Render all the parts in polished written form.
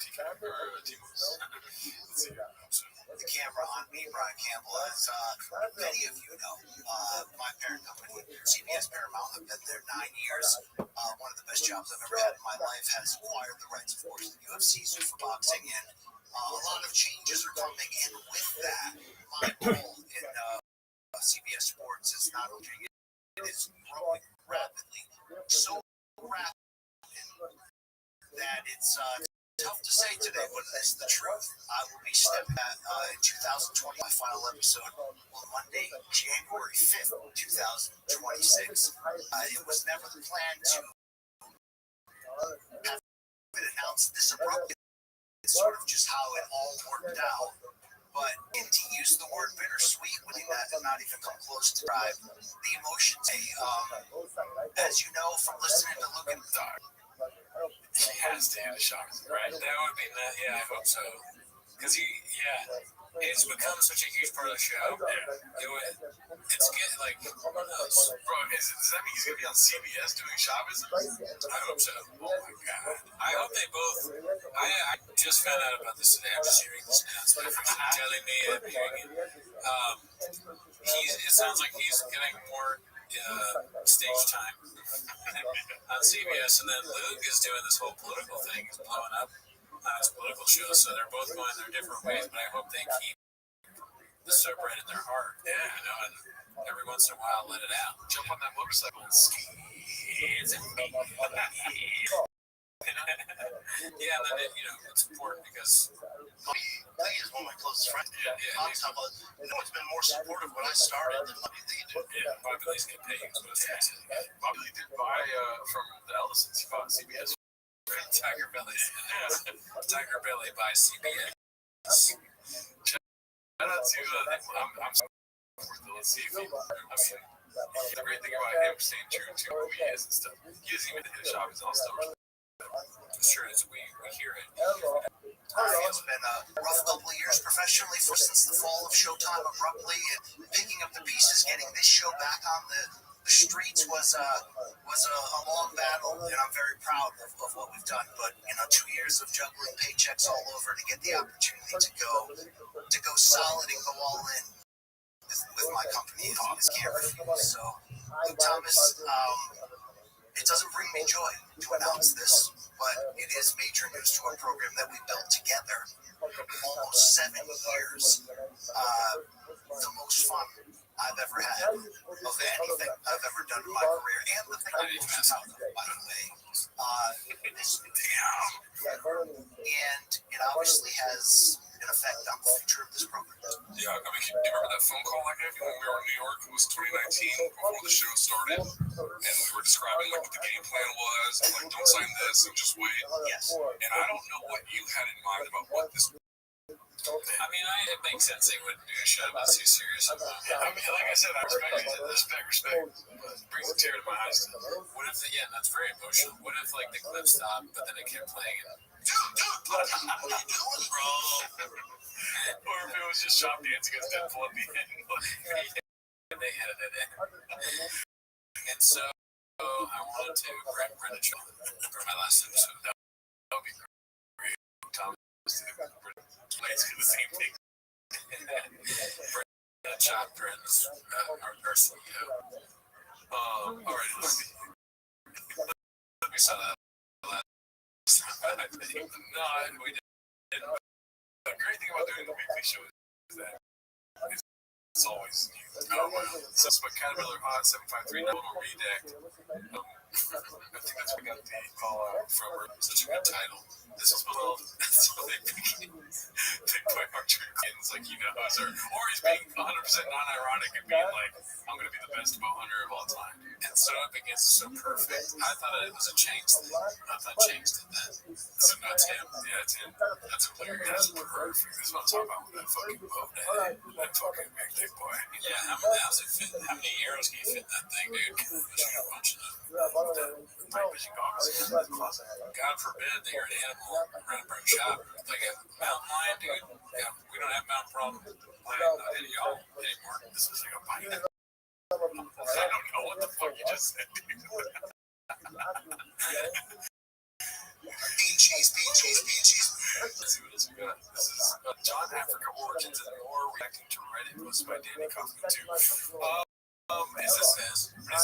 Let's see. The camera on me, Brian Campbell. As many of you know, my parent company, CBS Paramount, have been there 9 years. One of the best jobs I've ever had in my life. Has acquired the rights, of course, to the UFC, for boxing, and a lot of changes are coming. And with that, my role in CBS Sports is not only it is growing rapidly, so rapid that it's tough to say today, but it's the truth. I will be stepping at in 2020, my final episode on Monday, January 5th, 2026. It was never the plan to have it announced this abruptly. It's sort of just how it all worked out. But to use the word bittersweet when that not even come close to describe the emotions. As you know from listening to Luke and Dark, he has to have a shot, right? That would be that. Yeah, I hope so. Because it's become such a huge part of the show. Yeah. It's getting like, bro, does that mean he's gonna be on CBS doing Shabbos? I hope so. Oh my god. I hope they both. I just found out about this today. I'm just hearing this announcement. Everyone's telling me I'm hearing it. It sounds like he's getting more stage time on CBS, and then Luke is doing this whole political thing. He's blowing up on his political show, so they're both going their different ways. But I hope they keep the separate in their heart. Yeah, I know. And every once in a while, let it out. Jump on that motorcycle and ski. Yeah, and then it's important because Lee is one of my closest friends. Yeah. No one's been more supportive when I started than Lee did. Yeah, Bobby Lee's getting paid. Bobby Lee did buy from the Ellisons. He bought CBS. Tiger Belly. Tiger Belly by CBS. Shout out to I'm let's see if he. The great thing about him staying true to who he is and stuff. He doesn't even hit a shop. He's all stores. Sure, as we hear it. It's been a rough couple of years professionally since the fall of Showtime abruptly, and picking up the pieces, getting this show back on the streets was a long battle, and I'm very proud of what we've done. But 2 years of juggling paychecks all over to get the opportunity to go solid and go all in with my company is can't refuse. So, Luke Thomas, it doesn't bring me joy to announce this, but it is major news to a program that we built together almost 7 years. The most fun I've ever had of anything I've ever done in my career, and the thing I'm most proud of, by the way. And it obviously has an effect on the future of this program. Yeah, I mean, do you remember that phone call I gave you when we were in New York? It was 2019, before the show started, and we were describing what the game plan was, and don't sign this and just wait. Yes. And I don't know what you had in mind about what this. I mean, it makes sense they wouldn't do a show about too serious. I mean, like I said, I respect. It brings a tear to my eyes. What if that's very emotional. What if the clip stopped, but then it kept playing it? Dude, what are you doing, bro? Or if it was just Shop dancing as Deadpool at the end. And they edited it. And so I wanted to grab Brendan Shaw for my last episode. That would be great. Thomas plays the same thing. Brendan Shaw, Brendan's our CEO. All right, we saw that last time. No, we didn't. The great thing about doing the weekly show is that it's always new. So it's my Caterpillar Hot 753 Double Redect. I think that's what we got the call out from her. Such a good title. This is 12. So they put Archer Kittens like he knows, or he's being 100% non-ironic and being like, I'm going to be the best bow hunter of all time. And so it begins so perfect. I thought it was a Chang's thing. I thought Chang's did that. So that's him. Yeah, it's him. That's a player. That's perfect. This is what I'm talking about with that fucking bow. That fucking big dick boy. Yeah, how many arrows can you fit in that thing, dude? There's a bunch of them. Night vision goggles in the closet. God forbid that you're an animal around a burn shop. Like a mountain lion, dude. Yeah, we don't have mountain problems. Not any y'all anymore. This is like a bite. I don't know what the fuck you just said, dude. Bean cheese. Let's see what else we got. This is John Africa Origins and More reacting to Reddit post by Danny Kaufman too. Is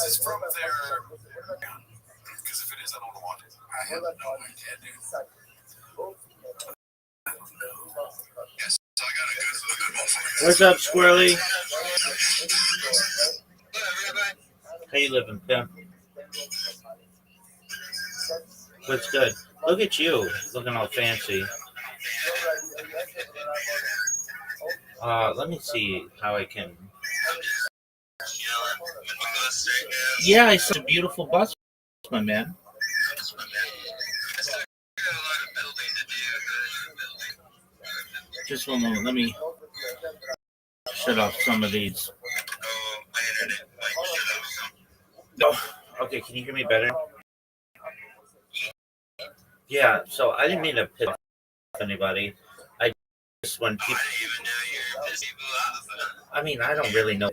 this from their? Because if it is, I don't want to watch it. I have no idea, dude. I don't know. Yes, so I got a good one for you. What's up, Squirrely? How you living, Pimp? What's good? Look at you, looking all fancy. Let me see how I can. Yeah, I saw a beautiful bus, my man. Just one moment. Let me shut off some of these. Oh, okay, can you hear me better? Yeah, so I didn't mean to piss off anybody. I just when people. I mean, I don't really know.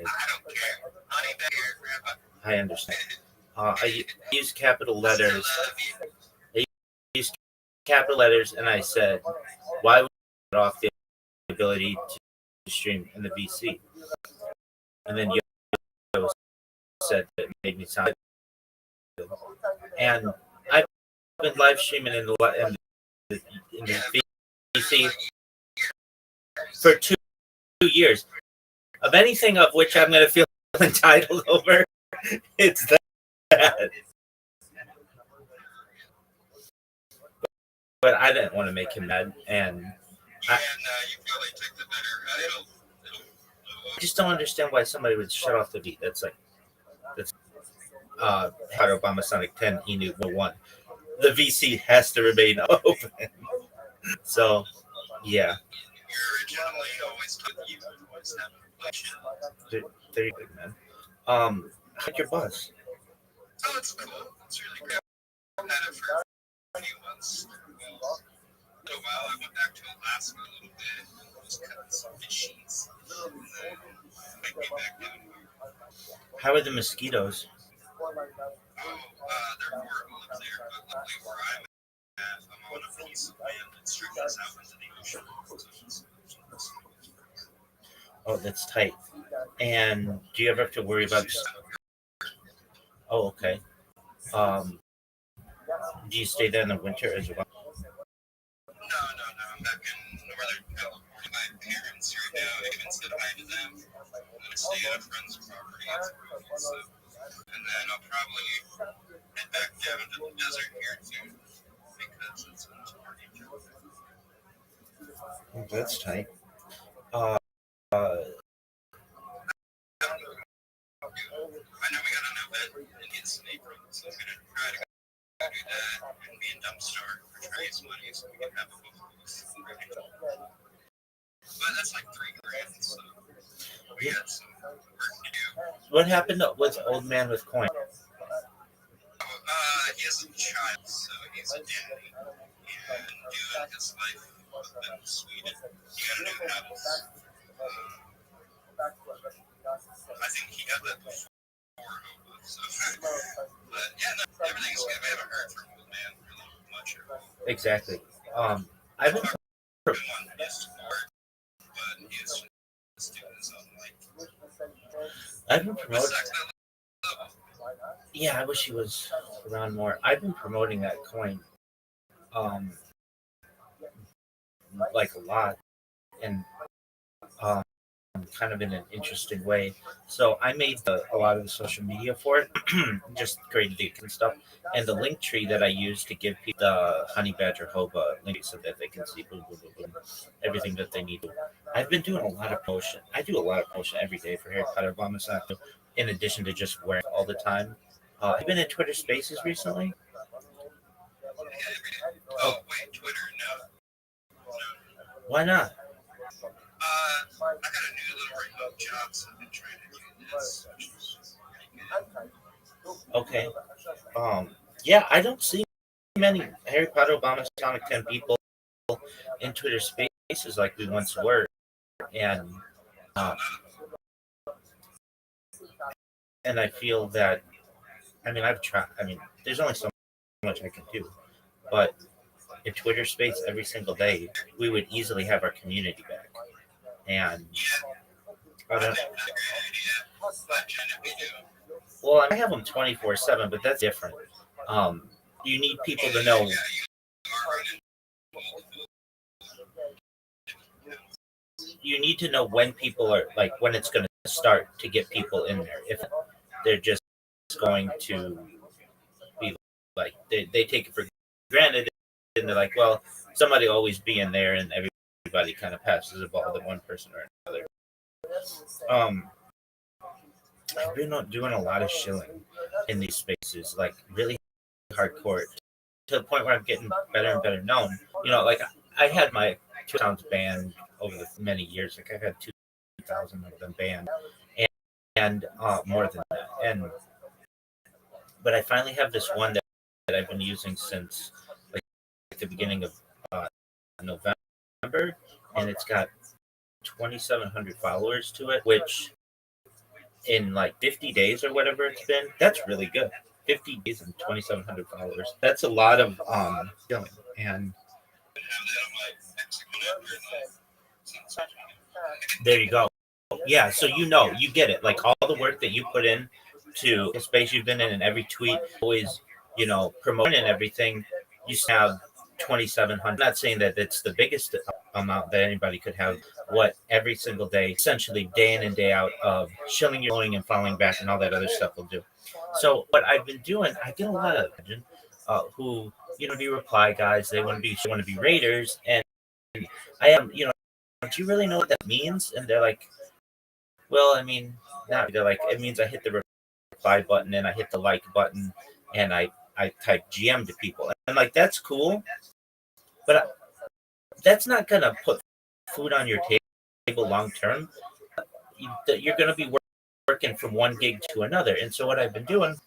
I understand. I use capital letters. I used capital letters, and I said, "Why would you cut off the ability to stream in the VC?" And then you said that it made me sound good. And I've been live streaming in the VC for 2 years. Of anything of which I'm going to feel entitled over, it's that. But I didn't want to make him mad, and I just don't understand why somebody would shut off the beat. That's Obama Sonic 10, he knew 1. The VC has to remain open. So, yeah. There you go, man. How'd your bus? Oh, it's cool. It's really great. I've had it for a few months. For a while, I went back to Alaska a little bit. Just cutting some fishies. Make me back down here. How are the mosquitoes? Oh, they're horrible up there, but luckily where I'm at, I'm on a piece of land that stretches out into the ocean. Oh, that's tight. And do you ever have to worry about? Oh, okay. Do you stay there in the winter as well? No. I'm back in Northern California. My parents right now, I even said hi to them. I'm going to stay at a friend's property. And then I'll probably head back down to the desert here too, because it's party. Oh, that's tight. I know we got an event in April, so I'm going to try to do that and be in Dumpstar for Trey's money so we can have a book. But that's like $3,000, so we got some work to do. What happened with Old Man with Coin? He has a child, so he's a daddy. And doing his life in Sweden. He got a new house. I think he got that before. So, but yeah, no, everything's good. We haven't heard from Old Man really much. Exactly. I've been. But he's just doing his own life. I've been promoting. Yeah, I wish he was around more. I've been promoting that coin, like a lot, and kind of in an interesting way. So I made a lot of the social media for it, just created the and stuff, and the link tree that I use to give people the Honey Badger Hoba link so that they can see boom, boom, boom, boom, everything that they need to. I've been doing a lot of promotion. I do a lot of promotion every day for Harry Potter Obama Sonic, in addition to just wearing all the time. I've been in Twitter Spaces recently. Oh, wait, Twitter, no. Why not? I got a new little remote job, so I've been trying to do this. Okay. Yeah, I don't see many Harry Potter Obama Sonic 10 people in Twitter Spaces like we once were, and I feel that. I mean, I've tried. I mean, there's only so much I can do, but a Twitter space every single day, we would easily have our community back. And I don't, well, I have them 24/7, but that's different. Um, you need people to know. You need to know when people are like when it's going to start to get people in there. If they're just going to be like they take it for granted, and they're like, well, somebody will always be in there, and everybody kind of passes the ball to one person or another. I've been doing a lot of shilling in these spaces, like really hardcore, to the point where I'm getting better and better known. Like I had my 2 accounts banned over the many years. Like I've had 2,000 of them banned, and more than that. But I finally have this one that I've been using since like the beginning of November, and it's got 2,700 followers to it, which in like 50 days or whatever it's been, that's really good. 50 days and 2,700 followers. That's a lot of doing. And there you go. Yeah, so you get it. Like all the work that you put in to the space you've been in, and every tweet always, promoting and everything, you have 2,700. I'm not saying that it's the biggest amount that anybody could have. What every single day, essentially day in and day out of shilling, your following and following back, and all that other stuff will do. So what I've been doing, I get a lot of who be reply guys. They want to be raiders, and I am do you really know what that means? And they're like, well, I mean, not. They're like, it means I hit the reply button and I hit the like button and I type GM to people, and like that's cool, but that's not gonna put food on your table long term. You're gonna be working from one gig to another, and so what I've been doing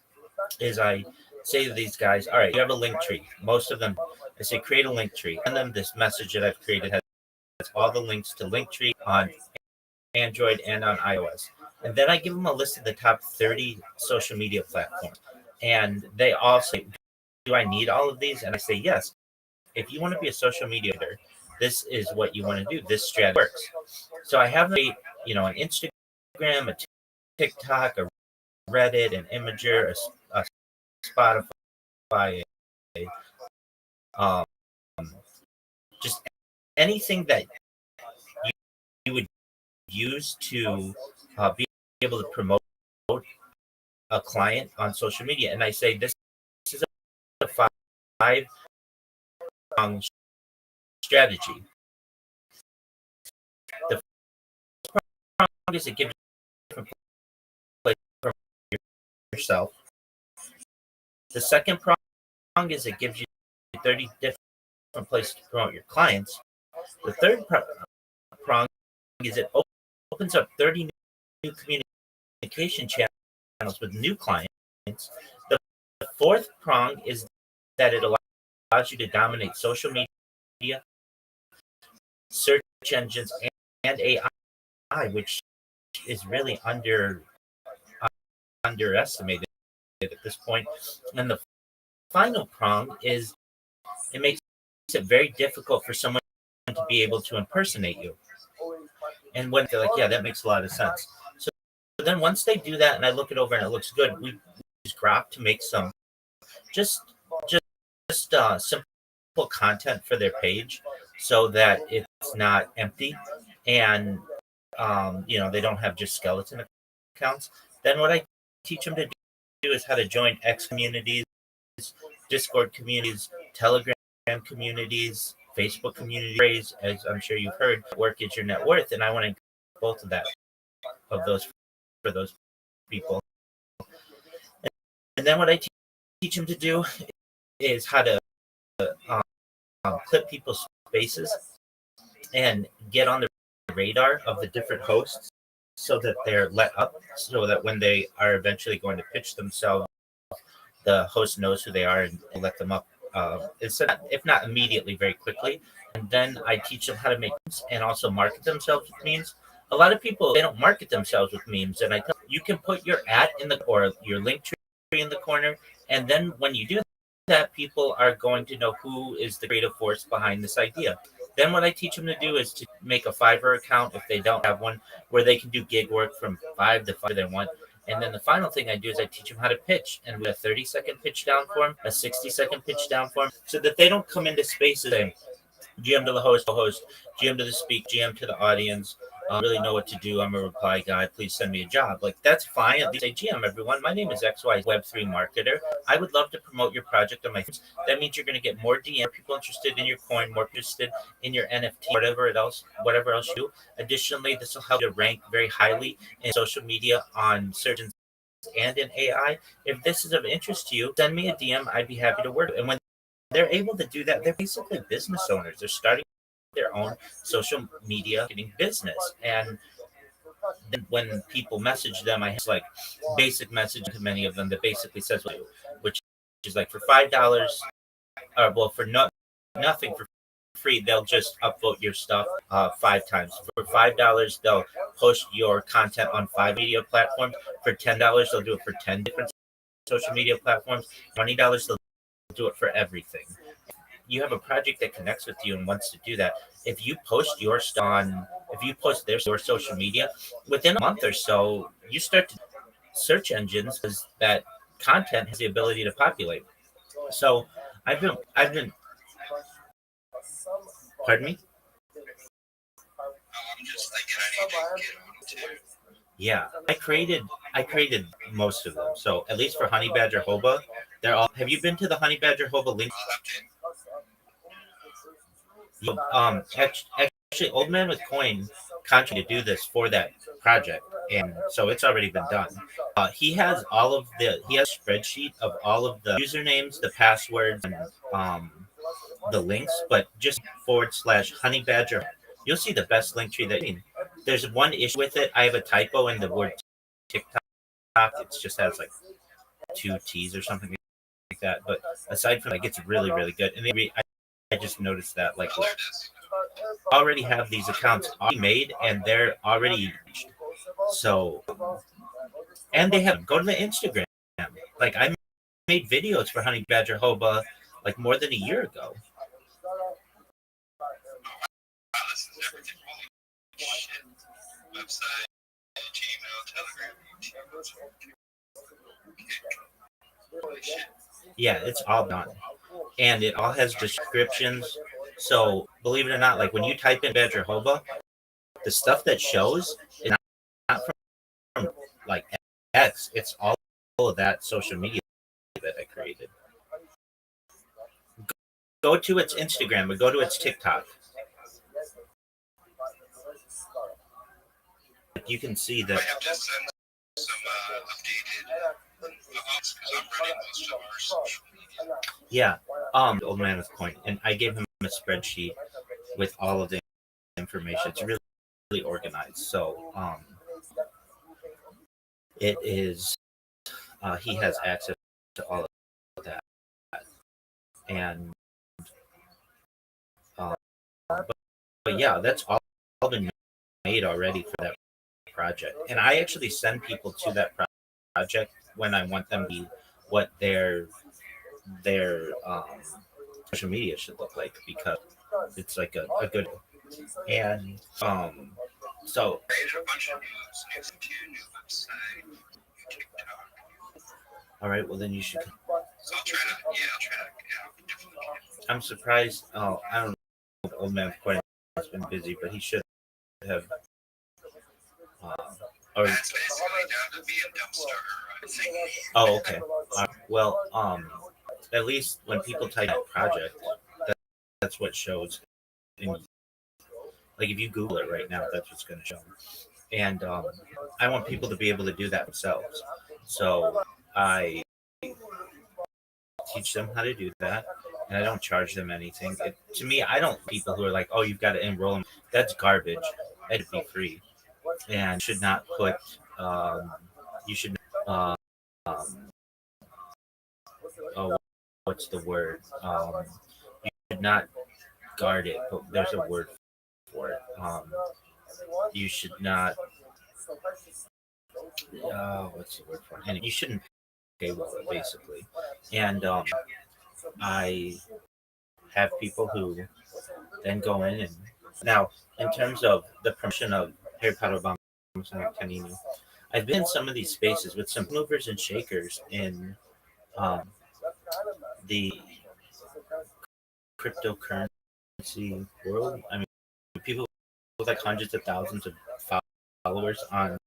is I say to these guys, all right, you have a link tree. Most of them, I say create a link tree, and then this message that I've created has all the links to Linktree on Android and on iOS. And then I give them a list of the top 30 social media platforms. And they all say, do I need all of these? And I say, yes. If you want to be a social media leader, this is what you want to do. This strategy works. So I have an Instagram, a TikTok, a Reddit, an Imager, a Spotify, just anything that you would use to be able to promote a client on social media. And I say this is a 5-pronged strategy. The first prong is to give different place for yourself. The second prong is it gives you 30 different places to promote your clients. The third prong is it opens up 30 new communication channels with new clients. The fourth prong is that it allows you to dominate social media, search engines, and AI, which is really underestimated at this point. And the final prong is it makes it very difficult for someone to be able to impersonate you. And when they're like, yeah, that makes a lot of sense. So then once they do that and I look it over and it looks good, we use Grok to make some just simple content for their page so that it's not empty and they don't have just skeleton accounts. Then what I teach them to do is how to join X communities, Discord communities, Telegram communities, Facebook communities. As I'm sure you've heard, work is your net worth, and I want to both of those for those people. And then what I teach them to do is how to clip people's faces and get on the radar of the different hosts so that they're let up, so that when they are eventually going to pitch themselves, the host knows who they are and let them up. If not immediately, very quickly. And then I teach them how to make memes and also market themselves with memes. A lot of people, they don't market themselves with memes, and I tell you can put your @ in the or your link tree in the corner, and then when you do that people are going to know who is the creative force behind this idea. Then what I teach them to do is to make a Fiverr account if they don't have one, where they can do gig work from 5 to 5 they want. And then the final thing I do is I teach them how to pitch, and with a 30-second pitch down form, a 60-second pitch down form, so that they don't come into spaces and GM to the host, GM to the speak, GM to the audience. I don't really know what to do. I'm a reply guy. Please send me a job. Like, that's fine. At least say, GM, everyone. My name is XY Web3 marketer. I would love to promote your project on my. That means you're going to get more DM people interested in your coin, more interested in your NFT, whatever else you do. Additionally, this will help you to rank very highly in social media on search and in AI. If this is of interest to you, send me a DM. I'd be happy to work. And when they're able to do that, they're basically business owners. They're starting their own social media marketing business. And then when people message them, I have like basic message to many of them that basically says, which is like for $5, or well, for nothing for free, they'll just upvote your stuff 5 times. For $5, they'll post your content on 5 media platforms. For $10, they'll do it for 10 different social media platforms. $20, they'll do it for everything. You have a project that connects with you and wants to do that. If you post your stuff if you post your social media, within a month or so, you start to search engines because that content has the ability to populate. So I've been, pardon me? I'm just thinking I need to get on too. Yeah, I created most of them. So at least for Honey Badger Hoba, they're all. Have you been to the Honey Badger Hoba link? I'll have to. Actually, Old Man with Coin contracted to do this for that project, and so it's already been done. He has a spreadsheet of all of the usernames, the passwords, and the links, but just / Honey Badger. You'll see the best link tree that. There's one issue with it. I have a typo in the word TikTok. It just has like 2 T's or something like that. But aside from that, it's really, really good. And I just noticed that like already have these accounts already made and they're already so, and they have go to the Instagram. Like I made videos for Honey Badger Hoba like more than a year ago. Wow, this is everything. Holy shit. Website, Gmail, Telegram, YouTube. Holy shit. Yeah, it's all done. And it all has descriptions. So believe it or not, like when you type in Badger Hoba, the stuff that shows is not from like X. It's all of that social media that I created. Go to its Instagram or go to its TikTok. You can see that. I have just sent some updated because I'm running most of our social media. Yeah, Old Man with Coin, and I gave him a spreadsheet with all of the information. It's really, really organized. So, it is. He has access to all of that, and but yeah, that's all been made already for that project. And I actually send people to that project when I want them to be what their social media should look like because it's like a good and so There's a bunch of new website, new TikTok. all right, well then you should. So I'll try to definitely. I'm surprised. Oh, I don't know. Old Man quite has been busy, but he should have. Or, That's basically down to be a dumpster thing. oh, okay. Well, at least when people type out project, that's what shows. Like if you Google it right now, that's what's going to show. And I want people to be able to do that themselves. So I teach them how to do that, and I don't charge them anything. To me, I don't people who are like, "Oh, you've got to enroll them." That's garbage. It'd be free, and should not put. You should. Um, oh, what's the word? You should not guard it, but there's a word for it. You should not. What's the word for it? And you shouldn't paywall it basically, and I have people who then go in and now in terms of the promotion of Harry Potter Bomb Canino, I've been in some of these spaces with some movers and shakers in um, the cryptocurrency world. I mean, people with like hundreds of thousands of followers on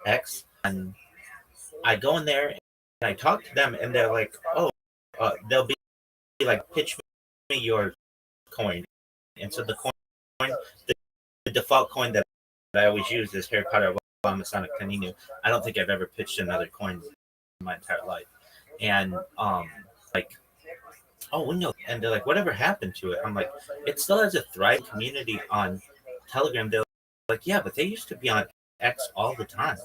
X, and I go in there and I talk to them, and they're like, "Oh, they'll be like, pitch me your coin," and so the, the default coin that I always use is Harry Potter Obama Sonic Caninu. I don't think I've ever pitched another coin in my entire life, and like, oh no, and they're like, whatever happened to it? I'm like, it still has a thriving community on Telegram. They're like, yeah, but they used to be on X all the time,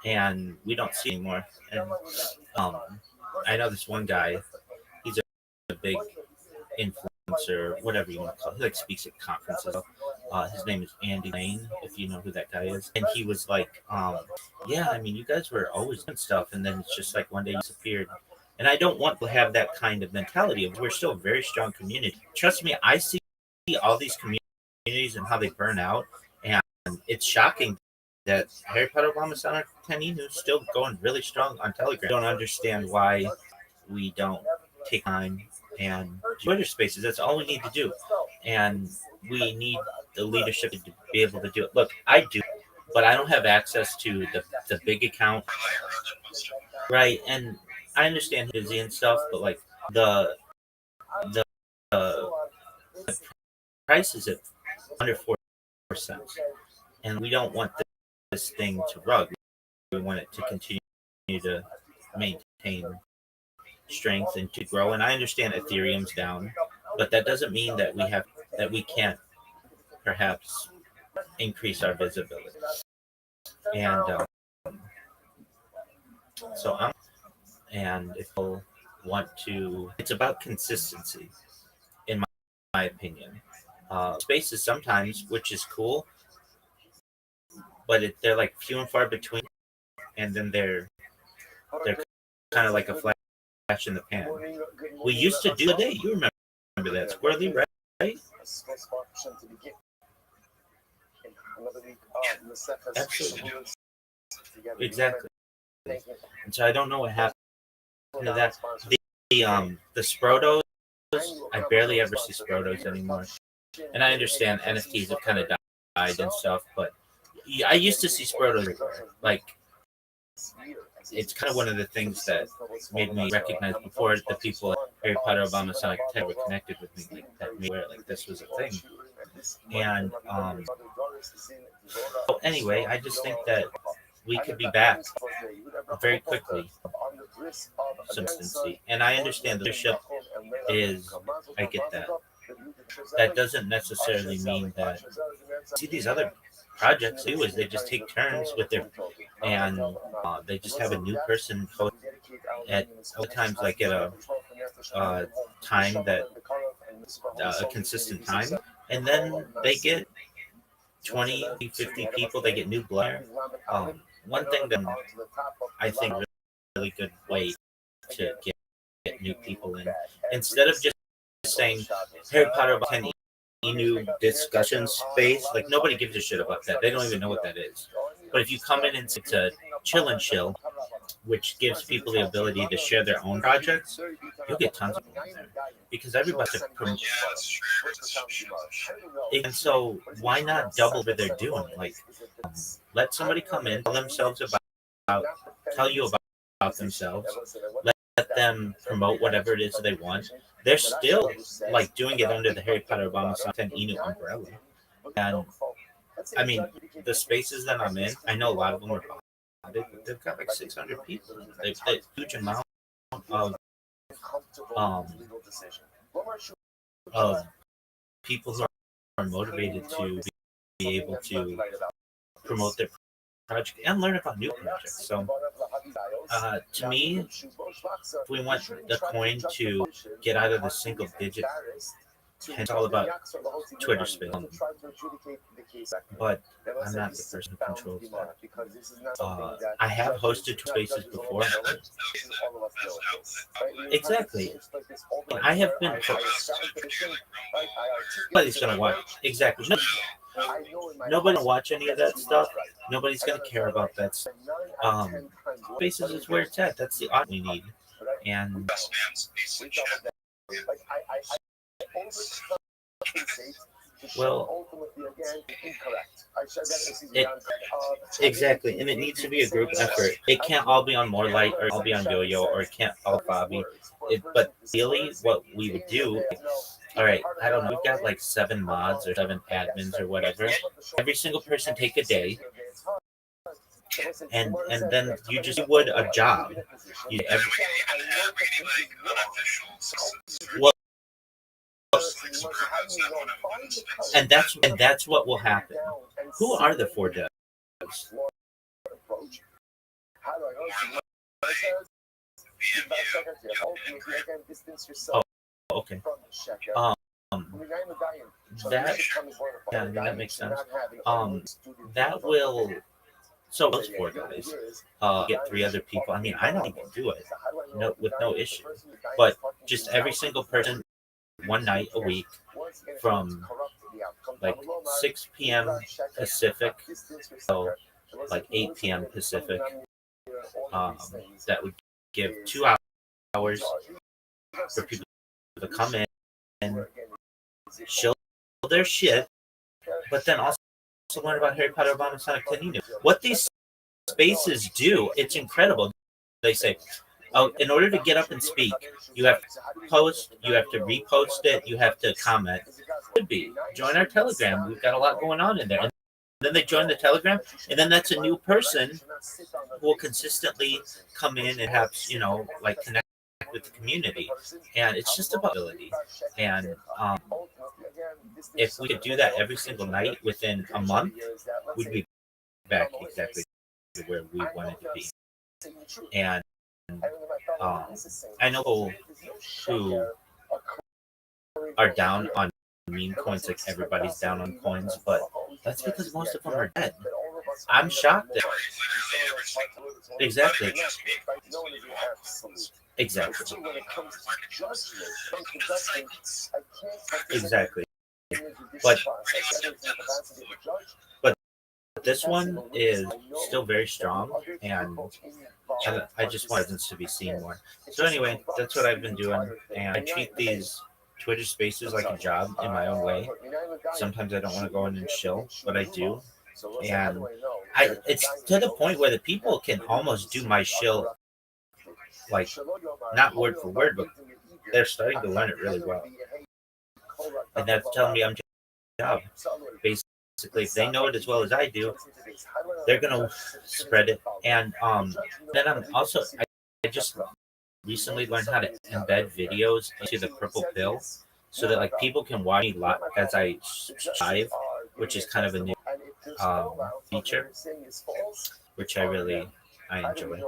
and we don't see anymore. And um, I know this one guy. He's a big influencer, whatever you want to call it. He like speaks at conferences. His name is Andy Lane, if you know who that guy is. And he was like, yeah, I mean, you guys were always doing stuff, and then it's just like one day you disappeared. And I don't want to have that kind of mentality. We're still a very strong community. Trust me, I see all these communities and how they burn out, and it's shocking that Harry Potter Obama Sonic Canino is still going really strong on Telegram. I don't understand why we don't take time and Twitter spaces. That's all we need to do. And we need the leadership to be able to do it. Look, I do, but I don't have access to the big account. Right. And I understand busy and stuff, but like the the, uh, the price is at under 4 cents. And we don't want this thing to rug. We want it to continue to maintain strength and to grow. And I understand Ethereum's down, but that doesn't mean that we can't perhaps increase our visibility. And so I'm and if people want to, it's about consistency, in my opinion. Spaces sometimes, which is cool, but they're like few and far between, and then they're kind of like a flash in the pan. We used to do a day. You remember that Squirrely, right? Absolutely. Exactly. And so I don't know what happened to that. The Sprotos, I barely ever see Sprotos anymore. And I understand NFTs have kind of died and stuff, but I used to see Sprotos everywhere. Like, it's kind of one of the things that made me recognize before the people at Harry Potter Obama Sonic 10 were connected with me, like that made where like this was a thing. And so anyway, I just think that we could be back very quickly. Substancy. And I understand the leadership is, I get that. That doesn't necessarily mean that, see, these other projects do is they just take turns with their, and they just have a new person at times, like at a time that a consistent time, and then they get 20, 50 people, they get new blood. One thing that I think is a really good way to get new people in, instead of just saying Harry Potter about 10 new discussion space, like nobody gives a shit about that. They don't even know what that is. But if you come in and it's a chill and chill, which gives people the ability to share their own projects, you'll get tons of people in there because everybody's a promote. And so why not double what they're doing? Like, let somebody come in, tell you about themselves, let them promote whatever it is they want. They're still like doing it under the Harry Potter Obama Sonic Inu umbrella. And I mean, the spaces that I'm in, I know a lot of them are they've got like 600 people. They've a huge amount of people who are motivated to be able to promote their project and learn about new projects. So to me, if we want the coin to get out of the single digit and it's all about Twitter Space. But I'm not the person who controls that. I have hosted Spaces before. Exactly. I have been. Nobody's gonna watch. Exactly. Nobody's gonna watch any of that stuff. Nobody's gonna care about that. Spaces is where it's at. That's the audience we need. And well, exactly, and it needs to be a group effort. It can't all be on More Light or all be on Yo-Yo or it can't all be Bobby. But really, what we would do, all right, I don't know, we've got like 7 mods or 7 admins or whatever. Every single person take a day, and then you just would a job. Well, and that's what will happen. Who are the 4 devs? Oh, okay. That yeah, I mean, that makes sense. That will. So those 4 guys get 3 other people. I mean, I don't even do it, with no issue. But just every single person, one night a week, from like 6 p.m. Pacific, so like 8 p.m. Pacific. That would give 2 hours for people to come in, show their shit, but then also learn about Harry Potter, Obama, Sonic, Canino. What these spaces do, it's incredible. They say, oh, in order to get up and speak, you have to post, you have to repost it, you have to comment. Could be. Join our Telegram. We've got a lot going on in there. And then they join the Telegram, and then that's a new person who will consistently come in and have, like connect with the community. And it's just about ability. And if we could do that every single night within a month, we'd be back exactly to where we wanted to be. And I know who are down on meme coins, like everybody's down on coins, but that's because most of them are dead. I'm shocked that exactly. But this one is still very strong, and I just wanted this to be seen more. So anyway, that's what I've been doing, and I treat these Twitter Spaces like a job in my own way. Sometimes I don't want to go in and chill, but I do, and it's to the point where the people can almost do my shill, like not word for word, but they're starting to learn it really well, and that's telling me I'm job. Basically, if they know it as well as I do, they're gonna spread it. And then I just recently learned how to embed videos into the purple pill, so that like people can watch me live as I live, which is kind of a new feature, which I enjoy.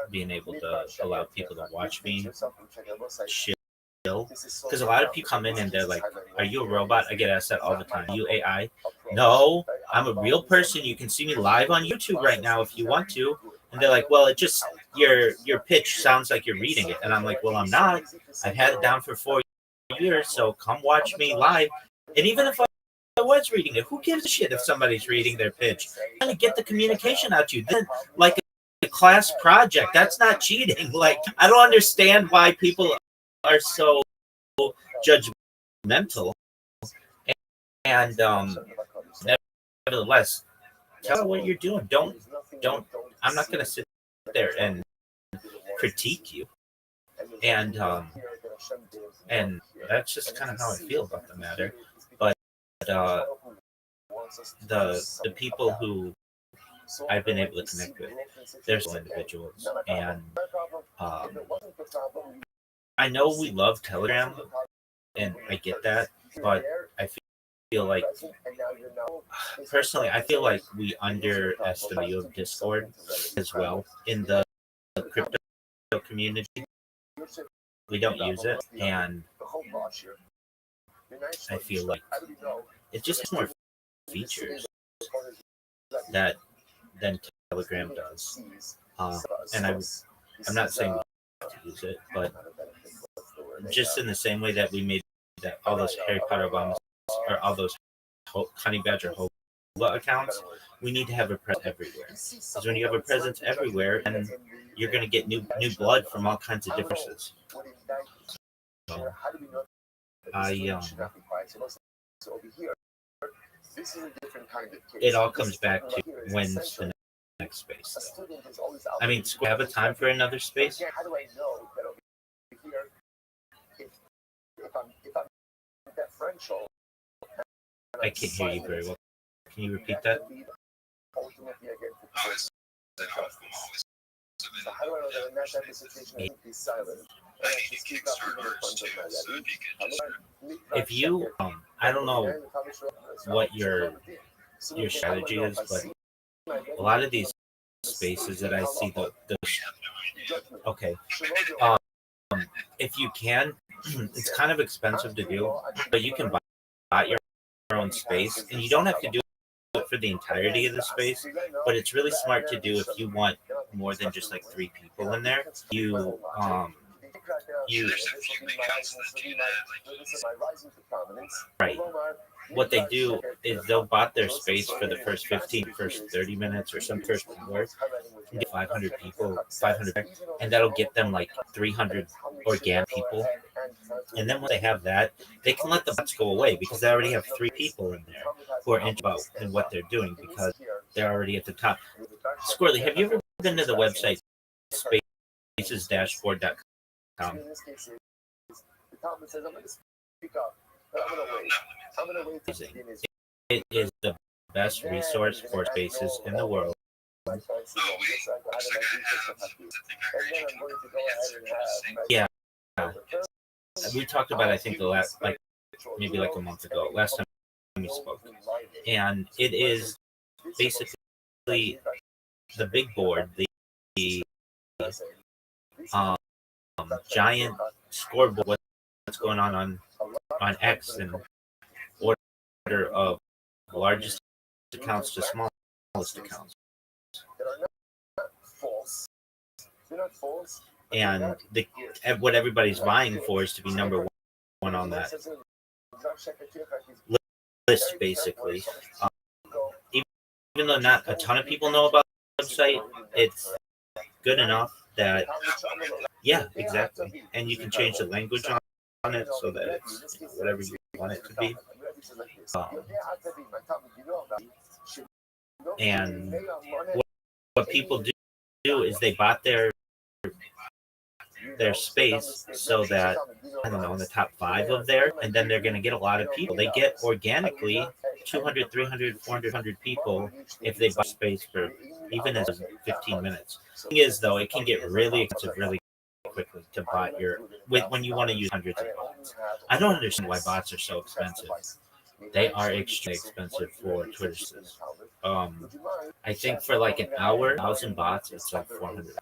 Being able to allow people to watch me chill, because a lot of people come in and they're like, "Are you a robot?" I get asked that all the time. Are you AI? No, I'm a real person. You can see me live on YouTube right now if you want to. And they're like, "Well, it just your pitch sounds like you're reading it." And I'm like, "Well, I'm not. I've had it down for 4 years, so come watch me live." And even if I was reading it, who gives a shit if somebody's reading their pitch? I'm trying to get the communication out to you. Then, like a class project, that's not cheating. Like, I don't understand why people are so judgmental. And nevertheless, tell her what you're doing. Don't. I'm not going to sit there and critique you. And that's just kind of how I feel about the matter. But the people who I've been able to connect with, they're still individuals, and I know we love Telegram, and I get that, but I feel like, personally, I feel like we underestimate the value of Discord as well in the crypto community. We don't use it, and I feel like it just has more features that than Telegram does. And I'm not saying we have to use it, but just in the same way that we made that all those Harry Potter Obama or all those Honey Badger Hoba accounts, we need to have a presence everywhere. Because when you have a presence everywhere, and you're going to get new blood from all kinds of differences. So, it all comes back to when's the next space. I mean, do we have a time for another space? I can't hear you very well. Can you repeat that? If you, I don't know what your strategy is, but a lot of these spaces that I see, okay, if you can, it's kind of expensive to do, but you can buy your own space, and you don't have to do it for the entirety of the space, but it's really smart to do if you want more than just like 3 people in there. You right. What they do is they'll bought their space for the first 30 minutes or some first hour, get 500 people, 500, and that'll get them like 300 organic people. And then when they have that, they can let the bots go away because they already have 3 people in there who are interested in what they're doing because they're already at the top. Squirrely, have you ever been to the website spacesdashboard.com? It is the best resource for spaces in the world. Yeah. We talked about, I think, the last, like, maybe like a month ago, last time we spoke. And it is basically the big board, the giant scoreboard, what's going on X in order of largest accounts to smallest accounts. And what everybody's vying for is to be number one on that list, basically. Even though not a ton of people know about the website, it's good enough that, yeah, exactly. And you can change the language on it so that it's whatever you want it to be. And what people do is they bought their space so that, I don't know, in the top 5 of there, and then they're going to get a lot of people. They get organically 200, 300, 400 people if they buy space for even as 15 minutes. The thing is, though, it can get really expensive really quickly to buy when you want to use hundreds of bots. I don't understand why bots are so expensive. They are extremely expensive for Twitter's. I think for like an hour, 1,000 bots, it's like 400.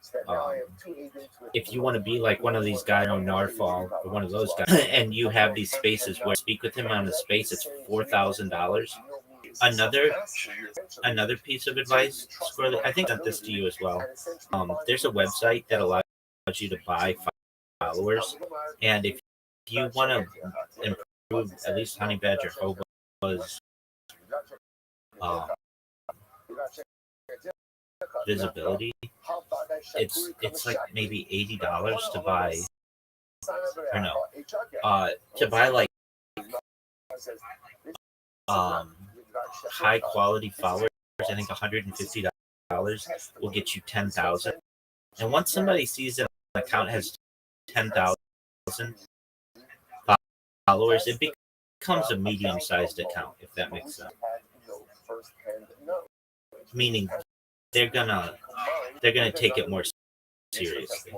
If you want to be like one of these guys on Narfall or one of those guys, and you have these spaces where speak with him on the space, it's $4,000. Another piece of advice, Squirrely, I think I sent this to you as well. There's a website that allows you to buy followers, and if you want to improve at least Honey Badger Hoba's visibility, it's like maybe $80 to buy, or no, to buy like high quality followers. I think $150 will get you 10,000. And once somebody sees that an account has 10,000 followers, it becomes a medium-sized account, if that makes sense. Meaning they're gonna take it more seriously.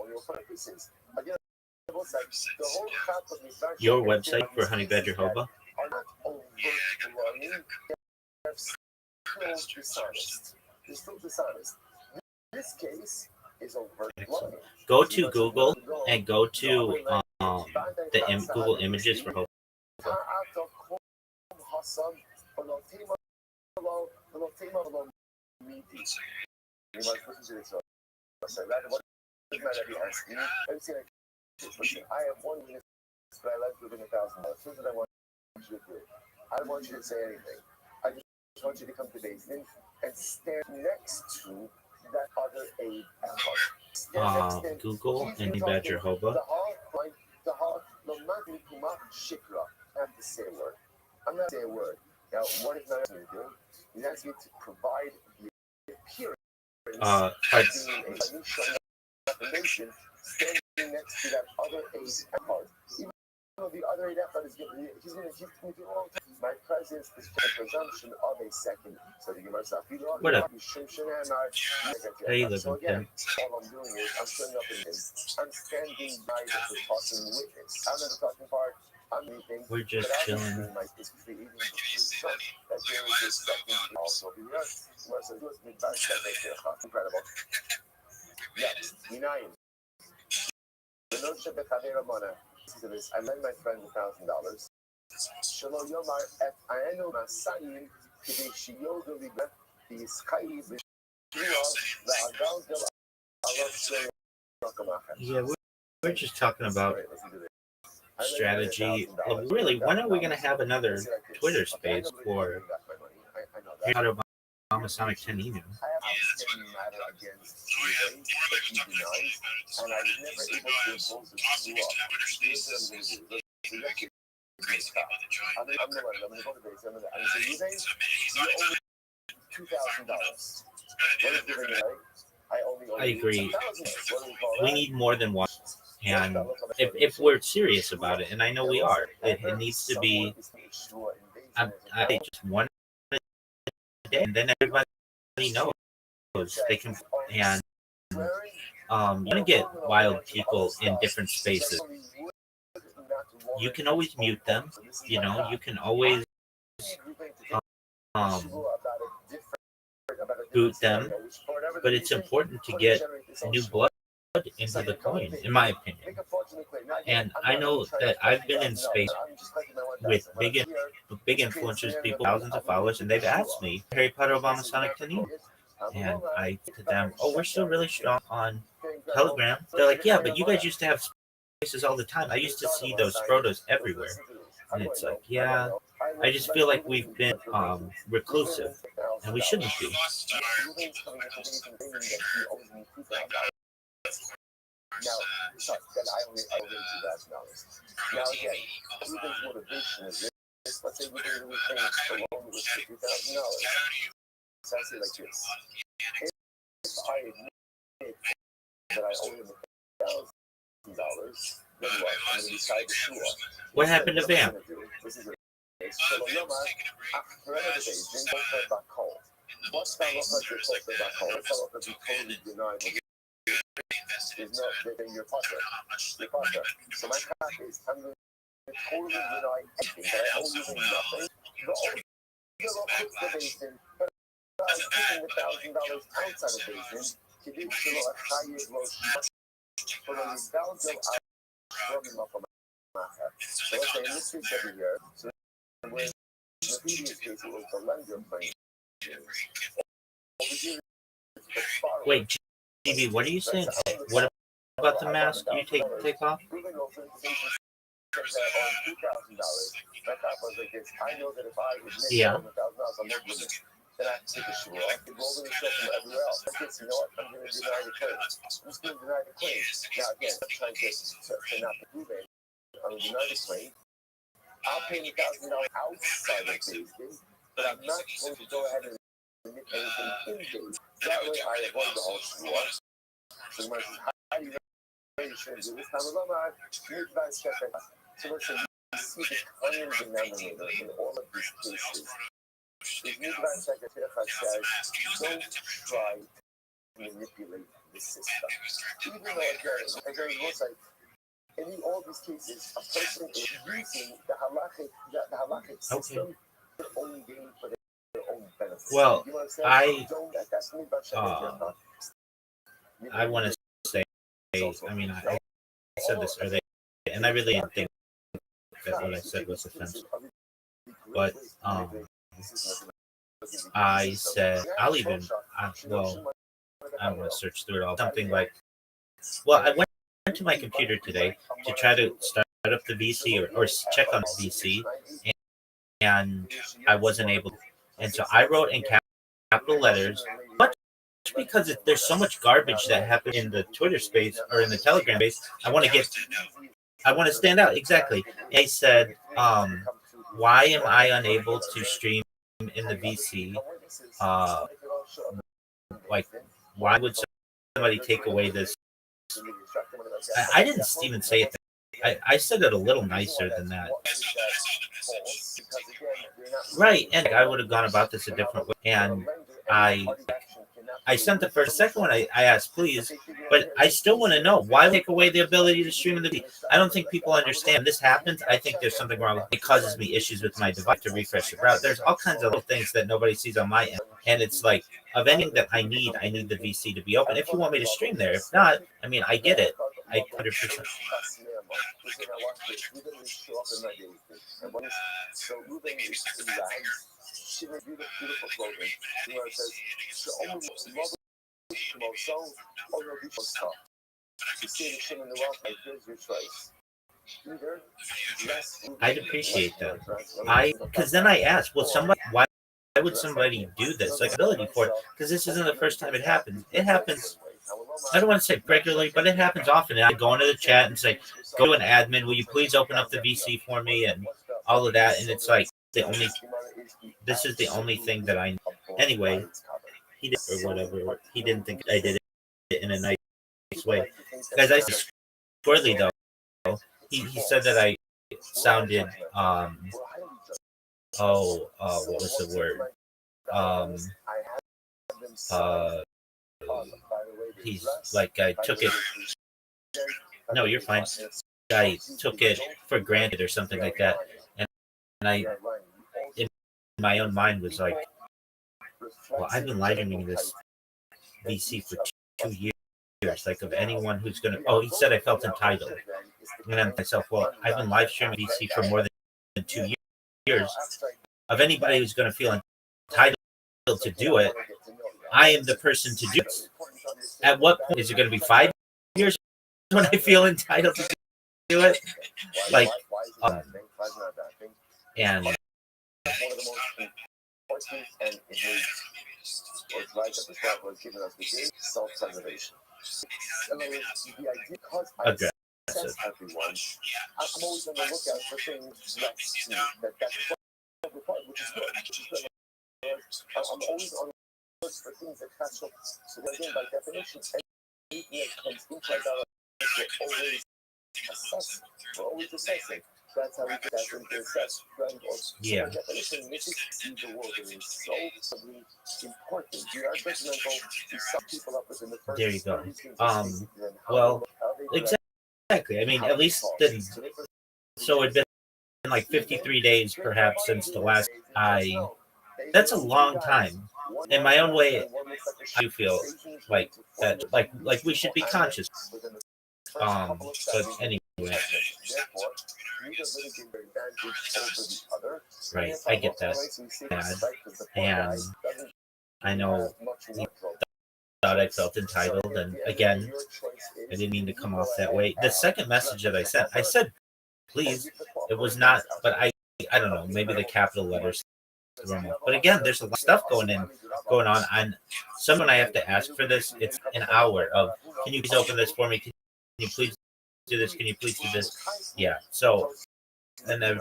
Your website for Honey Badger Hoba? Go to Google and go to Google Images for Hope. I have one minute, but I like giving $1,000. Here's what I want you to do. I don't want you to say anything. I just want you to come to the basement and stand next to that other aide. Google and Badger Hoba. I have to say a word. I'm not going to say a word. Now, what is not asking you to do? He's asking you to provide the appearance of being a information standing next to that other aide part. Even though the other aide part is going to, he's going to do all. My presence is for the presumption of a second. So to give myself, What up? Hey, so again, all I'm doing is I'm standing up in this. I'm standing by the talking witness. I'm not the talking part. We're just chilling. Incredible. Yes, I lend my friend $1,000. Shalom Yomar et Aenu Masayim Kidi Shiyoga Liga the Sky Yeah, we're just talking about strategy. Really, when are we going to have another Twitter space for Obama Sonic 10 email? I agree. We need more than one. And if we're serious about it, and I know we are, it needs to be I think just one a day, and then everybody knows they can. And you're gonna get wild people in different spaces. You can always mute them. You know, you can always boot them, but it's important to get new blood into the coin, in my opinion. And I know that I've been in space with big influencers, people, thousands of followers, and they've asked me, Harry Potter, Obama, Sonic, Tanine. And I to them, oh, we're still really strong on Telegram. They're like, yeah, but you guys used to have spaces all the time. I used to see those photos everywhere. And it's like, yeah, I just feel like we've been reclusive, and we shouldn't be. Now, then I only $2,000. Now again, Ruben's motivation is this. Let's say Ruben was paying a loan with $50,000. So I say like this: if I admit that I owe him $1,000, then what? I'm going to decide to sue him. What happened to Bam? This is it. So for another day, then go for back home. What's that look like? You're talking back home. What's that look like? You totally denied. There's no, they're your partner. Your partner. So my cat is, I'm going to totally deny everything, but I owe you nothing. The only the basin, but I'm taking $1,000 outside the basin to do so a higher loss. For the $1,000 from so let's say in this case every year, so when in the previous case it was the lender playing. Wait, GB, what are you saying? What about the mask you take off? Yeah. Then I have to take a shoe off, and roll the show from everywhere else. I guess, you know what, I'm going to deny the claim. I'm just going to deny the claim. Now, again, I'm trying to not to prove it. I'm going to deny the claim. I'll pay $1,000 outside of Days, but I'm not going to go ahead and admit anything in Days. That way, I avoid the whole shoe off. So, my how do you really should do this? So, let's say you see the common denominator in all of these cases. The Midnight Secretary says, don't try to manipulate the system. Even though, again, it looks like in all these cases, a person is using the halachic system for their own gain, for their own benefit. Well, you know I want to say, I mean, I said this earlier, and I really didn't think that what I said was offensive. But I said, well, I don't want to search through it all. Something like, well, I went to my computer today to try to start up the VC or check on the VC, and I wasn't able to. And so I wrote in capital letters, but because there's so much garbage that happened in the Twitter space or in the Telegram space, I want to stand out. Exactly. I said, why am I unable to stream in the VC? Like, why would somebody take away this? I didn't even say it. I said it a little nicer than that. Right, and I would have gone about this a different way. And I sent the first, second one. I asked, please, but I still want to know why take away the ability to stream in the video. I don't think people understand this happens. I think there's something wrong. It causes me issues with my device to refresh the browser. There's all kinds of little things that nobody sees on my end, and it's like of anything that I need the VC to be open. If you want me to stream there, if not, I mean, I get it. I 100%. I'd appreciate that. Because then I asked, well, why would somebody do this? Like, ability for it? Because this isn't the first time it happens. It happens. I don't want to say regularly, but it happens often. And I go into the chat and say, "Go to an admin. Will you please open up the VC for me?" And all of that. And it's like this is the only thing that I. Anyway, he did or whatever. He didn't think I did it in a nice way. Guys, I said squarely though. He said that I sounded what was the word? He's like, I took it. No, you're fine. I took it for granted or something like that, and I, in my own mind, was like, well, I've been live streaming this VC for 2 years. Like, of anyone who's gonna. Oh, he said I felt entitled, and I'm myself. Well, I've been live streaming VC for more than 2 years. Of anybody who's going to feel entitled to do it, I am the person to do it. At what point is it going to be 5 years when I feel entitled to do it? Like, and aggressive. Yeah. There you go. Well, exactly. I mean, at least so it'd been like 53 days perhaps since the last that's a long time. In my own way, I do feel like that, like we should be conscious. But anyway, right? I get that, and I know he thought I felt entitled, and again, I didn't mean to come off that way. The second message that I said, please. It was not, but I don't know. Maybe the capital letters. But again, there's a lot of stuff going on. And someone I have to ask for this. It's an hour of. Can you please open this for me? Can you please do this? Can you please do this? Yeah. So, and I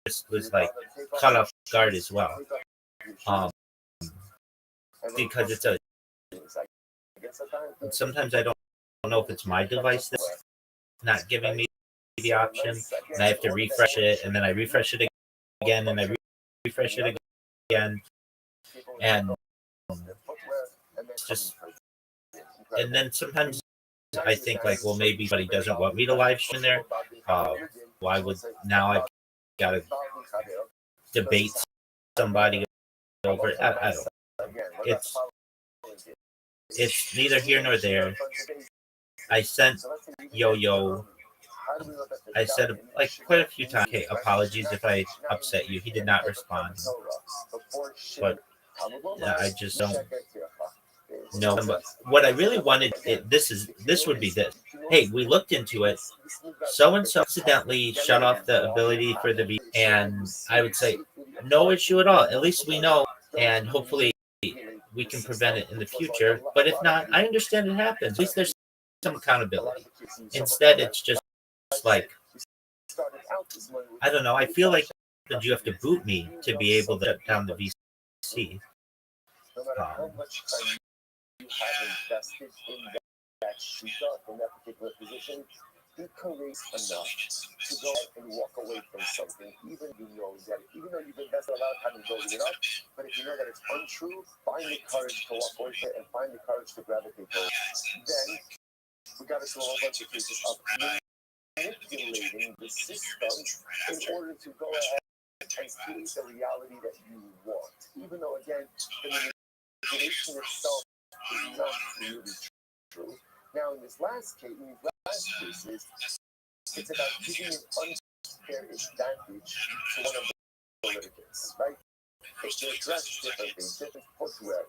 just was like caught off guard as well. Because it's sometimes I don't know if it's my device that's not giving me the option, and I have to refresh it, and then I refresh it again, and I refresh it again, and just, and then sometimes I think like, well, maybe somebody doesn't want me to live stream there. Why would now I've got to debate somebody over it? I don't know. It's neither here nor there. I sent Yo-Yo I said like quite a few times, okay, apologies if I upset you. He did not respond, but I just don't know. But what I really wanted, this would be this. Hey, we looked into it. So and so accidentally shut off the ability for the V, and I would say no issue at all. At least we know, and hopefully we can prevent it in the future. But if not, I understand it happens. At least there's some accountability. Instead, it's just like, I don't know. I feel like you have to boot me to be able to shut down the VC. You have invested in that shooter in that particular position, be courageous enough to go and walk away from something, even though you've invested a lot of time in building it up. But if you know that it's untrue, find the courage to walk away from it and find the courage to gravitate towards it. Then we got into a whole bunch of cases of manipulating the system in order to go ahead and create the reality that you want. Even though, again, the manipulation itself is not really true. Now, in this last case, cases, it's about giving an unfair advantage to one of the litigants, right? It's addressed differently, different footwear.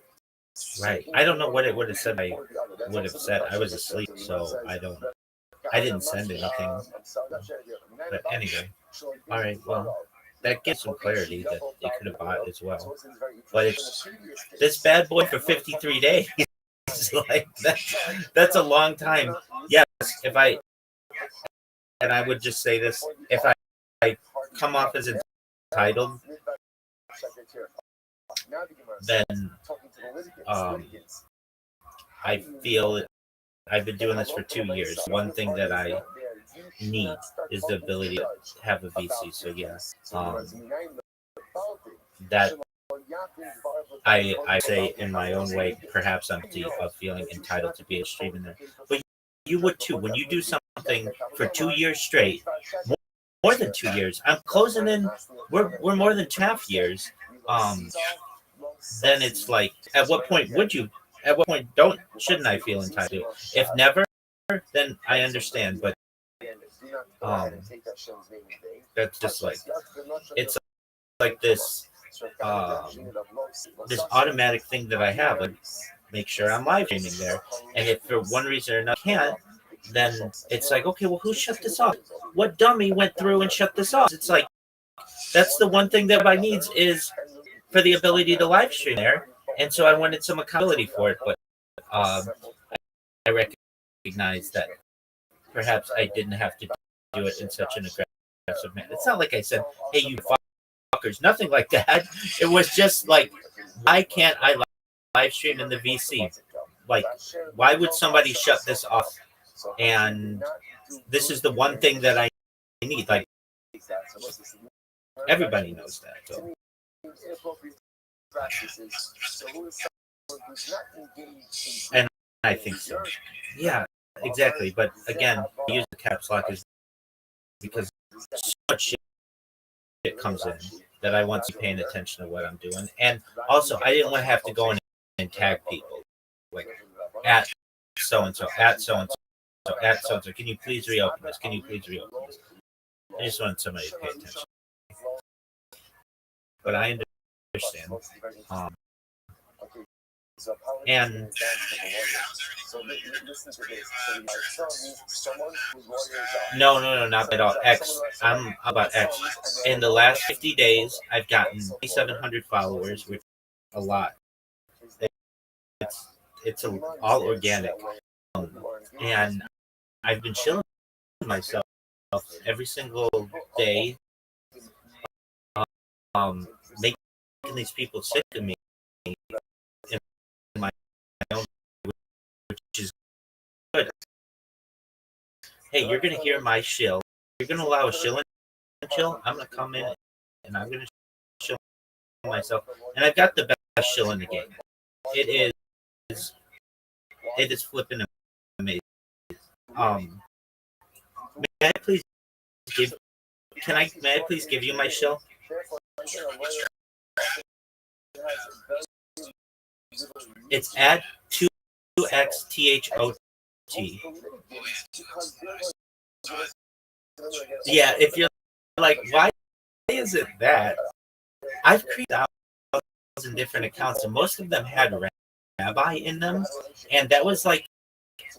Right. I don't know what it would have said. I would have said I was asleep, so I didn't send anything. But anyway, all right. Well, that gives some clarity that they could have bought as well. But it's this bad boy for 53 days. Like that's a long time. Yes, and I would just say this, if I come off as entitled, then I feel I've been doing this for 2 years. One thing that I need is the ability to have a VC. So yeah, that I say in my own way, perhaps I'm guilty of feeling entitled to be a stream in there. But you would too. When you do something for 2 years straight, more than 2 years, I'm closing in, we're more than 2.5 years. Then it's like, at what point shouldn't I feel entitled? If never, then I understand. But that's just like, it's like this this automatic thing that I have, like make sure I'm live streaming there. And if for one reason or another I can't, then it's like, okay, well, who shut this off? What dummy went through and shut this off? It's like, that's the one thing that everybody needs is for the ability to live stream there. And so I wanted some accountability for it, but I recognize that perhaps I didn't have to do it in such an aggressive manner. It's not like I said, hey, you fuckers, nothing like that. It was just like, why can't I live stream in the VC? Like, why would somebody shut this off? And this is the one thing that I need. Like, everybody knows that. So. And I think so. Yeah, exactly. But again, I use the caps lock is because so much shit comes in that I want to be paying attention to what I'm doing. And also, I didn't want to have to go in and tag people like at so and so, at so and so, at so and so. Can you please reopen this? Can you please reopen this? I just wanted somebody to pay attention. But I understand. And no, not at all. X. I'm about X. In the last 50 days, I've gotten 2,700 followers, which is a lot. It's all organic. And I've been chilling myself every single day, making these people sick of me in my own, which is good. Hey, you're gonna hear my shill. You're gonna allow a shill and chill. I'm gonna come in and I'm gonna chill myself. And I've got the best shill in the game. It is flipping amazing. May I please give? May I please give you my shill? It's at 2xthot. Yeah, if you're like, why is it that I've created 1,000 different accounts and most of them had Rabbi in them, and that was like,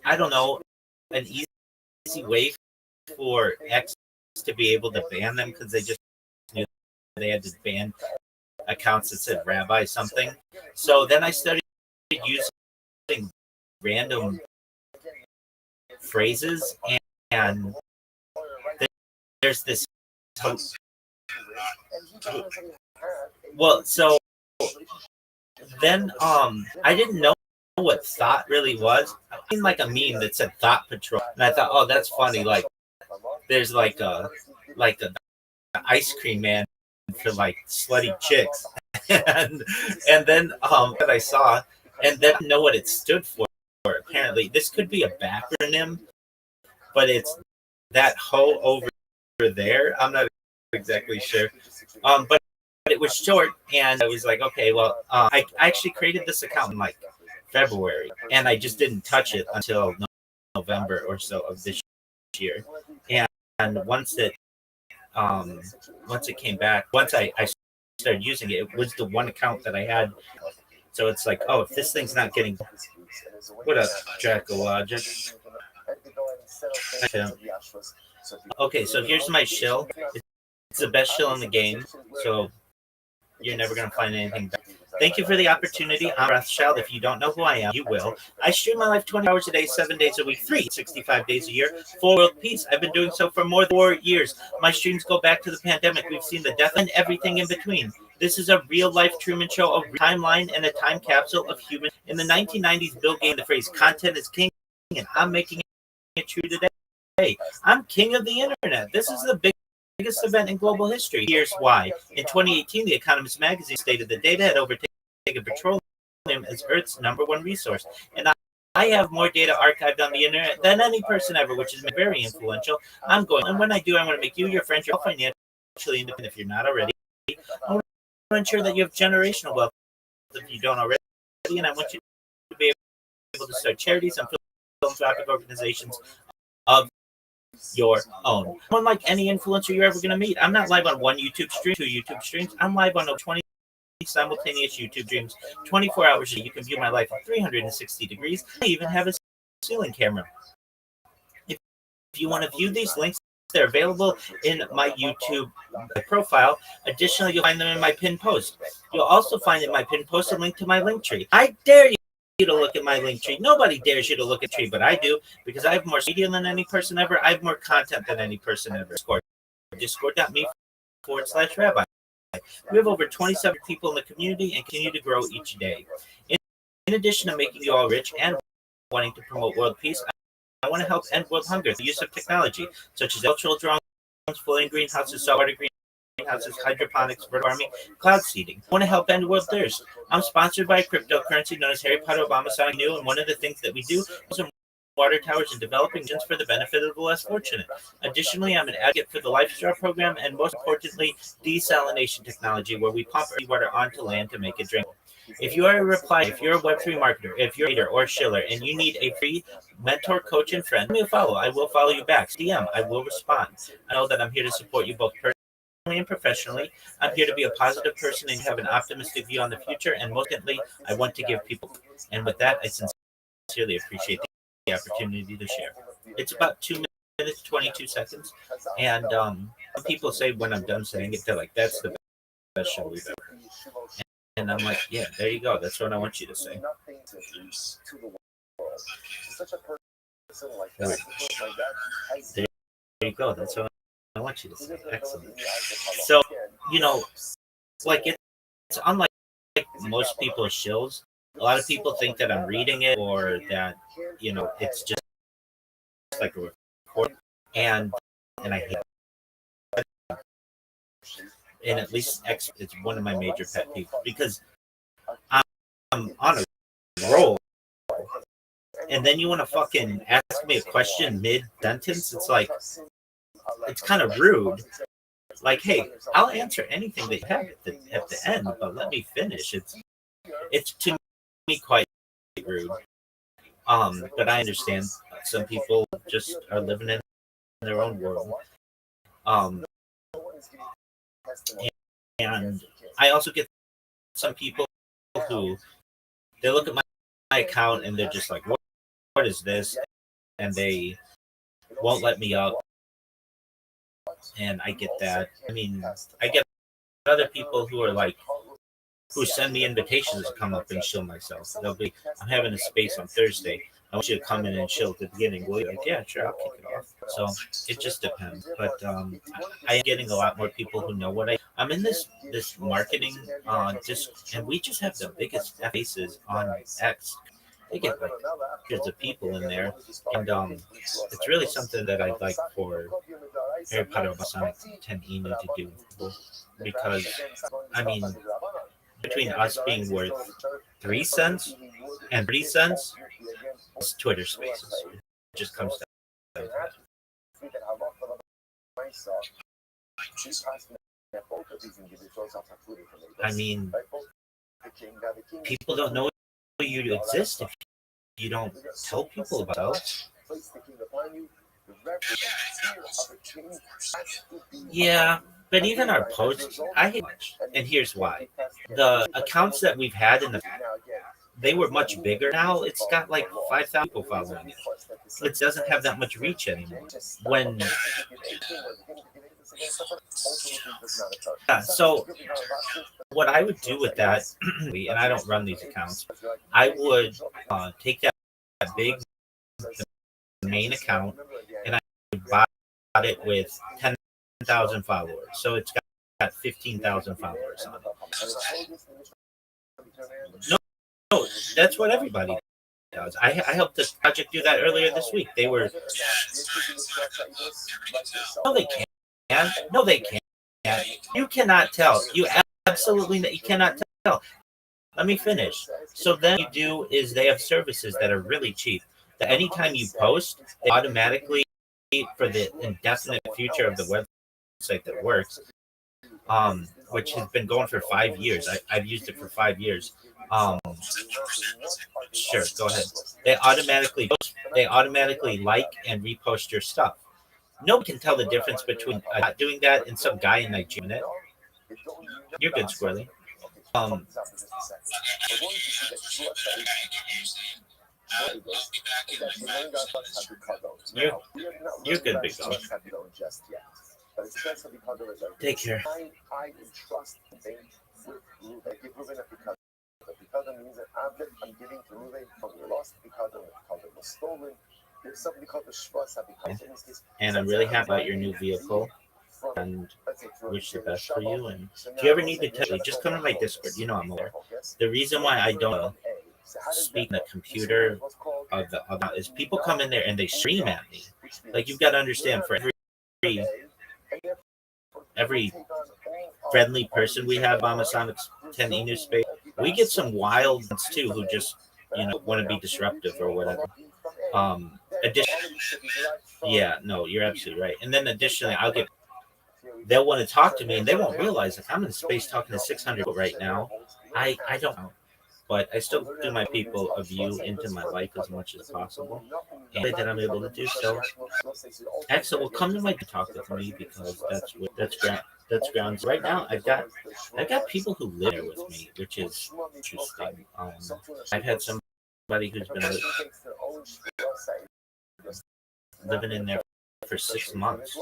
I don't know, an easy way for X to be able to ban them because they just knew they had to ban accounts that said Rabbi something. So then I started using random phrases, and there's this. Well, so then I didn't know what thought really was. I seen like a meme that said Thought Patrol, and I thought, oh, that's funny. Like there's like a ice cream man for like slutty chicks, and then that I saw, and then I didn't know what it stood for. Apparently, this could be a backronym, but it's that hoe over there. I'm not exactly sure, but it was short, and I was like, okay, well, I actually created this account in like February, and I just didn't touch it until November or so of this year, and once it came back, once I started using it, it was the one account that I had. So it's like, oh, if this thing's not getting, what up, Dracologic? Okay, so here's my shill. It's the best shill in the game, so you're never gonna find anything better. Thank you for the opportunity. I'm Rothschild. If you don't know who I am, you will. I stream my life 20 hours a day, 7 days a week, 365 days a year, for world peace. I've been doing so for more than 4 years. My streams go back to the pandemic. We've seen the death and everything in between. This is a real-life Truman Show, a timeline and a time capsule of human. In the 1990s, Bill gained the phrase "content is king," and I'm making it true today. I'm king of the internet. This is the biggest event in global history. Here's why. In 2018, The Economist magazine stated that data had overtaken petroleum as Earth's #1 resource. And I have more data archived on the internet than any person ever, which is very influential. And when I do, I want to make you, your friends, your financially independent if you're not already. I want to ensure that you have generational wealth if you don't already. And I want you to be able to start charities and philanthropic organizations of your own. Unlike any influencer you're ever going to meet, I'm not live on one YouTube stream, 2 YouTube streams. I'm live on over 20 simultaneous YouTube streams, 24 hours a day. You can view my life in 360 degrees. I even have a ceiling camera. If you want to view these links, they're available in my YouTube profile. Additionally, you'll find them in my pinned post. You'll also find in my pinned post a link to my link tree. I dare you to look at my link tree. Nobody dares you to look at tree, but I do, because I have more media than any person ever. I have more content than any person ever. Discord.me/Rabbi. We have over 27 people in the community and continue to grow each day. In addition to making you all rich and wanting to promote world peace, I want to help end world hunger through the use of technology, such as agricultural drones, floating greenhouses, saltwater greenhouses, hydroponics, vertical farming, cloud seeding. I want to help end world thirst. I'm sponsored by a cryptocurrency known as Harry Potter Obama Sonic New, and one of the things that we do is water towers in developing regions for the benefit of the less fortunate. Additionally, I'm an advocate for the Life Straw program and, most importantly, desalination technology, where we pump water onto land to make it drinkable. If you are a reply, if you're a Web3 marketer, if you're a leader or shiller, and you need a free mentor, coach, and friend, give me a follow. I will follow you back. DM, I will respond. I know that I'm here to support you both personally and professionally. I'm here to be a positive person and have an optimistic view on the future. And most importantly, I want to give people. And with that, I sincerely appreciate the opportunity to share. It's about 2 minutes, 22 seconds. And some people say when I'm done saying it, they're like, that's the best show we've ever. And I'm like, yeah, there you go. That's what I want you to say. There you go. That's what I want you to say. Excellent. So, like it's unlike most people's shows. A lot of people think that I'm reading it or that, it's just like a report. And I hate it. And at least it's one of my major pet peeves because I'm on a roll. And then you want to fucking ask me a question mid-sentence? It's like, it's kind of rude. Like, hey, I'll answer anything that you have at the end, but let me finish. It's to me quite rude. But I understand some people just are living in their own world. Um, and I also get some people who they look at my account and they're just like, what is this? And they won't let me up. And I get that. I mean, I get other people who are like, who send me invitations to come up and show myself. They'll be, I'm having a space on Thursday. I want you to come in and chill at the beginning. Will you? Like, yeah, sure, I'll kick it off. So it just depends. But I am getting a lot more people who know what I'm in this marketing and we just have the biggest faces on X. They get like hundreds of people in there, and it's really something that I'd like for Harry Potter Masonic 10 Inu to do, because I mean, between us being worth 3 cents and 30 cents, it's Twitter Spaces. It just comes down to that. I mean, people don't know you exist if you don't tell people about it. Yeah, but even our posts, I hate much, and here's why: the accounts that we've had they were much bigger. Now it's got like 5,000 people following it. It doesn't have that much reach anymore. So what I would do with that, and I don't run these accounts, I would take that big main account and I would buy it with 10,000 followers. So it's got 15,000 followers on it. No, that's what everybody does. I helped the project do that earlier this week. They were. No, they can't. No, they can't. You cannot tell. You cannot tell. Let me finish. So then you do is they have services that are really cheap. That anytime you post, they automatically, for the indefinite future of the website that works, which has been going for 5 years. I've used it for 5 years. Sure, go ahead. They automatically like and repost your stuff. Nobody can tell the difference between not doing that and some guy in Nigeria. You're good, Squirrely. You're good, big dog. Take care. And I'm really happy about your new vehicle and wish the best for you. And if you ever need to tell me, just come to my Discord. You know I'm there. The reason why I don't speak on the computer is people come in there and they scream at me. Like, you've got to understand, for every friendly person we have on Sonic's 10 Inu space, we get some wild ones too who just want to be disruptive or whatever. Yeah, no, you're absolutely right. And then additionally, they'll want to talk to me and they won't realize that I'm in space talking to 600 people right now. I don't know. But I still do my people a view into my life as much as possible, and that I'm able to do so. Excellent. Well, come to my talk with me, because that's grounds. Right now, I've got people who live there with me, which is interesting. I've had somebody who's been living in there for 6 months.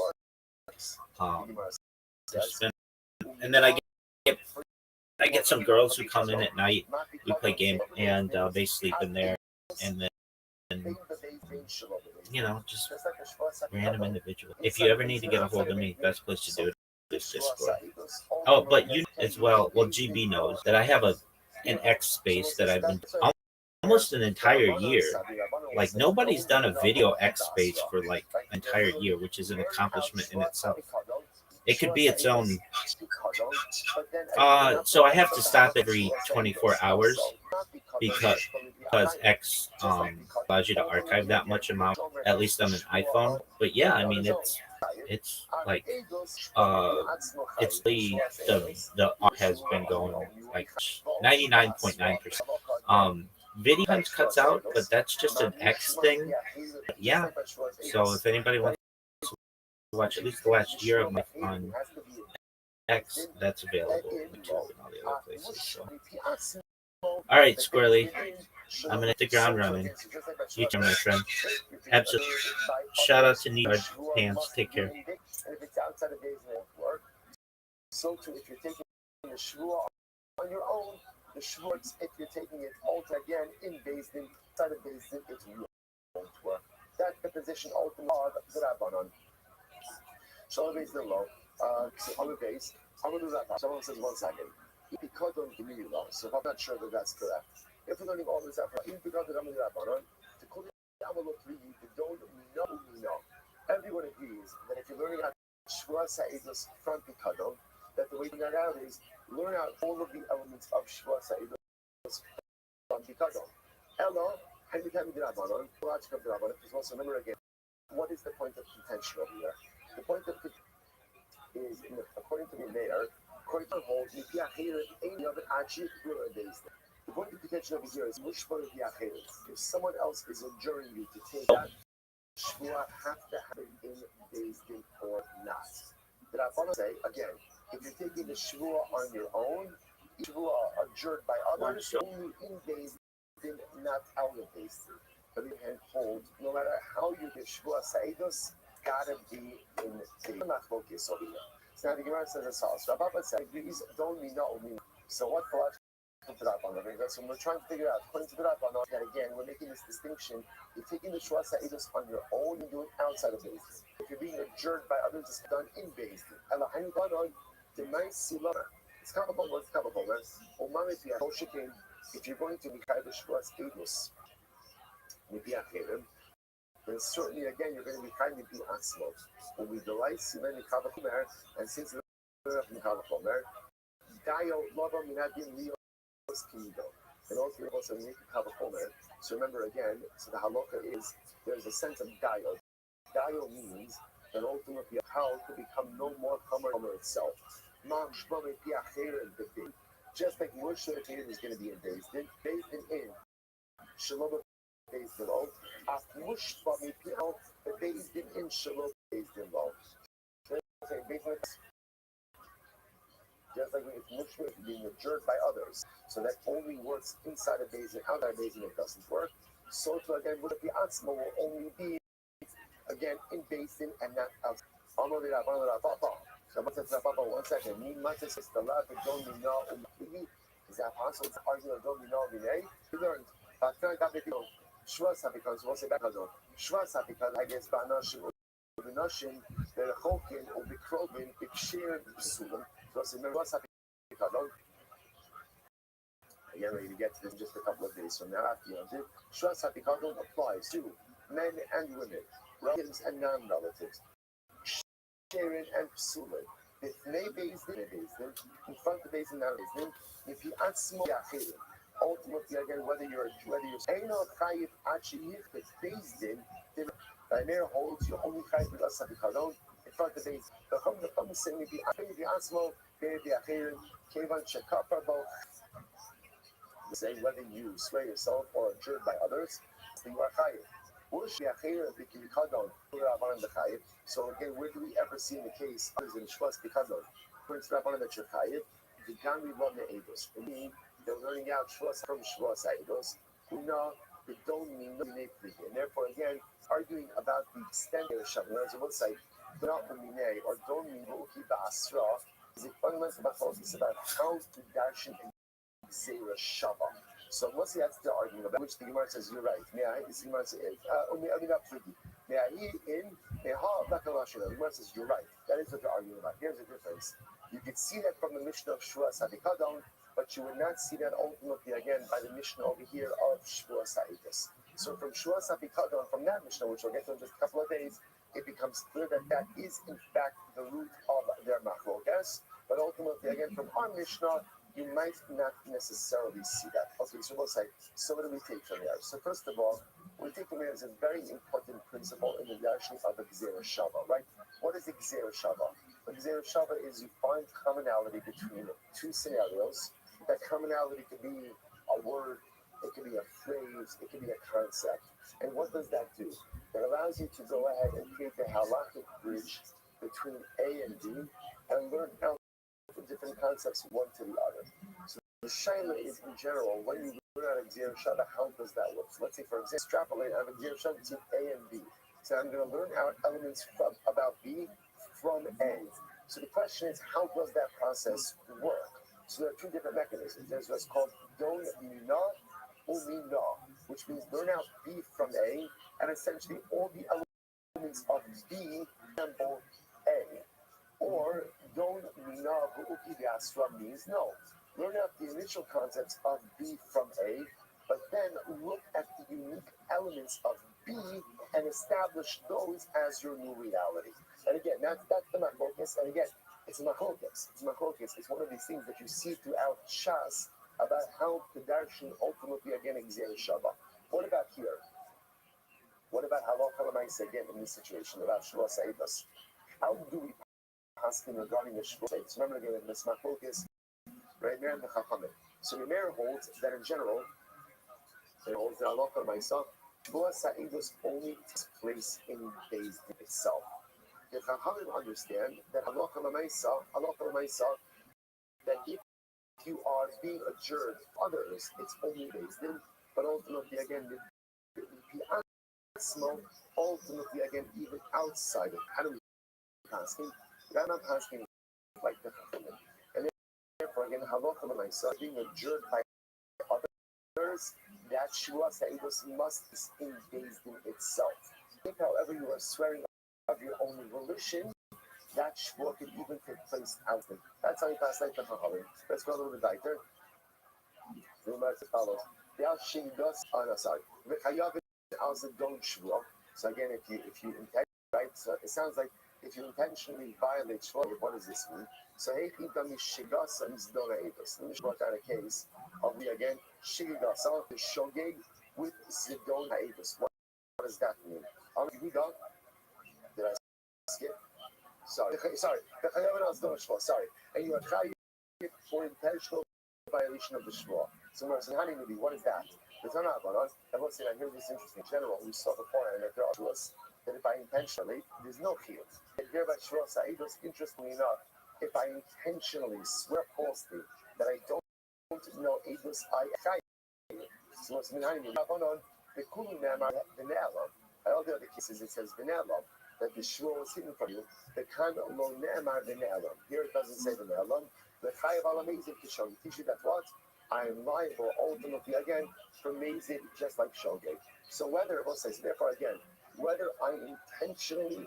And then I get some girls who come in at night. We play games, and they sleep in there. And then, just random individual. If you ever need to get a hold of me, best place to do it is Discord. Oh, but you as well. Well, GB knows that I have an X space that I've been almost an entire year. Like, nobody's done a video X space for like an entire year, which is an accomplishment in itself. It could be its own. So I have to stop every 24 hours because X allows you to archive that much amount, at least on an iPhone. But yeah, I mean, it's like it's the art has been going like 99.9%. Video times cuts out, but that's just an X thing. Yeah. So if anybody wants watch at least the last year of my on X. That's available, YouTube, and all the other places. So, all right, Squirrely, I'm gonna hit the ground running. You too, my friend. Absolutely. Shout out to New York Pants. Take care. And if it's outside of days, it won't work. So too, if you're taking the shvua on your own, the shvua, if you're taking it all again in Beis Din, outside of Beis Din, it won't work. That's the position ultimately of the Rabbanon. Shalom Beis Din lo. On the base, I'm going to do that. Someone says 1 second. Because of the Milah, so I'm not sure that that's correct. If we're learning all this out, because of the Rabbanon, to call it Amalot 3, you don't know. Everyone agrees that if you're learning how Shvua Sa'idus from Pikadon, that the way to get out is learn out all of the elements of Shvua Sa'idus from Pikadon. Ella, Hamikami Rabbanon, Logic of the Rabbanon, because also remember again, what is the point of contention over here? The point of contention is, according to the mayor, according to the whole, the point of contention over here is if someone else is adjuring you to take that Shvua have to happen in Beis Din or not. Did I want to say again? If you're taking the Shvua on your own, Shvua adjured by others, only in Beis Din, not out of Beis Din. But the hand hold, no matter how you give Shvua Sa'idus, gotta be in Beis Din. Not focus over here. So now the Gemara says as follows. Rabbi said, "Please don't mean no." So what for? So we're trying to figure out, according to the Rabbanon, that again, we're making this distinction. You're taking the Shua Sa'idus on your own and doing outside of Beis Din. If you're being adjured by others, it's done in Beis Din. It's coverable, what's coverable? If you're going to be kind of Shua Sa'idus, then certainly again, you're going to be kind of be Atzmot. When we delight Simen Kavachomer, and since the Kavachomer, Dayo Lava Minadin Leo. And also make Kavachomer. So remember again, so the halacha is there's a sense of dayo. Dayo means that ultimately a cow could become no more Chomer itself. Just like Moshe is going to be in Beis Din in Shalom Beis Din lo. Afmush Bamipiao, the Beis Din in Shalom Beis Din lo. Just like if Mushma is being adjured by others, so that only works inside a Beis Din, outside a Beis Din it doesn't work. So to again, the Atzma will only be again in Beis Din and not outside. So one second. Me matters is the love that don't know is that possible to argue that don't know we learned. But Shvasa because we'll say back Shvasa because I guess Banashim Ubinashim, the Chokin, Ubikrobin, Bikshir, Psulim. Again, we're going to get to this in just a couple of days from now. After Shvas HaPikadon applies to men and women, relatives and non-relatives, Sharon and Psulin. If may Beis Din, in front of Beis Din, not Beis Din, if you add small Yachirim, ultimately again, whether you're Eino Chayiv Achiyif, but Beis Din, the Mayor holds you only Chayiv with Shvas HaPikadon in front of Beis Din. The Chum is saying if you add small, saying whether you swear yourself or adjured by others, you are chayiv. So again, where do we ever see in the case others in Shvas Pikadon? For instance, that you're chayiv, the Gami Lom Ne'edos. For me, they're learning out Shvas from Shvas Eidos. We know they don't mean no and therefore again, arguing about the extent of the Shabbat. So we'll say, don't mean or don't mean Ruki Ba'asra. Is it fundamental about it's about how to darshan and Zera Shava. So once that's the argument about which the Gemara says you're right. May I? The Gemara says, may I eat in? May I? The Gemara says you're right. That is what they're arguing about. Here's the difference. You could see that from the Mishnah of Shvua Sadikadon, but you would not see that ultimately again by the Mishnah over here of Shvua Sa'idus. So from Shvua Sadikadon, from that Mishnah, which we'll get to in just a couple of days, it becomes clear that that is in fact the root of their machlokas. But ultimately, again, from our Mishnah, you might not necessarily see that. Okay, so we'll say, so what do we take from there? So first of all, we take from here as a very important principle in the Darshan of the Gzera Shava, right? What is the Gzera Shava? The Gzera Shava is you find commonality between two scenarios. That commonality could be a word, it could be a phrase, it could be a concept. And what does that do? It allows you to go ahead and create a halakhic bridge between A and B and learn out the different concepts one to the other. So the shaila is in general, when you learn out of Gzir Shava, how does that look? So let's say, for example, extrapolate out of Gzir Shava between A and B. So I'm going to learn out elements about B from A. So the question is, how does that process work? So there are two different mechanisms. There's what's called don mina or mina, which means learn out B from A, and essentially all the elements of B resemble A. Or don mina bu'uki means no. Learn out the initial concepts of B from A, but then look at the unique elements of B and establish those as your new reality. And again, that's the machlokes. And again, it's machlokes. It's one of these things that you see throughout Shas about how the darshan ultimately again examines Shabbat. What about here? What about halacha l'maisa again in this situation about Shua Sa'idus? How do we asking regarding the Shua Sa'idus? Remember again, this machlokes. Right there in the Chachamim. So the Meir holds that in general, it holds that halacha l'maisa, Shua Sa'idus only takes place in Beis Din itself. The Chachamim understand that halacha l'maisa, that if you are being adjured others, it's only Beis Din, but ultimately again, the pi'asmo, ultimately again, even outside of Adam asking, I'm not asking like the Chachamim. Therefore, again, halacha l'maisa, being adjured by others, that Shua Sa'idus must be in Beis Din itself. If, however, you are swearing of your own volition, that Shua can even take place out there. That's how you pass like the Chachamim. Let's go a little bit later. As follows. So again, if you intend, right? So it sounds like if you intentionally violate Shua, what does this mean? So let me work out a case of the again Shigigasa, the Shogeg with Zidon Ha'edus. What does that mean? Did I skip? Sorry. Sorry. And you are chayiv for intentional violation of the Shua. So what is that? The Tanakh, I will say, I hear this interesting. In general, we saw before, and there are Shuas that if I intentionally, there's no chiyuv. And here by Shua Sa'idus, interestingly enough, if I intentionally swear falsely that I don't know Edus, I chayiv. So what's Minhani? The Kulu Namar, the Ne'alam. All the other cases, it says V'ne'alam, that the Shua was hidden from you. The Kan Lo Ne'amar V'ne'alam. Here it doesn't say V'ne'alam. The Chayiv Alamezid Kishon. Teach you that what? I am liable ultimately again for Mezid, just like Shogeg. So whether, we'll say, so therefore again, whether I intentionally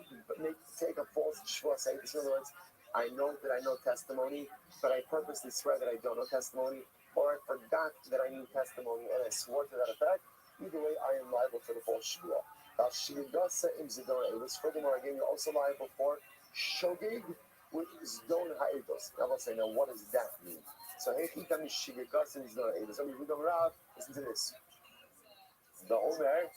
take a false Shua Sa'idus, in other words, I know that I know testimony, but I purposely swear that I don't know testimony, or I forgot that I knew testimony and I swore to that effect, either way, I am liable for the false Shua. Furthermore, again, you're also liable for Shogeg with Zdon Ha'edus. Now, let's say, now, what does that mean? So, listen to this. The Omer,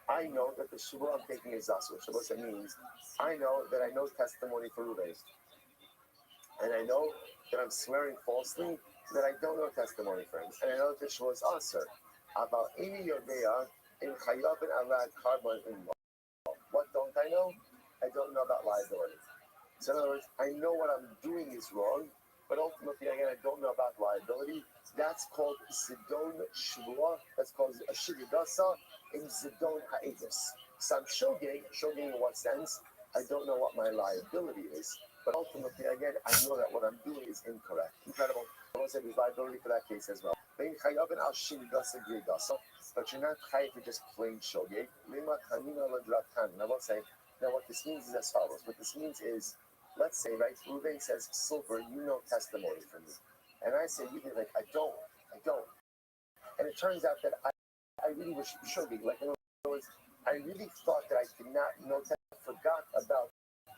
I know that the Shua I'm taking is Zasur. Shabbat means, I know that I know testimony for Ruvain. And I know that I'm swearing falsely that I don't know testimony for him. And I know that the Shua is Asur. About any Yodea in Chayav and Alad Carbon in law. What don't I know? I don't know about liability. So in other words, I know what I'm doing is wrong, but ultimately, again, I don't know about liability. That's called Zidon Shvua. That's called a Shigidasa in Zidon Ha'edus. So I'm shogeg in what sense? I don't know what my liability is. But ultimately, again, I know that what I'm doing is incorrect. Incredible. I won't say there's liability for that case as well. But you're not chayiv for just plain shogeg. I will say, now what this means is as follows. What this means is, let's say, right, Ruvain says, Silver, you know testimony from me. And I say, you can like, I don't. And it turns out that I really was shogeg. Like, in other words, I really thought that I did not know that I forgot about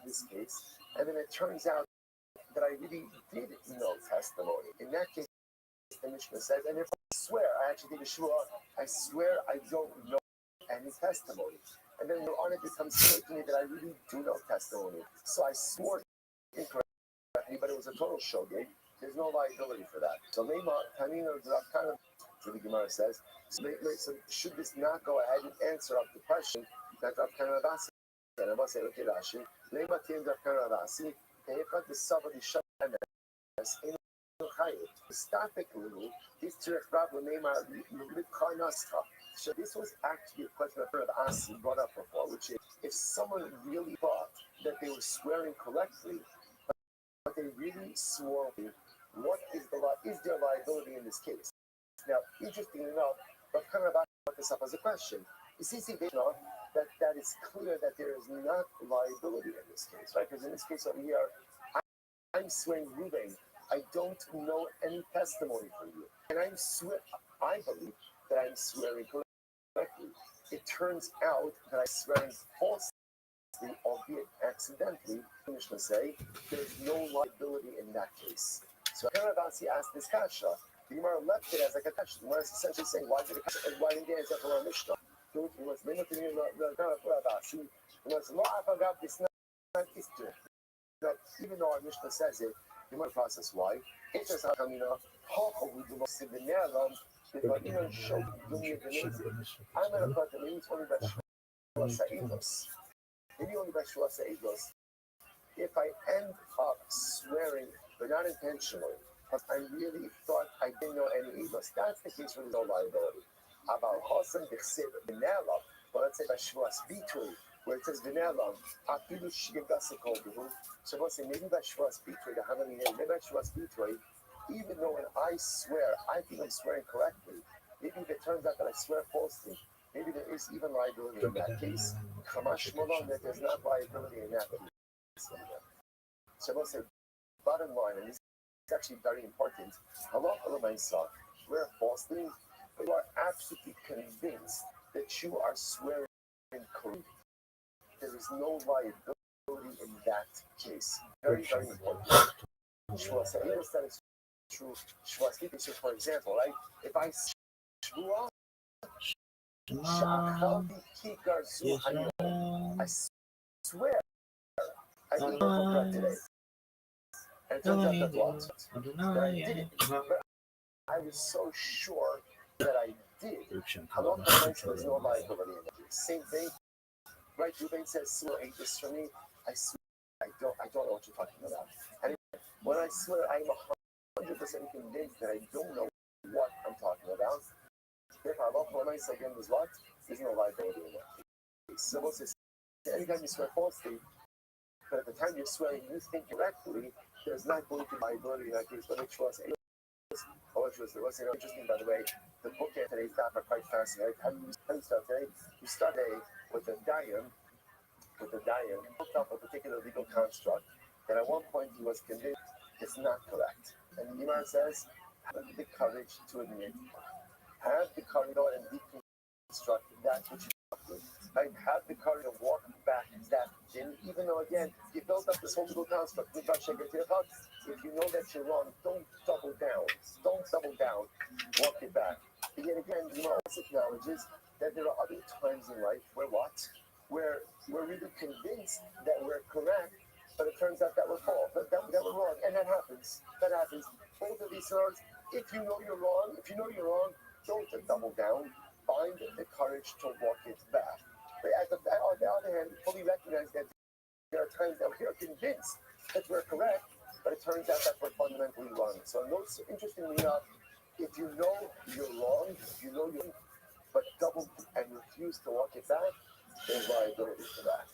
this case. And then it turns out that I really did know testimony. In that case, the Mishnah says, and if I swear, I actually did a shua, I swear I don't know any testimony. And then on it becomes clear to me that I really do know testimony. So I swore incorrectly, but it was a total shogeg. There's no liability for that. So Lema, Tanina, kind of, the Gemara says, so should this not go ahead and answer up the question that Rav kind of asked? And I must say, okay, Rashi, Lema Tienda Karavasi, Tehekat the Savadi Shamas, in Statically, this Tzurech Rab name Karnastra. So this was actually a question I've heard Asi brought up before, which is if someone really thought that they were swearing correctly, but they really swore, what is their liability in this case? Now, interestingly enough, Rav Kana brought this up as a question. Is this enough that it's clear that there is not liability in this case, right? Because in this case over here, I'm swearing Ruben. I don't know any testimony from you. And I believe that I'm swearing correctly. It turns out that I'm swearing falsely, albeit accidentally. The Mishnah say there's no liability in that case. So Karavasi asked this kasha. The Gemara left it as like a kasha. The Gemara is essentially saying, why didn't they answer for our Mishnah? Even though our Mishnah says it, the Gemara process why. It's just not coming off. I'm going to put the maybe only by Shua Sa'idlos. If I end up swearing, but not intentionally, but I really thought I didn't know any Eidos, that's the case where there's no liability. About Hossam Bechsib Benela, but let's say by Shuas Bitui, where it says Benela, Apilu Shigagasikobu. So let's say maybe by Shuas Bitui, the Hamani name, maybe by Shuas Bitui, even though when I swear, I think I'm swearing correctly, maybe if it turns out that I swear falsely, maybe there is even liability in that case. Kamash Malon, that there's not liability in that case. So let's say, bottom line, and this is actually very important, Allah swear falsely, but you are absolutely convinced that you are swearing correctly. There is no liability in that case. Very, very important. Shua that is true. Shua for example, right? If I Shua, I swear I didn't go for bread today. And it turns out that I didn't. But I was so sure that I did. Allah there's no liability in it. Same thing. Right, Ruben says, swear ain't this for me. I swear I don't know what you're talking about. And when I swear, I'm 100% convinced that I don't know what I'm talking about. If Allah again was what? There's no liability in that. So what's this? Anytime you swear falsely, but at the time you're swearing, you think correctly, there's not going to be liability in that case. But it was interesting, by the way. The book and today's daf are quite fascinating. How do you start today? You start today with a dayan, he hooked up a particular legal construct that at one point he was convinced is not correct. And the Gemara says, have the courage to admit, have the courage and deconstruct that which you with. Right? Have the courage to walk back that in, even though again you built up this whole legal construct. If you know that you're wrong, don't double down. Walk it back. But yet again, the Gemara also acknowledges that there are other times in life where we're really convinced that we're correct, but it turns out that we're false, that we're wrong, and that happens. Both of these scenarios, if you know you're wrong, don't double down. Find the courage to walk it back. But on the other hand, fully recognize that there are times that we are convinced that we're correct, but it turns out that we're fundamentally wrong. So notice, interestingly enough, if you know you're wrong, but double and refuse to walk it back, there's liability for that.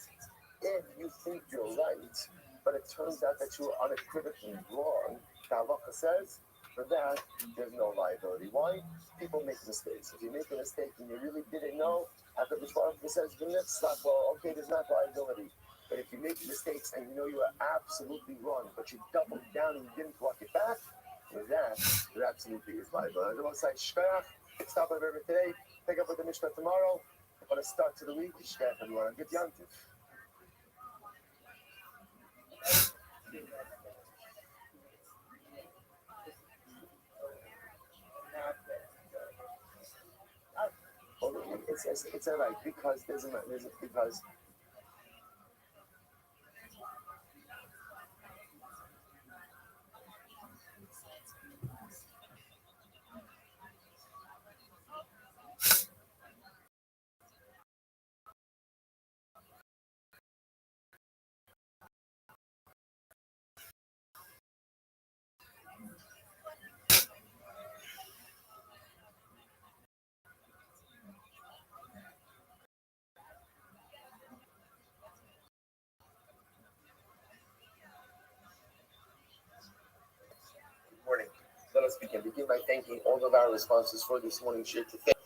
If you think you're right, but it turns out that you are unequivocally wrong, the halacha says, for that, there's no liability. Why? People make mistakes. If you make a mistake and you really didn't know, after the Torah says, well, okay, there's not liability. But if you make mistakes and you know you are absolutely wrong, but you doubled down and you didn't walk it back, with that, there absolutely is liability. I'm going to say, stop over today, pick up with the Mishnah tomorrow. I'm going to start to the week. Everyone, get Yantif. It's all right because because let's begin by thanking all of our responses for this morning's share to thank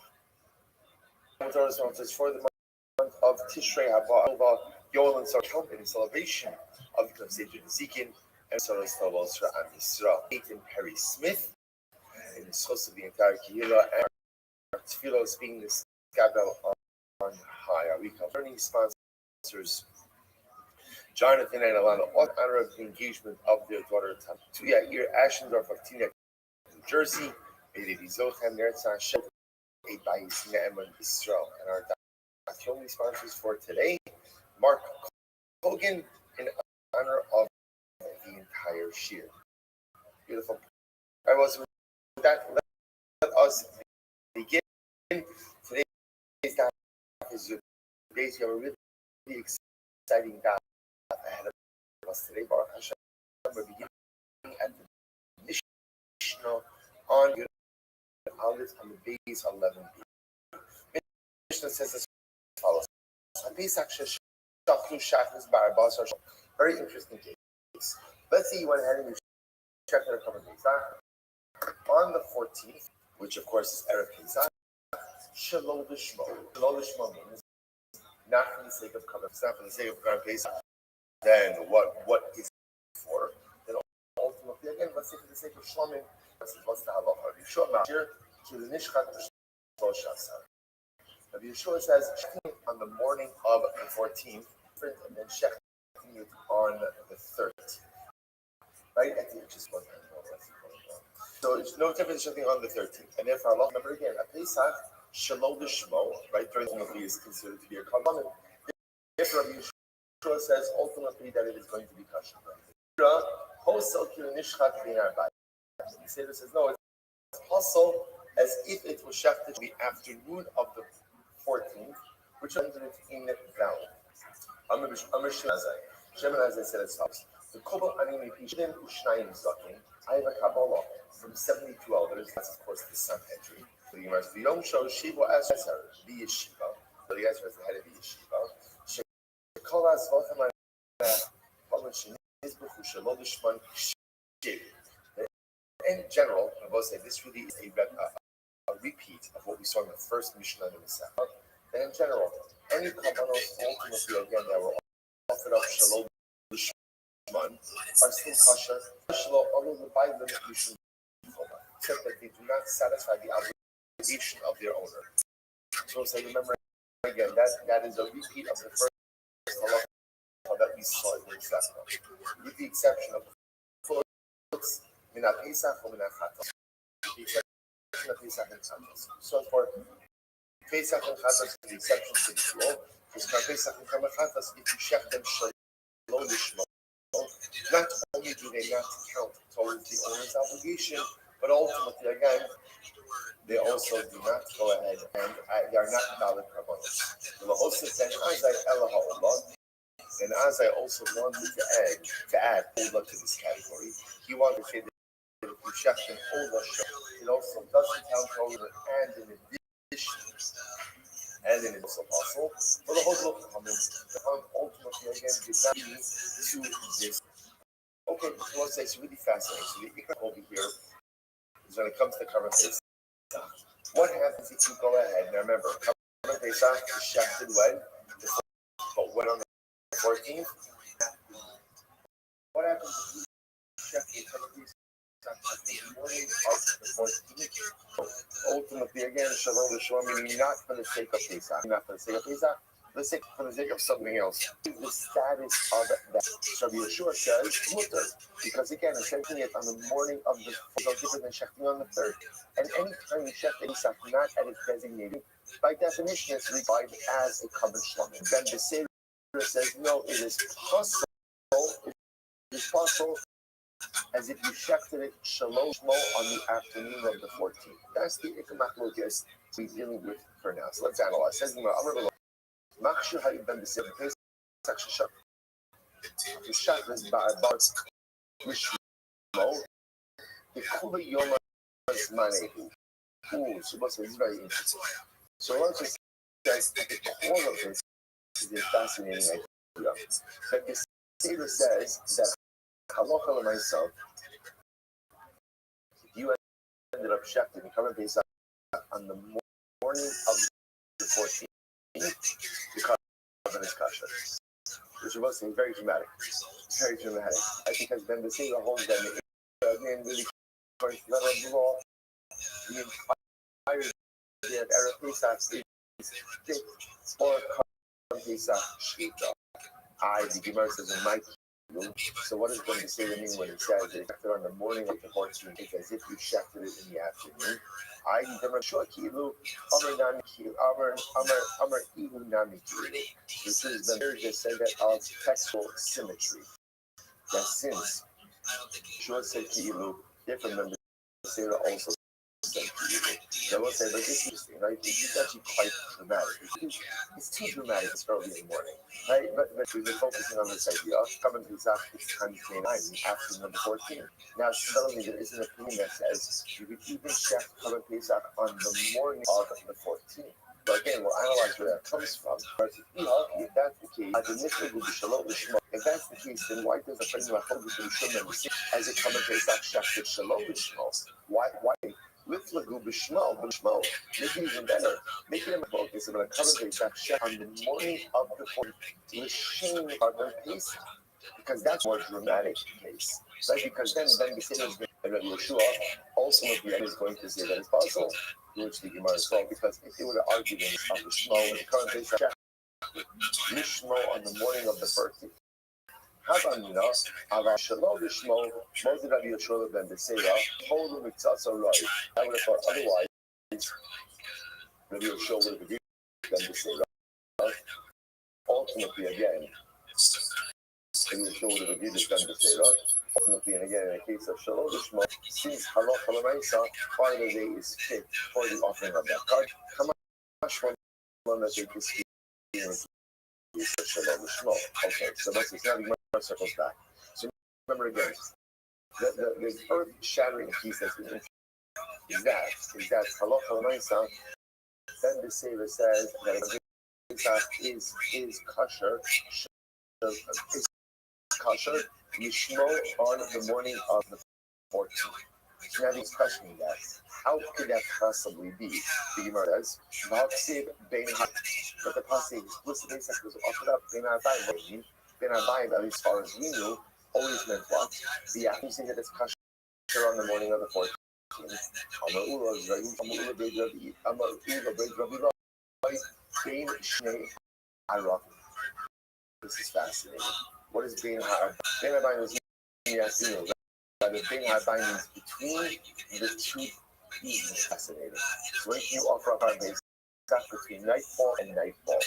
our responses for the month of Tishrei Haba, Yol and Sarkom in celebration of the Seder Zikin and Soros Tovos for Am Yisrael. Nathan Perry Smith, in the source of the entire Kehillah, and our Tfilos being the Skabel on high. Our week of learning sponsors, Jonathan and Alana, all honor of the engagement of their daughter, Tuya Ir Ashendorf of Teaneck, New Jersey. May they be Zochem, Neretzah, Shem, Eid Bayis, Ne'eman, Israel. And our only sponsors for today, Mark Hogan, in honor of the entire Shir. Beautiful. I was with that. Let us begin. Today's daf is your days. You have a really exciting daf ahead of us today. Baruch Hashem, we're beginning at the Mishnah on Aleph on the base 11b. Mishnah says as follows: very interesting case. Let's say you went ahead and you checked out a couple of days. On the 14th, which of course is Erev Pesach, Shalom Lishmo. Shalom Lishmo means not for the sake of cover. It's not for the sake of cover Pesach. Then what is it for? Then ultimately, again, let's say for the sake of Shlomim, what's the halacha? Yeshua Mashir, Kil Nishchat Shlosh Asar. Rabbi Yeshua says, on the morning of the 14th, and then shechting it on the 13th. Right? At the just one time. So it's no difference shechting on the 13th. And therefore, Allah, remember again, a Pesach, Shalom Lishmo, right? Ultimately is considered to be a common. If Rabbi Yeshua says ultimately that it is going to be kosher. He says, no, it's also as if it was shechted the afternoon of the 14th, which rendered it invalid. Shemin Hazai said as follows: the Kobal Animi Pishim Ushnayim Zakim. I have a Kabbalah from 72 elders. That's of course the Sanhedrin. So you must be Yom Shov Shiva Asher the Yeshiva. So the answer is the head of the Yeshiva. Shekol Asvotam Palashin is Bechushalom Lishman Shiv. In general, I will say this really is a repeat of what we saw in the first Mishnah in the Masechah. And in general, any Kabbalos ultimately again that were offered up Shalom Lishman are still kosher. Shalom, although the Bible except that they do not satisfy the obligation of their owner. So say, remember again, that is a repeat of the first halacha that we saw in the Masechah, with the exception of the foods. Mina Pesach or Mina Chatas. Pesach and Chatas. So for Pesach and Chatas, the exception to the rule, because Pesach and Chatas, if you check them Shalom Lishmo, not only do they not count towards the owner's obligation, but ultimately, again, they also do not go ahead and they are not valid karbanos. And as I also wanted to add Ola to this category, he wanted to say that if you check an Ola show, it also doesn't count over and in addition, and in it's apostle, for the whole book ultimately again did not lead to this. Okay, so let's say it's really fascinating. So the ikra over here is when it comes to Karban Pesach. What happens if you go ahead? Now remember, Karban Pesach is shechted when? But when on the 14th? What happens if you check the Karban Pesach at the morning of the 14th? Ultimately, again, Shalom Lishma, meaning not for the sake of Pesach, not for the sake of Pesach, for the sake of something else. The status of that. So Rabbi Yeshua says, mutter, because again, it's shechting it on the morning of the no different than shechting on the 3rd. And any time you shecht Pesach not at its designated, by definition, it's regarded as a common shlomim. Then the Seder says, no, it is possible as if you shechted it shalom on the afternoon of the 14th. That's the ikamaklokas we're dealing with for now. So let's analyze. Says Machshu Hayibem B'Seder Pesach Sheshach. The Shachris Ba'abat Mishmo. The Kula Yoma Zmanehu. Ooh, so this is very interesting. So once we say at the core of this is a fascinating idea. But the Seder says that Halacha myself, you ended up shechting Korban Pesach on the morning of the 14th. The Korban is kosher, which was very dramatic. Very dramatic. I think has been the same holds that really according to the letter of the law, the entire day of Erev Pesach is fit for Korban Pesach Shechita. The Gemara says in my view. So what is going to say to me when it says that it's on the morning of the 14th? It's as if you shechted it in the afternoon. Gemara short kilu, Amar Ihu Nami Kilu. This is the marriage that said that of textual symmetry. That since short said kilu, different members say also said kilu. They will say, but this is interesting, right? It's actually quite dramatic. It's too dramatic. It's early in the morning, right? But we've been focusing on this idea of Korban Pesach times 29, after number 14. Now, suddenly there is an opinion that says you could even check Korban Pesach on the morning of the 14th. But again, we'll analyze where that comes from. If that's the case, if that's the case, then why does the person as a Korban Pesach shechted shalom b'shmo? Why? With Lagu b'shmo, make it even better. Make it a focus about a Korban Pesach on the morning of the 14th. L'shem Korban Pesach, because that's more dramatic case, right? Because then the Seder and Rabbi Yeshua ultimately is going to say that it's possible, which the Gemara as well. Because if they were to argue in the Shmo, the Korban Pesach Lishmo on the morning of the 13th. Havanina, Ava Shalom Lishmo, Moses Rabbi Yeshua ben Besera, Told Mitzasa Roy. I would have thought otherwise. Rabbi Yeshua would have agreed with Ben Besera. Ultimately, again, Rabbi Yeshua would have agreed with Ben Besera. Ultimately, and again, in the case of Shalom Lishmo, since Halacha L'Maisa, part of the day is fit for the offering of that card. Kamash one that they dispute Shalom Lishmo. Okay, so that's now the circles back. So remember again, the earth-shattering piece that's been is that Halacha L'Maisa. Then the Sefer says that is kosher, is kosher. Yishmo on the morning of the 14th. Now he's questioning that. How could that possibly be? The Gemara says, but the passage explicitly says it was offered up Ben Arbaim, at least as far as we knew, always meant what? The accuracy that it's kosher on the morning of the 14th. This is fascinating. What is being hard? Being hard is in the afternoon. Being hard means between the two evenings. Fascinating. So when you offer up our base, it's between nightfall and nightfall.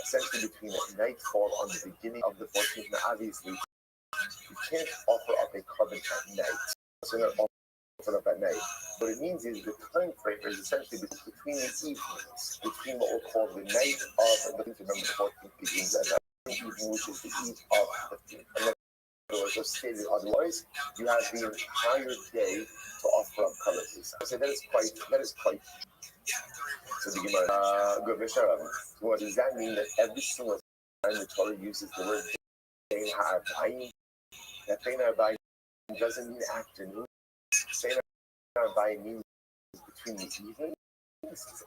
Essentially between nightfall on the beginning of the 14th. Now obviously, you can't offer up a carbon at night. So you're not offer up at night. What it means is the time frame is essentially between the evenings, between what we'll call the night of, remember the 14th begins at night. Evening, which is the eve of the 15th. Just stated otherwise, you have the entire day to offer up Korban Pesach. So that is quite. So the Gemara, what does that mean? That every single time the Torah uses the word Bein Ha'arbayim, that Bein Ha'arbayim doesn't mean afternoon. Bein Ha'arbayim means between the evenings.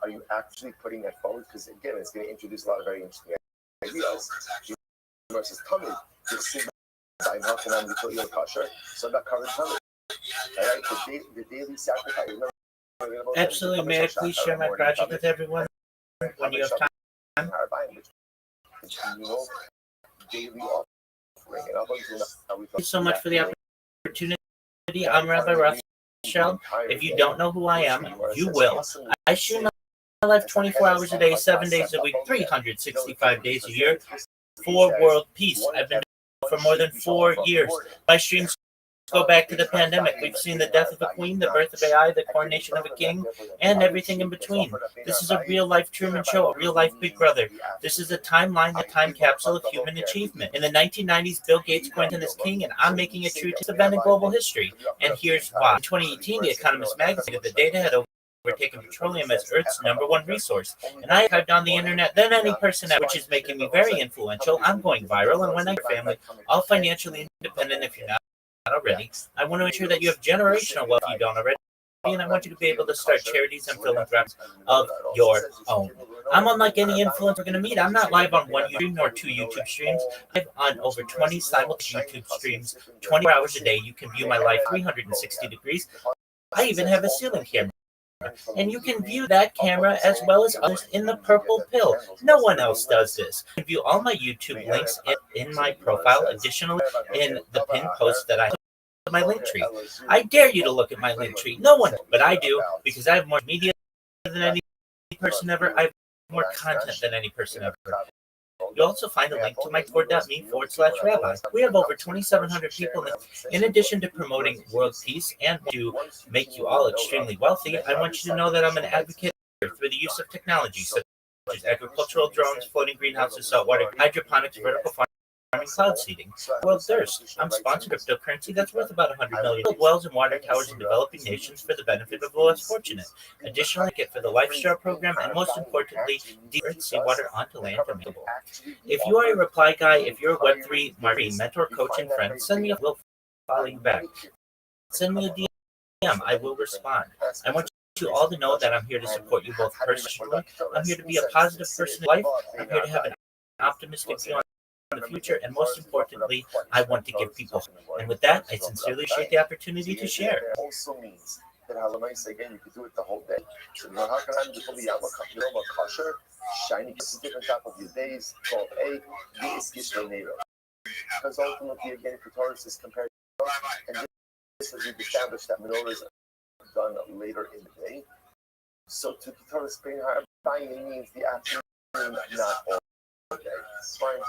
Are you actually putting that forward? Because again, it's going to introduce a lot of very interesting ideas. Versus Tamid, I'm not going to put you in kosher, so that covers Tamid. Alright, the daily sacrifice. Absolutely. May I please share my project with everyone when you have time? Daily offering. Thank you so much for the opportunity. I'm Rabbi Rothschild. If you don't know who I am, you will. I shoot my life 24 hours a day, 7 days a week, 365 days a year for world peace. I've been doing it for more than 4 years. My streams go back to the pandemic. We've seen the death of a queen, the birth of AI, the coronation of a king, and everything in between. This is a real-life Truman Show, a real-life Big Brother. This is a timeline, a time capsule of human achievement. In the 1990s, Bill Gates coined him as king, and I'm making it true to the event in global history. And here's why. In 2018, The Economist magazine, the data had overtaken petroleum as Earth's #1 resource. And I archived on the internet than any person, which is making me very influential. I'm going viral, and when I family, all financially independent if you're not already. I want to ensure that you have generational wealth if you don't already. and I want you to be able to start charities and philanthropies of your own. I'm unlike any influencer we're going to meet. I'm not live on one YouTube stream nor two YouTube streams. I'm on over 20 simultaneous YouTube streams, 24 hours a day. You can view my life 360 degrees. I even have a ceiling camera. And you can view that camera as well as others in the purple pill. No one else does this. You can view all my YouTube links in my profile. Additionally, in the pinned post that I have my link tree. I dare you to look at my link tree. No one, but I do, because I have more media than any person ever. I have more content than any person ever. You'll also find a link to my Tor.me/Rabbi. We have over 2,700 people. In addition to promoting world peace and to make you all extremely wealthy, I want you to know that I'm an advocate for the use of technology such as agricultural drones, floating greenhouses, saltwater hydroponics, vertical farming, cloud seeding. World thirst. I'm sponsored cryptocurrency that's worth about 100 million. Build wells and water towers in developing nations for the benefit of the less fortunate. Additionally, get for the Lifestyle program, and most importantly, deep seawater onto land available. If you are a reply guy, if you're a Web3 marketing mentor, coach, and friend, send me a will follow you back. Send me a DM. I will respond. I want you all to know that I'm here to support you both personally. I'm here to be a positive person in life. I'm here to have an optimistic view on the future, and most importantly, I want to give people hope. And with that, I sincerely appreciate the opportunity to share. Also means that again, you could do it the whole day. So how can I be kosher, shiny, different type of your days, 12A, this is your neighbor. Because ultimately, again, Torah is compared to, and this is we've established that menorah is done later in the day. So to Torah spring buying means the afternoon, not all day. Fine.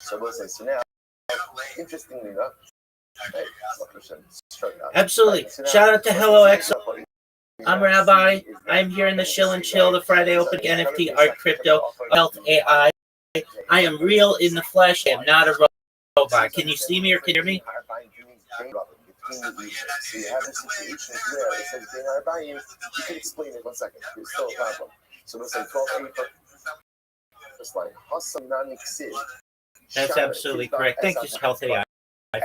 So we'll say, so now, interestingly enough, absolutely. Shout out to Hello XO. I'm Rabbi. I'm here in the Shill and Chill, the Friday Open NFT, Art, Crypto, Health, AI. I am real in the flesh. I am not a robot. Can you see me or can you hear me? So you have a situation where it says you can explain it 1 second. There's still a problem. So let's say 12 April. It's like that's absolutely correct. Thank you, Health AI,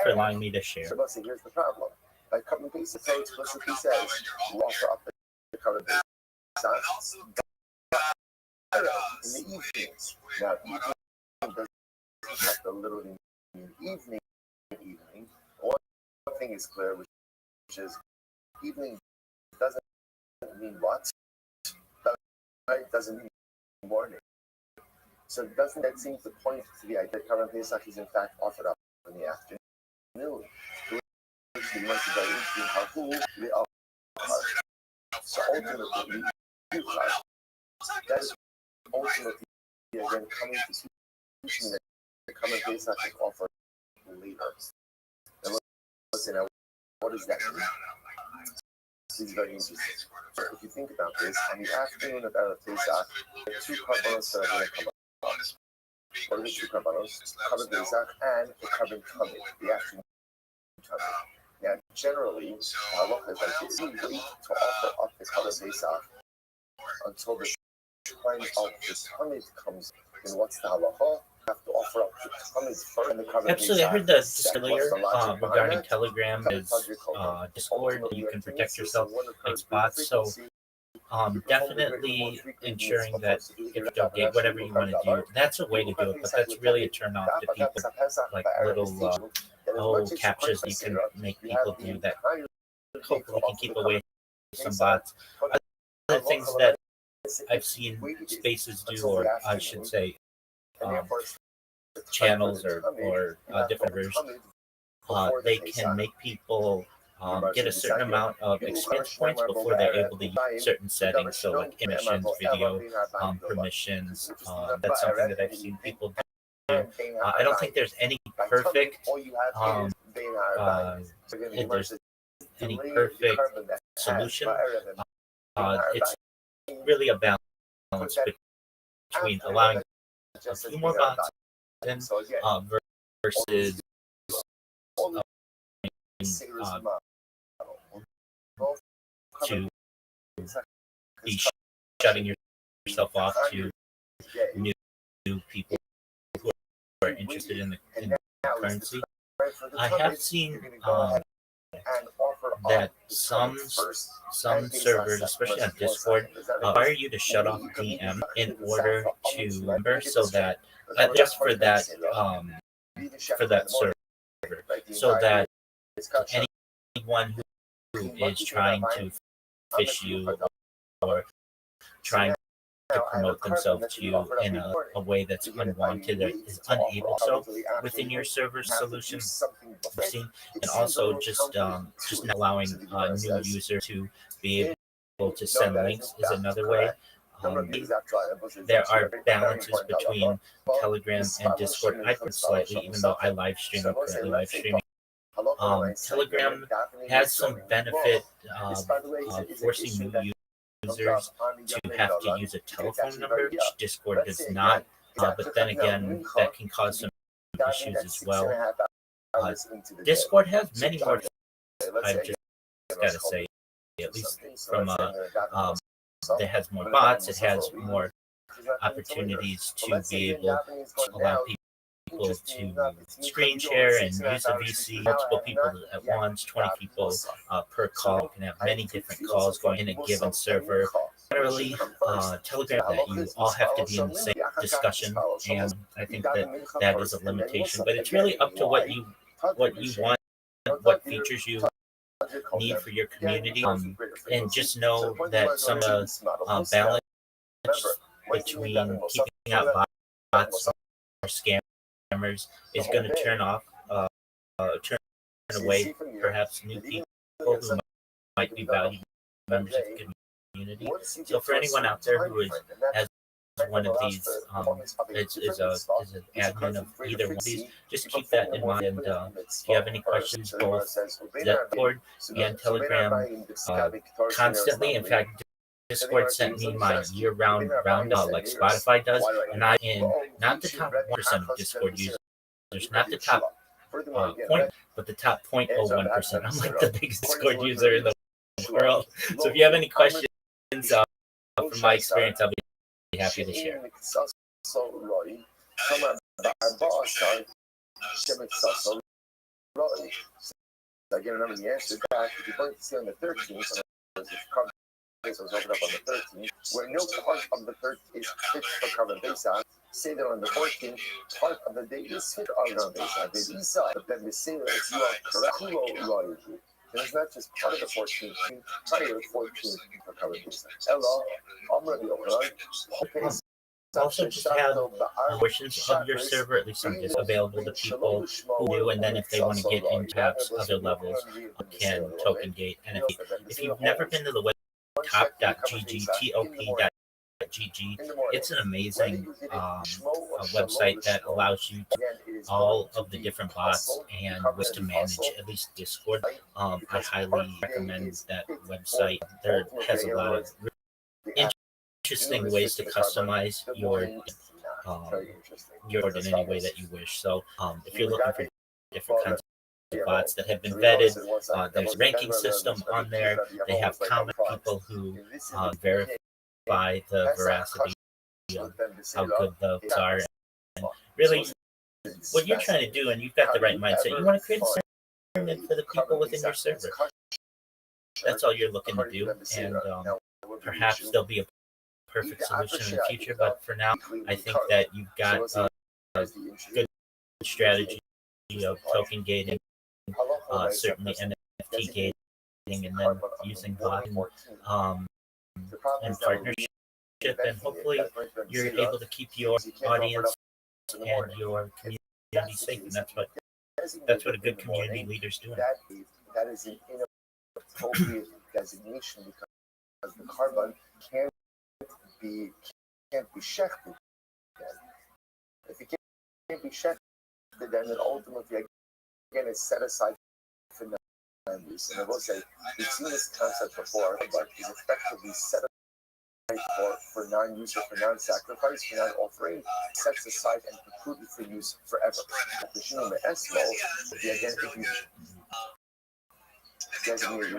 for allowing me to share. So let's see, here's the problem. Like cut and paste, so explicitly says, you offer up the current base in the evenings. Now, evening doesn't have to literally mean evening. One thing is clear, which is evening doesn't mean what? It doesn't mean morning. So doesn't that seem to point to the idea that current Pesach is in fact offered up in the afternoon? So ultimately, that is ultimately again coming to teaching that the current Pesach is offered later. And listen, now, what does that mean? This is very interesting. So if you think about this, on the afternoon of Erev Pesach, there are two carbonos that are going to come up. What are the two carbonos? Carbon Pesach and the carbon tummy, the afternoon tummy. Now, generally, halacha is like this: you wait to offer up the carbon Pesach until the time of the tummy comes. And what's the halacha? You have to offer up the tummy first and the carbon absolutely, I heard that just earlier regarding Telegram is Discord. You can protect yourself against bots. So definitely ensuring that if you don't get whatever you want to do, that's a way to do it. But that's really a turn off to people, like little captures you can make people do that hopefully can keep away some bots. Other things that I've seen spaces do, or I should say channels or different versions, they can make people get a certain amount of experience points before they're able to use certain settings. So like emissions, video, permissions. That's something that I've seen people do. I don't think there's any perfect there's any perfect solution. It's really a balance between allowing a few more bots versus to be shutting yourself off to new people who are interested in the currency. I have seen that some servers, especially on Discord, require you to shut off DM in order to member, so that just for that server, so that anyone who is trying to fish you or trying to promote themselves to you in a way that's unwanted or is unable so within your server solution seen, and also just not allowing new users to be able to send links is another way. There are balances between Telegram and Discord. I put slightly, even though I live stream, I'm currently live streaming. Telegram has some benefit of forcing new users to have to use a telephone number, which Discord does not. But then again, that can cause some issues as well. Discord has many more. I've just got to say, at least from it has more bots. It has more opportunities to be able to allow people to screen share and use a VC, multiple people at once, 20 people per call. You can have many different calls going in a given server. Generally, Telegram that you all have to be in the same discussion, and I think that is a limitation. But it's really up to what you want, what features you need for your community, and just know that some balance between keeping out bots or scammers is going to turn away perhaps new people who might be valued members of the community. So for anyone out there who has one of these, is an admin of either one of these, just keep that in mind. And if you have any questions, both Discord and Telegram, constantly. In fact, Discord sent me my year-round roundup, like Spotify does, and I in not the top 1% of Discord users, not the top but the top 0.01%. I'm like the biggest Discord user in the world. So if you have any questions from my experience, I'll be happy to share. Again, remember the answer back. If you're going to see on the 13th, was opened up on the 13th, where no part of the 13th is fit for carbon base on. Say that on the 14th, part of the day is fit for carbon base on. They decide, but then they say that it's you are correct. And it's not just part of the 14th, part of the 14th for carbon base on. Hello, I'm Rabbi. Okay. Also, just have portions of your server, at least some is available to people who do, and then if they want to get into perhaps other levels, can token gate. And if you've never been to the web top.gg, top.gg, it's an amazing website that allows you to all of the different bots and ways to manage at least Discord. I highly recommend that website. There has a lot of interesting ways to customize your in any way that you wish. So if you're looking for different kinds of bots that have been vetted, there's a ranking system on there. They have comment people who verify the veracity of how good those are. And really, what you're trying to do, and you've got the right mindset, you want to create a environment for the people within your server. That's all you're looking to do, and perhaps there'll be a perfect solution in the future, but for now, I think that you've got a good strategy of token gating, certainly NFT gating, and then using bot and partnership, and hopefully you're able to keep your audience and your community safe, and that's what a good community leader's doing. That is an inappropriate designation because the carbon can't be shechted. If it can't be shechted, then it ultimately again is set aside for non-use. And I will say we've seen this concept before, but it's effectively set aside for non-use or for non-sacrifice, for non-offering, sets aside and precluded for use forever. The Shinum Esmo, again, if you designate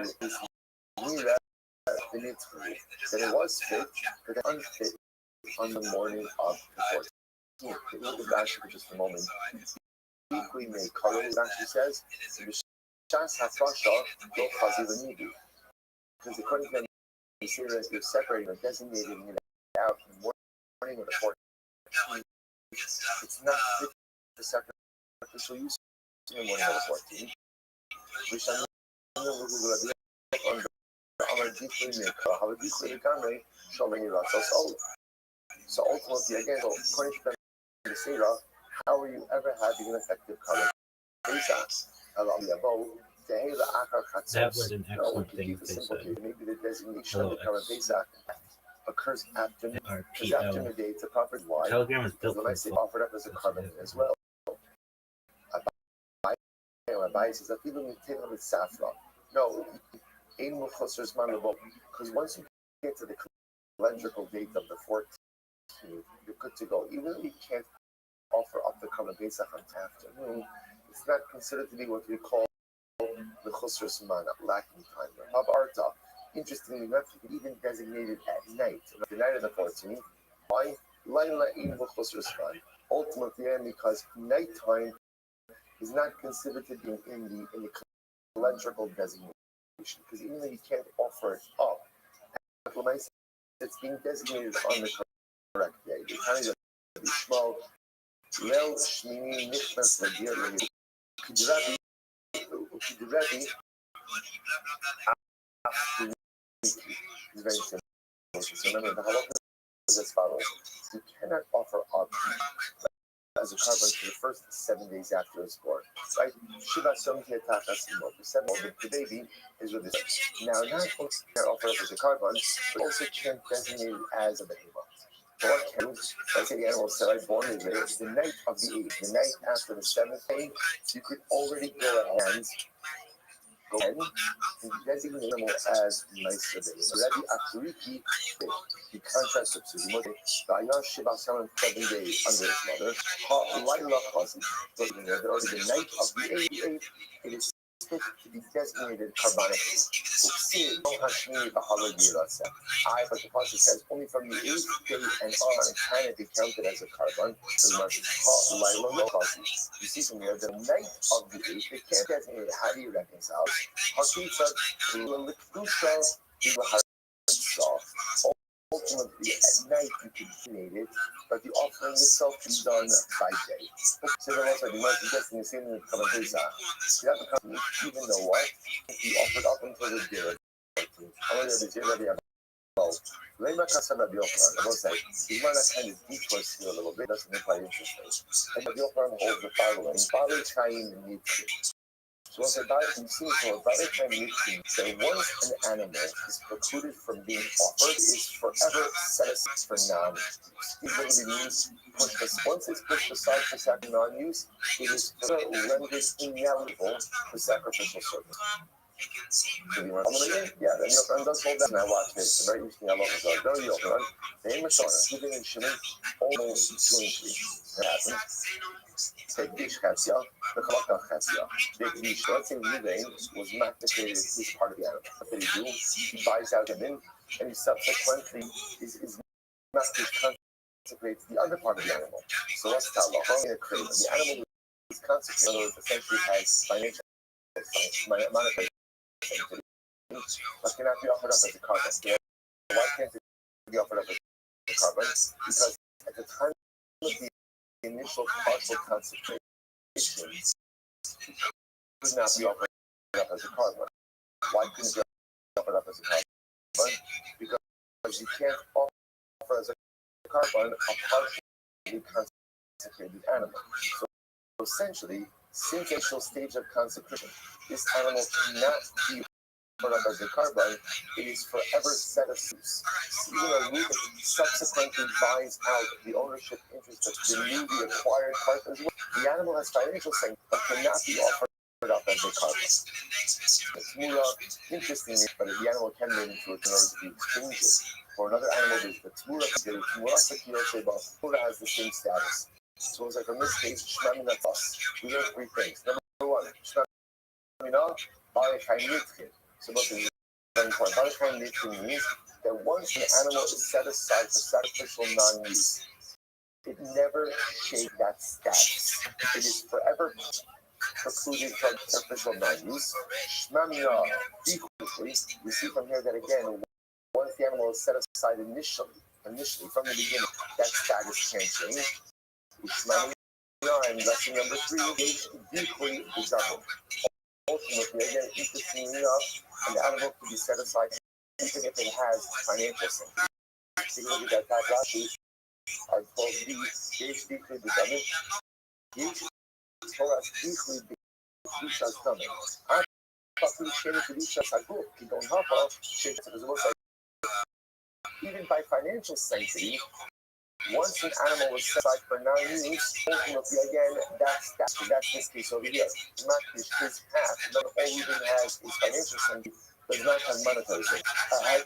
that it was fit, but unfit on the morning of the 14th. Look at that for just a moment. Equally made color, it actually says, Shas Hafrasha, Lo Chazi V'Nibi. Because according to them, you say that you're separating or designating it out in the morning or the 14th. It's not fit for sacrificial use in the morning or the 14th. So ultimately, again, according to the Sira, how are you ever having an effective color? That was an excellent thing they said. Maybe the designation of the current Pesach occurs after RPL. midday. It's a proper why. Telegram is built The for Lamaise offered up as a carbon as well. Rabbi says that people need to take with saffron. No, because once you get to the calendrical date of the 14th, you're good to go. Even if you can't offer up the Karban Pesach on afternoon, it's not considered to be what we call the Chusr Zman, lacking time. Rab Arta, interestingly enough, you can even designate it at night, the night of the 14th. Why? Laila in the Chusr Zman. Ultimately, because nighttime is not considered to be in the calendrical designation, because even though you can't offer it up, it's being designated on the correct day. The kind of Bishmal, Lel Shmini Nichnas Ladir Kidrabi after is very simple. So remember, the halakha is as follows: you cannot offer up as a carbon for the first 7 days after it's born. Right? Shiva Somti Atakas the 7th, the baby is with this. Now, not only can I offer up as a carbon, but also can't designate it as a behemoth. What can, let's say the animal said, I born is the night of the 8th, the night after the 7th day, you could already go ahead and designate the animal as nice behemoth. Rabbi Akuriki, he contrasted to the Vayah Shiva 7 days under his mother. Laila Chazi, the night of the 8th, it is to be designated carbonically. But the Pasha says only from the 8th day and on can it be counted as a carbon. You see from here, the night of the 8th, they can't designate it. How do you reconcile? Ultimately, at night you can designate it, but the offering itself is done by day. So then also, the most interesting is in the Kabbalah Pesach. You have to come, even though what? He offered up until the day of the 14th. Lema Kasaba Biochran, I will say, he's one that kind of detours here a little bit, doesn't look quite interesting. And Biochran holds the following: Bali Chaim Nitri. So once a diet can see for Bali Chaim Nitri, say once an animal is precluded from being offered, is forever set aside for non-use. It literally means once it's pushed aside for sacrificial non-use, it is forever rendered ineligible for sacrificial service. So you want to yeah, then Yochanan does hold that, and I watched it. It's a very interesting halacha. Very Yochanan, they in Mashana, giving in Shimon, almost 2 and 3. What happens? Take Dish Chatzia, the Chalakah Chatzia. Big Dish, let's say Ruvain was masticated, he's part of the animal. What did he do? He buys out him in, and he subsequently is consecrates the other part of the animal. So what's the halacha? In a crate, the animal is consecrated, in other words, essentially has financial, monetary. But cannot be offered up as a carbon. Why can't it be offered up as a carbon? Because at the time of the initial partial consecration, it could not be offered up as a carbon. Why couldn't it be offered up as a carbon? Because you can't offer as a carbon a partially consecrated animal. So essentially, since the initial stage of consecration, this animal cannot be put up as a carbon, it is forever set aside. Even a root subsequently buys out the ownership interest of the newly acquired part as well. The animal has financial strength, but cannot be offered up as a carbon. It's more interestingly, but the animal can be into it in order to be exchanged. For another animal, there's the Tzmura has the same status. So it's like in this case, Shmamina Tos. We learn 3 things. Number 1, Shmamina, Bari so what is very important? Bari means that once an animal is set aside for sacrificial non-use, it never shaped that status. It is forever precluded from sacrificial non-use. Shmamina, equally, we see from here that again, once the animal is set aside initially from the beginning, that status can't change. Shmamina, and lesson number 3, equally examined. Ultimately, again, interestingly enough, an animal can be set aside even if it has financial sense. Take a look at that last week. Our 12b, Yesh equally examined. Yesh Torah equally Kedusha's coming. Even by financial sanctity, once an animal was set aside for non-use, ultimately again, that's this case over here. Makdish his half, not all Reuben has is financial sanctity, does not have monetary sanctity.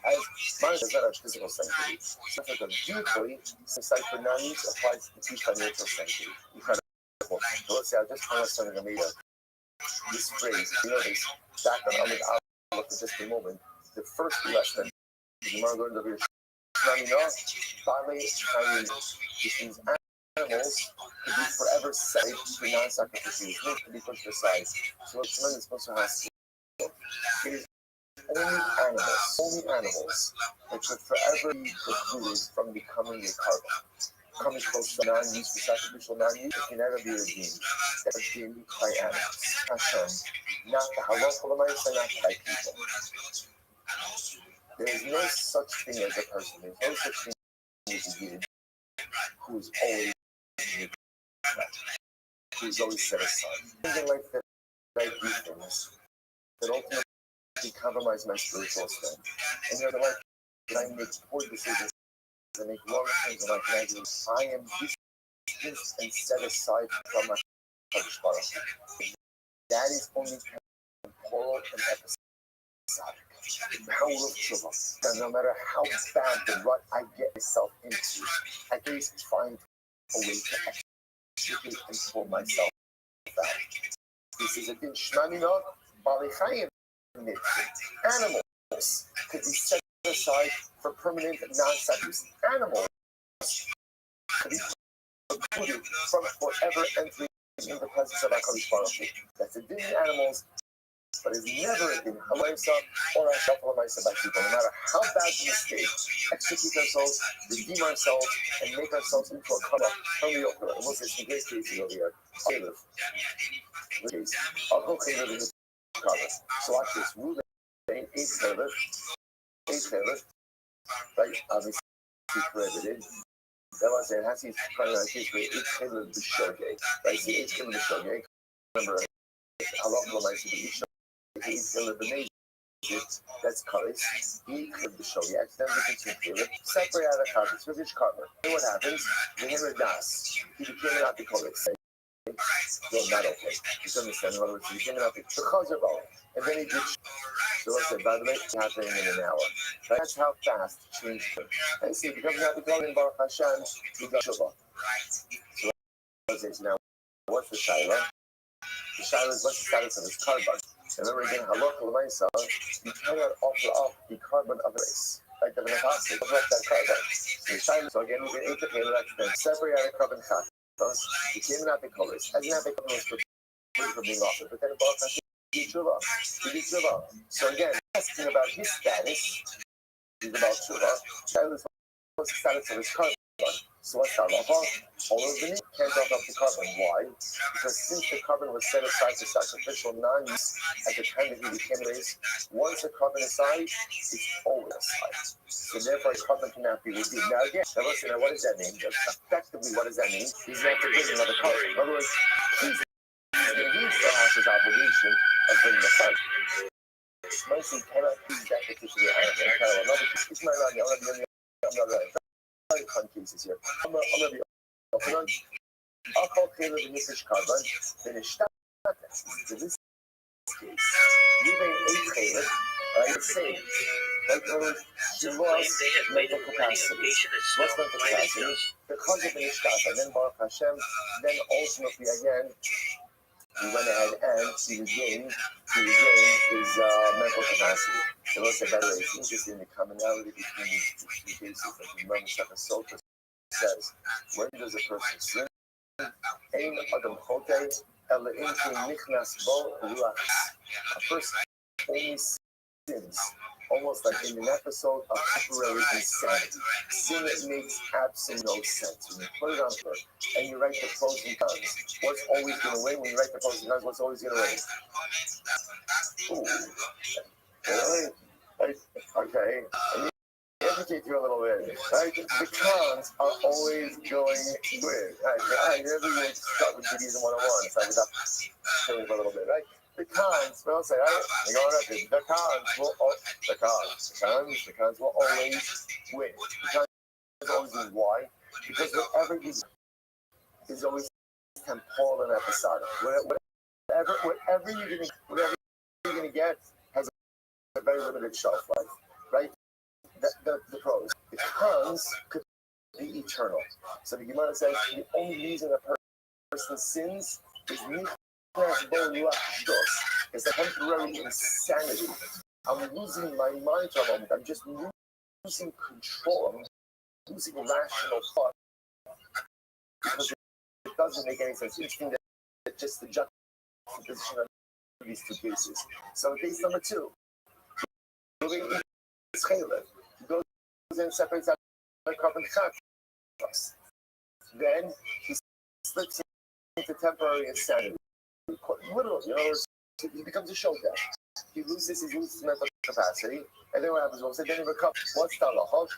As money does not have physical sanctity. So for the deeply, set aside for non-use applies to financial sanctity. Incredible. So let's say I just found something amazing. This phrase, you notice, back on Amid Allah for just a moment, the first lesson, the Gemara learned over here, which means animals could be forever saved to non-sacrificial use, to be pushed aside. So what Shimon is supposed to have, it is only animals that should forever be precluded from becoming a carbon. Coming close to non-use, to sacrificial non-use, it can never be redeemed. That is redeemed by animals. Hashem, not the halachah l'maisa, not by people. There is no such thing as a person. There is no such thing as a being who is always set aside. Something like that, I do things that ultimately compromise my spiritual strength. And you know, like that I make poor decisions and make wrong things in life, and I am distanced and set aside from my Kadosh Baruch Hu. That is only temporal and episodic. The power of tshuva. And no matter how bad the rut I get myself into, I can find a way to extricate and pull myself out. This is a din shmamina balichayim. Animals could be set aside for permanent non-sacrificial. Animals could be precluded from forever entering in the presence of HaKadosh Baruch Hu. That's a din in animals, but it's never a din halaisa or a shafalamaisa by people. No matter how bad the mistake, execute ourselves, redeem ourselves, and make ourselves into a kama. And we'll say some great cases over here. I'll go Caleb in this comment. So watch this. Reuben, 8 Caleb, right? Obviously credited. That was it. Has he's trying to case with 8 Caleb the Shogeg. Right? See 8 Caleb the Shogeg. Remember, halacha l'maisa the Isha. 8 Caleb the Major. That's Karis. 8 Caleb the Shogeg. Then we can Caleb. Separate out of Karis. Swedish Karma. Then what happens? The Himmer Das. He became an Apikolis. No, not okay. You understand? In other words, he became an Apikolis. The Chazar. And then he did. So let's say, by the way, it's happening in an hour. That's how fast change took. And see, because we have to go in Baruch Hashem, we got Shuvah. So let's say, now, what's the Shaila? The Shaila is what's the status of his carbon. And remember again, halacha l'maisa, you cannot offer up the carbon of a race. Like the Apostle, offer up that carbon. So the Shaila, so again, we can interpret that then separate out the carbon chat. He came in Apikolis. As an Apikolis for being offered. But then Baruch Hashem, so again, asking about his status is about tshuva. What's the status of his carbon? So what's halacha? All of the can't offer up the carbon. Why? Because since the carbon was set aside for sacrificial non-use at the time that he became raised, once the carbon is aside, it's always aside. So therefore, a carbon cannot be redeemed. Now again, listen, what does that mean? Effectively, what does that mean? He's not to bring another carbon. In other words, he still has his obligation of bringing the carbon. Mostly cannot use that particular animal. It's my running. I'm not running. Very fun cases here. I'm going to be open on. I'll call Caleb the Nifish carbon. Finish that. In this case, leaving 8 Caleb, right? Same. Like, she lost mental capacity. Lost mental capacity. Because of the Nishkata, then Baruch Hashem, then ultimately again, he went ahead and he regained his mental capacity. So let's say, by the way, it's interesting the commonality between these two cases. Like the Imam Shachasota says, when does a person sin? Ein Adam Chote, Ela Inki Nichnas Bo Ruach. A person only sins, almost like in an episode of temporary insanity. Sin that makes absolutely no sense. When you put it on paper and you write the pros and cons, what's always going to win? When you write the pros and cons, what's always going to win? Ooh. Okay. Educate you a little bit, right? The cons are always going to win. Right? Everyone start with Judaism 101, so I was up for a little bit, right? The cons, we'll say, right? The cons will always win. The cons always win. Why? Because whatever you do is always temporal and episodic. Whatever you're gonna get has a very limited shelf life, right? The pros. The cons could be eternal. So the Gemara says the only reason a person sins is it's a temporary insanity. I'm losing my mind for a moment. I'm just losing control. I'm losing rational thought because it doesn't make any sense. It's interesting that just the juxtaposition of these two cases. So case number 2, he goes and separates out the carbon contrast. Then he slips into temporary insanity. Literally, he becomes a showdown. He loses mental capacity, and then what happens? Well, then he recovers. What's the halacha?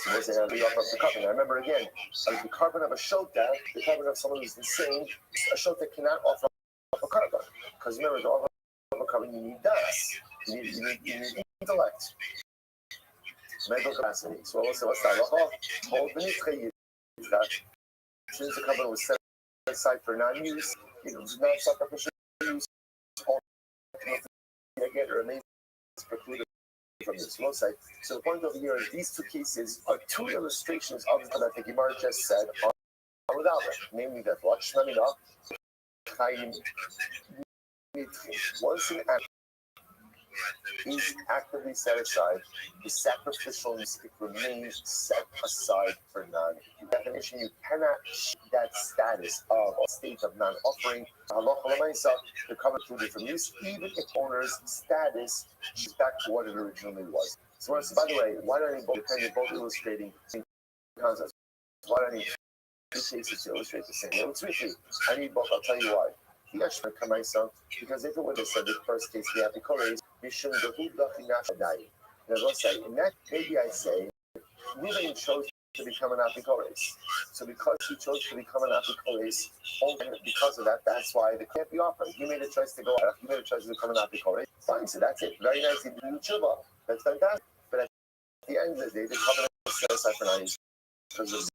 So we'll say, we offer up the carbon. I remember again, the carbon of a showdown, the carbon of someone who's insane, a showdown cannot offer up a carbon. Because remember, to offer up a carbon, you need das. You need intellect. Mental capacity. So we'll say, what's the halacha? Since the carbon was set aside for non-use, non-sacrificial use, again, remains precluded from this website. So the point over here is these two cases are two illustrations of what the Gemara just said on without it, namely that what Shnaminah Chaim once an act is actively set aside, the sacrificialness remains set aside for non-use. Definition: you cannot shift that status of a state of non-offering. The cover included from use, even if owner's status is back to what it originally was. So, by the way, why don't you both illustrating concepts? Why don't you two cases to illustrate the same? It's tricky. I need both. I'll tell you why. Because if it would have said the first case, we have the colors, we shouldn't do die. Now, let's say, in that, maybe I say, Reuben chose to become an apikoris. So because he chose to become an apikoris, because of that, that's why they can't be offered. He made a choice to go out. He made a choice to become an apikoris. Fine, so that's it. Very nice. He did tshuva. That's fantastic. But at the end of the day, the covenant is set aside for 9 years because of the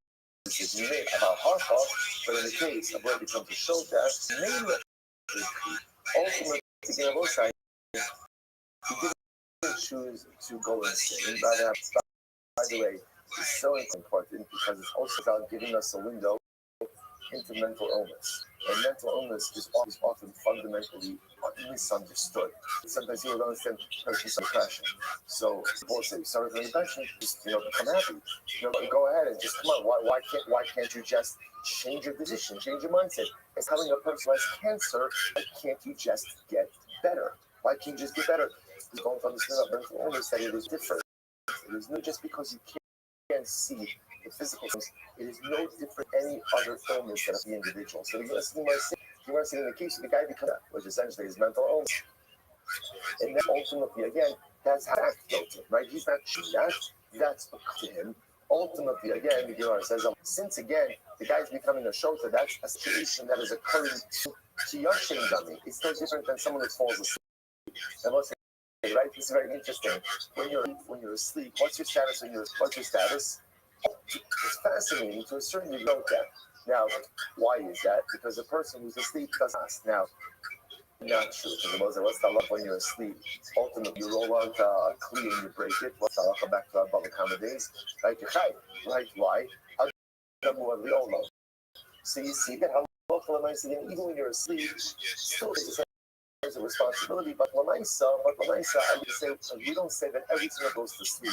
decision he made about Harpa. But in the case of where it becomes a show that mainly ultimately, to both sides, he didn't choose to go insane. Rather, by the way, it's so important because it's also about giving us a window into mental illness. And mental illness is often fundamentally misunderstood. Sometimes people don't understand person's depression. So people say, sorry for depression, just become happy. Go ahead and just come on. Why can't you just change your decision, change your mindset? It's having a person who has cancer. Why can't you just get better? Why can't you just get better? We're going to understand that mental illness that it is different. It is not just because you can't see the physical things. It is no different than any other illness that the individual. So you want to see in the case of the guy becomes that, which essentially is mental illness. And then ultimately, again, that's how that's guilty, right? He's not choosing that. That's to him. Ultimately, again, the Gemara says, since again, the guy's becoming a shota, that's a situation that is occurring to your shame dummy. It's no different than someone who falls asleep. And let's say, right? This is very interesting. When you're asleep, what's your status? What's your status? It's fascinating to a certain degree. Now, why is that? Because the person who's asleep doesn't ask. Now, not true. Because what's the luck when you're asleep? Ultimately, you roll onto a kli and you break it. What's the luck? Back to our Baba Kama days. Right? Right? Why? So you see that how even when you're asleep, still there's a responsibility. But Lamaisa, I would say we don't say that every time it goes to sleep,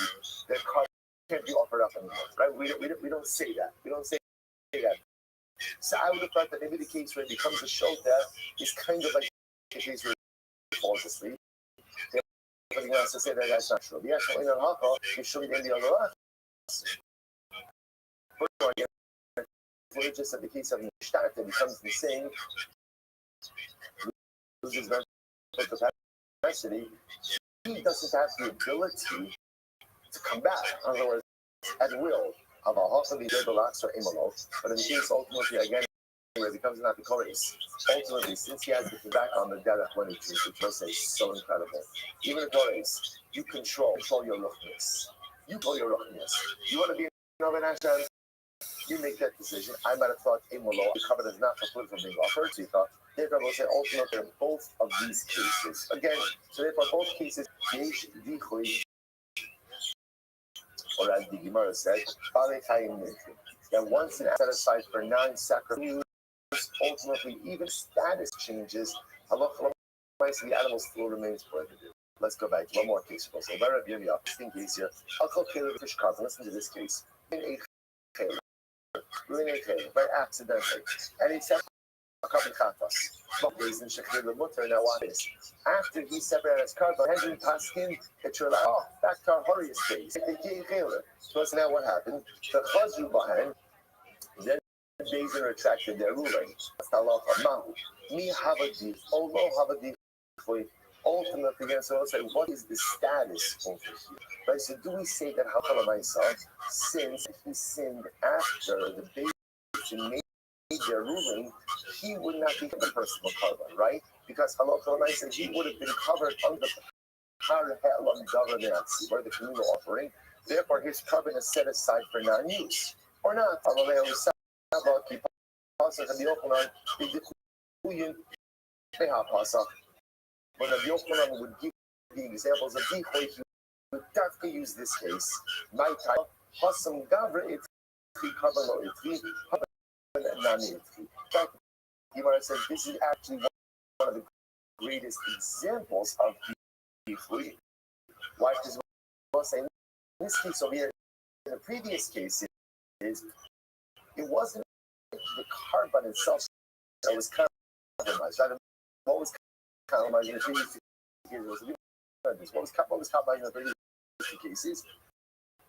that card can't be offered up anymore. Right? We don't say that. We don't say that. So I would have thought that maybe the case where it becomes a shota is kind of like the case where he falls asleep. But he wants to say that that's not true. Yes, in a halacha, you should be in the other just that the case of Nishtata becomes the same, loses mental capacity, he doesn't have the ability to come back. In other words, at will of a halacha b'debelaks or imolo. But in the case ultimately again where it becomes not the chorus, ultimately since he has to get back on the derech when he chooses, which was so incredible. Even the chorus, you control your ruchnis. You control your ruchnis. You want to be in Noven Hashem, you make that decision. I might have thought imolo, the covenant is not precluded from being offered. So you thought, therefore, we'll say ultimately in both of these cases. Again, so therefore both cases, yesh dichui, or as the Gemara said, that once an set aside for non-sacrificial, ultimately even status changes, the animal still remains prohibited. Let's go back to one more case. So very Rabbi, interesting case here. Fish carving. Listen to this case. By accidentally, and he said, now on this. After he separated his carbon, Henry Paskin, that you're like, oh, back to our Horius case. So now what happened? The Chazru Bahan, then Bezin retracted their ruling. Me Havadi, although Havadi, ultimately, so I'll say, what is the status over here? Right, so do we say that Hakala myself, since he sinned after the Bezin made their ruling, he would not be the personal carbon, right? Because Halakha said he would have been covered under or the communal offering. Therefore, his carbon is set aside for non-use. Or not. When Rabbi Yochanan would give the examples of Dichoy, he would definitely use this case. My time, Hasam Gavra Itri, Kabalo Itri, Nani Itri. Gemara says this is actually one of the greatest examples of Dichoy. Why? Because we'll say in this case over here, in the previous cases, it wasn't the carbon itself that was compromised. What was compromised in the previous cases? What was compromised in the previous cases?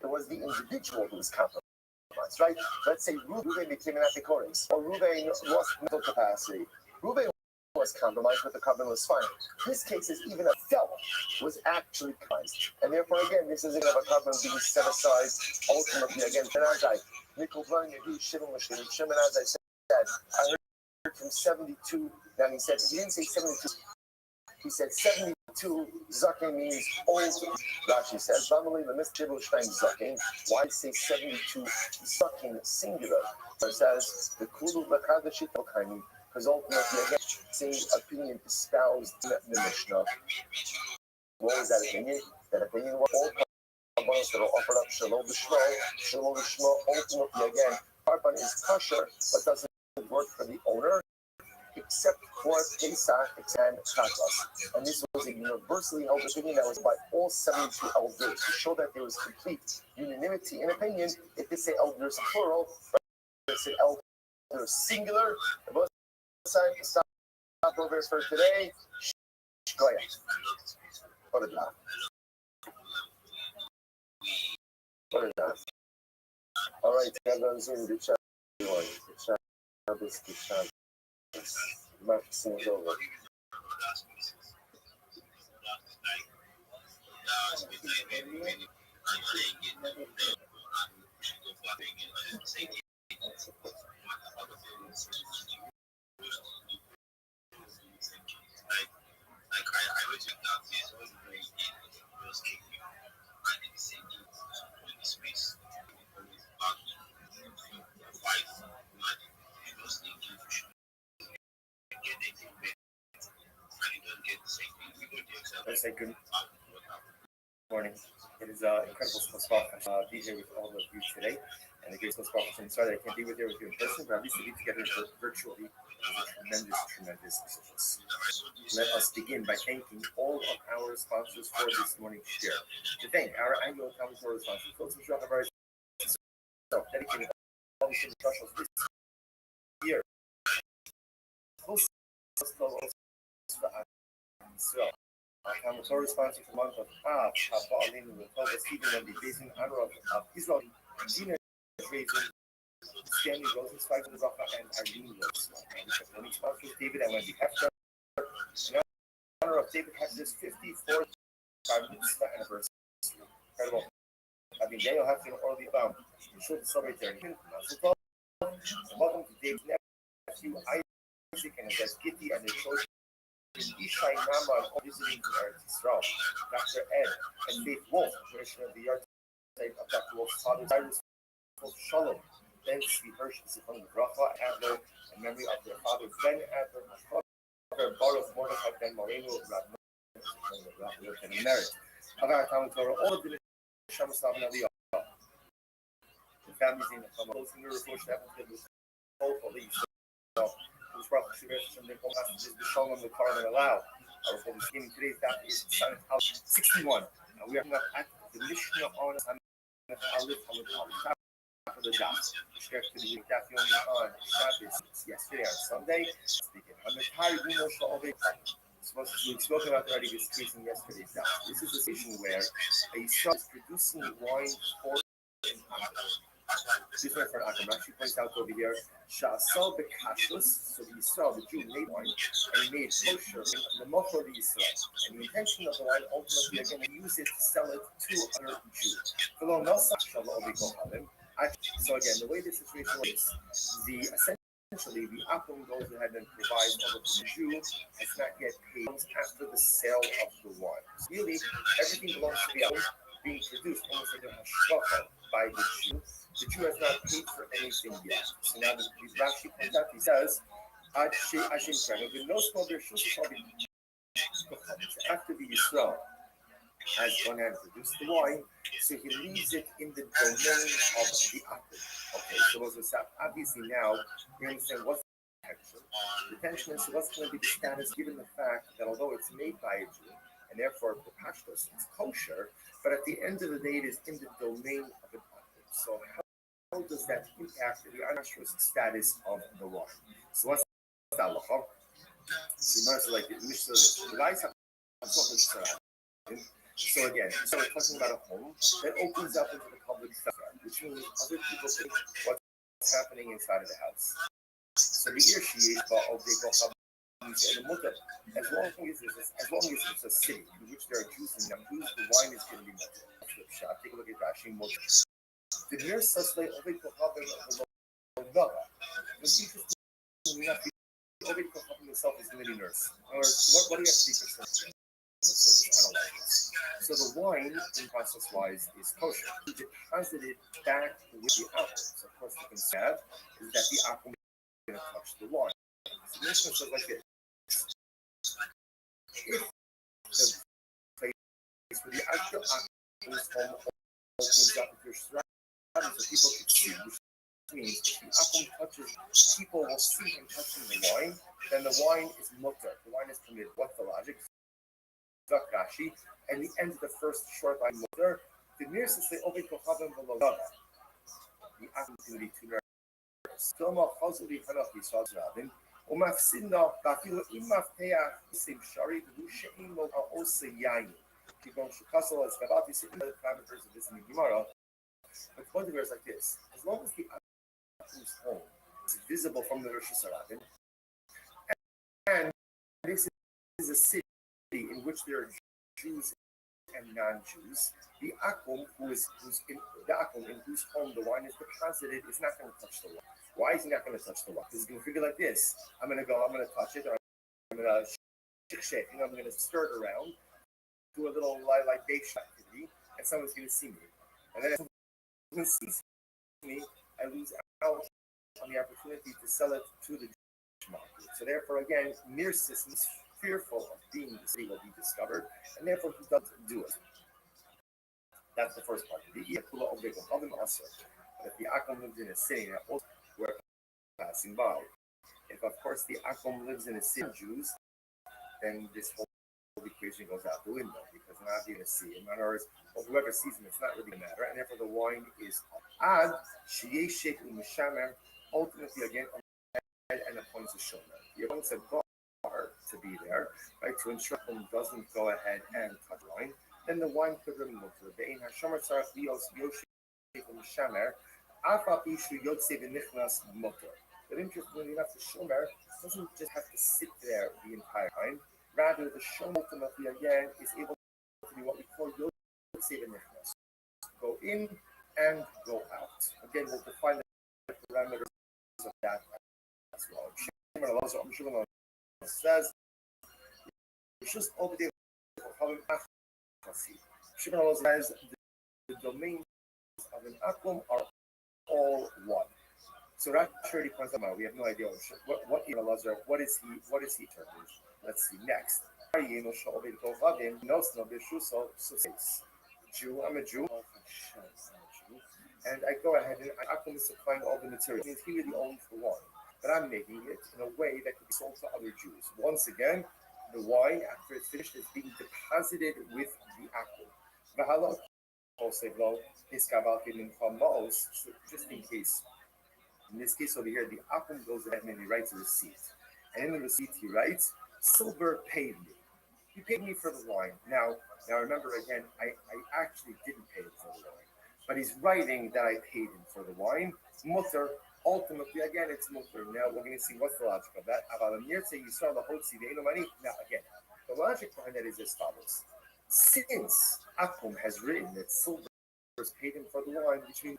It was the individual who was compromised, right? Let's say Reuben became an epicurus, or Reuben lost mental capacity. Reuben was compromised, but the covenant was fine. This case is even a felt was actually compromised. And therefore, again, this isn't of a covenant being set aside ultimately again. Shimon, as I said, I heard from 72. Now he said, he didn't say 72. He said 72 zaken means old. Rashi says, why say 72 zaken singular? It says the kulu b'chadashit because ultimately again, same opinion espoused in the Mishnah. What was that opinion? That opinion was all carbons that are offered up shalom b'shmo. Ultimately again, carbon is kosher, but doesn't work for the owner. Except for Pesach and Chatas. And this was a universally held opinion that was by all 72 elders to show that there was complete unanimity in opinion. If they say elders plural, but if they say elders singular, the most stop over for today. Go ahead. What is that? What is that? All right, the chat. The chat. Maxim's over. I say good morning. It is incredible to be here with all of you today. And the greatest opportunity. Sorry that I can't be with you in person, but at least to be together virtually is a tremendous success. Let us begin by thanking all of our sponsors for this morning's share. To thank our annual commissary sponsors, folks who shop our dedicated all the specials this year. I'm so responsible for the month of Av, Ha'ba'alim, and the Stephen and the Jason honor of Israel, and Gina raising Stanley Rosenzweig and Irene Rosenzweig. And the sponsors David and Wendy Hefter. In honor of David Hefter's 54th bar mitzvah anniversary. Incredible. Daniel Hefter and Orly Baum. We should celebrate their infant. Welcome to David's nephew, Isaac, and his wife Gitti, and their children. Ishai Nama, visiting from Eretz Yisrael. Dr. Ed and Faith Wolf, tradition of the yard site of Dr. Wolf's father, Cyrus Wolf Shalom. Then Svi Hirsch is from the Rafa Adler, in memory of their father, Ben Adler, father Baruch Mordechai Ben Moreno, Rabbi, and married. Avar Talmud Torah, all of the Shamastav and Aliyah. The families in the Hamas, in the Reform, that was whole police. Whose brother Shivesh and the passages the Shalom the car that allow. Our Holy Beginning today's date is Sunday House 61. And we are not at the Mishnah on Aleph for the dot. Share to the Daf Yomi on Shabbos yesterday on Sunday. Speaking on the Thai Rumo Shalom. We spoke about already this case in yesterday's daf. This is a situation where a son is producing wine for an akum. This is for an akum. Actually points out over here. Shasal bekashrus, so the Yisrael, the Jew, made wine, and he made kosher in the mochor of the Yisrael. And the intention of the wine, ultimately, again, to use it to sell it to other Jews. So again, the way the situation works, essentially the akum goes ahead and provides all of the Jew has not yet paid after the sale of the wine. So really, everything belongs to the akum being produced almost like a hashkafa by the Jew. The Jew has not paid for anything yet. So now the Rashi comes out, he says, after the Yisrael has gone and produced the wine, so he leaves it in the domain of the akum. Okay, so obviously now we understand what's the tension. The tension is what's going to be the status given the fact that although it's made by a Jew, and therefore the pashtos is kosher, but at the end of the day it is in the domain of an akum. So how does that impact the unanswerous status of the wine? So what's the halacha? So like the Mishnah, the guys have so again, so we're talking about a home that opens up into the public sector, which means other people think what's happening inside of the house. So the Irshi of the mutter, as long as it's a city in which there are Jews and non-Jews, the wine is going to be mutter. Take a look at Rashi. The near suspect of the Kohabim of the Lava was interesting enough. The Ovid Kohabim himself is going to be nurse. Or what do you have to be concerned? Let's analyze this. So the wine, in process-wise, is kosher. You deposit it back with the akum. So of course, the concern is that the akum is going to touch the wine. So the Mishnah says like this: if the place where the actual akum is home opens up into your surroundings, so people can see, which means if the akum touches, people will see him touching the wine. Then the wine is mutter. The wine is permitted. What's the logic? Rashi, and the end of the first short line mutter, the nearest is the Ovid Kohabim V'Lo. The akum is going to be too nervous. Toma Chazuli Hanach Yisrael Rabin, Umafsinda Bafilu Imafteach Sim Shari V'Lusheim Lo Ha'ose Yayin. Kibon Shukasol as Gabati sit in the parameters of this in the Gemara. But one thing is like this: as long as the akum's home is visible from the Rosh Hashanah, and this is a city in which there are Jews and non-Jews, the akum who's in whose home the wine is deposited is not going to touch the wine. Why is he not going to touch the wine? Because he's going to figure like this: I'm going to touch it, or I'm going to shake, I'm going to stir it around, do a little libation activity, and someone's going to see me. And then if someone sees me, I lose out on the opportunity to sell it to the Jewish market. So therefore, again, mere systems fearful of being the city will be discovered, and therefore he doesn't do it. That's the first part. The Yakula of the Kohabim also. But if the akum lives in a city that also we're passing by, if of course the akum lives in a city of Jews, then this whole equation goes out the window because we're not going to see him. In other words, whoever sees him, it's not really a matter, and therefore the wine is ad sheyeshek u'mishamer. Ultimately, again, and appoints a shomer. He appoints a guard to be there, right, to ensure him doesn't go ahead and touch wine. Then the wine could remove the Ein hashomer tzarich lios yoshi shamer afa pishu yotze v'nichnas motor. But interestingly enough, the shomer doesn't just have to sit there the entire time. Rather, the shomer ultimately again is able to be what we call yotze v'nichnas. Go in and go out. Again, we'll define the parameters of that as well. Shimon says, Shimon says the domains of an akum are all one. So that surely points out we have no idea what is he termed? Let's see next. Jew, I'm a Jew. And I go ahead and Akum is supplying all the material. It means he really owns the wine, but I'm making it in a way that could be sold to other Jews. Once again, the wine, after it's finished, is being deposited with the Akum. So just in case. In this case over here, the Akum goes ahead and he writes a receipt. And in the receipt he writes, silver paid me. He paid me for the wine. Now remember again, I actually didn't pay him for the wine. But he's writing that I paid him for the wine. Mutter, ultimately, again, it's mutter. Now we're going to see what's the logic of that. Now again, the logic behind that is as follows. Since Akum has written that silver was paid him for the wine, which means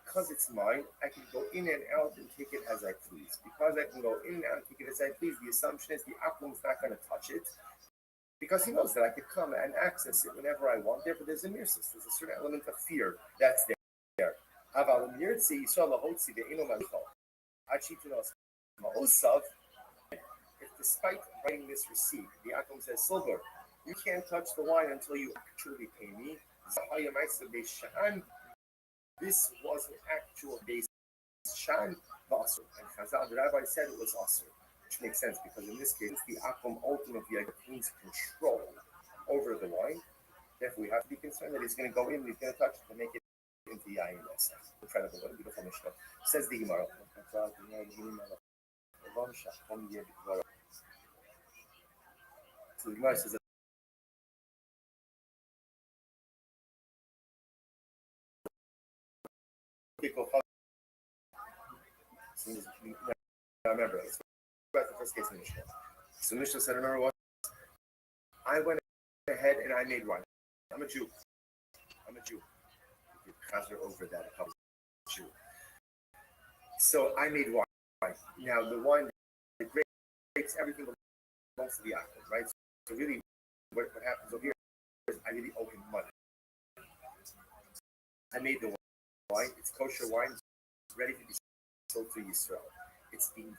because it's mine, I can go in and out and take it as I please. Because I can go in and out and take it as I please, the assumption is the Akum's not going to touch it. Because he knows that I could come and access it whenever I want. Therefore, there's a mirsus. There's a certain element of fear that's there. If despite writing this receipt, the Akum says, silver, you can't touch the wine until you actually pay me. This was an actual base shan v'asur. And Chazal, the rabbi said it was asur. Which makes sense because in this case, the Akum ultimately obtains control over the wine. Therefore, we have to be concerned that he's going to go in, he's going to touch it to make it into the ayin. Incredible, what a beautiful Mishnah. Says the Gemara. So the Gemara says that remember, let's go back to the first case in Mishnah. So Mishnah said, remember what? I went ahead and I made wine. I'm a Jew. You chazer over that. I'm a Jew. So I made wine. Now the wine, the grapes, everything belongs to the Akum, right? So really, what happens over here is I really owe him money. I made the wine. It's kosher wine. It's ready to be sold to Yisrael. It's being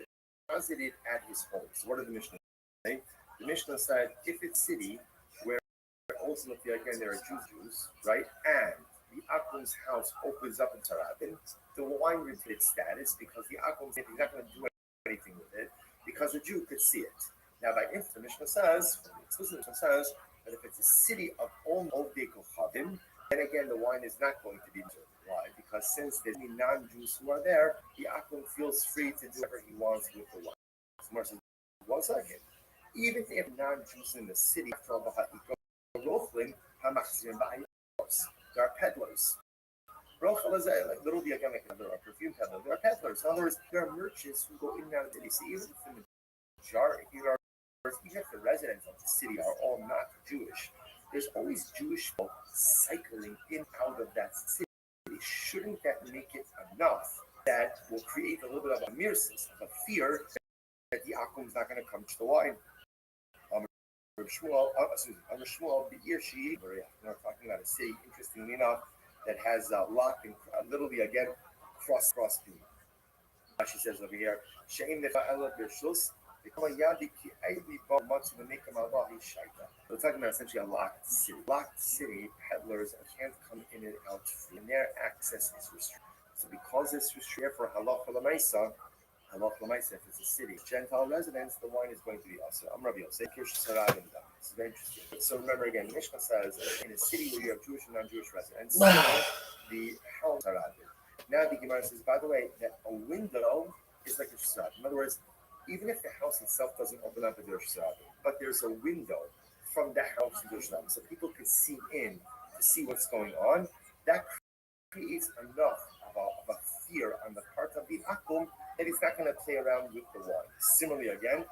deposited at his home. So what did the Mishnah say? The Mishnah said, if it's city where ultimately again there are Jews, right, and the Akum's house opens up in Tarabin, the wine retains its status because the Akum is not going to do anything with it because a Jew could see it. Now, by inference, the Mishnah says that if it's a city of Om Ovdei Kochavim, then again the wine is not going to be served. Why? Because since there's any non-Jews who are there, the Akum feels free to do whatever he wants with the wine. So says, 1 second. Even if non-Jews in the city, there are peddlers. Rothschild is literally again like a perfume peddler. There are peddlers. In other words, there are merchants who go in and out of the city. Even if the majority, even if the residents of the city are all not Jewish, there's always Jewish folk cycling in and out of that city. Shouldn't that make it enough that will create a little bit of a mirsus, a fear that the Akum is not going to come to the wine? Shmuel, the Irshi, we're talking about a city, interestingly enough, that has a lock and literally again cross beam. She says over here, we're talking about essentially a locked city. Locked city, peddlers can't come in and out free, and their access is restricted. So because it's restricted for halacha l'maisa, if it's a city, Gentile residents, the wine is going to be also. I'm Rabbi. This is very interesting. So remember again, Mishnah says in a city where you have Jewish and non-Jewish residents, the house are added. Now the Gemara says, by the way, that a window is like a shusad. In other words, even if the house itself doesn't open up to Yerushalayim, but there's a window from the house to Yerushalayim, so people can see in to see what's going on. That creates enough of a fear on the part of the akum that he's not going to play around with the wine. Similarly, again,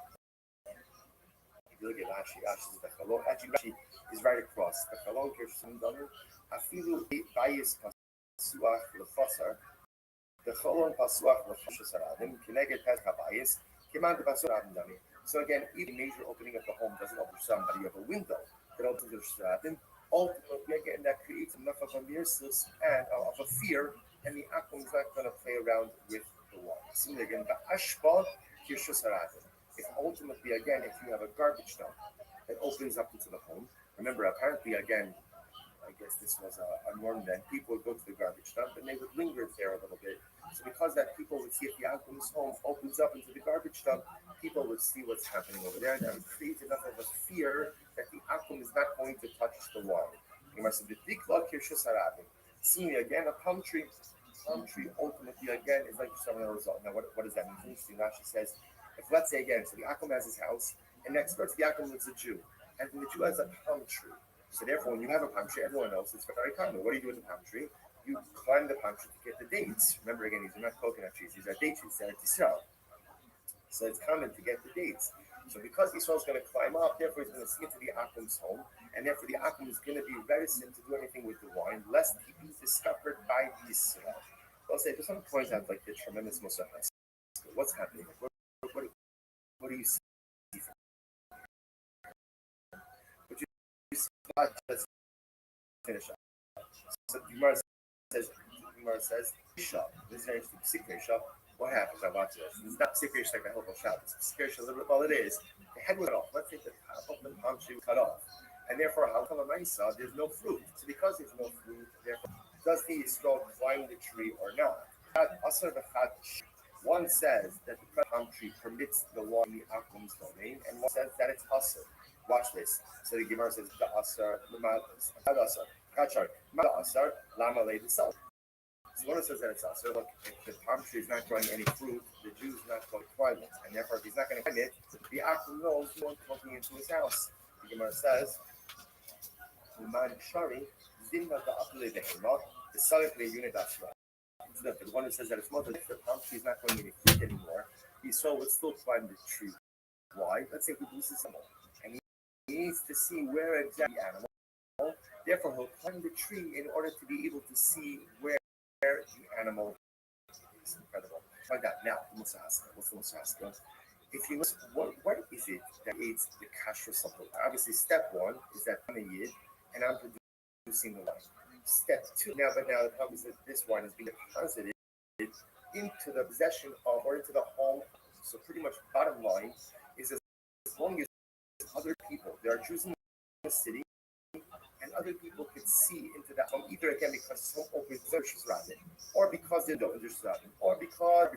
if you look at Rashi, Rashi is right across. The chalon kirshim damer, afilu bayis pasuach lefasar, the chalon pasuach lefashas haradim, kineged pes habayis, kiman pasuach haradim dami. So again, even major opening of the home doesn't open somebody. You have a window that opens the haradim. Ultimately, again, that creates enough of a mirsus and of a fear, and the akum is not going to play around with the wine. Similarly, again, the ashbal kirshus haradim. If ultimately, again, if you have a garbage dump that opens up into the home, remember, apparently, again, I guess this was a norm then, people would go to the garbage dump and they would linger there a little bit. So because that people would see if the akum's home opens up into the garbage dump, people would see what's happening over there. That would create enough of a fear that the akum is not going to touch the wine. Similarly, again, a palm tree ultimately, again, is like the result. Now, what does that mean? Interesting. Rashi says, if let's say again, so the Akum has his house, and next door to the Akum lives a Jew, and the Jew has a palm tree. So therefore, when you have a palm tree, everyone knows it's very common. What do you do with the palm tree? You climb the palm tree to get the dates. Remember again, these are not coconut trees; these are date trees. They're Yisrael. So it's common to get the dates. So because Yisrael is going to climb up, therefore he's going to see into the Akum's home, and therefore the Akum is going to be reticent to do anything with the wine, lest he be discovered by the Yisrael. I'll say, just want to point out like the tremendous musafah. What's happening? What do you see? What you see? Let's finish up. So Gemara says, shop. This is very secret shop. What happens? I watch this. It's not secret like the whole shop. It's secret a little bit. Well, it is. The head was cut off. Let's say the top of the palm tree was cut off, and therefore, how come there's no fruit? So because there's no fruit, therefore, does the Yisrael climb the tree or not? One says that the palm tree permits the wine in the akum's domain, and one says that it's asr. Watch this. So the Gemara says the asr, lama lay the salt. So one says that it's asr. Look, if the palm tree is not growing any fruit, the Jew is not going to climb it, and therefore if he's not going to climb it, the akum knows no one's walking into his house. The Gemara says, "Uman shari zimna the apule behema the salikle unit asra." The one who says that it's not if the palm tree is not going any fruit anymore, Yisrael would still climb the tree. Why? Let's say if he loses animal, and he needs to see where exactly the animal. Therefore, he'll climb the tree in order to be able to see where the animal is. Incredible. Like that. Now, what's the Musahaskel? If you look, what is it that aids the kashrus supplement? Obviously, step one is that I'm a yid and I'm producing the wine. Step two. Now the problem is that this wine is being deposited into the possession of or into the home. So pretty much bottom line is as long as other people, there are Jews in the city, and other people could see into that home, either again because it's home open or because they're doing or because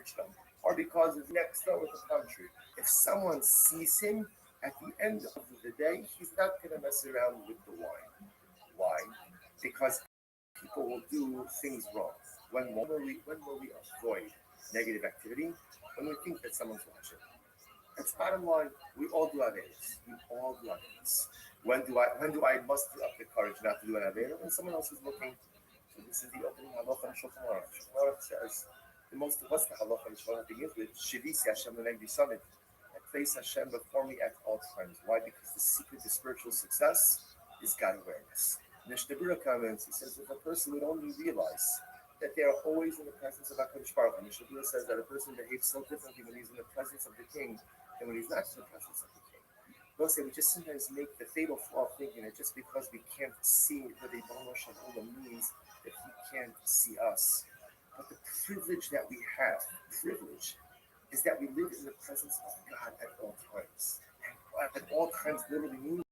or because it's next door with the palm tree. If someone sees him at the end of the day, he's not going to mess around with the wine. Why? Because people will do things wrong. When will we avoid negative activity? When we think that someone's watching. It's bottom line, we all do averos. When do I muster up the courage not to do an avera? When someone else is looking. So this is the opening halacha in Shulchan Aruch. Shulchan Aruch says what's the halacha in Shulchan Aruch begins with Shivisi Hashem l'negdi summit. I place Hashem before me at all times. Why? Because the secret to spiritual success is God awareness. Mishnah comments, he says, if a person would only realize that they are always in the presence of HaKadosh Baruch Hu. Mishnah says that a person behaves so differently when he's in the presence of the king than when he's not in the presence of the king. They'll say we just sometimes make the fatal flaw of thinking that just because we can't see what a Baruch Shalom means, that he can't see us. But the privilege that we have, is that we live in the presence of God at all times. And at all times literally means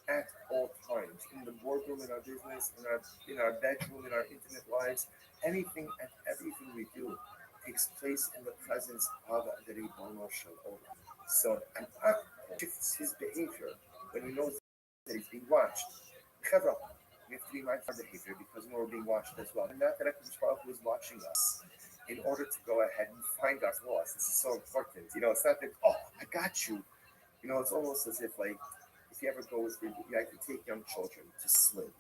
at all times, in the boardroom, in our business, in our bedroom, in our intimate lives, anything and everything we do takes place in the presence of the Ribono Shel Olam. So an act shifts his behavior when he knows that he's being watched. We have to be mindful of behavior because we're being watched as well. And not that HaKadosh Baruch Hu is watching us in order to go ahead and find our flaws. This is so important. It's not that, oh, I got you. It's almost as if, like, if you ever go with you like to take young children to swim,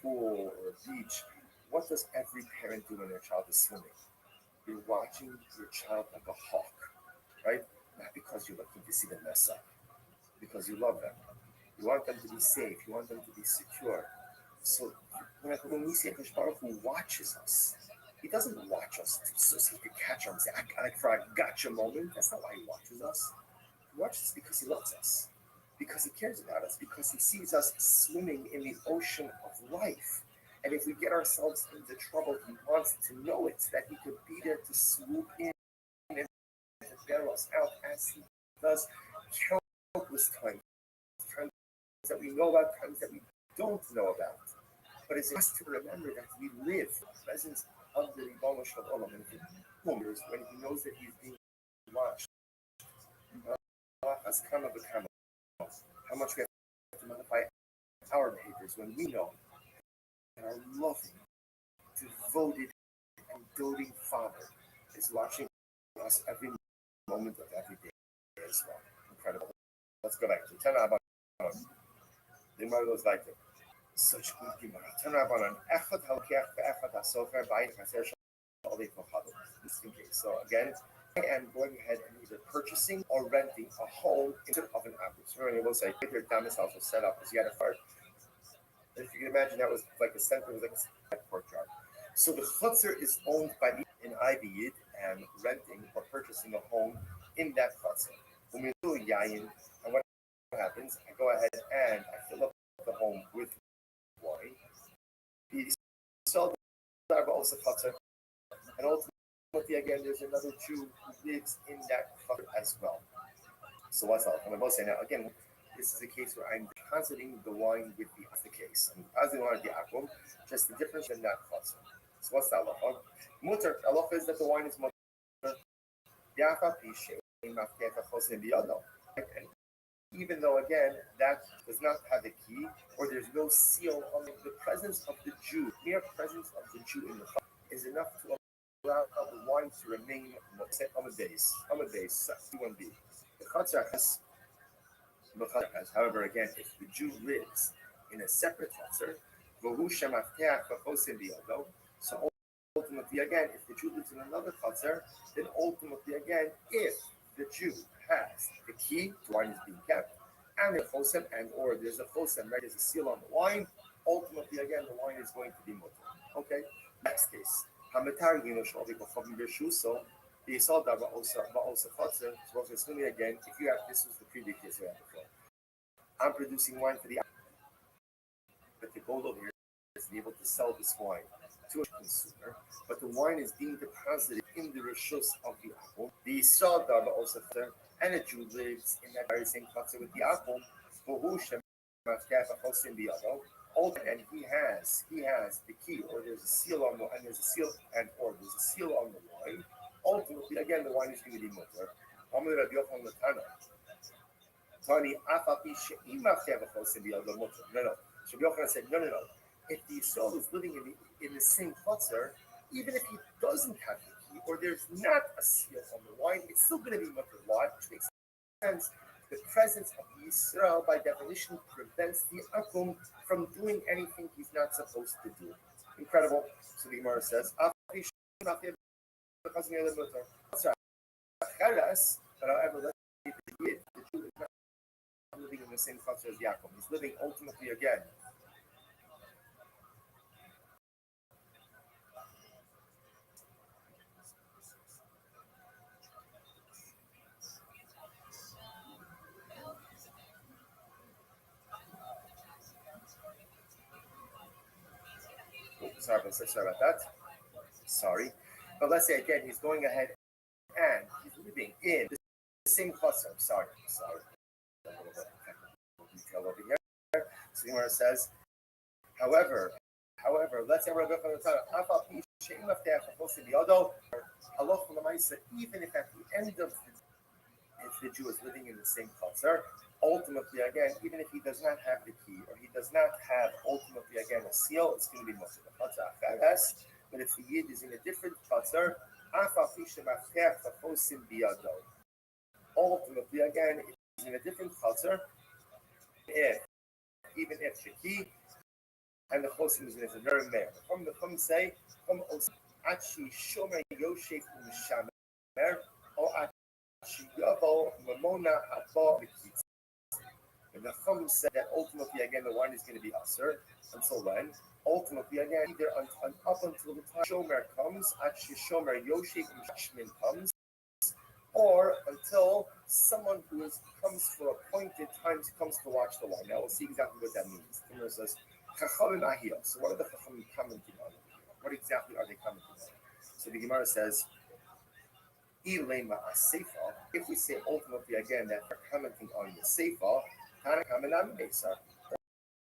pool or a beach, what does every parent do when their child is swimming? You're watching your child like a hawk, right? Not because you're looking to see them mess up, because you love them. You want them to be safe. You want them to be secure. So when we see Akash Baruch who watches us, he doesn't watch us so he can catch us and say, like for a gotcha moment. That's not why he watches us. He watches us because he loves us, because he cares about us, because he sees us swimming in the ocean of life. And if we get ourselves into trouble, he wants to know it, that he could be there to swoop in and to bail us out, as he does countless times that we know about, times that we don't know about. But it's just to remember that we live in the presence of the Ribono Shel Olam, and when he knows that he's being watched. How much we have to modify our behaviors when we know that our loving, devoted, and doting Father is watching us every moment of every day as well. Incredible. Let's go back to Tana Abanon. The Gemara goes like that. Such good Gemara. Tana Abanon. Echad halkiach ve'echad hasofer b'ayit chaser shel olei kochado. Just in case. So again, I am going ahead and either purchasing or renting a home instead of an average. So we'll say, if your Damas house was set up as you had a fart. And if you can imagine, that was like a center, was like a courtyard. So the chutzner is owned by me in Ivy Yid and renting or purchasing a home in that chutzner. When we do a yayin, and what happens, I go ahead and I fill up the home with wine. We sell the also chutzner, and ultimately, again, there's another Jew who lives in that chutzner as well. So what's up? And I'm both saying now, again, this is a case where I'm depositing the wine with the case. I'm depositing the wine with the akum, just the difference in that chutzner. So what's that halacha? Mutter. Halacha is that the wine is mutter. And even though, again, that does not have a key, or there's no seal on it, the presence of the Jew, mere presence of the Jew in the chutzner is enough to allow the wine to remain on the base, C1b. The chutzner has, however, again, if the Jew lives in a separate chutzner, so ultimately, again, if the Jew lives in another chutzner, then ultimately, again, if the Jew has the key, the wine is being kept, and the chosem, and or there's a chosem, right? There's a seal on the wine. Ultimately, again, the wine is going to be mutter. Okay. Next case. So the Yisod also chutzner. So assuming again, if you have this was the previous case we had before. I'm producing wine for the but the goal over here is to be able to sell this wine to a consumer, but the wine is being deposited in the rishus of the apple. The Yisod also chutzner, and a Jew lives in that very same chutzner with the apple. And he has the key, or there's a seal on the, and there's a seal, and or there's a seal on the wine. Ultimately, again, the wine is going to be mutter. No. So Rabbi Yochanan said, no. If the soul is living in the same chutzner, even if he doesn't have the key, or there's not a seal on the wine, it's still going to be mutter. Why? Which makes sense. The presence of Yisrael, by definition, prevents the akum from doing anything he's not supposed to do. Incredible. So the Gemara says, but however, let's say the Jew is not living in the same culture as Yaakov. He's living ultimately again. Sorry about that. Sorry. But let's say again, he's going ahead and he's living in the same cluster. Sorry. A little bit of detail over here. So the Gemara says, however, let's say Rabbi even if at the end of if the Jew is living in the same cluster, ultimately again, even if he does not have the key or he does not have ultimately again a seal, it's going to be mutter. But if the Yid is in a different chutzner, Ultimately, again, it's in a different culture. If even if Shaki and the Chosim is in a very male. From the Chum say, Chum also Achi Shomer Yoshef Mishamer, or Achi Yavo Mamona Abba Mikitz. And the Chum said that ultimately, again, the wine is going to be usher until when? Ultimately, again, either up until the time Shomer comes, Achi Shomer Yoshef Mishmin comes, or until someone who comes for appointed times comes to watch the wine. Now we'll see exactly what that means. The Gemara says, "Chachamim ahiyah." So what are the Chachamim commenting on? What exactly are they commenting on? So the Gemara says, "Ilema aseifa." If we say ultimately again that they're commenting on the seifa, Tanakama not Mesa.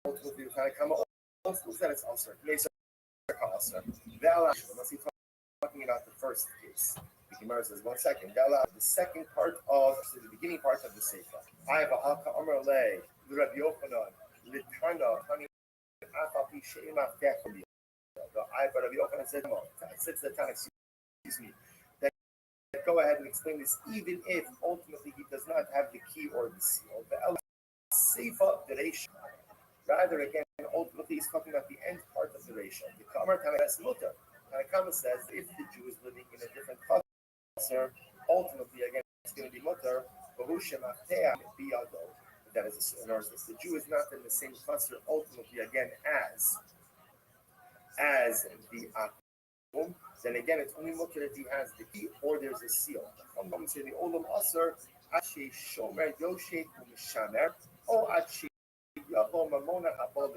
Ultimately, Tanakama also said it's also Mesa also. Let's see, talking about the first case. The Gemara says, 1 second. The second part of the beginning part of the Sefer. I have a Haka Amar Le, the Rabbi Yochanan, Litana, Hani, Afapi Shema Fechli. I have Rabbi Yochanan said, said to the Tanakh, excuse me, that go ahead and explain this, even if ultimately he does not have the key or the seal. The El Sefer the Reisha. Rather, again, ultimately he's talking about the end part of the Reisha. The Kamar Tanakh Mutter. Tanakh says if the Jew is living in a different culture, ultimately, again, it's going to be mutter, that is a narcissist. The Jew is not in the same cluster, ultimately, again, as the akum. Then again, it's only mutter if he has the key or there's a seal. Some say the olam aser, ashi shomer yoshe umishamer, or ashi yavo mamona habal.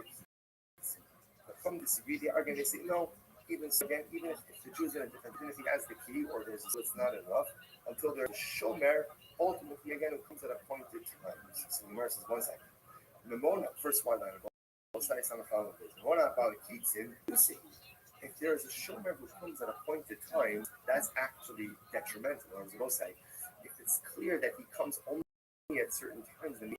From disagree, they are going to say no. Even so, again, even if the Jew is in a different, even if he has the key or there's so it's not enough until there's a shomer. Ultimately, again, it comes at appointed times. So the Gemara says 1 second. Memona, first one line of both sides on the following page. Memona about Kitzin. You see, if there is a shomer who comes at appointed times, that's actually detrimental. Or as we'll say, if it's clear that he comes only at certain times, then the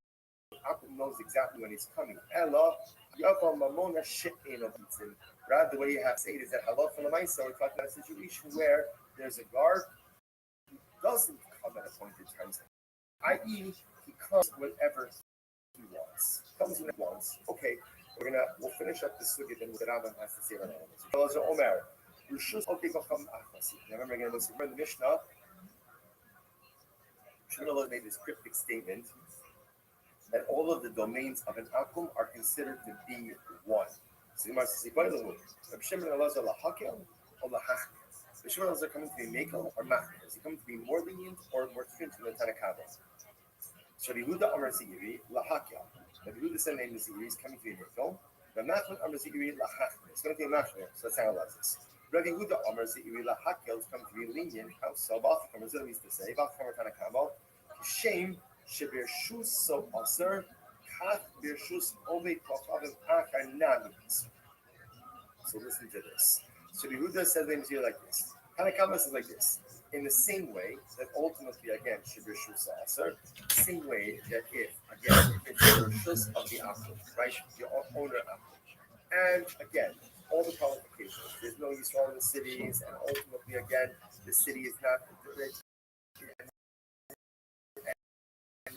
Akum knows exactly when he's coming. Ella, Yavam Mamona She'in of Kitzin. Rather, the way you have to say it is that halach from the Maisa, we're talking about a situation where there's a guard who doesn't come at appointed times, i.e., he comes whenever he wants. Comes when he wants. Okay, we'll finish up this sugya, then the Rabbi has to say about it. So, Omer, remember again, let's remember the Mishnah. Shmuel made this cryptic statement that all of the domains of an akum are considered to be one. So you must say, by the way, Rabbi Shimon Elazar lahakel or lahach. Rabbi Shimon Elazar coming to be mekel or machmir? Is he coming to be more lenient or more stringent than Tanakh? So Rabbi Yehuda Amar Ziri lahakel. Rabbi Yehuda said name is Ziri. He's coming to be mekel. Rabbi Nachman Amar Ziri lahachmir. It's going to be a machmir. So let's analyze this. Rabbi Yehuda Amar Ziri lahakel is coming to be lenient. How so? Ba'acham is what it means to say. Ba'acham Tanakh. Shame shebir shus so aser. So listen to this. So Yehuda says names here like this. Hanakama says like this. In the same way that ultimately, again, Shibir Shus Aser, same way that if it's the Shus of the Akum, right? The owner Akum. And again, all the qualifications. There's no Yisrael in the cities, and ultimately, again, the city is not rich. And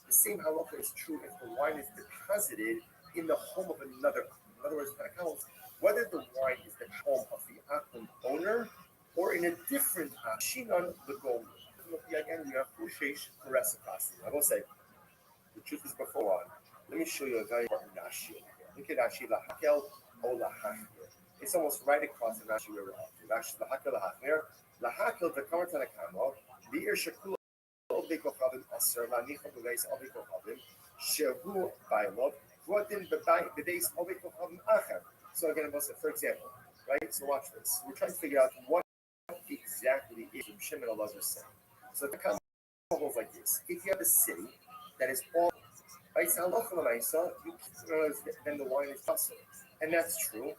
the same halacha is true if the wine is deposited in the home of another. In other words, whether the wine is the home of the akum owner or in a different shinon the gold. Again, we have Ushesh for reciprocity. I will say the truth is before on. Let me show you a very important Rashi over here. Look at Rashi lahakel o lahachmir. It's almost right across the Rashi where we're at. Rashi lahakel lahachmir. Lahakel the kamartanakamo the irshakul. So again, for example, right? So watch this. We're trying to figure out what exactly is Shimon Elazar saying. So the comment goes like this: if you have a city that is all right, then the wine is possible, and that's true.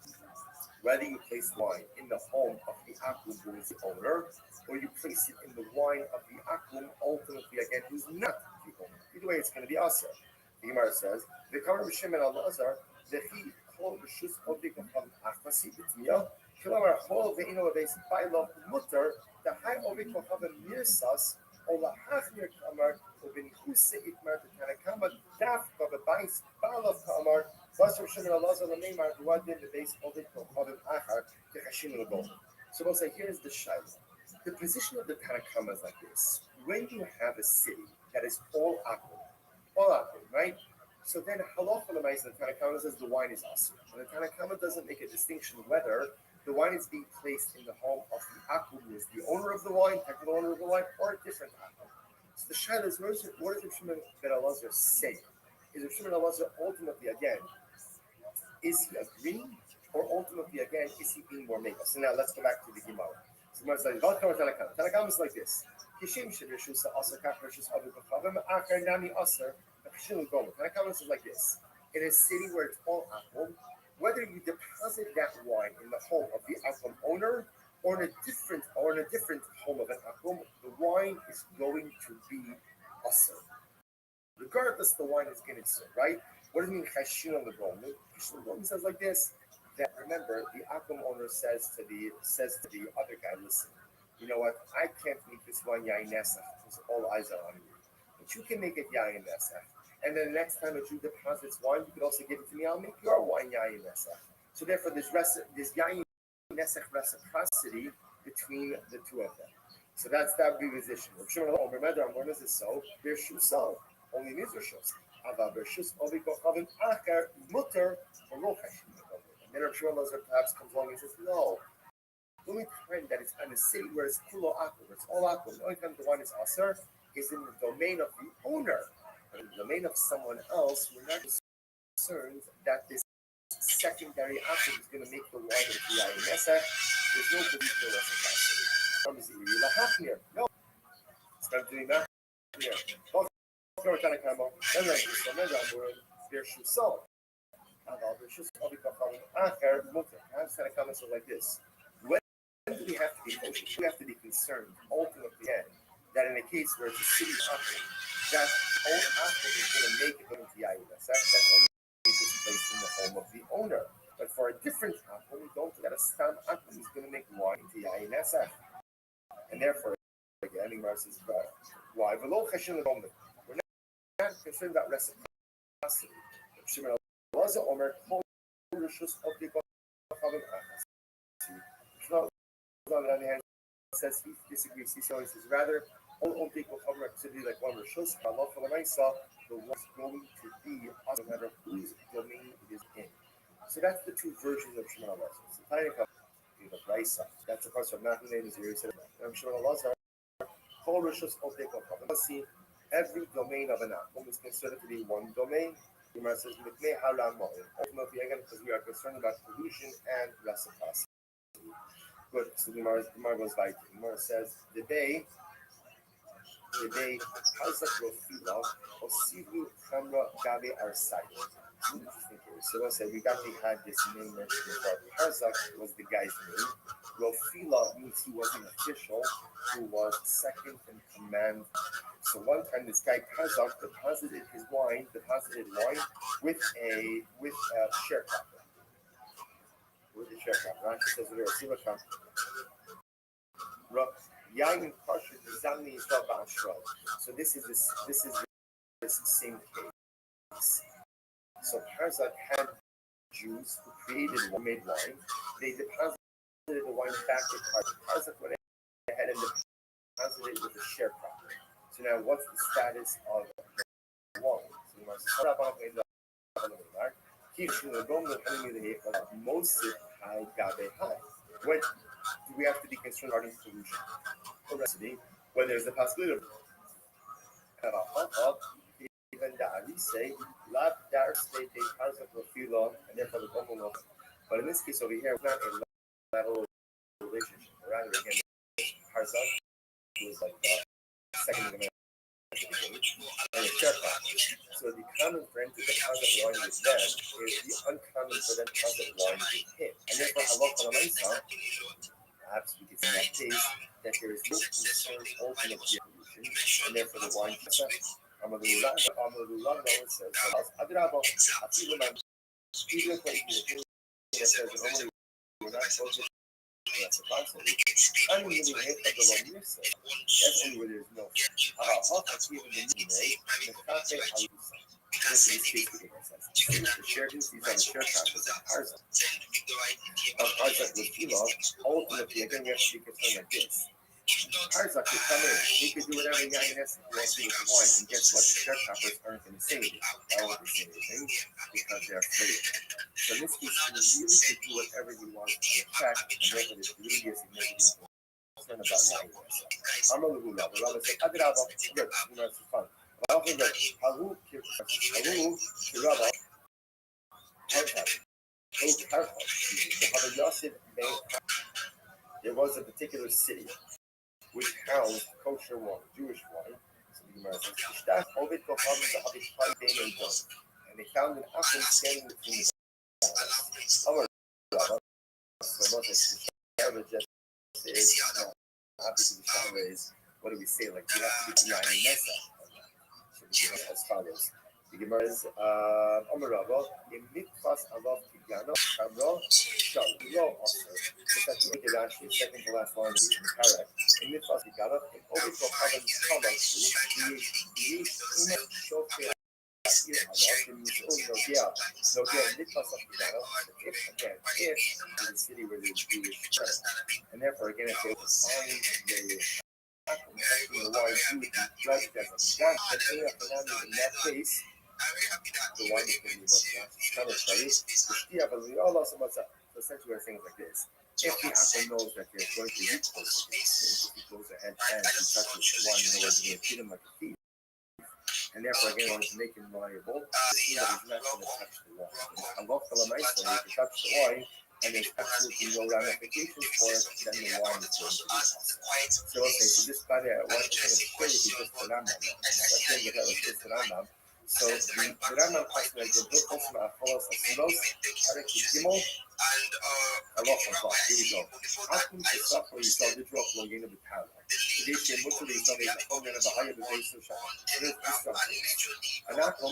Whether you place wine in the home of the akum who is the owner, or you place it in the wine of the akum, ultimately again, who's not the owner. Either way, it's going to be also. The Gemara says, "The Kamar Shimon Elazar, the he כל רשוס עובדי כוכב אחמסי בתמיה, כלומר, כל ואינו לבייס ביילו מותר, דהי עובדי כוכב מירסס, או להחמיר כאמר, ובניחוסי יתמר תתנקמה דווקא בבייס בעליו כאמר, Basar Shimon Allah Neymar, who had been the base of it from Chavim Achar, the Hashim Labo. So we'll say, here's the Shaila. The position of the Tanakama is like this. When you have a city that is all Akum, right? So then Halacha Lamais, the Tanakama says the wine is Asr. And the Tanakama doesn't make a distinction whether the wine is being placed in the home of the Akum, who is the owner of the wine, technical owner of the wine, or a different Akum. So the Shaila is, what does Shimon ben Elazar say? Is Shimon ben Elazar ultimately, again, is he agreeing, or ultimately, again, is he being more mega? So now let's go back to the Gemara. So Gemara says, Tanakam is like this. Tanakam is like this. In a city where it's all Akum, whether you deposit that wine in the home of the Akum owner or in a different home of an Akum, the wine is going to be Asr. Regardless, the wine is going to serve, right? What does it mean, Chashin on the Gomer? Chashin on the Gomer says like this, that remember, the Akum owner says to the other guy, listen, you know what, I can't make this wine Yain Nesach, because all eyes are on you. But you can make it Yain Nesach. And then the next time a Jew deposits wine, you could also give it to me, I'll make your wine Yain Nesach. So therefore, there's Yain Nesach reciprocity between the two of them. So that's that position. When is it so? There's so. Only Mizrashos. And then Rabbi perhaps comes along and says, no. The only time that it's in a city where it's kulo akum, where it's all akum, the only time the wine is aser is in the domain of the owner. But in the domain of someone else, we're not concerned that this secondary akum is going to make the wine of the yayin nesach. There's no belief in the reciprocity. No. It's not doing that here. Like this. When do we have to be cautious? We have to be concerned ultimately that in a case where it's a city option, that own apple is going to make it into Yayinas. That's only placed in the home of the owner. But for a different apple, we don't get a stam apple is going to make wine into Yayinas. And therefore, again, Imar says, why? We're not concerned about reciprocity. Shimon was an Omer, on the other hand, says he disagrees. He says rather, all people come to be like one Rishos, Allah for the Maisa, the one's going to be no matter whose domain it is in. So that's the two versions of Shimon Allah. So that's the part of Matthew name is here. He said, Shimon Allah, all Rishos of the see every domain of an atom is considered to be one domain. The Gemara says, ultimately, again, because we are concerned about pollution and reciprocity. Good. So the Gemara goes by. The Gemara says, the day, Hazak Rofila, Osivu Chamra Gabe Arsai. Interesting case. So let's say we had this name mentioned before. Hazak was the guy's name. Rofila means he was an official who was second in command. So one time this guy Hazak deposited wine with a sharecropper. With a sharecropper. Rashi says there, see what comes. So this is this same case. So Hazak had Jews who made wine. They deposited the wine back to Hazak. Hazak went ahead and deposited it with a sharecropper. So now, what's the status of the wine? So you must start off with the when do we have to be concerned regarding pollution? When there's the possibility of even the Ali say, love dar state they concept of filo, and therefore the common. But in this case over here, it's not a level relationship. Rather, again, Harzak was like the second in command and a sharecropper. So the common for him to deposit wine with them is the uncommon for them to deposit wine with him. And therefore, perhaps we could see that case that there is no concern ultimately of pollution, and therefore the wine says, Even if it says that only we're not supposed to that's constantly. I'm really hate that the Lord uses. That's only where there's no. How can even the meaning, right? The content how you say. This is basically what it says. The shared these are the shared concepts of Parsec. Parsec with Elon, ultimately, again, we have to be concerned like this. Parsec could come in, he could do whatever the INS wants to do with the wine, and guess what? The sharecroppers aren't going to say anything. I won't say anything because they're afraid. So in this case, you really could do whatever you want to check, and therefore there's really a significant concern about INS. I'm a little Rabbi. Rabbi said, Adrabah, good, you know, it's fun. Rabbi said, Haru, Rabbi, there was a particular city which housed kosher wine, Jewish wine. So the Gemara says, and they found an apple standing between the what do we say? Like, you have to be as follows. The Gemara is Amarava, in Mitfas Alav Tigano, Kabra, Shal, Lo also. That's the actually second to last line in the parak. In Mitfas Tigano, in Obito Havan Kama, the Shofia. If the city where there's Jewish, and therefore again, if they find the wine Jewish judged as a gun, in that case, the wine is going to be much kind of studies. Essentially, we're saying like this. If the apple knows that there's going to be recourse, if he goes ahead and he touches the wine, in other words, he's going to treat him like a thief. And therefore, again, want to make him liable, he's not going to touch the wine. I love the nice one, you can touch the wine, and there's absolutely no ramifications for it, then the wine is going to be lost. So, okay, so this by the one thing is crazy just for Rambam. Let's say that was just for Rambam. So, the Rambam has like the book of Follows of Silos, Tarek Gimel, I love from God. Here we go. Akum to suffer, you saw the drop login of the town. Today, she mutually saw the home of the higher base of Shah. It is destructive. And Akum,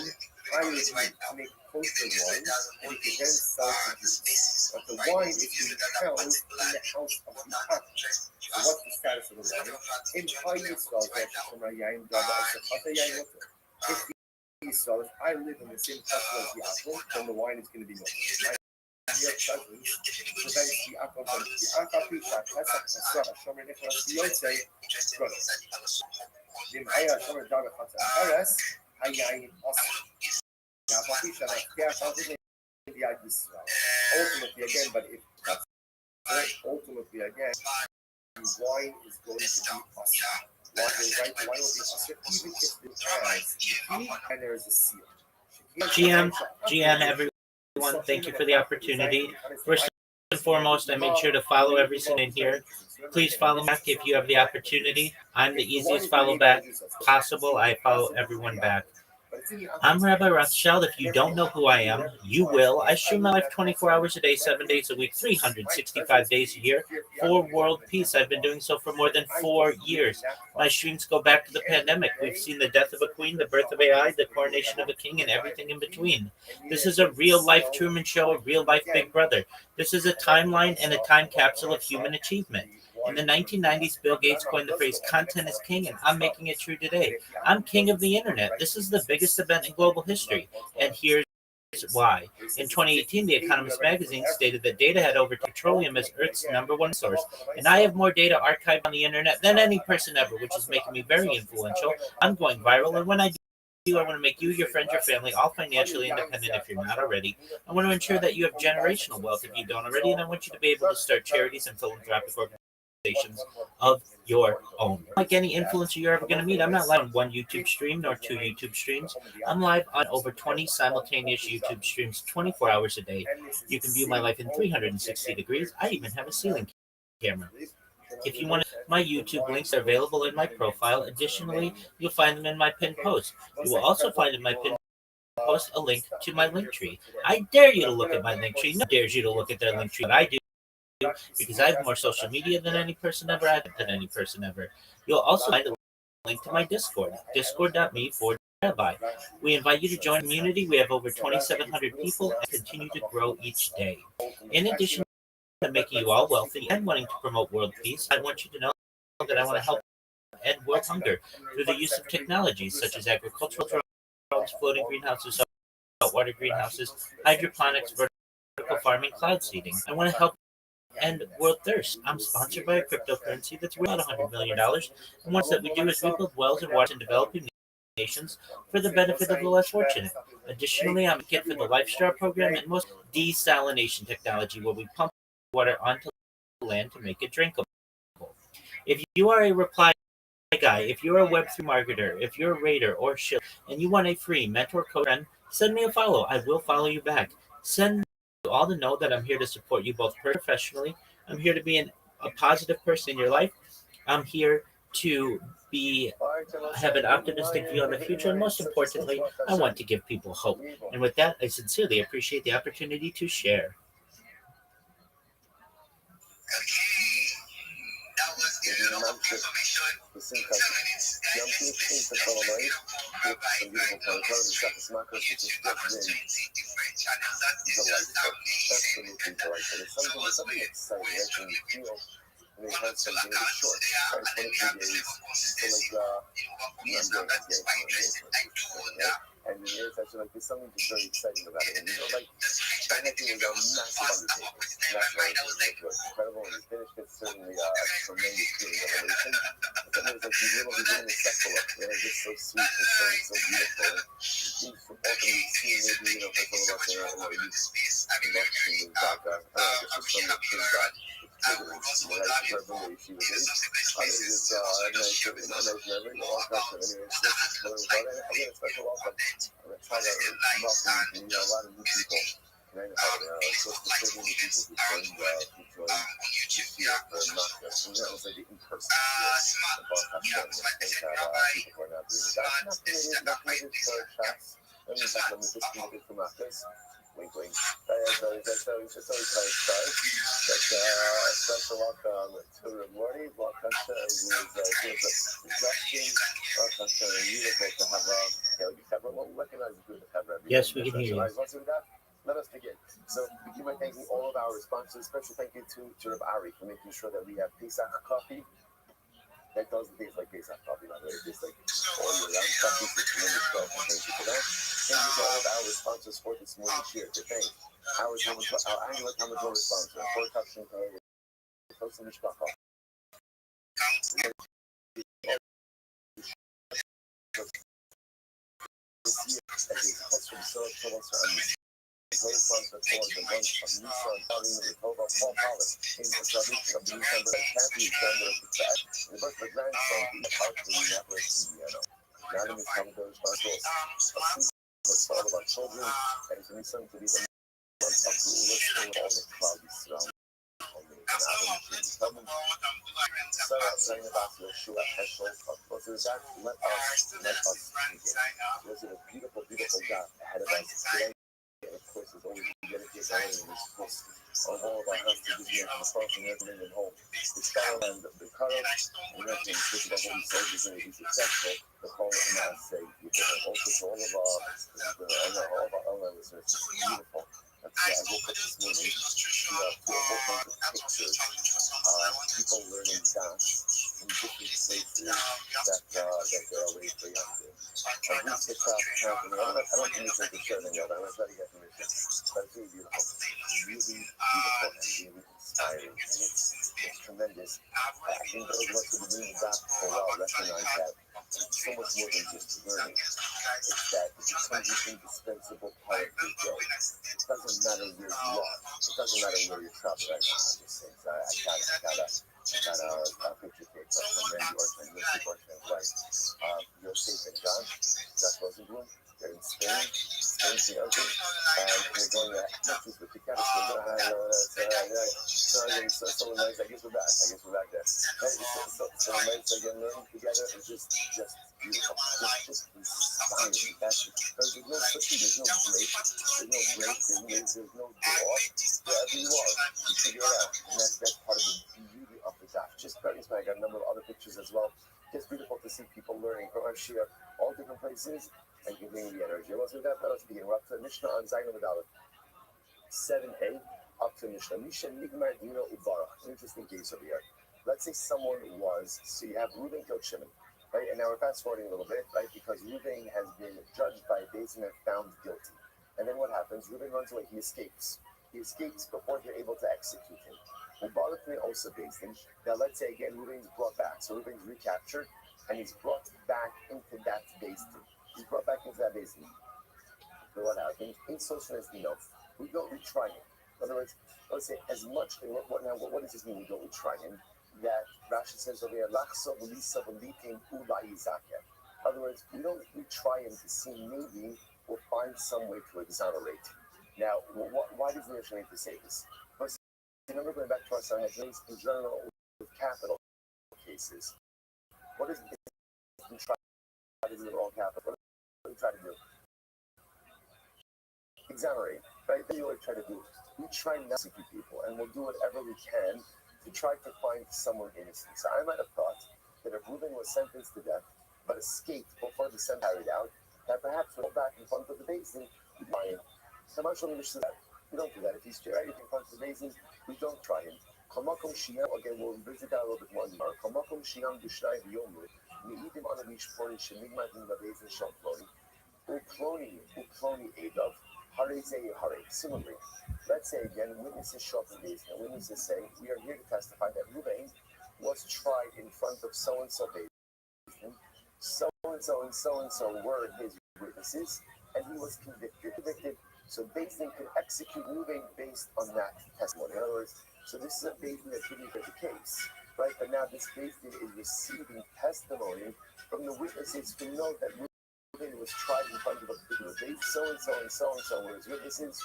I would make kosher wine, and it can then sell to Jews. But the wine is being held in the house of the Akum. So, what's the status of the wine? In high Yisrael, from a Yain Gaba, if Yisrael, if I live in the same castle as the Akum, then the wine is going to be milk. Your presence prevents the apple from the Akapisha, Pesach, Shomer Nicholas, Yotze, in Haya Shomer Java Hata Paris, Hayain Oscar. Akapisha, the Yisrael. Ultimately, again, but if that's ultimately, again, wine is going to be Oscar. Wine will be Oscar, even if the and there is a seal. GM, everyone. Thank you for the opportunity. First and foremost, I made sure to follow everything in here. Please follow back if you have the opportunity. I'm the easiest follow back possible. I follow everyone back. I'm Rabbi Rothschild. If you don't know who I am, you will. I stream my life 24 hours a day, 7 days a week, 365 days a year for world peace. I've been doing so for more than 4 years. My streams go back to the pandemic. We've seen the death of a queen, the birth of AI, the coronation of a king, and everything in between. This is a real-life Truman Show, a real-life Big Brother. This is a timeline and a time capsule of human achievement. In the 1990s, Bill Gates coined the phrase content is king, and I'm making it true today. I'm king of the internet. This is the biggest event in global history, and here's why. In 2018, The Economist magazine stated that data had overtaken petroleum as Earth's #1 source, and I have more data archived on the internet than any person ever, which is making me very influential. I'm going viral, and when I do, I want to make you, your friends, your family all financially independent if you're not already. I want to ensure that you have generational wealth if you don't already, and I want you to be able to start charities and philanthropic organizations of your own. Like any influencer you're ever going to meet, I'm not live on one YouTube stream nor 2 YouTube streams. I'm live on over 20 simultaneous YouTube streams 24 hours a day. You can view my life in 360 degrees. I even have a ceiling camera. If you want my YouTube links are available in my profile. Additionally, you'll find them in my pinned post. You will also find in my pinned post a link to my link tree. I dare you to look at my link tree. No one dares you to look at their link tree, but I do. Because I have more social media than any person ever. I've than any person ever. You'll also find a link to my Discord, discord.me/. Rabbi. We invite you to join the community. We have over 2,700 people and continue to grow each day. In addition to making you all wealthy and wanting to promote world peace, I want you to know that I want to help end world hunger through the use of technologies such as agricultural drones, floating greenhouses, saltwater greenhouses, hydroponics, vertical farming, cloud seeding. I want to help end world thirst. I'm sponsored by a cryptocurrency that's worth about $100 million. And what that we do is we build wells and waters in developing nations for the benefit of the less fortunate. Additionally, I'm a kit for the LifeStar program and most desalination technology, where we pump water onto land to make it drinkable. If you are a reply guy, if you're a Web3 marketer, if you're a raider or shill, and you want a free mentor code friend, send me a follow. I will follow you back. Send you all to know that I'm here to support you both professionally. I'm here to be a positive person in your life. I'm here to be have an optimistic view on the future, and most importantly, I want to give people hope. And with that, I sincerely appreciate the opportunity to share. That was good enough information. Some beautiful absolutely delightful. It's something exciting. I can feel. I mean, it's really short, right? 23 days. So and it is actually like there's something just very exciting about it. And like panicking was a massive undertaking. It was incredible when we finished it. Certainly a tremendous feeling of elation. But then there's like these little sexual up. They're just so sweet and so beautiful. And often we see maybe for some of us in our youth, things like just some of the things that she was in. Others is a nice memory. Again, special welcome. I'm going to try to welcome a lot of new people. Close to 30 new people who joined this year for not just, and that was like the in-person the broadcast show, and people who are not doing that. Not committed to chats. Let me just committed to Marcus. Wink, wink. So it's always start. But special welcome to Morty. Welcome to Justin. Welcome to beautiful to have we'll recognize the good to have Rabbi. Yes, we can hear you. Once we do that, let us begin. So begin by thanking all of our sponsors. Special thank you to Rabbi for making sure that we have Pesach coffee. That doesn't taste like Pesach coffee, by the way. It tastes like all year round coffee. It's tremendous stuff. Thank you for that. Thank you to all of our sponsors for this morning's year. To thank our annual Talmud sponsor, for Caption Parade, Toast and Mishpacha. This year, as a host from Sarah Thomas very sponsor for the bunch of Nissan Valley with over Paul Hollis in the tradition of Nissan but happy Thunder of the Fat. The birth of the grandson in the park in Minneapolis, Indiana. Now in the Talmud sponsor was all about children and it's Nissan to be the month of rulers for all the cloudy surroundings. Sarah Zainab Yeshua Heschel, was it that? Let us begin. Was it a beautiful God ahead of us today? And of course, as always, we dedicate our name in this course of all of our hands to give you from the cross and everything and home. The star and the cutter, and everything, especially the holy soldiers, and be successful. The call and I say, also to all of our online listeners, it's beautiful. I woke up this morning to a whole bunch of pictures of people learning dance in different places that they're away for young kids. And these TikTok happening, I don't think we can share them yet, I'm going to try to get permission. But it's really beautiful. Really beautiful and really inspiring. And it's tremendous. I think those of us who have been doing that for a while recognize that it's so much more than just learning. It's that it becomes an indispensable part of your day. It doesn't matter where you are. It doesn't matter where you're traveling right now. I just think I got a picture take from Randy Orchman, Mr. Orchman's wife. You're safe and John. Josh Rosenblum. They're in Spain. Spain, okay. We're going to Texas with the Cavs. So nice. I guess we're back there. So nice again, learning together is just beautiful. Just inspiring. There's no cookie, there's no break. There's no door. Wherever you are, you figure it out. And that's part of the beauty of the daf. Just very inspiring. I got a number of other pictures as well Just beautiful to see people learning from Shia, all different places, and giving the energy. Let's do that. Let's begin. We're up to Mishnah on Zayin Medalef 7a, up to Mishnah. Misha Nigmar Dino Ubarach. Interesting case over here. Let's say someone was, so you have Reuben killed Shimon, right? And now we're fast forwarding a little bit, right? Because Reuben has been judged by a Beis Din and found guilty. And then what happens? Reuben runs away. He escapes. He escapes before they're able to execute him. Ubarach may also Beis Din. Now let's say again, Reuben's brought back. So Reuben's recaptured, and he's brought back into that Beis Din. He's brought back into that Beis Din. So what happens? In social as we know, we don't retry him. In other words, let's say as much. What does this mean? We don't retry him. That Rashi says over here, "Lachsov lisav litim ulai yizakeh." In other words, we don't retry him to see maybe we'll find some way to exonerate him. Now, why does the Mishnah need to say this? First, remember going back to our Sanhedrins in general with capital cases. What is we try to do with all capital? What do we try to do? Exonerate, right? That's what we try to do. We try not to keep people, and we'll do whatever we can to try to find someone innocent. So I might have thought that if Reuben was sentenced to death, but escaped before the sentence carried out, that perhaps we'll go back in front of the Beis Din and try him. We don't do that. If he's right in front of the Beis Din, we don't try him. Again, we'll visit that a little bit more tomorrow. Similarly, let's say again, witnesses show up in Beis Din. Witnesses say, we are here to testify that Reuben was tried in front of so-and-so Beis Din. So-and-so and so-and-so were his witnesses, and he was convicted. So Beis Din can execute Reuben based on that testimony. In other words, so this is a Beis Din that's giving the case, right? But now this Beis Din is receiving testimony from the witnesses who know that Reuben was tried in front of a particular Beis. So-and-so and so-and-so were his witnesses.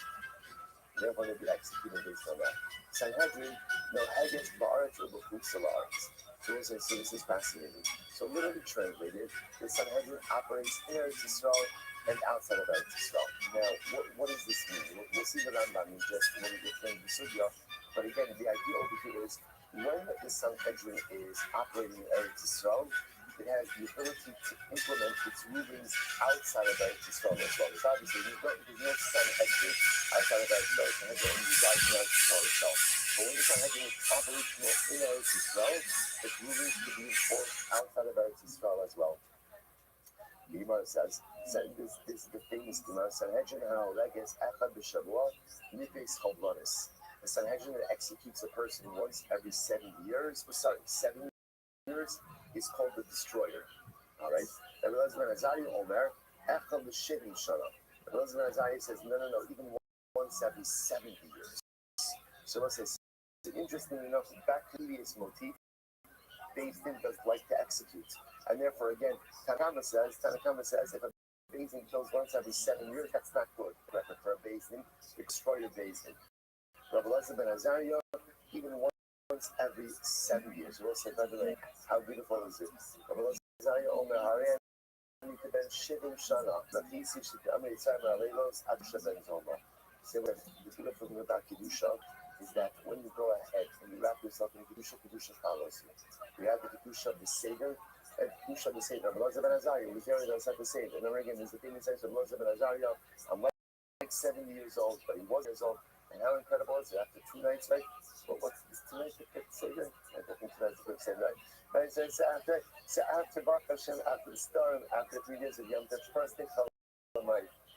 Therefore, they'll be executed based on that. Sanhedrin, no Haggis, Ba'aretz, or B'chutz La'aretz. So this is fascinating. So literally translated, the Sanhedrin operates in Eretz Yisrael and outside of Eretz Yisrael. Now, what does this mean? We'll see the Rambam in just when we get to the Sugya. But again, the idea over here is when the Sanhedrin is operating in Eretz Yisrael, it has the ability to implement its rulings outside of Eretz Yisrael as well. So obviously, there's no Sanhedrin outside of Eretz Yisrael. Sanhedrin only resides in Eretz Yisrael itself. But when the Sanhedrin is operational in Eretz Yisrael, its rulings can be enforced outside of Eretz Yisrael as well. The Gemara says, this is the famous Gemara, Sanhedrin ha'oleges echad b'shavua nifes chovlonis. The Sanhedrin that executes a person once every 7 years, 7 years, is called the destroyer. All right? Rabbi Elazar ben Azariah Omer, echad b'shivim shana. Rabbi Elazar ben Azariah says, no, even once every 70 years. So let's say, interestingly enough, back to the previous motif, Beis Din does like to execute. And therefore, again, Tanakama says, if a Beis Din kills once every 7 years, that's not good. Record for a Beis Din, destroy a Beis Din. Rabbi Elazar ben Azariah, even once every 7 years. We'll say, by the way, how beautiful is it? Rabbi Elazar ben Azariah, Omer Harian, Ben Shivim Shana, Nafisi Shikam Yitzhak Aleilos, Absha ben Zoma. Say what the beautiful thing about Kedusha is that when you go ahead and you wrap yourself in Kedusha, Kedusha follows you. We have the Kedusha of the Seder, and Kedusha of the Seder. Rabbi Elazar ben Azariah, we carry those at the Seder. And then again, there's the thing that says, Rabbi Elazar ben Azariah, I'm like 70 years old, but he was years old. And how incredible is it? After 2 nights, right? Well, what's this 2 nights? The fifth Seder? I think that's the fifth Seder, right? Right, so after Baruch Hashem, after the storm, after 3 days of Yom Tov, first thing,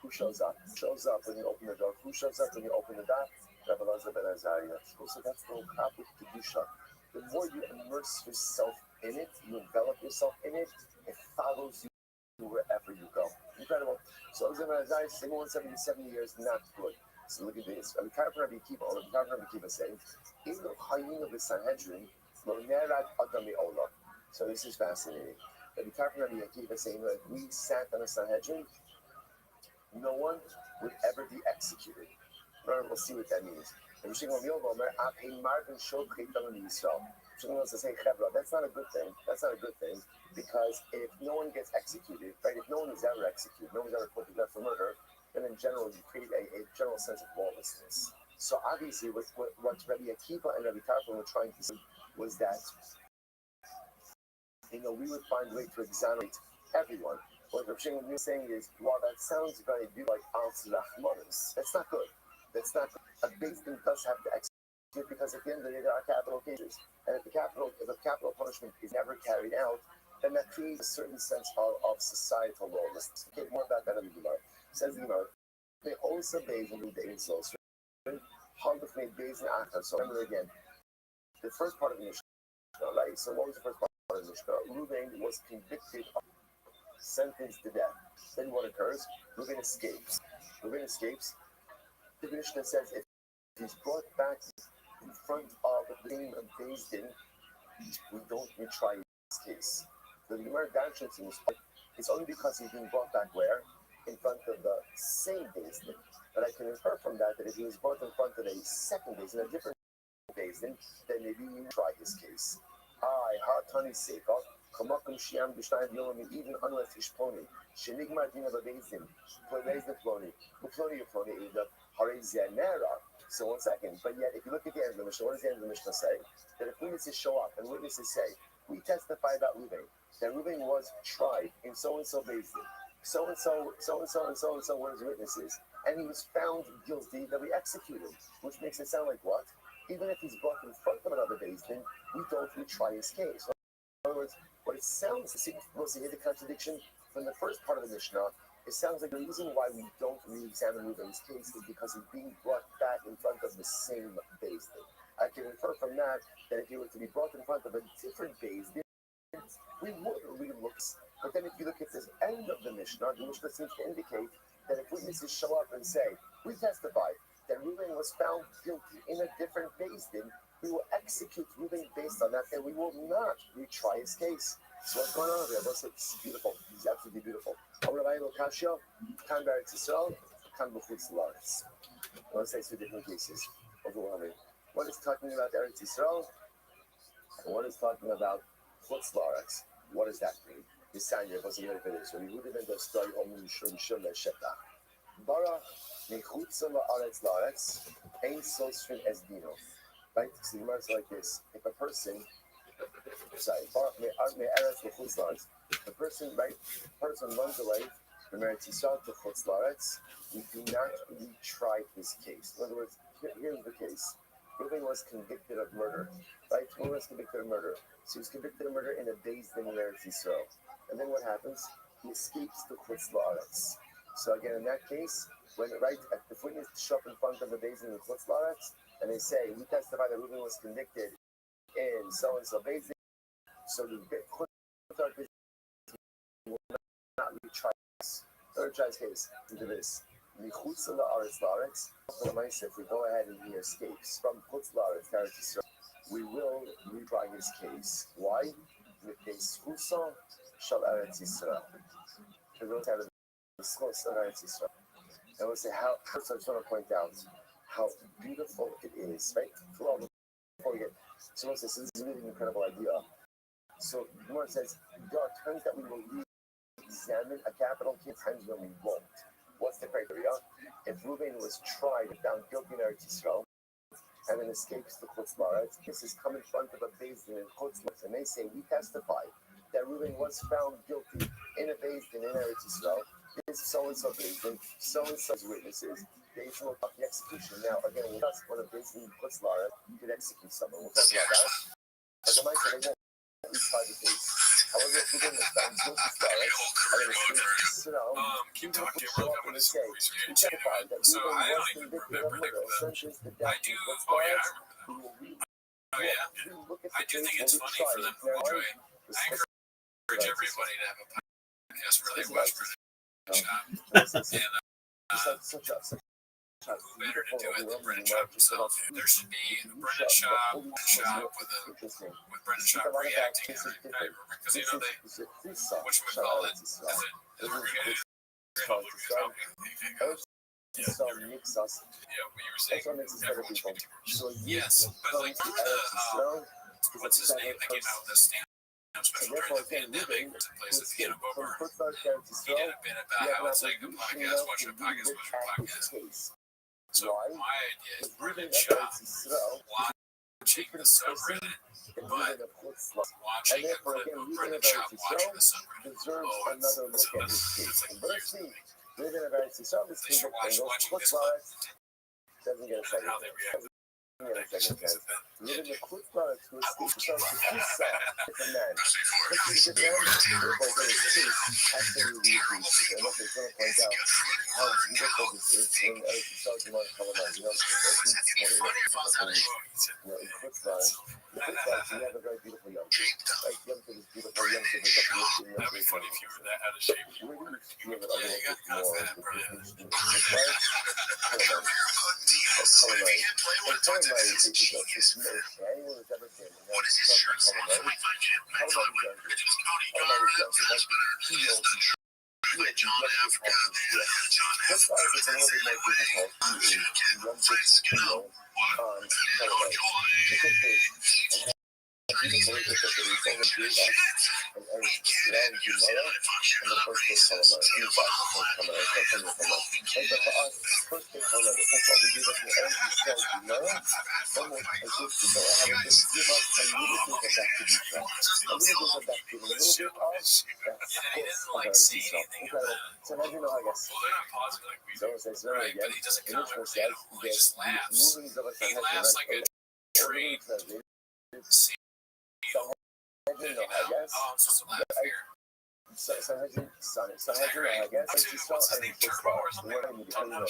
who shows up? Who shows up when you open the door? Who shows up when you open the door? Rabbi Elazar ben Azariah. So that's the whole concept of Kedusha. The more you immerse yourself in it, you envelop yourself in it, it follows you wherever you go. Incredible. So Rabbi Azariah saying once every 70 years, not good. So look at this. Rabbi Kiva saying, in the Chayin of the Sanhedrin, so this is fascinating. Rabbi Akiva saying that if we sat on a Sanhedrin, no one would ever be executed. We'll see what that means. That's not a good thing. That's not a good thing because if no one gets executed, right? If no one is ever executed, no one is ever put to death for murder, then in general you create a general sense of lawlessness. So obviously, what Rabbi Akiva and Rabbi Tarfon were trying to say was that we would find a way to exonerate everyone. What Rav Shimon is saying is, while that sounds very good, like Al-Rahmanis, that's not good. That's not good. A Beis Din does have to execute because at the end of the day, there are capital cases. And if the capital punishment is never carried out, then that creates a certain sense of societal lawlessness. Okay, more about that in the Gemara. Says the Gemara, they also bathe in the insults. Haguf made bathe in Achar. So remember again, the first part of the Mishnah, right? So what was the first part of the Mishnah? Reuben was convicted, sentenced to death. Then what occurs? Reuben escapes. The Mishnah says if he's brought back in front of the name of Beis Din, we don't retry his case. The Gemara Darshan it's only because he's being brought back where? In front of the same Beis Din. But I can infer from that if he was brought in front of a second Beis Din, a different Beis Din, then maybe you try his case. Hartani Sefer, Kamakum Shiam Bishnaim Yomi, even unless Ishponi, Shenigmar Dina Beis Din, Beis Din Ploni, Uploni Uploni, the Harizianera. So 1 second, but yet if you look at the end of the Mishnah, what does the end of the Mishnah say? That if witnesses show up and witnesses say, we testify about Reuben, that Reuben was tried in so-and-so Beis Din, so-and-so were his witnesses, and he was found guilty that we executed, which makes it sound like what? Even if he's brought in front of another Beis Din, we don't retry his case. So in other words, what it sounds, we'll see the contradiction from the first part of the Mishnah. It sounds like the reason why we don't re-examine Reuben's case is because he's being brought back in front of the same Beis Din. I can infer from that if he were to be brought in front of a different Beis Din, we would re-look. But then if you look at this end of the Mishnah seems to indicate that if witnesses show up and say, we testified that Reuben was found guilty in a different Beis Din, we will execute Reuben based on that, and we will not retry his case. So what's going on here? It's beautiful. It's absolutely beautiful. I want to say two different cases. Overwhelming. One is talking about Eretz Yisrael, and one is talking about Chutz La'aretz. What does that mean? Yisanya was ready for this. When you would have been the story of Mishum Shetach. Bara Mechutz La'aretz Ein Sosrin Es Dino. Right? So the Gemara is like this. If a person, the person runs away from Eretz Yisrael to Chutz La'aretz, we do not retry his case. In other words, here's the case. Reuben was convicted of murder, right? Reuben was convicted of murder. So he was convicted of murder in a Beis Din in Eretz Yisrael. And then what happens? He escapes to Chutz La'aretz. So again, in that case, when if witnesses show up in front of the Beis Din in Chutz La'aretz, and they say, we testify that Reuben was convicted in so-and-so Beis Din, so the Chutz La'aretz will not retry his case into this. Michutz La'aretz, if we go ahead and he escapes from Chutz La'aretz to Eretz Yisrael, we will retry his case. Why? Because Chusa shall Eretz Yisrael. Because we have the Schos of Eretz Yisrael. And we'll say how. First, I just want to point out how beautiful it is, right? Before we get, so we'll say, so this is really an incredible idea. So the Gemara says there are times that we will re-examine a capital case, times when we won't. What's the criteria? If Reuben was tried and found guilty in Eretz Yisrael and then escapes to Chutz La'aretz, this is come in front of a Beis Din in Chutz La'aretz, and they say, we testify that Reuben was found guilty in a Beis Din in Eretz Yisrael. This so-and-so Beis Din, so-and-so's witnesses, they will the execution. Now, again, we'll discuss when a Beis Din in Chutz La'aretz could execute someone. We'll talk about that. But the might say they won't retry the case. However, if Reuben was found guilty in La'aretz, and then escapes to keep talking. We're going to some research. So I don't even remember that. I do. Oh yeah, I remember that. Oh yeah. I do think it's funny for them to enjoy. I encourage everybody to have a podcast where they watch Brendan Schaub. And who better to do it than Brendan Schaub himself? There should be Brendan Schaub with Brendan Schaub reacting because you know they what should we call it? Is it immigrated? Yeah, we were saying everyone should be yes, but like remember the what's his name that came out with the stand-up special during the pandemic to place at the end of over. He did a bit about how it's like a podcast, watching a podcast, watching a podcast. So my idea is Brendan Schaub watching the subreddit, but watching a clip of Brendan Schaub watching the subreddit. deserves Oh, another look at his case. it's like Conversely, living in a very service they should watch watching this doesn't get a and second how they react. Living the quick products will speak to us to his side, different man. This is the man who will get his case actually reduced. And what they're going to point out how ridiculous this is when Eric starts to want to come on. In quick products, the quick products, you have a very beautiful young kid. Like young kid is beautiful, young kid is uplifting. That'd be funny if you were that out of shape. You really feel it a Yeah, you little got bit more. that, bro. Anyone who's ever been in What is his shirt say? I might find you. I thought it was Cody John Africa. John This guy is a little bit more difficult. He runs his skill on and Eric Land and the first big color. In fact, the first color. And for us, first big color, the first what we do is Eric says, almost as if to go ahead and just give us a little bit of that to be felt. A little bit of that to be a little bit of He doesn't like say anything about it. So how do you know, I guess? Well, they're not positive like we do. So it says, Right, but he doesn't comment with it. He just laughs. He laughs like a trained sea. I guess. Oh, I'm supposed to laugh here. So how do you I guess? What's his name? Turbo or something? I don't know.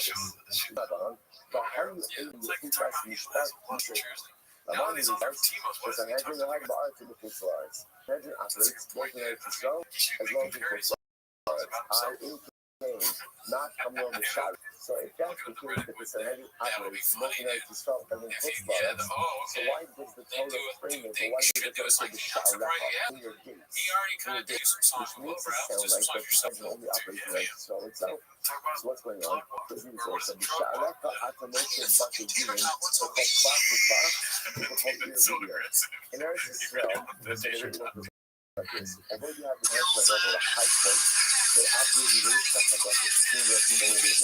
But how do you It's like Turbo. He has a lot of cheers. Now Nowadays, all their Timos, what is it? Imagine the hard bar to the pixel arts. Imagine athletes working out to show as long as the pixel arts are in pain, not coming on the shot. So if that's the case, that the Sanhedrin athletes working out to show and then pixel arts, so why does the total framing, so why does the total the shot wrap up in your gates? He already kind of did some songs Which with makes Lowbrow. it sound like the Sanhedrin only operates right to show itself. So what's going on? This is the source of the shot. Like the automotive bucket demon, so called flash with flash, people call ear video. In Eretz Yisrael, there's a little bit like this. Although you have the answer level of high point, they absolutely really stuff like that. It's a thing that you know what it is.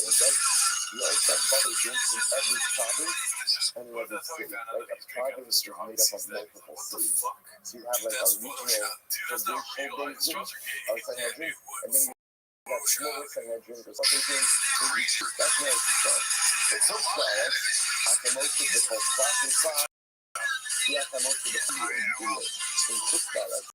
You also have butter drinks in every province and in every city. Like a province is made up of multiple cities. So you have like a regional provincial basin of Sanhedrin, and then you have smaller Sanhedrin or something in each. That's Eretz Yisrael. The first class, after most of the called classic class, you have most of the people in quick products.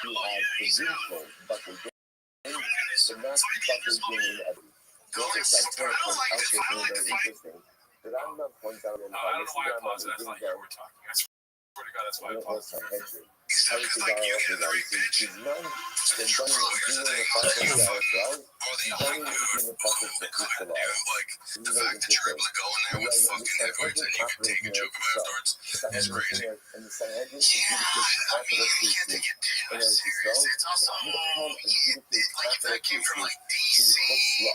You have provincial butter drinks, but not butter drinks in every. Those are scientific points out there that are very interesting. But I'm not pointing out in I don't know why I Instagram paused it. I or thought you were talking. I swear to God, that's why I it was paused it. Sanhedrin. How is the guy after that? He's none than done doing the process of well. He's done doing the process of pixel art. the fact that you're able to go in there with fucking Edwards and you can take a joke about afterwards is crazy. And the Sanhedrin is beautifully capital cases. And as you go, It's also beautifully like if that came from like DC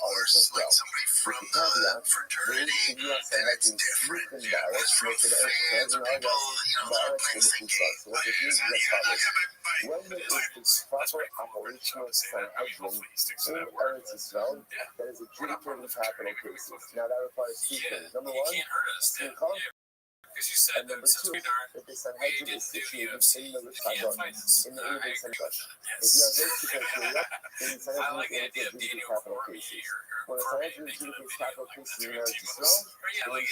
versus like somebody from the fraternity, then it's different. It's from fans or people, that are playing the same game. But it's when there is the proper operational Sanhedrin in Eretz Yisrael, that is adjudicating capital cases. Now that requires two things. Number He one, can't hurt us then. Because you said and number that since two, we aren't, if the Sanhedrin is situated in the can't fight this. in the I Urban agree Sanhedrin. with that. If you have Yes. those two criteria, then the I Sanhedrin like the is idea able of to adjudicate Daniel capital Cormier cases. or When a Cormier Sanhedrin making a adjudicates video capital of cases the in three Eretz Timos. Yisrael, Or yeah, like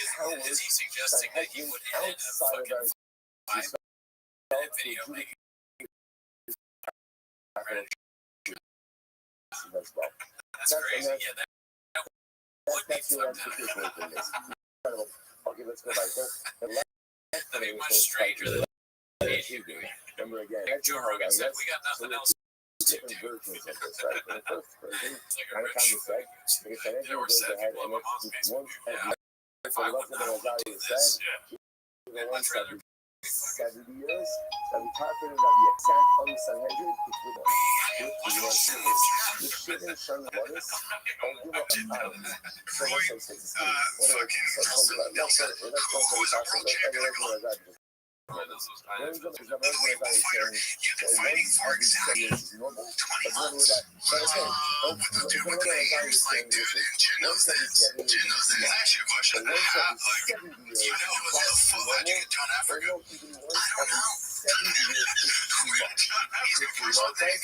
is he suggesting that you would edit a outside of fucking Eretz edit video make capital cases as well. that's crazy. Yeah, that would be That's the fucked answer up. to your question. Incredible. Okay, let's go back there. The last That'd be thing much is stranger than you do. Remember again, Joe Rogan said. We got nothing else to do. different versions of this, right? In the first version, It's like a kind of rich. said, because Sanhedrin There were goes 7 ahead people and on my mom's executes Facebook. once Yeah, every if I would not Rothschild do has this, said, I'd much rather 70 years, that we calculated that the exact on the Sanhedrin, which would which is more serious. The shooting son what is, don't do what so let's say 16. Let's go to the Range of is a very good evaluation. So one of these series is normal, but one with that. But again, it's a very good evaluation. One study is 7 years is too long. So one study 70 years is that's normal. Or no, even one every 70 years is too much. You know what I'm saying?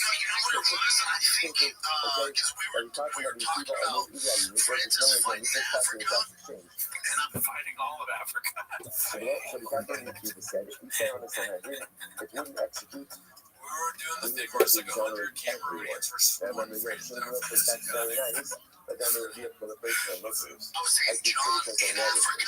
Okay, and talking about these people are moving again. This is only again, this is talking about exchange. And I'm fighting all of Africa. So the fact that YouTube said, if we say on the Sanhedrin, it wouldn't execute. We were doing the thing where it's like 100 Cameroonians versus And when one they get freedom. shooting up, that's very nice. But then they would be up for the first one. Muslims. I was I saying think John because in Africa.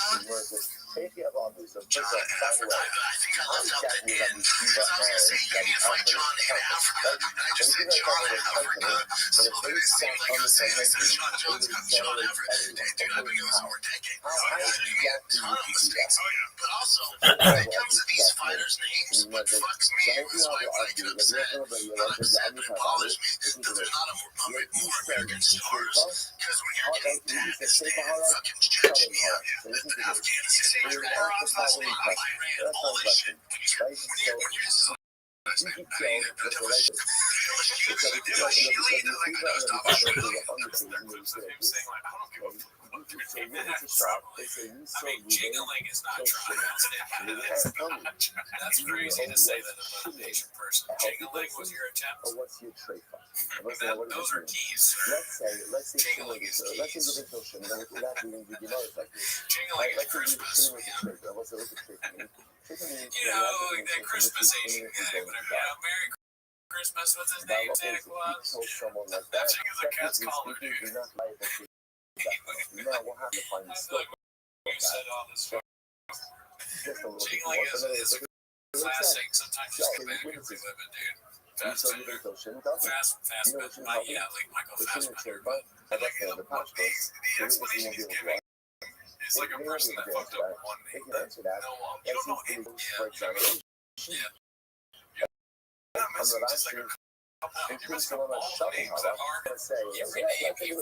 Hey, if you have all these, so John first in off, by the Africa. way, I think I left out the exactly end. like these Because I was going to say, you can't fight John in Africa. And I just said John in Africa. So then it seemed like I was saying, I said John Jones got John Africa. Dude, I've been doing this for a decade. how So yeah, you get a ton of mistakes. Oh, yeah. But also, when it comes to these fighters' names, what fucks me was like what I could have said. Not a percent that bothers me. That there's not a more American stars. Because when you're getting tagged, they fucking judge me out. Afghanistan, Iraq, Iran, all this shit. When you're just jingling is not trying. That's crazy to say that about an Asian person. Jingling was your attempt. Or what's your trait? Those are keys. Let's say Jingling is keys. Jingling is Christmas. What's the trait? You know, like that Christmas Asian guy, whatever. Merry Christmas, what's his name? Santa Claus? That thing is a cat's collar, dude. Now we'll have to find the I feel like we said all this. Jingling is a classic. Sometimes just the bad we live in, dude. Fassbender. Yeah, like Michael Fassbender. But like the explanation he's giving is like a person that fucked up one name. No, you don't know him. Yeah. Not missing just like a couple. You're missing all the names that aren't every name, and you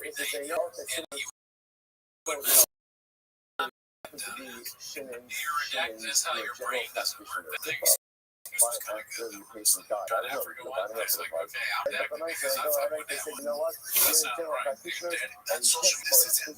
your reaction is how your brain doesn't work. The thing is kind of good. Trying to Africa one, it's like, okay, I'm dead because I fuck with that one. That's not right. You're dead. That's social distance. You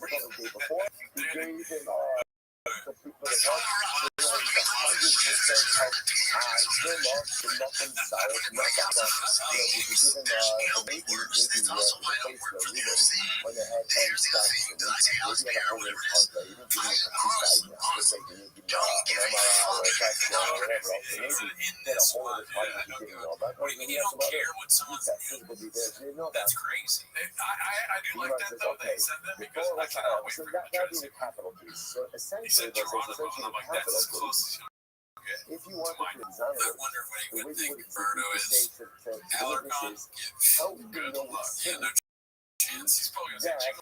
don't care what someone's doing. That's crazy. I do like that though. They said that because I cannot wait for you to try to say he said Geronimo. I'm like, that's as close as you get. If you want to examine I wonder what he would think Berto is. Alarcon, good luck. Yeah, no chance. He's probably going to say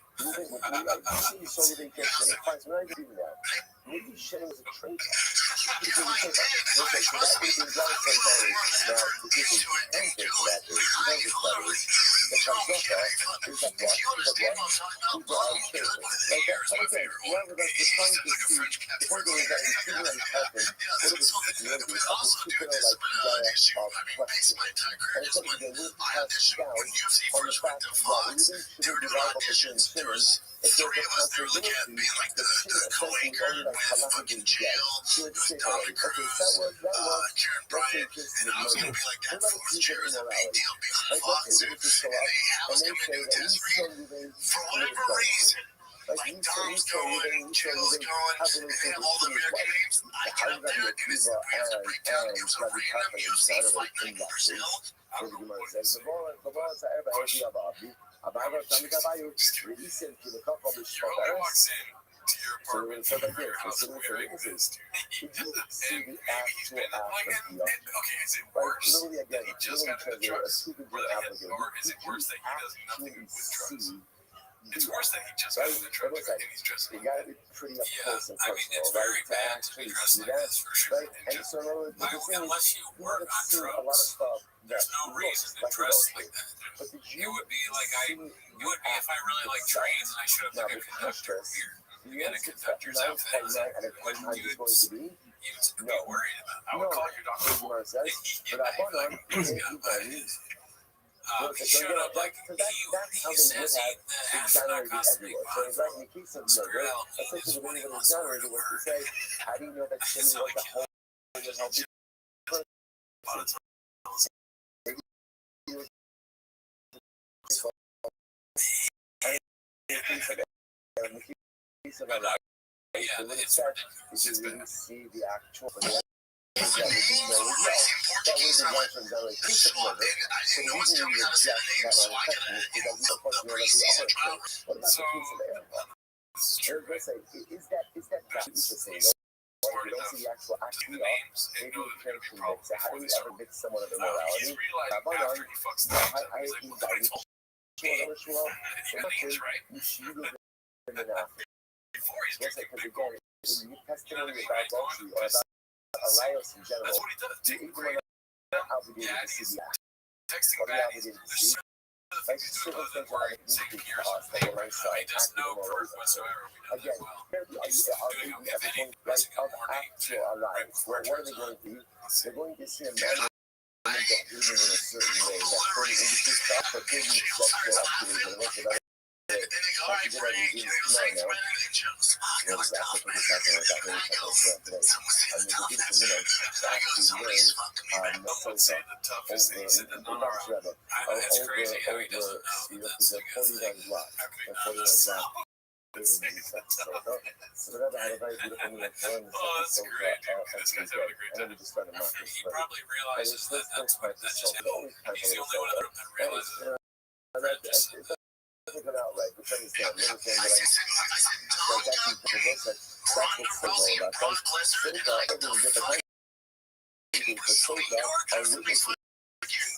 The three of us, they were looking at being like the co-anchor with fucking Jail, Dominic Cruz, Karen Bryant, and I was going to be like that fourth chair is a big deal behind Fox, and I was coming to do Tess Reed. For whatever reason, like Dom's going, Jail's going, and they have all the American names. I get up there, and it's the breakdown, it was a random UFC fight night in Brazil. I don't know what it is. You're only walks in to your apartment from your house wearing this, dude. And maybe he's been like, okay, is it worse that he just got into drugs? Or is it worse that he does nothing with drugs? It's worse that he just got into drugs and he's dressed like that. Yeah, I mean, it's very bad to be dressed like this for sure. Unless you work on drugs, there's no reason to dress like that. It would be like it would be if I really like trains and I showed up like a conductor here. The in a answer to conductor's outfit, 9.9 out of 10 wouldn't times you is going to be be no. worried about? I would No. call your doctor. Gemara says, Yeah, Rabbanan, he's he showed up like that's how he they would says have half the exonerated narcotic everywhere. So it's like in the case of murder, essentially what he was exonerated was to say, how do you know that Shimon was the whole and healthy person? In the case of Allah, Yeah, what it it's said ridiculous. is you really see the actual that would be no result. That would be one from exoneration. Case of murder, so the reason we reject that line of questioning is because we don't know that the other case. What about the case of Aaron? Aaron will say, is that value to say no? Or we don't see the actual act we are, maybe we can convict. So how do we ever convict someone of immorality? Rabbanan, I eat value. Shmuel, you go in the now. Yes, because again, when you testimony about adultery or about alliance in general, you even are obligated to see the act. Or you're obligated to see. Like circumstances are increased to us that we're inside, active immoralism. Again, are you everything right of actual alliance? What are they going to do? They're going to see a man behaving in a certain way that further indicates stuff, but maybe sexual activities and what about It's crazy how he doesn't know that that's like a thing. So Rabbi had a very beautiful meal for him. Oh, that's great, dude. This guy's having a great time. He probably realizes that that's just him. He's the only one in the room that realizes it. Doesn't come out right, but understand what I'm saying. But that's what's all about.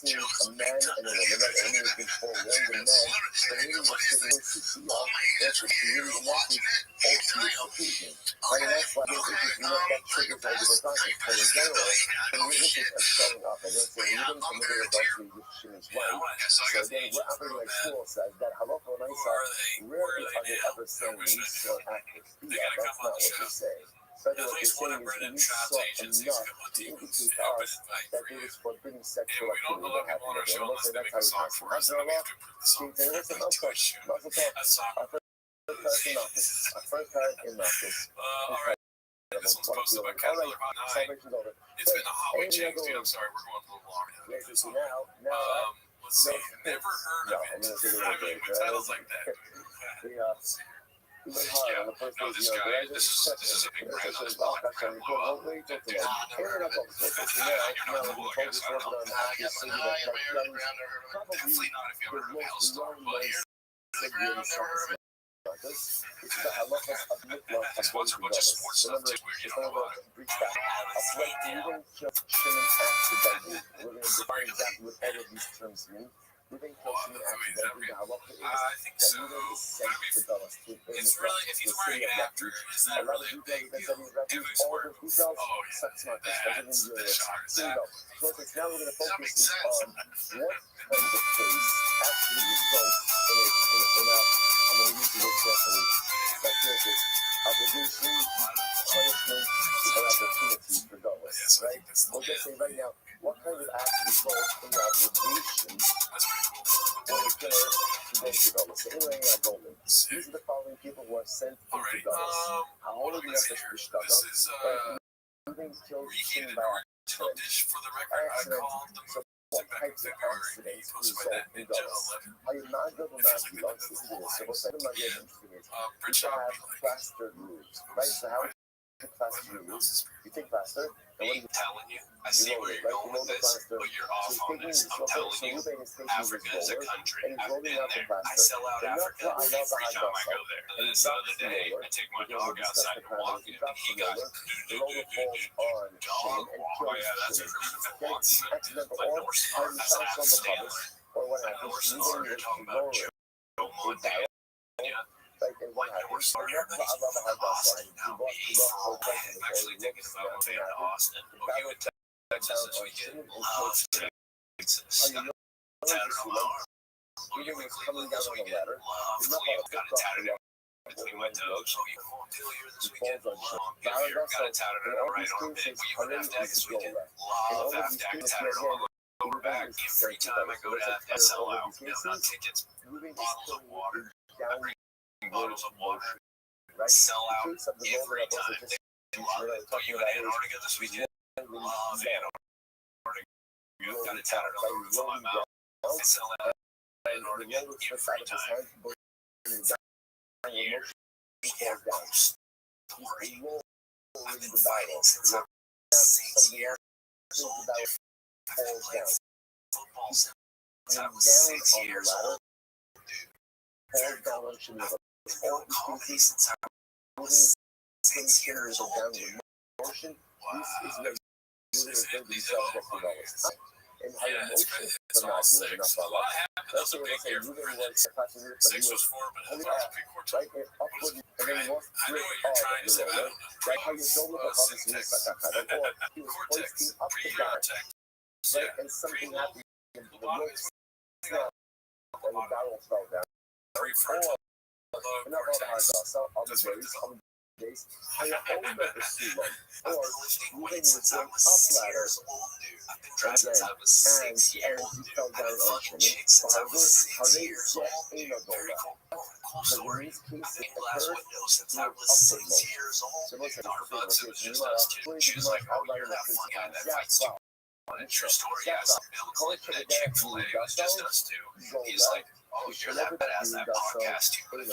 Seeing a man and a woman, not only has been forewarned a man, but he was sitting to see all that's what he really wanted ultimate conclusion. Right, and that's why this is not that triggers all the process. But in general, when witnesses are showing up and they're saying, you didn't commit adultery with Shimon's wife. So again, we're operating like Shmuel says, that halakha and Isa, rarely are they ever saying we saw active. Yeah, that's not what they're saying. But what they're saying is we saw enough to indicate to us that it was forbidden sexual activity that happened again. And that's how you pass it. Hazarallah, Steve, listen, I'll push. Mazel tov. Our first time in Marcus. Alright. This one's posted by Caterpillar Hot 9. Celebration's over. It's been a hot week, James, dude. I'm sorry, we're going a little long now. Now, Let's see. Never heard of it. I mean, with titles like that. we went hard on the first No, day. this guy, this is a big brand on his block. You're not cool, I guess. Definitely not if you ever heard of Hailstorm, but here, It's the halachas of mikvah. it's a bunch of sports stuff too, where you don't know about it. Even just Shimon accidentally. We're going to define exactly what all of these terms mean. Even Shimon accidentally, the halacha is I think that so. even is sent to Dallas to It's really, if he's wearing it after, is that really a big deal? If he's wearing it before, oh yeah, that's the shocker. So now we're going to focus on what kind of case actually results in a I'm going to use the word carefully, speculative obligation, punishment, or opportunity for Dallas, right? We'll just say right now, what kind of act results in the obligation or the killer to go to Dallas? So anyway, Golden. These are the following people who are sent into Dallas. How old are you this is moving killed reheated by original dish for the record. I called the movie what back in types of February. accidents Posted by result that in Ninja Dallas? 11. Are you not going to listen to this? So what's the idea of interesting is Brit you Shop have be like, plastered roofs, right? So how do you plaster your roofs? You take plaster, and what do you telling you. I see where you're going with this, but you're off on this. I'm telling you, Africa is a country. I've been there. I sell out Africa every time I go there. And then the other day, I take my dog outside to walk him, and he got on dog. Oh yeah, that's a primitive one. But North Star, that's Adam Sandler. or what North happens, Star, you're talking about Joe Montana. like North Star, you're Austin. Now, I'm actually thinking about moving to Austin. Oh, you in Texas this weekend? Love Texas. Tattered on my arm. Oh, you in Cleveland this weekend? Love Cleveland. Got it tatted between my toes. Oh, you won't deal here this It weekend. falls on shit. Long, get here, gotta tout it In on all the right these arm bit. cases, Will you go to Harim half-dag is this the weekend? goaler. In Love all of these half-dag, cases, tout it on the lower back. moving is Every time I go to half-dag, sell out. No, not tickets, moving is bottles of killing water. down I bring bottles of water. right? Sell The out case of the roller every that was time. just They love it. Are you in Antarctica this weekend? Love Antarctica. Got it tatted all over my mouth. I sell out Antarctica every time. Years. Every story. I've been fighting since I was 6 years old. I've been playing football since I was 6 years old. Dude, very cool. I've been doing comedy since I was 6 years old, dude. Wow. These are all funny. And how Yeah, it's emotions crazy. It's from all not giving six. up A on lot life. happened. That was a big year for Bridges. 6 was 4, but it was a big quarter. Right, and upward, and then lost I know great what you're all trying to say. below, I right? don't know. Right, how you don't look up obviously Syntax. it's like that, or he was Cortex. hoisting up the Pre-cortex. bar, right, Yeah. and something Pre-low. happened, and the Bottom ropes is snapped, and the barrel fell down. prefrontal lobe And not all the hard cortex. so on the That's what days, it's on the days, how you hold up the ceiling, I've or been lifting moving weights with since I going was up 6 ladder, years old, dude. I've been trying since I was and 6 years old, you dude. fell I've down been fucking on chicks since I was how 6 they years get old, in dude. a Very bola. cool So story. in these I've cases been glass occurred windows since I through was upward 6 motion. years old, So most dude. of the Starbucks, it was just us two. really She was like, oh, outline you're the that principle. guy that Jack fights Bob. True story, yeah. Some Bill Clinton at Chick-fil-A, it was just us two. He's like, oh, you're that badass, that podcast too. It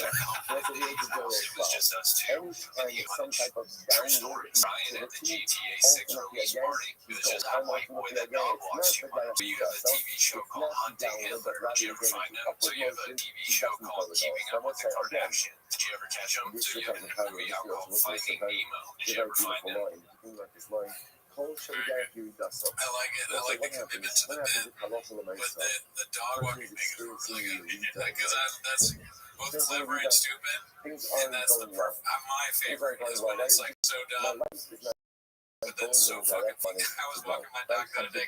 was just us two. And some type of True story. Ryan at the GTA 6 release party, it was just that white boy that dog walks you. You have a TV show called Hunting Hitler. Did you ever find him? So you have a TV show called Keeping Up with the Kardashians. Did you ever catch him? So you have a movie out called Finding Nemo. Did you ever find him? I like it. I like the commitment to the bit. But the dog walking thing is really good. Because that's both clever and stupid. And that's my favorite is when it's like so dumb, but then so fucking funny. I was walking my dog the other day.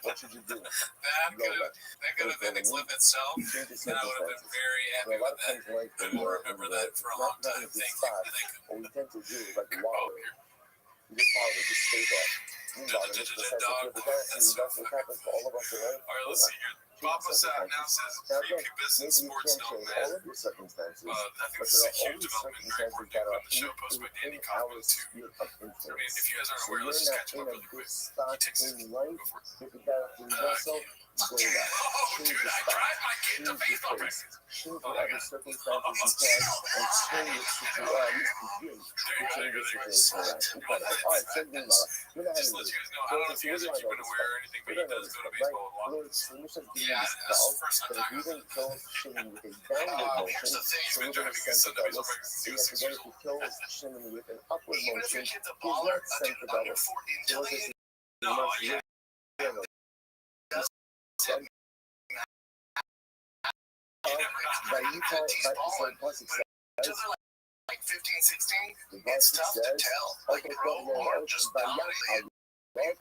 What should you do? That could have been a clip itself, and I would have been very happy with that. I will remember that for a long time. Thank you. What we tend to do is like Oh, water. You just follow it, just stay there. Meanwhile, it makes the sense that the dance happens for all of us, right? All right, let's see here. Papa now says prepubescent sports don't matter. All of your circumstances, I think but this is there a are huge always development, very circumstances important that thing are on the show posted by Danny within our Kaufman too. sphere of I mean, influence. if you guys aren't So aware, you're let's just not catch him in up a really good quick. spot He takes in life. before. If you got to yourself, go there. Oh, Change dude, the I spot. tried my kid to Change the baseball place. practice. Change Oh my whatever God. circumstances you can and turn it to at least begin to change the situation around. All right, send me Mara. Go ahead Just and let do you it. guys know, I don't know if you guys are keeping aware or anything, but he does go to baseball a lot. Yeah, that's the first time talking about it. Here's the thing, he's been driving his son to baseball practice since he was 6 years old. With an upward Even if you motion, hit the he's baller, not sympathetic. until So he it's no, yeah. But you can't plus it says, Like 15, 16, the it's boss tough to says, tell. Like okay, pro or just by dominating. Yeah,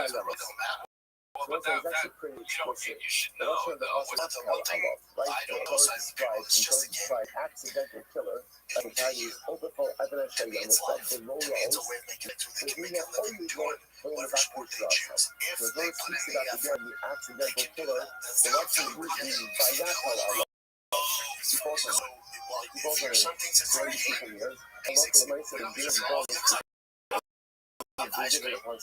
it's really don't matter. Well, but So it's that actually pretty you know, explicit. you should But know also the though. What's the one thing I don't know size people, it's just a game. Accidental killer, and Chinese open for evidential young It's with life. the low To me, it's a rolls. way of making it so So they can we make a have all living these doing whatever sport they choose. If The they verse put in speaks the about effort, again the they accidental can do killer. it. That's The how Russian you get Russian it. by that color. So, well, if your son thinks it's Very okay, simple years. A he's lot of the mindset of being involved in upon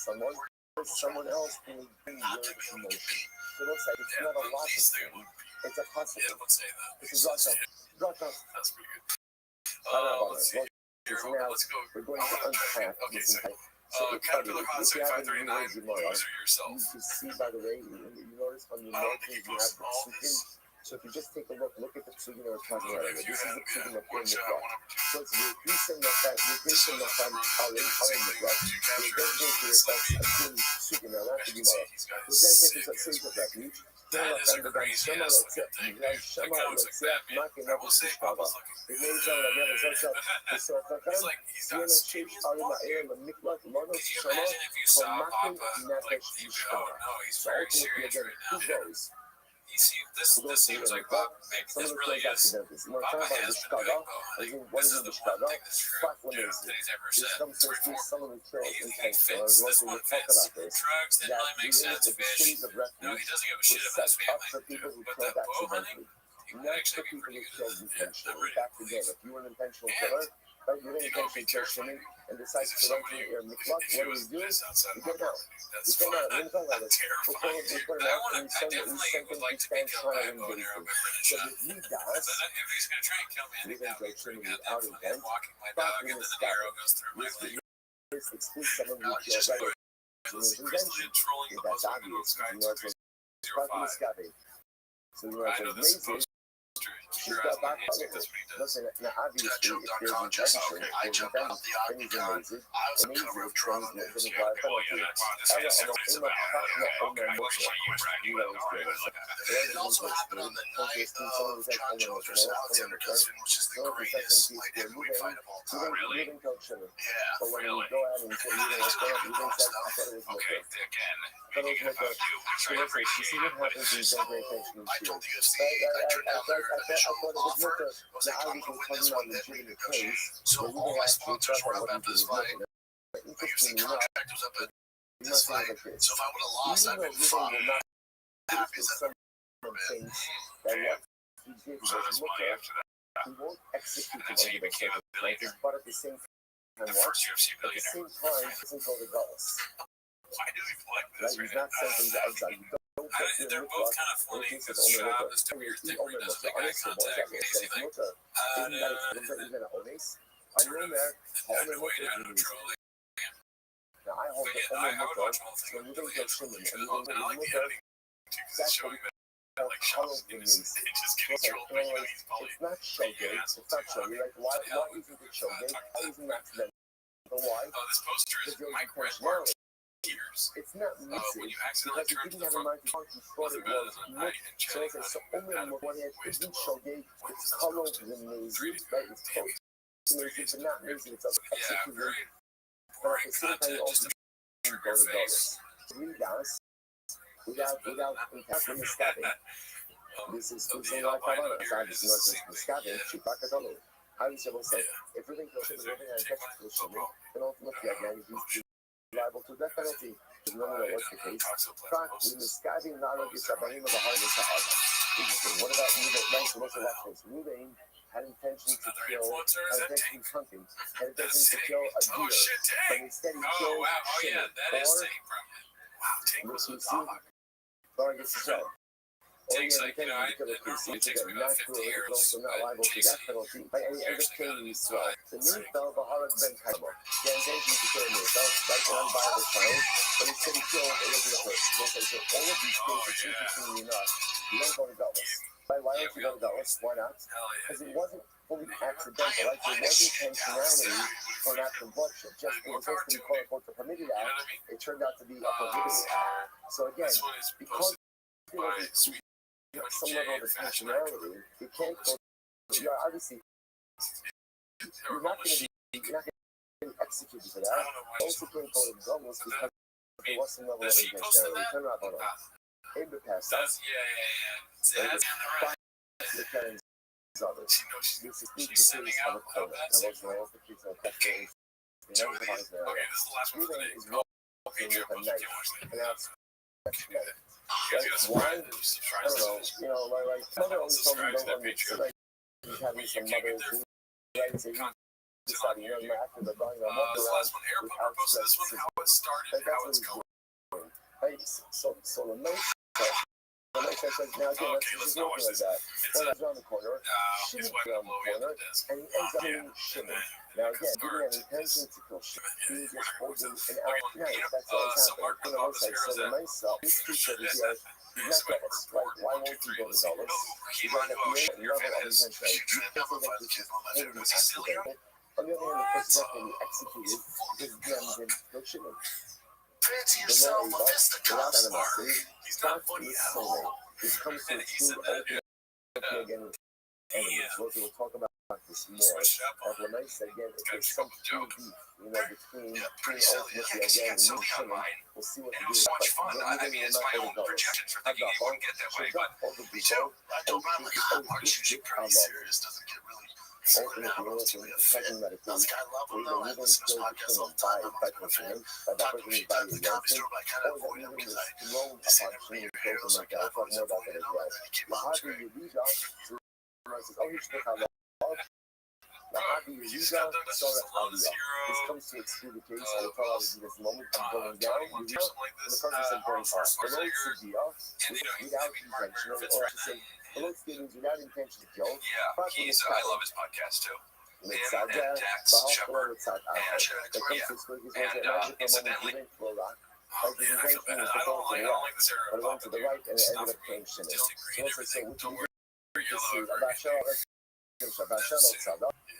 someone else can bring not to your be able to emotion. compete. So let's say it's not a logic thing. It's a Yeah, consequence. let's say that. This is Rothschild. Rothschild. That's pretty good. I don't know about Let's that. see. Here, So now let's go. we're going to unpack Okay, this so entire. So Caterpillar Hot if you have any 7539, words tomorrow, loser yourself. you can see by the way, you notice on the I don't think he margins you have posted the all pseudonym. this. So if you just take a look at the pseudonym we're talking But about. if you This is have, the pseudonym of one Grim shot, Neglect. one opportunity. So it's reducing the fact, reducing the fact, our neglect. You're designating to yourself a Grim pseudonym, not to be more. You're designating to a series of refuge. That is a crazy ass looking thing, dude. That guy looks like Batman. I will say Papa's looking The good. name of the other social, the social He's like, he's got skinny as fuck, dude. Can you imagine if you saw Papa, like, you, oh no, he's very serious right now. You see, this seems like Bob. Maybe this really is. Bob has been a big bow hunting. This is the one thing that's true that he's ever said. It's straightforward. He fits. This one fits. Drugs didn't really make sense. Fish. No, he doesn't give a shit about his family. But that bow hunting, he would actually be pretty good at it. Yeah, I'm ready to believe. If you were an intentional killer, right, you didn't intentionally kill someone and decide to run through your McLuck, what do you do? You get out. That's You get out. fun. You don't let it. Terrifying. But I definitely would like to be killed by a bow and arrow by Brendan So Shot. if you die, If he's gonna try and kill me, I think that would be pretty goddamn funny. I'm walking my dog and then an arrow goes through my leg. it's exclude someone who He's just killed Grizzly trolling the that's post window of obvious. Sky You know, it's 605. scabby. So you know, I know this is amazing. poster. She's Sure, got I back think that's what he does. Listen, now obviously, if there's Joke.com, intention, I jumped off the then he's Octagon. amazing. I was a cover of Toronto Amazing, News. then drive Oh, yeah, that's on this case. It's about It also happened on the night of John Jones versus Alexander Gustin, which is the greatest light heavyweight fight of all time. Really? Yeah, But when you Really? go ahead and say you didn't say you didn't say I thought it was Okay, Mika. again, But it meaning was about Mika. you, which I You see appreciate, what but happens when it's you just, don't pay attention I to told the the UFC, I turned down their initial offer. Was like, I'm going to win this one, then we negotiate. So all my sponsors were up after this fight. My UFC contract was up at this fight. So if I would have lost, I'd been fucked. Happy as I've ever been. so that's why after that, He won't execute and then he became a billionaire. but at the same The time, first UFC at the billionaire. same time, he doesn't go to Gullis. Why do people like Right? this? He's not sent to exile. You don't get They're both kind of funny because Shab is doing weird thing where he doesn't make eye contact. Casey like, I know that. I've been waiting out of trolling. Now I hold But the yeah, I would watch the whole so thing. you It don't really get is Shimon, really and good. you And I like the editing too because it's showing that like Shab's innocent. He just getting trolled, but you know he's probably it's not showgate. It's not showgate. Like why isn't it showgate? Why isn't that then? But why? this poster is Because Mike Redmark years. it's not When missing. you accidentally Because turn he to the didn't have a front, mind to thought nothing it better was than a look. knight and So chatting it's on only it. what it Waste isn't of showgate. What It's is this colored posted? and amazing. 3D. Right? It's close. It's not amazing. It's Yeah, executed. very But at boring the same time, content, you just also a trigger go to face. Gullis. 3 guys without impacting the scabbing. This is something like Havana. Obviously, not just the scabbing. Chewbacca Gullis. Obviously, I will say, if everything goes to everything I catch to Shimon, then ultimately, again, he's liable to death penalty. No matter what's the case. Fact, in the scabbing knowledge is that Bahima the heart is interesting. What about Ruvain? Nice to look at that place. Ruvain had intention to kill, had intention to hunting, had intention to kill a Oh deer, shit, but Tank! instead he Oh killed wow, oh yeah, Shimon. that is Or, Tank from it. Wow, Tank was a which you dog. see, or I guess it's so. Or Tank's you like, you know, intended to kill a it police normally officer, takes me about 50 natural, years, but also not but liable to Jason, death penalty. But I he end up actually killing got you it. swell. The new fell Baharad Ben Kaimo. The intention to kill me. That's an unviable child. But instead he killed a regular person. Okay, so all of these things, it's interestingly enough, you don't go to Gullis. Why don't you go to Gullis? Why not? Hell yeah. Because it wasn't fully accidental, right? There was intentionality for an act of bloodshed. Just it was supposed to be quote unquote the permitted You know act. what I mean? It turned out to be a prohibited act. So again, This one is because posted by Sweet some level of intentionality, you can't go. You're obviously you're not going to be executed for I that. don't know why. Also can't go to Gullis because there was some level of Does he post intentionality. that? Turn around, hold on. In the past, Does yeah. That's right. the parents of it. She knows she's This sending is out of a that Now, signal. what's the last piece of that is? You Two never of these. find there. Okay, this is the last one for Ruben today. is Go walking Patreon with a post. knife. Can't watch that. And that's Can't do that. You guys gotta Why? subscribe. Subscribe I don't know. to this. You know, like mother always told me Subscribe to don't that want me Patreon. to like. He's having You some can't get mothers their who say you content decided on you're YouTube. after the going on This is the last one. Air Pumper posted this one, how it started, how it's going. Right, so the night says, now again, Okay, let's let's not watch like this. that. It's Well, a, that's around the corner. his wife will blow you on the desk. And he ends up Yeah. doing Shimon. Now again, he had intention to kill Shimon. He was just holding an out. No, that's always So Mark happened. You know, it's like, so the nice stuff, this creature is here. He's not Gullis. Like, why won't he go to Gullis? He's not at the level of intentionality. You can't say that this is totally accidental. On the other hand, the person definitely executed because he didn't kill Shimon. Fancy The yourself law a Mr. without Cops animosity, He's not funny at all. it comes to And he exclude said that, open again with enemies. What we'll talk about this more. Switch it up on When I say again, if Gotta there's keep some up the joke. beef, between pretty silly. Yeah, ultimately because you again, got so many on Shimon, mine, we'll see what and to it do. was so much fun. But I mean, it's my own projection for thinking it wouldn't get that way, but Me too. I told Brian, like, Mark's usually pretty serious, doesn't get really figured out ultimately a fit. Those guys love him though. I listen to his podcast all the time. I'm like, I'm a fan. Talk to him a few times at the comedy store, but I kind of avoid him because I say everybody in your hair is like, I always avoid him, and then he came on, it's great. He's got done this as a lone zero. This comes to exclude the case. I Who thought else? this moment I'm going down. Tony wants to do something like The this. person said very hard. First Below Schwarzenegger, severe, and without he'd be partner intentional, Vince or I Vaughn. should say, below statements without intention to joke. Yeah, I love his podcast too. Litsad Him and Dax Shepard Litsad and incidentally, oh man, I feel bad. I don't like this era But of it went to the Papa, right and dude. it It's not ended for up me. playing Shimon. Disagree and everything. Don't wear yellow See, ever Rabbi again. Litsad,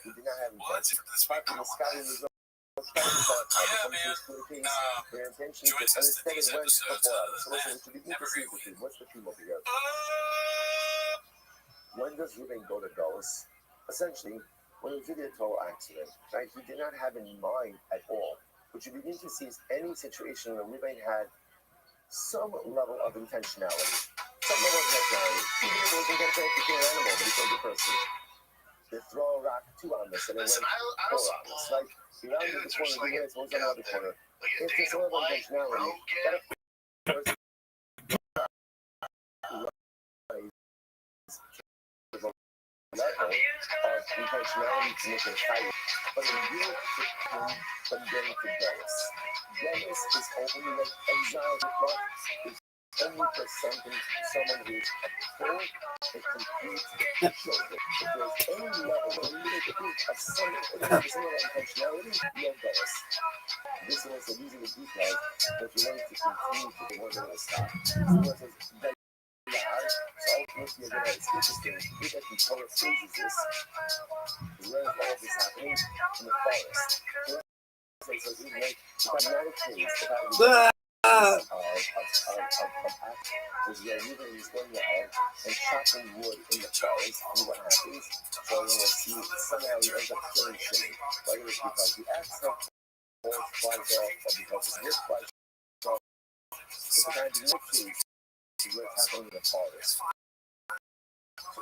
we did not have Well, that's it intention. for this week. But the scouting results Yeah, man. their intention Join is us to these episodes of So listen, what you begin to Evergreen see Week. what's the theme over here? When does Ruben go to Dulles? Essentially, when he did the total accident, right, he did not have in mind at all. What you begin to see is any situation where Ruben had some level of intentionality. Some level of intentionality. Even if it was intentional to kill an animal, but he killed the person. They throw a rock, 2 on this, and they Listen, went I 4 don't on this. Like, he rounded the corner, he went, one's on the other corner. Look at It's just a Dana level of White, intentionality. Rogan. Level of intentionality to make it higher. But in view of him from getting to Dallas, Dallas is only like exiled but is only presenting someone who is a full and complete shoulder. If there's any level or little bit of some intentionality, no Dallas. This one said these are the details, but you want to continue to the one that will stop. This one says that so ultimately you're going to escape this thing. Look at the color phases this. Where is all this happening? In the forest. So this is like the magnetic phase, the magnetic of act is where Ruben is going ahead and chopping wood in the forest. And what happens? So you're going to see somehow he ends up killing Shimon. Why? Because the axe of both flies off, or because his wood flies off. But the magnetic phase is what's happening in the forest. So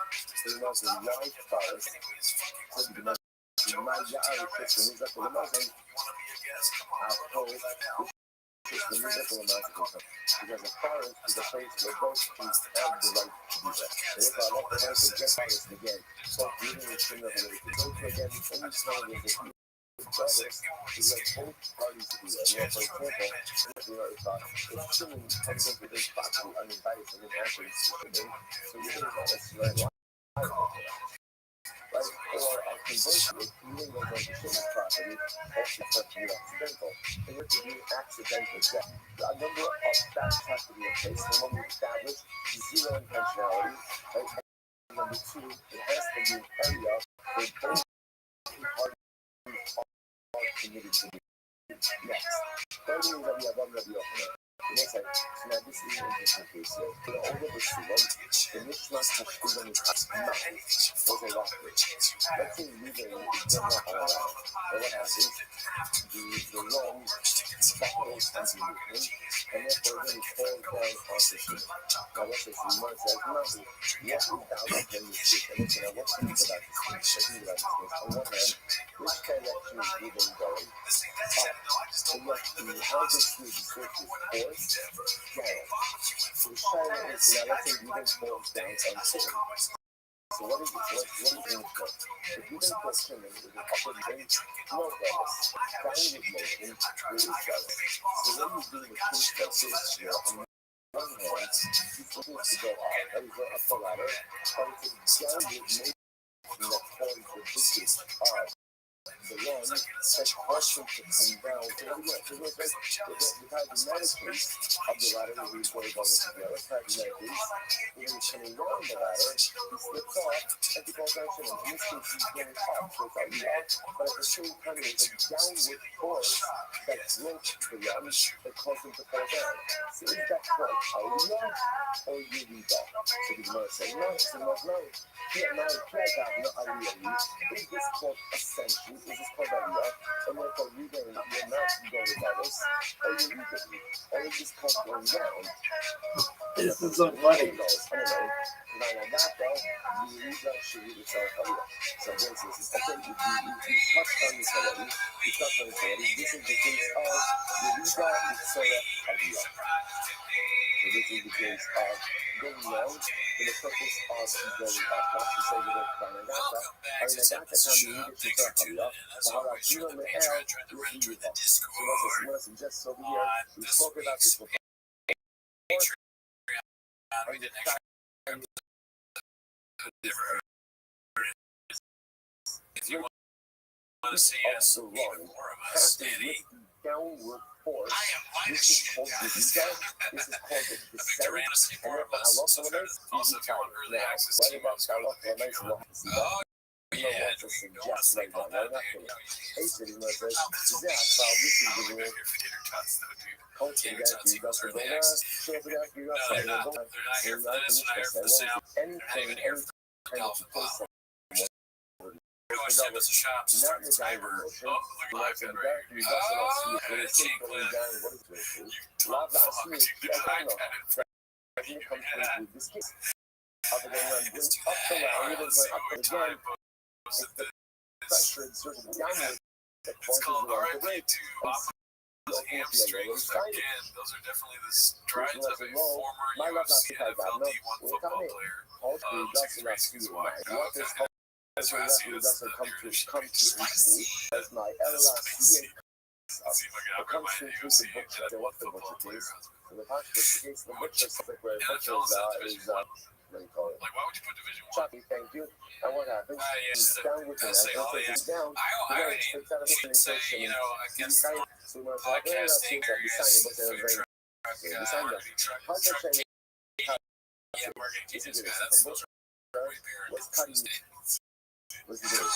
you know, the white forest, so the Maya Christian is up to the mountain. I've told the musical emancipation because the forest is a place where both teams have the right to do that. And if I let the house and get forest again, both reading and similar related. So again, any time there's a Douglas is like both parties to do that. You know, for example, if Shimon comes into this property uninvited and then actually so you really not necessarily right? Or conversely, if Ruben goes on to Shimon's property, also such to be accidental. And there could be an accidental death. A number of facts have to be in place. The one we established, zero intentionality. Right? And number 2, it has to be an area where both parties are committed to do. Next, third thing that we have on the opener. The next time, so now this is an interesting case here. For the older Basulam, the Mishmas Hashkudan is nothing. Was a rock bridge. Let's say Ruben is done that all around. And what happens? The long buckles onto Ruben, and therefore then it falls down onto Shimon. Now let's say Shimon says, no, what is down upon this case? And listen, now what's unique about this case? What's unique about this case? On one hand, which direction is Ruben going? So you have to how this is versus force down. So the China is now let's say Ruben falls down on Shimon. So what is it? What is it for? If you don't put Shimon with an upward bend, no Dallas. Downward motion, there is Dallas. So what do you do with things like this here? On one hand, you force to go up. That is up the ladder. But it's a downward motion that forms the distance of the run that cause him to come down. So what do you get? The hydromatic case of the ladder where he's going above the other hydromatic case, when he's coming down the ladder, he slips off and he falls down. In this case, he's going up, so it's already up, but at the same time, there's a downward force that broke the run that caused him to fall down. So is that called aliyah or yirida? So the Gemara says, no, it's not. Is this called ascension? Is this called aliyah? And therefore, you're not going regardless, or you're reading, or is this called going down? This is so funny. Anyway, you read that should read itself aliyah. So for instance, okay, you touched on this already. This is the case of Yerida Mitzora Aliyah. So this is the case of going down for the purpose of going up. Not to say that Harinagata can be needed to start Aliyah. Maharajina Me'er Yerida. So let's suggest over here, we spoke about this before. If you want to see us even more of us, Danny, Downward force. This is called the This is called the descent. also if you want early access to us, go to Patreon. Oh, yeah, to suggest right now. I'm not going to hey, City Motors. Yeah, so this is the real coach. You guys, you got to go there. Show up there. You got to go there. They're not here for this, they're not here for the sound. Anything, any kind of place. You always send us a shop to start the timer. Oh, look at live feed right here. Oh, cheap clip. You love fuck. You did I got it. You had that. It's too bad. Let's see what time posted this. It's called RIP to hamstrings. Again, those are definitely the strides of a former UFC NFL D1 football player. Hamstrings is why. Okay. That's why I see this. Come to as my LLC. Let's see if I can upgrade my UFC to one football player. So the butcher is what do you call it? Like, why would you put Division 1? Choppy, thank you. And what happens? Yes, Down with the say all the down. I should say, you know, against the podcasting areas, food truck, marketing truck, yeah, marketing teachers, those are way bigger in the States. Let's do this.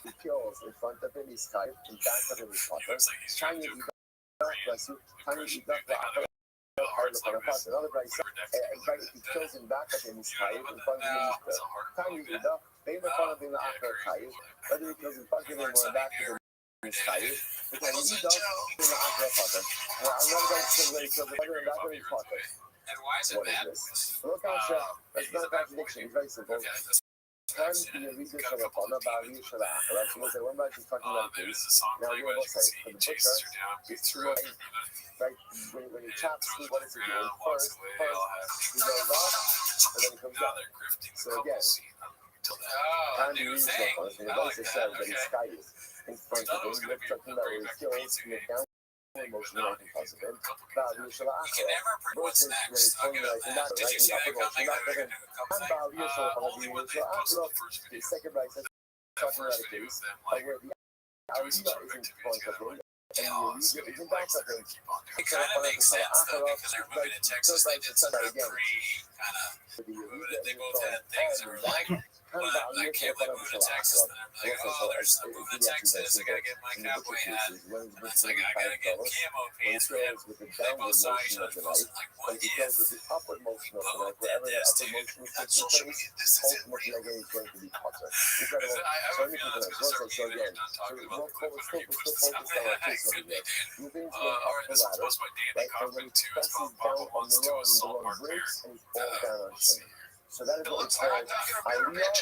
He kills in front of him, he's Skype, in back of him, he's Potter. Trying to deduct the another guy, he kills in back of him, he's Skype, in front of him, he's trying to deduct, they in front of him, the Skype, whether he kills in front of him or back of him, he's Skype, because he deducts in the Potter. Now, I'm not going to say that he kills in front of him, back of him, Potter. And why is it What bad? is this? Look how that's not a contradiction. It's very simple. Time to be a reason for the partner value for the akara. So we'll say one by just talking about There this. is a song Now playing you will as you say can for see, the he chases butcher, her down, it's beats too her up, late. Right when he chops through, what is he doing? walks First, away, he all happy. goes up and then he comes Now down. they're grifting the So couple again, scene until that. Time to New use thing. the and I the like basis that. says that his Okay. sky is in front Thought it of was him. going to We're be talking about bring his back the skills pizza to game. make down emotion No, and positive. couple Value for the You can akara. never predict what's next. I'll give it that. Did you see that coming? I could do a couple things. Only when they posted the first The video. second right says That talking about first a video case of them, of like, where the doing some aliyah sort of is in activity front of together. him Like, and oh, the it's going aliyah to is be in back like, so of they're him. going to keep on doing it. It kind of makes sense, though, because they're moving to Texas. They did such a kind of moving it. They both had things that were like, but I can't believe moving to Texas. And I'm like, oh, I'm moving to Texas. I got to get my cowboy hat. And it's like, I got to get camo pants for him. They both saw each other. Both like, what He if? tells with the upward motion of the Both knife, did wherever that this, upward dude. motion is On taking social place, media, this is it. ultimately again is going to be Potter. Because Incredible. I have So a many feeling people it's have going to start so being they're again. done talking So about the clip whenever you we're post still this. focused on our case Could over be, here. dude. Moving to All right, the this was ladder, posted by Danny right? And when Kaufman he too. It's presses called down Papa on Wants the to rung, the Assault rung Mark Bear. breaks and he's falling down on Let's see him. here. So that is what we call aliyah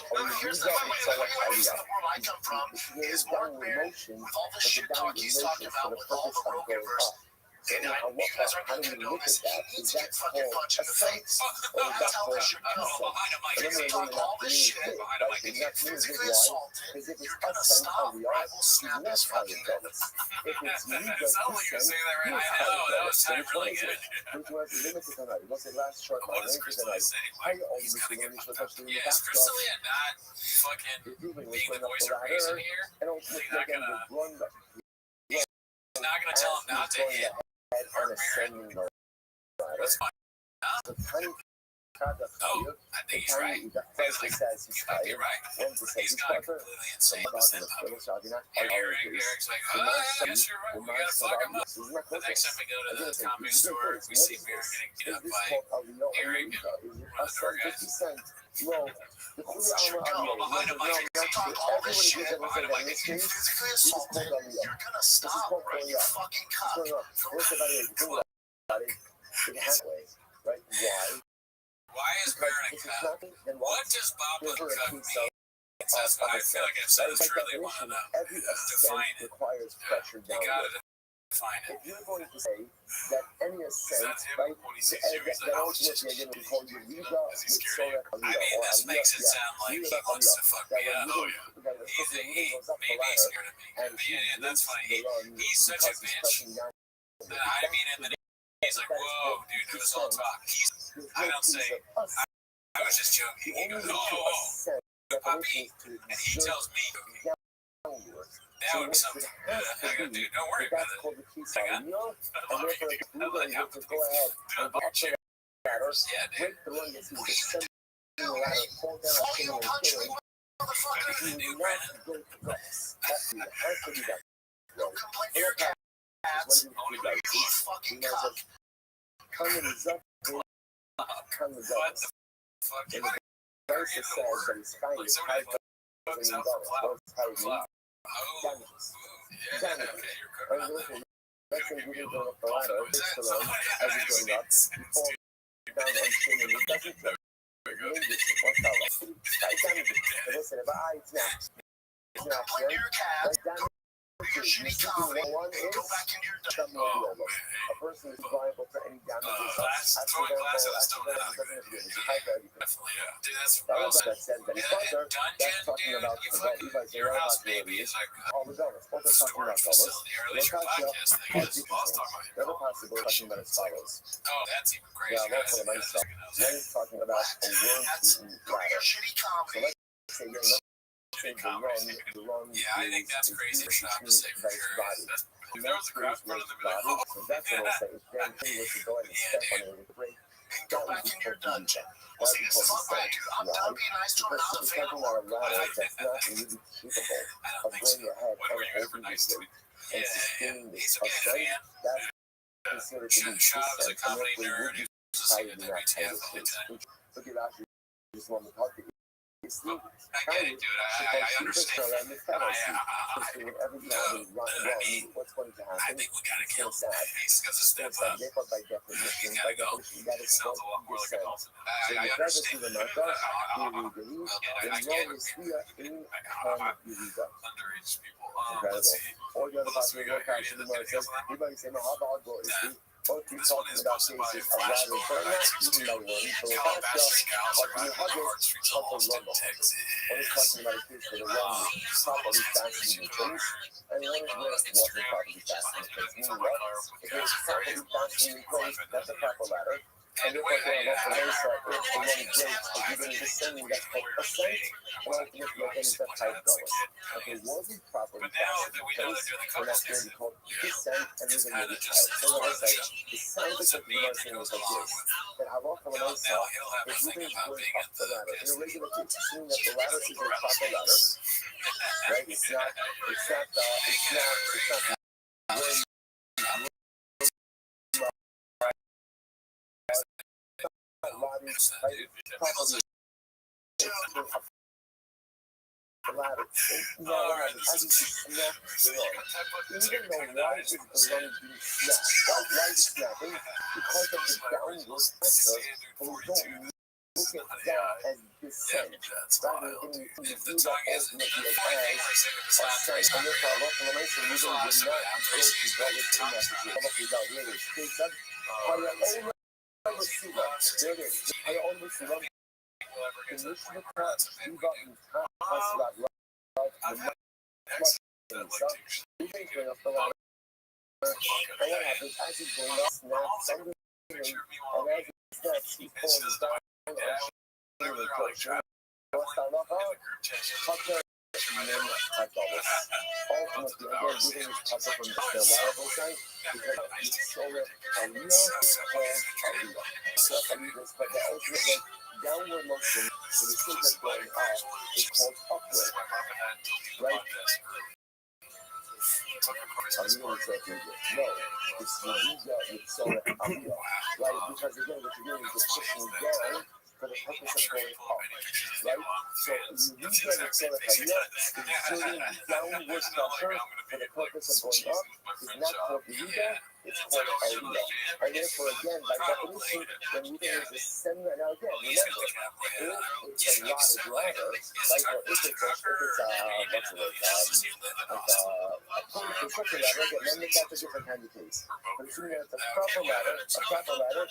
or Here's the yerida funny mitzvah thing, the aliyah. world I come from There is is Mark downward Bear motion, with all the but the shit talk downward he's motion talking is for about the with all purpose the of going Rogan verse. up. So And now, you guys aren't how do going we to know look this. at that? He Is needs to that get fucking called punched in the assent? face. Or is that Tell called this should go. consent? You're going to talk all this shit. Right? You get physically Why? assaulted. Because if it's You're going to assent, stop. Ariel, I will snap not his how fucking it neck. goes. If it's me, It but sounds like you're saying that right. I know. That was timed really good. Which was limited tonight. What's the last short What is Crystal saying? Like, he's gonna get fucked up. Yeah, is Crystal not fucking being the voice of reason here? And He's not gonna tell him not to hit Mark Maron. That's fine. Oh, I think he's right. You're right. He's got completely insane. Eric's like, oh, I guess you're right. We gotta fuck him up. The next time we go to the comedy store, we see Maron getting beat up by Eric and one of the door guys. Should go behind him like you talk all this shit behind him like you get physically assaulted. You're going to stop, right? You fucking cuck. Right? Why? Why is Maron a cuck? What does Papa cuck mean? I feel like I've said this to really want to define it. Requires pressure You gotta define it. If you're going to say that any assent, Is that him right, when he sees you? He's like, that oh, ultimately just again we call you Riga is he scared of you? I mean, this makes it sound like he wants to fuck me up. Oh, yeah. He maybe he's scared of me. And that's funny. He's such a bitch. I mean, in the he's like, whoa, dude, it was all talk. I don't say, I was just joking. He goes, puppy, and he tells me, that would be something. I go, dude, don't worry about it. Hang on. I love you. I like how people do it on your chair. Yeah, dude. What are you punch me, motherfucker? What are you gonna do, Brennan? No complaint to your cats. Only way you fucking cuck. What the fuck? You might argue the word. Like somebody fucks out for clout. Oh, yeah, okay, you're cooking on that one. Gonna give me a little buffalo accent. Somebody actually needs to No complaint to your cats. Go to your shitty comedy and go back into your A person is liable for any damages. throwing glass at a stone head out of it. Definitely, yeah. Dude, that's well said. Dungeon, dude, you fucking, your house baby is like a storage facility, or at least your podcast thing is. Well, let's talk about your Oh, that's even crazy. That's talking about a cats. Go to your shitty comedy. Yeah, I think that's crazy for Shop to say for sure. That's, if there was a crowd in front of them, they'd be like, oh, Go back in your dungeon. Fuck that, dude. I'm done being nice to him. Now I'm available. I don't think so. When were you ever nice to me? Yeah, he's a fan. Shop is a comedy nerd who's listening to WTF all the time. I get it, dude. I understand. I think we gotta kill him. He's gonna step up. He's gotta go. He sounds a lot more like an alternate. I understand. And I get it. Underage people. Let's see. What else we got here? Anything else on that? This one is posted by Flash Bar 962. Calabash Scouts arrived on the hard streets of Austin, Texas. Instagram. And the way but now that we know they're doing the couple stand, it's kind of just it's a meme that goes along with now he'll have to think about being at the Disney. Right? It's not is look not at AI. that as descent, That's rather wild, than dude. you If the view that tongue is, ultimately the as funny thing is, I said in this last race, and therefore Allah Lamaisa this would last not I'm go racing to is that big within tongue that time. situation. Without here it is. They said, Let's see. Receiver. There it is. Higher on receiver. We'll ever get to the Initial point where that's a thing we do. I've had X that like takes Moving up the ladder. the fuck And out what of happens as he's going up, snaps under the picture of me and while as he snaps, he and she falls doesn't down know my dad. They were there like traveling in the group chat. and then that's all this. Ultimately, again, giving this touch up from the liable side, because you show it and you know it's called Aliyah. So that's but the ultimate downward motion, so the thing that's going up is called upward. Right? Aliyah is like no, it's the Yuga with Sora Aliyah. Right? Because again, what you're doing is you're pushing down for the purpose of going up. Right? So Yuga with Sora Aliyah is exerting downward pressure for the purpose of going up. It's not called Yuga, it's called Aliyah. And therefore, again, by definition, when you think it's a seminar, now again, remember, if it's a lot of ladder, right? Or if it's what's the word, construction ladder, again, then that's a different kind of case. But assuming that it's a proper ladder,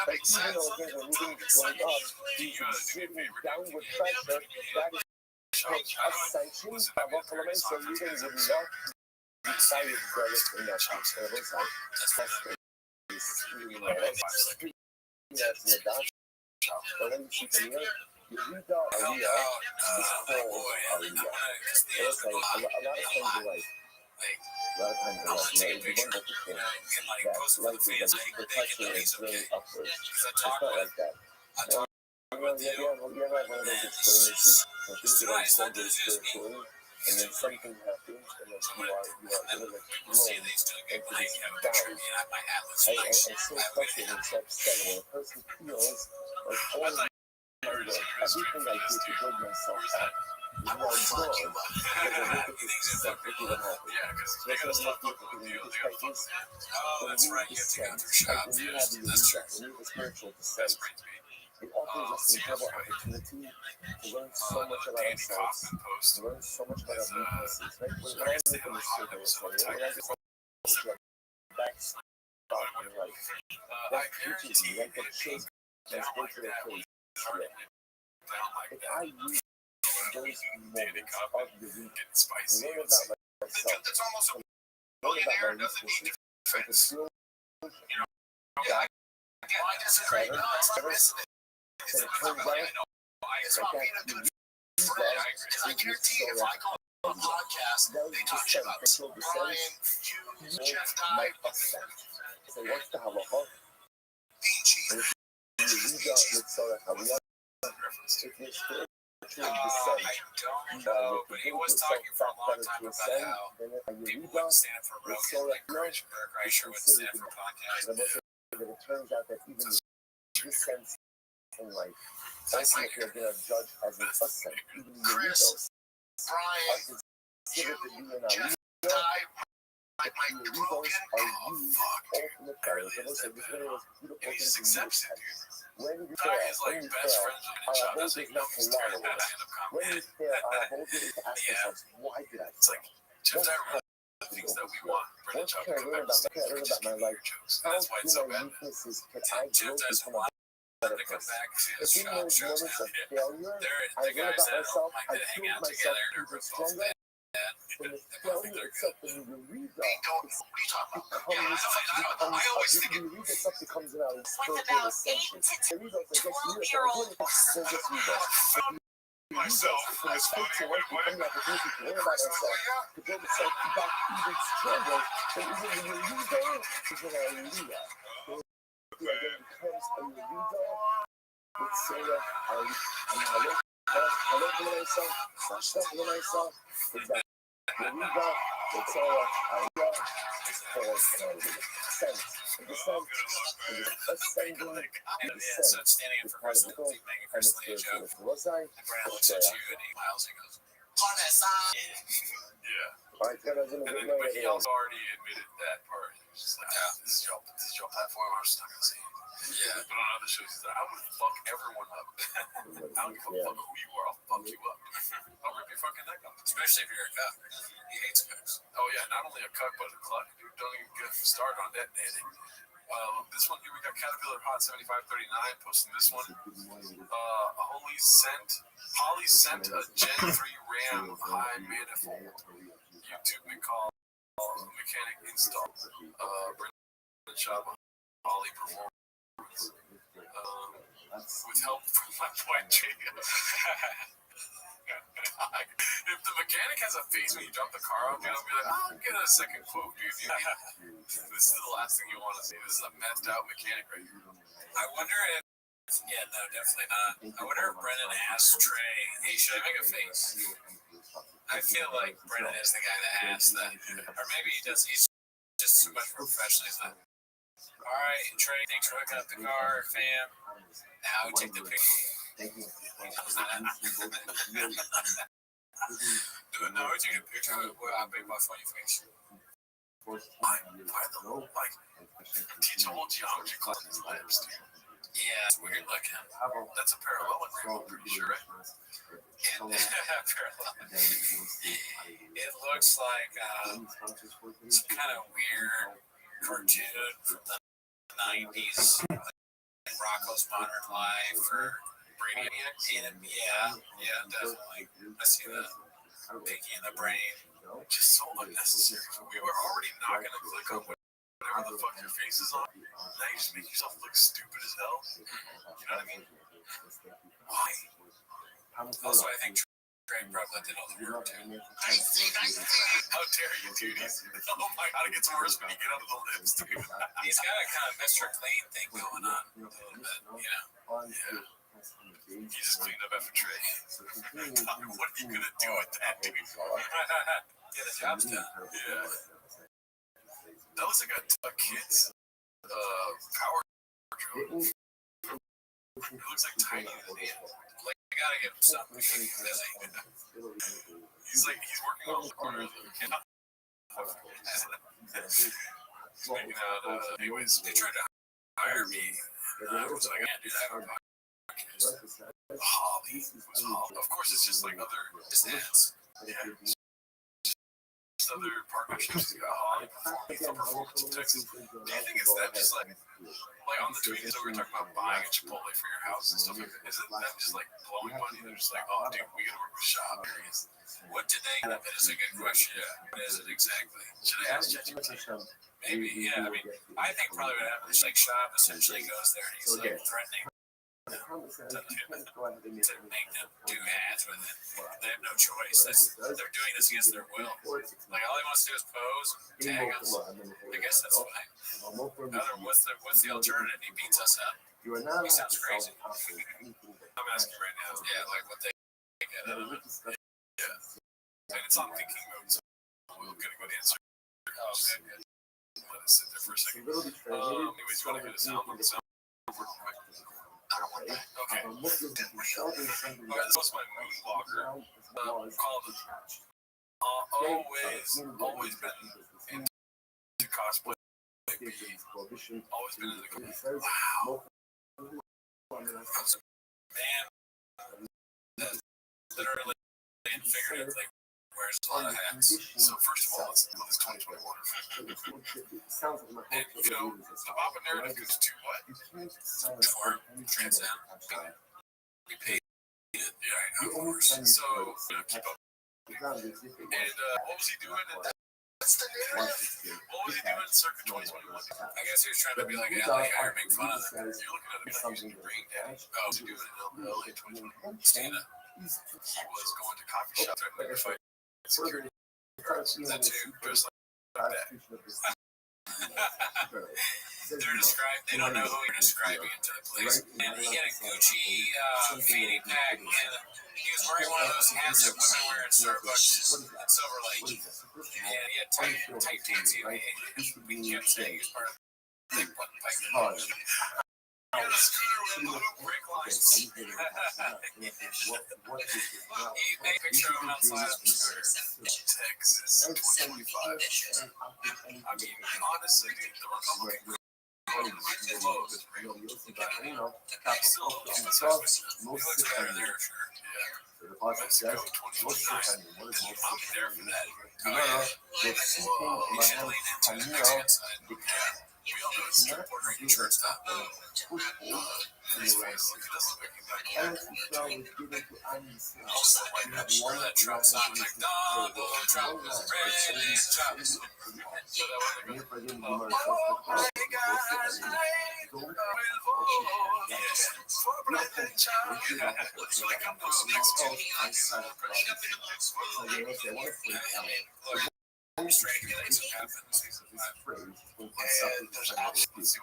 but even though again, when moving going up, he's exerting downward pressure, that is called ascension of a filament, so moving would not be decided to in that terrible side. That's in the dark. But when you see from here, you read the Aliyah is called Aliyah. It's like a lot of times in life, you know, you wonder that life is like perpetually going upwards. It's not like that. You ever have one of those experiences where things are so good spiritually, and then something happens, and then you are thrown into this valley. And so frustrating and so upsetting when a person feels like all of my work, everything I did to build myself up, is now gone because I look at this separately what happened. So that's what I'm looking at in this practice. When we descend, like when you have the Yoruba, when you have the spiritual descent, it offers us an incredible opportunity to learn so much about ourselves, to learn so much about our weaknesses, right? When I make a mistake in this area, when I just backstop in life, that teaches me, like that shows my spiritual place. If I use those moments of the week to learn about myself, to learn about my weaknesses, and to build that better, then it turns out that I guarantee if I go on a podcast, they talk about Brian, you, Jeff Dye, so what's the halacha? bean cheese. If you're spiritually descent, I don't know, but he was talking for a long time about how people wouldn't stand for broken, like Christ wouldn't stand for podcast. but it turns out that even the descents in life, ultimately are going to judge as an ascent. Even the Yorudos Brian, are considered to be in Jeff a Dye, my Yorudos broken. are Oh, used fuck, dude. ultimate It really power. is So that this bad. video was beautiful And he things just in your accepts it, text. dude. When you Dye is fail, like best friends with our each hope other. is Like, not to he's wallow tearing in that it. stand-up When you comedy. fail, our hope is to ask Yeah. ourselves, why did I It's fail? like, Jeff Dye really the things that we want. Brendan What Chubb can I come learn back about, and just my keep life? your jokes. How That's why it's so through my bad. weaknesses can I Jeff grow Dye's become a one better to come person? back to his If in those shows. moments of Yeah. failure, They're I the learn guys about that myself, like I to hang prove out myself together. They're even both stronger. bad. When the They both think failure they're itself, good. when you read What are you that, talking about? becomes I always think you read that stuff becomes about With spiritual about ascension. 8 to The reason it's like 12-year-old then just read that. myself. From the scripture, right, become the opportunity to learn about ourselves, to build yourself back even stronger. And even when you read that, is when I read that. It then becomes a reader with Sarah. I look for myself, I step for myself. Exactly. The reader with Sarah, I read. It's called sense. And the sense is ascending And descent. so it's standing in for Chris Particle Lindsay, making and Chris the Lindsay a spiritual. joke. Was I? And Brad looks at you and he smiles and goes, Yeah. All right, guys, And then, but he also already admitted that part. He was just like, this is your platform. I'm just not gonna say it. Yeah. But on other shows, he's like, I would fuck everyone up. I don't give a fuck who you are. I'll fuck you up. I'll rip your fucking neck off. Especially if you're a cuck. He hates cucks. Oh yeah, not only a cuck, but a cluck. Dude, don't even get started on that, Nanny. This one here, we got Caterpillar Hot 7539 posting this one. Holly sent a Gen 3 RAM high manifold. YouTube may call mechanic install. Brendan shop on Holly performance. With help from my boy Jay. If the mechanic has a face when you drop the car off, dude, I'll be like, I'll get a second quote, dude. This is the last thing you want to see. This is a methed out mechanic right here. I wonder if, yeah, no, definitely not. I wonder if Brennan asked Trey, hey, should I make a face? I feel like Brennan is the guy that asked that. Or maybe he's just too much more professional. He's like, all right, Trey, thanks for hooking up the car, fam. Now take the picture. No, I take a picture of I make my funny face. Like, teach a whole geometry class in his labs, dude. Yeah, it's weird looking. That's a parallelogram, I'm pretty sure, right? Parallelogram. It looks like some kind of weird cartoon from the 90s. Rocco's Modern Life or Brainiac. Yeah, definitely. I see that. Pinky in the brain. Just so unnecessary. We were already not going to click on whatever the fuck your face is on. Now you just make yourself look stupid as hell. You know what I mean? Why? Also, I think Trey probably did all the work too. How dare you, dude? Oh my god, it gets worse when you get under the lips, dude. He's got a kind of Mr. Clean thing going on a little bit, you know? Yeah. He just cleaned up after Trey. What are you gonna do with that, dude? Get the job's done. Yeah. That looks like a kid's power drill. It looks like tiny as an ant. Like, I gotta give him something. He's working on the corner of the kid. Making out, anyways, they tried to hire me. I was like, I can't do that on podcast. Holly. Of course, it's just like other stats. Yeah. Just other partnerships. You got Holly Performance in Texas. Do you think it's them just like on the tweet, so we were talking about buying a Chipotle for your house and stuff like that? Is it them just like blowing money? They're just like, oh, dude, we gotta work with shop areas. What did they? That is a good question. Yeah. What is it exactly? Should I ask ChatGPT? Maybe, yeah. I mean, I think probably what happens is like shop essentially goes there and he's like threatening to make them do ads with it. They have no choice. They're doing this against their will. Like all he wants to do is pose and tag us. I guess that's fine. What's the alternative? He beats us up. He sounds crazy. I'm asking right now. Yeah, like what they get out of it. Yeah. And it's on thinking mode, so we're gonna go to answer. Oh, okay, good. Let it sit there for a second. Anyways, you want to get a sound on the sound? I don't want that. Okay. This was my moonwalker. Called always been into cosplay. Always been into the wow. Man, that literally and figuratively wears a lot of hats. So first of all, it's 2021. And you know, the Baba narrative goes to what? Twerk, trans am. We paid it. Yeah, I know, of course. So, keep up. And what was he doing in that? That's the narrative. What was he doing circa 2021? I guess he was trying to be like, LA Hire, make fun of them. You're looking at him like using your brain damage. Oh, was he doing it in LA 2021? Stand up. He was going to coffee shops threatening to fight security guards. That too, just like that. They don't know who you're describing into the place. And he had a Gucci fanny pack, and he was wearing one of those hats that women wear in Starbucks in Silver Lake. And he had tight jeans. He kept saying he was part of the big button pipe. got a scooter with a brake license. He made a picture of him outside of Texas, 2025. I mean, honestly, dude, the Republican vote is still he looks better there, sure. Yeah. Let's go 2029. I'm there for that. Oh, yeah. Whoa, he should lean into his Mexican side. We all know it's Puerto Rican church style. His face, he doesn't look like he's got also, like, that shirt, that Trump sign, like, Donald Trump is ready, Trump is so that way they go, hey guys, for President Trump. Looks like I'm those Mexican Strangulations happen. Let's see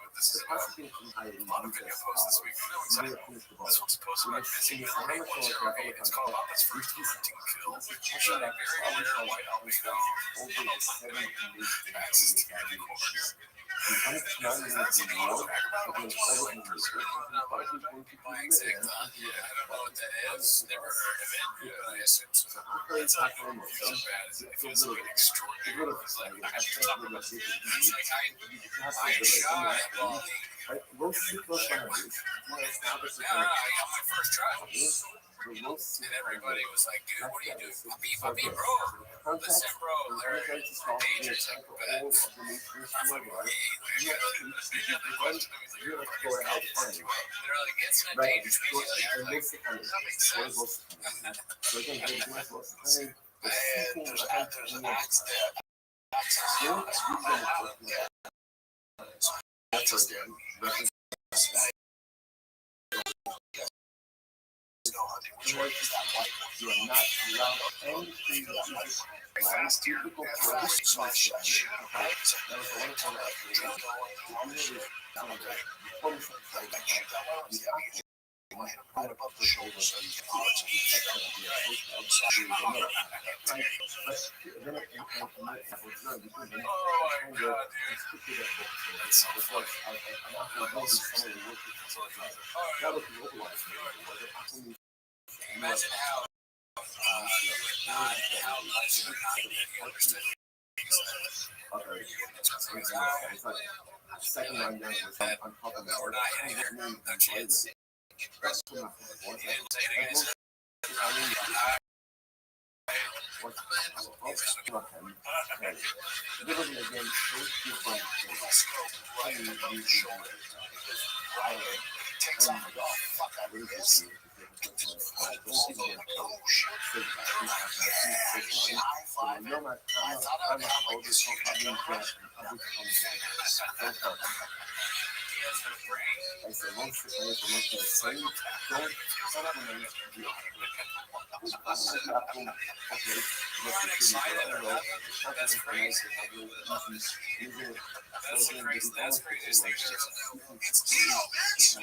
what this is about. A lot of video posts this week. I know exactly. This one's posted by Busy Middle 8108. It's called Obama's first hunting kill. Shot a very rare white albino. Access to unicorns. That's an auto agricultural like preserve by exact. Yeah, I don't know what that is. Never heard of it. But I assume so. It's not going to feel bad. It feels like an extraordinary. It's like I shot Bobby. Yeah, I got my first try. And everybody was like, dude, what do you do? Puppy, bro. Listen, bro, they're dangerous. But I'm like, hey, they're like, it's not dangerous. That makes sense. And there's an accident. Which one is that white one? You are not allowed any freedom. Fast here. Smart shit. That was the one time right above the shoulder so you can watch Imagine how much he understood. Second one, we're not hitting there. No chance. Takes off the fuck out of this. That's crazy. That's the crazy. That's craziest thing I've ever known. It's Dino, bitch.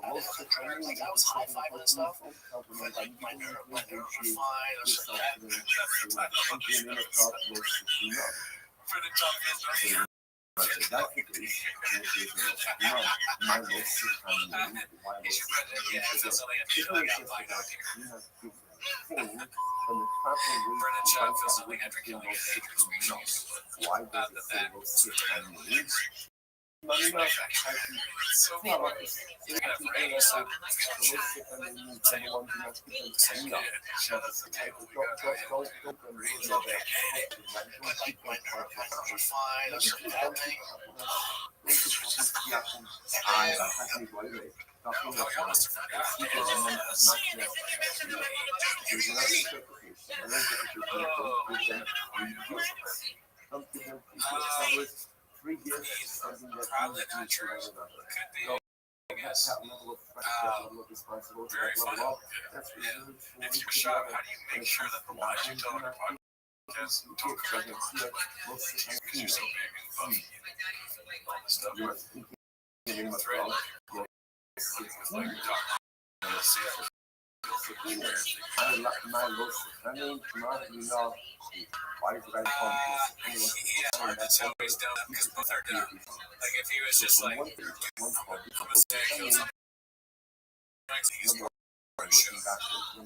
I was high-fiving and stuff. My nerve was fine. I was for the top probably not true. Could be. I guess. Very funny. If you're shot, how do you make sure that the lies you tell on your podcast don't correct on because you're so big and funny? All this stuff. It's like you're talking about the Seattle. My list. I mean, you know, why did you guys call me this? Yeah, it's hard to tell he's dumb because both are dumb. Like if he was just like, I'm a sick, he's more show.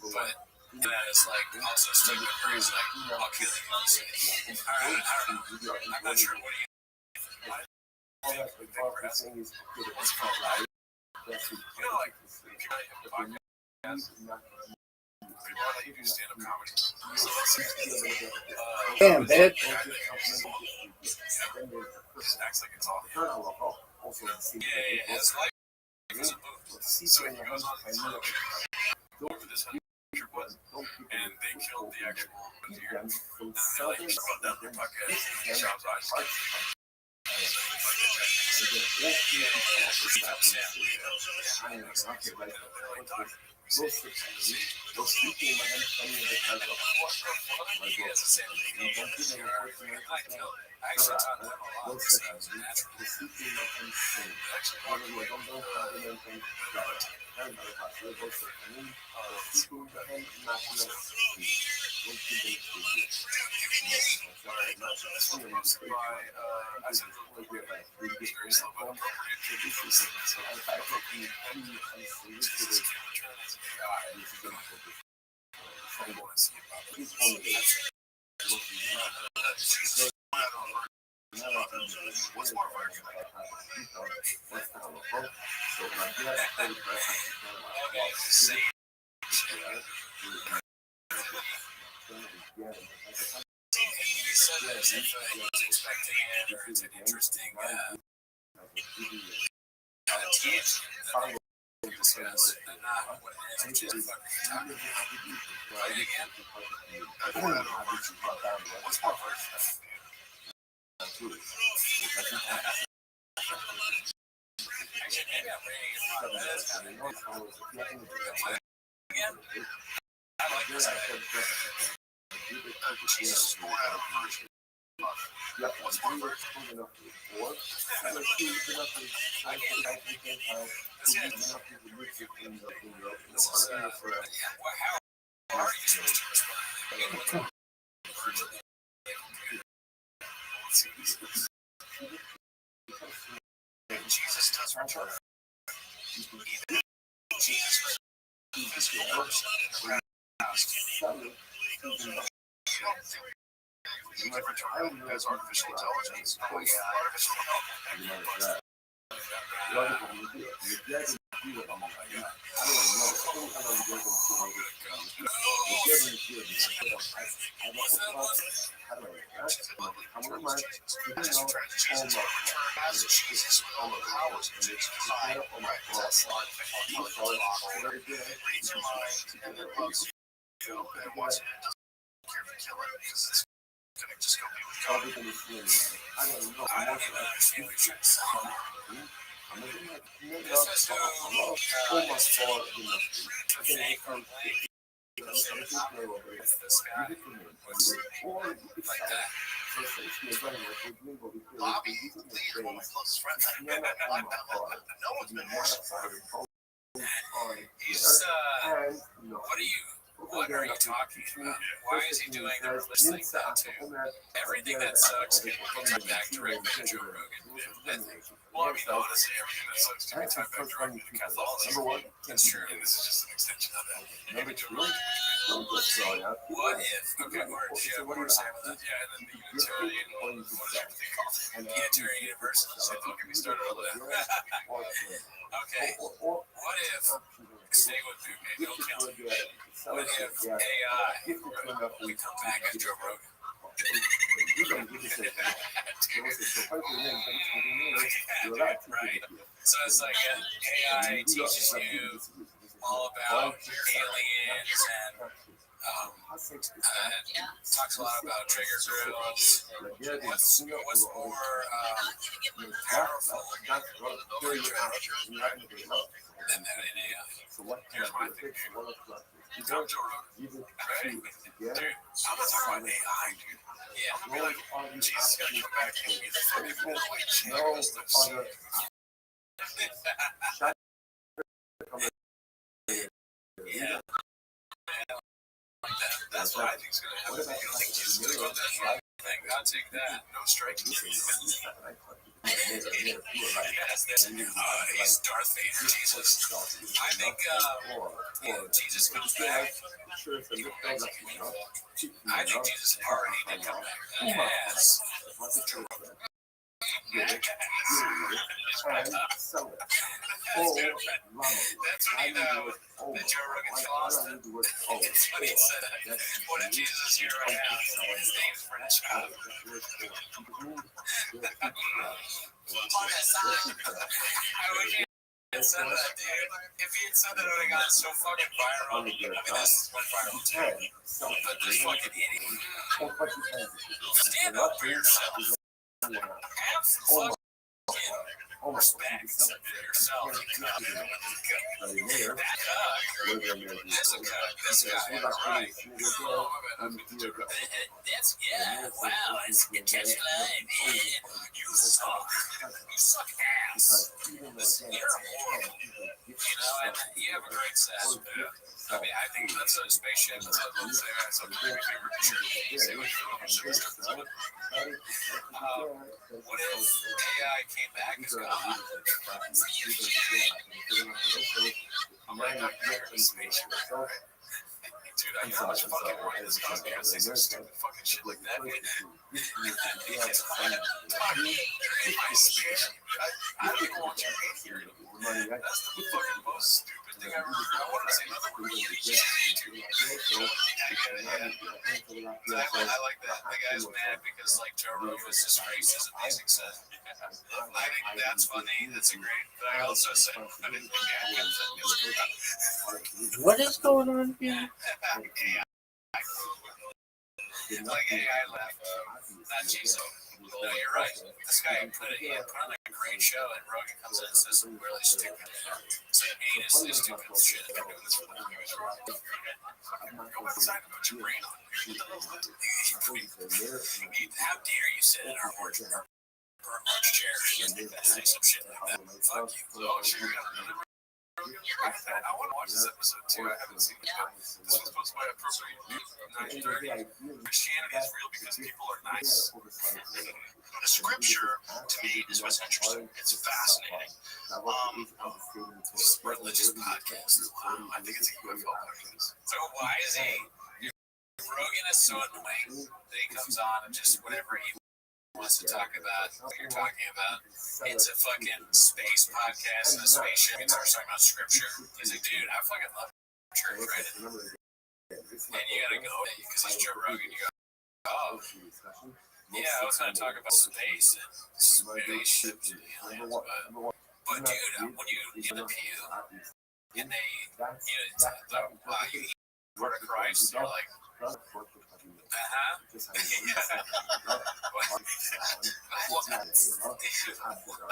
But that is like also stupid where he's like, I'll kill you. Alright, I don't know. I'm not sure. What do you think? What's called live? You know, like, if you have a podcast, you do stand-up comedy. So let's say, Damn, bitch. just acts like it's all him. Yeah, it's like it's a movie. So he goes on this whoever this hunter was, and they killed the actual deer. And they're like, about that their podcast, Shop's Eyes. Expecting it, or it's an interesting discuss and not what it is, which is fucking right again. What's more first? Actually, maybe I'm ready to get my best. Again, I like this. Jesus, more out of punch. What's more first? How are you supposed to respond? Jesus does return. Even Jesus is worse. He can return as artificial intelligence. Oh yeah, artificial intelligence. Just go be with God. I don't even understand what you're trying to say. This is who is this guy was like that. Bobby, Lee, one of my closest friends. No one's been more supportive. He's, what are you talking about? Why is he doing the religious thing now too? Everything that sucks can be tied back directly to Joe Rogan. Well, I mean, honestly, everything that sucks can be tied back directly to Catholicism. That's true, and this is just an extension of that. Maybe to religion. What if? Okay, what are saying about that? Yeah, and then the Unitarian, whatever they call it, Unitarian Universalists. Don't get me started on that. Okay, what if? Stay with me, maybe it'll kill you. What if AI we come back as Joe Rogan? Right. So it's like AI teaches you all about aliens and talks a lot about trigger groups. What's more powerful than that in AI? Here's my thing, dude. Joe Rogan. Ready? Dude, I'm not talking about AI, dude. Yeah, I'm like, Jesus is gonna come back and be the fucking middleweight champion. Yeah. That's what I think is going to happen. You don't think Jesus is going to go that far? I'll take that. No striking. Yes, he's Darth Vader, Jesus. I think Jesus comes back. I think Jesus already did come back. Yes. That's when the Joe Rogan lost it. It's when he said, what if Jesus is here right now? His name's French. I wish he had said that, dude. If he had said that, it would have gotten so fucking viral. I mean, this went viral too. But this fucking idiot. Stand up for yourself. Have some fucking respect for yourself. That this guy, right? That's, yeah, wow, it's intentional. You suck. You suck ass. You're horrible. You know, and you have a great set. I mean, I think that's a spaceship. That's a little thing. That's a very favorite picture. What if AI came back as God? I'm like, I'm here in spaceship. Dude, I know how much fucking money this costs me. I say some stupid fucking shit like that. It's fine. You're in my spaceship. I don't even want you in here anymore. That's the fucking most stupid thing I've ever heard. I wanted to say another word. Exactly. I like that. The guy's mad because, like, Joe Rogan is just racist his amazing set. I think that's funny. That's a great. But I also said, I didn't think I had that. What is going on here? Like AI left, not Jesus. Well, you're right. This guy put on a great show, and Rogan comes in and says some really stupid, some heinously stupid shit. They're doing this for the viewers. Go outside and put your brain on. How dare you sit in our orange chair and say some shit like that? Fuck you. Oh, sure. I want to watch this episode too. I haven't seen it. This was supposed to be appropriate. Christianity is real because people are nice. The scripture, to me, is what's interesting. It's fascinating. Religious podcast. Wow, I think it's a UFO podcast. So why is Rogan is so annoying that he comes on and just whatever he wants to talk about, what you're talking about. It's a fucking space podcast and a spaceship. He starts talking about scripture. He's like, dude, I fucking love church, right? And you gotta go because he's Joe Rogan. You go, oh, yeah, I was gonna talk about space and spaceships and aliens, but dude, when you in the pew and they, you eat part of Christ, you're like, what are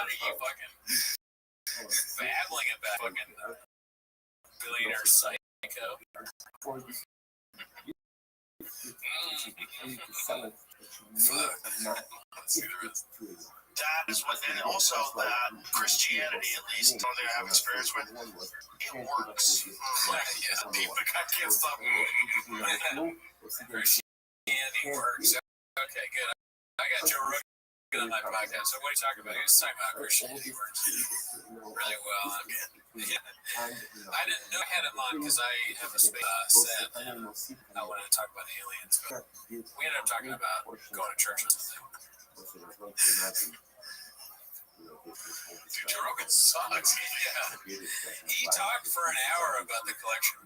you fucking babbling about, fucking billionaire psycho? That is what, and also that Christianity, at least, something I have experience with, it works. Yeah, people can't stop. Christianity works. Okay, good. I got Joe Rogan on my podcast. So what are you talking about? He was talking about Christianity works really well. I didn't know I had him on because I have a set. I wanted to talk about aliens, but we ended up talking about going to church or something. Dude, Joe Rogan sucks. Yeah. He talked for an hour about the collection.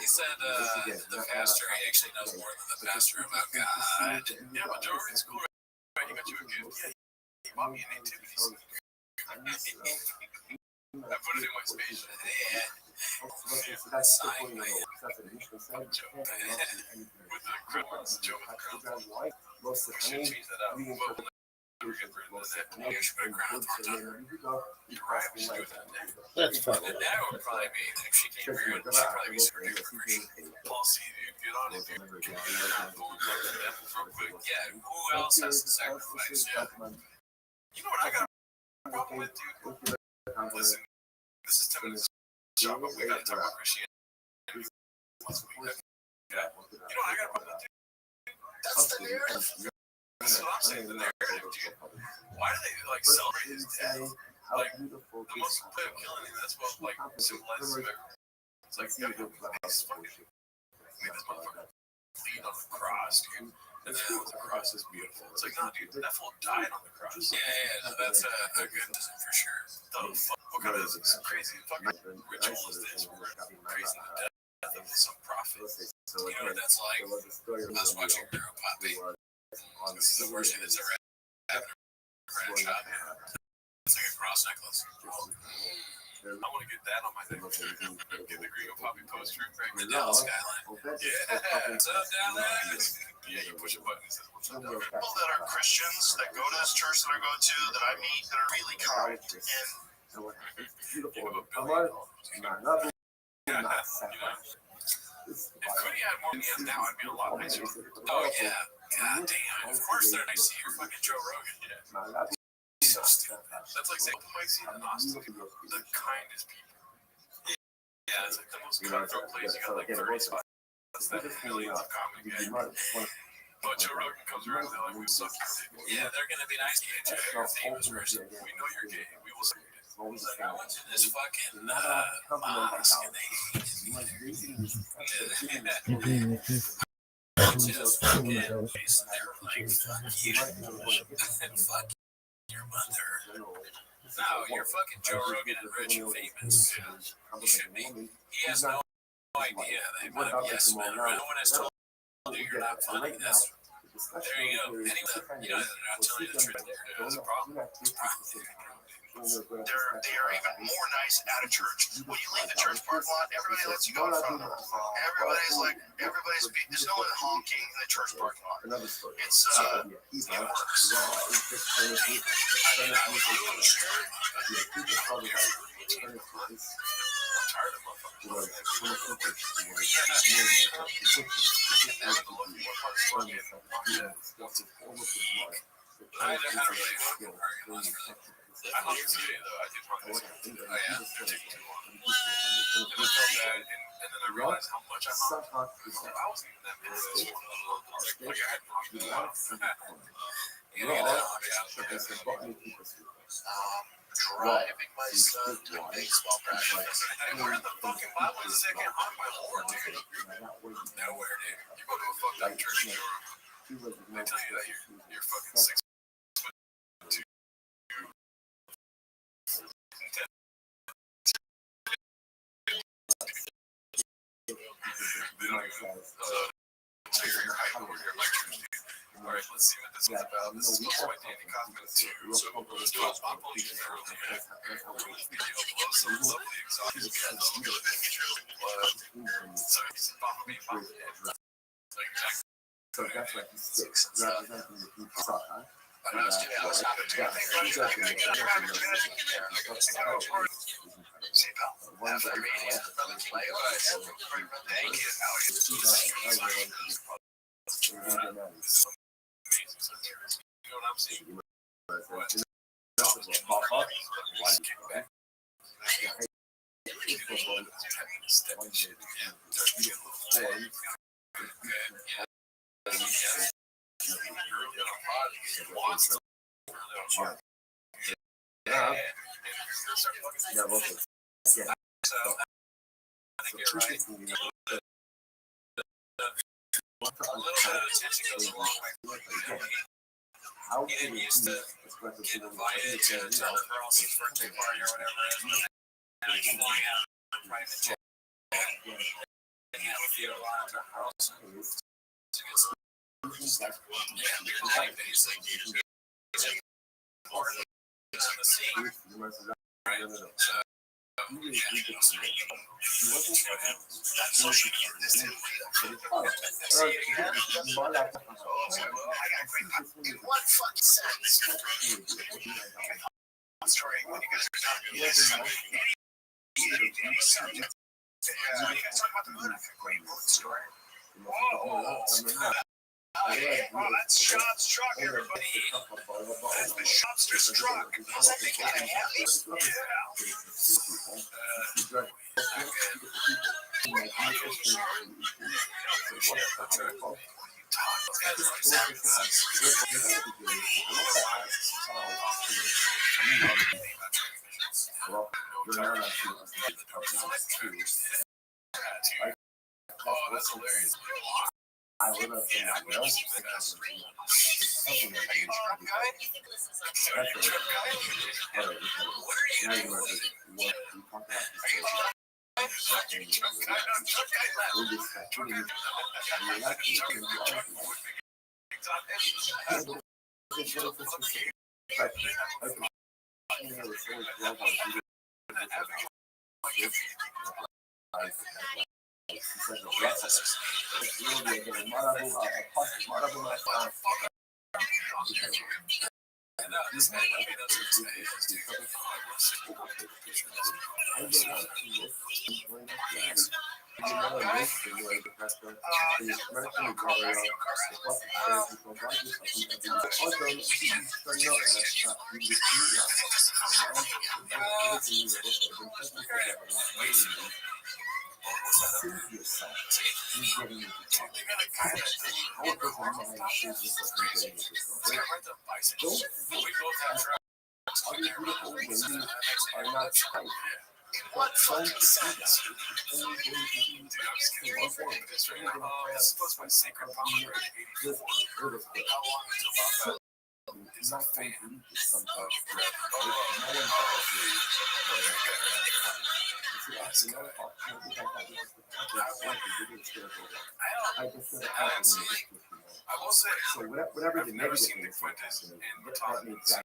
He said the pastor, he actually knows more than the pastor about God. Yeah, but Joe Rogan's cool. Right? He got you a gift. Yeah, he bought me an activity. I put it in my space. Yeah. Sign, man. Joe. With the crowns. Joe with the crowns. We should change that up. We'll never get rid of that. You should put a crown on top. You're right. We should do that. That's fun. And that would probably be, if she came here, she'd probably be super duper Christian. I'll see, dude. Get on it, dude. Yeah, who else has to sacrifice? Yeah. You know what I got a problem with, dude? Listen. this is 10 minutes job, but we gotta talk about Christianity once a week. Yeah. You know what I gotta put that. That's the narrative. That's what I'm saying. The narrative, dude. Why do they like celebrate his death? Like the most play of killing him. That's what like symbolizes him. It's like you gotta go this fucking. Make this motherfucker bleed on the cross, dude. And then the cross is beautiful. It's like, no, dude, that fool died on the cross. Yeah, no, that's a good for sure. What kind of crazy fucking ritual is this? We're praising the death of some prophet. You know what that's like? I was watching Girl Poppy. This is the worst thing that's ever happened to a grandchild. It's like a cross necklace. I want to get that on my neck. Get the Green Poppy poster, break the Dallas skyline. Yeah, what's up, Dallas? Yeah, you push a button and says, what's up, Dallas? People that are Christians that go to this church that I go to that I meet that are really kind and If Cody had more than he has now, I'd be a lot nicer. Oh, yeah. God damn. Of course they're nice to you. Fucking Joe Rogan. Yeah. So stupid. That's like saying, open mic scene in Austin. The kindest people. Yeah, it's like the most cutthroat place. You got like 30 spots. That millions of comedy guys. But Joe Rogan comes around and they're like, we suck your dick. Yeah, they're going to be nice to you. You're a famous person. We know you're gay. We will suck your dick. Like, I went to this fucking mosque and they just fucking face and they were like, fuck you and fuck your mother. No, you're fucking Joe Rogan and rich and famous. You should be. He has no idea that yes, man, no one has told you you're not funny. That's there you go. Anyway, you know, they're not telling you the truth. There's a problem. they're even more nice at a church. When you leave the church parking lot, everybody lets you go in front of them. There's no one honking in the church parking lot. It works. I'm not today though. I did run this. Oh yeah, they're taking too long. And I felt bad, and then I realized how much I honked. I wasn't even that mad. Like I had honked a lot. You know that? Driving my son to baseball practice. Where in the fucking Bible does it say I can't honk my horn, dude? Nowhere, dude. You go to a fucked up church in Europe. I tell you that you're fucking 6'2". They don't even so your height or your lectures, dude. All right, let's see what this is about. This is sponsored by Danny Kaufman too. So let's do a pop culture early. Video below some lovely exotic guests. Look at the picture of blood. So he's a pop me pop. Like Jack. So that's like 6 representing the people. I know it's too close. See, pal, after reading another play, thank you. You know what I'm seeing? So I think you're right. A little bit of attention goes a long way. He didn't used to get invited to another girl's birthday party or whatever it is. And he's flying out on a private jet. And he had a few around her house to get some stuff. Yeah, weird night, but he's like, he's important on the scene. Right? So, that's what she did. This is see it again. One fucking sentence. Story when you guys are talking about this. Yeah, you guys talk about the moon. Great moon story. Whoa. Oh, that's Sean's truck, everybody. That's the Shopster's truck. How's that making it heavy? Oh, that's hilarious. I would have been Yeah, you know, Are you a truck guy? What fucking sense? I will say, so whatever the I've never negative seen the things Fuentes in the that top. means that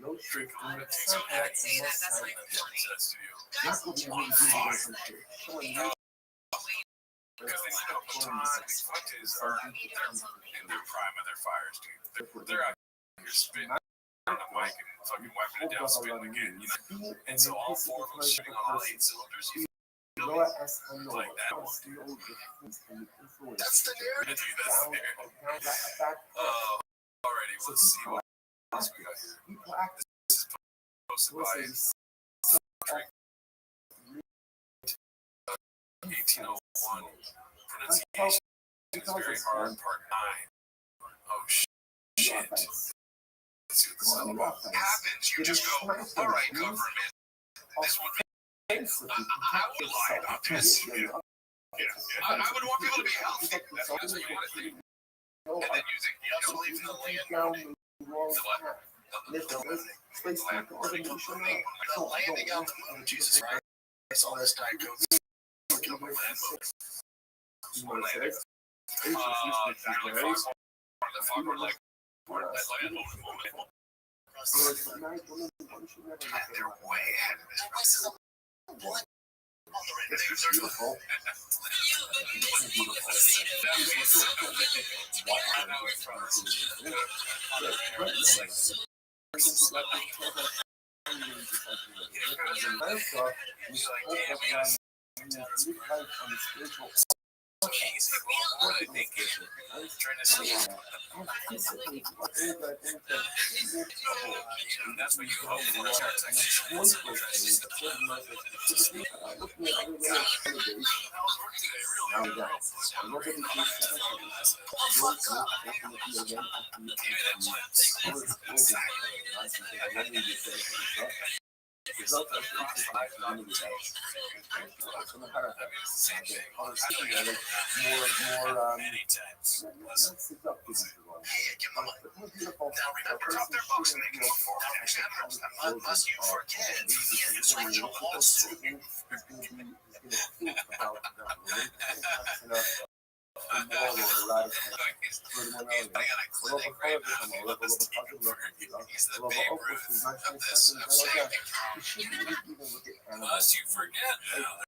no trick on it. That's what you want to do. Because they know these Fuentes are in their prime of their fires, dude. They're out here spitting on the mic and fucking wiping it down, spitting again, you know. And so all four of them shooting on all 8 cylinders, you feel like that one. That's the narrative. That's the narrative. Alrighty, well, let's see what else we got here. This is posted by 1801. Pronunciation is very hard. Part 9. Oh, shit. Let's see what this is all about. Happens. You just go, alright, government. This would be. I would lie about this. Yeah. I would want people to be healthy. That's what you want to think. And then using, believe in the land. The landing on the moon, Jesus Christ, all this Diet Coke. Kill my land. One landing. The fucker like land moment. They're way ahead of this. It's beautiful. I think trying to see. That's what you hope for. Now remember, drop their books and they can afford examiners. Unless you forget, it's original old school. He's got a clinic right now. He's the Babe Ruth of this safety car. Unless you forget now,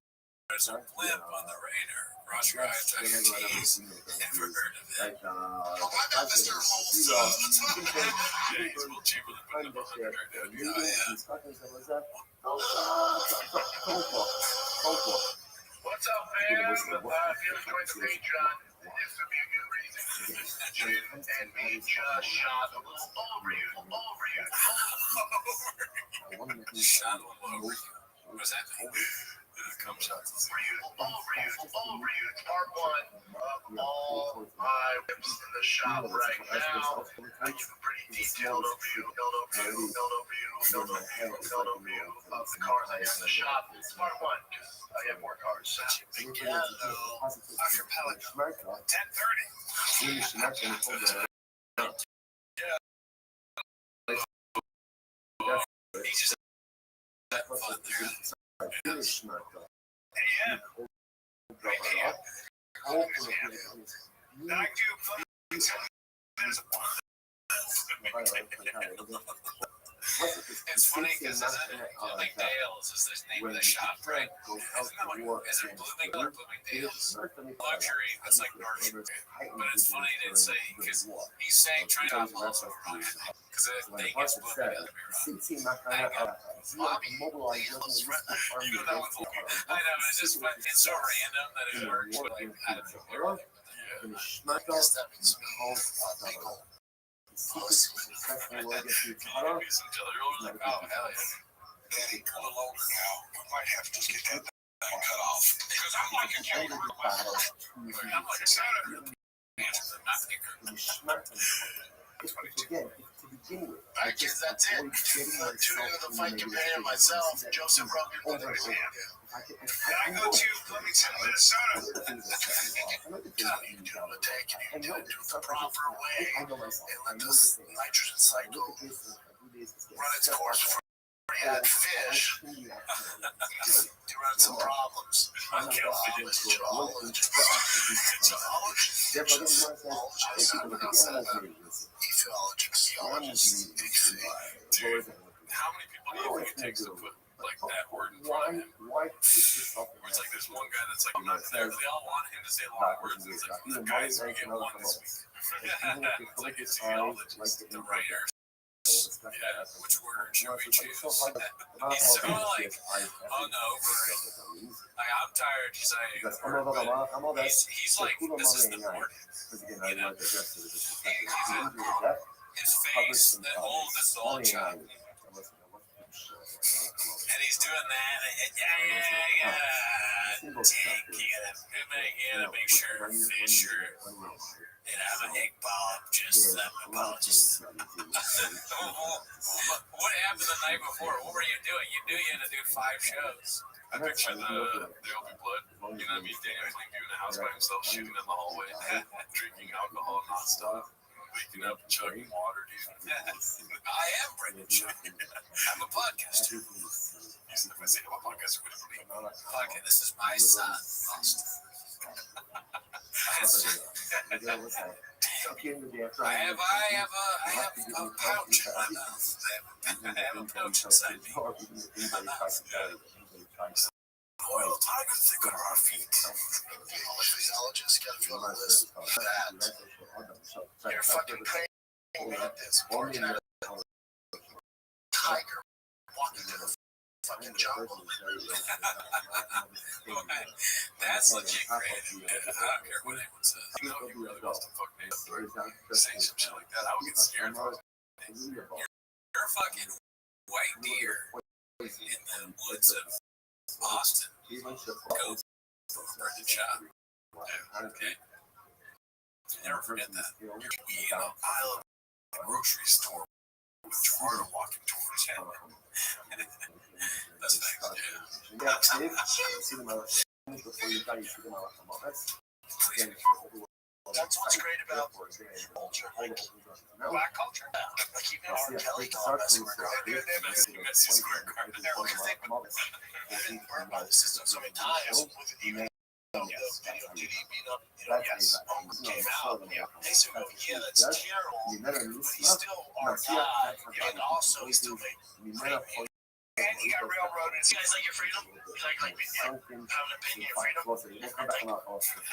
there's a blimp on the radar. Rothschild expertise. Never heard of it. Oh, I got Mr. Holtz. What's up, man? Yeah, he's a little cheaper than putting up 100 right now. Oh, yeah. What's up, man? If you enjoyed the Patreon, this would be a good reason. And me just shot a little over you. Shot a little over you. What does that mean? Come shots. Over you. Part one of all my whips in the shop right now. I give a pretty detailed overview of the cars I have in the shop. It's part one, because I have more cars. Yeah, though. Off your pallet. 10:30. He just had fun there. Yeah. Right here. I do things as a It's funny because Blooming Dales is the name of the shop, right? Isn't that like, is it Blooming or Bloomingdale's? Luxury, that's like Nordstrom. But it's funny to say because he's saying try to also wrong. Because they guess Bloomingdale to be wrong. Bobby, you know that one's I know, it's just it's so random that it works, but like I don't know. I guess that means legal. Maybe some jelly rolls. Like, oh hell yeah. Daddy, a little older now. I might have to just get that thing cut off. Because I'm like a kangaroo. I'm like a soda. Alright, kids, that's it. Tune into the Fight Companion myself, Joseph Rogan, I go to Bloomington, Minnesota. God, you do a tank and you do it the proper way. And let this nitrogen cycle run its course before you add fish. You run some problems. Dude, how many people do you think it takes to put like that word in front of him? Where it's like there's one guy that's like, I'm not there. They all want him to say a lot of words. It's like, the guys, we get one this week. It's like, it's all the writers. Yeah, which word should we choose? He's so like, oh no, like, I'm tired. He's like, he's like, this is the word. You know? His face, this is all chopped. And he's doing that. You gotta make sure fish are. I'm an egg ball. I'm apologist. What happened the night before? What were you doing? You knew you had to do 5 shows. I picture the open blood. You know what I mean? Daniel doing the house by himself, shooting in the hallway, drinking alcohol nonstop. Waking up and chugging water, dude. I am Brendan Chuck. I'm a podcaster. If I say I'm a podcaster, what do you mean? Okay, this is my son, Austin. I have a pouch in my mouth. I have a pouch inside me. Oil tigers think on our feet. Physiologist got to feel the list of that. You're fucking praying at this. Working at a tiger walking in the fucking jungle. That's legit crazy. I don't care what anyone says. You know, you really wants to fuck me up. Saying some shit like that, I would get scared. You're a fucking white deer in the woods of Austin. Go for the job. Okay. Never forget that. You're in an aisle of a grocery store with Jordan walking towards him. That's thanks, That's what's great about culture. Black culture. Like even R. Kelly called Messi Square Garden. Messi Square Garden. Burned by the system so many times with even Yes, that's how Did you he beat up? That's Yes. how you Came out. Yeah. They said, That's yeah, the that's truth. terrible. You never But miss he's still our guy. And also, he still made great music. And he got railroaded. You guys like your freedom? You like have an opinion of freedom? Closer. You come back on full circle.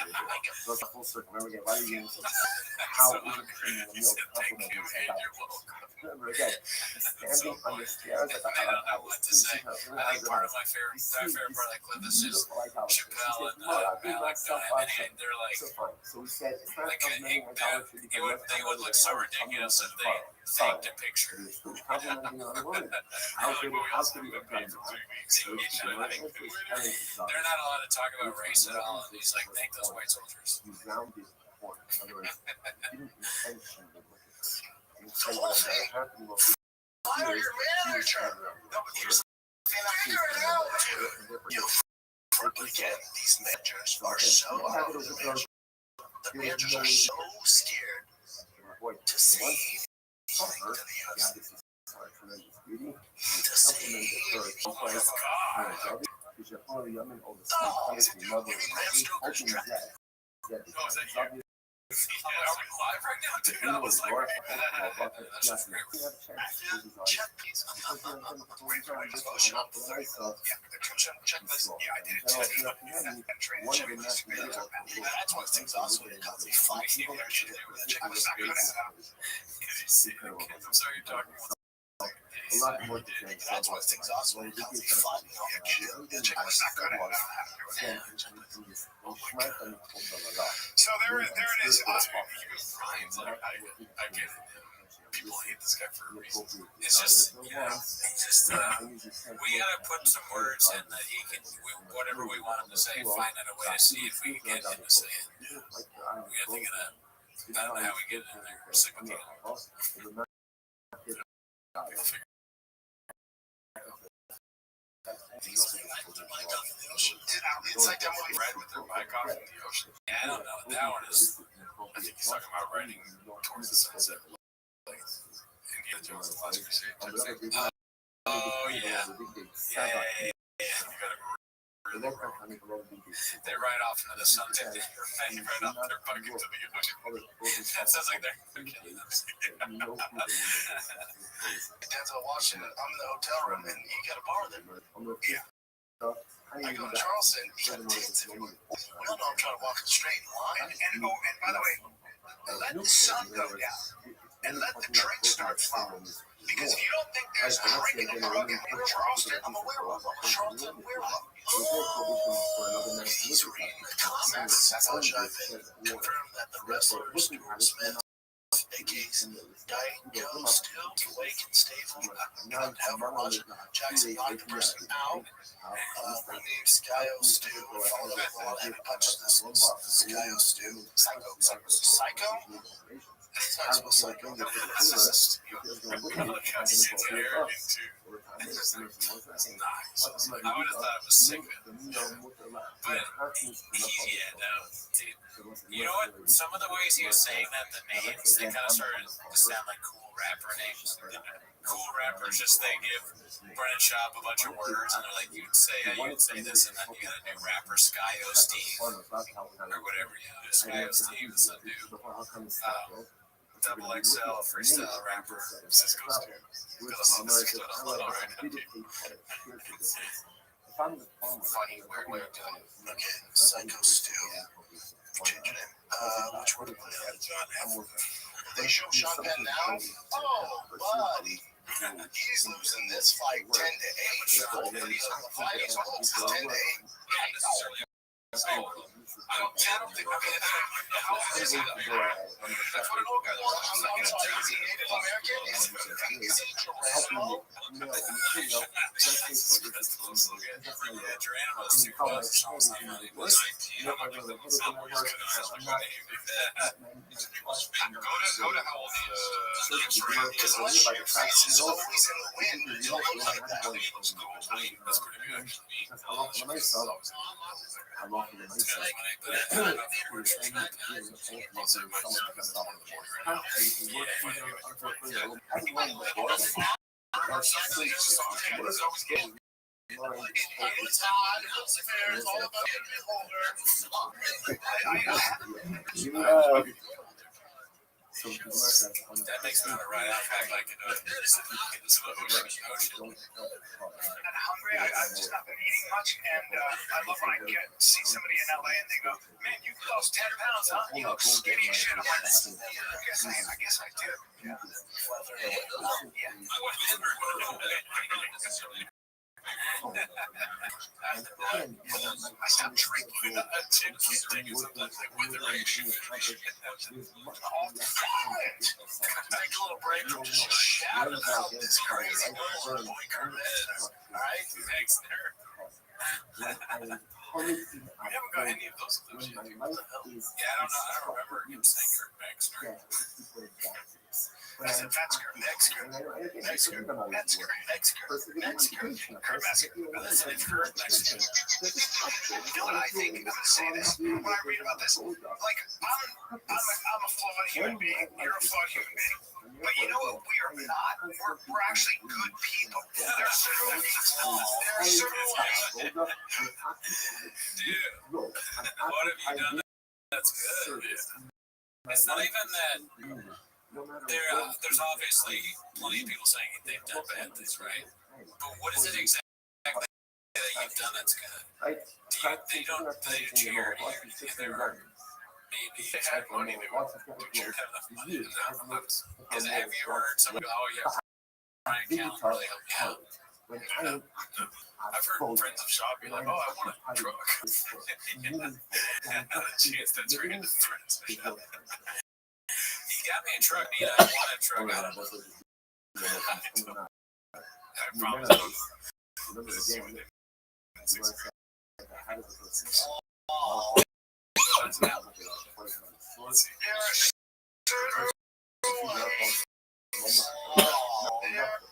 Go to full circle. Remember again, why are you getting How how is it criminal when you compliment yourself? Remember again, standing on the stairs at the They don't know what to say. I think part of my favorite part of that clip is just Chappelle and Malik and they're like, so fine. So we said it's not like complimenting idolatry they would look so ridiculous if they faked a picture. Complimenting another woman. How could we have done that? They're not allowed to talk about race at all. And he's like, thank those white soldiers. You rounded the corner. In other words, you didn't intentionally look at this. Instead, what happened was Fire your manager. Figure it out. You again, these managers are so out of the picture. The managers are so scared to say anything to the outside. To say anything. Oh my God. Are we live right now, dude? I was like, that's just great. Check these. Check this. Yeah, I did it today. That's one thing also that got me fighting. Check this out. I'm sorry you're talking about. A lot more to say. That's one thing also that got me fighting. Check this out. So there it is. Ryan's like, I get it. People hate this guy for a reason. It's just, we gotta put some words in that he can, whatever we want him to say, find out a way to see if we can get him to say it. We gotta think of that. I don't know how we get it in there. We're sick with it. We'll figure it's like that movie Red with their bike off in the ocean. Yeah, I don't know. That one is, I think he's talking about riding towards the sunset. Like Indiana Jones and the Last Crusade type thing. Oh, yeah. Yeah. You gotta they ride off into the sunset. They ride off their bike into the ocean. That sounds like they're killing them. Denzel Washington, I'm in the hotel room and he got a bar there. Yeah. I go to Charleston, he got tents everywhere. We all know I'm trying to walk a straight line. And by the way, let the sun go down and let the drinks start flowing. Because if you don't think there's a drink in the drug in Charleston, I'm a werewolf. I'm a Charleston werewolf. Oh, he's reading the comments. That's how I think. Confirmed that the wrestlers Smith, AK's Dying Ghost, still awake and stable. However, much Jackson knocked a person out. Renamed Skyo Stu. Followed up a lot of heavy punches. This was Skyo Stu. Psycho? It's not supposed to go. That's just I would have thought it was sick. But yeah, no, dude. You know what? Some of the ways he was saying that the names, they kind of started to sound like cool rapper names. Cool rappers just they give Brennan Schaub a bunch of words and they're like, you'd say this, and then you got a new rapper, Skyo Steve, or whatever. Skyo Steve is a new double XL freestyle rapper. Cisco Stu. Funny, weird way of doing it. Okay, Psycho Stu. Change your name. Which one do we have? They show Sean Penn now? Oh, buddy. He's losing this fight 10-8. He's losing the fight. He's losing 10-8. I don't think. I mean, how is he? That's what an old guy was. I'm not going to tell you. Is he Native American? Is he Geronimo? Geronimo's too close. Go to how old he is. Because unless your face is always in the wind, you don't look like that. That's pretty good. I'm off of the It's hot. It's fair. It's all about getting older. That makes me want to ride out back like in the ocean. I'm hungry. I've just not been eating much, and I love when I see somebody in LA and they go, "Man, you lost 10 pounds, huh? You look skinny as shit." I'm like, I guess I do. Yeah. I stopped drinking. Take a little break from just shouting about this crazy boy Kermit. All right, thanks there. We haven't got any of those clips yet. What the hell? Yeah, I don't know. I don't remember him saying Kurt Baxter. I said Metzger. Kurt Metzger. You know what I think? I'm gonna say this when I read about this. Like, I'm a flawed human being. You're a flawed human being. But you know what we are not? We're actually good people. There's certain Dude, what have you done? That's good. It's not even that. There's obviously plenty of people saying they've done bad things, right? But what is it exactly that you've done that's good? They don't cheer if they were. Maybe they had money, they would cheer. Have enough money. Because have you heard someone go, "Oh yeah, Brian Callen really helped me out"? I've heard friends of shop be like, "Oh, I want a truck." Not a chance. That's right. Friends of shop. He got me a truck. I want a truck. I don't know. I promise you. Let's see.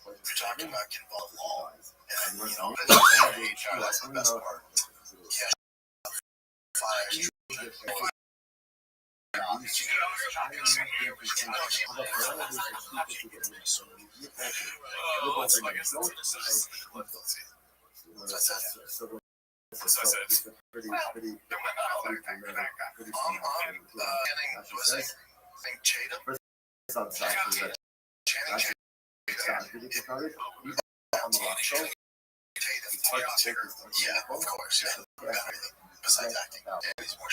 We're talking about getting involved law. And, you know, that's the best part. Yeah. Fires. Yeah, of course. Yeah. Besides acting, he's more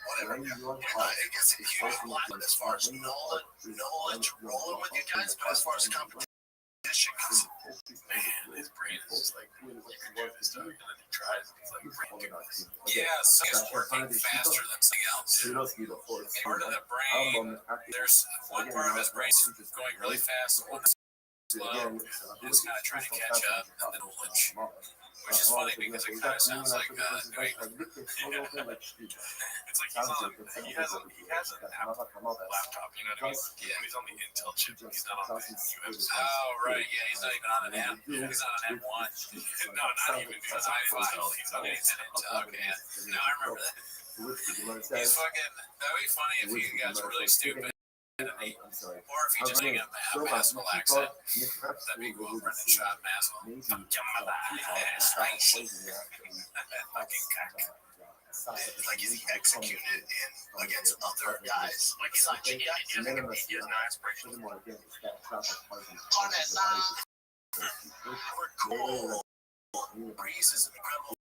whatever. I guess if you as far as knowledge rolling with you guys, but as far as competition goes, Man, his brain is like, you can do this stuff, and then he tries, and he's like, yeah, so he's working faster than something else. Part of the brain, there's one part of his brain going really fast, one is slow, is kind of trying to catch up, and then which is funny because it kind of sounds like New England. It's like he has an Apple laptop, you know what I mean? Yeah, he's on the Intel chip. He's not on the UFS. Oh, right. Yeah, he's not even on an M. He's on an M1. No, not even because I5. He's on an Intel. Okay, yeah. No, I remember that. He's fucking. That'd be funny if he got really stupid. Or if he just didn't have a Maswell accent. That'd be cool for the shot Maswell. Fucking cock. like is he executed in against other guys? Like he's not cheating. He has no aspirations. We're cool. Breeze is an incredible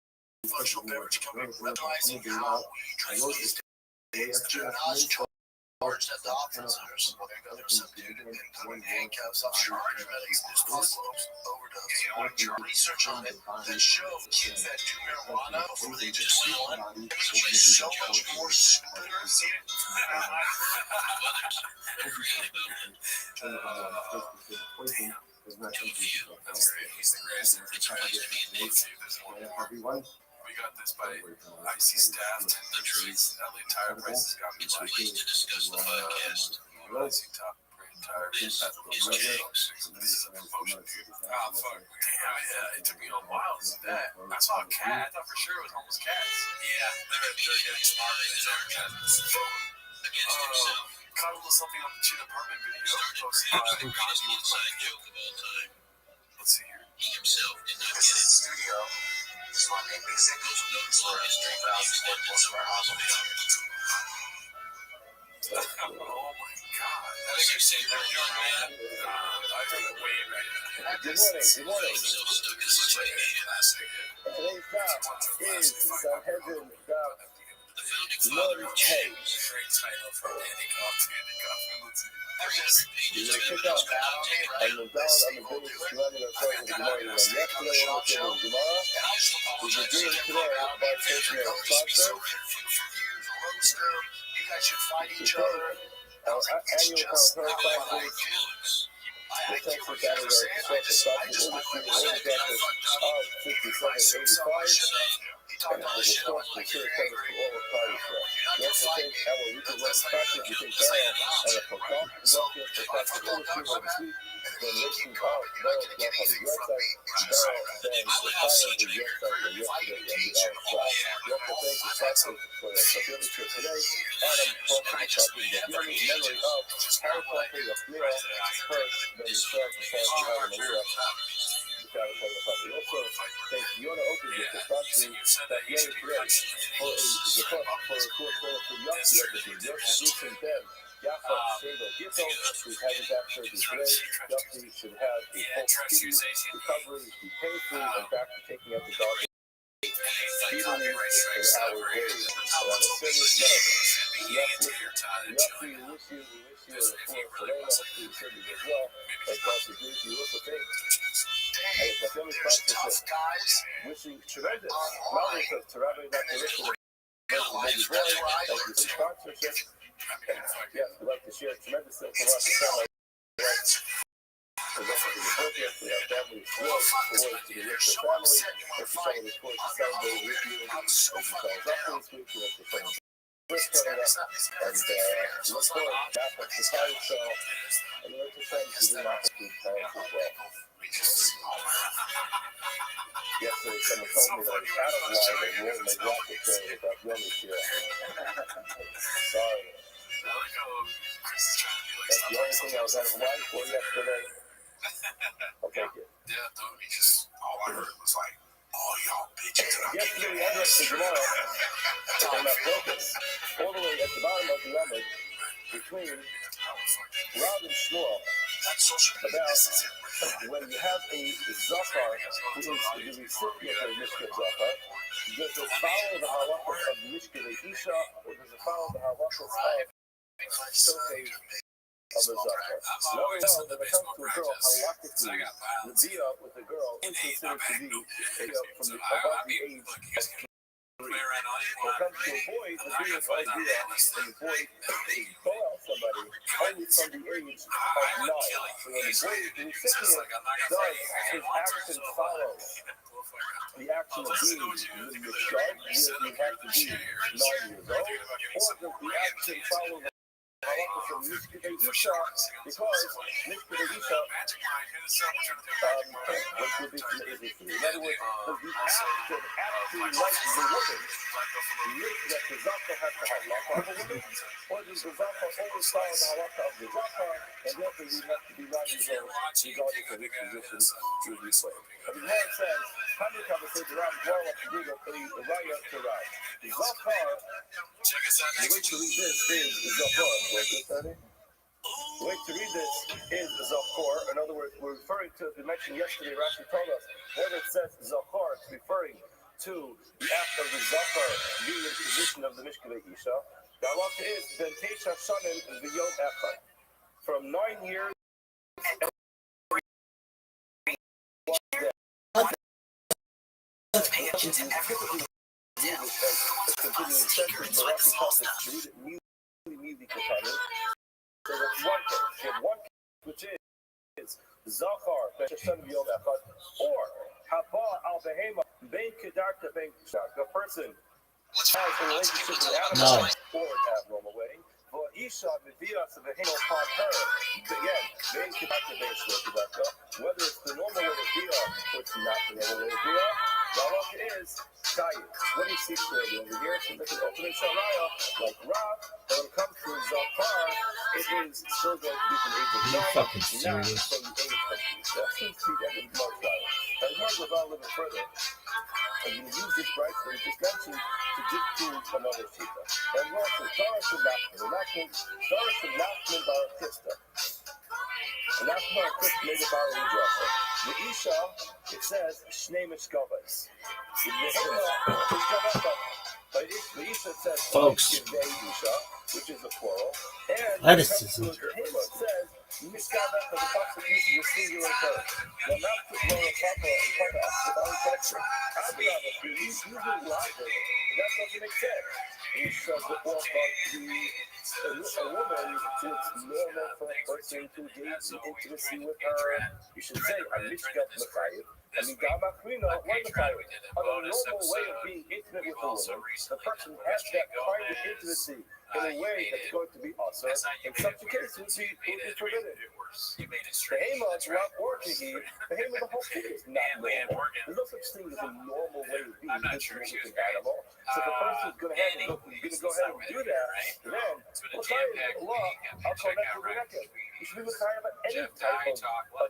functional beverage company realizing how we drink these days. Charged at the office. There's some dude and put in handcuffs off charge medics. There's overdose. You want to do research on it? That shows kids that do marijuana before they just sell it. Which is so much more stupider. That's great. He's the greatest. We got this by Icy Staff and the trees. LA tire prices got me like to discuss the podcast. Icy top tire. This is a promotion, dude. Oh fuck. Yeah, it took me a while to see that. I saw a cat. I thought for sure it was almost cats. Yeah, they're getting smarter. These are cats. Against himself. Caught a little something on the Chin apartment video. Posted by the inside joke of all time. Let's see here. He himself did not This get is it. the studio. This is my main basic. This is where I stream out and most of our albums. Oh my god. What's your favorite young man? I think way back. Good morning. Good morning. So stuck in such a Classic. Today's stop is Sanhedrin stop the founding father of change. Great title for Andy Kaufman. You're gonna kick out on the down on the base surrounding ourselves with Gemara. Yesterday we looked at the Gemara. We begin today by taking our sponsor. You guys should fight each other. Our annual conference sponsors. The Texas Saturday Special Industry Overdraft of 5785. And of course, the Sure Credit for all parties. We also take our weekly work practice. We take Barrel and a Procop Doctor Protective Industry of the Suite. Donation of Barrel Club on the website. Barrel then the fire is yesterday and yesterday and the outside. We also thank the sponsors for their facility today. Adam Crawford Company, the memory of Harry Crawford of Flea, first, then the sheriff of San Maria. We also thank Fiona Oakley for sponsoring that young today for the cost for a short sale for Yossi everything. Yossi Houston Ben, Yafa Shado Gito, who's having back surgery today. Yossi should have a full speedy recovery, be pain-free, and back to taking up the dog speedily in our days. And on a serious note, Yossi, we wish you a full Serena, hopefully surgery as well. And Dr. Bruce, you also think and it's my family sponsorship. Wishing tremendous knowledge to Rabbi Dr. Richard and baby boy. Thank you for the sponsorship. And yes, we'd like to share tremendous things from us to family. For the birthday, we have family thrilled forward to the Richard family. Thank you so much for celebrating with you. Thank you so much for this week. Thank you so much. We're coming up and look forward back at the party show. And we'd like to thank you for not being parents as well. Yesterday, someone told me that I was out of line and rolling my jacket trailer without Yomi here. Sorry. That's the only thing I was out of line for yesterday. Okay, good. Yeah, dude, all I heard was like, all y'all bitches. Yesterday, we addressed the Gemara on that focus. All the way at the bottom of the lemon between Rob and Shmuel about when you have a Zafar who is the recipient of Mishka Zafar, does it follow the halachas of Mishka Isha or does it follow the halachas of Shofei of the Zafar? Now we know that when it comes to a girl, halachically, the dia with a girl is considered to be from the above the age of 3. When it comes to a boy, the dia is idea when the boy go out somebody only from the age of 9. So when the boy, the recipient does, his action follows the action of being in the start, you have to be 9 years old, or does the action follow the halacha from Mishka Isha, because Mishka Isha, which would be from the age of 3. In other words, does the action actually like the woman that the Zafar has the halacha of a woman, or does the Zafar always follow the halacha of the Zafar, and therefore we have to be 9 years old, regardless of which position you would be playing. And the Gemara says, Hanukkah says the Ram well up to do the Raya to Rai. The Zafar, the way to read this is Zafar. The way to read this is Zafar. In other words, we're referring to, as we mentioned yesterday, Rashi told us, whether it says Zafar, it's referring to the act of the Zafar being in the position of the Mishka Isha. The halacha is Ben Teisha Shanim V'Yom Echad. From 9 years and Pay attention to everything. a continuing sentence, but Rashi calls it to read it music. So that's one case. You have one case, which is Zachar, Ben Sheshan V'Yom Echad, or Haba Al Behema, Ben Kedarta Ben Kedarta. The person has a relationship with an animal or an abnormal way. For Isha Mevias Behema upon her, again, Ben Kedarta Ben Kedarta, whether it's the normal way of Bia or it's not the normal way of Bia, the halacha is Shayit. What do you see clearly over here? So look at Opening Sharaya, like Rob, but when it comes to Zafar, it is still going to be from the age of 9, not from the age of 3. So that seems to be the most right. right? So we just mentioned to get to another shita. And also, Dara Shabbat, Bar Krista. And that's Bar Krista made a Bar Udrasa. The Isha, it says, Shnei Mishkavas. The Isha says, Folks, Isha, which is a plural. And lettuce the Hema says, Mishkavas, but the Pasuk uses a singular term. The Master Lower Papa and Papa asked about texture. Abraham, if you use logic, that doesn't make sense. Isha, the a woman, it's normal for a person to engage in intimacy with her. You should say, I'm Mishkat Machayev. I mean, Gamakrina, one Machayev. On a normal way of being intimate with a woman, the person has that kind of intimacy in a way that's going to be awesome. In such cases, he will be forbidden. The Hema is not orgy. The Hema, the whole thing is not normal. There's no such thing as a normal way of being intimate with an animal. So if a person's going to go ahead and do that, then we'll try it in the law. I'll call that the record. You should be tired about any type of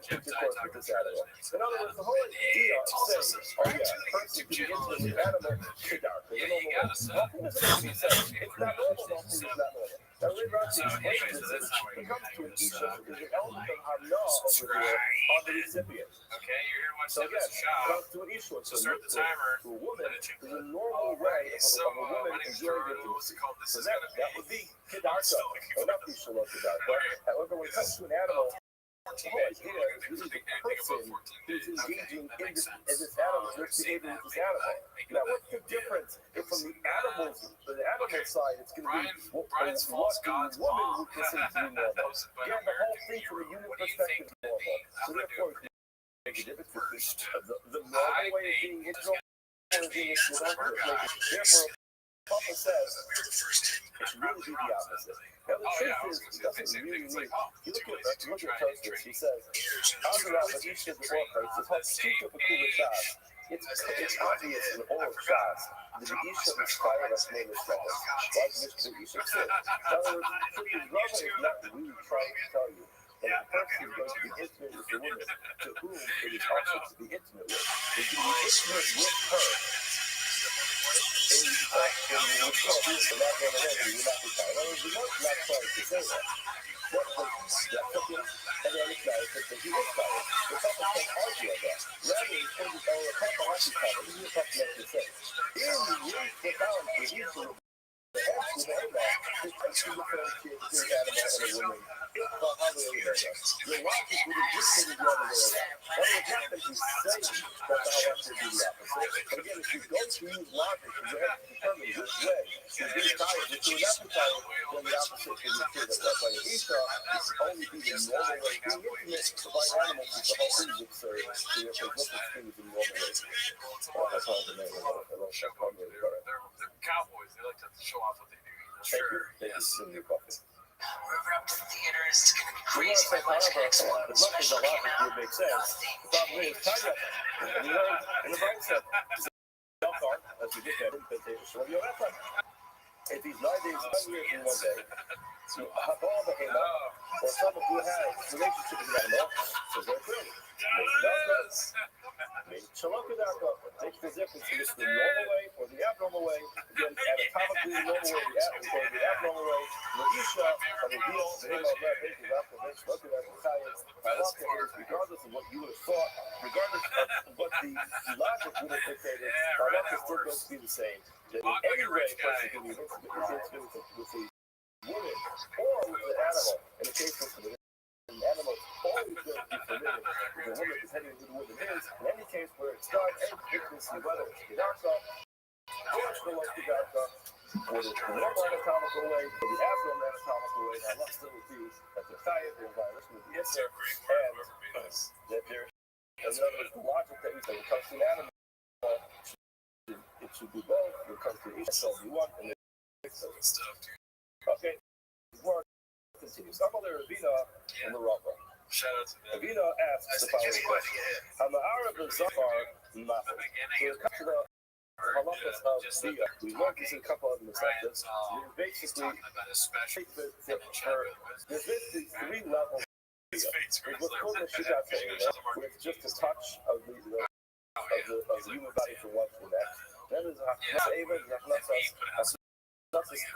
intercourse with this animal. In other words, the whole idea of saying, oh yeah, a person can get into this animal, it's not normal. Nothing doesn't make sense. It's not normal. Nothing is not normal. Now, later on, to explain this, it comes to an Isha, there's an element of Hana over there on the recipient. Okay, you're here watching So again, it comes to an Isha, So start the timer. to a woman, there's a normal way of a woman enjoying intimacy. So that would be Kedarka, or not Isha Kedarka. However, when it comes to an animal, the whole idea is really the person who's engaging in this animal, their behavior with this animal. Now, what's the difference if from the animal side, it's going to be what the woman would consider to be normal. Again, the whole thing from a human perspective is normal. So therefore, make a difference between the normal way of being integral and being integral. Therefore, Papa says it should really be the opposite. Now, the truth is, it doesn't really mean. You look at Tosfos, he says, it's obvious in all of Shas that the Isha is tired of name is Shabbos. Why does the Isha sit? In other words, the Rabbi is not really trying to tell you that the person is going to be intimate with the woman to whom it is also to be intimate with. It's going to be intimate with her. And you would call this the last one alone, you would not be tired. In other words, the Lord's not trying to say that. But and then it's nice that he is tired. The couple can't argue on that. Rather, he told the couple has to come. This is what couple has to say. In the years to come, the issue of the head to the head back, it's to differentiate between an animal and a woman. It's not how they are. Your logic would have dictated the other way around. That would not that he's saying that the Hawaiian would be the opposite. But again, if you go to use logic, you have to determine which way you're being tired. If you're not tired, then the opposite can be true. That by the Isha, it's only be the normal way. Being intimate by animals is the whole thing is absurd. So you have to look at things in normal ways. That's all the name of it. They're cowboys. They like to show off what they do. Sure. Yes. We're up to the theater. It's going to be crazy. As much as the logic would make sense, the problem is Tanya. And you know, in the Bible said, as we just said, if he's 9 days, 10 years in 1 day, so Habal Behema, or someone who has a relationship with an animal, so they're crazy. Makes the difference in the normal way or the abnormal way. Again, anatomically, the normal way or the abnormal way. The Isha, and the deal, the Hema, regardless of what you would have thought, regardless of what the logic would have dictated, our life is still going to be the same. That in any way, a person can be intimate with the woman or with the animal. In the case of the animal, it's always going to be forbidden if the woman is heading to the woman is. In any case where it's done, any intimacy, whether it's Kedarka, or it's below Kedarka, whether it's the normal anatomical way or the abnormal anatomical way, I'm not still refused that they're tired, they're violation with the Isser, and that there, in other words, the logic that we say when it comes to an animal, it should be both. When it comes to each, so we want, and okay. Before I continue, some of the Ravina and the Rabbi. Shout out to them. Ravina asks the following question: I'm the Arab and Zafar Nafel. So it comes to the halachas of Bia. We learned this in a couple of perspectives. Basically, there's basically 3 levels. There's what's called the Shigat where it's just a touch of the human body from one to the next. Then there's Hachnas Eva, there's Hachnas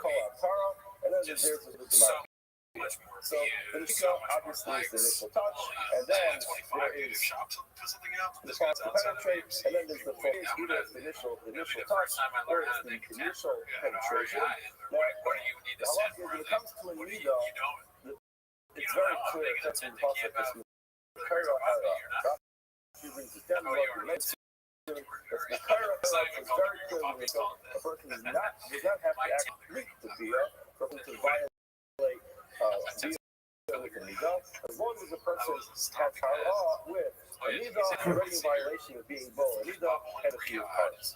Kola Tara, and then there's the Gemara. So the Nishka obviously is the initial touch, and then there is the part to penetrate, and then there's the phase, either it's the initial touch, or it's the initial penetration. Now, the halakha is when it comes to a nida, it's very clear, that's in the pasuk, it's Kaira Hara. She brings it down, what relates to the Kaira Hara is very clear when a person does not have to actually complete the bia for him to violate as long as the person has hara with a nida already in violation of being bo, a nida and a few parts.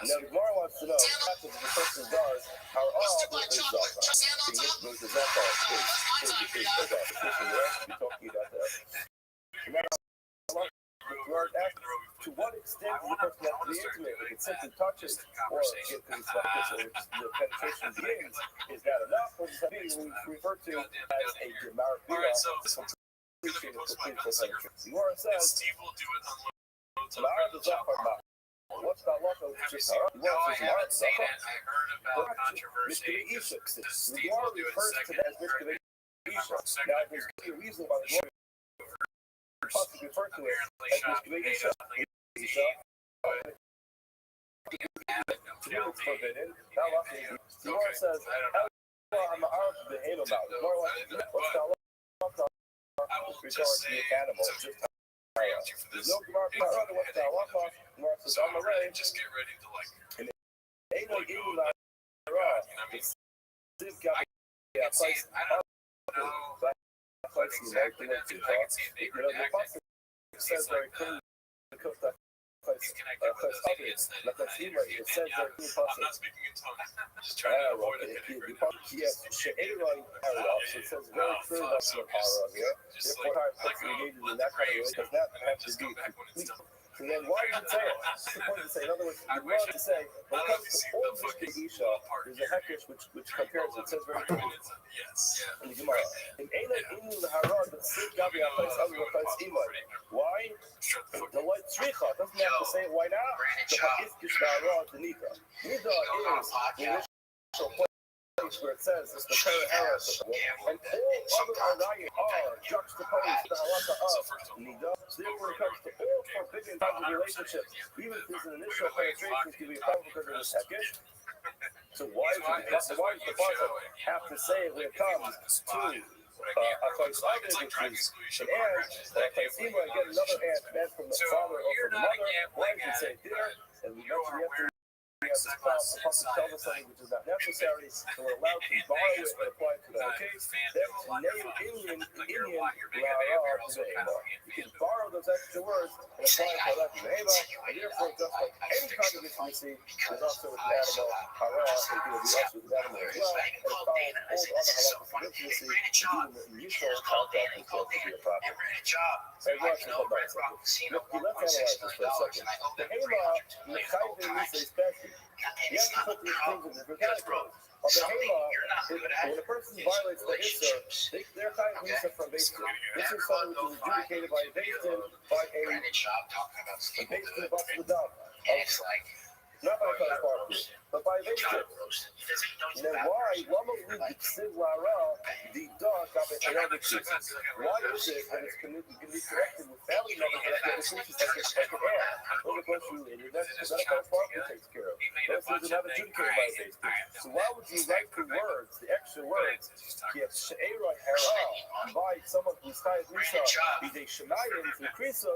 Now the Gemara wants to know if the person does hara with his zaka. With his zaka is talking about that. To what extent does the person have to be intimate? If it simply touches or if the penetration begins, is that enough? Or does that mean we refer to as a gemarabira, completion of complete penetration? The Gemara says, what's the halacha of just hara? The Gemara says, Mishkevei Isha. The Gemara refers to that as Mishkevei Isha. Now, there's a reason why the Gemara possibly refer to it as Mishkevei Isha. It's forbidden. Now, the Gemara says, I'm an Arab to the animal. The Gemara wants to know what's the halacha with regard to the animal. There's no Gemara what's the halacha. The Gemara says, I'm a ray. Just get ready to like. And ain't no evil that it's still got a place. It says very clearly because that place it says very clearly I'm not speaking in tongues. Just trying to avoid it. Yes, She'erai Hara. So it says very clearly that's the Hara here. Therefore, it's engaged in that kind of way does not have to be complete. So then why did it say it? That's the point to say. In other words, you want to say, when it comes to all Mishkevei Isha, there's a hekesh which compares, it says very clearly in the Gemara. In Eila Inu L'Hara, but Sid Gabi HaPais Alu HaPais Imai. Why? The light tzricha doesn't have to say it. Why not? The Ha'ifkish L'Hara, the Nida. Nida is the initial place where it says it's the Torah Hara, and all other Arayim are juxtaposed to the halakha of Nida. So therefore, it comes to all forbidden kinds of relationships, even if there's an initial penetration, it can be a problem because of the second. So why does the pasuk have to say it when it comes to a place other than an aunt, get another aunt from the father or from the mother? Why does it say there? And we mentioned yesterday. The pasuk tells us something which is not necessary, and we're allowed to borrow it and apply it to that case. That's name Indian you can borrow those extra words and apply it to that behema, and therefore, just like any kind of intimacy, is also with an animal, hara, it can be also with an animal as well, and it follows all the other halachas of intimacy, even the initial contact is supposed to be a problem. So let's analyze this for a second. The behema, mechayvin is special. You have to put these things in different categories. On the Hema, when a person violates the Issa, they're kind of Issa from Beis Din. This is something which is adjudicated by Beis Din, by a Beis Din Bas L'Dam. Not by a Kodesh Baruch Hu, but by Beis Din. Now why would we Ksiv Lara the dog of a heredity? Why is it that it's can be connected with family members that have the creatures like an heir? Well, of course, related. That's because that Kodesh Baruch Hu takes care of. Those things are not adjudicated by Beis Din. So why would you write the words, the extra words, Yet She'erai Hara, by someone who's Chayat Misha, B'dei Shemayim, from Krisos,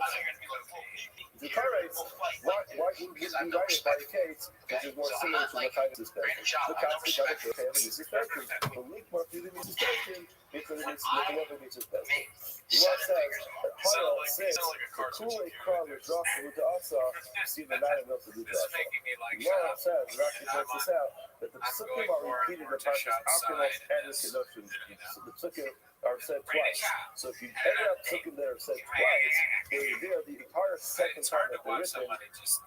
the Karetz, why would we write it by a case which is more similar to the Chayat suspension? The Karetz by the Chayat suspension. The link mark to the suspension because it's the level of suspension. The one says that Hayal says the Kulei Kral is dropped with the Asa, see the man enough to do that. The one says, Rashi points this out, that the Psukim are repeated in Parshas Akelos and the Kedoshim. So the Psukim are said twice. So if you end up Psukim that are said twice, they reveal the entire second time that they're written is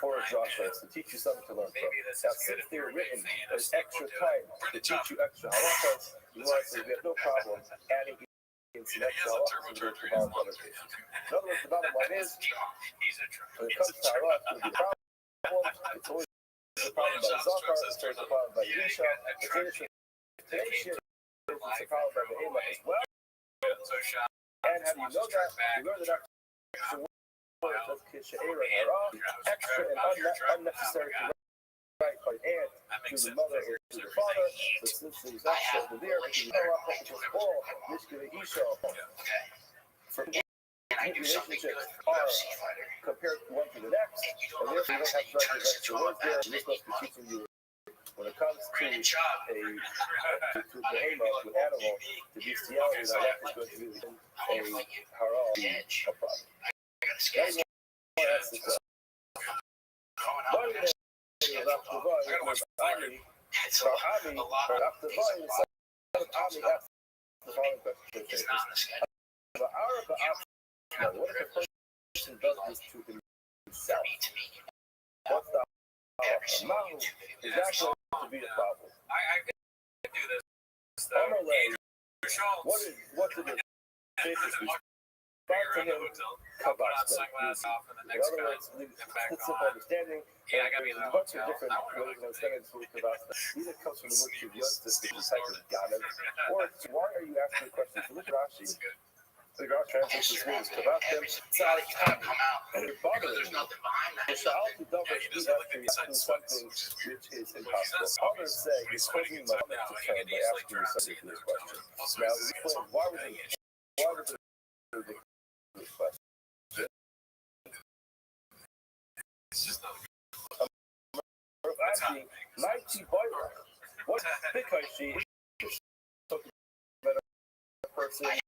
for a Joshua, to teach you something to learn from. Now, since they were written as extra time to teach you extra halachas, you want to say we have no problem adding in some extra halachas and going to other cases. In other words, the bottom line is, when it comes to halachas, It's always a problem by Zachar, it's always a problem by Isha, it's always today's shit, it's a problem by Behema as well. And how do you know that? You learn that after the word of Kishaira Hara, extra and unnecessary to write by aunt to the mother or to the father. So since there's extra over there, because you know what, because all Mishkele Isha from relationships are compared one to the next, and therefore you don't have to write the extra words there. This must be teaching you when it comes to to behemoth, to animal, to bestiality, that life is going to be a haram, a problem. That's the question. One day, Rabbi, Ami, asked the following question. What if a person does this to himself? What's the Mahu is that going to be a problem? I can do this. What to do? Basically, back to him, Kabbalah. In other words, it's simple understanding. Yeah, I gotta be in a the bunch of hotel. different ways of understanding the Kabbalah. Either comes from the word Kivyot, this is the type of Ganem, or it's why are you asking questions? So look at Rashi. The Rashi translates this means Kabbalah, and you're bothering me. The Sha'al to double is actually asking something which is impossible. Others say he's causing my comment to turn by asking you something to this question. Now, explain why was it a ridiculous question? Asking, mighty boiler. What because she talking about a person with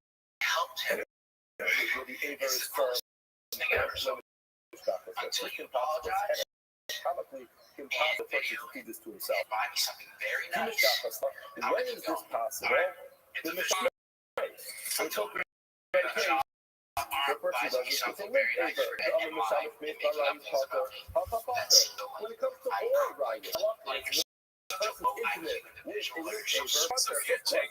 the Avers firm it's comically impossible for him to do this to himself. When is this possible? In the we're talking about a case the person does this with a link Aver. The other Mishamish based on Ryan's Pata. When it comes to boy Ryan, the person's intimate with a link Aver.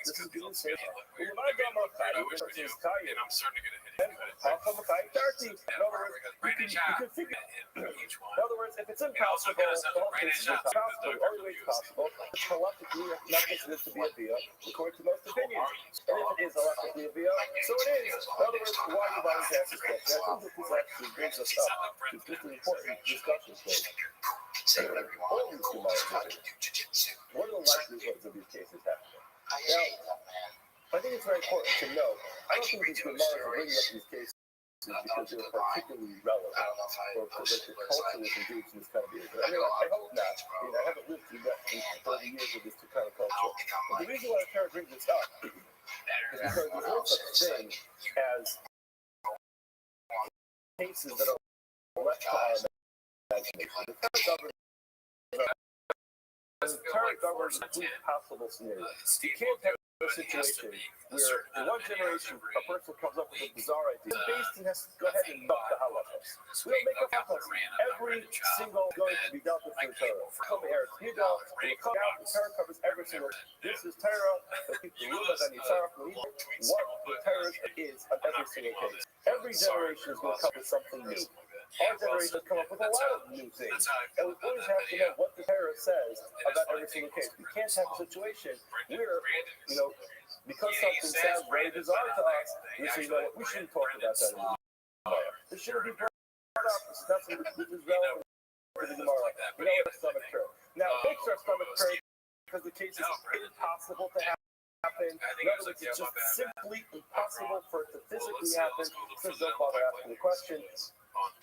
This is being said. When I got my fight, the person is tired. I'm starting to get a headache. How come a fight 30? In other words, you can figure in other words, if it's impossible, the whole case is impossible. The only way it's possible is halachically not considered to be a via, according to most opinions. And if it is halachically a via, so it is. In other words, why are you buying to ask this question? I think that this actually brings us up to just an important discussion point. All these Gemara what are the likelihoods of these cases happening? Now, I think it's very important to know. I don't think these Gemara are bringing up these cases because they're particularly relevant or because the culture is engaged in this kind of behavior. I mean, I hope not. I mean, I haven't lived through that in 30 years of this kind of culture. But the reason why I try to bring this up is because there's no such thing as cases that are left to our imagination. The current governs complete possible scenarios. You can't have a situation where in one generation a person comes up with a bizarre idea. The Basin has to go ahead and knock the halachas. We don't make up halachas. Every single going to be dealt with in Torah. Come here, you don't. We come out. The Torah covers every single. This is Torah. The people who live and Yitzhak believe what the Torah is on every single case. Every generation is going to come with something new. Our generation has come up with a lot of new things. And we always have to know what the Torah says about every single case. We can't have a situation where, because something sounds very bizarre to us, we say, we shouldn't talk about that anymore. This shouldn't be brought up. This is nothing which is relevant to the Gemara. We know our stomach turn. Now, it makes our stomach turn because the case is impossible to happen. In other words, it's just simply impossible for it to physically happen. So don't bother asking the question.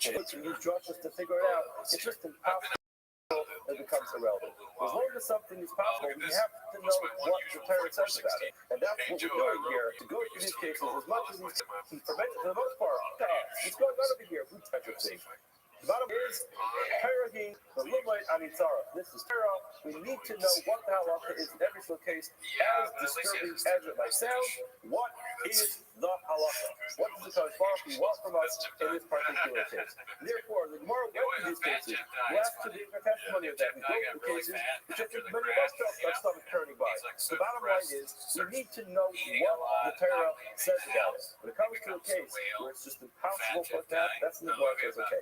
You trust us to figure it out. It's just impossible. It becomes irrelevant. As long as something is possible, we have to know what the Torah says about it. And that's what we're doing here, to go through these cases as much as he's prevented for the most part. What's going on over here? Food type of thing. The bottom is Terahi, the Lumite Anitzara. This is Torah. We need to know what the halacha is in every single case. As disturbing as it might sound, what is the halacha? What does the Kodesh Baruch Hu want from us in this particular case? Therefore, the Gemara went through these cases. We have to give a testimony of that. We go through cases which I think many of us felt our stomach turning by. The bottom line is we need to know what the Torah says about it. When it comes to a case where it's just impossible for that, that's when the Gemara says okay.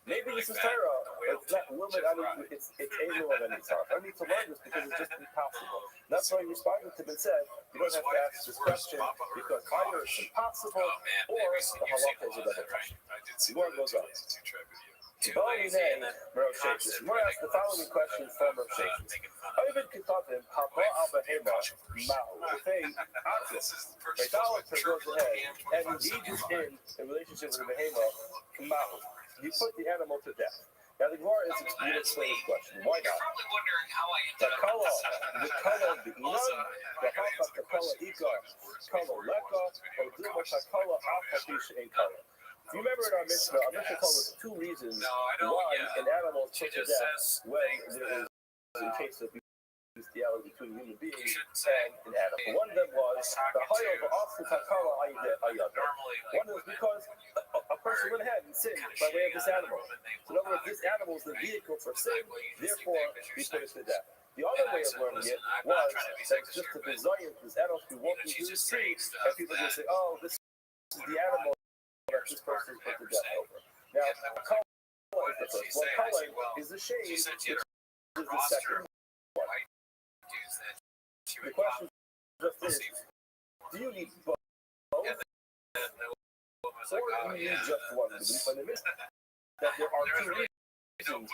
Maybe this is Torah, but it's not limit. It's alien on any time. I need to learn this because it's just impossible. That's why you responded to been said. You don't have to ask this question because either it's impossible or the halakha is a better question. One goes up. We're asked the following question from Rav Sheshes. Ovid Kitatim, Haba Abahema, Mao. If a idolater goes ahead and engages in a relationship with a behema, Mao, you put the animal to death. Now the Gemara is explaining this question. Why not? The kala, the inan, the halcha, the kala ikar, kala leka, or dilma takala halcha in kala. If you remember in our Mishnah told us two reasons why an animal is put to death when there is a case of bestiality between human beings and an animal. One of them was the hayel of after takala ayad. One was because a person went ahead and sinned by way of this animal. So in other words, this animal is the vehicle for sin, therefore we put it to death. The other way of learning it was that it's just a desire this animal to be walking through the street and people just say, oh, this is the animal that this person is put to death over. Now, kala is the first one. Kala is the shade, which is the second one. The question just is, do you need both? Or do you need just one? We find in the Mishnah that there are two reasons.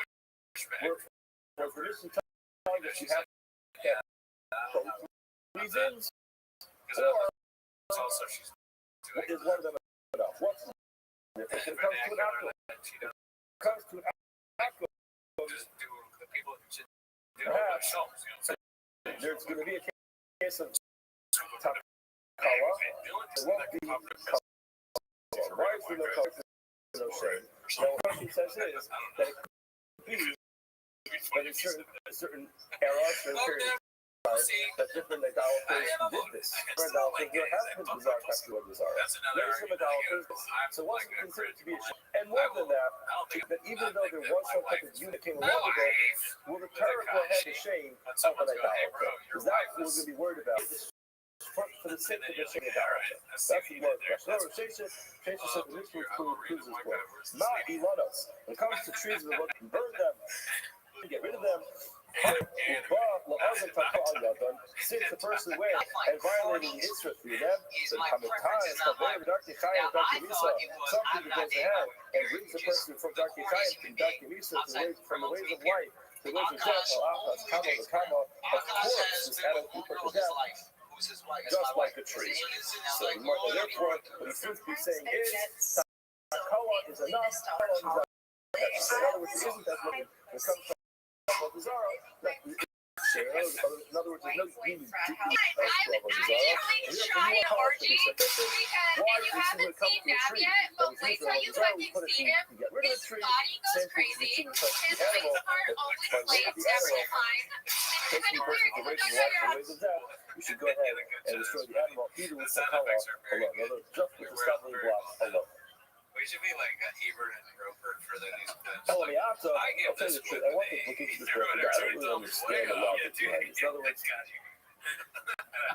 Where the Mishnah tells us you have to get both reasons, or is one of them enough? What's the difference? When it comes to an alcohol, perhaps there's going to be a case of takala. There won't be kala. Why is there no kala? No shame. Now, what he says is that it could be that in certain eras, certain periods of time, that different idolaters did this. For idolaters, there have been bizarre types of bizarre. There are some idolaters, so it wasn't considered to be a shame. And more than that even though there was some type of unit came along with it, will the Torah go ahead and shame of an idolater? Is that what we're going to be worried about? For the sake of the shame of idolater. That's the word question. No, Sheshes said the Mishnah proves this point. Not Ilanos. When it comes to trees, we look and burn them, get rid of them. Since the person went and violated the Isra through them, so something that goes ahead and brings the person from Darkei Chayim to Darkei Misa from the ways of life to the ways of death, of course, this animal will be put to death, just like the tree. So therefore, what he seems to be saying is, Takala is enough, Takala is enough. So in other words, it isn't that when it comes to Bizarro, in other words, there's no meaning to try an orgy and you haven't seen Nab yet, but wait till you fucking see him. His body goes crazy. His face part always flames every time. And depending where you're going to you should go ahead and destroy the animal either with Takala alone, just with the stumbling block alone. We should be like Ebert and Roper for the news clips. I'll tell you the truth. I want to look into this record. I don't really understand the logic behind it. In other words,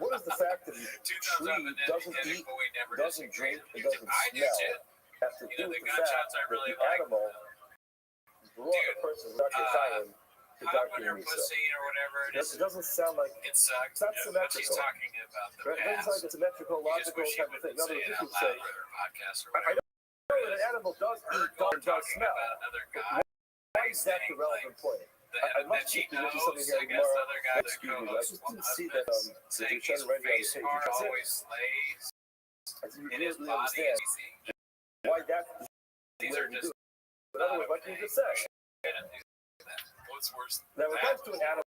what is the fact that the tree doesn't eat, doesn't drink, and doesn't smell has to do with the fact that the animal brought a person from Darkei Chayim to Darkei Misa? It doesn't sound like it's not symmetrical. It doesn't sound like a symmetrical, logical type of thing. In other words, you could say, I know that an animal does eat, does smell. Why is that the relevant point? I must keep mentioning something here tomorrow. Excuse me, but I just didn't see that you're trying to write it on the page. I didn't really understand why that is the way we do it. In other words, what you just said. Now, when it comes to an animal,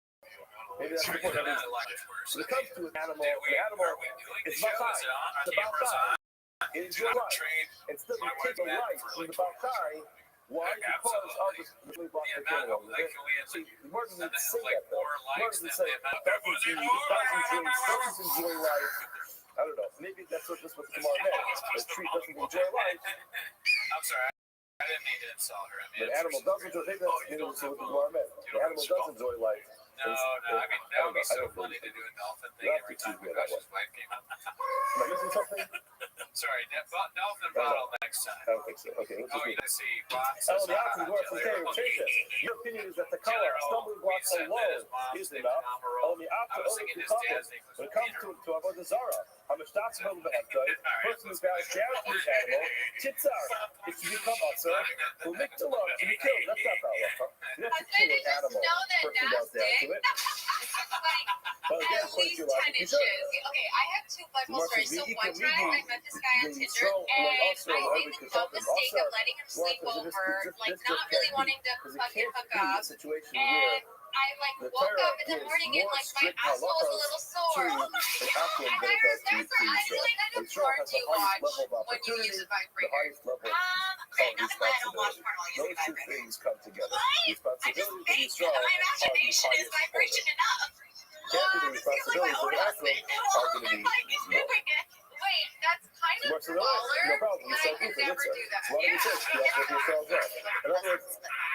maybe that's the point. When it comes to an animal, the animal is Bakai. The Bakai is your life. And still, you take a life from the Bakai. Why? Because of the really block the animal. See, the word doesn't say that, though. The word doesn't say doesn't enjoy life. I don't know. Maybe that's just what the Gemara meant. The tree doesn't enjoy life. I'm sorry. I didn't mean to insult her. The animal does enjoy life. Maybe that's what the Gemara meant. The animal does enjoy life. No, I mean, that would be so funny to do a dolphin thing every time a Gash's wife came out. Am I missing something? Sorry, dolphin bottle next time. I don't think so. Okay, let's Oh, just you don't see box. Oh, the option works from Taylor Chase. Your opinion is that the color stumbling blocks alone is enough. Only after others become it. When it comes to Avodah Zarah, how much that's a little bit of good. Person who bows down to this animal, Titzar, is to become Asar, who make the love to be killed. That's not halacha. You have to kill an animal. Person bows down to it. But again, At according least to your 10 logic, you inches. should. Okay, I have two Bible stories. So one time I met this guy on Tinder, and I made the dumb mistake of letting him sleep over, like not really wanting to fucking hook up. And I like woke up in the morning and like my asshole was a little sore. And I remember I really kind of hard to watch when you use a vibrator. Okay, nothing that I don't watch porn while using a Those two vibrator. things come together. I just Responsibility think to that my imagination is vibration enough. Can't be the This feels like my responsibilities of own the husband. are going to be Like he's doing it. Wait, that's kind of worse than that. baller, No problem. but I could never do that. Why do you say that's what yourselves are? In other words,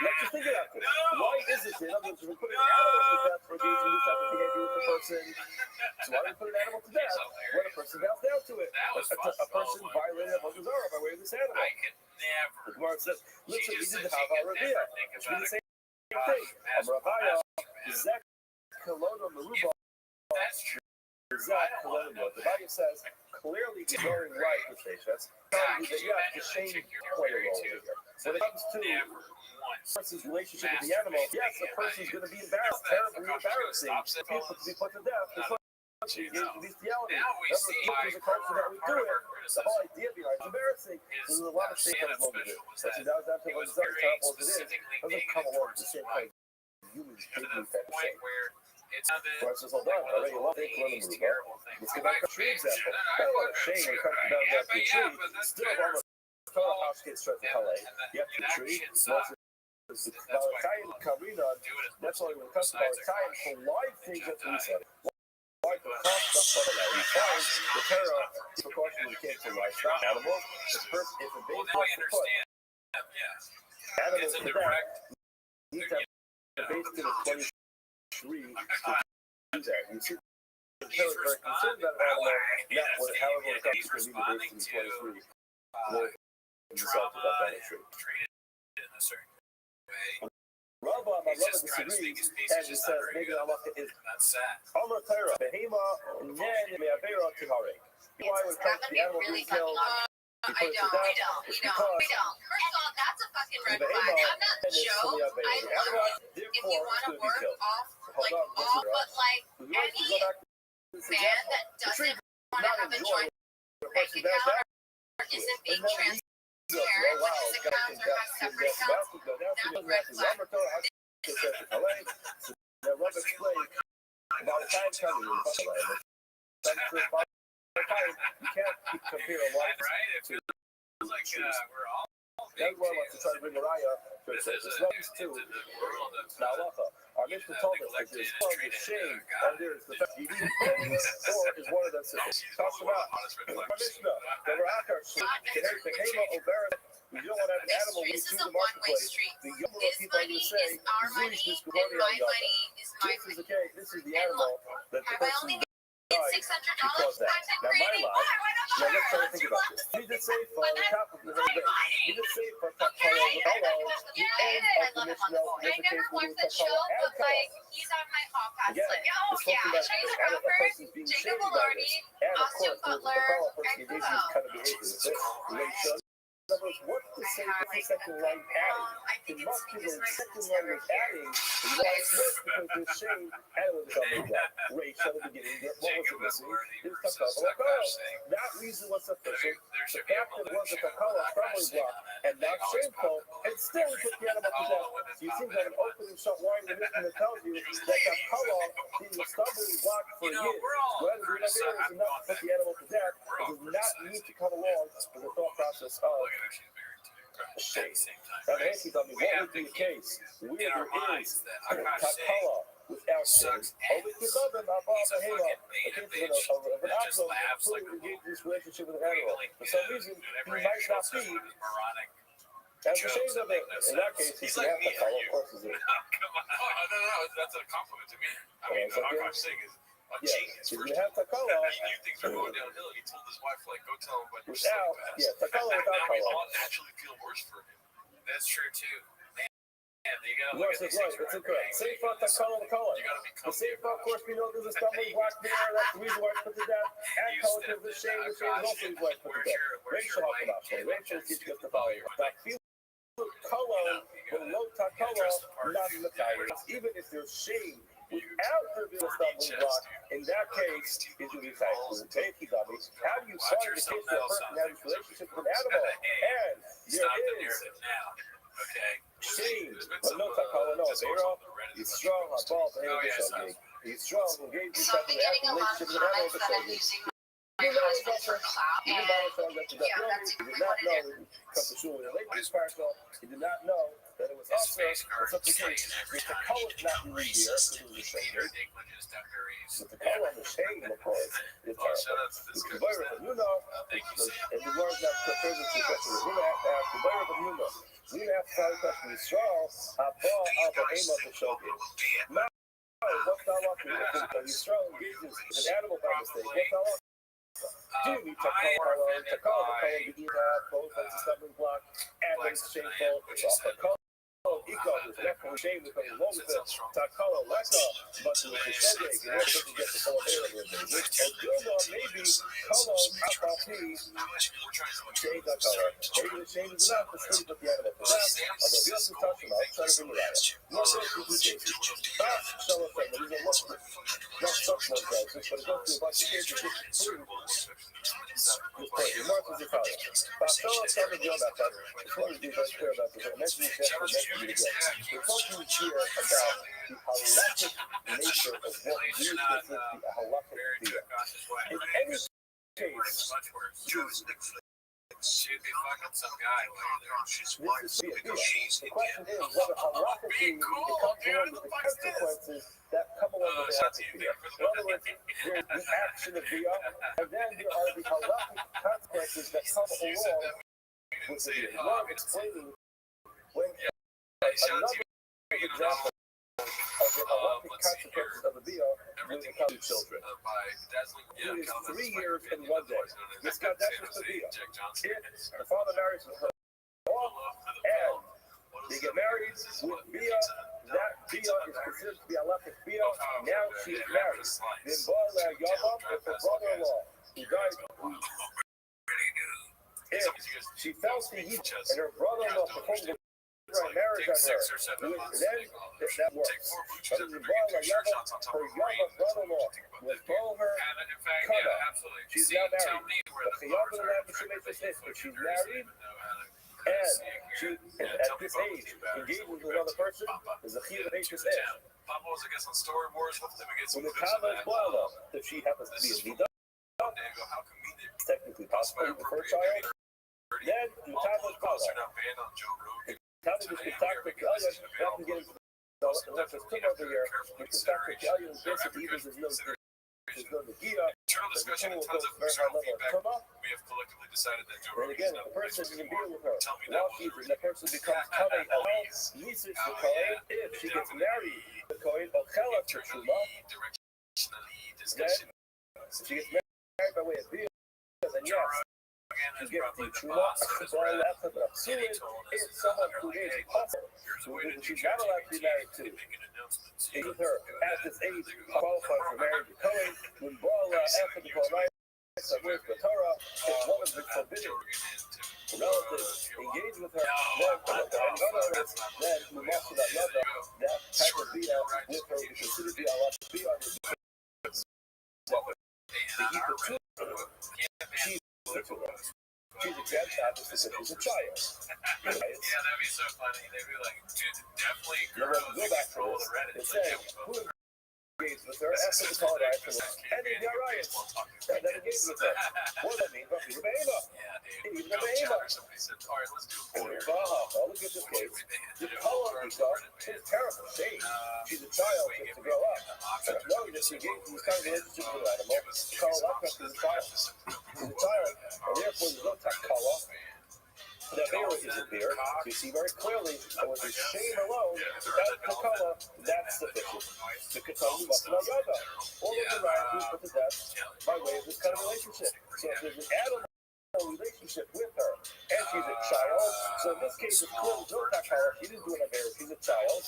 let's just think about this. Why is it, in other words, we put an animal to death for engaging this type of behavior with a person? So why do we put an animal to death when a person bows down to it? A person violated a Avodah Zarah by way of this animal. I could never. The Gemara says, listen, we did She just the said she Hava could Rabbi. never think It should about be the it. same thing. Rabbi, Zek Kolona Meruba. That's true. Zach, the Bible says clearly he's going right with Seixas, telling you that you have to shame play a role here. When it comes to a person's relationship with the animal, yes, a person's going to be embarrassed, terribly embarrassing. People to be put to death because of bestiality. Remember, there's a culture that we do it. The whole idea behind it's embarrassing. There's a lot of shame that comes along with it. So now it's down to what it's terrible as it is. It doesn't come along with the same kind of human behavior type of shame. Let's just hold on. I already love it. Let's get back to the tree example. I don't want to shame when it comes down to the tree. Still, I'm a fellow house gets straight to LA. You have to tree. Italian Carina, that's why when it comes to Italian for live things, that's what we said. Live the cost stuff for the life. We find the terror, precaution when it came to livestock animals. If a baby has to put animals to death, you need to have a base to the 23 to do that. You see, the terror is very concerned about an animal, not what, however, when it comes to the base to the 23. Himself about that tree. Rabbi, my brother disagrees, and he says maybe Allah is Amar Torah, Behema, Nen, Me'avera, Tihare. Why when it comes to the animal being killed, I don't. First of all, that's a fucking red flag. I'm not Joe. I love it. If you want to work off, but like any man that doesn't want to have a joint bank account or isn't being transparent with his accounts or has separate accounts, that's a red flag. You can't compare a lot to we're all that's why I want to try to bring a raya to it. This runs to Nalacha. Our Mishnah told us that there's love, there's shame, and there's the fact you need or is one of them sins. Talks about our Mishnah, the Rakar, Behema, Obera. You don't want to have an animal when you choose the marketplace. The younger people you say, Zeus is This is okay. This is the animal that the person $600 because that. Now my life, now let's try to think about this. You just say for the top of the very base. You just say for top color with hello, the end of the Mishnah, I never watched the show, but like he's on my hall pass. Again, Like, it's talking about Chase a Crawford, person being Jacob shamed by Elordi, this. And of Austin course, Butler, person and engaging this kind of behavior. Is it Rachel? In other words, what to say for the second line padding? It must be the second line of padding. Why it's this? Because there's shame and the coming block. Rachel at the beginning, what was it missing? It was Kakala. That reason was sufficient. The fact that it was a Kakala crumbling block and not shameful, and still we put the animal to death. You seem to have an open and shut line in the mission that tells you that Kakala being a stumbling block for years, whether the idea is enough to put the animal to death, it does not need to come along with the thought process of shame. Now, the answer on me, what would be the case where there is Kakala without shame? Only to love them, Abba Behema, a case of an actual fully engaged in this relationship with an animal. For some reason, he might not be as ashamed of it. In that case, he's going to have Kakala, of course, is it? Come on. No, that's a compliment to me. I mean, the Akash thing is, genius. If you have Takala, He knew things were going downhill. He told his wife, like, go tell him about your without, Takala without Now we Kala. all naturally feel worse for him. That's true too. Yeah, you gotta No, look it's at these right. things It's right. incorrect. Safe for Takala and Kala. You gotta be The safe comfortable. of course, we know there's a stumbling block there. That's the reason why it's put to death. And Kala is the shame. The shame is also the reason why it's put to death. Rachel helped him out. Rachel is just the follower. Kala, below Takala, not in the tires. Even if there's shame without there being a stumbling block, in that case, it will be faithful. Take it, dummy. How do you find the case where a person has a relationship with an animal? And Stop the there is narrative now. Okay. shame. There's been But some no Takala, no. discourse Zero. on the Reddit He's about strong, this hot ball, too. but he's something. He's strong, engaged in So I've been getting a lot of relationship with an animal. comments that I'm using my You know, husband for clout, even and Bible says that the yeah, that's he did exactly not what it know is. that he come to shul in a late partial. He did not know that it was His also face cards such a case. every With the time color he not really there, because it was a stranger. ridiculous after he's With the color on the shame, of course, it's Oh, shout out to this guy. Kubayra from Yuna. Thank you, Sam. And the Lord's not prepared to see questions. Yuna have to ask Kubayra from Yuna. Yuna have to try the question. Yisrael, Abba, Abba, Ema, Peshogi. Now, what's not off the list? Because Yisrael engages with an animal by mistake. What's not off? Do you Takala, both as a stumbling block, and it's shameful. Takala, Ego, is definitely shame because the moment that Takala, Leka, but with the Shogeg, in order to get the full hair of it. Ogilda, maybe, Kala, Apapi, shame Takala. Maybe the shame is enough to sleep with the animal. For that, although we also touch him, I'll try to bring it out. More than two cases. Not show us that there is a lot of not such one cases, but it goes to a bunch of cases just to prove this point. Remarks is Italian. Barcelona covered the other that it's one of the best clear about this. I mentioned it yesterday, mentioned it again. We're talking here about the halakhic nature of what we consider the halakhic deal. In any case, She'd be fucking some guy over there. this is the deal. The question is whether halakhically it comes along with the consequences that come along with the halakhic deal. In other words, there's the action of dia, and then there are the halakhic consequences that come along with the deal. Now I'm explaining when another example of the halakhic consequences of the dia when it comes to children. It is 3 years and 1 day. This got that was the dia. If the father marries her off, and they get married with Bia, that Bia is considered to be a halakhic Bia. Now she is married. Then Bala Yama is her brother-in-law who died. If she fell to Egypt and her brother-in-law performed a marriage on her, then that works. But in Bala Yama, her Yama brother-in-law was told her, Kada, she's now married. But Chiyama and Rabbi Shimei says, but she's married. And she, at this age, engaged with another person, is a chiyuv of H's edge. Papa was, I guess, on Story Wars. Hopefully we get some When the clips of Tava is that. boiled, if she happens to be a Nida, How come we didn't? it's technically possible with her child, then the Tava is Posts are boiled. not banned on Joe Rogan. Tava is contacted with Elyon, not to get into the unless it's put over here, we contacted with Elyon, basically, even there's no Nagida, Internal the discussion Tava and will tons go of very high external level of feedback. Tuma. We have collectively decided that Joe And Rogan again, is if not the person is in anymore. deal with her, Tell me that while was she's that person becomes Kamei Alel, Yisus the Kohen, if she gets married to the Kohen, Ochela to Truma, directionally then discussion. if she gets married by way of Bia, then yes, you get the Truma, Bala Echa, but Absulin, if someone who is apostle, who she's not allowed to be married to, is with her at this age, qualified for marriage to Kohen, when Bala Echa, the Kohen, with the Torah, if one of the forbidden relatives engage with her, then we must not love that type of bia with her, we consider the Allah to be on the Yipatur. She's the Torah. She's exempt, obviously, because she's a child. Yeah, that'd be so funny. They'd be like, dude, definitely Now, girls when we go back to control this, the Reddit. it says, who engaged with her after the call afterwards, and in the riots, and then engaged with her. What does that mean? But Rebbe Yeah, dude. Even Go Rebbe chat or somebody said, all right, let's do it. I'll look at this case. The color is a terrible shame. She's a child, she has to grow up. And knowing that she engaged in this kind of relationship with an animal, Kala Lakra is a child. She's a child, and therefore there's no Takala. Nevera isn't there. So you see very clearly that with his shame alone, that Takala, that's sufficient. The Katana Masanayada. All of the Ryan who's put to death by way of this kind of relationship. So if there's an animal relationship with her, and she's a child, so in this case, it's clearly no Takala, she didn't do an Nevera, she's a child.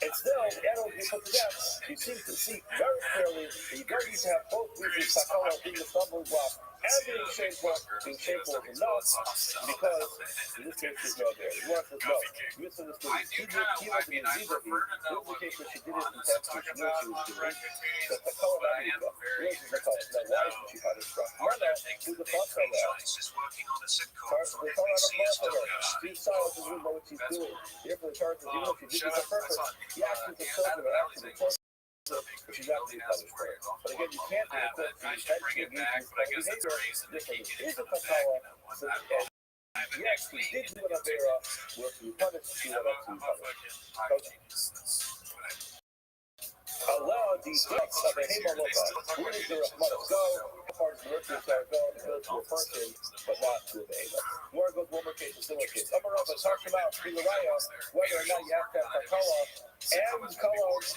And still, animals being put to death, you seem to see very clearly that you don't need to have both reasons, Takala being the stumbling block and being shameful is enough, because in this case there's no there. The Lord says no. You misunderstood. He wasn't in Zidavi. This is the case where she did it intentionally. She knew what she was doing. The Takala Namika. Where's the Takala? Now why isn't she had instruction? Mother, who's the boss on that? The Torah had a plan for her. She's silent and doesn't know what she's doing. Therefore the Torah says, even if she did this on purpose, the actions of children are actually children. She's not being punished for it. But again, you can't do it because the intention of using behavior different. It is a Takala, and yes, we did do an Avera, where if we punished, she would have to be punished. Allah, the deaths of the Himaloka, where does the Rahman go? How far does the Mercury Star go? It goes to a person, but not to a Behema. More goes one more case, a similar case. Amarava talks about Pilaraya, whether or not you have to have Takala, and Kala, or is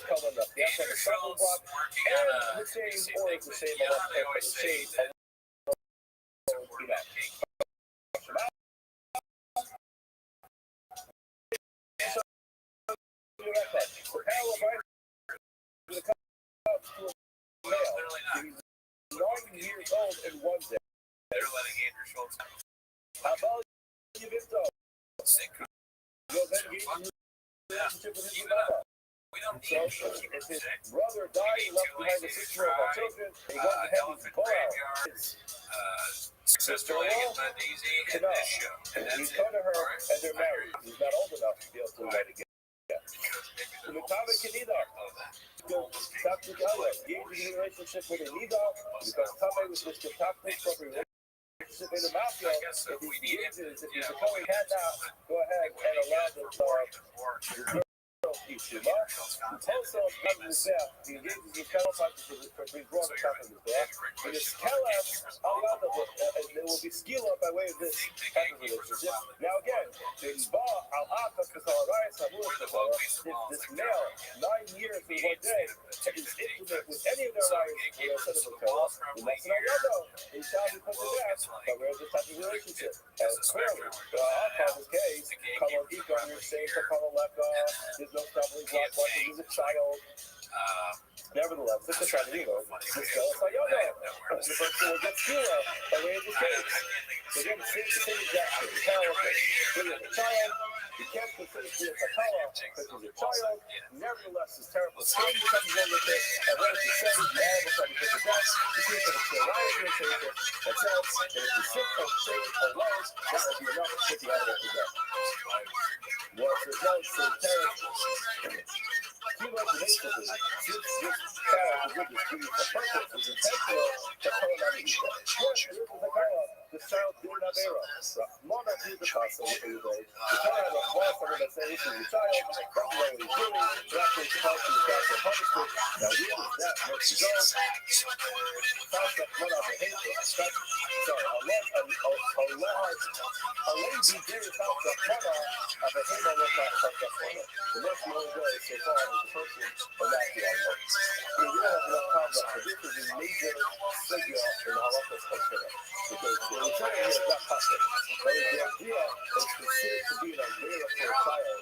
Kala enough. You have to have a stumbling block, and the shame, or is the shame Allah, shame Allah. He's 9 years old in one day. They're letting Andrew Schultz have How about you, Victor? You'll then get in relationship with his mother. So, if his brother died, he left behind the 6-year-old children, he goes to heaven's bar. Sister-in-law, Kana, he's come to her, and they're married. He's not old enough to be able to write again. Mutava Kanida, Dr. Gala, engaging in a relationship with a Nida, because Tame was Mr. Toxic from a relationship in the mafia. If he engages, if he's a going head now, go ahead and allow the girl Ishima. Also, he engages in Kalapati for being brought to top of his back. But it's Kalap, and there will be skila by way of this type of relationship. Now again, this male, 9 years in one day, is intimate with any of their wives who are set of Torah. He shall be put to death by way of this type of relationship. And clearly, in this case, Kala Ika, you're saying for Kala Leka, there's no stumbling block like he's a child. Nevertheless, it's a tragedy, this girl is Sayana. The person will get skila by way of this case. So again, the same exact thing. When you're a child, you can't consider to be a Takala because he's a child. Nevertheless, his terrible sin becomes one with it. And what does he say? All of a sudden, he puts a death. You see, for the Shiraya irritation, that says that if you sit from shame alone, that will be enough to put the animal to death. What's the result? So terrible. He was basically, this child who did this to you for purpose was intentional to call out of you. Yes, this is a Kala. This child did an Avera. Mona did the Kasa with the day. The child had a class for him that said, this is the child, doesn't know what he's doing, but after he's supposed to be cast for punishment. Now, where does that make you go? Fast up, Mona, the hate. Sorry, Allah be there is out the Mona of a hate on what not fucked up Mona. The next you only go is so far as the person or not the other. We don't have enough conduct, but this is a major figure in the Halakhas culture. Because the return here is not possible. But the idea is considered to be an Avera for a child.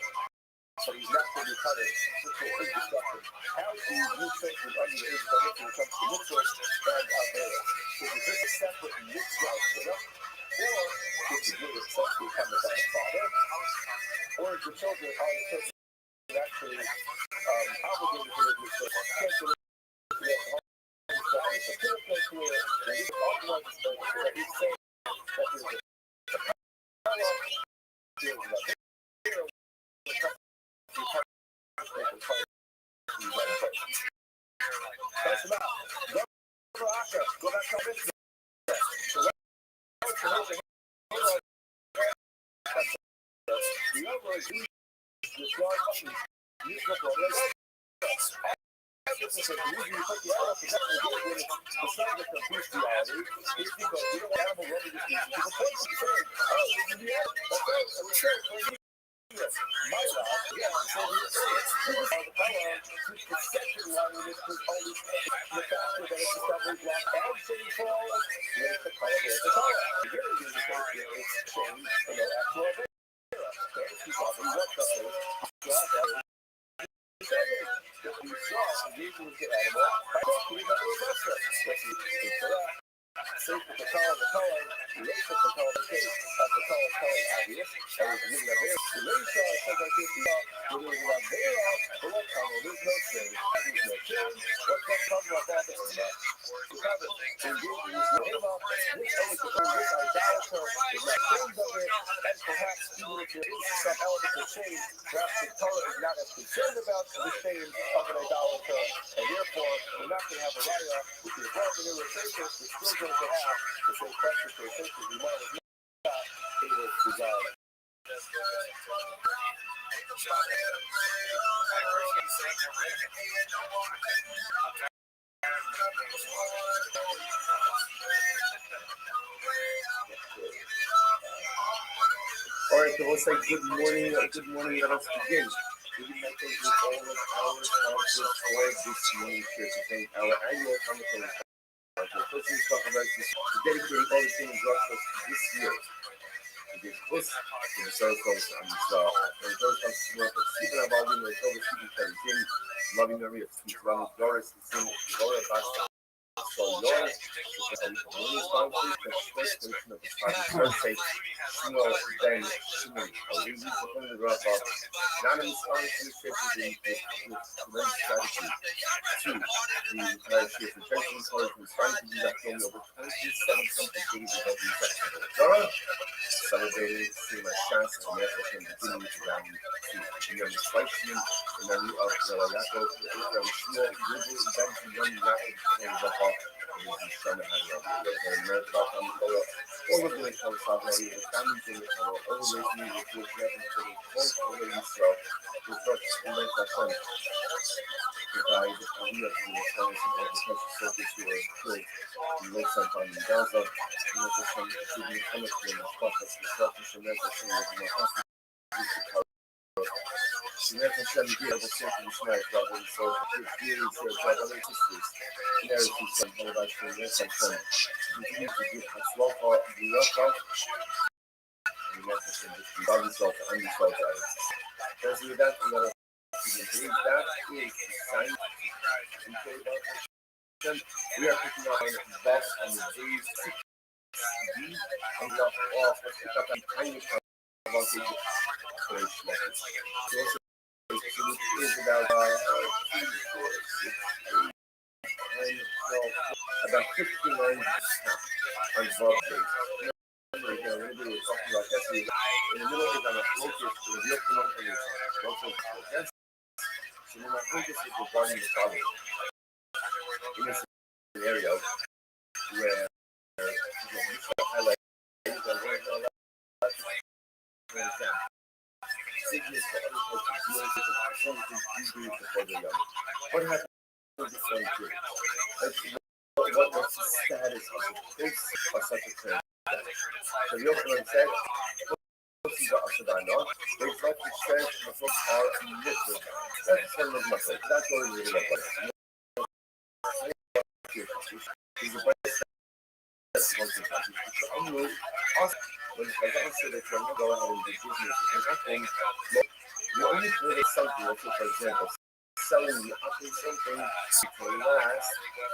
So he's not going to be punished for his destruction. How do you trace with under the age of when it comes to mitzvah and Avera? Is it just a separate mitzvah, or is it really itself to become the father? Or is the children actually obligated to live with the difference is the reason you put the animal protection is when it's the subject of bestiality is because we don't want animal rubbing the species. People point to saying, oh, this is the animal. That's right. And we say, my love, yeah, so we say, people are the power to perception line with this always the factor that it's discovered black bag city falls with the color of the color. Here it is the case here is change in the actual era. Okay, you probably watched that thing. If you saw the usual get animal, I thought we got a restaurant. If you for that, say that the color, race of the color, the case of the color obvious, and it's given a very race of something like this, but it is a very for what color, there's no change, there's no change. What's that cover of that? The cover, indeed, you see, this only confirms this idolater is not changed of it, and perhaps even if there is some element of change, perhaps the color is not as concerned about the shame of an idolater, and therefore we're not going to have a raya which is well within the sacred, we're still going to have the same practice for the sacred we might have not able to resolve. All right, so let's say good morning, let us begin. We would like to do all of our sponsors for this morning's here to thank our annual commentator sponsor. First thing talk about is dedicating all the things Rothschild this year. We did this in the circles and those comes to work with Stephen Abaldi, and over Stephen Karizim, loving Maria, Steve Ramos, Doris, Stephen, Laura Basta. So yours, the community sponsors, the first station of the sponsor, say, Shmuel, Ben, Shimon, we need to put the drop off. Anonymous sponsors, with tremendous gratitude to the entire shift. The Trenton College was trying to do that for me over 2,700 days of every section of the Torah, celebrating, seeing my chance and therefore from the beginning to round two. We are Mitzvahim, and then we are Yaakov, Abraham, Shmuel, Yudu, Benjamin, Young, Yaakov, and Zachar. All of the family in the channel, all the way to the Jewish level, all the Israel, the church, and let that son provide a real to the channels of all the precious soldiers who are killed in the West Side in Gaza, and let the son achieve the chemistry and the prophets, the selfish and necessary of the hospital. Never shall be able to say to the small brother, and so if you for other sisters, narrative some Holobash for this and some continue to give us love for the Yaka, and let us in this body salt and the salt items. Because with that, we got to believe that is the sign we are picking up on the best and the days and we are off, let's pick up on tiny about the operation. So is about about 59 on Bob days. Remember, again, when we were talking about that, in the middle of the focus, the real and his focus. So my focus is regarding the problem. In this scenario where you highlight sickness for other folks is before they're young. What happened with the 22? What was the status of the case of such a thing? So the Yochanan said, they thought the says the folks are liquid. That's the same as muscle. That's what we really look like. He's a place that's one thing. When I say that you're not going out and do business, there's nothing. You only create something, let's say, for example, selling the up in something to last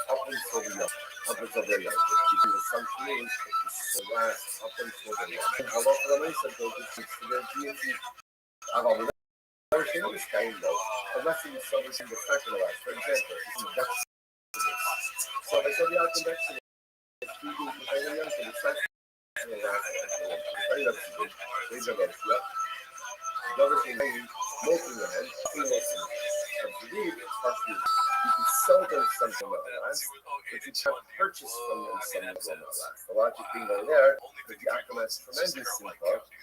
up until the young. Up until they're young. If you have some things to last up until they're young. How about the release of those to their deity? Never seen this kind though, unless you saw this in the second last. For example, so I saw the outcome speaking to the young to the second. You can sell them something that will last, but you can't purchase from them something that will not last. The logic being over there, because the Akam has tremendous info,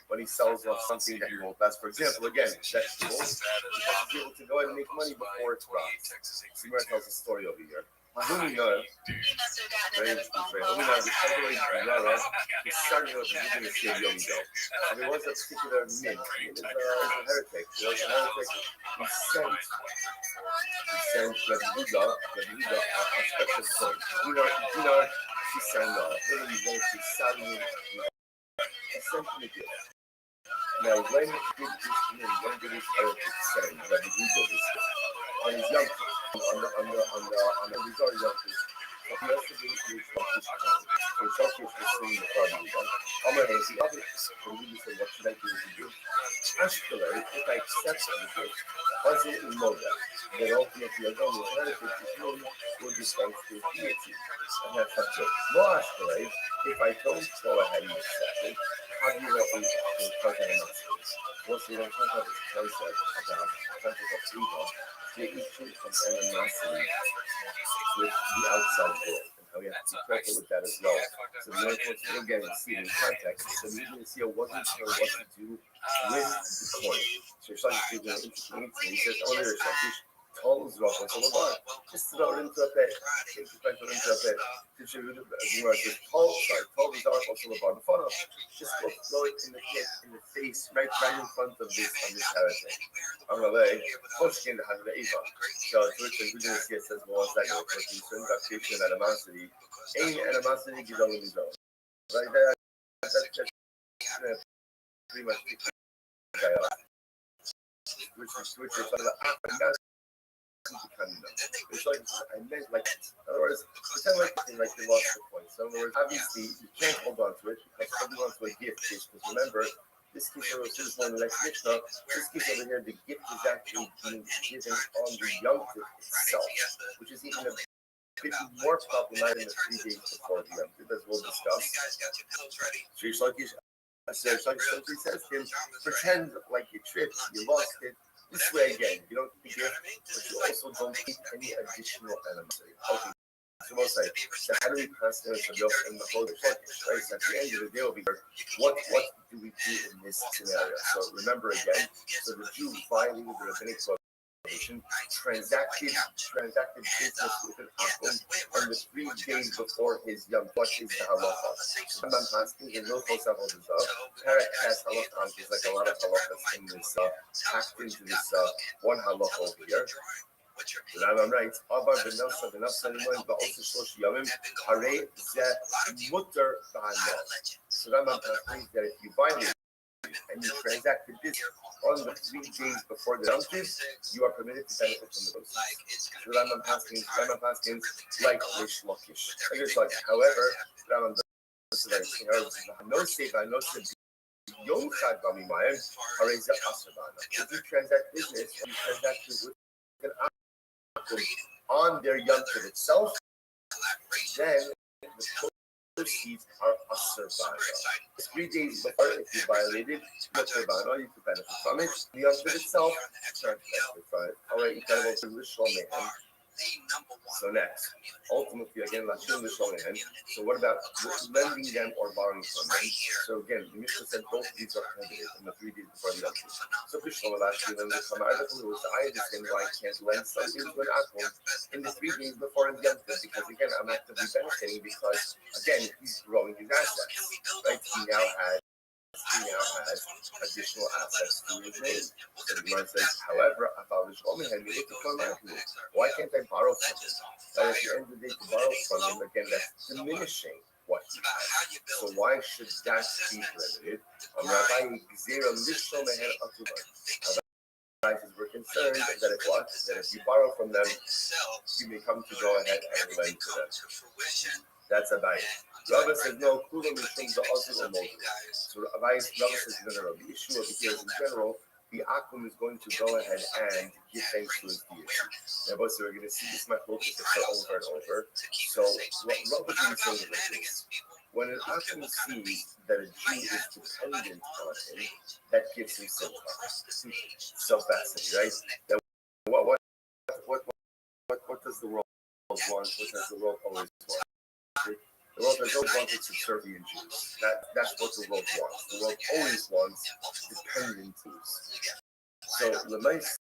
when but he sells off something that he won't last. For example, again, vegetables. He has to be able to go ahead and make money before it's rots. Simran tells a story over here. Mahumina, very interesting. Mahumina, the February Gemara, he started out the business of Yom Tov. And there was a particular mint. He was a heretic. He was a heretic. He sent Rabbi Huda a special coin. Dinar, she sent literally when she sent me, he sent me a gift. Now, when did this heretic send Rabbi Huda this gift? On his Yom Tov. On the resort of he has to be selfish for seeing the problem. I'm going to see other and we say, what should I do to you? Ashkelay, if I accept the gift, was it in Moda? Then ultimately, again, the benefit is really will be thanks to his deity. And that's not good. No Ashkelay, if I don't go ahead and accept it, how do you know in content of messages? Once we don't talk about this concept about content of freedom, the issue of animosity with the outside world, and how we have to be careful with that as well. So the only thing we're getting to see it in context, so we can see wasn't sure what to do with the coin. So you're starting to do an interesting thing. He says, oh, there's something. Told Rothschild, so what? Just throw it into a pit. Just throw it into a pit. Told is also about the funnel. Just go throw it in the pit, in the face, right in front of this heretic. On the leg, pushing the hand of the Eva. So it's written, we're going to see it says, well, one second, but he's saying that creation of animosity. Any animosity gives only his own. Right there, that's pretty much which is it's like I meant like in other words, it's kind of like they lost the point. So in other words, obviously you can't hold on to it because holding on to a gift is because remember this case over here is one of the next Mishnah. This case over here, the gift is actually being given on the Yom Tov itself, which is even a bit more problematic in the 3 days before the Yom Tov, as we'll discuss. So it's like somebody says to him, pretend like you tripped, you lost it. This way again, you don't get it, but you also don't keep any additional animosity. Okay, so we'll say, so how do we pass the in the whole right? So at the end of the day, we'll be what do we do in this scenario? So remember again, so the Jew violated the rabbinic prohibition, transacted business with an Akum on the 3 days before his Yom. What is the halacha? I'm asking in no close level of Parak has halacha is like a lot of halachas in this packed into this one halacha over here. The Rambam writes, "Abar b'nafsa liman ba'osu shlosh yamim harei zeh mutter b'hanal." So Rambam explains that if you violate and you transacted this on the 3 days before the Yom Tov, you are permitted to benefit from the proceeds. So Rambam asking like Rish Lakish. However, Rambam no seva, no seva. Yom Chad Bamimayim Hareza Asabana. If you transact business, you transact with an Akum on their Yom Tov itself, then the proceeds are Asabana. 3 days before, if you violated, Asabana, you could benefit from it. The Yom Tov itself, you can't benefit from it. Alright, you can also do Shlomehem. So next, ultimately again, so what about lending them or borrowing from them? So again, the Mishnah said both of these are prohibited in the 3 days before the Yom Tov. So Krishna will ask you them to come out of the rules. I understand why I can't lend something to an Akum in the 3 days before the Yom Tov because again, I'm actively benefiting because again, he's growing his assets. Right? He now has additional assets to his name. So the Gemara says, however, why can't I borrow from him? But at the end of the day, to borrow from him, again, that's diminishing what he has. So why should that be prohibited? Rabbi we're concerned that if what? That if you borrow from them, you may come to go ahead and lend to them. That's a bias. Rabbi says, no, Kula Mishum the Azul or Modu. So Rabbi says, no, the issue of because in general, the Akum is going to go ahead and give thanks to his deity. Now, so we're going to see this focus over and over. So what Rabbi is saying is when an Akum sees that a Jew is dependent on him, that gives him self-facility, right? That what does the world want? What does the world always want? The world has always wanted subservient Jews. That's what the world wants. The world always wants dependent Jews. So the mice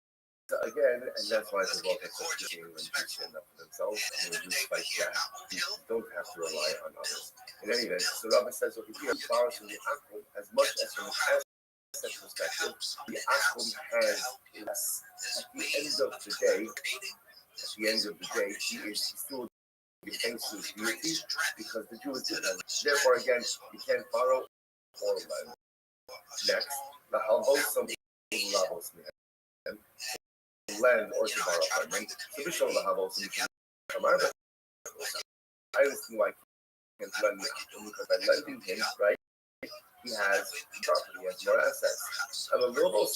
again, and that's why the world has such a and Jews stand up for themselves and Jews fight back. You don't have to rely on others. In any event, so Rabbi says over here, borrows from the Akum as much as from the asset perspective, the Akum has less. At the end of the day, he still giving thanks to his deity because the Jew is dependent. Therefore, again, you can't borrow or lend. Next, the halbosim labos lend or to borrow from him. So we show the halbosim from our I understand why he can't lend me because by lending him, right, he has property, he has more assets. I'm a little but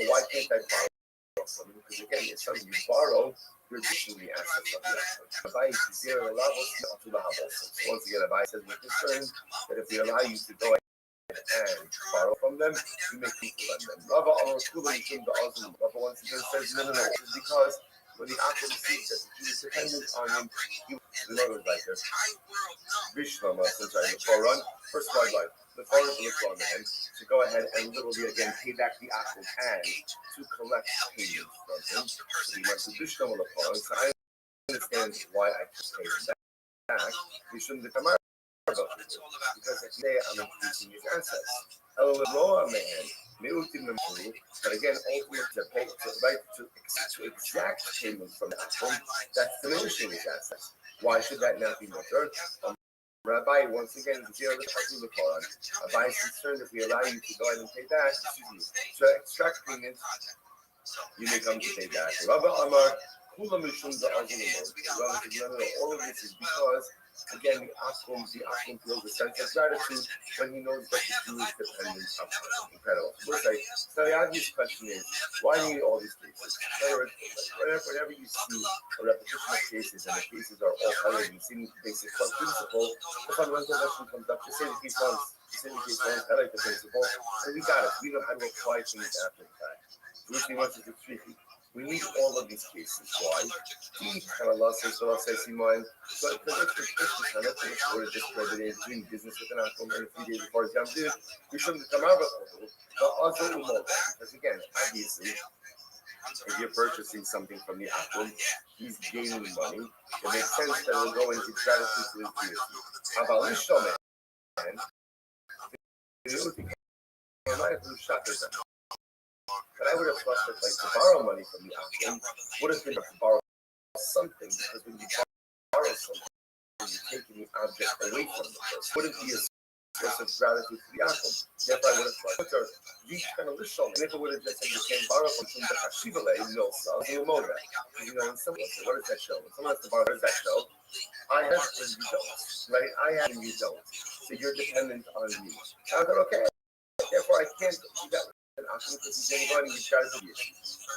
why can't I borrow from him? Because again, it's something you borrow, you're additionally the assets of the asset. Rabbi is zero levels to the halbosim. So once again, Rabbi says we're concerned that if we allow you to go and borrow from them, you make people lend them. Rabbi once again says no, because when the Akum sees that he is dependent on him, he will like this. Vishlama, since I the forerun, first slide life. The forerun will look on him to go ahead and literally again pay back the Akum and to collect payments from him. So he went to Vishlama the forerun. So I understand why I can pay him back. We shouldn't become out because today I'm increasing his assets. But again, ultimately to pay to exact payment from the Akum, that's diminishing his assets. Why should that not be mutter? Rabbi, once again, zero the party the Quran. Rabbi is concerned if we allow you to go ahead and pay back, to extract payments, you may come to pay back. Rabbi Amar, Kula Mishum the Rabbi, all of this is because again, the Akum feels a sense of gratitude when he knows that the Jew is dependent on him. Incredible. So the obvious question is, why do you need all these cases? In other words, whenever you see a repetition of cases and the cases are all highlighted, you see the basic principle, the fundamental question comes up, just say the case once, highlight the principle, and we got it. We know how to apply things after the fact. Which means it's tricky. We need all of these cases. Why? Allah says, Simon. So, because it's we're just doing business with an Akum, and 3 days before Yom Tov, we shouldn't come out of it. But also, because again, obviously, if you're purchasing something from the Akum, he's gaining money. It makes sense that we'll go into gratitude to his deity. How about Lishloman? But I would have thought that, like, to borrow money from the Akum would have been to borrow something, because when you borrow something, you're taking the object away from the person. Wouldn't be a source of gratitude to the Akum. Therefore, I would have thought, these kind of lishon, and if it would have just said you can't borrow from the Hashivale, you know that. You know, when someone says, what does that show? When someone has to borrow, what does that show? I have and you don't, right? I have and you don't. So you're dependent on me. I thought, okay, therefore I can't do that. Because he's getting money, he's got to do it.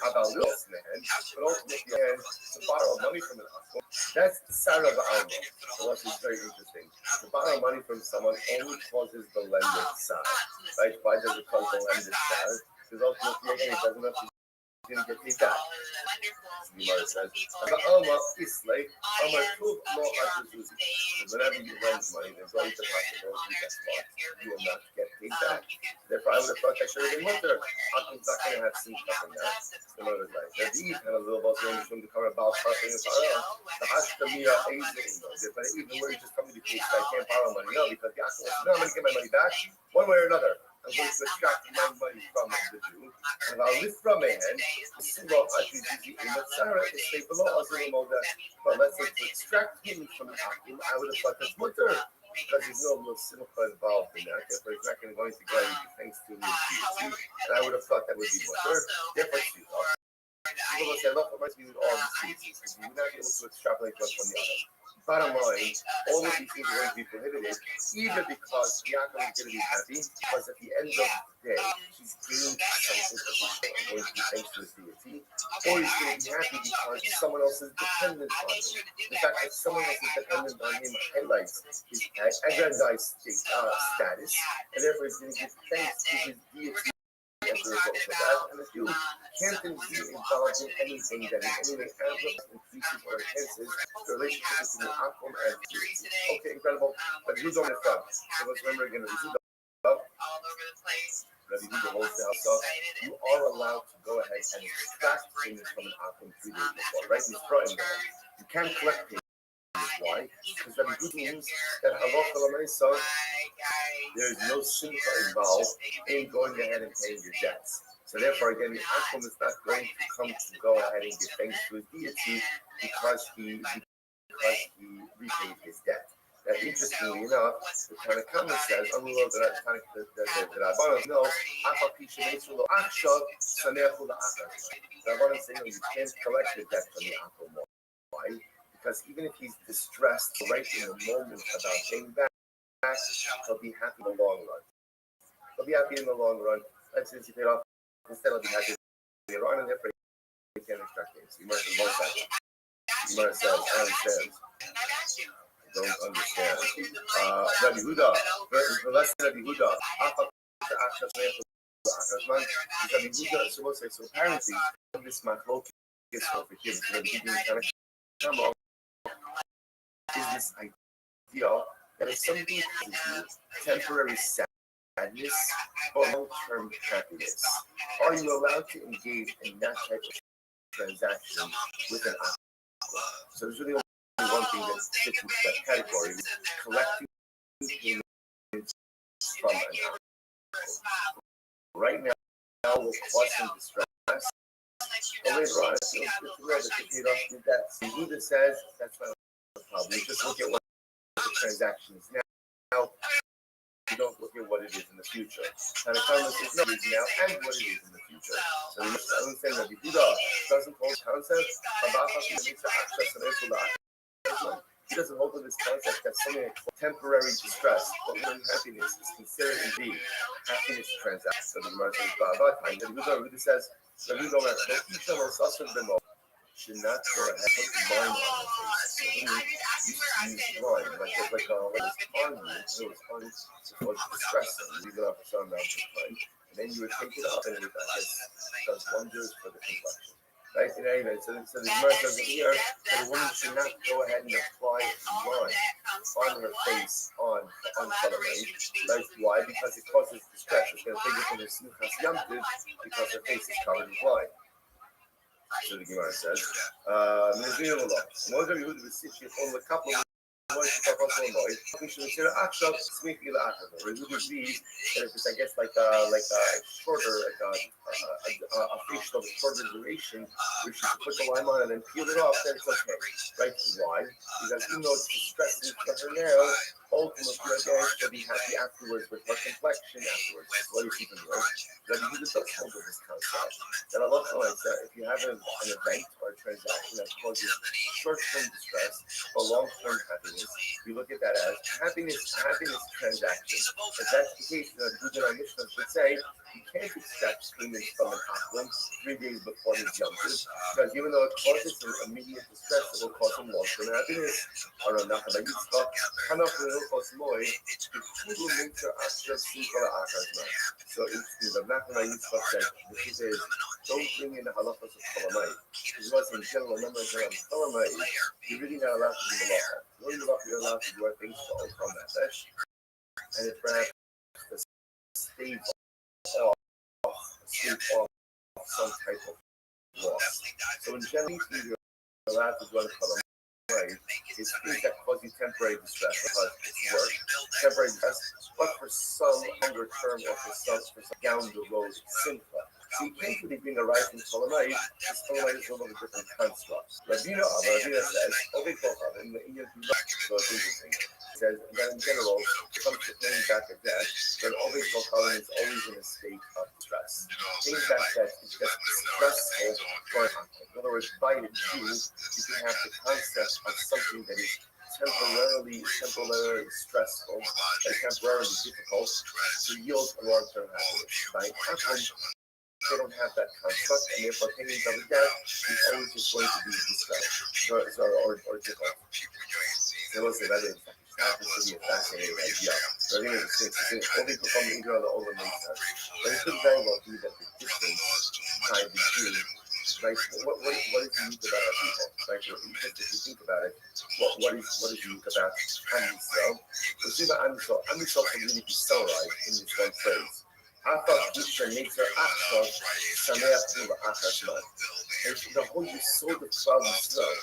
About this, man. But ultimately, to borrow money from an Akum, that's the side of the Alma. So that's very interesting. To borrow money from someone only causes the lender sad. Right? Why does it cause the lender sad? Because ultimately, again, it doesn't have to going to get paid back. Gemara says, Alma Islay, Alma Tuv Lo Azuzi. Whenever you lend money, there's always a possibility that you will not get paid back. Therefore, I would have thought that should have been mutter. Akum's not going to have sin stuff in that. Gemara is like, Rabbi had a little about from the cover about parting of Farah. The Hashtamira Aizin. But even where you just come to the case, I can't borrow money. No, because the Akum says, no, I'm going to get my money back one way or another. I'm going to extract my money from the Jew, and I'll lift from a hand. But let's say to extract him from the Akum, I would have thought that's mutter, because there's no real simcha involved in that. Therefore, he's not going to go and thanks to his deity, and I would have thought that would be mutter. Therefore, people will say, look, what must be with all these cases? We're not able to extrapolate one from the other. Bottom line, all of these things are going to be prohibited, either because Yaakov is going to be happy, because at the end of the day, he's gaining something that he's going to be thanks to his deity, or he's going to be happy because someone else is dependent on him. The fact that someone else is dependent on him highlights his aggrandized status, and therefore he's going to give thanks to his deity as as a result of that. And if you can't be involved in anything that in any way increases or enhances the relationship between the Akum and the Okay, incredible. But you don't have that. So let's remember again, Rabbi Huda holds the house up. You are allowed to go ahead and extract payments from an Akum 3 days before, right? You can't collect payments. Why? Because Rabbi Huda means that halacha l'maisa, there is no simcha involved in going ahead and paying your debts. So therefore, again, the Akum is not going to come to go ahead and give thanks to his deity because he repaid his debt. That interestingly enough, the Tanakh says, no, the Rabbanan saying you can't collect the debt from the Akum. Why? Because even if he's distressed right in the moment about paying back, he'll be happy in the long run. He'll be happy in the long run. Let's say he paid off, instead he'll be happy later on, and therefore he can't extract things. You might have said, I understand. Don't understand. Rabbi Huda, the lesson Rabbi Huda, so we'll say, so apparently, this machlok is over here, so Rabbi Huda is this idea that if something causes you temporary sadness or long-term happiness, are you allowed to engage in that type of transaction with an aqua? So there's really one thing that fits into that category, collecting payments from an aqua. Right now, we're causing distress. But later on, it's rare that you paid off your debts. And Buddha says that's not a problem. You just look at what the transaction is now. You don't look at what it is in the future. And the comment is no, it is now and what it is in the future. So we must understand that Buddha doesn't hold concept about how to make the access and he doesn't hold to this concept that something like temporary distress, but when happiness is considered indeed happiness transaction. So the Gemara says, Buddha says, so we don't have each of us should not go ahead and put mind on the face. So you use mind, like it's on you, so it's on distressing. You leave it up for some amount of time, and then you would take it up, and it does wonders for the complexion. Right? In any event, so the Gemara says here that a woman should not go ahead and apply wine on her face on Chalamayid. Right? Why? Because it causes distress. It's going to take it from the Simchas Yamtiv because her face is covered in wine. So the Gemara says, it's I guess like a shorter, a facial of a shorter duration, we should put the lime on and then peel it off, then it's okay. Right? Why? Because even though it's distressing for her now, ultimately she'll be happy afterwards with her complexion afterwards. What is even worse? That you just don't hold this concept. That Allah likes that if you have an event or a transaction that causes short-term distress or long-term happiness, you look at that as happiness transaction. If that's the case, the Buddha Mishnah should say you can't extract payments from an Akum 3 days before he jumps, because even though it causes him immediate distress, it will cause him long-term happiness. Or not so it's the Nachman Yitzchak said, the truth is, don't bring in the halachas of Chalamayid. Because what's in general members around Chalamayid, you're really not allowed to do malacha. You're allowed to do things from that fish. And it's perhaps the stave off some type of loss. So in general, you're allowed to do Chalamayid. It's things that cause you temporary distress because it's work, temporary distress, but for some longer term or for some down the road simcha. So you can't really bring a right from Chalamayid, because Chalamayid is a little bit different construct. Rabbi says, okay, in the Indian so it's interesting. It says that in general, if it comes to paying back a debt, then always Chalamayid is always in a state of stress. Paying back debt is just stressful for a In other words, by the Jew, you can have the concept of something that is temporarily stressful and temporarily difficult to yield a long-term happiness. By Akum, they don't have that construct, and therefore paying double debt is always just going to be distressed or difficult. So let's say that is happens to be a fascinating idea. But I think it's only become easier on the older makes sense. But it could very well be that the outside the Jew, right? What is unique about our people, right? If you think about it, what is unique about Am Yisrael? The thing about Am Yisrael can really be summarized in this one phrase. And the whole yesod of Klal Yisrael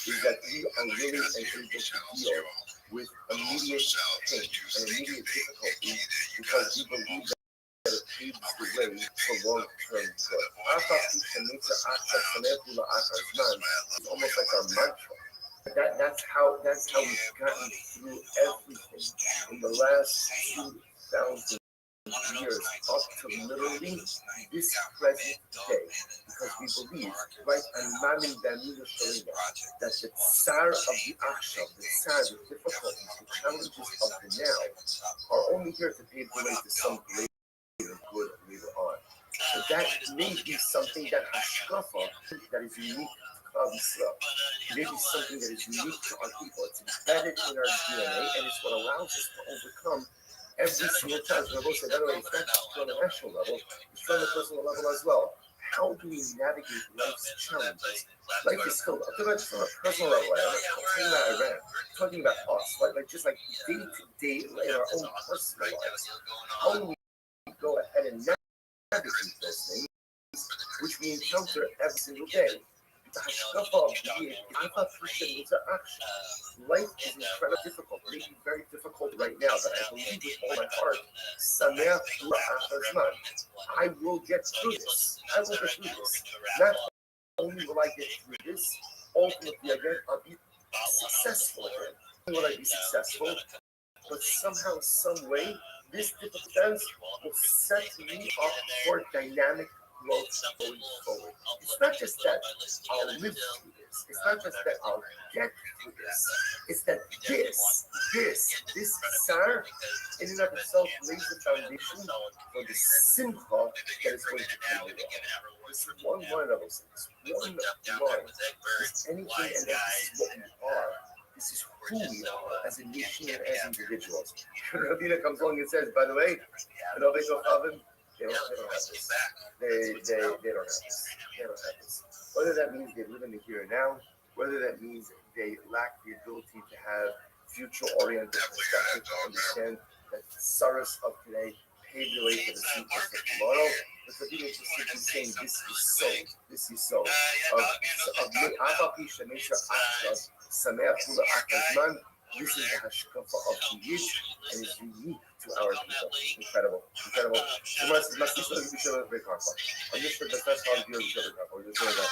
is that we are willing and able to deal with immediate pain and immediate difficulty because we believe that it paves the way for long-term growth. It's almost like our mantra. That's how we've gotten through everything in the last 2,000 years up to literally this present day, because we believe, right, and Mamin Damina Shalina, that the tsar of the Akshav, the tsar, the difficulties, the challenges of the now are only here to pave the way to some greater good later on. So that may be something that Hashkafa that is unique to Klal Yisrael. It may be something that is unique to our people. It's embedded in our DNA, and it's what allows us to overcome every single time. So Rabbi said, by the way, it's not just on the national level, it's on the personal level as well. How do we navigate life's challenges? Life is filled. I'm talking about just on a personal level. I'm not talking about Iran. I'm talking about us, like just like day to day in our own personal lives. How do we go ahead and navigate those things, which we encounter every single day? The hashkafa of the life is incredibly difficult, maybe very difficult right now, but I believe with all my heart, I will get through this. I will get through this. Not only will I get through this, ultimately again, I'll be successful again. Will I be successful? But somehow, some way, this difficult will set me up for dynamic growth going forward. It's not just that I'll live through this. It's not just that I'll get through this. It's that this tsar in and of itself lays the foundation for the simcha that is going to come later. This one line of those things. One line is anything, and this is what we are. This is who we are as a nation and as individuals. Rabbi comes along and says, by the way, I know they go oven. They don't have this. They don't have this. They don't have this. Whether that means they live in the here and now, whether that means they lack the ability to have future-oriented perspective to understand that the sorrows of today pave the way for the simchas of tomorrow. But the Rabbi is just simply saying this is so. This is so. This is the hashkafa of the Yid, and it's unique to our people. Incredible. I'm just for the first time here in Shabbat. We're just doing that.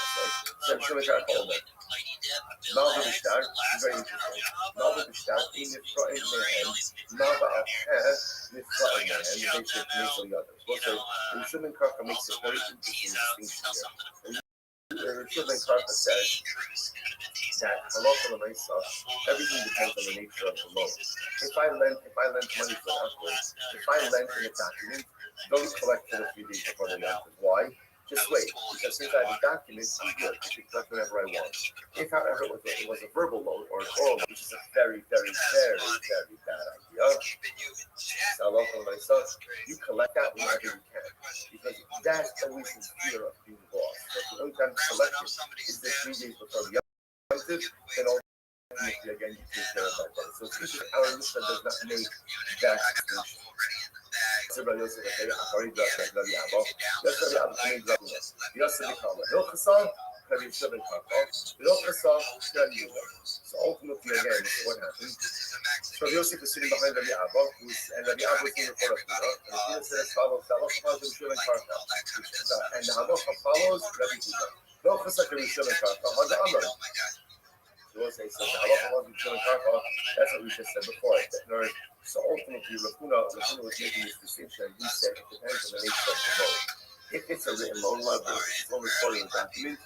Malva Bishtar is very interesting. Malva Bishtar in the front in their hands, Malva Acher in the front in their hands, and they should make the others. Also, the Shulman Karka makes a very interesting distinction here. The Shulman Karka says that halacha l'maisa, everything depends on the nature of the loan. If I lend money for an upgrade, if I lend in a document, don't collect it a few days before the month. Why? Just wait, because since I have a document, I'm good. I can collect whenever I want. If, however, it was a verbal loan or an oral loan, which is a very, very, very, very bad idea, you collect that whenever you can, because that's always in fear of being lost. But the only time to collect it is the 3 days before the other, and all again, you take care of that day. So it's interesting, our Mishnah does not make that distinction. Rabbi Yosef, Rabbi Abba, so ultimately, again, what happens? So Rabbi Yosef is sitting behind Rabbi Abba, and Rabbi Abba is in the front of Hira, and the says, follows and the halacha follows Rabbi Huda. That's what we just said before. So ultimately, Rapuna was making this distinction. He said it depends on the nature of the loan. If it's a written loan level, it's only recorded document,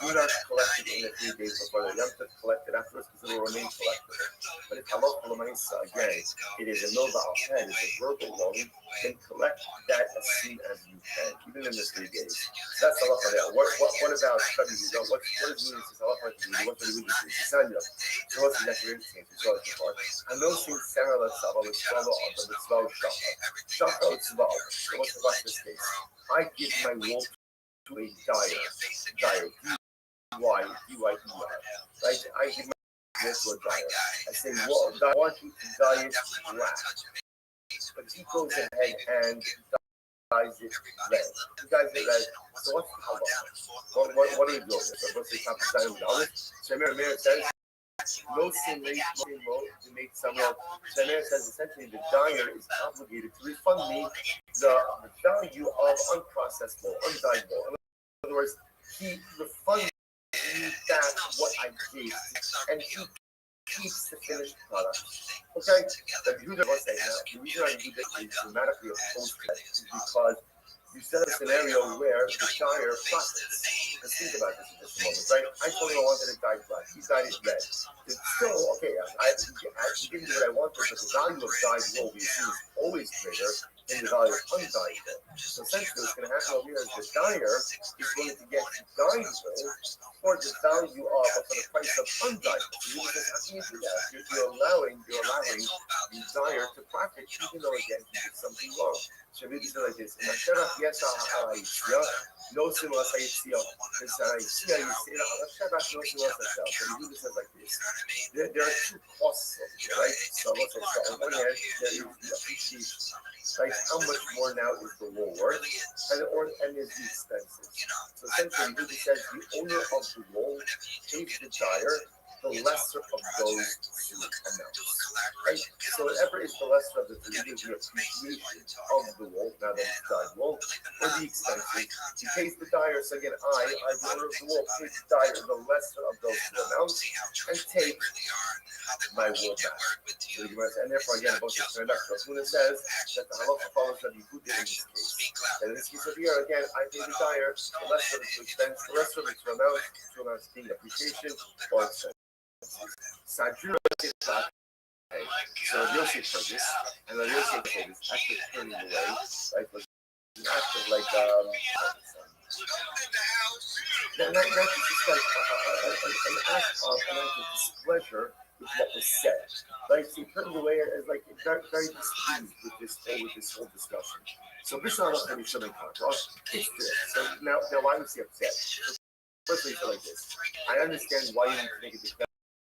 do not collect it in the 3 days before the Yom Tov, collect it afterwards because it will remain collected. But if halacha l'maisa, again, it is a nova al head, it's a verbal loan, then collect that as soon as you can, even in the 3 days. So that's halacha there. What about studies? What is meaning to halacha? What do we do? So what's the next thing? I know since Sarah let's follow on the mitzvah of Shachar. Shachar mitzvah. So what's the last case? I give my wool to a dyer, D-Y-E-R, right? I give my to a dyer. I say, well, I want you to dye it black. But he goes ahead and dyes it red. He dyes it red. So what's the halacha? What are you doing? So what's the top of dyeing with olive? So Meir says, no sin late, to make some more. So Meir says essentially the dyer is obligated to refund me the value of unprocessed wool, undyed wool. In other words, he refunds me back what I gave, and he keeps the finished product. Okay? But Yehuda was saying that the reason I Yehuda is dramatically opposed to that is because you set a scenario where the dyer profits. Let's think about this in just a moment, right? I told him I wanted it dyed black. He dyed it red. It's still, okay, I didn't do what I wanted, but the value of dyed wool we assume is always greater than the value of undyed wool. So essentially what's going to happen over here is the dyer is going to get dyed wool for the value of, for the price of undyed wool. You just have to do that. You're allowing the dyer to profit even though again he did something wrong. So read it like this. No similar Sayyidiyah. There are two costs of it, right? So let's say on one hand, there is the appreciation, right? How much more now is the wool worth, and there's the expenses. So essentially, he says the owner of the wool pays the dyer the lesser of those two amounts, right? So whatever is the lesser of the two, either the appreciation of the wool, now that it's dyed wool, or the expenses. He pays the dyer, so again, I, the owner of the wool, pays the dyer the lesser of those two amounts, and take my wool back. So and therefore, again, both the Rav says that the halacha follows that Yehuda in this case. And in this case of here, again, I pay the dyer the lesser of the two expense, the lesser of the two amounts being appreciation or expense. Sajura is back. So Yosef said this, and then Yosef said this after turning away, like was an act of like that's just like an act of displeasure with what was said. Like he turned away as like very displeased with this whole discussion. So this is not what we should have done. It's this. So now why was he upset? Firstly, so like this. I understand why you need to make a discussion.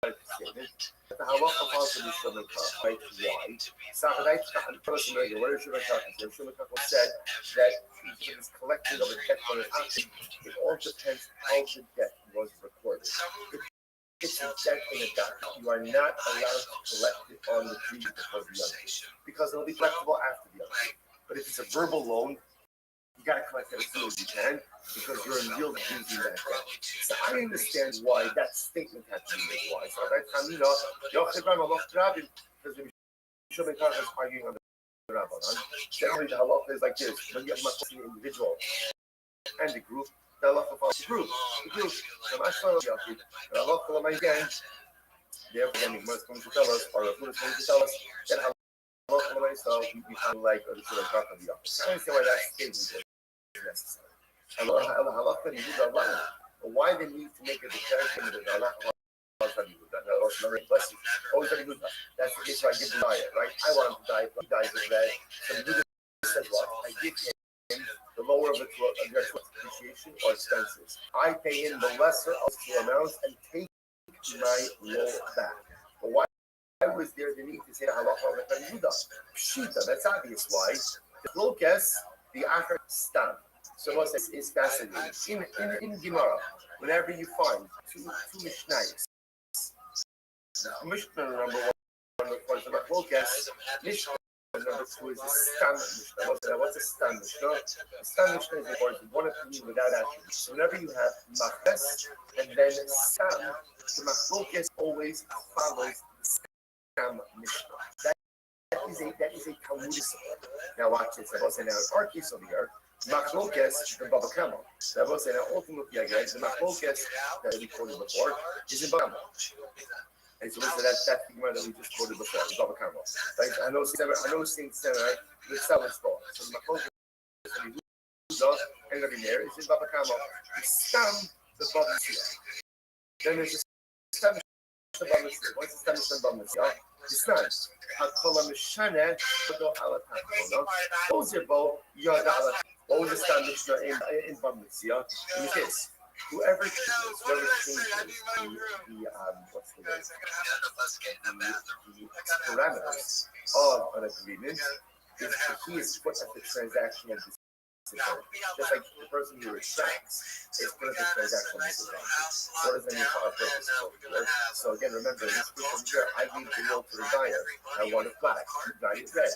The halacha follows the Shulman Kach, right? Why? Saharai Kach, where is Shulman Kach? Shulman Kach said that his collecting of a debt on an action, it all depends how the debt was recorded. If it's a debt in a document, you are not allowed to collect it on the deed before the other, because it'll be collectible after the other. But if it's a verbal loan, you got to collect it as soon as you can, because you're in real using that debt. So I understand why that statement had to be made. Why? So that time, because the Shulman Kach is arguing on the Rabbanan. Generally, the halacha is like this: when you have an individual and the group, the halacha follows the group. The halacha again. Therefore, again, the going to tell us, or the Buddha is going to tell us that halacha. So we kind of like the Shulman Kach of the opposite. I understand why that statement is necessary. But why they need to make a declaration that Allah that's the case why I give the diet, right? I want him to die, but he dies of that. So the Buddha says what? I give him the lower of the two appreciation or expenses. I pay him the lesser of two amounts and take my wool back. But why was there the need to say halacha of Yehuda? Pshita, that's obvious why. The Lokas, the Achar Stam. So what is fascinating. In Gemara, whenever you find two Mishnayos, Mishnah number one records the Machlokas, Mishnah number two is the Stam Mishnah. What's a Stam Mishnah? A Stam Mishnah is records one opinion without attributes. So whenever you have Machles and then Stam, the Machlokas always follows the Stam Mishnah. That is a Talmudic. Now watch this. I will say now in our case over here, Machlokes, the Baba Kama. So I will say now ultimately again, the Machlokes that we quoted before is in Baba. And so that's the Gemara that we just quoted before, the Baba Kama. Right? I know Saint Sarah with Salad Sport. So the Machlokes that we use and Rabbi Meir is in Baba Kama. The Stam, the Baba Kama. Then there's the Stam What's established by Mitzvah? It's not. Hakol Mishane Yodo Ala Takona. Ozebo Yoda Ala. What was established in Bar Mitzvah? In the case, whoever changes the what's the word? The parameters of an agreement is the key is put at the transactional disadvantage. Just like the person who retracts is put at the transactional disadvantage. What does that mean for our purpose? So again, remember, in this case here, I gave the role to the dyer. I want it black. The dyer is red.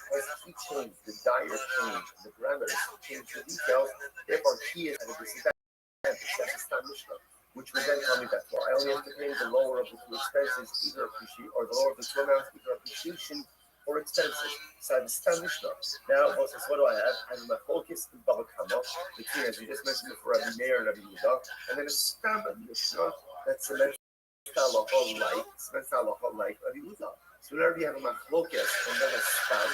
Because he changed, the dyer changed the parameters, changed the details, therefore he is at a disadvantage. That's a Mishnah, which would then tell me that I only have to pay the lower of the two expenses, either appreciation, or the lower of the two amounts, either appreciation or expenses. So I have a Mishnah. Now, what do I have? I have my focus in Baba Kama, between, as we just mentioned before, Rabbi Meir and Rabbi Yehuda, and then a Stam Mishnah that's cements like Rabbi Yehuda. So whenever you have a machlokas and then a stam,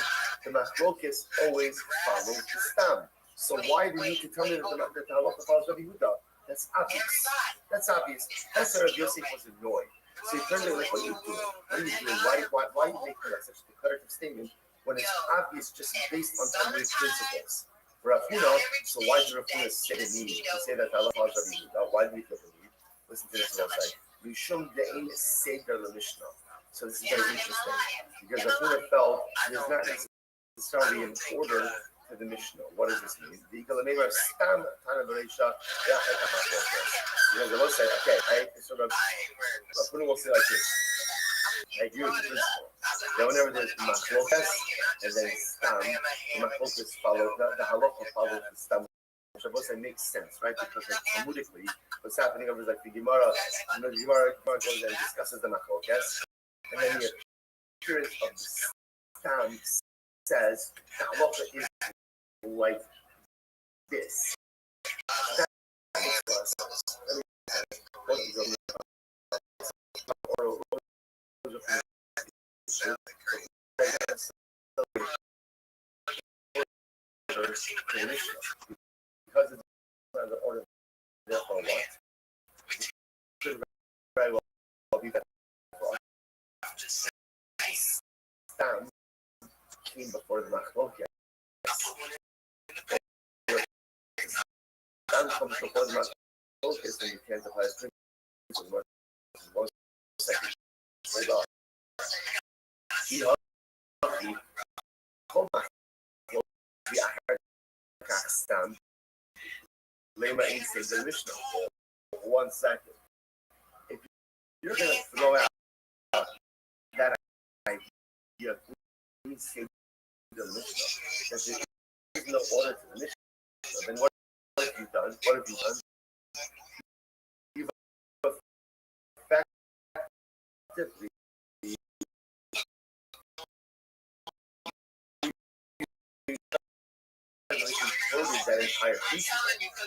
the machlokas always follows the stam. So why do you need to tell me that the halacha follows Rabbi Yehuda? That's obvious. That's obvious. That's why Rabbi Yosef was annoyed. So he turned to him like, what are you doing? What are you doing? Why are you making that such a declarative statement when it's obvious just based on Talmudic principles? Rafuna, so why did Rafuna say the need to say that Allah follows Rabbi Yehuda? Why do we feel the need? Listen to this website. Rishum De'in Seder Mishnah. So this is very interesting because Rafuna felt there's not necessarily an order to the Mishnah. What does this mean? The Igalameva Stam Tana Bereisha. Because they will say, okay, so Rafuna will say like this. I agree with the principle. Then whenever there's machlokas and then stam, the machlokas follow the halacha follows the stam. Which I will say makes sense, right? Because like, Talmudically, what's happening over is like the Gemara goes and discusses the machlokas, and then the appearance of the stam says the halacha is like this. That makes us. Because it's not the order, therefore what? Should very well be that Stam came before the machlokas. Stam comes before the machlokas, and you can't apply his principles. One second. Hold on. Stam. Lema in says the Mishnah. 1 second. If you're going to throw out that idea, we say the Mishnah, that there is no order to the Mishnah, then what have you done? What have you done? You've effectively that entire piece,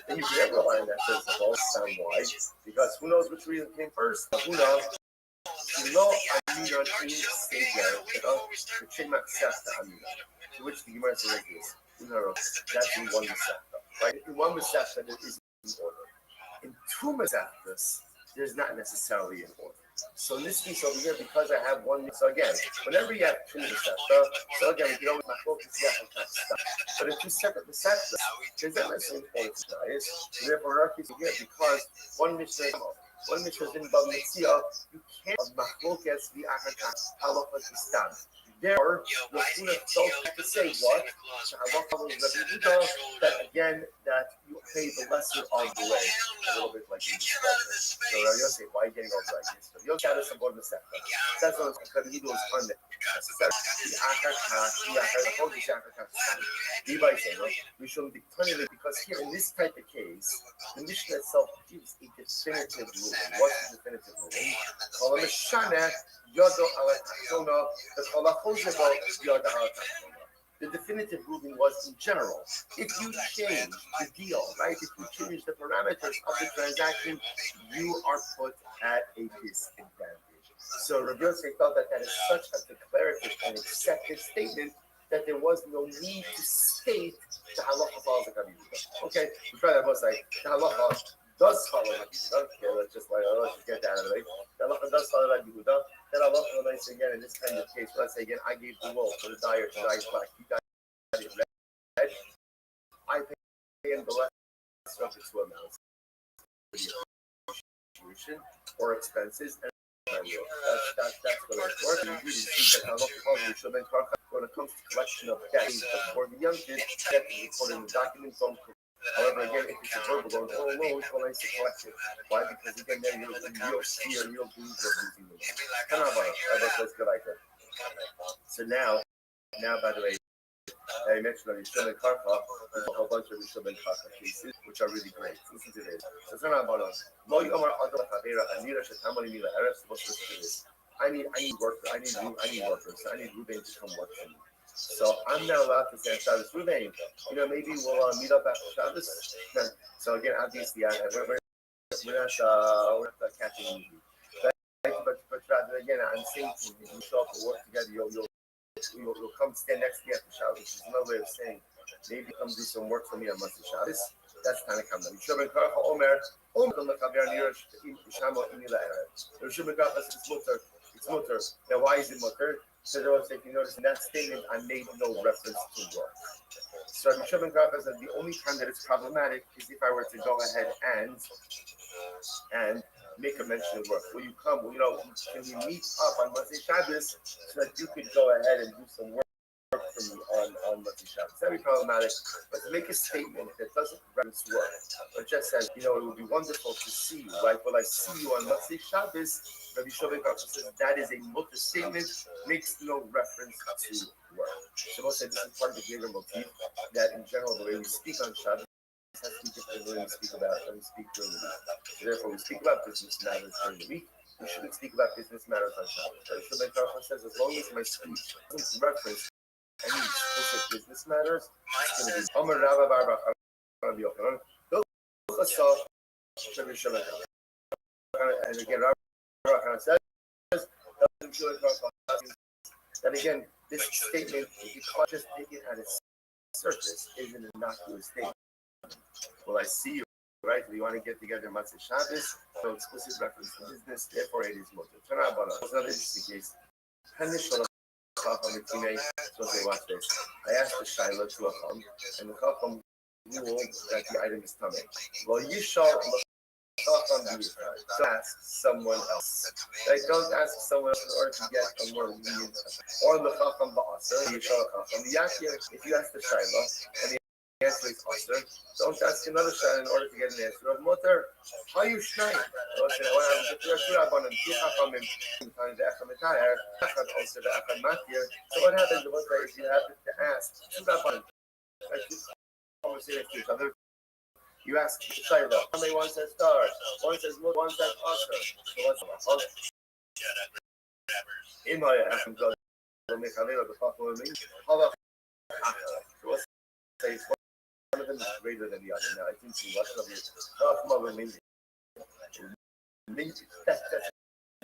then you can never rely on that first of all, sound wide, because who knows which reason came first? Who knows? You know, I mean, on any stage there, the Chimak Sefta, to which the Gemara says like this, that's in one Masefta, right? In one Masefta, there is an order. In two Maseftas, there's not necessarily an order. So in this case over here, because I have one, so again, whenever you have two Masefta, so again, we can always focus stuff. But in two separate Maseftas, there's not necessarily an order to diet. Therefore, our case here, because one Mishnah is in Bab Mitzvah, you can't have machlokas v'achar halacha tistam. Therefore, the Rafuna felt to say what? That again, that you pay the lesser of the way. A little bit like you described it. So Rabbi Yosef, why are you getting over like this? Rabbi Yosef had us on board the sector. That's what Rabbi Yehuda was on it. We should be turning it because here in this type of case, the Mishnah itself gives a definitive ruling. What's the definitive ruling? The definitive ruling was in general. If you change the deal, right? If you change the parameters of the transaction, you are put at a disadvantage. So Rabbi Yosef felt that is such a declarative and accepted statement that there was no need to state the halacha follows the Rabbi Yehuda. Okay, we try that both like the halacha does follow Rabbi Yehuda. Okay, let's just get that out of the way. The halacha does then I love when I say again in this kind of case, let's say again, I gave the wool for the dyer to dye black. You got it red. I pay him the less of the two amounts. Or expenses. And that's what it's worth. You really see that when it comes to collection of debts, for the young kids, debt is recorded in the documents on. However, again, if it's a verbal loan, it's when I say collection. Why? Because again, then you'll see and you'll do the losing the That's good idea. So now, by the way, I mentioned that Yishub and Karfa, there's a whole bunch of Yishub and Karfa cases, which are really great. Listen to this. So it's not about us. I need workers. I need workers. I need Ruben to come work for me. So I'm not allowed to say on Shabbos, Ruben, maybe we'll meet up after Shabbos. So again, obviously, we're not catching a movie. But rather, again, I'm saying to you, you show up and work together, you'll come stand next to me after Shabbos, which is another way of saying, maybe come do some work for me on Motzei Shabbos. That's kind of common. Yishub and Karcha Omer, it's mutter. Now, why is it mutter? So if you notice in that statement, I made no reference to work. So Yishub and Karcha said the only time that it's problematic is if I were to go ahead and make a mention of work. Will you come? Can we meet up on Motzei Shabbos so that you could go ahead and do some work for me on Motzei Shabbos? That'd be problematic. But to make a statement that doesn't reference work, but just says, it would be wonderful to see you, right? Will I see you on Motzei Shabbos? Rabbi Shlomo says that is a mutter statement, makes no reference to work. Shlomo said this is part of the greater motif that in general the way we speak on Shabbos has to be different than we speak during the week. So therefore, we speak about business matters during the week. We shouldn't speak about business matters on Shabbos. Rabbi Shlomo says as long as my speech doesn't reference any explicit business matters, it's going to be Amar Rabba Bar Rabbi Yochanan. And again, Rabbi Yochanan says that again, this statement, if you can't just take it at its surface, is an innocuous statement. Well, I see you, right? We want to get together Motzei Shabbos, no explicit reference to business, therefore it is mutter. Turn out about another interesting case. So they watch this. I asked the Shaila to a Chacham, and the Chacham ruled that the item is tummy. Well, you shall ask someone else. Like, don't ask someone else in order to get a more lenient. Or the Chacham ba'aser, you shall Chacham. If you ask the Shaila, and the answer is aser, don't ask another Shaila in order to get an answer of mutter. How you shnayim? So what happens if you happen to ask two rabbanim, conversation to each other? You ask Shaila, one says star, one says mutter, one says aser. So what's in my action goes to make a little bit of say one of them is greater than the other. Now I think what of it that's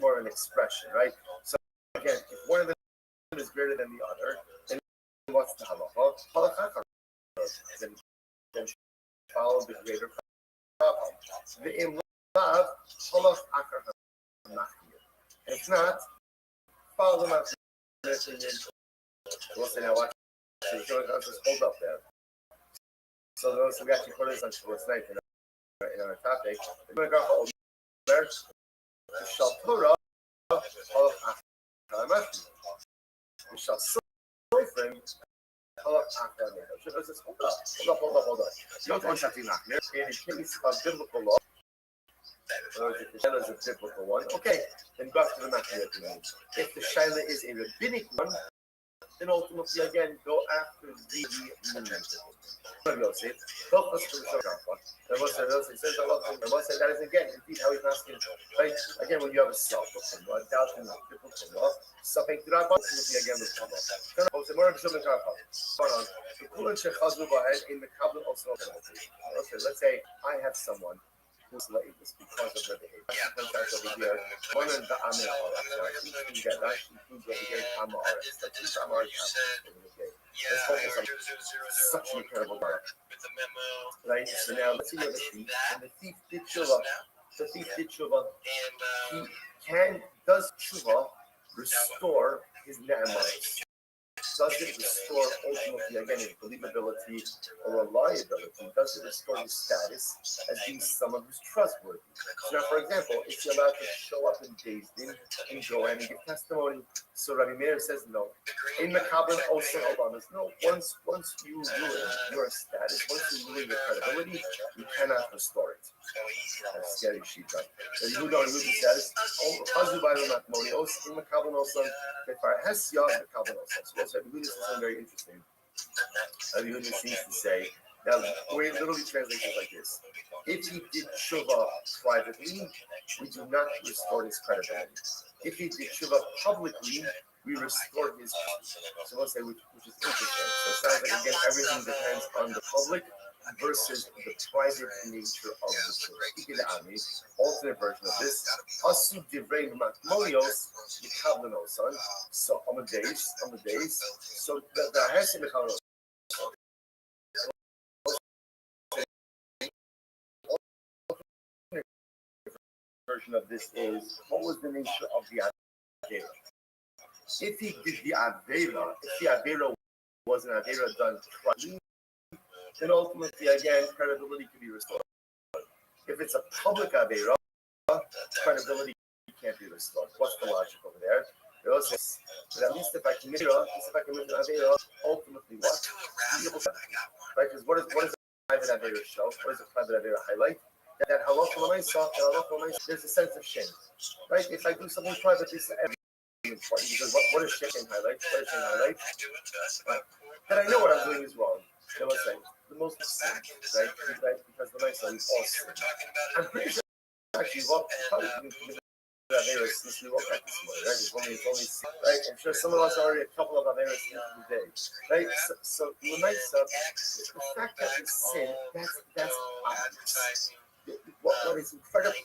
more an expression, right? So again, if one of them is greater than the other, then what's the halacha? Then follow the greater problem. The in love, and if not, follow the machmir. We'll say now watch. So you just hold up there. So those we actually put this on Shavuos night in our topic. We're going to go over there. Shall Torah, we shall soifrim. Hold up. You don't want something like this. In the case of biblical law, the Shaila is a biblical one. Okay, then go after the machmir. If the Shaila is a rabbinic one, then ultimately again go after the Yosef. That is again indeed how he's asking. Right? Again, when you have a self, a doubt in the biblical law, something to that ultimately again with Allah. Let's say I have someone who's late because of their behavior. Sometimes over here, one of the Amir you get that includes over here Amar. Let's focus on such an incredible work. Right? So now let's see what the thief. And the thief did show up to the thief did tshuva, does tshuva restore his na'amanis? Does it restore ultimately again his believability or reliability? Does it restore his status as being someone who's trustworthy? So now, for example, if you're allowed to show up in Beis Din and go in and give testimony, so Rabbi Meir says no. In Makabel also Obamas, no. Once you ruin your status, once you ruin your credibility, you cannot restore it. That's scary shit. You don't lose the status. Chazu by the Matmonios in Makabel also. Has Yah Makabel also. So Rabbi Huda says something very interesting. Rabbi Huda seems to say, now the way it literally translates is like this. If he did tshuva privately, we do not restore his credibility. If he did tshuva publicly, we restore his credibility. So let's say, which is interesting. So it sounds like, again, everything depends on the public versus the private nature of the tshuva. Alternate version of this. Asu divrei matmonios yikavlenosan. So on the days. So the hasim yikavlenos. Version of this is, what was the nature of the Avera? If he did the Avera, if the Avera was an Avera done privately, then ultimately, again, credibility can be restored. If it's a public Avera, credibility can't be restored. What's the logic over there? But at least if I commit an Avera, ultimately what? Right? Because what does a private Avera show? What does a private Avera highlight? That there's a sense of shame, right? If I do something private, it's important because what does shame highlight? What does shame highlight? That I know what I'm doing is wrong. So let's say the most sin, right? Because the nice one is all sin. I'm pretty sure actually since we woke up this morning, right? It's only right. I'm sure some of us are already a couple of Averas into the day, right? So the nice the fact that we sin, that's obvious. What is incredibly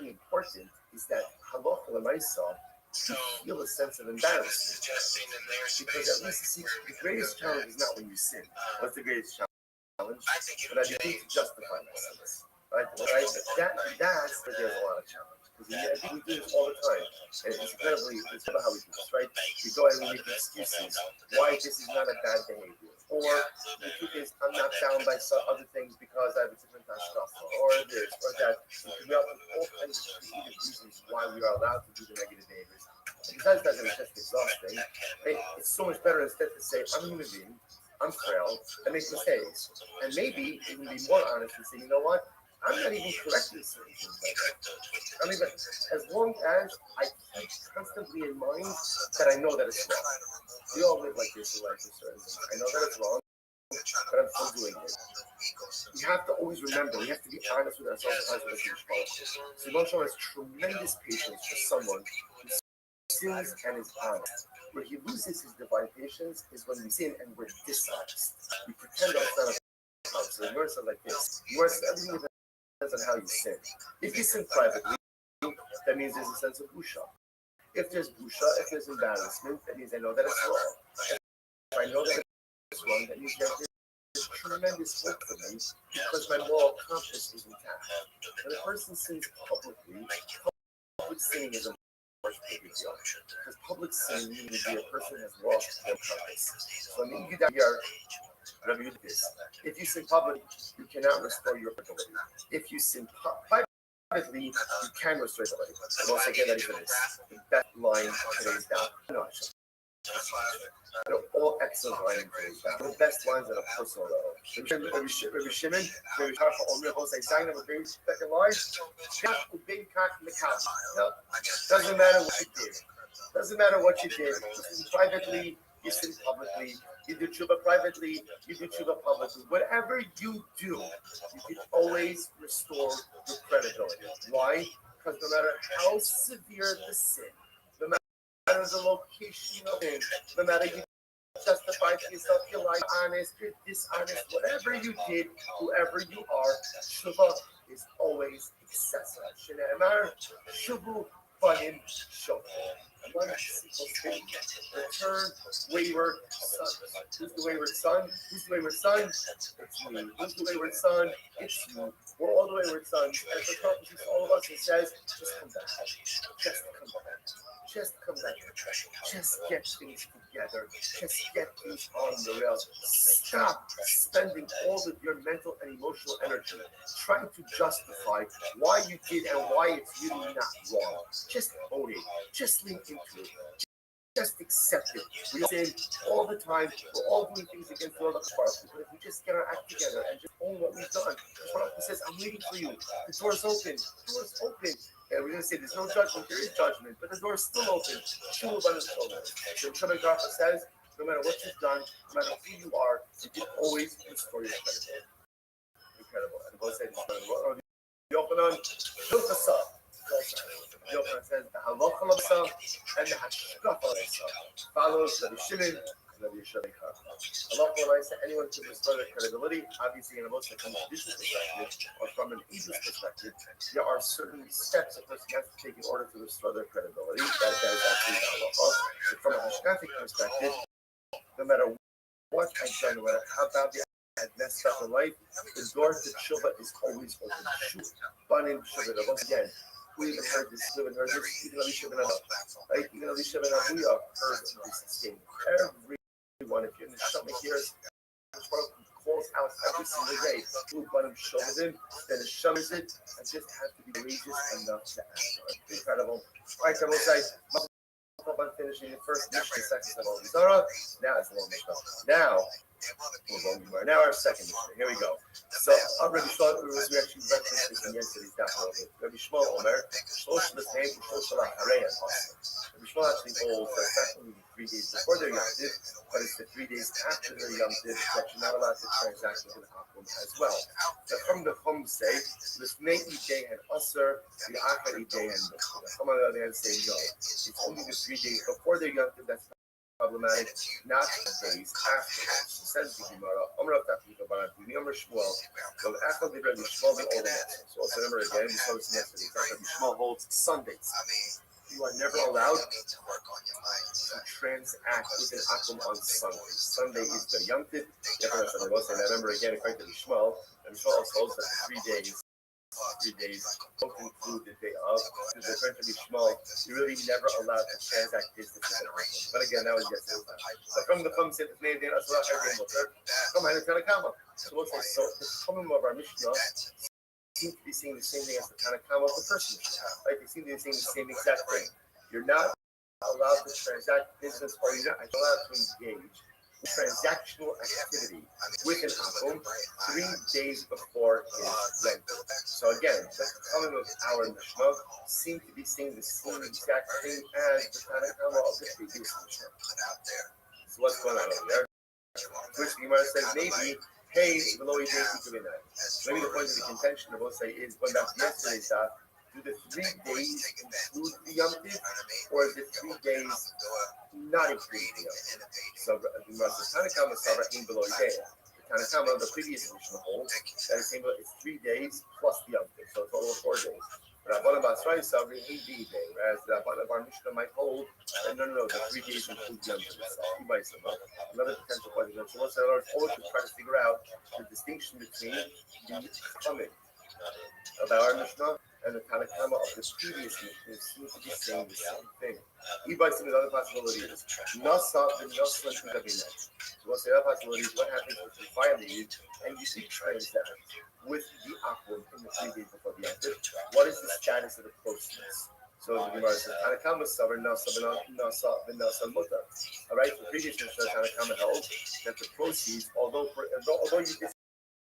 important is that halacha l'maisa to feel a sense of embarrassment, because at least you see the greatest challenge is not when you sin. What's the greatest challenge? When I begin to justify myself, right? That's where there's a lot of challenge. Because we do this all the time, and it's it's about how we do this, right? We go and we make excuses why this is not a bad behavior, or the truth is I'm not bound by some other things because I have a different hashkafa, or this or that. We have all kinds of creative reasons why we are allowed to do the negative behaviors. And besides that, it's just exhausting. It's so much better instead to say I'm human being, I'm frail, I make mistakes, and maybe even be more honest and say, you know what? I'm not even correcting certain things like that. I mean, as long as I keep constantly in mind that I know that it's wrong. We all live like this in life. I know that it's wrong, but I'm still doing it. We have to always remember, we have to be honest with ourselves as with the Jewish culture. So Moshe has tremendous patience for someone who sins and is honest. Where he loses his divine patience is when we sin and we're dishonest. We pretend that it's not a problem. So the verse is like this. You are everything with on how you sin. If you sin privately, that means there's a sense of busha. If there's busha, if there's embarrassment, that means I know that it's wrong. If I know that it's wrong, that means that there's tremendous hope for me because my moral compass is intact. When a person sins publicly, public sinning is a much bigger deal. Because public sinning means that a person has lost their compass. So I mean, you got here. Rabbi Huda this. If you sin publicly, you cannot restore your ability. If you sin privately, you can restore your ability. And also get ready for this. The best line today is down. No, all excellent lines today is down. The best lines on a personal level. Rabbi Shimon, Rabbi Tarfa, Omer, Jose, Zayin, of a very second line. No, doesn't matter what you did. Doesn't matter what you did. You sin privately, you sin publicly. You do tshuva privately, you do tshuva publicly. Whatever you do, you can always restore your credibility. Why? Because no matter how severe the sin, no matter the location of it, no matter you justify to yourself, you're lying, honest, you're dishonest, whatever you did, whoever you are, tshuva is always excessive. Shuvu Banim Shofar. Return wayward son. Who's the wayward son? Who's the wayward son? It's me. Who's the wayward son? It's you. We're all the wayward sons. And for purposes to all of us, it says, just come back. Just come back. Just come back. Just get things together. Just get things on the rails. Stop spending all of your mental and emotional energy trying to justify why you did and why it's really not wrong. Just own it. Just lean into it. Just accept it. We sin all the time. We're all doing things against the other party. But if we just get our act together and just own what we've done, the Prophet says, I'm waiting for you. The door is open. The door is open. And we're going to say there's no judgment. There is judgment. But the door is still open. So Shabbat Garfa says, no matter what you've done, no matter who you are, you can always restore your credibility. Incredible. And both said, Yochanan, Hilchasa. Yochanan says, the halacha l'masa and the hashkafa l'masa follows Rabbi Shimon and Rabbi Yisrael. Halacha l'masa, anyone can restore their credibility. Obviously, in a most from a business perspective or from an English perspective, there are certain steps a person has to take in order to restore their credibility. That is actually the halacha. But from a hashkafic perspective, no matter what I've done, no matter how badly I messed up in life, the door to tshuva is always open. Banim tshuva. Once again, we even heard this, even Rabbi Shimon, right? Even Rabbi Shimon Abuya heard this statement. Everyone, if you're in the Shama here, calls out every single day, Banim tshuva, then the Shama is it, and just have to be courageous enough to act. Incredible. All right, I will say, I'm finishing the first Mishnah, second of all Zara. Now it's a long Mishnah. Now our second Mishnah. Here we go. So Rabbi Shmuel, we actually referenced this in yesterday's daf a little bit. Rabbi Shmuel Omer, Shlosh L'Sneim, Shlosh L'Acharei, and Osir. Rabbi Shmuel actually holds that it's not only 3 days before their Yom Tiv, but it's the 3 days after their Yom Tiv that you're not allowed to transact with an Akum as well. So from the Chum say, L'Snei Idei and Osir, the Achar Idei and Osir. Some of the other hands say no. It's only the 3 days before their Yom Tiv that's problematic, not the days afterwards. She says the Gemara, Amar Tafika Baranti, Amar Shmuel, so after the Rabbi Shmuel, the old answer. So also remember again, we saw this yesterday, Rabbi Shmuel holds Sundays. You are never allowed to transact with an Akum on Sunday. Sunday is the Yom Tiv. Remember again, according to the Shmuel, and Shmuel also holds that the 3 days don't include the day of. Because according to the Shmuel, you're really never allowed to transact business with an Akum. But again, that was yesterday's time. So from the Chum said, the name of the Tanakama. So we'll say, so the Chumim of our Mishnah seem to be saying the same thing as the Tanakama of the first Mishnah. Right? They seem to be saying the same exact thing. You're not allowed to transact business, or you're not allowed to engage in transactional activity with an Akum 3 days before his Lent. So again, the Chumim of our Mishnah seem to be saying the same exact thing as the Tanakama of the previous Mishnah. So what's going on over there? Which the Gemara says maybe, hey, below you maybe the point of the contention of what say is going back to yesterday's daf. Do the 3 days include the Yom Tiv, or is the 3 days not include the Yom Tiv? So the Gemara says Tanakama Sarah below you. The Tanakama of the previous Mishnah holds that it's 3 days plus the Yom Tiv, so a total of 4 days. Rabban Basrai Sabri 8 day, whereas the Rabban of our Mishnah might hold that no, the 3 days include Yom Tiv itself. Another potential point is that Shlosh always to try to figure out the distinction between the coming of our Mishnah and the Tanakama of the previous Mishnah seem to be saying the same thing. E-Bison with other possibilities. Nasa and Nasa and Kabinet. So what's the other possibility is what happens if you violate and you see transact with the Akum in the 3 days before the Yom Tiv? What is the status of the closeness? So the Gemara says, Tanakama Savar Nasa V'Nasa Muta. All right, the previous Mishnah Tanakama held that the proceeds, although you did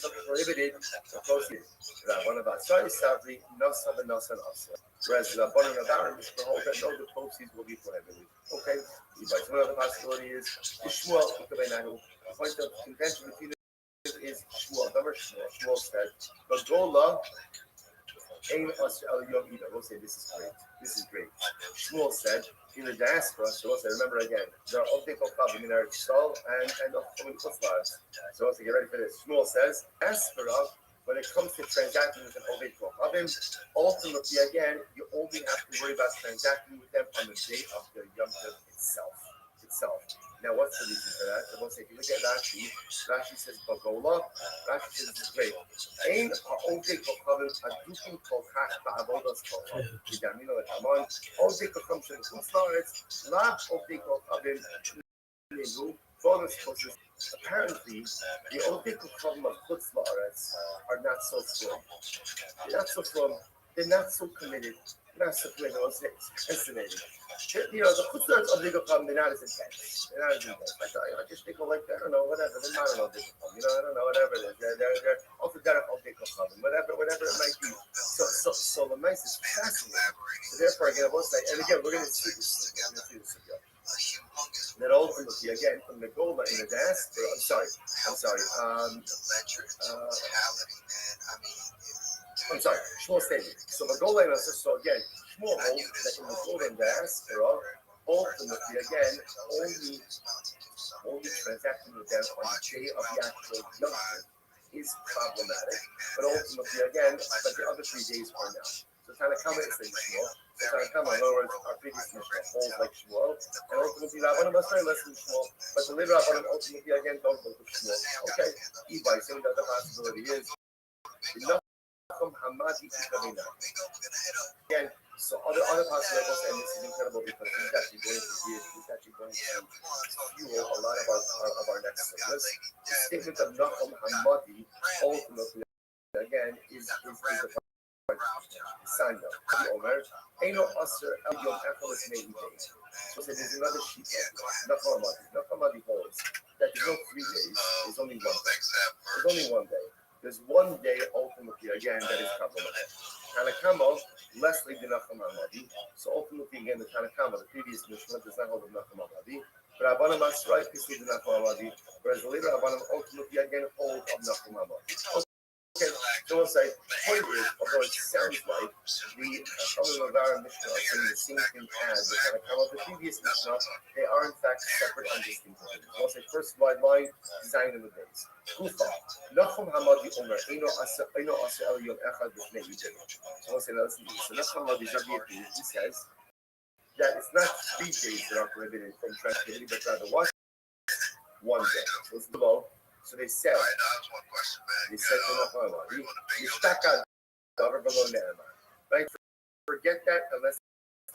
prohibited, the proceeds. Rabban Basrai Sabri Nasa V'Nasa Nasa. Whereas Rabban of our Mishnah hold that no, the proceeds will be prohibited. Okay, one other possibility is Shmuel. The point of contention between is Shmuel. Shmuel said, "The Gola ain't us el yom either." We'll say this is great. This is great. Shmuel said in the diaspora. So we'll say, remember again, there are Ovdei Kochavim in Eretz Yisrael and Ovdei Chutzlaretz. So we'll say, get ready for this. Shmuel says, diaspora, when it comes to transacting with an Oved Kohabim, ultimately, again, you only have to worry about transacting with them on the day of the Yom Tov itself. Now, what's the reason for that? I will say, if you look at Rashi, Rashi says Bagola. Rashi says it's great. Ein ha'oved Kohabim adukim kol kach ba'avodas kochab. B'damino l'tamon. Oved Kohabim shel chutz la'aretz, lav Oved Kohabim nehu bonus courses. Apparently, the Oved Kohabim of chutz la'aretz are not so strong. They're not so committed. Not so committed. It's fascinating. You know, the chutzlars of legal problem, they're not as intense. Like, I just think like that. I don't know, whatever. They're not an legal problem. You know, I don't know, whatever it is. They're off the derech of legal problem, whatever it might be. So the mice is fascinating. So therefore, again, I will say, and again, we're going to see this again. That ultimately, again, from the Gola in the diaspora, Shmuel statement. So the Gola in us, so again, Shmuel holds that in the Golden diaspora, ultimately, again, only transacting with them on the day of the actual Yom Tov is problematic. But ultimately, again, but the other 3 days are not. So Tanakama is like Shmuel. So Tanakama, in other words, our previous Mishnah holds like Shmuel. And ultimately, Rabbanim must very less than Shmuel. But the later Rabbanim ultimately, again, don't hold with Shmuel. Okay, Ibai, so that the possibility is enough from Hamadi Kavina. Again, so other possibilities, and this is incredible because he's actually going to fuel a lot of our next segments. The statement of Nachum Hamadi ultimately, again, is the sign of Omer. Eino Aser El Yom Echad is made days. So there's another sheet. Nachum Hamadi holds that there's no 3 days. There's only 1 day. There's 1 day ultimately again that is problematic. Tanakama, less like the Nachum Hamadi. So ultimately again the Tanakama, the previous Mishnah does not hold the Nachum Hamadi. But Rabbanim Asrai is the Nachum Hamadi, whereas the later Rabbanim ultimately again hold of Nachum Hamadi. Okay, so we'll say, point is, although it sounds like the Chachamim of our Mishnah are saying the same thing as the Tanakama of the previous Mishnah, they are in fact separate and distinct. We'll say first wide line, design in the base. Kufa, Nachum Hamadi Omer, Eino Asa El Yom Echad B'Fnei Yidei. So we'll say, now listen to this. So Nachum Hamadi Zabiyati, he says that it's not 3 days that are prohibited from transmitting, but rather 1 day. So it's below. So they said to Nachum Hamadi, Yishtaka Davar Below Ne'emar. Right? Forget that and let's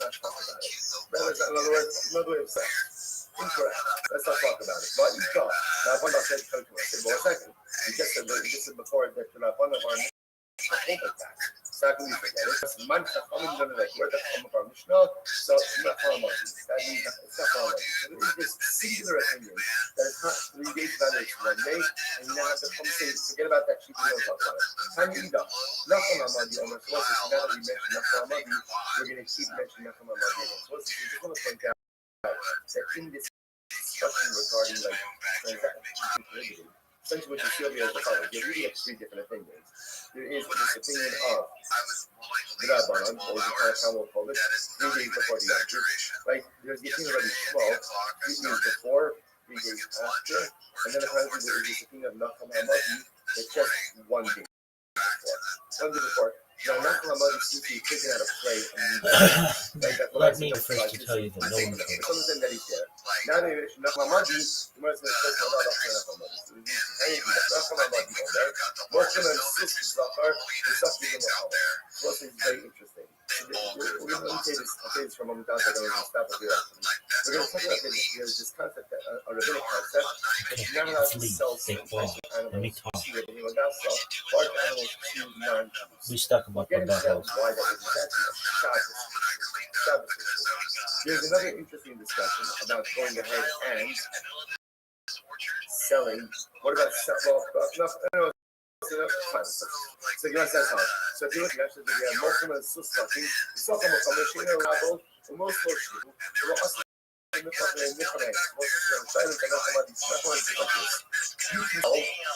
not talk about it. Another way of saying incorrect. Let's not talk about it. But you talk. Now, one said, come to us. Well, second, you just said before that one of our Mishnah that. Second, we forget it. It's man Chachamim don't like where the Chachamim of our Mishnah. So Nachum Hamadi. That means it's Nachum Hamadi. So there is this singular opinion that it's not 3 days, rather it's 1 day, and you now have to come say, forget about that sheep and don't talk about it. Tanida, Nachum Hamadi, now that we mentioned Nachum Hamadi, we're going to keep mentioning Nachum Hamadi. So we just want to point out that in this discussion regarding like transaction, essentially what you see over here is the following. There really have 3 different opinions. There is this opinion of the Rabbanan, or the Tanakama will call it, 3 days before the Yom Tov. Like, there's the opinion of Rabbi Shmuel, 3 days before, 3 days after, and then apparently there is this opinion of Nachum Hamadi, that's just 1 day before. Now, Nachum Hamadi seems to be taken out of play. Let me first to tell you that no one can. Something that he's there. Now that you mention Nachum Hamadi, you might as well talk about Nachum Hamadi. Nachum Hamadi, Rothschild and Sis Zachar, the subject of Nachum. What is very interesting. We're going to say this from a moment out, I don't know, stop it here. We're going to talk about this concept, a rabbinic concept, that you're not allowed to sell animals. Let me talk. Large animals to non-Jews. We stuck about Why that house. is exactly a Shabbos. There's another interesting discussion about going ahead and selling. What about selling? So you understand how. So if you look at actually the Mokum and Suslaki, the Sokum of Machine and Rabble, the most social, the Rothschild and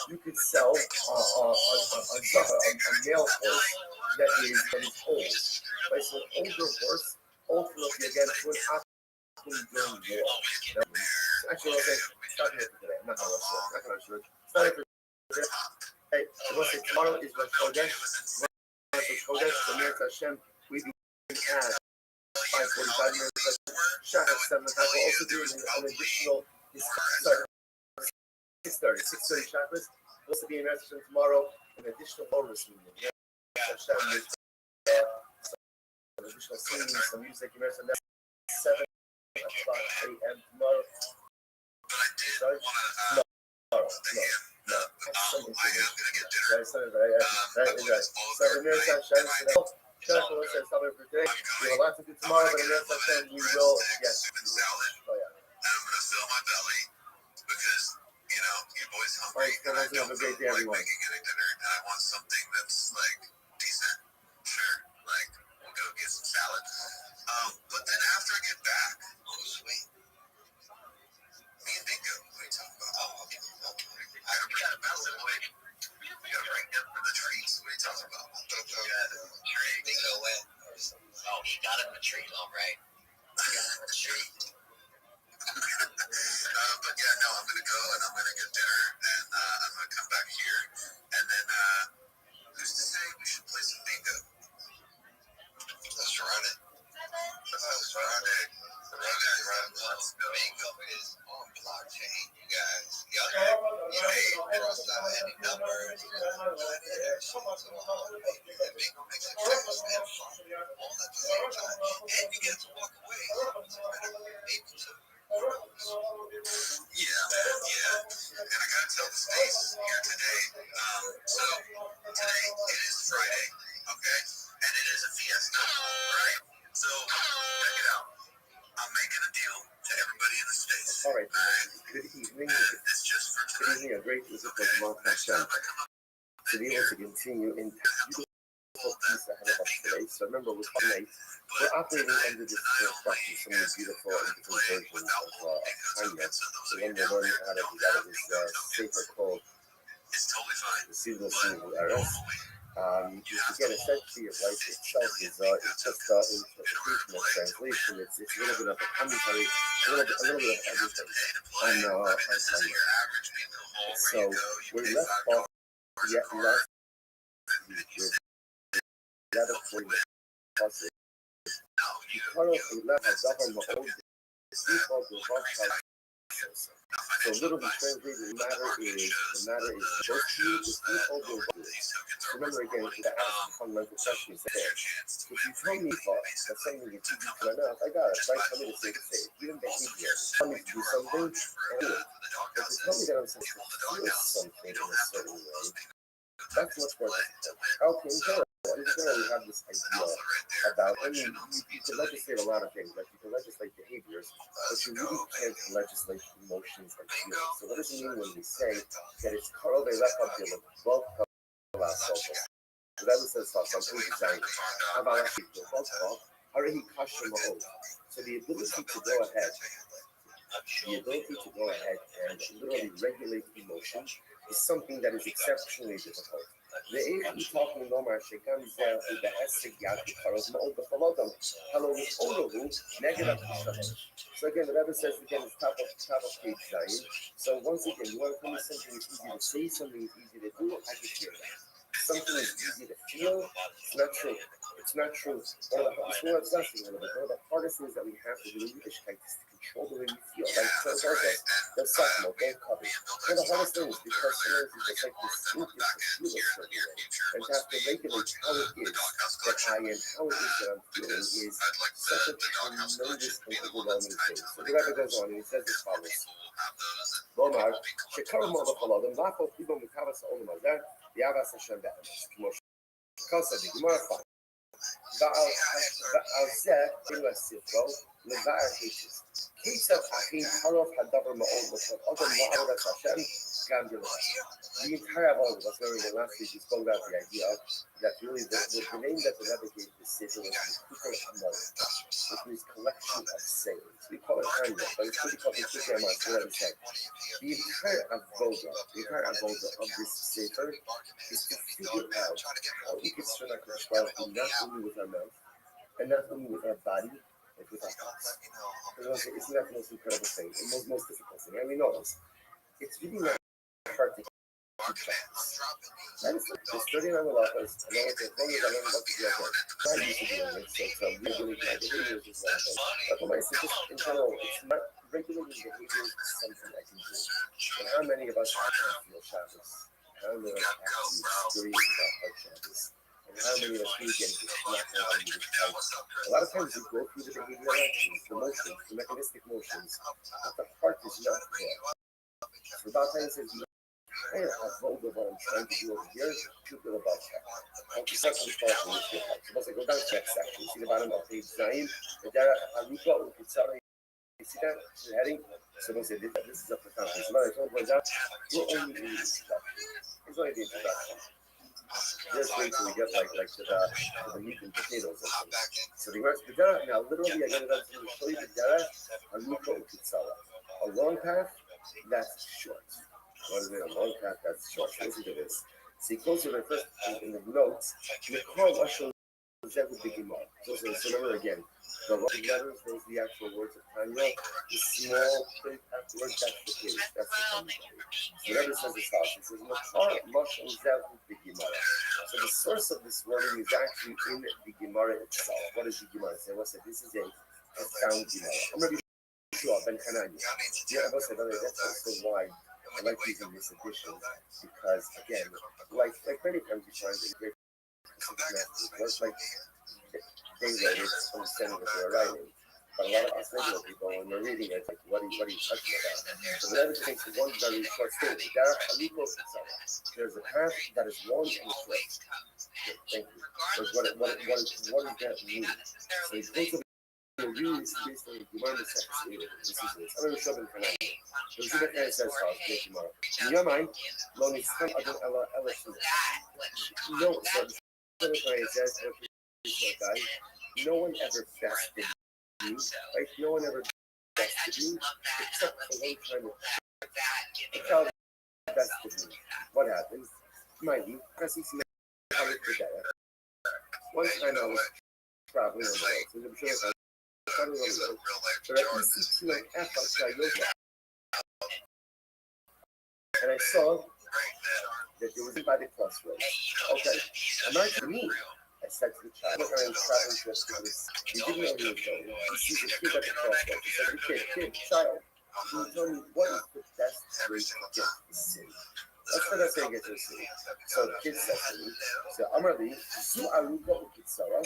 you could sell a male horse that is old. Right? So an older horse, ultimately again, would happen during war. Actually, okay, start here for today. I'm not going to show it. Start here for today. Hey, I will say tomorrow is Rosh Chodesh. Rosh Chodesh, the Meretz Hashem, we begin at 5:45 minutes. Shah at 7 o'clock. We'll also do an additional, sorry, 6:30 chakras. We'll also be in Meretz Hashem tomorrow, an additional bonus meeting. Hashem with some additional singing, some music. Meretz Hashem, 7 o'clock a.m. tomorrow. Sorry? No. I am going to get dinner. So the Meretz Hashem today. Careful, let's say something for today. We have a lot to do tomorrow, but in Meretz Hashem, we will. Yes. Salad. Oh, yeah. And I'm going to fill my belly because, your boy's hungry. All right, have a great day, everyone. Making it a dinner, and I want something that's decent. Sure, we'll go get some salad. But then after I get back, sweet. Me and Bingo, what are you talking about? Oh, okay. I gotta bring the medicine away. You gotta bring him for the treats. What are you talking about? Bingo went. Oh, he got him a treat, all right. I got him a treat. But yeah, no, I'm gonna go and I'm gonna get dinner and I'm gonna come back here and then who's to say we should play some bingo? Let's run it. Let's run it. Let's go. Bingo is on blockchain, you guys. You may cross out any numbers. Bingo makes it fast and fun all at the same time. And you get to walk away. Able to. Yeah. And I gotta tell the States here today. So today it is Friday, okay? And it is a fiesta, right? So check it out. I'm making a deal to everybody in the States. All right. Good evening. It's just for Good tonight. evening. A great visit from Mark Next Hashem. time I come up To be able to continue in beautiful peace ahead of us today. So remember, we're operating under this construction, so many beautiful and different versions of kindness. So when we're learning how to do that, this safer called it's totally fine. the Civil RS. Again, essentially, of life itself is just interpretation of translation. It's a little bit of a commentary, a little bit of everything on kindness. So we left off last week with that of the puzzle. Carlos left us up on the old default of Rothschild. So literally translated, the matter is both you, the default of remember again, the fundamental question is there. If you tell me that something is too deep for enough, I got it. Right? Tell me to say, even behavior. Tell me to do something, and do it. But to tell me that I'm supposed to feel something in a certain way, that's much more difficult. Okay, in general, we have this idea about, you can legislate a lot of things, like you can legislate behaviors, but you really can't legislate emotions and feelings. So what does it mean when we say that it's Karol Ve'lecha B'Levov Kavasol? So that says something designed. So the ability to go ahead and literally regulate emotions is something that is exceptionally difficult. So again, the Rabbi says again, it's top of page 9. So once again, you want to tell me something is easy to say, something is easy to do, I can hear that. Something is easy to feel, it's not true. It's not true. One of the hardest things that we have to do in Yiddishkeit is to control the way we feel. Like so that's something, don't cover. One of the hardest things because sometimes it's just like this soup is to feel a certain way. And to have to regulate how it is that I am, how it is that I'm feeling is such a tremendous and overwhelming thing. So the Rabbi goes on and he says as follows. Lomar, Shekar Moda Chaladim, Lachol Pibon Mikavas Olam Azar, Yavas Hashem Be'emes. Kasa the Gemara finds. ועל זה אין לספרו לבאר הישס. כיצד אחים הרוב הדבר מאוד לכל אדם לעבודת השם גם בלבד. The entire volume was very the last week we spoke about the idea that really the name that the Rabbi gave the sefer was Pukei Hamor, which means collection of sayings. We call it Hamor, but it's really called Pukei Hamor. So Rabbi said, the entire avoda of this sefer is to figure out how we can serve HaKadosh Baruch Hu not only with our mouth and not only with our body, but with our hearts. Isn't that the most incredible thing, the most difficult thing? And we know this. It's really not hard to That is it's 39 Malachas, and then as long as I learn about the Yahweh, I'm not used to doing it, so it's regulating my behaviors is one thing. But for myself, just in general, it's not regulating behaviors is something I can do. And how many of us actually feel Shabbos? How many of us actually experience about our Shabbos? And how many of us do get this not allowing you to type? A lot of times we go through the behavioral actions, the motions, the mechanistic motions, but the heart is not there. So about times says, hey, I've rolled what I'm trying to do over here, shoot with a bike check. Okay, second part of this good heart. So once I go down to the next section, see the bottom of page 9, the Dara Aruka Ukitsara, you see that? The heading? So once I did that, this is up the top. So when I told my dad, we're only doing the introduction. It's only the introduction. Just wait till we get like to the meat and potatoes. So the rest, the Dara, now literally I got it up to show you the Dara Aruka Ukitsara. A long path, that's short. What is it? A long path that's short. Listen to this. See, closer to the first in the notes, Nicole Russell Zevu Bigimar. So remember again, the Russian letters, those are the actual words of Tanya. The small print afterwards, that's the case. That's the Tanya. So whatever says this house, it says Nicole Russell Zevu Bigimar. So the source of this wording is actually in the Gemara itself. What does the Gemara say? What's it? This is a found Gemara. I'm going to be sure, Ben Hanani. Yeah, I said, that's also why I like using this edition because, again, like many times you find in great work, like they write it, understanding what they're writing. But a lot of us regular people, when we're reading it, like, what are you talking about? So whenever it takes one very short statement, there's a path that is long and short. Thank you. So what does that mean? So it's supposed to be used based on the Gemara section statement. This is this. I'm going to show them for now. So see what it says tomorrow. In your mind, no, it's not other Ella. No, so it says, no one ever bested you, right? No one ever bested you, except for one time a child bested me. What happens? Mind you, one time I was traveling on the road, so I'm sure traveling on the road, but I used to like and I saw that there was by the crossroads. Okay, I'm not to me. I said to the child, look, I am traveling to this. He didn't know he was going. He sees a kid at the crossroads. He said, kid, child, can you tell me what is the best way to get to the city? That's what I say get to the city. So the kid said to me, so Amrali, Zu Aruka Ukitsara,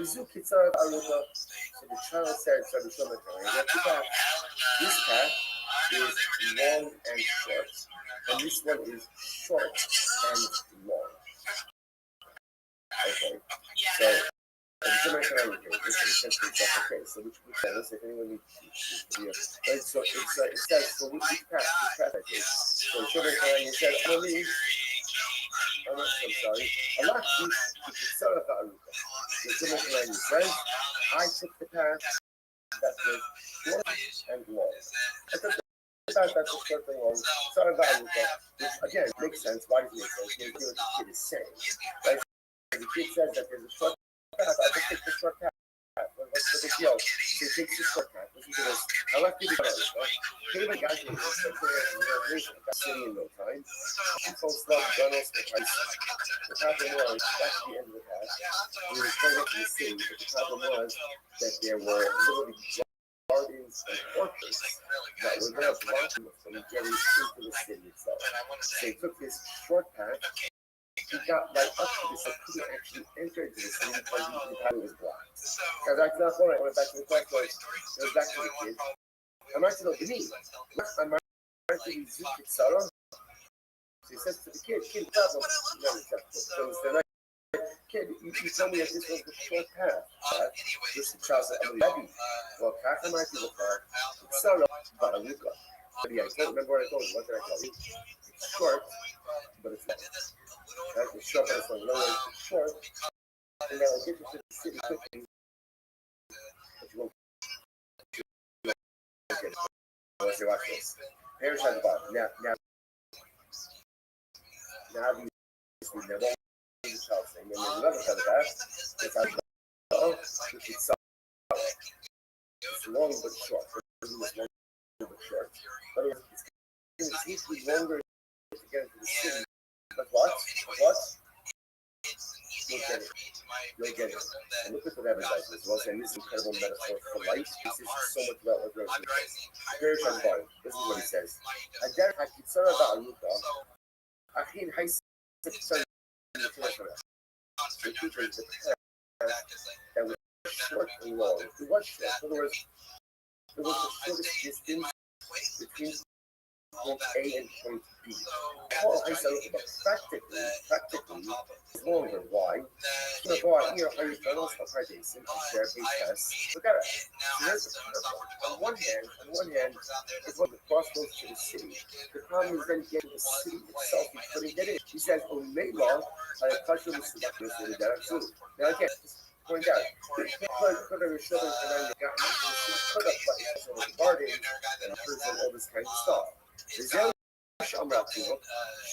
Zu Kitsara Aruka. So the child said, so this path is long and short, and this one is short and long. Okay, so okay, so which path? If anyone needs right? So it says, so which path? Which path I take? So you said, I'm sorry. Allah says, I took the path that was short and long. I took the path that was short and long. Which again makes sense. Why does it make sense? Because what the kid is saying, right? The kid says that there's a short path. I just take the short path. What's the big deal? So it takes the short path. Listen to this. I like to be honest. Favorite guys in this city in no time. People start gunnels for price. The problem was that's the end of the path. We were going up to the city, but the problem was that there were literally gardens and orchards that were there blocking from getting into the city itself. So he took this short path. He got right up to this, so he couldn't actually enter into the city because the path was blocked. Because that's not what I went back to the question. It was back to the kid. I'm right to the beneath. I'm right to the Zukit Sarah. So he says to the kid, problem. So he said, kid, you told me that this was the short path. This is Charles Rabbi. Well, Kakamaki was Sarah, but Aluka. But yeah, I can't remember what I told you. What did I tell you? It's short, but it's not. Right? It's short, but it's not. No, it's short. And now I'll get you to the city quickly. But you won't get it. Let's see, watch this. Here's how the bottom. Now, obviously, they're all in this house. And then there's another side of that. It's out which is it's long but short. It's long but short. But it's usually longer to get into the city But what? What? It's an You'll easy get ad it. for me to my You'll get it. ecosystem that And look at what Rabbi does as well, saying this is incredible metaphor for life. This is so much about what Rabbi I'm driving says. the Very entire fun time This is what he says. my Adar ecosystem. hakitzara ba'aluka, So achin haisik instead tzara of like constant the trips and things path like that, just like that was short and long. It was short. In other words, it was the I shortest stayed in distance my place, between which is point all back A in. and point B. So Paul I Haisel, but practically, it's longer. Why? So go out here, how you funnels for Fridays and share big tests. Look at it. So here's the problem. On one hand, it's one of the crossroads to the city. The problem is then getting the city itself. You couldn't get in. He says, "Oh, Maylaw, I touched on this with that too." Now again, point out, could have shown and then you got could have put garden and all this kind of stuff. וזהו שאמרתי,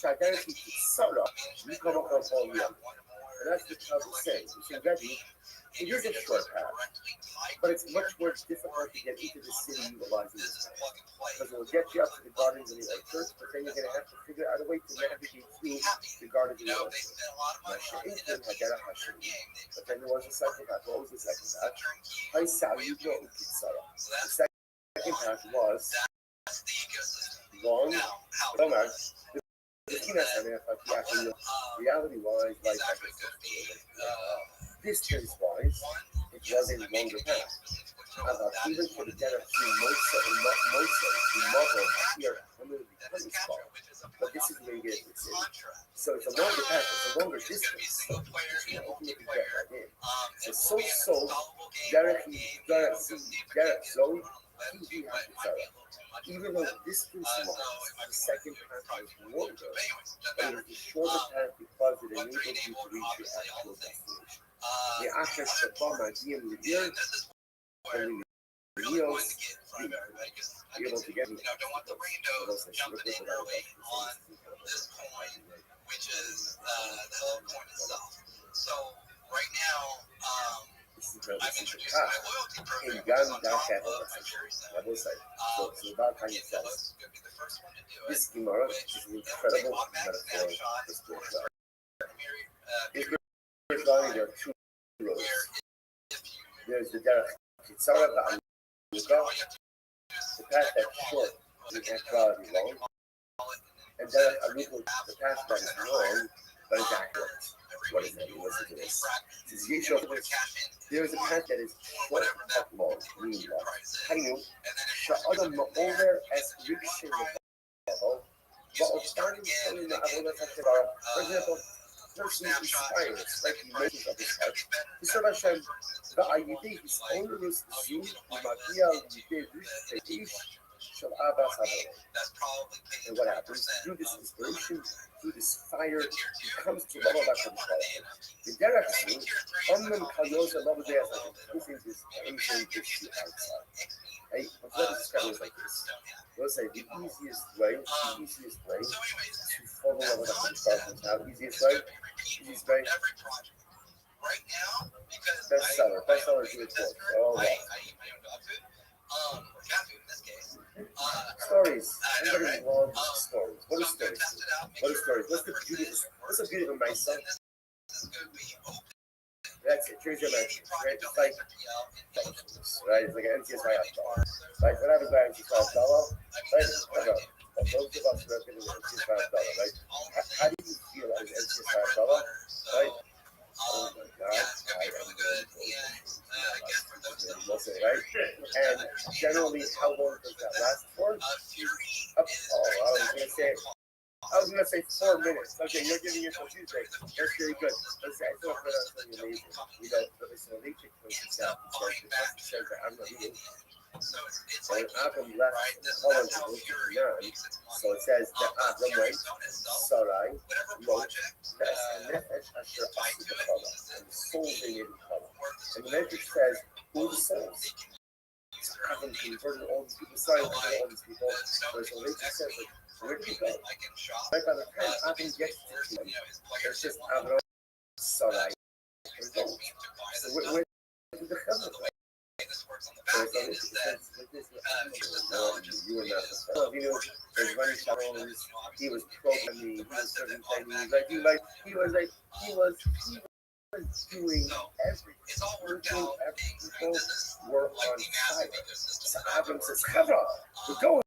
שהדרך היא קצרה, מכמה פעמים. And that's the trouble saying. You see, Rabbi, it is a short path, but it's much more difficult to get into the city utilizing this path. Because it will get you up to the gardens and the orchards, but then you're going to have to figure out a way to navigate through the gardens and the orchards. But then there was a second path. What was the second path? The second path was long, reality-wise, distance-wise, it was a longer path. Even for the dead of Mosa here, under the Becoming Spot. But this is where you get the city. So it's a longer path, it's a longer distance. You can ultimately get right in. So, Derek Zone, even though the distance-wise, the second path was longer, but it was the shorter path because it enabled you to reach your actual destination. The after Shabbat, Magiam Ledir, and the Neos, be able to get don't want the rainbows jumping in early on this coin, which is the whole coin itself. So right now, I'm introducing my loyalty program, which is on top of my Jerry side. So about how you says, this Gemara is an incredible metaphor for spirituality. In spirituality, there are two roads. There's the Derech Kitzara Ba'aluka, the path that's short, and actuality long, and Derech Aluka, the path that is long, but is accurate. What is that? You listen to this. There is a path that is short but long, meaning long. Hainu, Sha'adam Ma'over as reaching the level, Ba'otanim telling the Avodah HaTorah. For example, person inspires, like the emotions of his heart. Yisrael Hashem, Ba'ayidei, his owners, Zoom, Magia, Yidei, Rish, Shal Abbas Haveh. And what happens? Through this inspiration, through this fire, it comes to love about HaMishpah. The Derech Zoom, Omnam Kalos, and love the Deas, who thinks is anything to see outside. Hey, let us describe it like this. We'll say the easiest way to fall in love with HaMishpah. Now, easiest way? Right now, because bestseller do it for. Oh, wow. I eat my own dog food, or cat food in this case. Stories. Everybody right? loves stories. What is So I'm gonna stories? test it out, What is make sure stories? What's the beauty of my son? this is going to be open. That's it. Here's your message. Right? It's like right? It's like an NCSY $5. Right? What happens by NCSY $5? Right? But most of us work in an NCSY $5, right? How do you feel as NCSY $5? Right? Oh my God. It's going to be really good. Right? And generally, how long does that last for? I was gonna say 4 minutes. Okay, you're giving it for Tuesday. That's very good. Let's say I thought that was amazing. You know, but it's an electric place itself. It says that I'm not eating. So Adam left Holland to go to Iran. So it says that Adam went, Sarai, Lot, Nefesh Asher Asu B'Chala, and the souls they made in Chala. And the Medrash says, who the souls? So Adam converted all these people, Sarai converted all these people. Whereas the Medrash says, like, where did he go? Right by the time Adam gets to him, there's just Adam, Sarai, and Lot. So where did the Chazal go? So it's like this. You were not the first. So he was running challenges. He was programming. He was serving Chinese. He was doing everything. People were on fire. So Adam says, "Chevra, we're going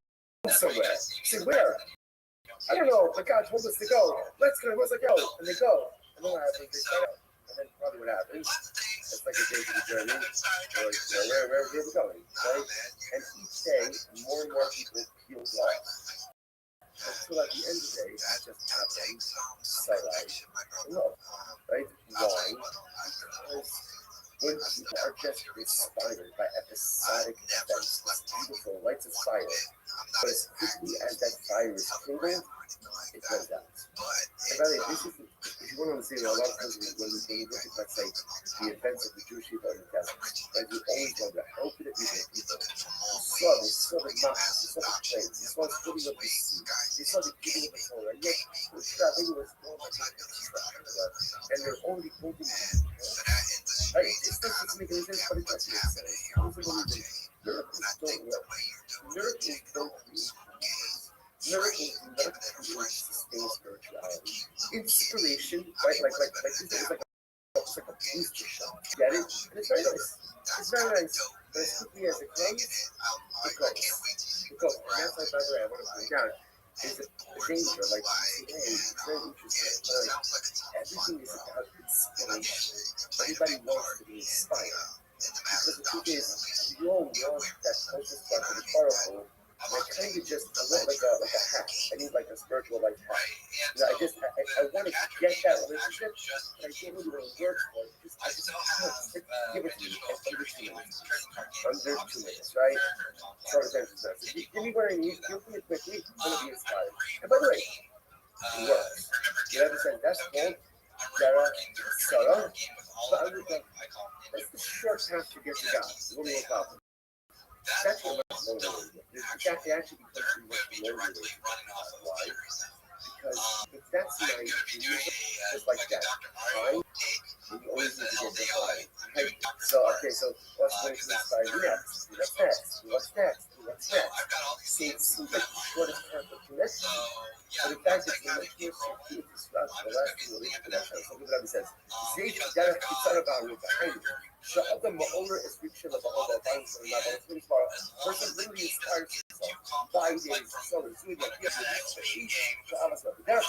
somewhere." He said, "Where?" "I don't know, but God told us to go. Let's go. Let's go." And they go. And then what happens? They start out. And then probably what happens? It's like a day to the journey. Where are we going? Right? And each day, more and more people peel off. Until at the end of the day, it just happens. Love. Right? Why? Because when people are just inspired by episodic events, beautiful lights of fire, but as quickly as that fire is kindled, it goes out. And by the way, this is, if you want to understand, a lot of times when we look at, let's say, the events of the Jewish people in the desert, right, we always wonder, how could it be that people saw the mountains, they saw the plains, they saw the splitting of the sea, they saw the giving of the Torah, and yet the traveling was going like and they're already holding right? It's not just making sense, but it does make sense. Miracles don't work. Miracles don't create. Miracles do not create sustained spirituality. Inspiration, right? It's like a booster shot. Get it? And it's very nice. It's very nice. But as quickly as it comes, it goes. It goes. And that's why, by the way, I want to bring down is a danger. Like today, it's very interesting. Everything is about inspiration. Everybody wants to be inspired. Because the truth is, you all want that closest part to the powerful. I kind of just, I want like a hack. I need like a spiritual like hack. You know, I want to get that relationship, but I can't really work for it. I just give it to me under 2 minutes, right? Short attention span. So give me what I need, give me it quickly, I'm going to be inspired. And by the way, it works. You understand? That's called Dara Sarah. But that's the short path to get to God. It's only a problem. That's what much motivated. In fact, it actually becomes much motivated. Why? Because if that's the idea, just like that, right? You always need to get the high. So what's going to inspire you next? What's next? What's next? What's next? So it seems like the shortest path of connection. But in fact, it's the much more circuitous route to the last connection. So look what Rabbi says. Zayt derech kitzara ba'aru b'chayim. Sha'ad ma'oler es riksha l'ba'odah ba'im shalom la'ba'im shalom. Person literally inspires himself by days. So it's really like yes, to Abbas Rabbi. Derech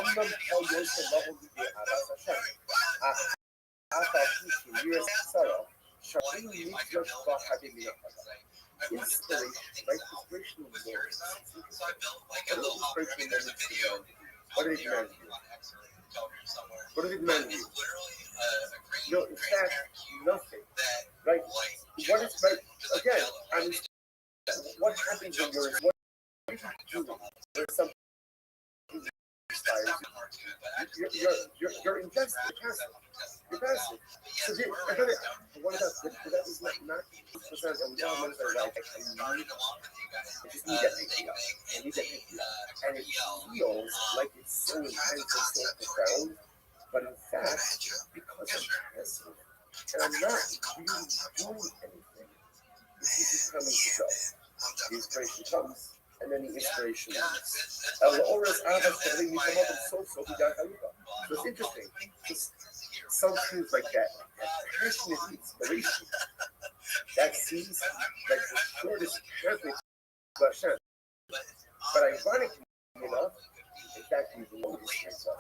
amnam kol yosef level l'bei Abbas Hashem. After years sorrow, Shalom mitzvot ba'hadim minachas. Inspiration, right? Inspirational moments. What did it demand of you? What did it demand of you? No, in fact, nothing. Right? What is right? Again, I mean, what happens when you're what do you do? There's something inspires you. You're invested. You're passive. So what about that is not percent of the moments that are like I just need that pick up. I need that pick up. And it feels like it's so intense and so profound, but in fact, because I'm passive and I'm not really doing anything, this is coming to go. The inspiration comes, and then the inspiration leaves. So it's interesting. Some things like that passionate inspiration, that seems like the shortest path to Hashem. But ironically enough, in fact, you belong to yourself.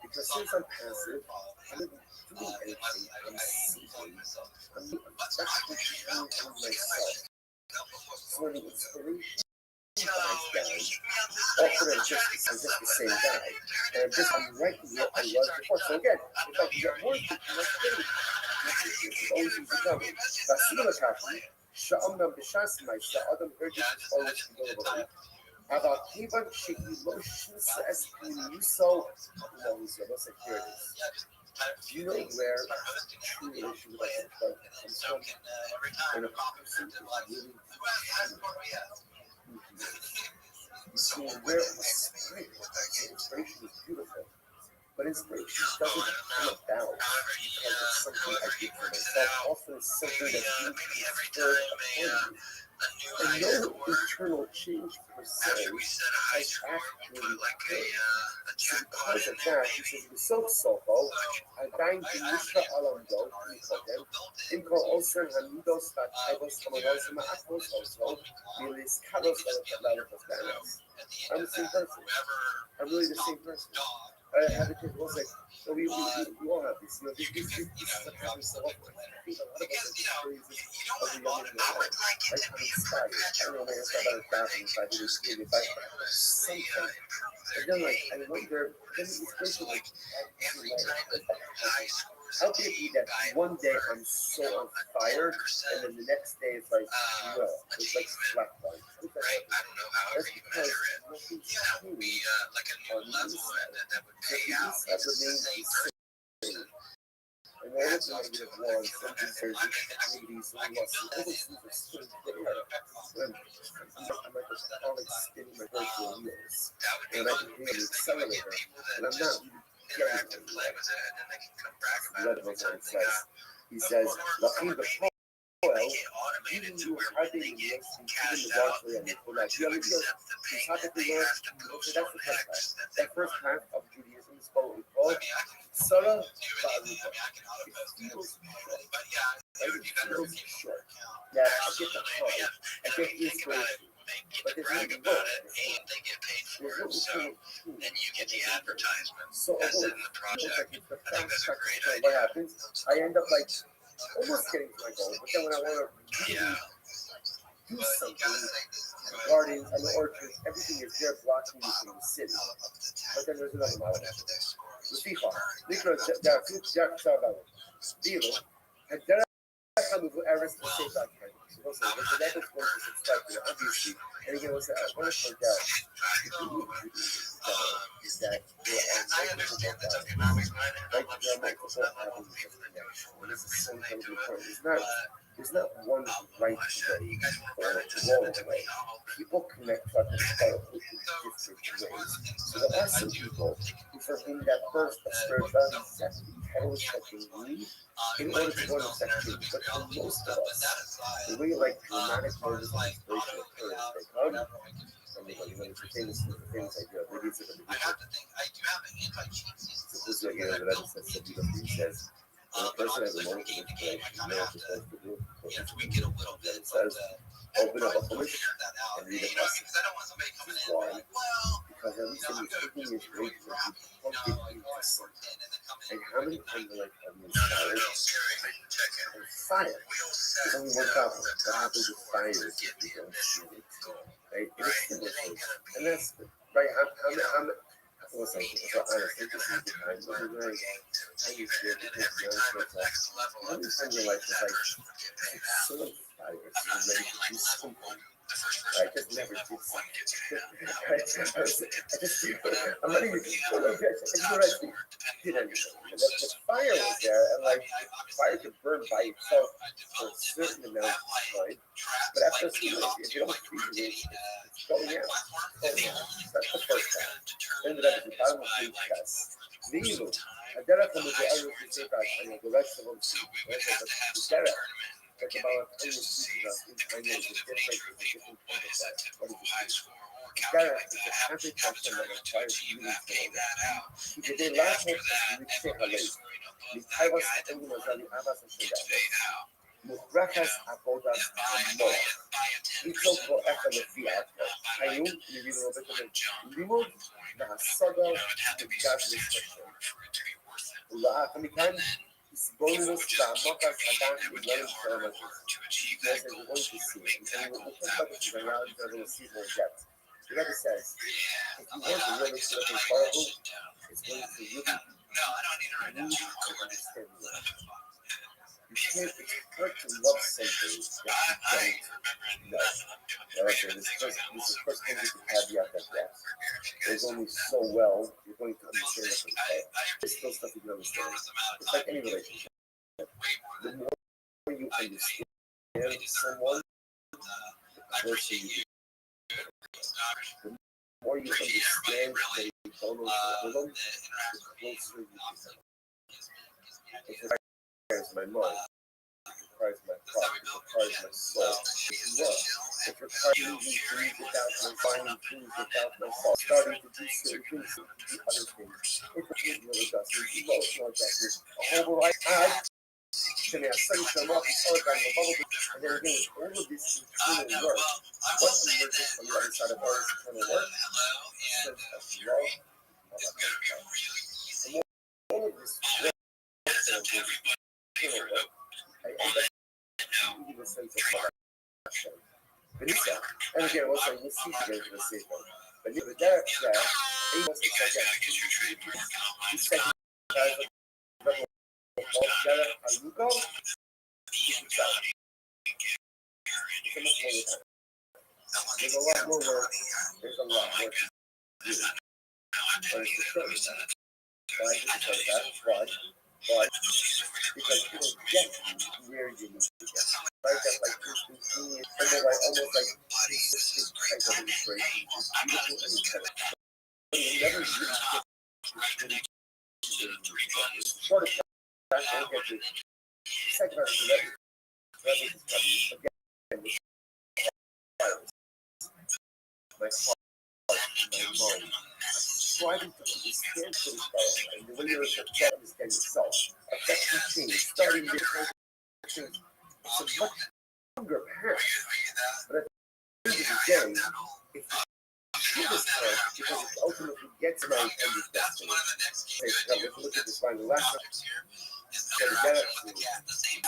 Because since I'm passive, I'm not doing anything, I'm seeking, I'm actually changing myself. So when the inspiration dies down, often I'm just the same guy. And I'm right where I was before. So again, if I can get more people, it's always easy to come. Basila Kashi, Sha'amnam Bishasmai, Sha'adam urges is always available. About Kiban Shiki Espiriso, let's say here it is. Do you know where true relation with God comes from? When a person is really so where inspiration is beautiful, but inspiration doesn't come about because it's something I did for myself. Often is something maybe that's maybe every spurred time upon you. a new And high no score. internal change per se After we set a high has score, actually we'll put like occurred. a So jackpot because in of there, that, he maybe. says, בסוף סופו, עדיין בנוסחה עולמדו, קודם, עם כל עושר המידוס והטייבוס כמובן שמעטוס also, מלזכרוס ולתת באנס. I'm the same person. I'm really the same person. I have a kid who was like, so we all have this. You know, this is what happens so often. I think a lot of us have experiences of the young and the old. Like I'm inspired. I don't know, maybe it's not about a thousand, if I do this, maybe if I something. And then like, I wonder, then the inspiration like, how can it be that one day I'm so on fire, and then the next day it's like, no, it's like flatline. Right? I don't know how you measure it. Yeah, that would be like a new level, and that would pay out. It's the same person. And all of the negative ones, sometimes there's activities and lots of other things that still there. I'm like a solid spin in my virtual wheels. And I can hear the accelerator, and I'm not Interactive play with it, and then they can come brag about it every time they got. He says, "Lucky the Make it automated to where when they get cashed out, in order to accept the payment, they have to post on X that they that first want. half of Judaism is called I mean, I can Sarah do anything. I mean, I can auto-post it. But yeah, it would be better if people short. account. Yeah, I get the Absolutely. call. Yeah. I And I get mean, the think about it. inspiration. They get to brag about it, and they get paid for it. So then you get the advertisement So as in the project. I think that's a great idea. What happens? I end up like almost getting to my goal, but then when I want to really Yeah. do But you something, gotta say the gardens and the orchards, everything is there blocking me from the city. But then there's another model. לפיכך, נקרא ג'ק סבבה. דילו, הגדרה חלו ארץ בסייף האקרים. So the next one is expected, obviously. And again, I want to point out, is that there are multiple modalities. Like there are multiple avenues of connection. And this is so incredibly important. There's not one right way or wrong way. People connect incredibly in different ways. So there are some people who for whom that burst of spirituality is exactly the catalyst that they need in order to go into section. But for most of us, the way like dramatic moments of inspiration occur is they come, and when it's the famous idea, maybe it's like a big suppose the idea that I just said, he says, when a person has a moment of inspiration, you know what you're supposed to do. It says, open up a bush and read a passage. Why? Because at least when you're thinking is great, you plug it into something. And how many times like have you inspired? And fire. There's only one problem. What happens with fire is if you don't shoot it. Right? It extinguishes. And that's right. Was like, so honestly, this is the time when you're like, I used to get how many times in life is like so fire, so ready to do something. I just never did something. I'm not even, I did anything. The fire was there, and like, fire could burn by itself for a certain amount of time. But after a few minutes, if you don't freeze it, it's going out. That's the first time. Then the bottom of the chest. Vivo. Adela como que algo que se trata, and the rest of them see. Adela. That's about a tiny is different kind of that. What is it? Adela is a happy person that requires really to the last one is Mixe Halei. Mikhaivas Engumas Ali Abbas and Shadab. Mukrachas Abodas and more. Ito ko echa lefiat. Hayu, livido no beto limud, nahasada, nigaz listasyon. Ula kamikan, bonus והמוקס אדם בגלל שלום Yes, we're going to see it. And we'll talk about this in reality, but we'll see more depth. The Rabbi says, if you want to really see something horrible, it's going to really need to understand it. You can't, it's hard to love something that you don't know. Okay, this is the first thing you can caveat that yes. There's only so well you're going to understand it from there's still stuff you can understand. It's like any relationship. The more you understand someone, the closer you get. The more you understand that you don't know them, the closer you get. It's my mom. requires my heart, it requires my soul. It's work. It requires me to breathe it down to my finding things without my soul. Starting to do certain things, to do other things. It requires real adjustments, emotional adjustments, a whole variety. And I study some up, and then again, all of this internal work. What emerges on the other side of all this internal work? A sense of love, and all of this work, I end up feeling a sense of connection. And again, also, you see the same thing. But the direct there, he wants to get he said, there's a lot more work. There's a lot more to do. But it's the truth. Why? Because that's why. Why? Because you don't get where you need to get. Right? That's like instantaneous, almost like consistent type of inspiration. Just beautiful and incredible. But you never really get short of that, don't get the second part of the again, my heart, my mind, striving to understand things better, and the way you're to understand yourself, affecting change, starting your change. It's a much longer path, but at the end of the day, if you do this path, because it ultimately gets my end destiny. Okay, let's look at this line. The last one. So the get it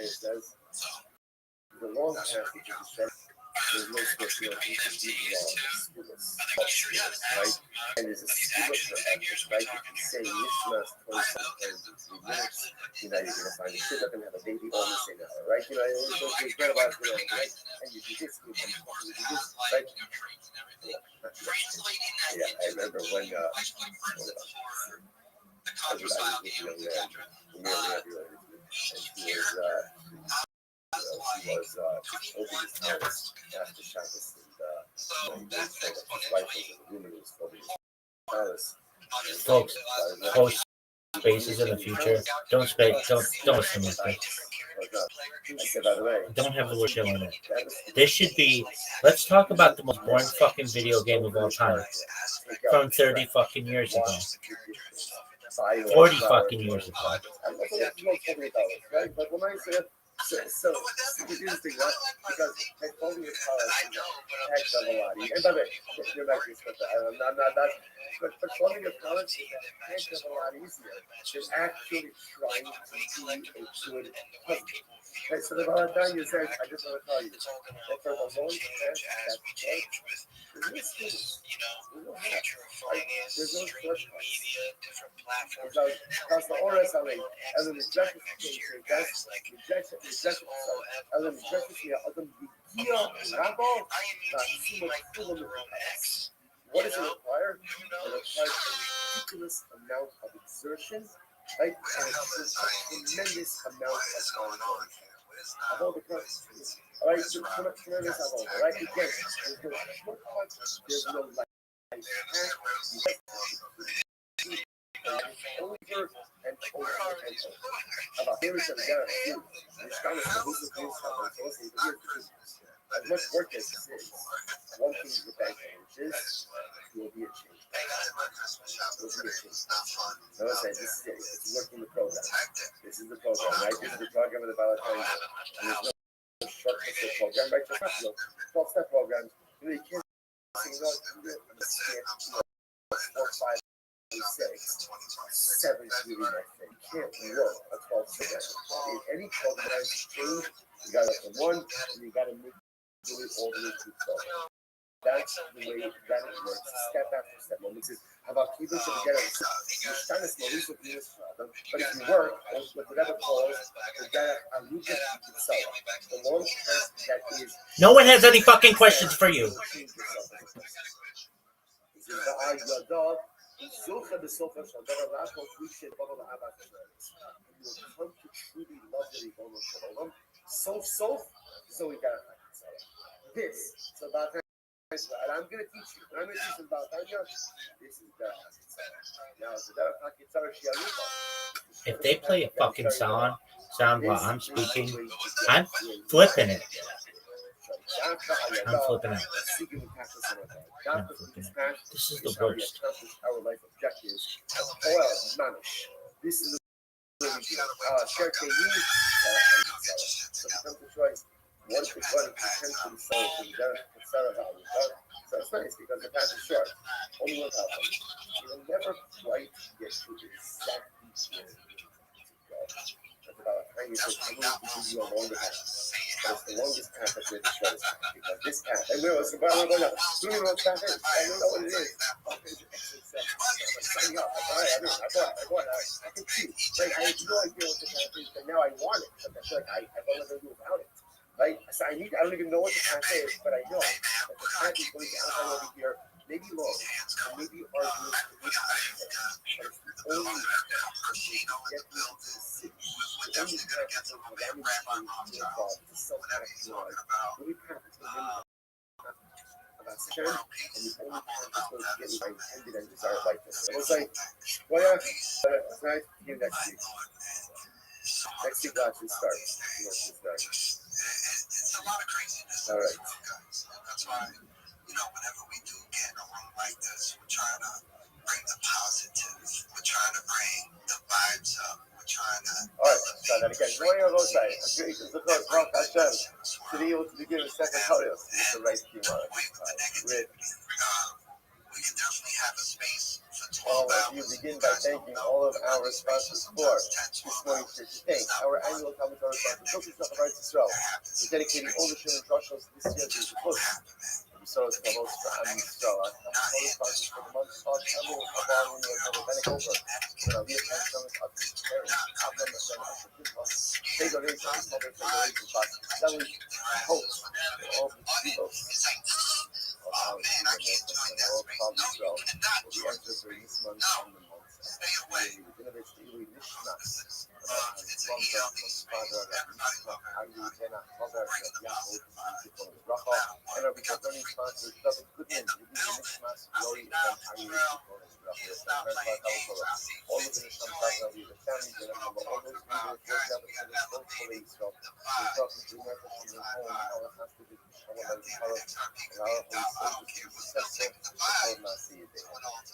says, the long path that you said, there's no special right? And there's a school of forever, right? You can say Yishmas 27 minutes, you know, you're going to find a kid up and have a baby on the same hour, right? You know, it's going to be great about it, right? And you do this, you do this, right? Yeah, I remember when I was with a young man, nearly everyone, and he was over his parents after Shabbos, and his wife was in the room and he was holding his palace. Folks, post spaces in the future. Don't listen to me. Don't have the word chill in it. This should be. Let's talk about the most boring fucking video game of all time, from 30 fucking years ago, 40 fucking years ago. So you do this thing, right? Because I told you how heck of a lot. And by the way, you're not going to expect that. I'm not. But forming a college is a heck of a lot easier than actually trying to be a good husband. Okay, so the Valentine you said, I just want to tell you, that for the long test, that's right. There's no students. There's no future of finance, there's no shortcuts. Because the ORSLA, as an executive teacher, that's like rejection, as an executive teacher, as an idea, Rabbi, what does it require? It requires a ridiculous amount of exertion, right? And a tremendous amount of going on. About the country. All right, so tremendous about it, right? Again, there's no shortcuts, there's no life. Over and over and over. About here is a guarantee. Which kind of who's the news as much work as this is, one thing is the bank, which is will be a change. Will be a change. So I say this is it. It's working the program. This is the program, right? This is the program of the Valentine. There's no shortcut to the program, right? Just 12-step programs. You know, you can't say, you know, 4, 5, 6, 7 is really my thing. You can't work a 12-step. In any program that change, you got to from 1 and you got to move all the way to 12. That's the way that it works, step after step. When it says, how about keeping it together? But if you work, with whatever cause, the long test that is. No one has any fucking questions for you. You will come to truly love the Ribono Shel Olam. So we got this. So about and I'm going to teach you. And I'm going to teach you about Tanya. This is the now, so If they play a fucking sound while I'm speaking, I'm flipping it. I'm flipping out. I'm flipping out. This is the worst. Our life objectives. This is the share choice. What if it's going to potentially solve the value? So it's nice because the path is short. Only one outcome. You will never quite get to exactly where you need to go. That's about how you say, I'm going to give you a longer path. But it's the longest path that's really the shortest path. Because this path, I know it's about I don't know what path is. I don't know what it is. I'm signing up. I can choose. Like, I have no idea what the path is, but now I want it. But I feel like I don't know what to do without it. Right? So I don't even know what the path is, but I know that the path is going to outline over here, maybe long, and maybe arduous, but it's the only path to get me into the city. The only path to allow me to evolve, to self-actualize. The only path that's going to get me about Shem, and the only path that's going to get me my intended and desired life. So it's like, well, yeah, tonight, see you next week. Next week, watch it start. It's a lot of craziness. All right. Guys. That's why, whenever we do get in a room like this, we're trying to bring the positive. We're trying to bring the vibes up. We're trying to. All right, try that again. Morning on both sides. Agree to the cause. Rock Hashem. To be able to begin a second Holiday is the right key word. We can definitely have a space for 12 all hours. of you begin by thanking all of our sponsors for this morning's church. Thank our annual commentary sponsor, Focus on the Right to Throw. We're dedicating all the children's Rothschilds this year to the book. So it's the most for Ami Stroh. Our sponsors for the month called Emily Kabbal, Bennett Over. We have sponsors up to parents, top members, and they donate to the public regulations box. Selling hope for all the people. Oh man, I can't join that space. No, you cannot join this space. No, stay away. It's an ELD space. Everybody love it. And our returning sponsor, David Goodman, will be the Nishmas Glory event. All of the Nishmas partner with the family, all those who are hopefully, so we're talking to them from the home, all of us to be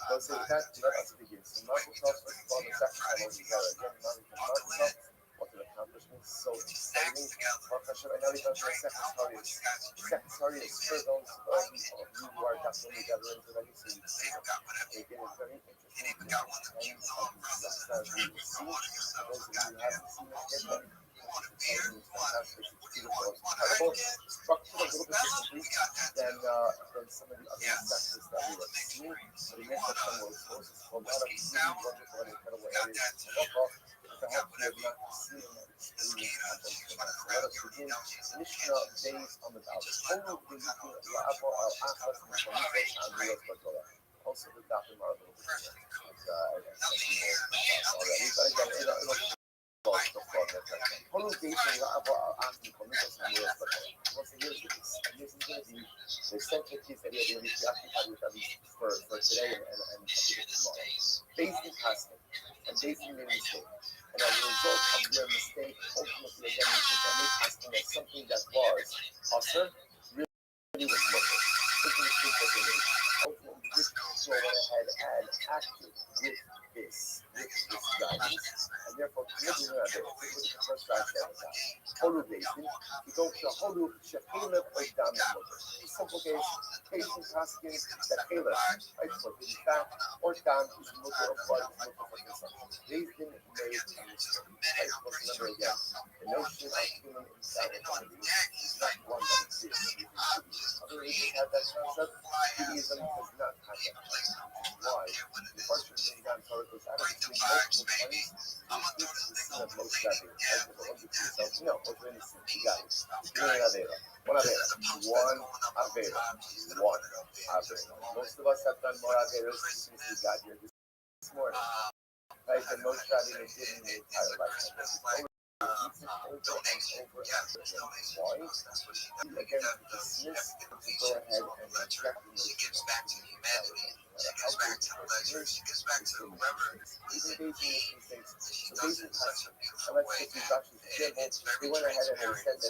so with that, let us begin. So Michael tells us about the second time again, what the accomplishments so exciting. And now we go to the second story. Second story is for those of you who are definitely veterans already, so you see again, it's very interesting. And those of you who haven't seen it yet, fantastic, it's beautiful, it's incredible. Structured a little bit differently than some of the other sectors that we were seeing. But again, that's some of those sources for a lot of really wonderful and incredible areas to look off. Perhaps we have not seen that experience happen. Let us begin Mishnah based on the Dallas. Also, the Dr. Marvel over here. Already. But again, the central piece that we are going to be occupied with at least for today and tomorrow. Based in casting and based in your mistake. And as a result of your mistake, ultimately again you think that casting as something that was awesome, really was murder. Ultimately this go ahead and acted with this guidance, and therefore committing to the first fact that was Holu Basin, we go to Holu Shekhalef or Dam Motor. Simple case, patient asking that Caleb, right, for the fat or Dam is motor of blood, is motor for consumption. They've been made a mistake. Right, let's remember again, the notion of human insanity is not one that exists. Other religions have that concept. Judaism does not have that concept. Why? The first religion got started was out of between multiple claims. This is the sin of most Rabbi. No, what's really sin? You got it. One Avera. One Avera. Most of us have done more Averas since we got here this morning. Right? And most Rabbi did in the entire lifetime. donation. Yeah, donation. Why? That's what she does. Again, dismiss to go ahead and reject the She gives notion back to humanity. She gives back to the ledger. She gives back to whoever is in need. And she does it in such a beautiful way. And it's very transparent.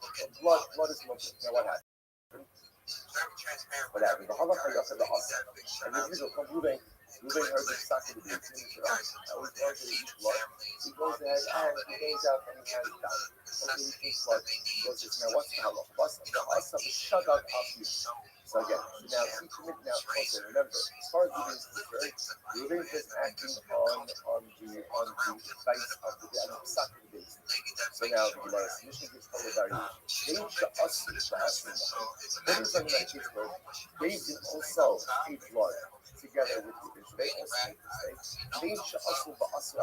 Look at blood is moving. Now what happened? very transparent. What happened? The Halacha Yachid the He's Hasa. that big And shout the out. individual from Ruben heard the Saka to be a team. He goes ahead and he goes out and he has that. Okay, he thinks blood. Goes this now. What's the Halacha? The Hasa is shut up after. So again, now he commit now. Also remember, as far as Ruben is concerned, Ruben is acting on the advice of the Saka to be. So now the Gemara Mishnah gives total variation. They should us the Asim. What is something like this word? They did also eat blood together with Ruben. So they also make mistakes. They should also the Asim.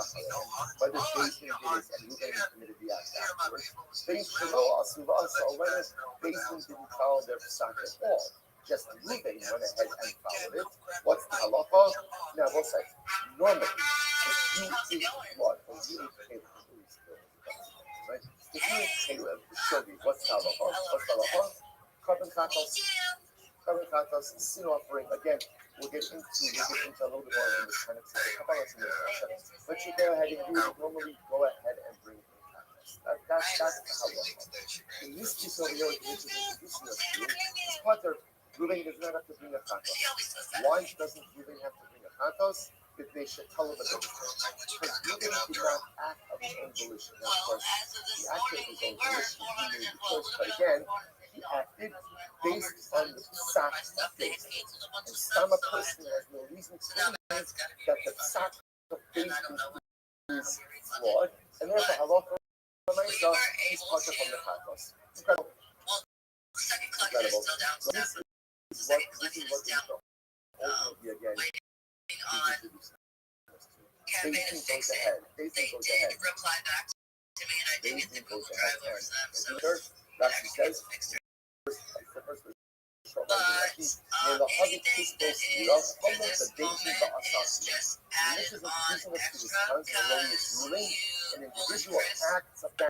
Whether they did this and Ruben committed the act afterwards. They should know Asim the Asim. Whether they didn't follow their Saka at all. Just Ruben went ahead and followed it. What's the halacha? Now we'll say normally if you eat blood or you eat Caleb, right? If you eat Caleb, Shogi, what's the halacha? What's the halacha? Carbon katos, sin offering. Again, we'll get into a little bit more in this kind of thing. But you go ahead and you would normally go ahead and bring in katos. That's the halacha. In this case over here, which is introducing us to, it's Potter. Ruben does not have to bring a chatos. Why doesn't Ruben have to bring a chatos? If they should tell him about it. Because Ruben did not act of his own volition. Now, of course, he acted of his own volition. He made the choice, but again, he acted based on the psak of faith. And some person has no reason to believe that the psak of faith is flawed, and therefore halacha myself is part from the chatos. Incredible. Incredible. So this is what we know. Ultimately, again, Basin goes ahead. Basin goes ahead. Basin goes ahead. And third, Rashi says, the first short one, the Hadi Kistos, Love, follow the Basin Ba'asas. And this is introducing us to this concept of erroneous ruling, an individual acts of that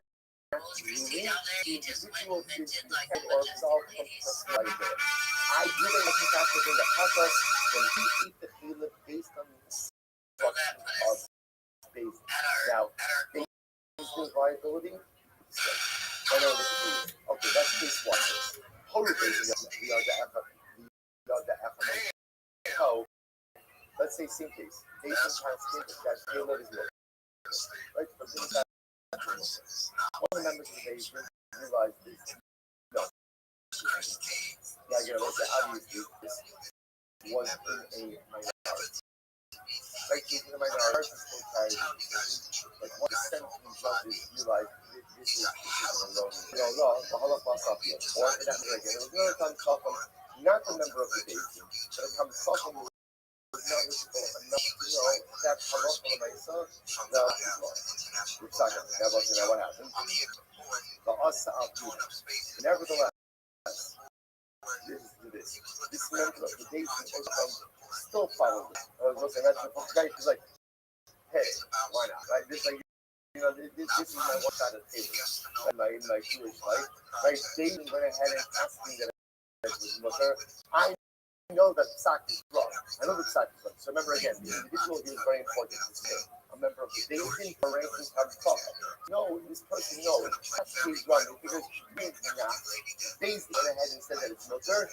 ruling, the individual is head or absolved from personal liability. I really like the fact that in the Hatas, when he ate the Caleb based on the instruction of Basin. Now, Basin's liability, okay, that's case one. Total Basin, we are the affirmation. So, let's say same case. Basin has stated that Caleb is guilty. Right? But this is one of the members of the Basin realized this. No. Yeah, you know, obviously, this was in a minority. Like, in a minority, still carried but one sentencing judges realized this is alone. The Holocaust of the or for that matter, again, it was another time Chacham, not a member of the Basin, but a time Chacham was not visible enough to know that Halacha L'maisa, the Tzacham. Now, what happened? The Asa Abdul. Nevertheless, this member of the Basin still followed it. I was going to say, that's the guy who's like, hey, why not? Right? This, like, you know, this is my one side of the table. In my Jewish life, right? They went ahead and asked me that it was mother. I know that psak is wrong. I know that psak is wrong. So remember again, the individual here is very important in this case. A member of the Basin for ranking comes talk. No, this person knows psak is wrong because she did not. Basin went ahead and said that it's mother.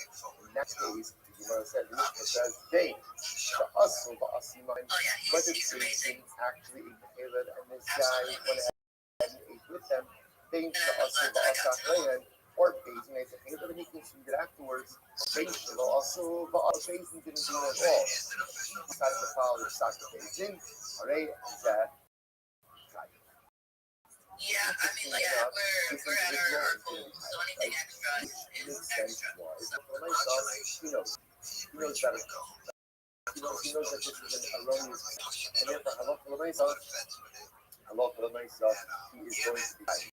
In that case, the Gemara said, Mishnah says, they, the Asul, the Asiman, but the Basin actually ate the Caleb, and this guy went ahead and ate with them. They, the Asul, the Asachrayan, or Basin ate the Caleb, and he consumed it afterwards. Basin, the Asul, the Basin didn't do it at all. He decided to follow the Saka Basin, alright, that guy. Yeah, I mean, like, we're at our goal, so anything extra is extra. He knows better. He knows that this is an erroneous position. And therefore, halacha l'maisa, he is going to be right.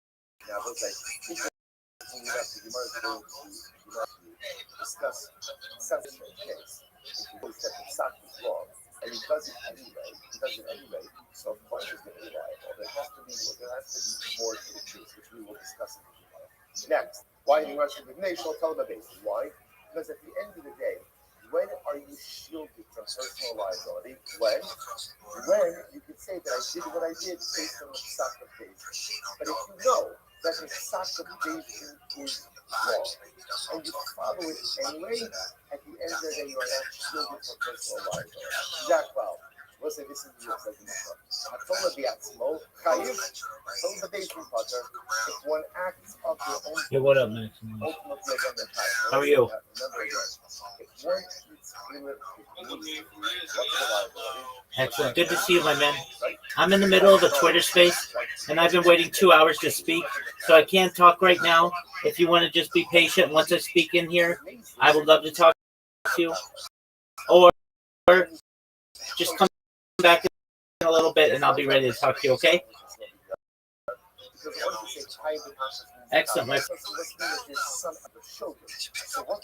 Now, we'll say, interesting enough, the Gemara is going to discuss such a case. If he knows that the psak is wrong, and he does it anyway. So of course it's going to be liable. There has to be more to the truth, which we will discuss in a few minutes. Next, why the Russian nation tell the basis? Why? Because at the end of the day, when are you shielded from personal liability? When you can say that I did what I did based on the psak of Beis. But if you know that the psak of Beis is wrong, and you follow it anyway, at the end of the day, you are not shielded from personal liability. Jacques, we'll say this is the rules, like the Mishnah. Hatola biatzmo, chayiv, hatola b'deizin pater. If one acts of their own, Yo, what up, Max? ultimately again, the time. How are you? Remember again, if one eats human, what's the liability? Excellent. Good to see you, my man. I'm in the middle of a Twitter space, and I've been waiting 2 hours to speak, so I can't talk right now. If you want to just be patient, once I speak in here, I would love to talk to you. Or just come back in a little bit, and I'll be ready to talk to you, okay? Excellent, my So what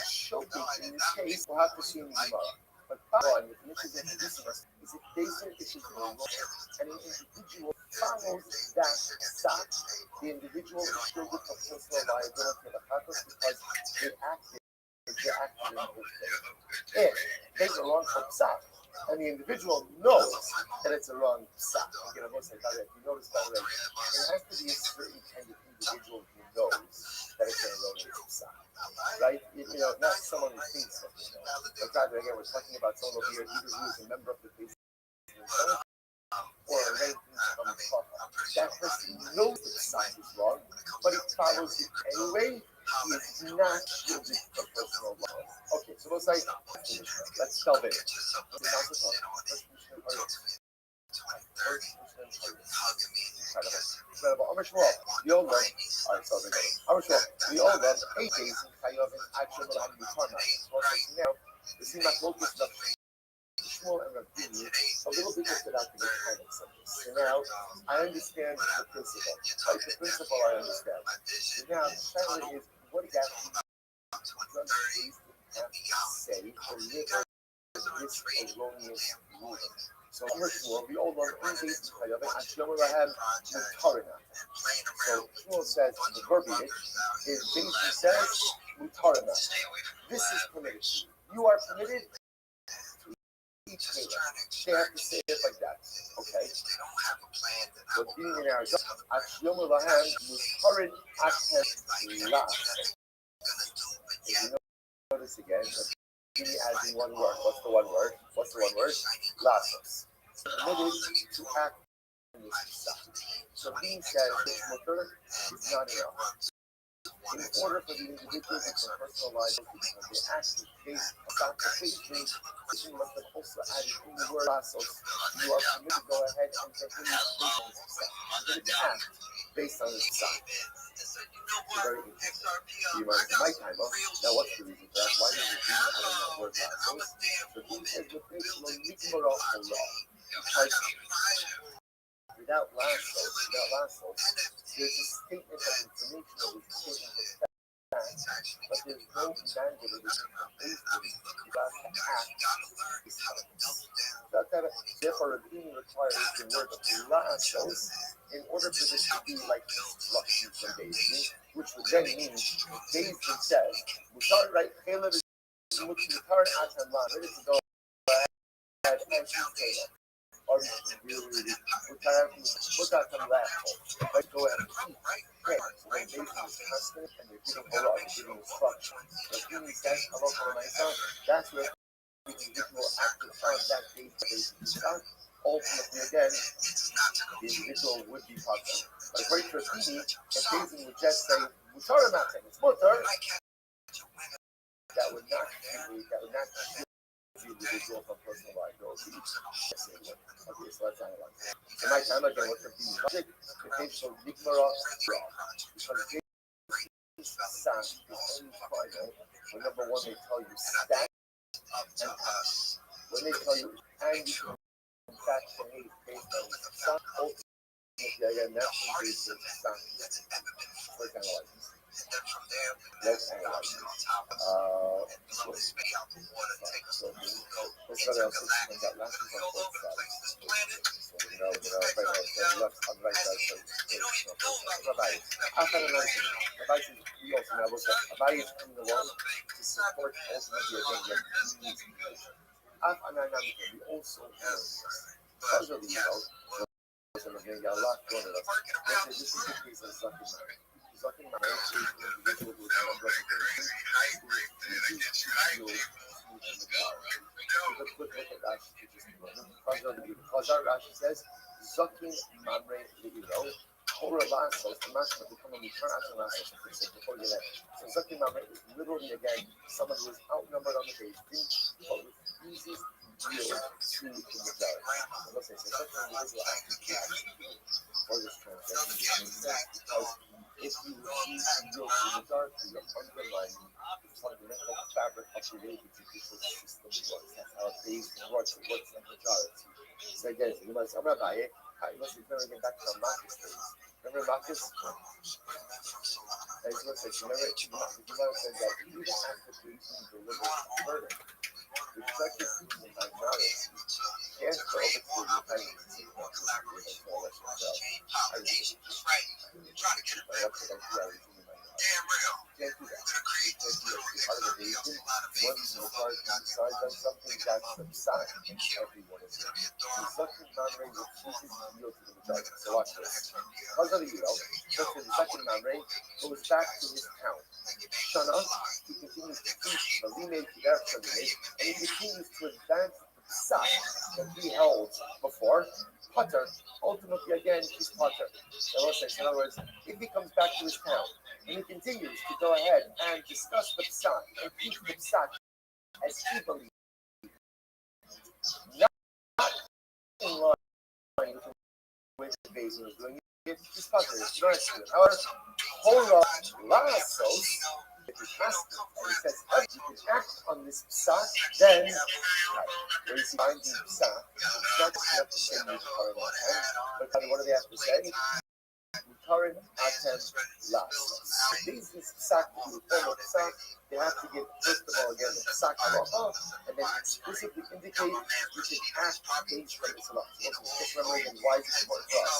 showcase in this case, we'll have to see in the Gemara. But one, which is introducing us, is if basic issues are wrong, and an individual follows that stop, the individual is shielded from personal liability of the Chakos because they acted in the first place. If they are wrong for psak, and the individual knows that it's a wrong psak, if you notice, by the way, it has to be a certain kind of individual who knows that it's a wrong psak. Right? Not someone who thinks that, But God, again, we're talking about someone over here, either who is a member of the police or a rank from the Chacham. That person knows that the sign is wrong, but he follows it anyway. He is not shielded from personal law. Okay, so we'll say, let's delve in. A little bit just about the mechanics of this. So now, I understand the principle. The principle I understand. So now, the challenge is, what exactly does say deliver this erroneous ruling? So, Shmuel, we all learn in basic Chayav, and Shlomo Lahem Mutarina. So, Shmuel says, the verbiage is basically says, Mutarina. This is permitted. You are permitted to each neighbor. They have to say it like that. Okay? But being in Arizona, Shlomo Lahem Mutarin Achem Las. You notice again, he adds in one word. What's the one word? Lasos. Permitted to act in this stuff. So being said, this mutter is not enough. In order for the individual to personal liability, when they act based on the patient, you must have also added in the word lasos. You are permitted to go ahead and take in this stuff. Permitted to act based on this stuff. Very interesting. You might say, my time, now what's the reason for that? Why does it mean having that word lasos? So he says, with this, no nikmar off the law. Because without lasso, there's a statement of information, there's a statement of fact, but there's no mandate of about to act. Therefore, Rabbi requires the word lassos in order for this to be like instruction from Beis, which would then mean Beis says, Mutar, right? Caleb is Mutar Atan La, ready to go ahead and Caleb. Or really, put out some laughter. Let's go ahead and keep. Okay, so when Beis is constant and they're giving a lot, they're giving instruction. But giving says, hello for myself, that's where the individual acted on that Beis start. Ultimately, again, the individual would be punished. But according to Rabbi, if Beis would just say, Mutar nothing, it's Mutar, that would not the individual from personal liability. Okay, so let's analyze it. In my time again, what's the logic? The case of Nikmara because the Sat is only final when number one they tell you stat and act. When they tell you and you can in fact behave based on Sat, ultimately again that's the basis of Sat. Let's analyze this. And then from there, we Let's put analyze option it. on top of it and blow the space out the water, take us a little Let's go to that last It's one. all over the place. This planet, So, left on the right side. they don't even know about the Rabbi, after analyzing, Rabbi says, we also know Rabbi is in the world to support ultimately again your needs and vision. We also know this. Because of the Allah wanted us. Let's say this is the case of Zakin Mara. Zakin Mara is an individual who is a member of the religion who refuses to yield to the power. Take a quick look at Rashi for just a moment. Chazar Rashi says, Zakin Mamre Le'ilo, Torah Lasos, the Mashma become a return after Lasos. Before you get that. So Zakin Mamre is literally, again, someone who is outnumbered on the page, but refuses to yield to the majority. So let's say, so such an individual actually for this translation makes sense because if you refuse to yield to the majority, you're undermining the fundamental fabric of the way the judicial system works. That's how it based works. It works like majority. So again, you might say, I'm not buying it. Let's get back to our Marcus days. Remember Marcus? I just want to say, remember, you might have said that even after Jason delivered a verdict, the judges in the minority can't go over to the independent and say, well, this is the election itself. I really trying to get it back. Damn real. can't do that. We're gonna create this little Part of the nation, once the majority decides on something, that's the sign. Everyone is there. The second non-ring refuses to yield to the majority. So watch this. Because of the yield, the second non-ring goes back to his town. Shana, he continues to teach the Limei Kider Shadei, and he continues to advance the side that he held before. Potter, ultimately again, he's Potter. In other words, if he comes back to his town and he continues to go ahead and discuss the psak and teach the psak as he believes, not in line with the Beis was doing, he's Potter. However, Torah Lasos, if he has to, and he says, if you can act on this psak, then where you find the psak, it's not just enough to say Mutarin Atem, but what do they have to say? Mutarin Atem Lasos. These psak, to form a psak, they have to give, first of all, again, the psak halacha, and then explicitly indicate you should act based on this halacha. Just remember why it's important for us.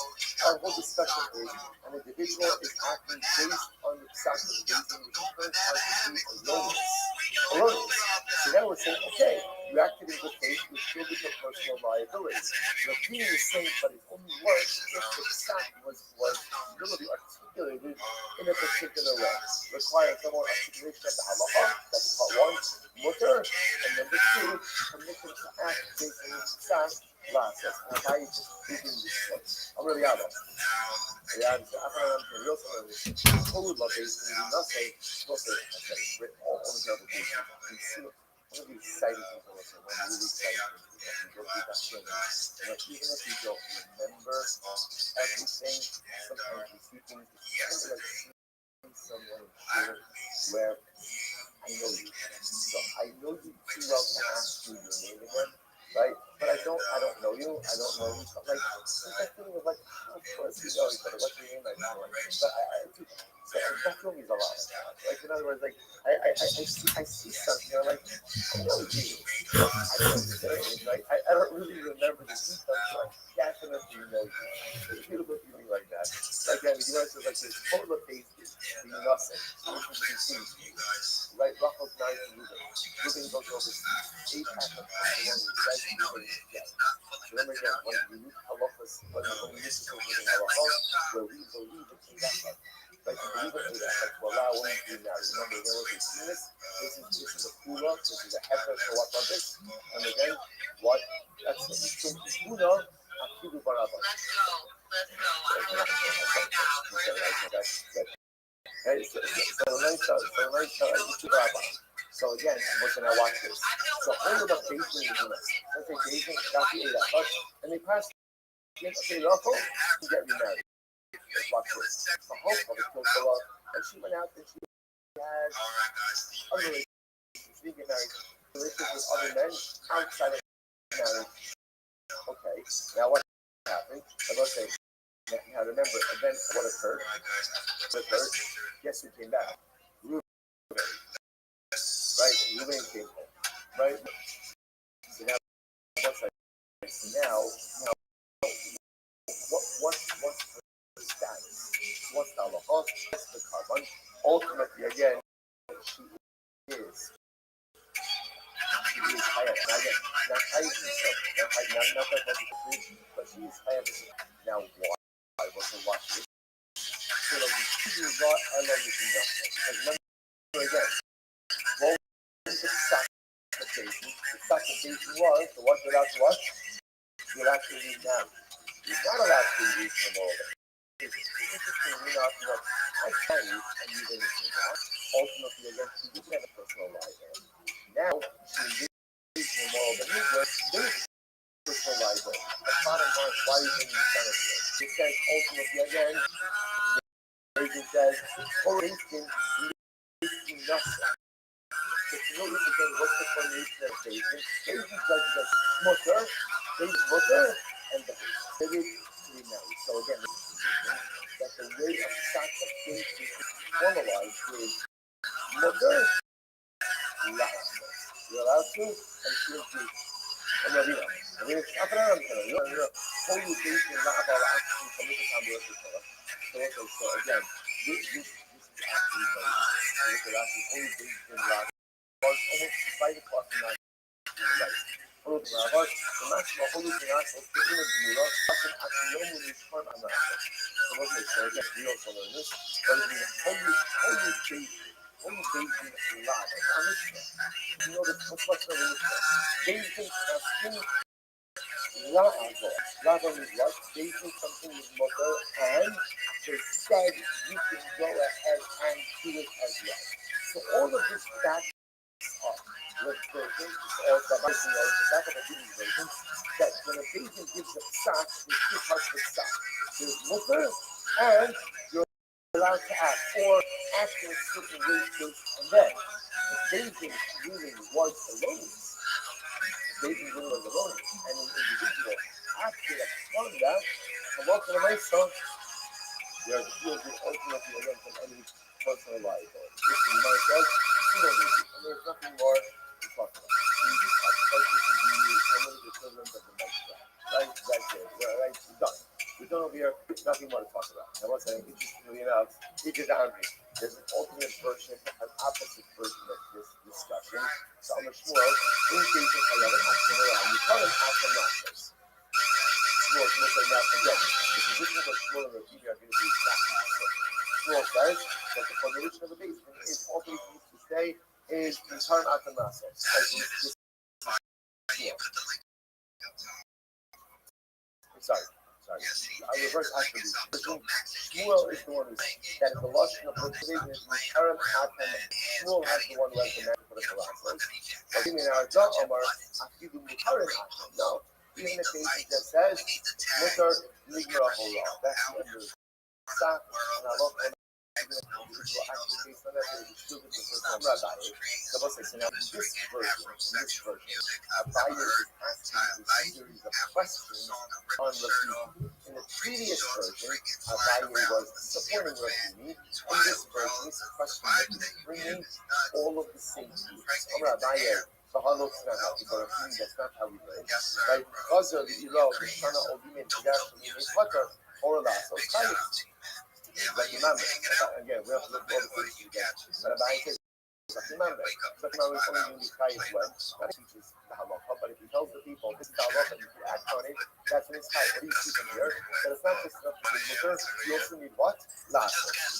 Our whole discussion is an individual is acting based on the psak of the reason which turns out to be erroneous. So now we're saying, okay, you acted in good faith, you still become personal liability. Your opinion is saying, but it only works if the psak was really articulated in a particular way. Requires no more articulation of the halacha, that's part one, mutter, and number two, permission to act based on the psak. Last, that's how you just begin this one. I'm really out of it. Yeah, I'm real code love basically nothing. Supposed to written all on the application. One of the exciting things I listen, one really exciting things is you go through that film. And even if you don't remember everything, sometimes you see things it's kind of like seeing someone here where I know you. So I know you too well to ask you your name again. Right? But I don't know you. I don't know you. But like, there's that feeling of like, of course we know each other. What's your name? But I do. So that feeling is a lot. Like, in other words, like, I see something, like, I know you. I don't know your name, right? I don't really remember the details, but I definitely know you. It's a beautiful feeling like that. Like, I mean, you know, it's like this total face is being nothing. Right? Rothschild's nice and Ruben goes over to 8 pack of remember again, when we use halachas, when we use the halachas, where we believe in Eidah, like we believe in Eidah, like to allow women to be married. Remember, again, what we've seen this is a kula, this is a hefer for what this, and again, what, that's the kula, akidu barabba. Let's go right now. Okay, so again, we're going to watch this. So all of the basement is in this. Let's say basement got the Eidah, and they passed okay, Rachel, you get remarried. Let's watch this. The hope of the Kilkola, and she went out and she had other relationships. She didn't get married. Relationships with other men outside of marriage. Okay, now what happened? Let's say Now remember, and then what occurred? Guess who came back? Reuben, right? Reuben came home, right? So now, now, what's the status? What's the halacha? What's the carbon? Ultimately, again, she is. She is higher. Now again, not higher not that but she is higher. Now why? I wasn't watching. So the reason why I love this investment because remember again, what was the sacrification? The sacrification was the one without what? You're actually married. You're not allowed to read them all. It's interesting, not what I tell you, and you didn't do that. Ultimately, again, she didn't have a personal life. Now, she reads them all, but there's personal life. The bottom line, why are you bringing this kind of thing? It says, ultimately, again, the agent says, correlation is nothing. So to notice again, what's the correlation of the agent? The agent judges as mutter, baby's mutter, and the baby to be married. So again, that the way of sacrifice is formalized is mutter, last. You're allowed to, and she'll do. And Rabbi, I mean, it's not around here. You're holy faith in not about actually committed time with the Torah. So again, this is actually very interesting. Actually, holy faith in God was almost right across the night. Holy Rabbi, the maximum holy thing actually is in the Gemara. Actually, no one is fun on that. So what makes sense? Yes, we also learn this. But it's holy faith. Holy faith in God. It's on this one. You know, what's the religion? They think asking Lava is what? They think something is mother, and they said you can go ahead and do it as well. So all of this backs up with versions, or the back of a giving version, that when a baby gives a psak, there's two parts of the psak. There's mother, and you're allowed to act, or act in a certain way first, and then if baby really was alone, baby really was alone, and an individual acted upon that, Allah to my son, where the field is ultimately again from any personal life. This is my son, you don't need it, and there's nothing more to talk about. You just have to focus on you, some of the equivalent of the Moshe. Right? That's it. Right? We're done. We're done over here, nothing more to talk about. I was saying, interestingly enough, it is angry. There's an alternate version, an opposite version of this discussion. So I'm a Shmuel, in case I have an action around. You call it action nonsense. Shmuel said that again. The position of Shmuel and Rabbi are going to be exactly the same. Shmuel says that the formulation of the base is all things used to say is return action nonsense. Sorry. I reverse attribution. Shmuel is the one who that is the logic of the division is return action. Shmuel has the one who has the man for the Rothschild. But in our John Omar, Akidu return action. No. Even if it just says, Mutter, Nigmar Hora. That's the end of the stop. And I love that. Individual action based on that, it is stupid to put on Rabbi. So let's say, so now in this version, Rabbi is asking a series of questions on Rabbi. In the previous version, Rabbi was supporting Rabbi. In this version, this question is bringing all of the same views. Rabbi, so how looks that out? Because that's not how we learn. Right? Because of the Iro, the Shana Obimim, Gashi, Water, or so but remember, again, we have to look all the things together. But Rabbi says, remember, so remember, it's only doing the Chayes when that teaches the halacha. But if he tells the people, this is the halacha, you can act on it, that's when it's Chayes. What do you see from here? That it's not just enough to be mutter, you also need what? Last.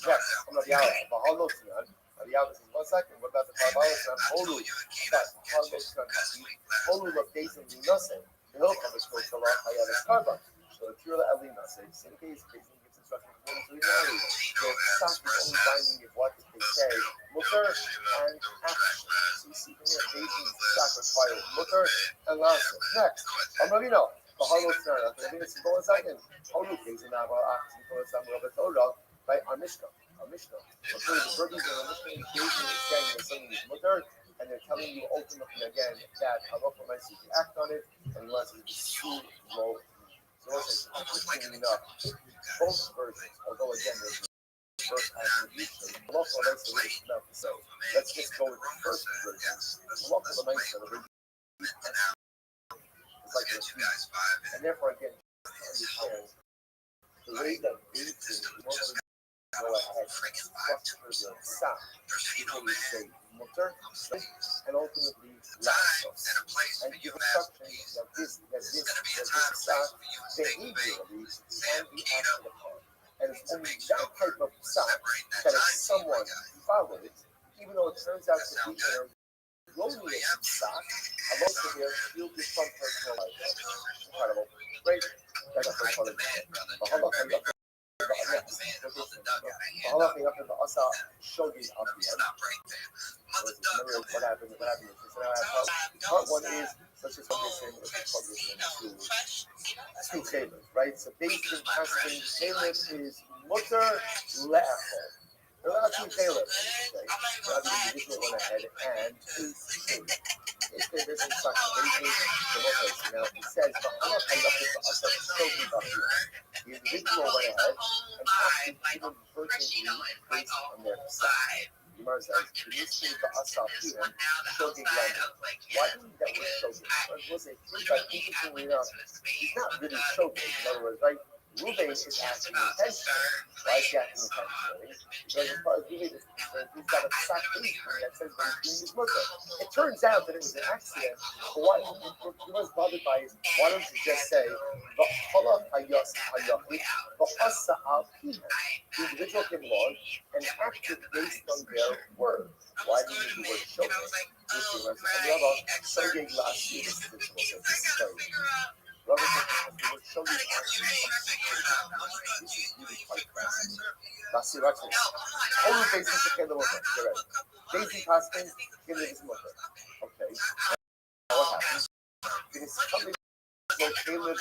Next, I'm not Yahweh, but Halosian. Yahweh says, 1 second, what about the Karbalas and Holu? That's Halosian. Holu of days and nothing. The halacha is called Salah Hayav Karban. So if you're the Alina, say, in case, the stop is only binding if what they say, mutter and action. So you see from here, Asian stop requires mutter and last. Next, Amravino, the hollow scenario. Amravino says, go 1 second. Hollow case in our action for some Rabbi Torah by our Mishnah. So the purpose of the Mishnah indication is saying that something is mutter, and they're telling you ultimately again that Allah permits you to act on it, and unless it's true, roll. So interestingly enough, both versions, although again there's first attribution, local isolation enough. So let's just go with the first version. Local isolation is like a and therefore again, understand the way that bases normally go ahead structures of sound. We say mutter and ultimately lactose. And give instructions that this sound behaviorally can be acted upon. And it's only that type of sound that if someone followed, even though it turns out to be an erroneous sound, I've also here feel this from personal life. Incredible. Great. That's the first one. What happened? Part one is let's just focus into two favors, right? So basic testing, Caleb is mutter le'echol. There are two Calebs, Rabbi individual went ahead and if there isn't such basis, now he says, the individual went ahead and actually even virtually based on their side. Gemara says, why didn't that was choking? Was it interestingly enough, he's not really choking, in other words, right? Ruben is acting intentionally. Why is he acting intentionally? Because as far as Ruben is concerned, he's got a citation that says that he's doing his mutter. It turns out that it was an accident, but what he was bothered by is, why don't you just say, the individual came along and acted based on their word. Why do you use the word choking? Only basis of the mutter. Basic husband, give it his mutter. Okay. Now what happens? It is coming so Caleb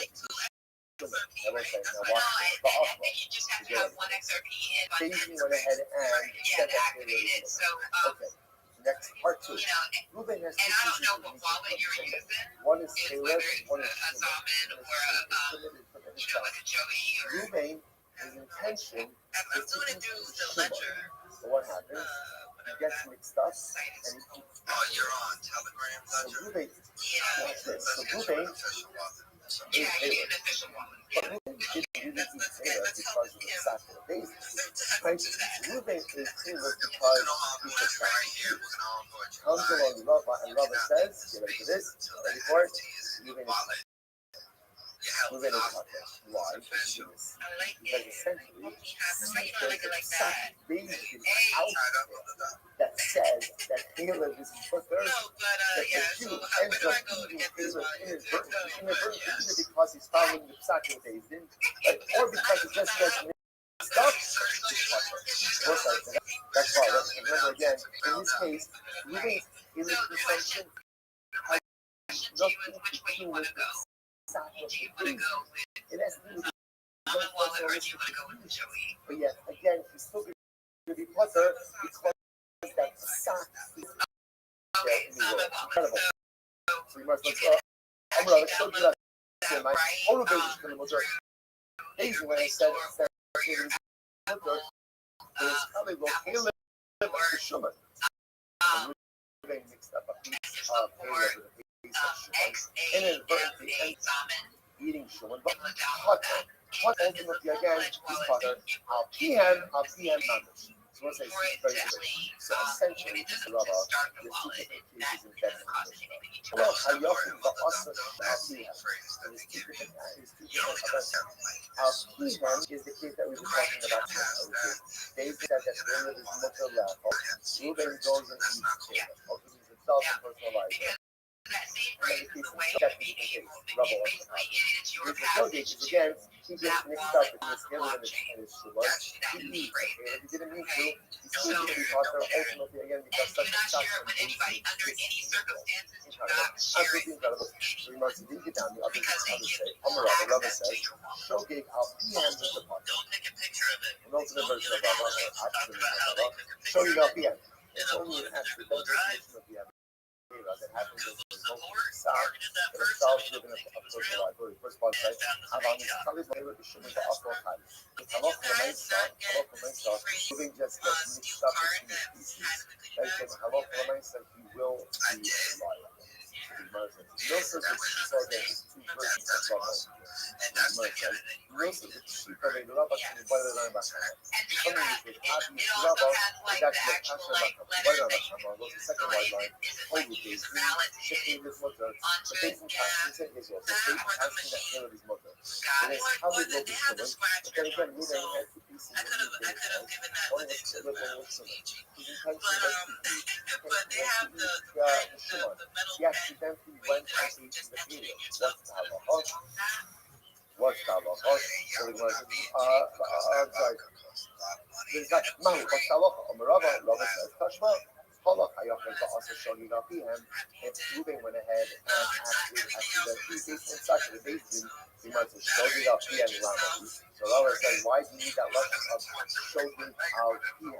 Daisy went ahead and said that okay. Next part two. Ruben has two pieces of music. One is Caleb, one is Ruben, his intention is to use Shimon. So what happens? He gets mixed up and he keeps. Oh, you're on Telegram. So Ruben is Caleb. But Ruben didn't really say that because of the fact of the basis. Right? Ruben is Caleb because he's a child. Comes along Rabbi and Rabbi says, get ready for this, ready for it, Ruben is Hakesh. Why? Because essentially, there's a fact basis out there that says that Caleb is mutter, that the Jew ends up eating Caleb inadvertently, either because he's following the psak of the Din, or because he just gets mixed up. That's why. Remember again, in this case, Ruben's consumption has nothing to do with the psak of the Din. It has to do with but yet, again, he's still going to be mutter because that psak is there in the world. Incredible. So you must let's show you that. My whole basis is going to mutter. Daisy, when I said mutter, is coming with Caleb and Shimon. They mixed up a piece of Caleb with a piece of Shimon. Inadvertently eating Shimon, but what ultimately again is father Al-Pihan Manush. So once I see very good. So essentially, this is Rabbi, there's two different cases in that Mishnah. Well, Hayachim Ba'asa Al-Pihan. There's two different Al-Pihan is the case that we've been talking about now. They said that Caleb is mutter le'echol. Ruben goes and eats Caleb. Focuses himself and personalizes. Again, he just mixed up in his Caleb and his Shimon. He didn't mean to. He's still going to be taught there ultimately again because such a such absolutely incredible. So we must dig it down. The other say, Rabbi says, Shogeg Al-Pihan is the part. An ultimate version of Rabbi, Shogeg Al-Pihan. It's only an actual definition of the that happens as a result of the sound that itself given a personal liability. First one says, Avan is Khalid Layla Bishimon Ba'afro Khalid. With Halach Lamaisa, moving just gets mixed up between the pieces. Like in Halach Lamaisa, he will be a liar. Notice that she saw that there's two versions of Rabbi here. Notice that she probably Rabbi can buy the Rabbi. Something which was obvious to Rabbi is actually a Kasha Rabbi. Was the second white line. Holy days, shifting his mother. The basic Kasha is also basic Kasha that killed his mother. It is how we go to Shimon, but then again, we then had two pieces of the one was Shimon, one was Shimon. His intention was to eat the Shimon. He accidentally went and ate the video. What's the halacha? What's the halacha? So the Gemara says, there's that Mahu, what's the halacha? Amarava, Rava says, Tashma, halacha, Yachel, Ba'asa, Shoni, Rafihem, and Ruben went ahead and accidentally based on such a basin, he might have Shoni, Rafihem, Rama. So Rava says, why do you need that lesson of Shoni, Rafihem?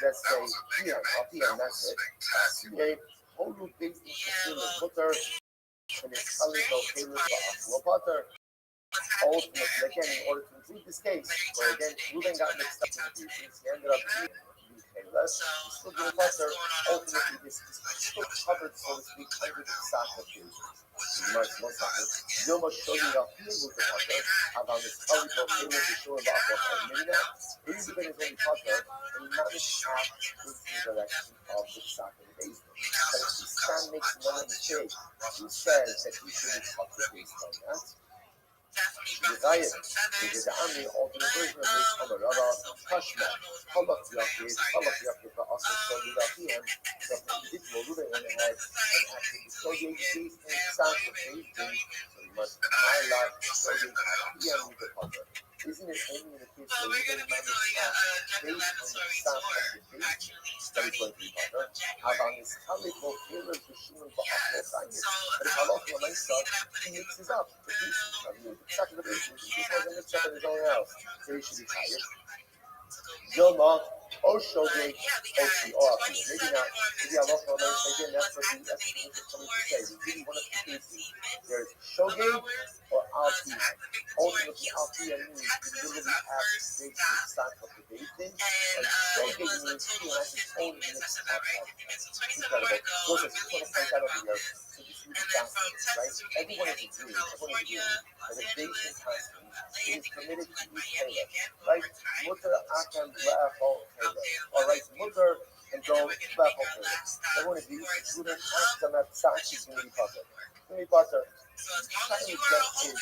Just say, Rafihem, that's it. Okay. Whole based in the butter and it's color located butter. Ultimately, again, in order to include this case, where again, Ruben got mixed up in the pieces, he ended up being less. He's still doing butter. Ultimately, this is still covered, so to speak, under the sack of Jesus. Yoma showing up here with the butter. About this color located the shore of Aqua. Maybe that Ruben is only butter, and he managed to have in the direction of the sack of the basin. But if Islam makes one mistake, who says that he shouldn't cut the base like that? The diet is the only alternate version of this color. Kashma, Halak Yaqib, but also Shoni Rafiam, that the individual Ruben went ahead and actually studied these things sacrificed, so he must highlight studying Rafiam with the color. Isn't it only in the case where Ruben managed to based on the sacrification? That is going to be better. Avan is Khalifo, Killer, Bishimon, Ba'afro, but if Allah he mixes up the pieces. Second of this, he wasn't mixed up in his own house, so he should be tired. Yoma, Oshoge, Oshi, or maybe not. Maybe Allah again, that's what he's coming to say. There's really one of the cases. There's Shoge or Alpi. Ultimately, Alpi means you literally have to take the stock of the basin, and Shoge means he has his own mixed up. Incredible. Look, I just want to point that over here. So this is really fascinating, right? Everyone is agreeing that the basin constantly is permitted to be tailored, right? Mutter Akam La'achol Taylor. All right, Mutter and go La'achol Taylor. Everyone is used to Ruben Akam at Sachi Community Potter. Community Potter, trying to get his,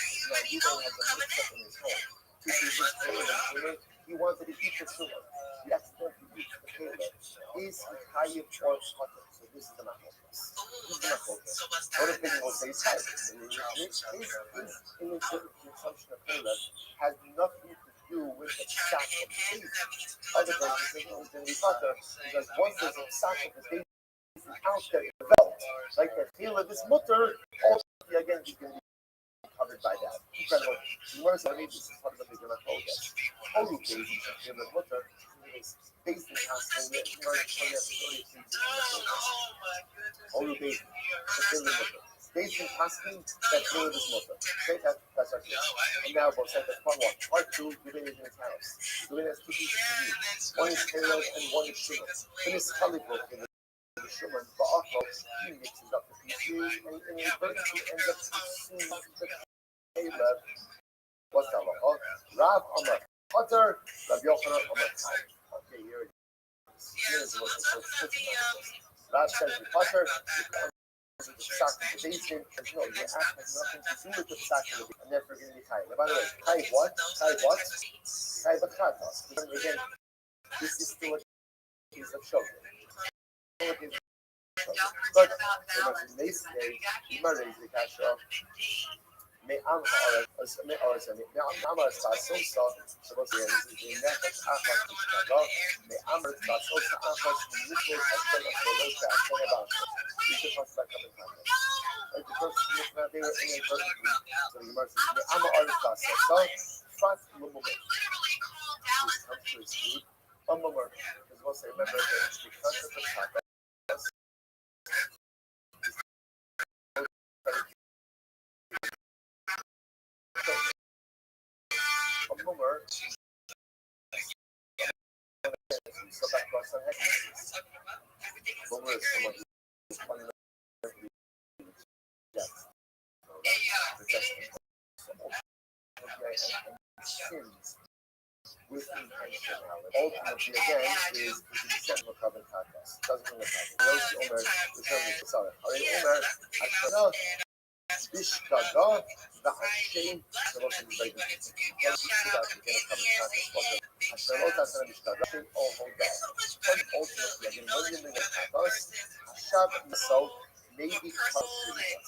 you don't have the mix up in his home. To see his Taylor, he wanted to eat the Sumer. He accidentally eat the Taylor. Is he Hayib or Potter? So this is the Mahmoud. What if people will say his consumption of Taylor has nothing to do with the sack of the baby. Other versions say no, it's going to be butter, because once there's a sack of the baby out there developed, like the Taylor, this mutter, ultimately again, you can be covered by that. Incredible. This is part of the bigger Machogas. Holy baby, Taylor mutter, is based in Holy baby, Taylor mutter. Based in Paskin, that's Taylor this mutter. Okay, that's our case. And now, we'll set that part one. Part two, Ruben is in his house. Ruben has two pieces to do. One is Taylor and one is Shimon. Then it's Kalibro in the Shimon, but also he mixes up the pieces and he eventually ends up consuming the Taylor. What's that one? Rav Amar Potter, Rabbi Yochanan Amar Kai. Okay, here it is. Here's what it's supposed to be. Rav says the Potter, the sack of the basin, and no, the act has nothing to do with the sack of the basin, and therefore going to be tied. By the way, tied what? Tied what? Tied Bachatas. Again, this is still a case of shogun. But in the next day, he marries the Kasha. Me Amar Sosa, supposed to be the Nefesh Achas Kishnaga, Me Amar Sosa Achas Nishos Hashem Asoloka Hashem Abasha. These are first couple of times. Like the first Mishnah, they were inadvertently. So the Gemara says, Me Amar Sosa, first Mummer. This comes to exclude a Mummer. Because once they remember the concept of Chaka, So back to our son Hector. Boomer is someone who's fundamentally rejects sins with intentionality. Ultimately, again, is the descent of a carbon contest. Doesn't mean that. Those Omer return to Sarah. Omer, Ashana, Bishkaga, Va'ashem, Shalom is very good. Asherot Asana Bishkaga, all hold that. Ultimately, again, when you bring a contest, Hashav himself may be considered.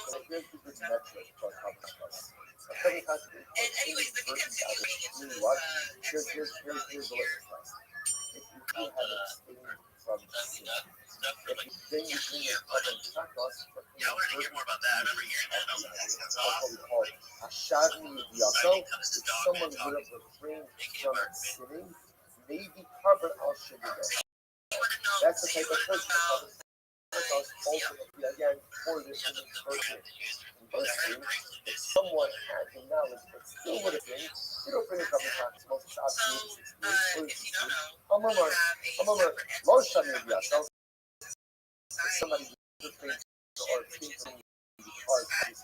So here's the good metric for a carbon contest. And anyways, the versus others. What? Here's the lesson class. If you have abstained from sin, then you bring your carbon contest. Yeah, I wanted to hear more about that. I remember hearing that. I was like, that sounds That's what we awesome. call Hashadni Yasel. If someone would have refrained from sinning, maybe carbon al Shemina. That's the type of person carbon contest ultimately, again, for this person. If someone had the knowledge but still would have sinned, you don't bring a carbon contest. Most obvious. Amamar, Lo Shamir Yasel. If somebody refrains or thinks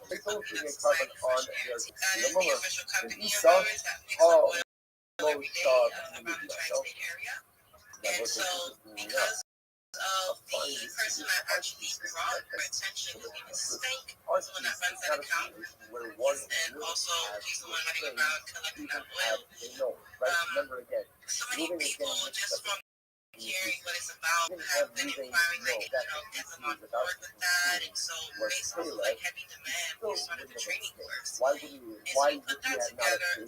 they don't bring a carbon on their Amamar. And Esau, oh, Lo Shamir Yasel. Now, what this of the person that actually brought her attention, he was Spank, was the one that runs that account, and also he's the one running around collecting that oil. Remember again, So many people just from hearing what it's about have been inquiring, like, is I'm on board with that, and so based off of like heavy demand, we started the training course. Why would you put that together, and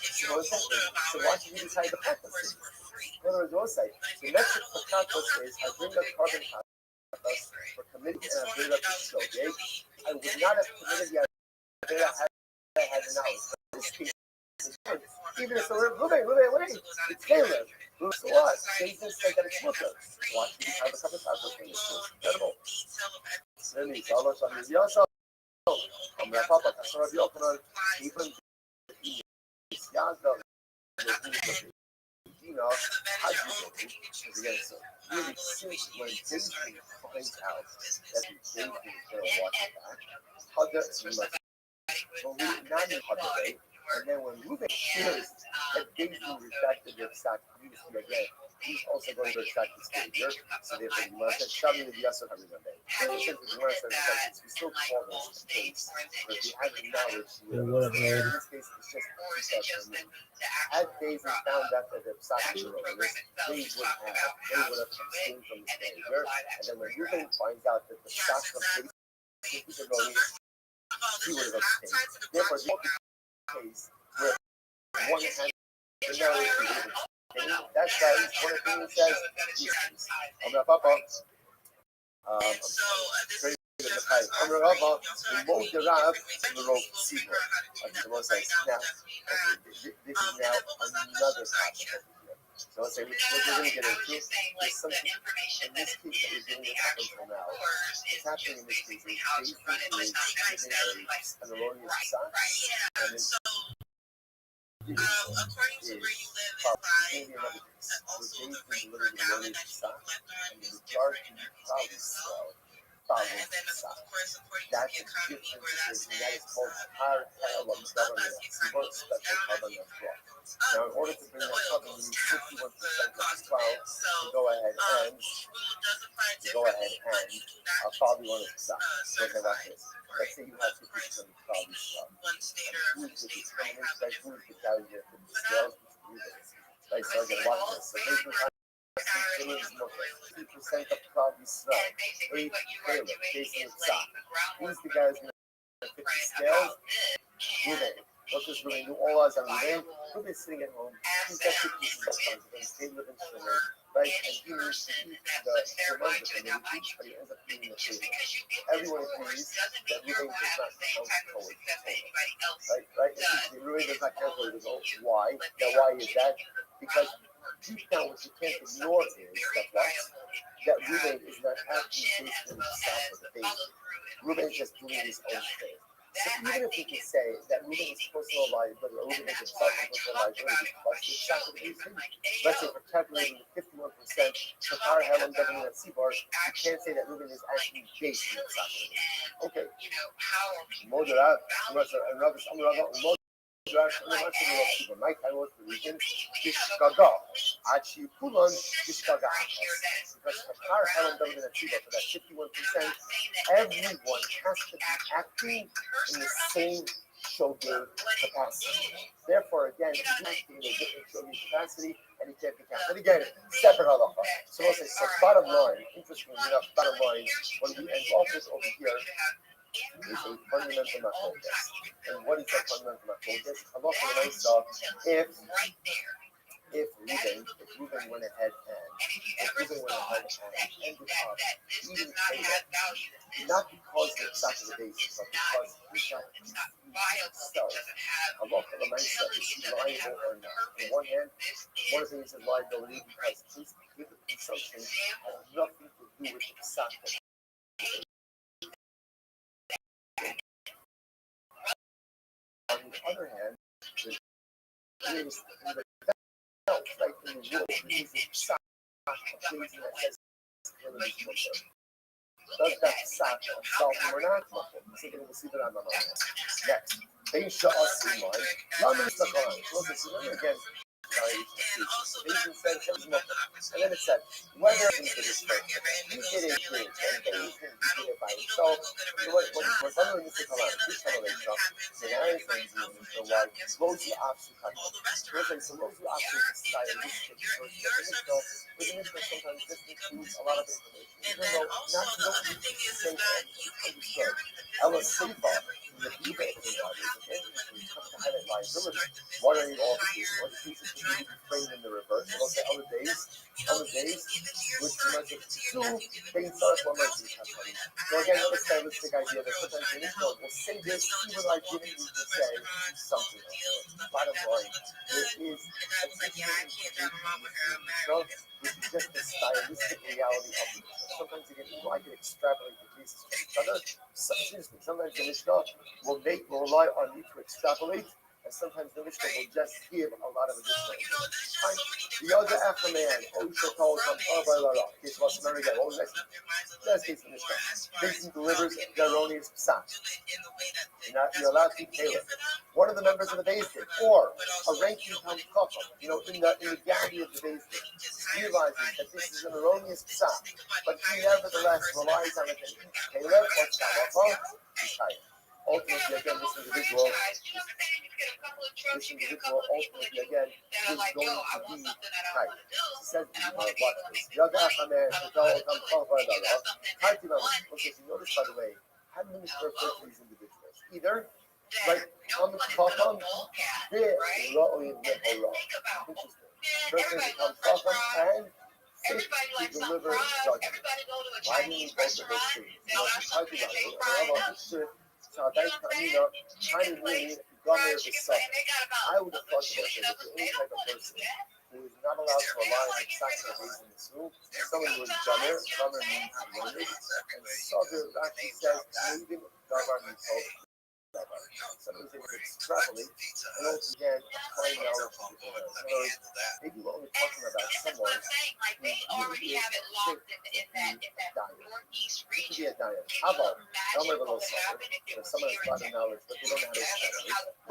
if you're older about it, you can take that course for free. In other words, say, the metric for contest is I bring up carbon contest for committing and I bring up the show. I would not have committed the idea had I had the knowledge. Even if they're wait, it's Caleb. So what? Jason said that it's Mutter. Watch me have a couple of times. It's incredible. Then he told us on his Yasa. I'm going to pop up. That's what I'll be even Yaga. You know, how do you get it? Really, since when Jason finds out that Jason is going to watch it back, how does he like? Well, we not in Huddersfield. And then when Ruben hears that Daisy retracted their stock previously again, he's also going to retract his figure. So therefore, you must have shoved in the yes of every Monday. We still call this case, but we have the knowledge. In this case, it's just had Daisy found out that the stock was erroneous, they would have abstained from this behavior. And then when Ruben finds out that the stock from Daisy is erroneous, he would have abstained. Therefore, case where one has the knowledge to do it. That's why each one of them says, I'm not Papa. This is now another topic. So let's say we're going to get into there's something in this case that we're doing up until now. What's happening in this case is basically an erroneous stock, and according to where you live, is by also the rate per gallon that you collect on is different in every state as well. And then, of course, according to the economy where that stands, sometimes the economy goes down and the economy goes up. now in order to bring that up, you need 51% of the cloud to go ahead and probably want to stop. Okay, watch this. Let's say you have 50% of the cloud stop. And who's the coming in, like who's the carry here for the scales, like so again, watch this. So basically, 50% of cloud Israel. Eight Caleb, Jason Tzach. Who's the guys in the 50 scales? Ruben. What does Ruben do? All eyes on Ruben. Ruben's sitting at home. He's got 2 pieces of funds. Caleb and Shimon. Right? And he needs to eat the Shimon, but he ends up eating the food. Everyone agrees that Ruben does not count towards Torah. Right? Ruben does not count towards Torah. Why? Now, why is that? Because deep down, what you can't ignore is that Ruben is not actually based in himself as a baby. Ruben is just doing his own thing. So even if we can say that Ruben is personal liability, or Ruben is himself a personal liability, but it's not going to let's say for calculating the 51% for Tar Helen Devon at Seabar, you can't say that Reuben is actually based in the okay. Moderat, my time was the region, Bishkaga. Actually, Kulon, Bishkaga. Because for Tar Helen Devon at Seabar, for that 51%, everyone has to be acting in the same showgame capacity. Therefore, again, you have to be in a different showgame capacity, and it can't be counted. But again, separate halacha. So we'll say, so bottom line, interestingly enough, bottom line, when we end off this over here, is a fundamental machlokes. And what is that fundamental machlokes? Halacha l'maisa, if Reuben went ahead and ended up eating Caleb, not because of the fact of the basis, but because he got himself, halacha l'maisa, is he liable or not? On one hand, one of the things is liability because his consumption has nothing to do with the psak. On the other hand, there is in the belt, right in the world, there is a psak that says does that psak itself or not? So we'll see that on the line. Next, Beisha Asimai, Laman Sakaran. So this is again. And then it said, whether he did it first, he did it here, and he did it by himself. When following this Kalan, this Kalan, the Aaron friends in the why those who actually cut. So those who actually stylistic within this sometimes this includes a lot of information. Even though not you don't need to say understood. Ella Sifa, the people in the body, is come to highlight liability. What are you all cases? What cases can be framed in the reverse? And also other days, which might be two, they start one might be happening. So again, another stylistic idea that sometimes the initial will say this, even like giving you to say something else. Bottom line, there is a difference which is just the stylistic reality of the Mishnah. Sometimes again, I can extrapolate the cases from each other. Sometimes the Mishnah will rely on you to extrapolate. And sometimes the Mishnah will just give a lot of additional information. The other after man, Osha told him, case was married again. What was next? Last case of the Mishnah. Mason delivers the erroneous psak. You're allowed to be Caleb. One of the members of the Beis Din, or a ranking Tam Kacham, in the gallery of the Beis Din, realizing that this is an erroneous psak, but he nevertheless relies on it and eats Caleb, what's that? Ultimately, again, this individual ultimately, again, is going to be right. He says, watch this. Okay, so notice, by the way, how do you refer to these individuals? Either, like, on the Chacham, they're Ra'oim Ne'orah. Interesting. Person becomes Chacham and faith to deliver judgment. Why do you both of those things? I would have thought about it. If you're any type of person who is not allowed to rely on the facts of the days in this room, someone who is Jamer means learned, and Sabir actually says, even Davar means hope. Sometimes they would extrapolate, and also again, applying knowledge to people else. In other words, maybe we're only talking about someone who really is fit to be a diet. It could be a diet. How about, I'm going to go somewhere, if someone has a lot of knowledge, but they don't know how to extrapolate.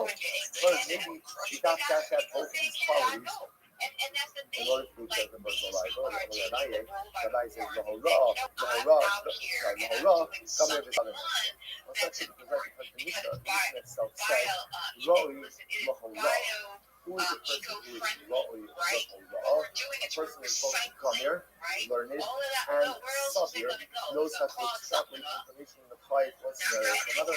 Well, maybe you got both of these qualities in order to judge the personal liability. Rabbi says, Lahorah, come here with other. What's that because the Mishnah itself says, Roi Lahorah. Who is the person who is Roi Lahorah? A person who is both Kamir, learned, and Sabir, knows how to extrapolate information and apply it one scenario to another.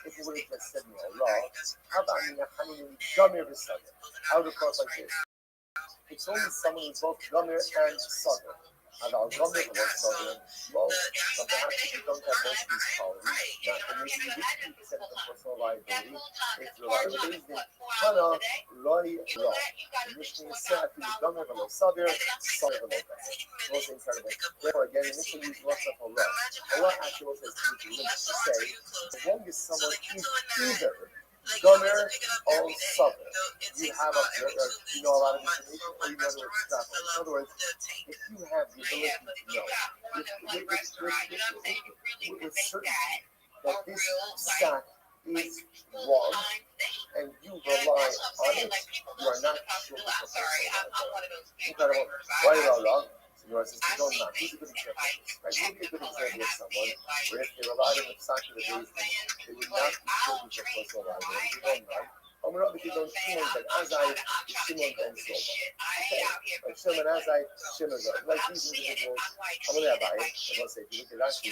If you would have just said Allah, how about Gamir v'Sadr? I would have thought like this. It's only someone who's both Gamir and Sadr. And I'll Gamir and Sadr. Well, but perhaps if you don't have both these qualities, and maybe you didn't accept the personal liability, if you're like Bezdin, Hana, Rani, Ra. The Mishnah said to the Gamir v'Lo Sadr, Sadr v'Lo Bezdin. Most incredible. Therefore, again, initially use lots of Allah. Allah actually also has to limit to say, as long as someone is either Gunner all summer. You have a, you know a lot of information, or you know to extrapolate. In other words, if you have the ability to know with certainty that this sack is wrong, and you rely on it, you are not sure what the incredible. Why are you wrong? So you are saying, don't not. Here's a good example. Right? Maybe a good example of someone where if they relied on the sack of the basin, they would not be sure what the personal liability. They don't know. Amr because on Shimon ben Azai, Shimon ben Soma. Okay, like Shimon Azai, Shimon ben. Like these individuals, I'm going to Rabbi, and let's say if you look at Rashi,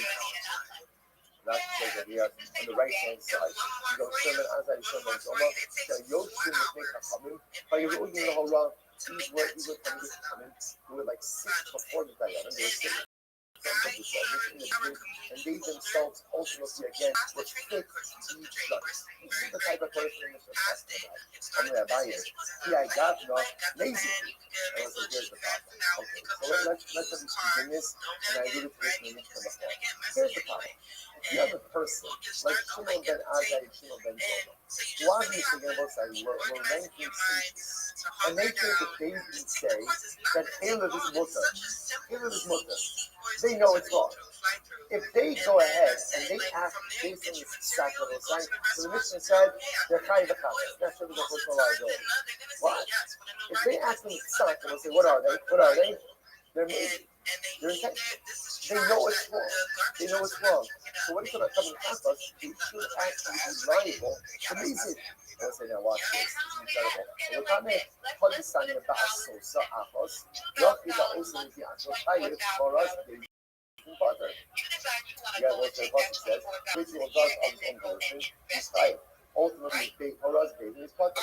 Rashi says that we are on the right hand side. You go Shimon Azai, Shimon ben Soma. Yoshim make a coming. But you're looking at the whole wrong. These were coming. Who were like 6 before the Dayan, and they were sitting. And they themselves ultimately again were fit to each other. This is the type of person this was talking about. I'm going to buy it. Yeah, I got no lazy. And I was like, here's the problem. Okay, so let's begin this, and I alluded to this in the before. Here's the problem. If you have a person like Shimon ben Azai and Shimon ben Soma, who obviously they're both like we're 19 stages, and they take the baby and say that Caleb is mutter. Caleb is mutter. They know it's wrong. If they go ahead and they act based on this sacrament sign, so the Mishnah said they're kind of chametz. That's sort of the personal liability. What? If they act on the sacrament and say, what are they? What are they? They're maybe. They're intentional. They know it's wrong. They know it's wrong. So when it's about coming at us, they should actually be liable to reason. I say now, watch this. This is incredible. We're coming to understand the basso sa apos. Not with the also with the actual fire for us. Butter. Yeah, what the Rothschild says, ritual does on its own version, is fire. Ultimately, big Torah's baby is butter.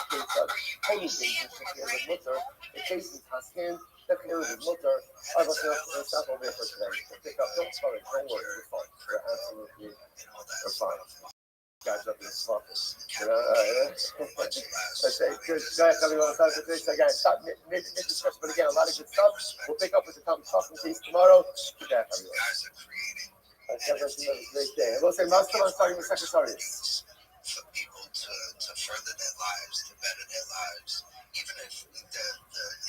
Holy baby is the care of mutter. It faces Haskin, the care of mutter. I was going to stop over here for today. We'll pick up. Don't worry, we're fine. We're absolutely fine. Guys up in this office. Let's say, good guys coming on time for this again. Stop mid-discussion, but again, a lot of good stuff. We'll pick up with the Tom talking piece tomorrow. Good day, everyone. Let's have a great day. And we'll say, Masterman starting with second starters. For people to further their lives, to better their lives, even if the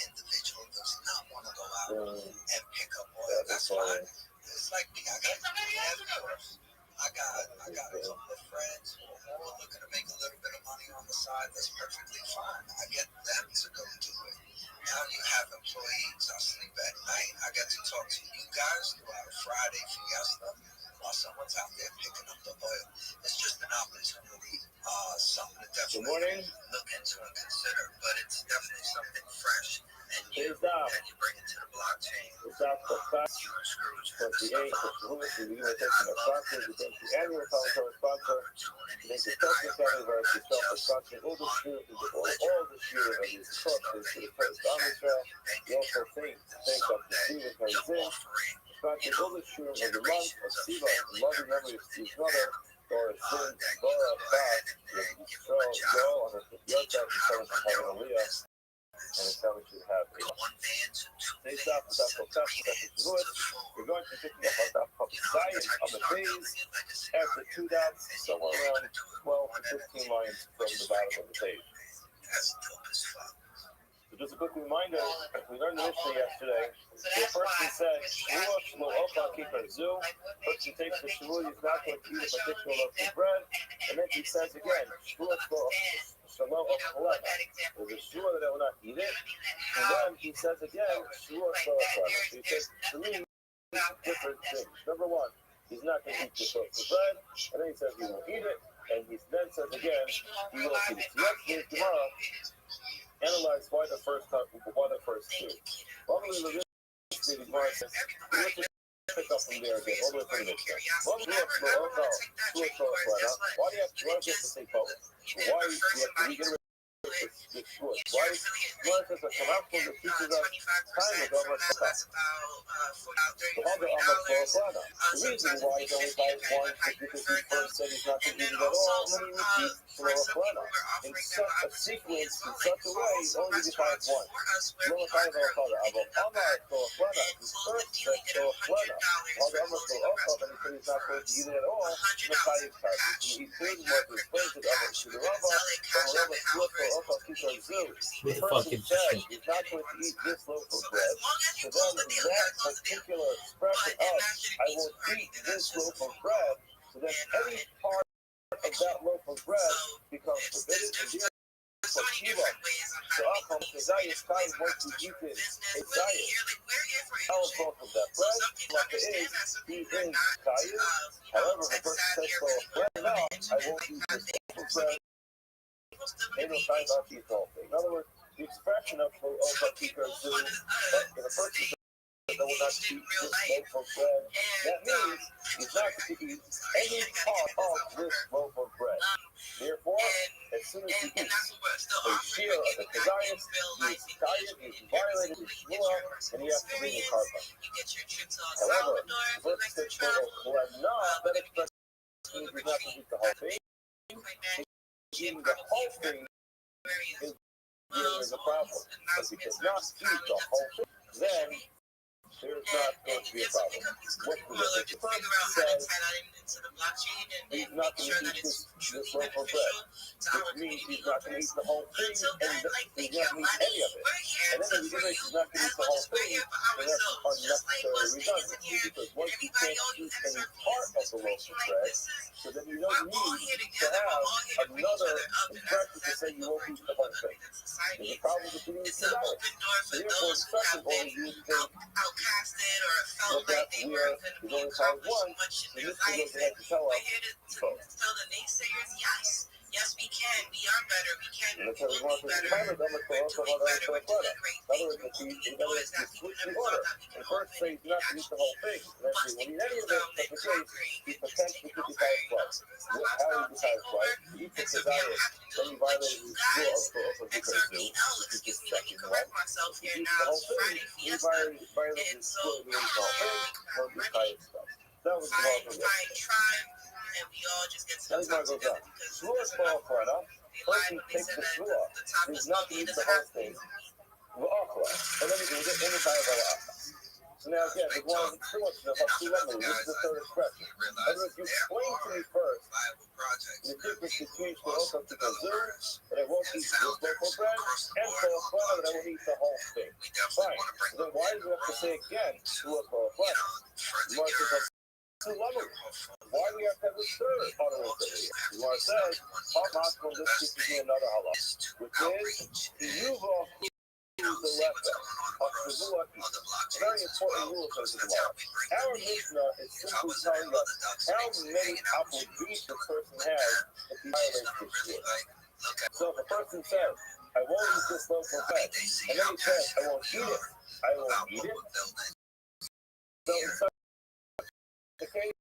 individual does not want to go out and pick up oil, that's fine. It's like me, I got a couple of friends who are looking to make a little bit of money on the side. That's perfectly fine. I get them to go do it. Now you have employees. I sleep at night. I get to talk to you guys throughout a Friday fiesta while someone's out there picking up the oil. It's just an opportunity. Something to definitely look into and consider. But it's definitely something fresh. And you bring it to the blockchain. You and Scrooge have this stuff out. And I love that. The annual commentary sponsor, make the first anniversary self-destruction, all the shooter of these structures to the first Amisrael. You also think of the Stephen Harzin, sponsor all the shooter of the month of Siva, in loving memory of Steve's mother, Dora Sin, Dora Bach, Joe on her 50th birthday, from Hallelujah. And it's how we should have it. They stop with that professional. We're going to be picking up our science on the base after 2 dots, somewhere around 12 to 15 lines from the bottom of the page. So just a quick reminder, we learned the Mishnah yesterday. The person said, Shmuel, Shmuel, Opa, Kikar, Zu. Person takes the Shmuel, he's not going to eat a particular loaf of bread. And then he says again, Shmuel, Shmuel, Opa, there's a Shmuel that I will not eat it. And then he says again, Shmuel, Shmuel, Opa. So he says 3 different things. Number 1, he's not going to eat this loaf of bread. And then he says he won't eat it. And he then says again, he will eat it. So yesterday, tomorrow, analyze why the first two. Probably the Gemara says, let's just pick up from there again, all the way from the Mishnah. Why do you have to say both? Why do you have to reiterate this good, right? Gemara says a Tanakh that teaches us time is almost cut. The other almost Florana. The reason why he only buys one is because he first said he's not going to eat it at all, and then he repeats Florana. In such a sequence, in such a way, he only decides one. Florana, Amar Florana, his first said Florana. While the Amar Florana, then he said he's not going to eat it at all, Messiah's passage. He created what was explained to the Rabbi, to the Rabbi, from a Rabbi Florana, Opa Kishar Zoo. The person said he's not going to eat this loaf of bread, so then that particular expression of, I will eat this loaf of bread, so then any part of that loaf of bread becomes forbidden. So Shiva, so Acham, Zayas, time once you eat it, it's Zayas. How both of that bread, like it is, he is Zayas. However, the person says, well, bread now, I won't eat this loaf of bread. They don't time about these whole thing. In other words, the expression of Kikar Zoo, the person that will not eat this loaf of bread, that means he's not going to eat any part of this loaf of bread. Therefore, as soon as he eats a share of the Kazayas, he is tired, he is violated his shmua, and he has to bring a carbon. However, the verse says, that expression means he's not going to eat the whole thing. Eating the whole thing is a problem. If he does not eat the whole thing, then there's not going to be a problem. What the first says, he's not going to eat this loaf of bread, which means he's not going to eat the whole thing, and he's not going to eat any of it. And then if he's not going to eat the whole thing, then that's unnecessary redundant, because once you can't eat any part of the loaf of bread, so then you don't need to have another expression to say you won't eat the whole thing. There's a problem with doing this today. Therefore, second all you think, well, that's where there's only time one, and this is what they have to tell us. Yes, we can. We are better. We can. And that's how we want to be better. In other words, you switch the order. And first say he's not to eat the whole thing. And then say, when you eat any of it, that's the case, he potentially could decide twice. How he decides twice? He eats the desire, then he violated his law of because he is just checking the right. If he eats the whole thing, he violated his law of the whole thing, or the entire stuff. That was the law of the and we all just get stuck together because Shua fall for enough. Person takes the Shua. He's not to eat the whole thing. And then he can get any kind of a So now again, the one too much of two levels. This is the third expression. In other words, you explain to me first the difference between Shua to the Zoom, that I won't eat this local bread, and Shua that I will eat the whole thing. Fine. So then why do we have to say again Shua fall for enough? Why do we have to have a third automatically? The Gemara says, Hamas will this teaches me another halach, which is the Yuva is the leper of Shavua. Very important rule for the Gemara. Our Mishnah is simply telling us how many obligations the person has if he violates this rule. So if a person says, I won't eat this loaf of bread, and then he says, I won't eat it, I won't eat it. So in such the case,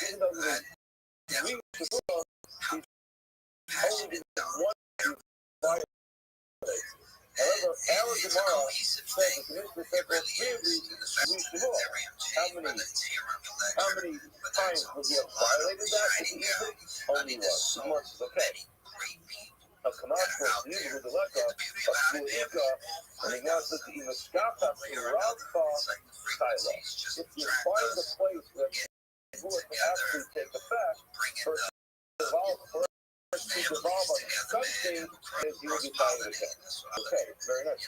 even though he reads the book, he's only one violation. However, our Gemara says that the Mishnah said for 3 of these read the book. How many times would he have violated that if he used it? Only once. The Gemara says, okay. A Kamash was used with the Leka, a Shmuika, and he now says, if you find a place where Shmuika can actually take effect, first devolve on something that you will be finding again. Okay, very nice.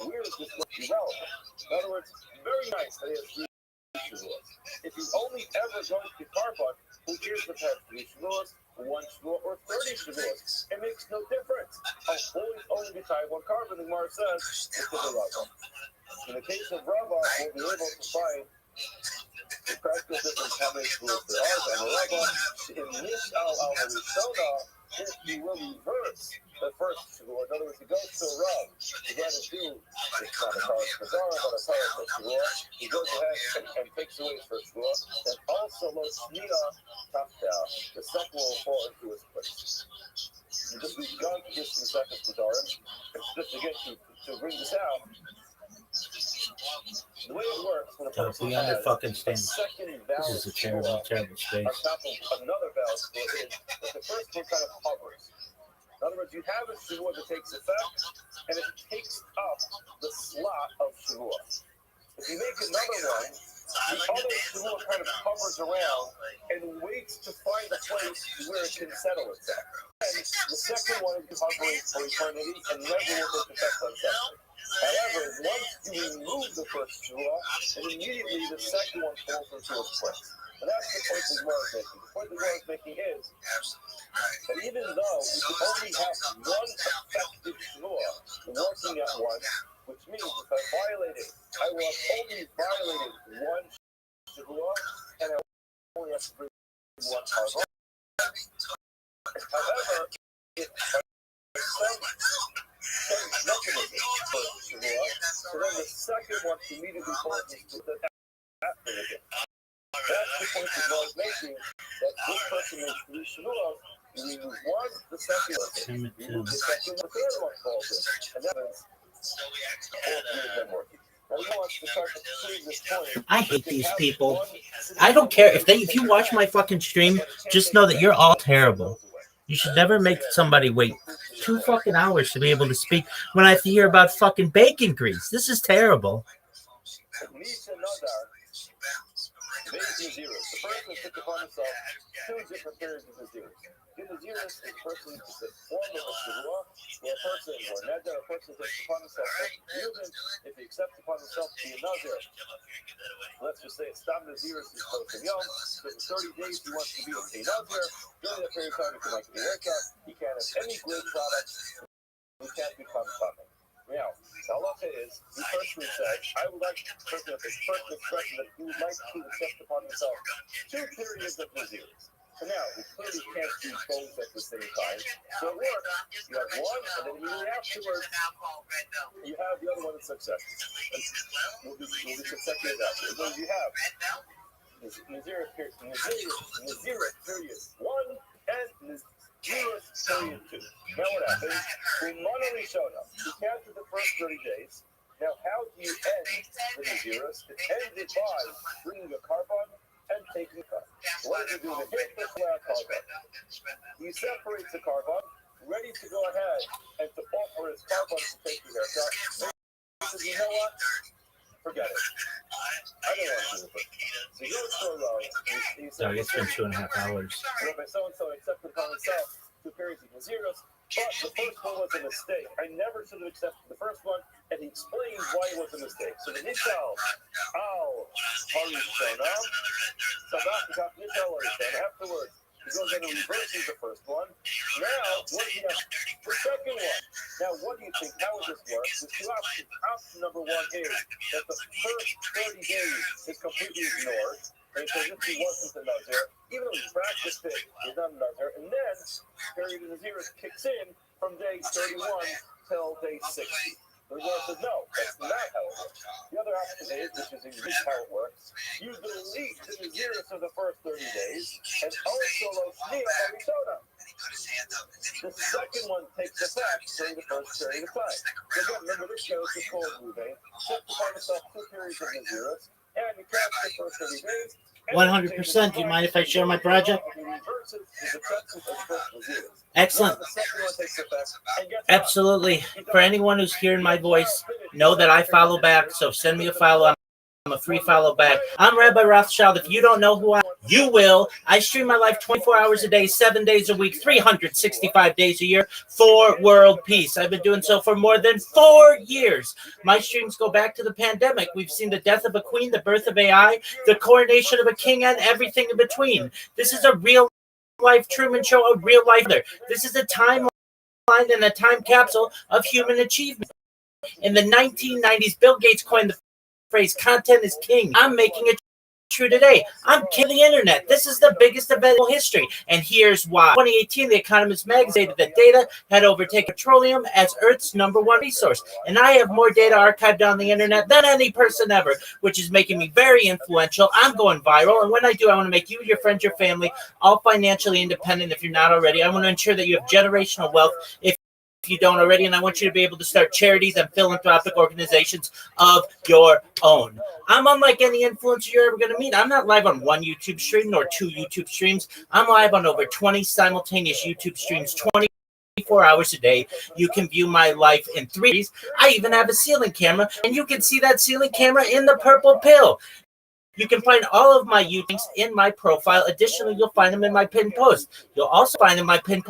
Where is this look irrelevant? In other words, very nice that he has 3 Shavuos. If he's only ever going to be carbon, who cares if it has 3 Shavuos, 1 Shavuot, or 30 Shavuos? It makes no difference. I'll always only be tied 1 carbon, the Gemara says, it's the Rabbi. In the case of Rabbi, we'll be able to find the practical different combinations there are. And Rabbi, in this al-Rishona, he will reverse the first Shavuot. In other words, he goes to a Rav to get a Jew. It's not a Paras Bazara, but a Paras Shavuot. He goes ahead and takes away his first Shavuot. And also, Lo Shnia Tafta, the second will fall into his place. The just we've gone through this in the second Kedarim, just to get to bring this out. The way it works when a person We has understand. a second This valid is a terrible, terrible space. on top of another valid shvuah is that the first one kind of hovers. In other words, you have a shvuah that takes effect, and it takes up the slot of shvuah. If you make another one, the other shvuah kind of hovers around and waits to find a place where it can settle itself. And the second one is hovering for eternity and never will take effect on something. However, once you remove the first shvuah, then immediately the second one falls into its place. And that's the point the Gemara is making. The point the Gemara is making is that even though we can only have one effective shvuah working at once, which means if I violate it, I will have only violated one shvuah, and I only have to bring one carbon. However, if mechanism for shvuah, so then the second one immediately falls into the after again. That's the point the Gemara is making, that this person makes three shvuah, you remove one, the second one, you remove the second, the third one falls in, and that is all three of them working. Now he wants to start to prove this point. I hate these people. I don't care if you watch my fucking stream, just know that you're all terrible. You should never make somebody wait 2 fucking hours to be able to speak when I have to hear about fucking bacon grease. This is terrible. The first one took upon himself 2 different periods of Naziris. In Naziris, a person is the form of a shvuah, where a person, or neder, a person takes upon himself yielding if he accepts upon himself to be a nazir. Let's just say it's Stam Naziris is close to Yom, so for 30 days he wants to be a nazir. During that period of time, he can make a haircut, he can't have any glue products, he can't become common. Now, the halacha is, he personally said, I would like to person of his first expression that he would like to accept upon himself 2 periods of Naziris. So now, we clearly can't do both at the same time. So it works. You have one, and then immediately afterwards, you have the other one in succession. We'll be consecutive after. So you have Nazirus period 1 and Nazirus period 2. Now what happens? We counted the first 30 days. Now how do you end the Nazirus? It's ended by bringing a carbon and taking a cut. What does he do? The hit this carbon. He separates the carbon, ready to go ahead and to offer his carbon to take the haircut. He says, you know what? Forget it. I don't want to do it. So he goes to a row. He says, it's been 2.5 hours. Rabbi so-and-so accepted upon himself 2 periods of Naziros, but the first one was a mistake. I never should have accepted the first one, and he explains why it was a mistake. So the Nishal, Harishona, Sabach, Nishal, Harishona, afterwards, he goes in and reverses the first one. Now, what do you have? The second one. Now, what do you think? How would this work? There's 2 options. Option number 1 is that the first 30 days is completely ignored. And so if he wasn't a Nazir, even though he practiced it, he's not a Nazir. And then, period of Naziris kicks in from day 31 till day 60. The Gemara says, no, that's not how it works. The other option is, which is indeed how it works, you delete the Naziris of the first 30 days, and also Loshnia Harishona. The second one takes effect during the first period of time. So again, remember this shows the called Ruvain, set upon himself 2 periods of Naziris, and he counts the first 30 days. 100%. Do you mind if I share my project? Excellent. Absolutely. For anyone who's hearing my voice, know that I follow back. So send me a follow. I'm a free follow back. I'm Rabbi Rothschild. If you don't know who I am, you will. I stream my life 24 hours a day, 7 days a week, 365 days a year for world peace. I've been doing so for more than 4 years. My streams go back to the pandemic. We've seen the death of a queen, the birth of AI, the coronation of a king, and everything in between. This is a real life Truman Show, a real life. This is a timeline and a time capsule of human achievement. In the 1990s, Bill Gates coined the phrase content is king. I'm making a true today. I'm killing the internet. This is the biggest event in history, and here's why. 2018, The Economist magazine stated that data had overtaken petroleum as Earth's #1 resource, and I have more data archived on the internet than any person ever, which is making me very influential. I'm going viral, and when I do, I want to make you, your friends, your family, all financially independent if you're not already. I want to ensure that you have generational wealth if you don't already, and I want you to be able to start charities and philanthropic organizations of your own. I'm unlike any influencer you're ever going to meet. I'm not live on one YouTube stream nor two YouTube streams. I'm live on over 20 simultaneous YouTube streams, 24 hours a day. You can view my life in 3Ds. I even have a ceiling camera, and you can see that ceiling camera in the purple pill. You can find all of my YouTubes in my profile. Additionally, you'll find them in my pinned post. You'll also find in my pinned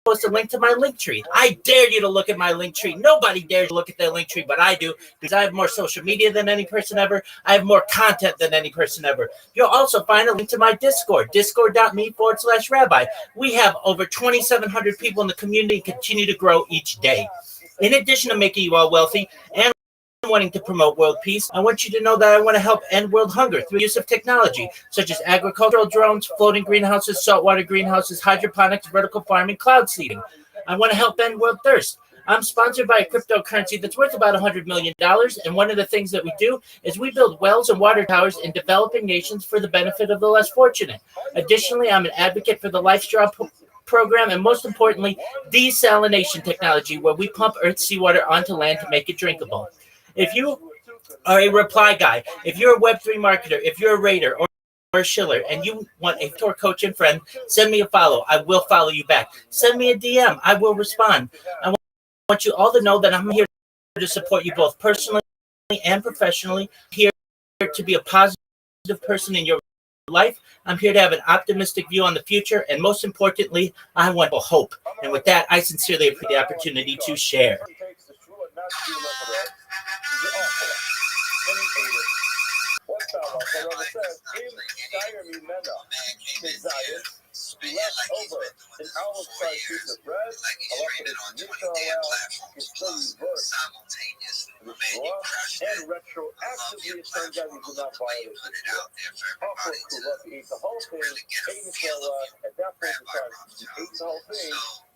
post a link to my link tree. I dare you to look at my link tree. Nobody dares to look at their link tree, but I do, because I have more social media than any person ever. I have more content than any person ever. You'll also find a link to my Discord, discord.me/Rabbi. We have over 2,700 people in the community and continue to grow each day. In addition to making you all wealthy and wanting to promote world peace, I want you to know that I want to help end world hunger through use of technology such as agricultural drones, floating greenhouses, saltwater greenhouses, hydroponics, vertical farming, cloud seeding. I want to help end world thirst. I'm sponsored by a cryptocurrency that's worth about $100 million, and one of the things that we do is we build wells and water towers in developing nations for the benefit of the less fortunate. Additionally, I'm an advocate for the Life Straw program, and most importantly, desalination technology, where we pump Earth's seawater onto land to make it drinkable. If you are a reply guy, if you're a Web3 marketer, if you're a raider or a shiller, and you want a tour coach and friend, send me a follow. I will follow you back. Send me a DM. I will respond. I want you all to know that I'm here to support you both personally and professionally. I'm here to be a positive person in your life. I'm here to have an optimistic view on the future, and most importantly, I want hope. And with that, I sincerely appreciate the opportunity to share. And retroactively, it turns out he did not violate the law. Also, he ate the whole thing. At that point in time, he ate the whole thing.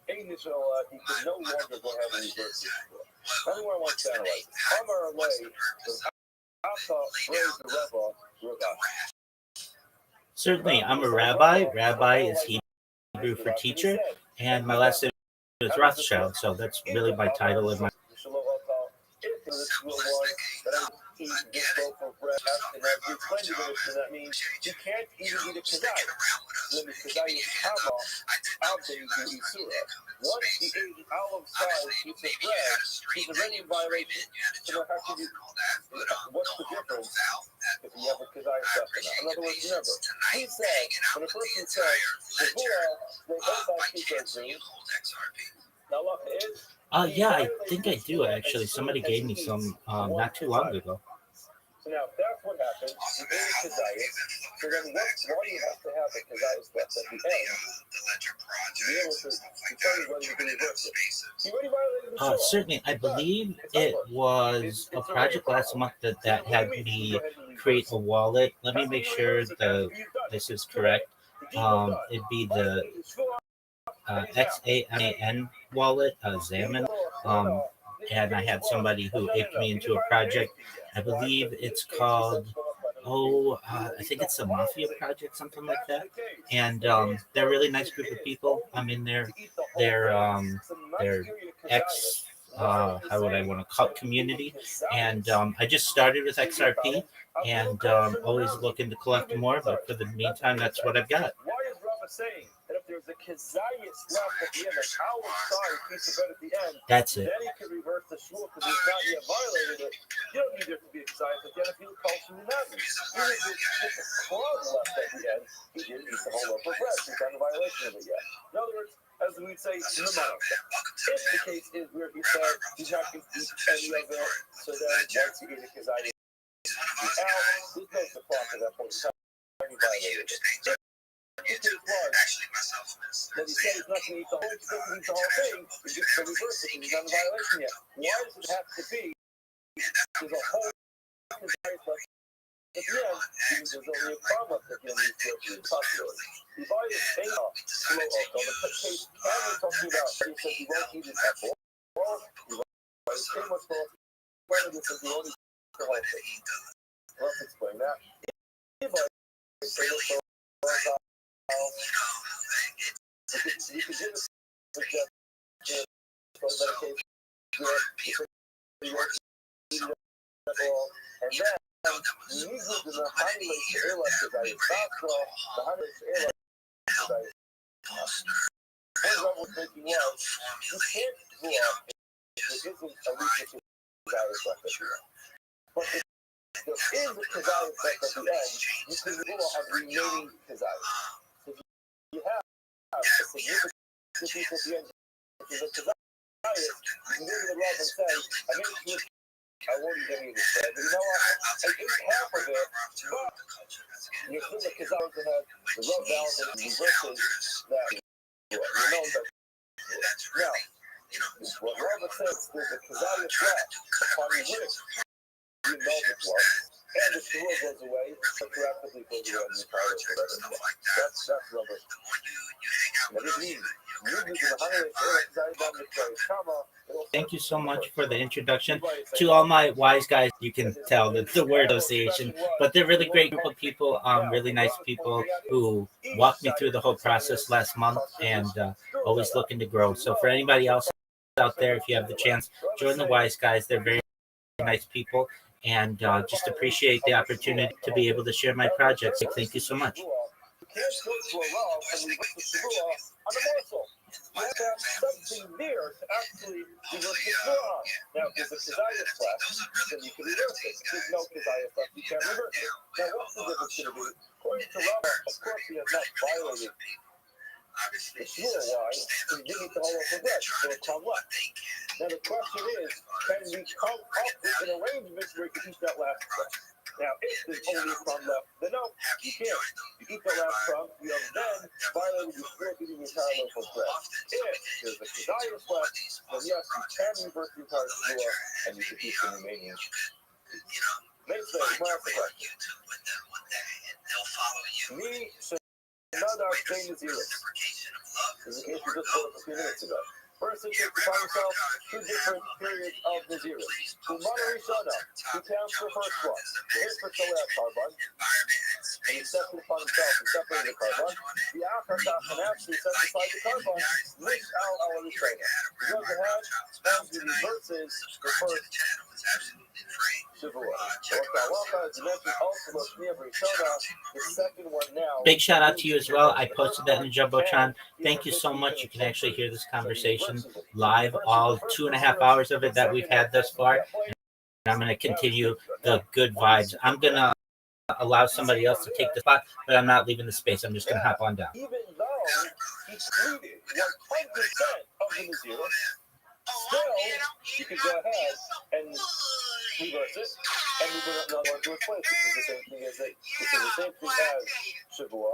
He could no longer go ahead and reverse this law. That's what I want to analyze. Amar Alay was Asa Brave the Rebel Rabbi. Certainly, I'm a rabbi. Rabbi is Hebrew for teacher, and my last name is Rothschild, so that's really my title in my. That means you can't even eat a kazai. Kazai is hama, once he ate an olive-sized piece of bread, he's already in violation. So how can you? What's the difference if you have a kazai stuff or not? In other words, remember, he said when a person says, Yeah, I think I do actually. Somebody gave me some not too long ago. So now that's what happens. You ate a kazayas. So then why do you have to have a kazayas left at the end to be able to determine whether you can reverse it? You already violated the law. Certainly, I believe it was a project last month that had me create a wallet. Let me make sure this is correct. It'd be the XAMAN wallet, Xaman. And I had somebody who aped me into a project. I believe it's called, I think it's the Mafia Project, something like that. And they're a really nice group of people. I'm in their ex, how would I want to call it, community. And I just started with XRP and always looking to collect more. But for the meantime, that's what I've got. Why is Rabbi saying that if there's a kazayas left at the end, an olive-sized piece of bread at the end, that's it. Then he can reverse the shul because he's not yet violated it. You don't need there to be a kazayas at the end if he calls from the mountain. Even if there's just a club left at the end, he didn't eat the whole loaf of bread. He's not in violation of it yet. In other words, as we'd say, Lamana. If the case is where he said he's not going to eat any of it, so then once he ate a kazayas, there's no support at that point in time. He violated it. Actually, myself is. That he said he's not going to eat the whole thing, he's just going to reverse it, and he's not in violation yet. Why does it have to be? There's a whole at the end, there's only a problem at the end of the field possibility. He buys a slow oak. The case Cameron talking about, he says he won't need it at all. He buys too much more. This is the only whole thing. Let's explain that. He buys a slow you could give a suggestion for medication. And then you use the highlight to airlift the value. The highlight to airlift the value. What I was thinking was, you can't go up if there isn't a research value left at the end. But if there is a kazayas left at the end, you can go on remaining kazayas. So if you have a significant piece at the end, which is a kazayas, you can go to the Rav and say, I made a switch. I won't eat any of this bread. But you know what? I ate half of it, but you're still the kazayas that have the Rav balance and reverses that you know that. Now, what Robert says, there's a kazayas left upon which you know the blood, and the shua goes away, the practically goes away in the car or whatever. That's Robert. What does it mean? Thank you so much for the introduction. To all my wise guys, you can tell that the word association, but they're really great group of people, really nice people who walked me through the whole process last month and always looking to grow. So for anybody else out there, if you have the chance, join the wise guys. They're very nice people, and just appreciate the opportunity to be able to share my projects. So thank you so much. Can't go to a Rav and reverse the Shua on a morsel. You have to have something there to actually reverse the Shua on. Now, if there's a kazayas left, then you can reverse it. If there's no kazayas left, you can't reverse it. Now, what's the difference going to be? According to Rav, of course, he has not violated the Shua. Why? Because he didn't eat the whole loaf of bread, so it's come left. Now, the question is, can we come up with an arrangement where we can eat that last bread? Now, if there's only a crumb left, then no, you can't. You eat the last crumb, you have then violated before eating the entire loaf of bread. If there's a kazayas left, then yes, you can reverse the entire shua, and you can eat the remaining. Next day, tomorrow's the question. Me, another thing is here. This is a case we just spoke a few minutes ago. Person takes upon himself two different periods of Nazirah. Kumana Rishona, he counts the first one. The Hifra Toleh Carbon, and he sets it upon himself and separated the carbon. The Akhatach, and actually sets aside the carbon, Mish Al Al Rishona. He goes ahead and he reverses the first Shavua. The second one now. Big shout out to you as well. I posted that in the Jumbotron. Thank you so much. You can actually hear this conversation live, all 2.5 hours of it that we've had thus far. And I'm going to continue the good vibes. I'm going to allow somebody else to take the spot, but I'm not leaving the space. I'm just going to hop on down. Even though he treated 100% of the Nazirah, still, you can go ahead and reverse it, and we bring another one to its place. This is the same thing as Shavua,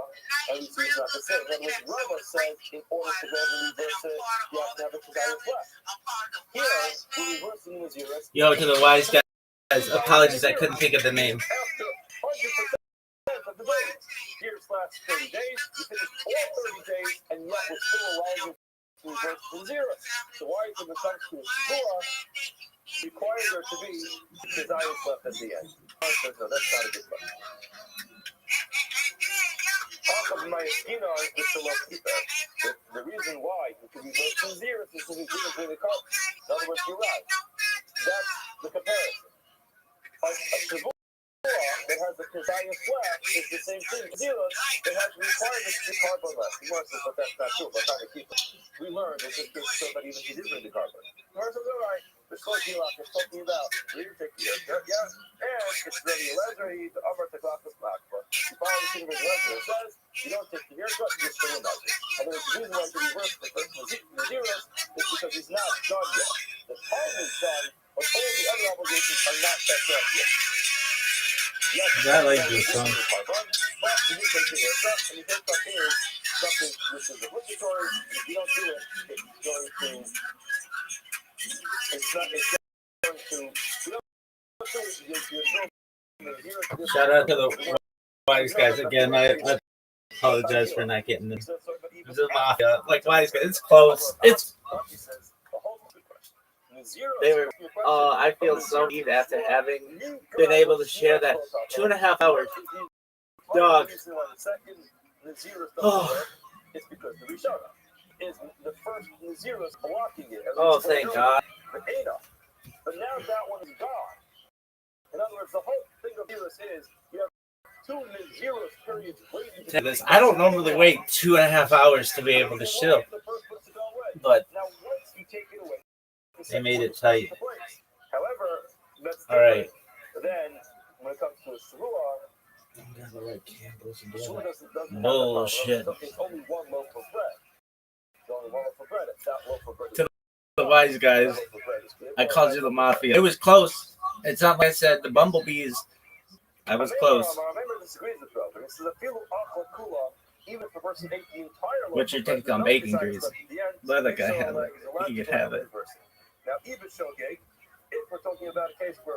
and we see it's not the same. And what Rabbi said, in order to go ahead and reverse it, you have to have a kazayas left. Here, we're reversing the Nazirah. Yo, to the wise guys, apologies, I couldn't think of the name. After 100% of the days, years last 30 days, we finished all 30 days, and yet we're still allowing to reverse the Nazirah. So why, when it comes to Shavua, requires there to be kazayas left at the end? No, that's not a good one. Half of my Eskina is the Shalom Keeper. The reason why we can reverse the Nazirah is because we didn't bring the carbon. In other words, you're right. That's the comparison. A Shavua that has the kazayas left is the same thing. Nazirah that has the requirements to the carbon left. You must have, but that's not true. We're trying to keep it. We learned that this gives somebody even if he did bring the carbon. Commercial's all right. This whole deal is talking about you take the haircut, yeah, and it's really legendary to Amar Taklakas Makba. You follow the thing with Lezer. It says you don't take the haircut, you just think about it. And there's a reason why to reverse the first Nazirah is because he's not done yet. The time is done, but all the other obligations are not set up yet. Yes, I like this song. But you take the haircut, and the haircut is something which is obligatory. If you don't do it, it's going to. It's not going to, you don't do it, you're Shout out to the wise guys again. I apologize for not getting the mafia. Like wise guys, it's close. It's they were. I feel so neat after having been able to share that 2.5 hours. Dog. Oh. It's because the Rishona is the first Naziros blocking it. Oh, thank God. But now that one is gone. In other words, the whole thing of Naziros is you have two Naziros periods waiting. I don't normally wait 2.5 hours to be able to chill, but now once you take it away, they made it tight. However, that's all right. Then when it comes to a Shruah, bullshit. it's only one loaf of bread. It's only one loaf of bread. It's that loaf of bread. To the wise guys, I called you the mafia. It was close. It's not like I said the bumblebees. I was close. What's your take on bacon grease? Let that guy have it. He could have it.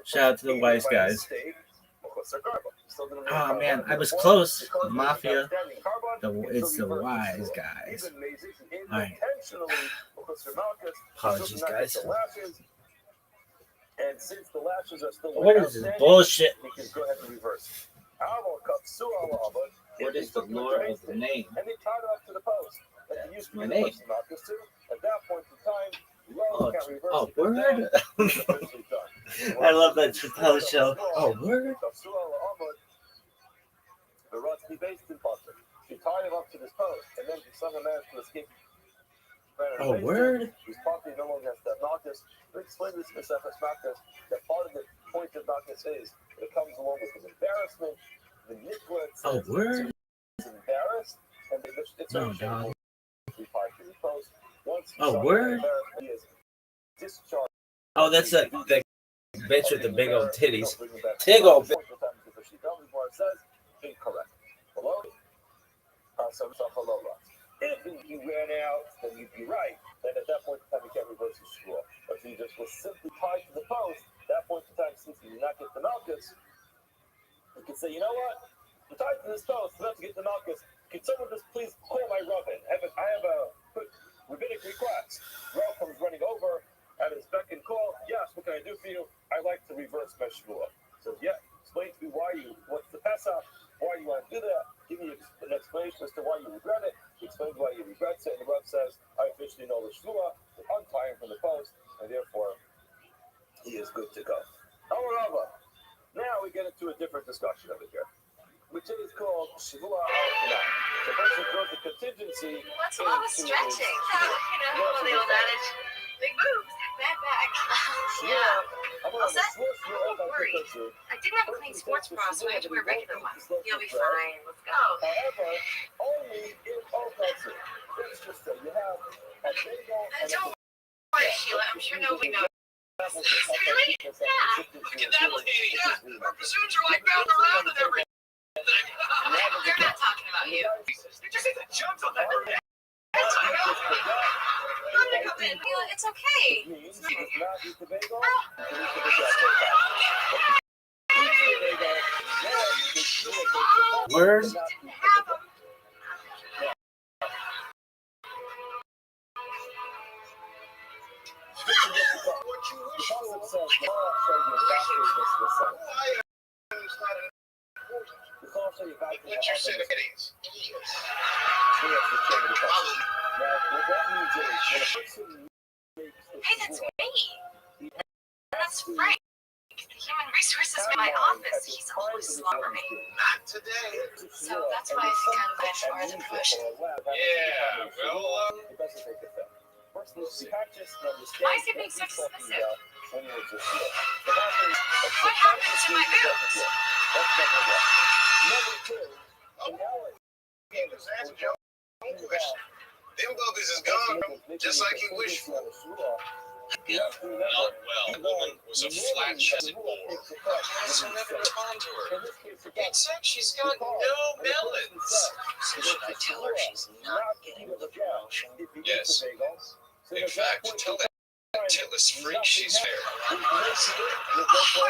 Shout out to the wise guys. Oh man, I was close. The mafia. It's the wise guys. All right. Apologies, guys. And since the lashes are still what is this bullshit? We can go ahead and reverse. What is the lore of the name? And they tied it up to the post. That's my name. At that point in time, word? I love that Chappelle show. Oh, word? The Rothschild based in Boston. She tied him up to this post, and then she somehow managed to escape. Oh, word? He's partly no longer has that Marcus. We explained this to Marcus that part of the point of Marcus is it comes along with his embarrassment, the Nicholas. Oh, word? He's embarrassed, and it's no, dog. Oh, word? Oh, that's the bitch with the big old titties. Tiggle. Incorrect. If he ran out, then you'd be right. Then at that point in time, you can't reverse his shua. But if he just was simply tied to the post, at that point in time, since he did not get the Malchus, you can say, you know what? I'm tied to this post, I'm about to get the Malchus. Can someone just please call my Rabbi? I have a quick rabbinic request. Rav comes running over at his beck and call. Yes, what can I do for you? I like to reverse my shua. So yeah, explain to me what's the Pesach, why you want to do that. Give me an explanation as to why you regret it. Explain why you regret it. And the Rav says, I officially know the shua, untie him from the post, and therefore he is good to go. However, now we get into a different discussion over here, which is called Shivua al-Kanah. The person throws the contingency. What's a lot of stretching? The old adage, big boobs, bad back. Yeah. All set? Don't worry. I didn't have a clean sports bra, so I had to wear regular ones. You'll be fine. Let's go. However, only if Okatsu. Let's just say you have a bagel and don't worry, Sheila. I'm sure nobody knows. Really? Yeah. Look at that lady. Yeah. Her bassoons are like bound around and everything. They're not talking about you. You just hit the jumps on that. It's okay. Word? What you said, fittings. Hey, that's me. That's Frank. The human resources in my office. He's always slobbering. Not today. So that's why I think I'm good for the promotion. Yeah, well, Why is he being so dismissive? What happened to my boobs? Them boobies is gone, just like he wished for. Well, the woman was a flat-chested bore. So never respond to her. Except she's got no melons. So should I tell her she's not getting the promotion? Yes. In fact, tell that titless freak she's fair. Our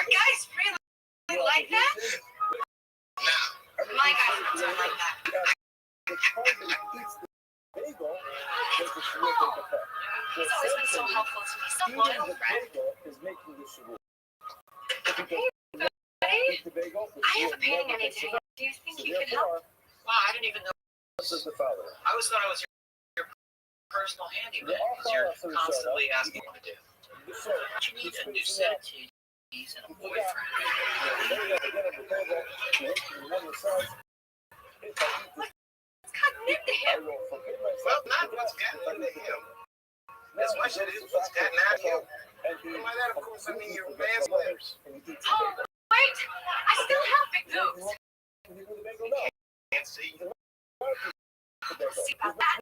guys really like that? My guys don't like that. The time that he eats the bagel, does the shavua take effect? So He's always been so helpful to me. So eating loyal the friend. bagel is making the shavua. If he Hey, does not buddy. eat the bagel, the I have shavua a painting I never need takes to effect. hang. Do you think So you could help? therefore, Wow, I didn't even know. this is the father. I always thought I was your personal handyman because you're constantly asking what to do. So, But you need a new set of titties and a boyfriend. What's gotten into him? Well, not what's gotten into him. As much as it is what's gotten out of him. And by that, of course, I mean your man's letters. Oh, wait. I still have big boobs. Can't see. We'll see about that.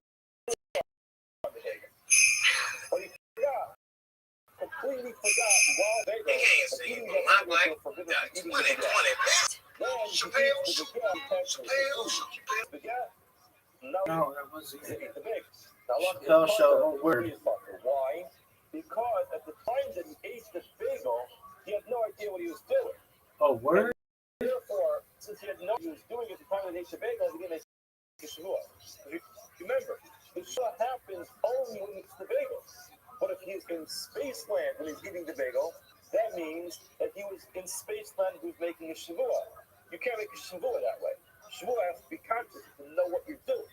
Completely forgot while they He can't see. Not like 2020. No, that wasn't it. Chappelle show, word. Why? Because at the time that he ate the bagel, he had no idea what he was doing. Oh, word? Therefore, since he had no idea what he was doing at the time that he ate the bagel, he didn't make a shavua. Remember, the shavua happens only when he eats the bagel. But if he's in Spaceland when he's eating the bagel, that means that he was in Spaceland and he was making a shavua. You can't make a shavua that way. Shavua has to be conscious to know what you're doing.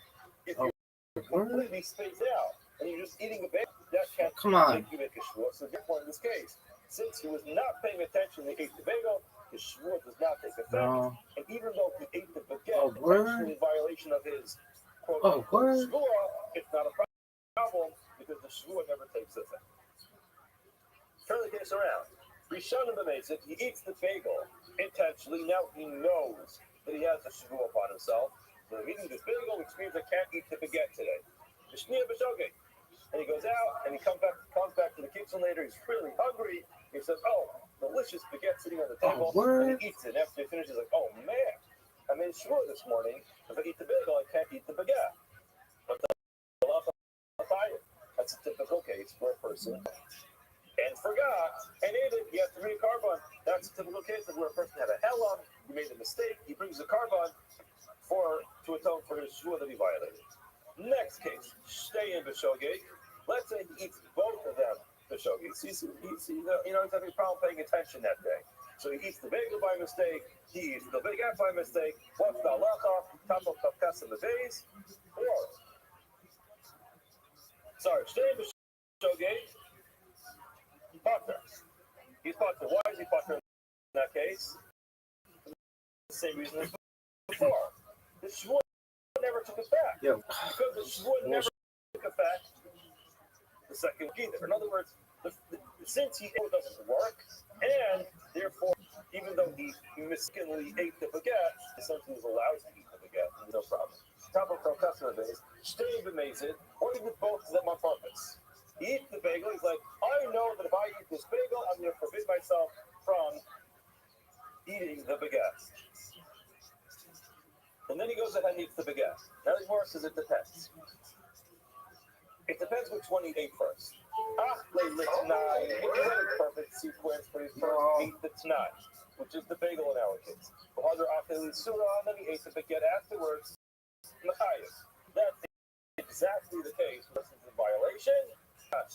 If you're completely spaced out and you're just eating a bagel, that can't make you make a shavua. So therefore, in this case, since he was not paying attention when he ate the bagel, the shavua does not take effect. No. And even though he ate the baguette, Oh, word? actually in violation of his quote Oh, word? shavua, it's not a problem because the shavua never takes effect. Turn the case around. Rishonim b'meizik, he eats the bagel intentionally. Now he knows that he has a shavua upon himself. So I'm eating this bagel, which means I can't eat the baguette today. And he goes out and he comes back to the kitchen later. He's really hungry. He says, "Oh, delicious baguette sitting on the table." And he eats it. And after he finishes, he's like, "Oh man, I made shavua this morning. If I eat the bagel, I can't eat the baguette." But that's a typical case where a person and forgot and ate it. He has to bring a carbon. That's a typical case of where a person had a hell on. He made a mistake. He brings a carbon to atone for his shua that he violated. Next case, stay in b'shogeg. Let's say he eats both of them b'shogeg. He's having a problem paying attention that day. So he eats the bagel by mistake. He eats the baguette by mistake. What's the halacha? Top of kafkas in the vase. Stay in b'shogeg. Potter. He's Potter. Why is he Potter in that case? The same reason as before. The shvua never took effect. Yeah. Because the shvua never took effect, the second week either. In other words, since he doesn't work, and therefore, even though he mistakenly ate the baguette, essentially was allowed to eat the baguette, no problem. Top of customer base, staying amazing, or even both of them on purpose. He eats the bagel. He's like, I know that if I eat this bagel, I'm going to forbid myself from eating the baguette. And then he goes ahead and eats the baguette. Now the Gemara says it depends. It depends which one he ate first. If you had a perfect sequence, but he first ate the t'nai, which is the bagel in our case. And then he ate the baguette afterwards. That's exactly the case. This is a violation.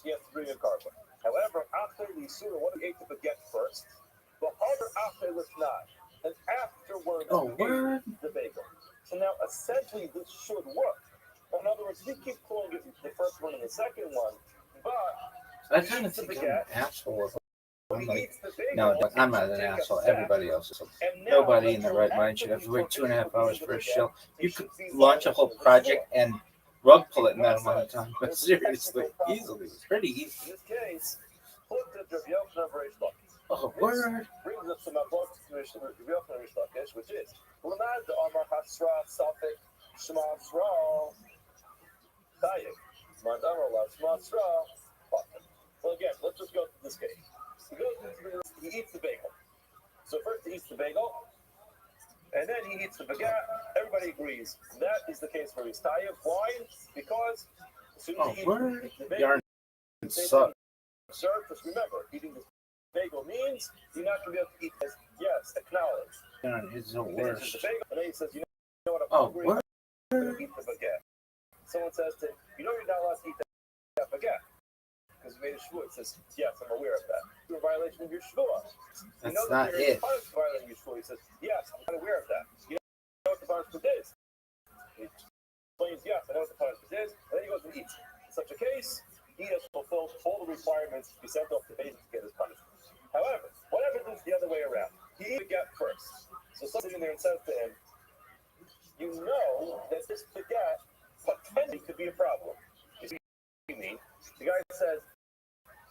He has to bring a carbon. However, after the surah, what if he ate the baguette first? The other after the t'nai, and afterwards ate the bagel. So now, essentially, this should work. In other words, we keep calling it the first one and the second one, but I kind of think I'm an asshole. I'm like, no, I'm not an asshole. Everybody else is. Nobody in their right mind should have to wait 2.5 hours for a show. You could launch a whole project and rug pull it in that amount of time. But seriously, easily. It's pretty easy. in this case, put the Rabbi Oh, word. brings us to my book, which is Lamad the Amar Hasra Safik Shema Sra Tayik. Mandamar La Shema Sra. Well, again, let's just go to this case. He eats the bagel. So first he eats the bagel, and then he eats the baguette. Everybody agrees that is the case for his tayyib. Why? Because as soon as he eats the bagel, Yarn sucks. served. Just remember, eating this bagel means, you're not going to be able to eat this. Yes, acknowledge. God, it's the Finishes worst. the bagel, and then he says, you know what, I'm Oh, hungry, what? I'm going to eat the baguette. Someone says to him, you know you're not allowed to eat that baguette. Because you made a shvuah. It says, yes, I'm aware of that. You're a violation of your shvuah. You know That's not that you're it. violating your shvuah. He says, yes, I'm aware of that. You know what the punishment is? He explains, yes, I know what the punishment is. And then he goes and eats. In such a case, he has fulfilled all the requirements to be sent off to base to get his punishment. However, what happens is the other way around? He eats the baguette first. So someone sitting there and says to him, you know that this baguette potentially could be a problem. You see what I mean? The guy says,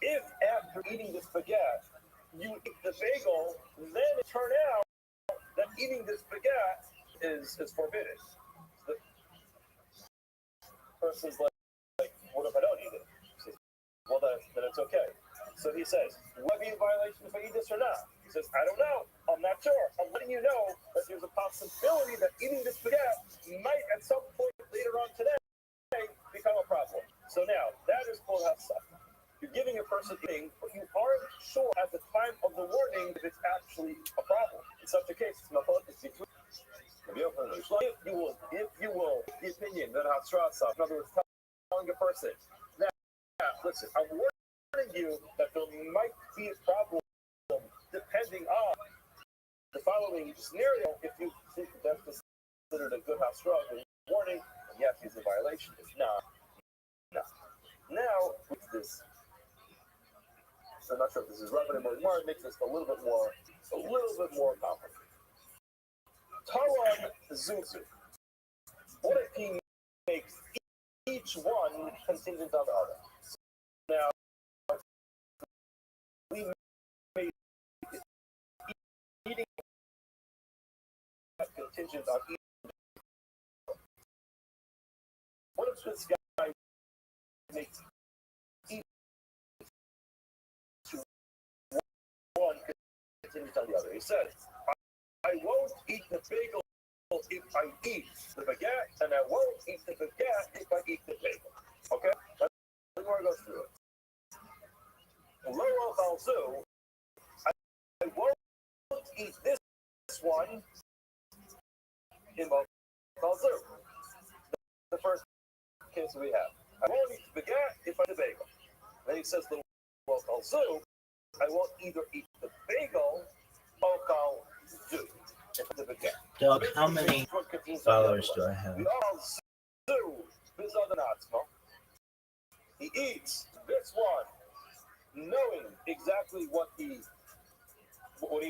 if after eating this baguette, you eat the bagel, then it turns out that eating this baguette is forbidden. The person's like, what if I don't eat it? He says, well, then it's okay. So he says, will I be in violation if I eat this or not? He says, I don't know. I'm not sure. I'm letting you know that there's a possibility that eating this baguette might at some point later on today become a problem. So now, that is called hafsach. You're giving a person a thing, but you aren't sure at the time of the warning if it's actually a problem. In such a case, it's between if you will, the opinion that hafsach, in other words, telling a person, now, listen, I'm warning you that there might be a problem depending on the following scenario. If you think that's considered a good hafsach warning, and yes, he's in violation. If not, no. Now, with this. So I'm not sure if this is Rabbi or Gemara. It makes this a little bit more complicated. Taron Zuzu. What if he makes each one contingent on the other? Now, we made eating contingent on each. What if this guy makes one contingent on the other? He says, I won't eat the bagel if I eat the baguette, and I won't eat the baguette if I eat the bagel. Okay? Let's go through it. I won't eat this one in Balzu. The first case we have. I won't eat the baguette if I eat the bagel. Then he says, Balzu, I won't either eat the bagel or Balzu. Doug, how many followers do I have? He eats this one, knowing exactly what he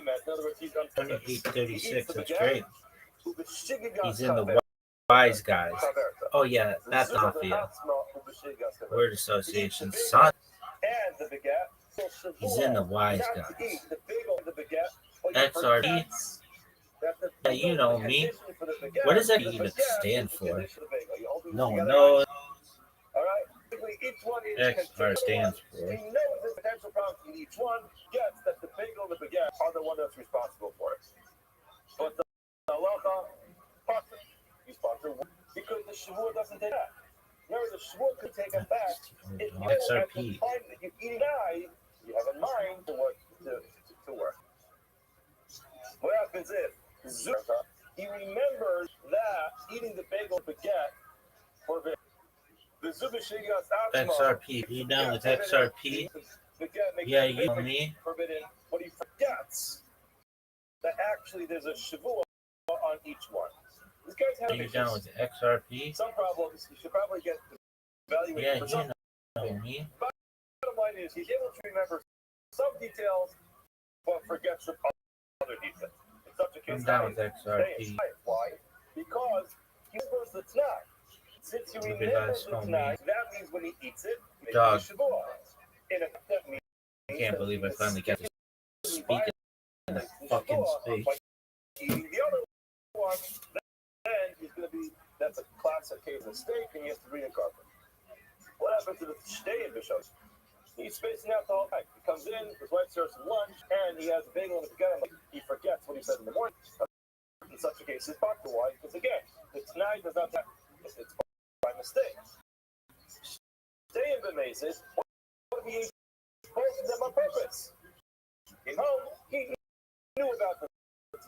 meant. In other words, he's done 2836. That's great. He's in the wise guys. Oh yeah, that's mafia. Word association, son. He's in the wise guys. XRD. Yeah, you know me. What does that even stand for? No one knows. XR stands for. He knows the potential problems in each one, gets that the bagel and the baguette are the one that's responsible for it. But the halacha, responsible because the shavua doesn't take that. Remember, the shavua could take it back if you at the time that you eat an eye, you have a mind to work. What happens if he remembers that eating the bagel and baguette forbidden? XRP. You down with XRP? Yeah, you know me. Forbidden, but he forgets that actually there's a shavua on each one. This guy's having Are you down with XRP? some problems. He should probably get evaluated. Yeah, for you some. know me. Bottom line is he's able to remember some details, but forgets the other details. In such a case, I'm down with XRP. Why? Because he remembers the tonight. Since you remember the tonight, that means when he eats it, makes Dog. a shavua. In effect, that means I can't believe I finally got to speak in that fucking space. Eating the other one, then he's going to be, that's a classic case of steak, and he has to reincorporate. What happens to the stay in Bishop? He's spacing out the whole night. He comes in, his wife serves him lunch, and he has a bagel and a baguette. He forgets what he said in the morning. In such a case, it's possible. Why? Because again, the tonight does not have, it's by mistake. Stay in B'mezid, what if he ate both of them on purpose? came home, he knew about the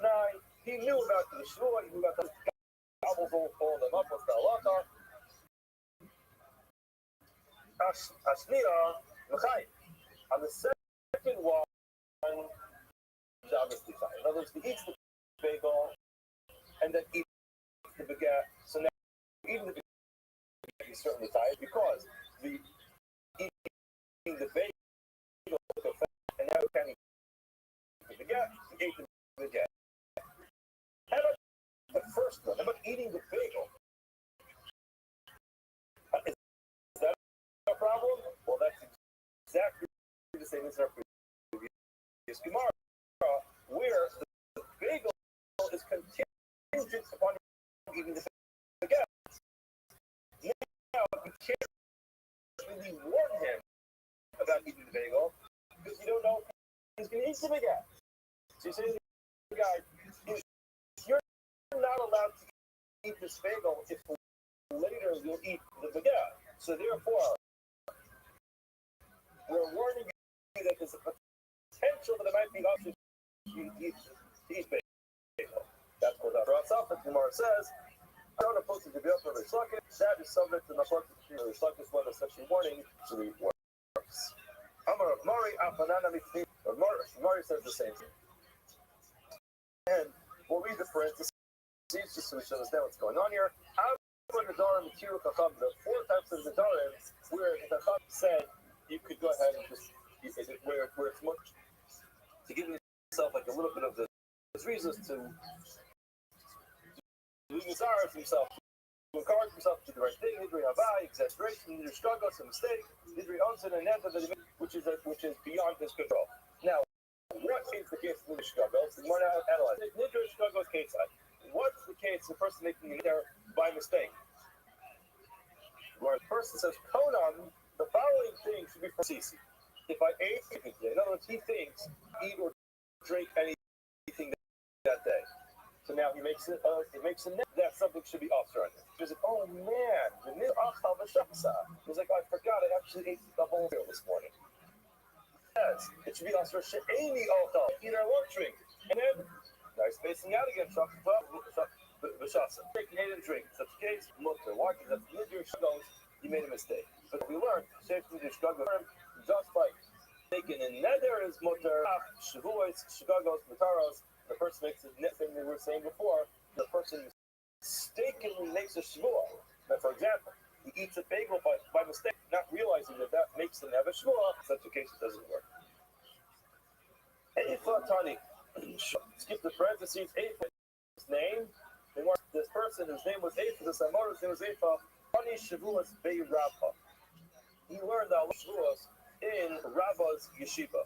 Tnai, he knew about the Shua, he knew about the gobbles all them up with the halacha. Ashniya, L'chaim. On the second one, he's obviously fine. In other words, he eats the bagel and then eats the baguette. So now, even the baguette, he's certainly tired because the eating the bagel took effect, and now he can't eat the baguette. He ate the baguette. How about the first one? How about eating the bagel? Is that a problem? Well, that's exactly the same as our previous Gemara, where the bagel is contingent upon eating the baguette. Now, you can't really warn him about eating the bagel because you don't know if he's going to eat the baguette. So you say to the guy, you're not allowed to eat this bagel if later you'll eat the baguette. So therefore, we're warning you that there's a potential that it might be option to eat bagel. That's what Rothschild Gemara says. I don't oppose to be up for the Shlakit. That is subject to the Shlakit, whether such a warning actually works. Amar of Mari, Afanana Mikni, or Mari says the same thing. And we'll read the parentheses just so we can understand what's going on here. The 4 types of Nadarim where the Chacham said you could go ahead and just where it's much to give yourself like a little bit of the reasons to desire himself, to encourage himself to do the right thing, Nidri Havai, exaggeration, Nidri Shkagos, a mistake, Nidri Onsen, and Netta, which is beyond his control. Now, what is the case of Nidri Shkagos? We want to analyze it. Nidri Shkagos case side. What's the case of the person making it there by mistake? Where a person says, Konam, the following thing should be for Sisi. If I ate anything today, in other words, he thinks eat or drink anything that day. So now he makes it net that something should be offered on him. He's like, oh man, he's like, I forgot I actually ate the whole meal this morning. Yes, it should be offered she'eni ochal, eat or won't drink. And then, nice spacing out again, taking ate and drink. In such a case, mutter. Why? Because that's Nidri Shkagos, he made a mistake. But we learned, Nidri Shkagos, just like taking a nether is mutter, Shavuos, Shkagos, Mutaros. The person makes the thing we were saying before. The person mistakenly makes a shvuah. Now, for example, he eats a bagel by mistake, not realizing that makes him have a shvuah. In such a case, it doesn't work. Eifa Tani. Skip the parentheses. Eifa, his name. This person whose name was Eifa, the Samara's name was Eifa. Tani Shavuos Bei Rabba. He learned all shvuahs in Rabba's yeshiva.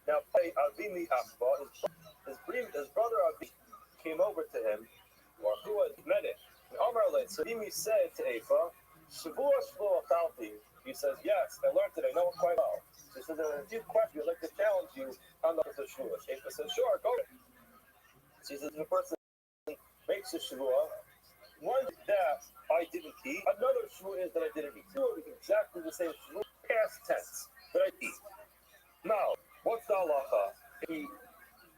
Now, Avimi Achba, his brother Avi came over to him, or who had met it. And Omar Leit, so Avimi said to Eifa, Shavua Shvuah Chalti. He says, yes, I learned it, I know it quite well. So he says, there are a few questions I'd like to challenge you on the Shvuah. Eifa says, sure, go ahead. So he says, the person makes a Shvuah, one that I didn't eat, another Shvuah is that I didn't eat. Two are exactly the same Shvuah, past tense, that I eat. Now, what's the halacha? He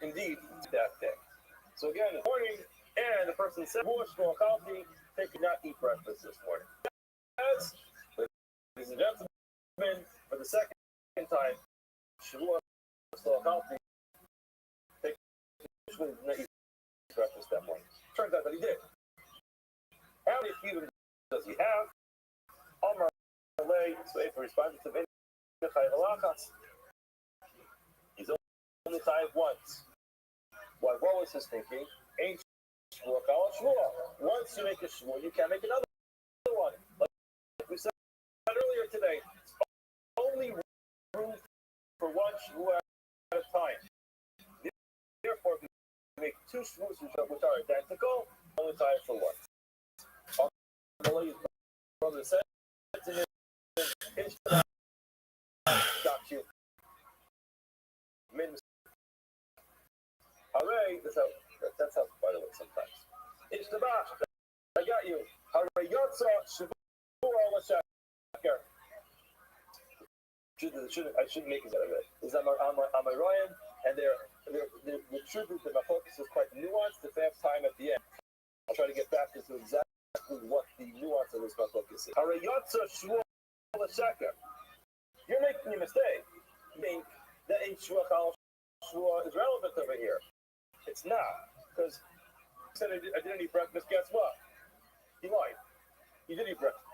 indeed that day. So again, in the morning, and the person said, they could not eat breakfast this morning. As, ladies and gentlemen, for the second time, Shavuot they could not eat breakfast that morning. Turns out that he did. How many people does he have? Amar Lei, so if he responded to he's only tied once. What was his thinking? Ain't shvuah kal shvuah. Once you make a shvuah, you can't make another one. Like we said earlier today, only room for one shvuah at a time. Therefore, if you make two shvuahs which are identical, only tie it for once. His brother said to him, got you. Hooray, that's how, by the way, sometimes. I got you. Hooray, Yotza, Shavua, I shouldn't make it out of it. Is that am I Ryan? And the truth is that my focus is quite nuanced. If I have time at the end, I'll try to get back into exactly what the nuance of this focus is. You're making a mistake. You think that a shua is relevant over here. It's not. Because he said I didn't eat breakfast. Guess what? He lied. You did eat breakfast.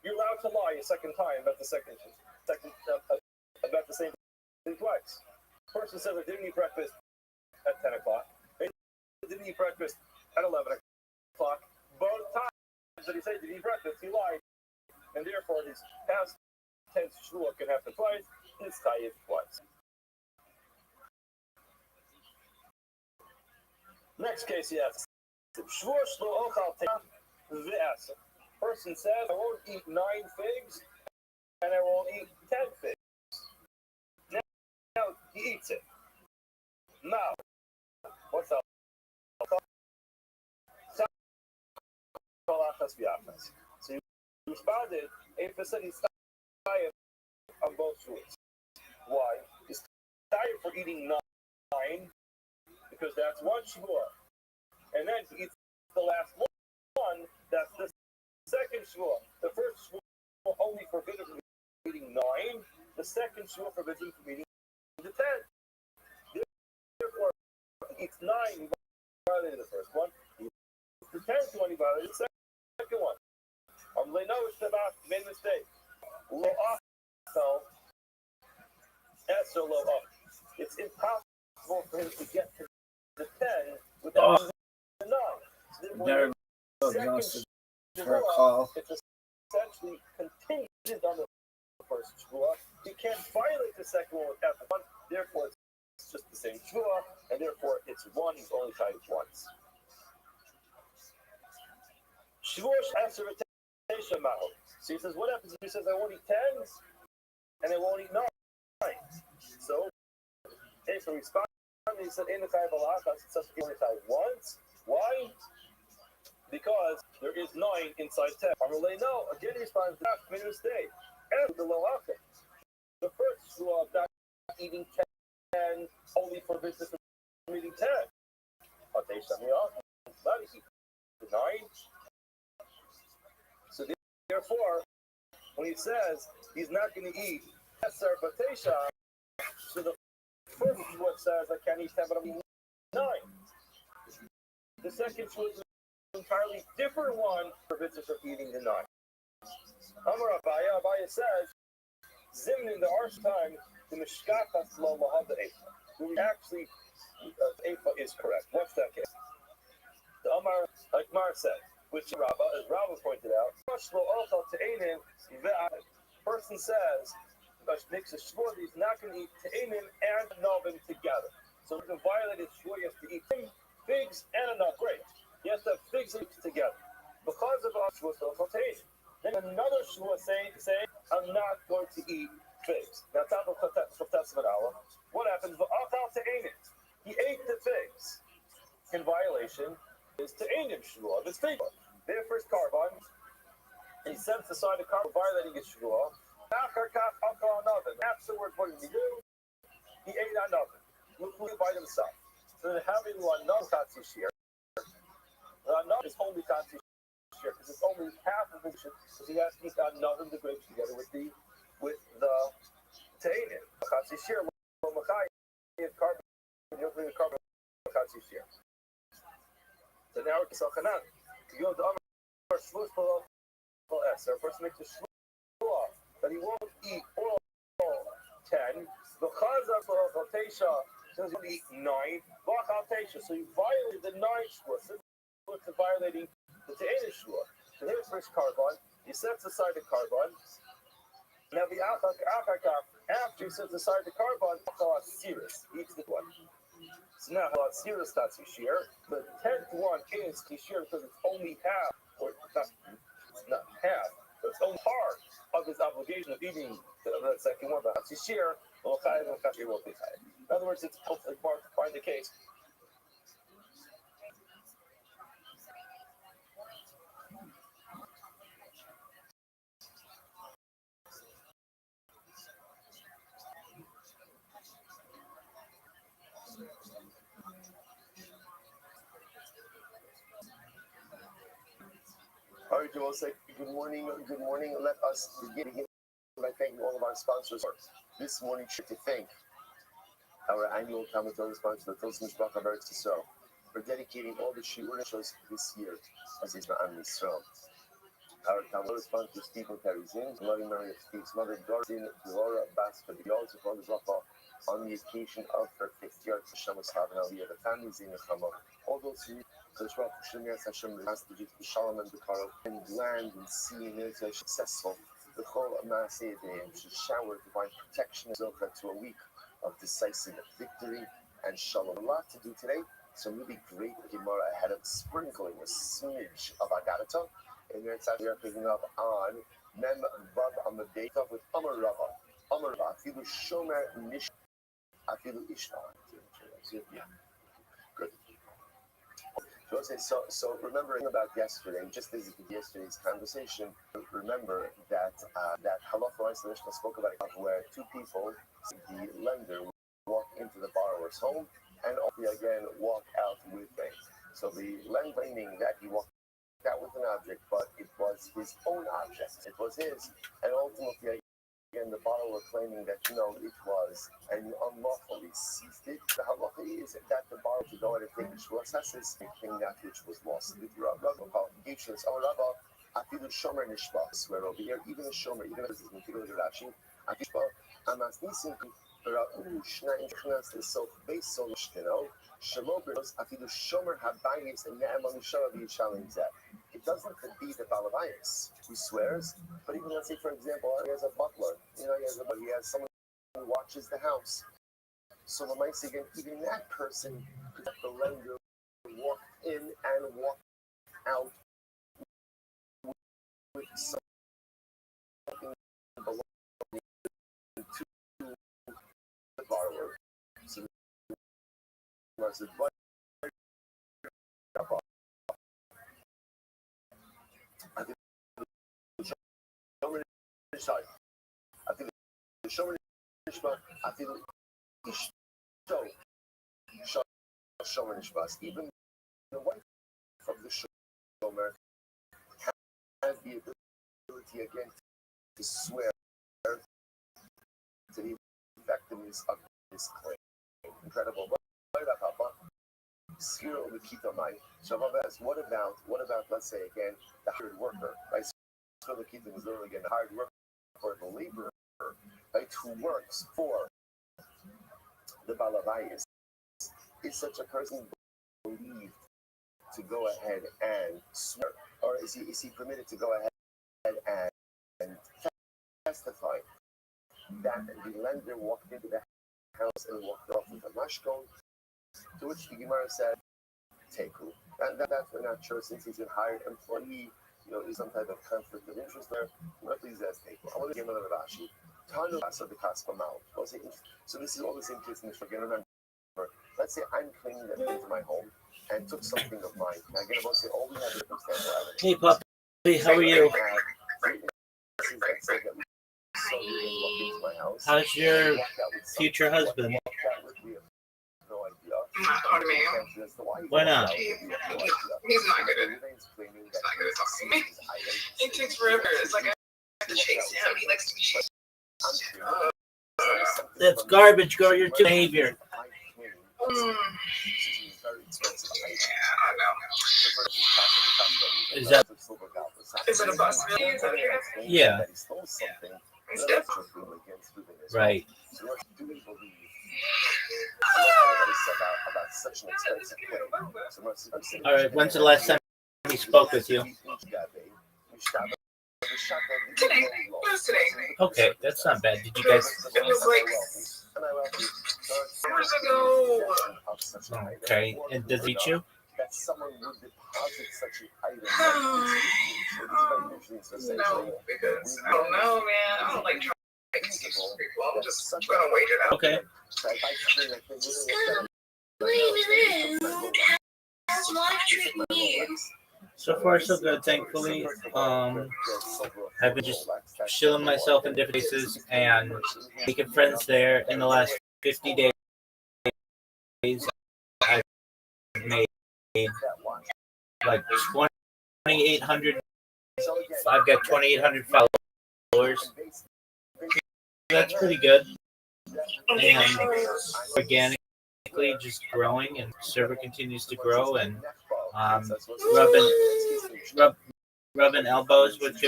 You're allowed to lie a second time about the about the same thing twice. Person says I didn't eat breakfast at 10 o'clock. They didn't eat breakfast at 11 o'clock. Both times that he said he didn't eat breakfast, he lied. And therefore his past tense shua can happen twice, and it's chayiv twice. Next case he asks, person says, I won't eat 9 figs, and I won't eat 10 figs. Now he eats it. Now, what's up? So he responded, Afa said he's tired on both foods. Why? He's tired for eating 9, because that's one shvua. And then he eats the last one, that's the second shvua. The first shvua only forbidden from eating 9. The second shvua forbidden from eating the 10. Therefore, he eats 9, he violated the first one. He eats the 10th one, he violated the second one. They know it's about made a mistake. It's impossible for him to get to the 10 without the 9. So exhausted for a call. It's essentially contingent on the first shvua. He can't violate the second one without the 1. Therefore, it's just the same shvua, and therefore it's 1. He's only tied once. Shvua's assertion model. So he says, what happens if he says, I won't eat 10 and I won't eat 9? So, if he responds, he said, in the Chayiv Alachas, it says, only tied once. Why? Because there is 9 inside 10. Amalei, no. Again, he responds, not made a mistake. And the Loachim. The first shvua of not eating 10 only forbids us from eating 10. Not eat 9. So therefore, when he says he's not going to eat Eser Batesha, so the first shvua says I can't eat 10, but I'm eating 9. The second shvua is an entirely different one, forbids us from eating the 9. Amar Rabbi says, Zimnin, the arsh time, the Mishkachas lo mahad Eifa. Actually, Eifa is correct. What's that case? The Amar, like Mar said, which Rabbi, as Rabbi pointed out, person says, makes a shvua that he's not going to eat te'enim and novim together. So to violate his shvua, he has to eat figs and a nut. Great. He has to have figs and nuts together. Because of our shvua, so te'enim. Then another shvua saying, I'm not going to eat figs. Now, what happens? He ate the figs. In violation is te'enim shvua, this fig. Their first carbon, he sets aside the carbon violating his shvua. Afterwards, what did he do? He ate another. Look by himself. So then having one non-katsi shear, is only katsi shear because it's only half of the shear because he has to eat another the grapes together with the te'enim. Katsi shear, carbon, katsi shear. So now we're Kisachanan. You go to Amar Shvus below S. A person makes a shvua that he won't eat all 10 because of Rothschild. Since he eat 9, so he violated the 9 shvua. Since he's violating the te'enim shvua. So here's first carbon. He sets aside the carbon. Now the after he sets aside the carbon, he eats the one. So now Sirius that's Yishir. The 10th one is Yishir because it's only half, or not half, but it's only part of his obligation of eating the second one. That's Yishir. In other words, it's hard to find the case. All right, Joel, say good morning. Good morning. Let us begin by thanking all of our sponsors. This morning, to thank our annual Talmud Torah sponsor, the Tosin Mishpacha Beretz Yisrael, for dedicating all the shiur shows this year as Israel Israel. Our Talmud sponsor, Stephen Karizin, loving memory of Steve's mother, Dorothy Delora Basfer, the also for the Rafa, on the occasion of her 50th Shemus Havan Aliyah, the families in the Chama, all those who Kashra Shemias Hashem, the Master Jesus, Shalom and Bekaro, and land and sea and military successful, the Chol Maaseh Day, and should shower divine protection and Zoka to a week of decisive victory and Shalom. A lot to do today, some really great Gemara ahead of sprinkling a smidge of Agadata. And then it's we are picking up on Mem Vav Amadei with Amar Rava. Amar Rava, Afilu Shomer Nish, Afilu Ishma. Yeah, good. So remembering about yesterday, just as in yesterday's conversation, remember that that Halacha Mishnah spoke about where two people, the lender, walk into the borrower's home and again walk out with things. So the lender claiming that he walked out with an object, but it was his own object. It was his, and ultimately, again, the borrower claiming that it was, and you unlawfully seized it. The halacha is that the borrower to go ahead and take the shvuas hasis and claim that which was lost. The Rabbi qualifications. Our Rabbi, afilu shomer nishbas. Where over here, even a shomer, even if it's Mitigo Rashi, afilu amas nisim ra'u shnayim chnas lesof beis soloshtino. Afilu shomer habayis and ne'eman ushara v'yishalim zeh. It doesn't be the Balabayas who swears, but even let's say, for example, he has a butler, he has someone who watches the house. So the mice again, even that person could have the lender walk in and walk out with something belonging to the borrower. So the said, I think the Shomer Nishma, I feel Shomer Nishmas. Even the wife of the Shomer has the ability again to swear to the effectiveness of this claim. Incredible. So what about let's say again the hired worker, right? So the kid is literally again the hired worker for the laborer, right, who works for the Balabayas. Is such a person believed to go ahead and swear, or is he permitted to go ahead and testify that the lender walked into the house and walked off with a mashkon? To which the Gemara said, Teku. And that's we're not sure since he's a hired employee, is some type of conflict of interest there. Please ask Teku. I want to give another Rashi. Tanu Asa the Kaspa Mal. So this is all the same case in Again, remember, let's say I'm cleaning them into my home and took something of mine. Again, I want to say all we have circumstantial evidence. Hey, Puppy, how are you? How's your future husband? Why not? He's not good at talking to me. It takes forever. It's like I have to chase him. He likes to be chased. That's garbage, girl. Your behavior. Is that? Is it a possibility? Yeah. Right. All right. When's the last time he spoke with you? Today. It was today. Okay, that's not bad. Did you guys? It was like hours ago. Okay, and does he meet you? That someone would deposit such an item. No, because I don't know, man. I don't like trying to make excuses for people. I'm just gonna wait it out. Okay. How's life treating you? So far, so good, thankfully. I've been just chilling myself in different places and making friends there. In the last 50 days, I've made like 2,800 I've got 2,800 followers. That's pretty good. And organically just growing, and server continues to grow, and um, rubbing rubbing elbows with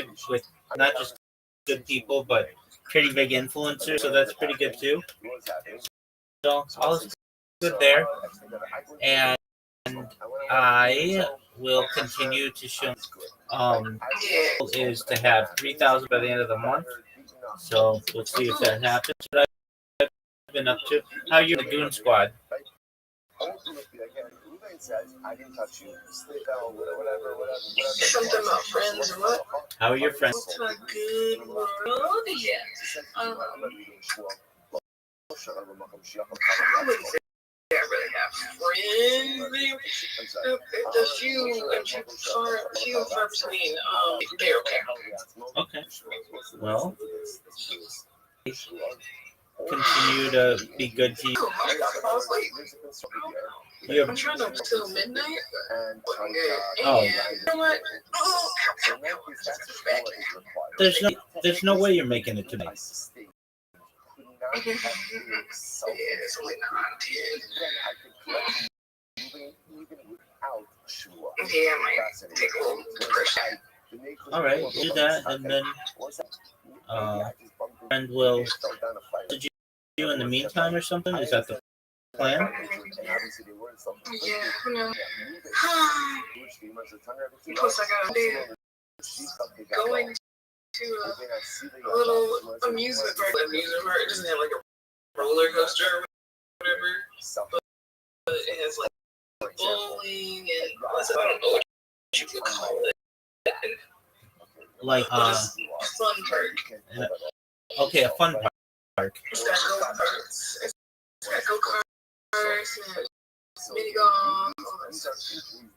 not just good people, but pretty big influencers. So that's pretty good too. So all is good there, and I will continue to show. Is to have 3,000 by the end of the month. So we'll see if that happens. What I've been up to. How are you in the Goon Squad? Something about friends or what? How are your friends? What's my good world? Yeah. I wouldn't say I really have friends. The few and few far between. They're okay. Okay. Well, continue to be good to you. Oh, I got to fall asleep. I'm trying to till midnight. Oh. You know what? There's no way you're making it tonight. Yeah, it's only 9:10. Yeah, I might take a little depression. All right, do that, and then friend will message you in the meantime or something. Is that the plan? Yeah, no. Plus, I got going to a little amusement park. It doesn't have like a roller coaster or whatever, but it has like bowling and I don't know what you could call it. Like fun park. Okay, a fun park. It's got go-karts. It's got go-karts and mini golf, all that stuff.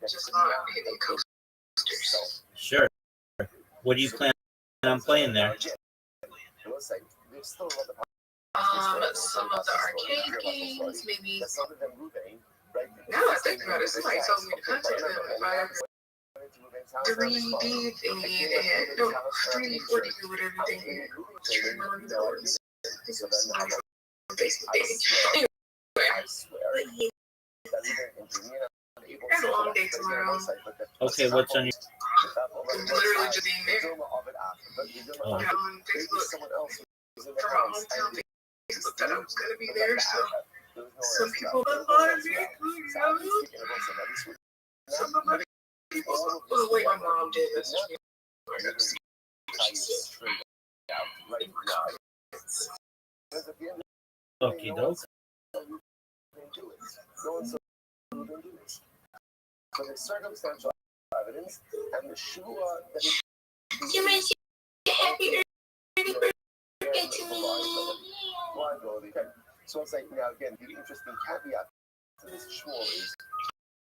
Just not hitting coasters. Sure. What do you plan on playing there? Some of the arcade games, maybe. Now I think about it, somebody told me to contact them if I ever 3D thingy, they had, no, 3D, 4D, or whatever they had. Anyway, I have a long day tomorrow. Okay, what's on your... Literally just being there. Oh. On Facebook, from my hometown Facebook, that I was going to be there, so some people thought me, some of my people, well, wait, my mom did message me. Okie doke. So there's circumstantial evidence and the shua that You may say happy early birthday to me. So it's like, now again, the interesting caveat to this shua is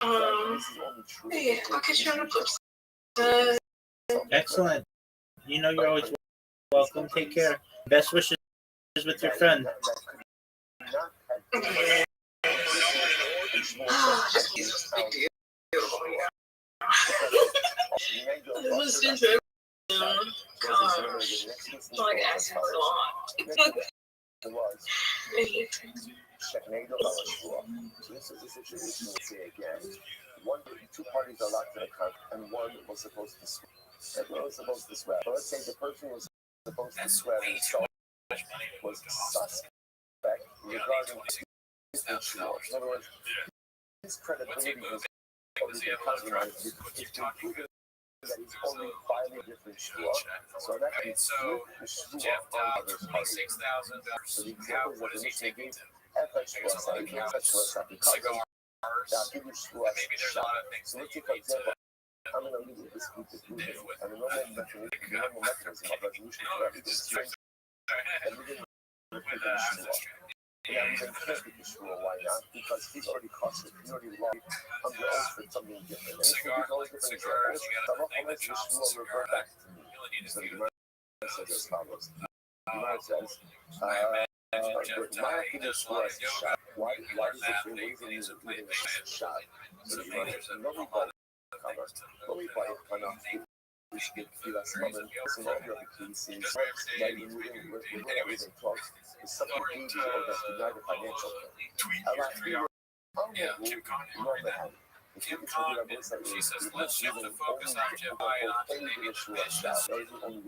this is only true. Yeah, I'll catch you on the flip side. Excellent. You know you're always welcome. Take care. Best wishes with your friend. Just use this big deal. Listening to like asking a lot. So this is the situation we'll say again. Two parties are locked in a contract, and one was supposed to swear. Everyone was supposed to swear. But let's say the person was supposed to swear himself was suspect regarding his insurance. In other words, his credibility was compromised if we proven that he's only filing different shua. So that means the shua on others' parties. So the examples of the Mishnah gave FH was that he FH was that because so let's take for example, I'm going to leave this group with movement, and the normal mechanism of resolution for every district, and we didn't pick the shua. Yeah, we didn't pick the shua. Why not? Because he's already cost it. He's already lost under oath for something different. And he's always different examples. So I'll let the shua revert back to me. So the Gemara says as follows. The Gemara says, why does it raising you a shot? So the Gemara says, nobody bought it. should feel us moment. So all the cases, like when we talk, is something easy or that's denied the financial. I like to Kim Conn, she says, let's shift the focus on Jim Biden onto maybe the missions.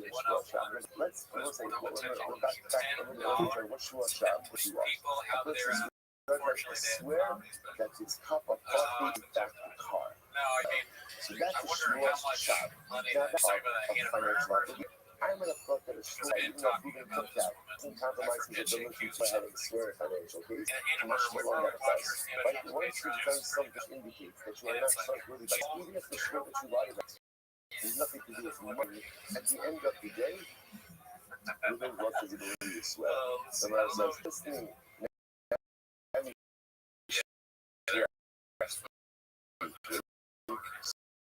One of let's was say potential go back a little bit. What you watch out? people out there. Unfortunately, swear that this cup of coffee is back to the car. No, I mean, So that's I a wonder how much shot. money Now they that's save with that of financial market. I'm gonna put that a because swear, they've even been though we talking can about put this that woman. in compromise his She ability accused to herself having swear financial case. in Much her more report, manifest. Roger But Sanders once you've done something indicates that you are not trustworthy, but even if the swear that you lie about has nothing to do with money, at the end of the day, you think what is ability to swear. Somebody says, this thing,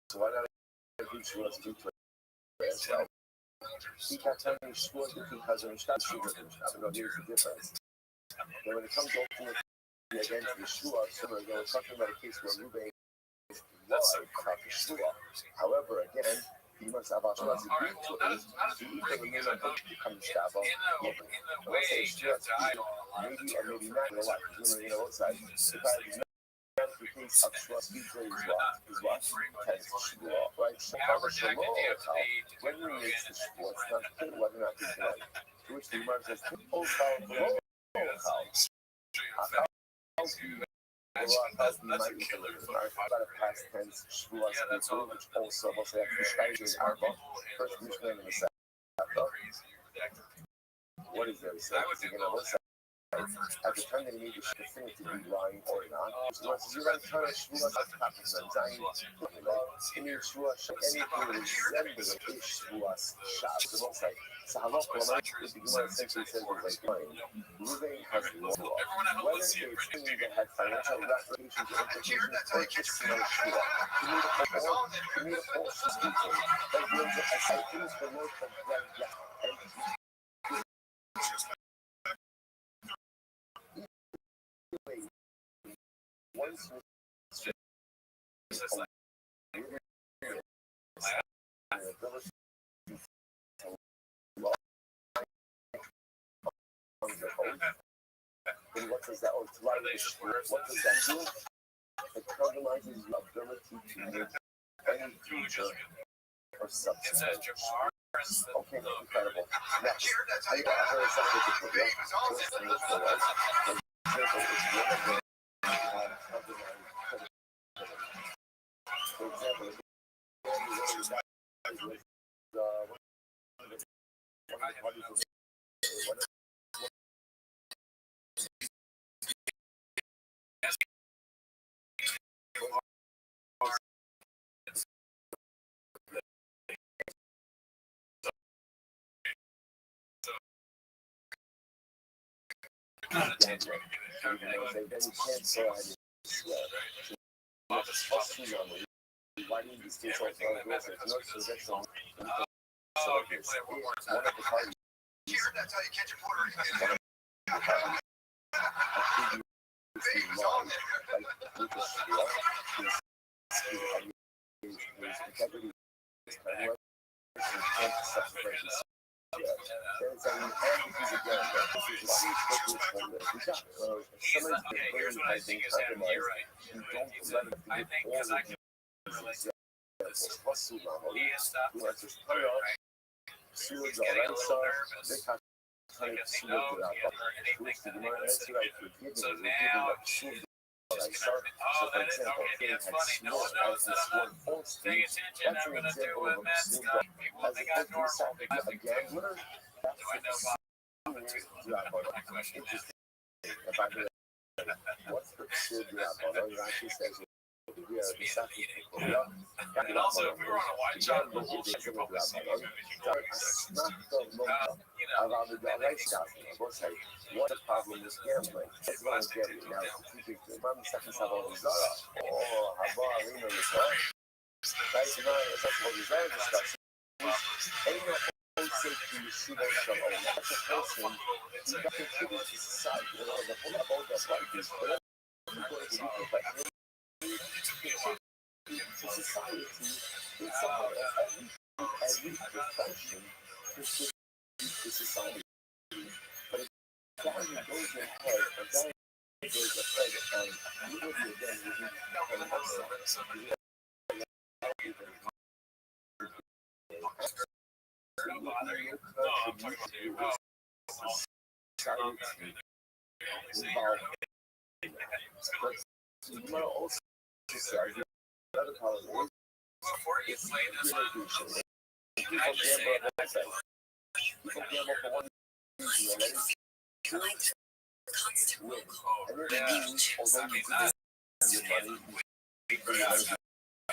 so why not do to us do to as well? He got telling me sure because of the sugar. So here's the difference. Then when it comes ultimately again to the Shua, so we're talking about a case where Ruben was about the Shua. However, again, he must have also as a beat to it. He even knew that he become Shava. Let's say Shua, maybe or maybe not in a lot, because you know, outside, if I was not the case of Shua, speed is what? Tends to Shua, right? So, when he makes the Shua, it's not clear whether or not he's right. To which the Gemara says, oh, that's a killer. About a past tense, Shvuas, which also have to shine in Arba, first Mishkan and the second. What is there? So, at the time they need to definitively lying or not. So, you're going to turn a Shvuas at Pakistan, in your Shvuas, anything resembling a Shvuas shot. So, don't say, Sahalok, the Gemara essentially says, like, fine. Ruben has law. Whether it's things that had financial ramifications or implications, or just no Shua. To me, the whole speaking, that brings it as I finish the work of bread, once and what does that what does that do? It compromises your ability to make any future or substance. Okay, incredible. Next, I got a very subject to put just in this world. For example, it's one of them for example, why do you stay so far away? There's no suggestion. That's how you catch a quarter. Here's what I think is happening. You're right. I think because I can relate to this. He has stopped right? He's getting a little nervous. Because he knows he hasn't heard anything that anyone said. So now, that is okay. That's funny. No one knows that I'm not paying attention. I'm going to do what Matt Scott. People think I'm normal because we do. Do I know about it too? My question is. What's the and also, if we were on a wide shot, the whole shit could probably see me moving. What the problem is gambling? It's not gambling. Now, if you think the second level is that's what we've already discussed. Ain't no safety you that's a person who contributes to society. The whole about that like this, but to society, it's something every profession to the society. But if value goes ahead, a value goes ahead, and you will be again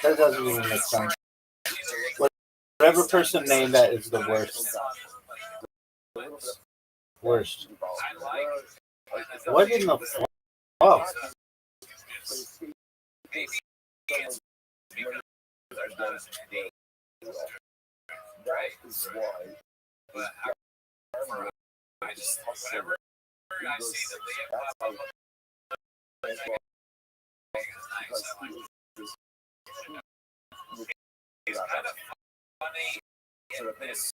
That doesn't even make sense. Whatever person named that is the worst. Worst. What in the fuck? That is why. I just whenever I see that they have it's kind of funny in this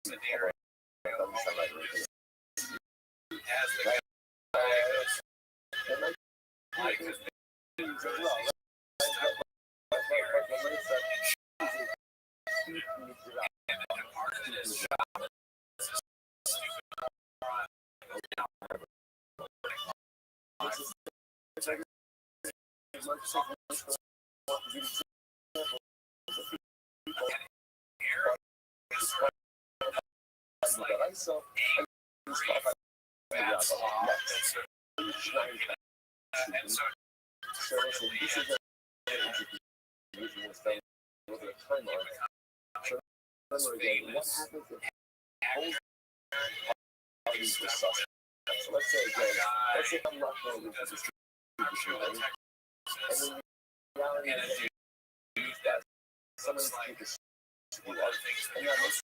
scenario as the guy like and part of it is job. So let's say I'm not going to do this, and then reality is that someone needs to do this, and then let's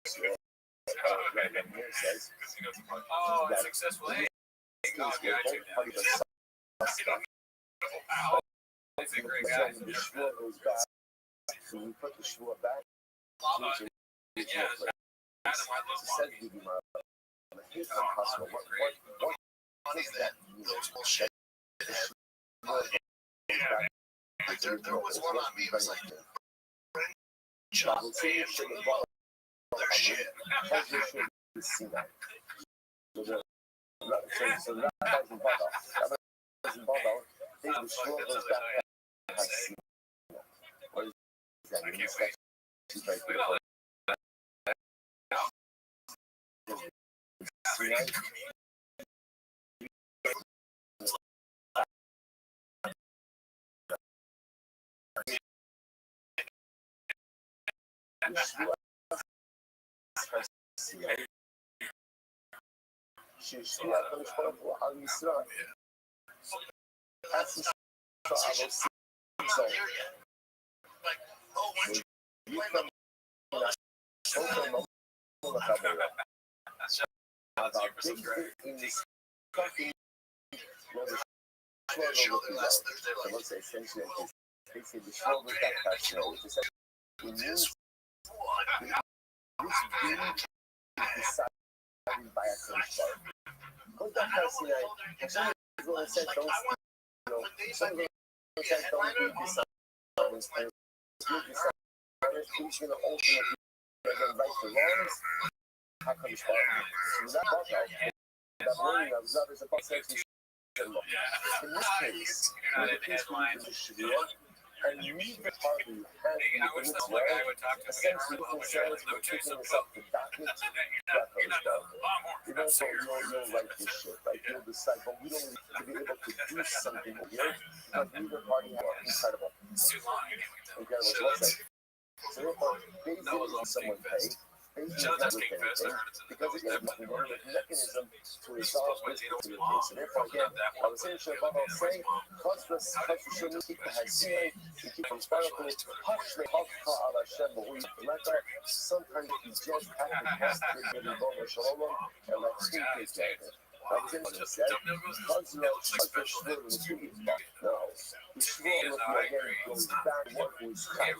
says, oh, it's successful. Hey, God, yeah, I took that. He's a great guy. the shvua goes back, so you put the shvua back. Yeah, Adam, I love Says the Gemara, here's one possible. What does that mean? Like there was one on me. It was like Chocolate shit. See that. So that guy's in Bada. That guy's in Bada. The shvua goes back. What is that? She's right there. שהשפיע הקדוש ברוך הוא על מצרים. And you need the party has I wish the other guy would talk to me. essentially concerns with picking this up the docket. You know, so you'll write this shit, like you'll decide, but we don't need to be able to do something here, but neither party has incredible. It's too long. Incredible. So let's say, so therefore, they didn't someone pay. They didn't have anything because again, the mechanism to resolve this particular case. So therefore, again, I was saying, Shabbat, I'll say, sometimes you just have to trust the Rebbe Shalom and let him take care of it. I was interested in that. Because the shvur was really no. The shvur again goes back to what was chayv.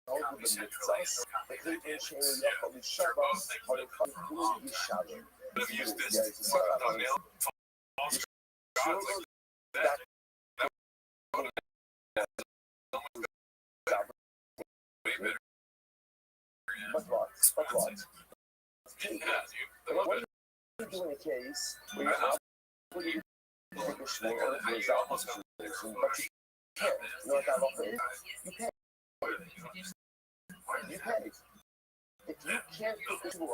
Over the mitzvahs, the Hebrew shayim yachol Shabbat, or the Chayv Yishalem. But what? What do you do in a case where you're obligated to take a shvur or to resolve the situation, but you can't? You know what that offer is? You pay. You pay. If you can't take the shvur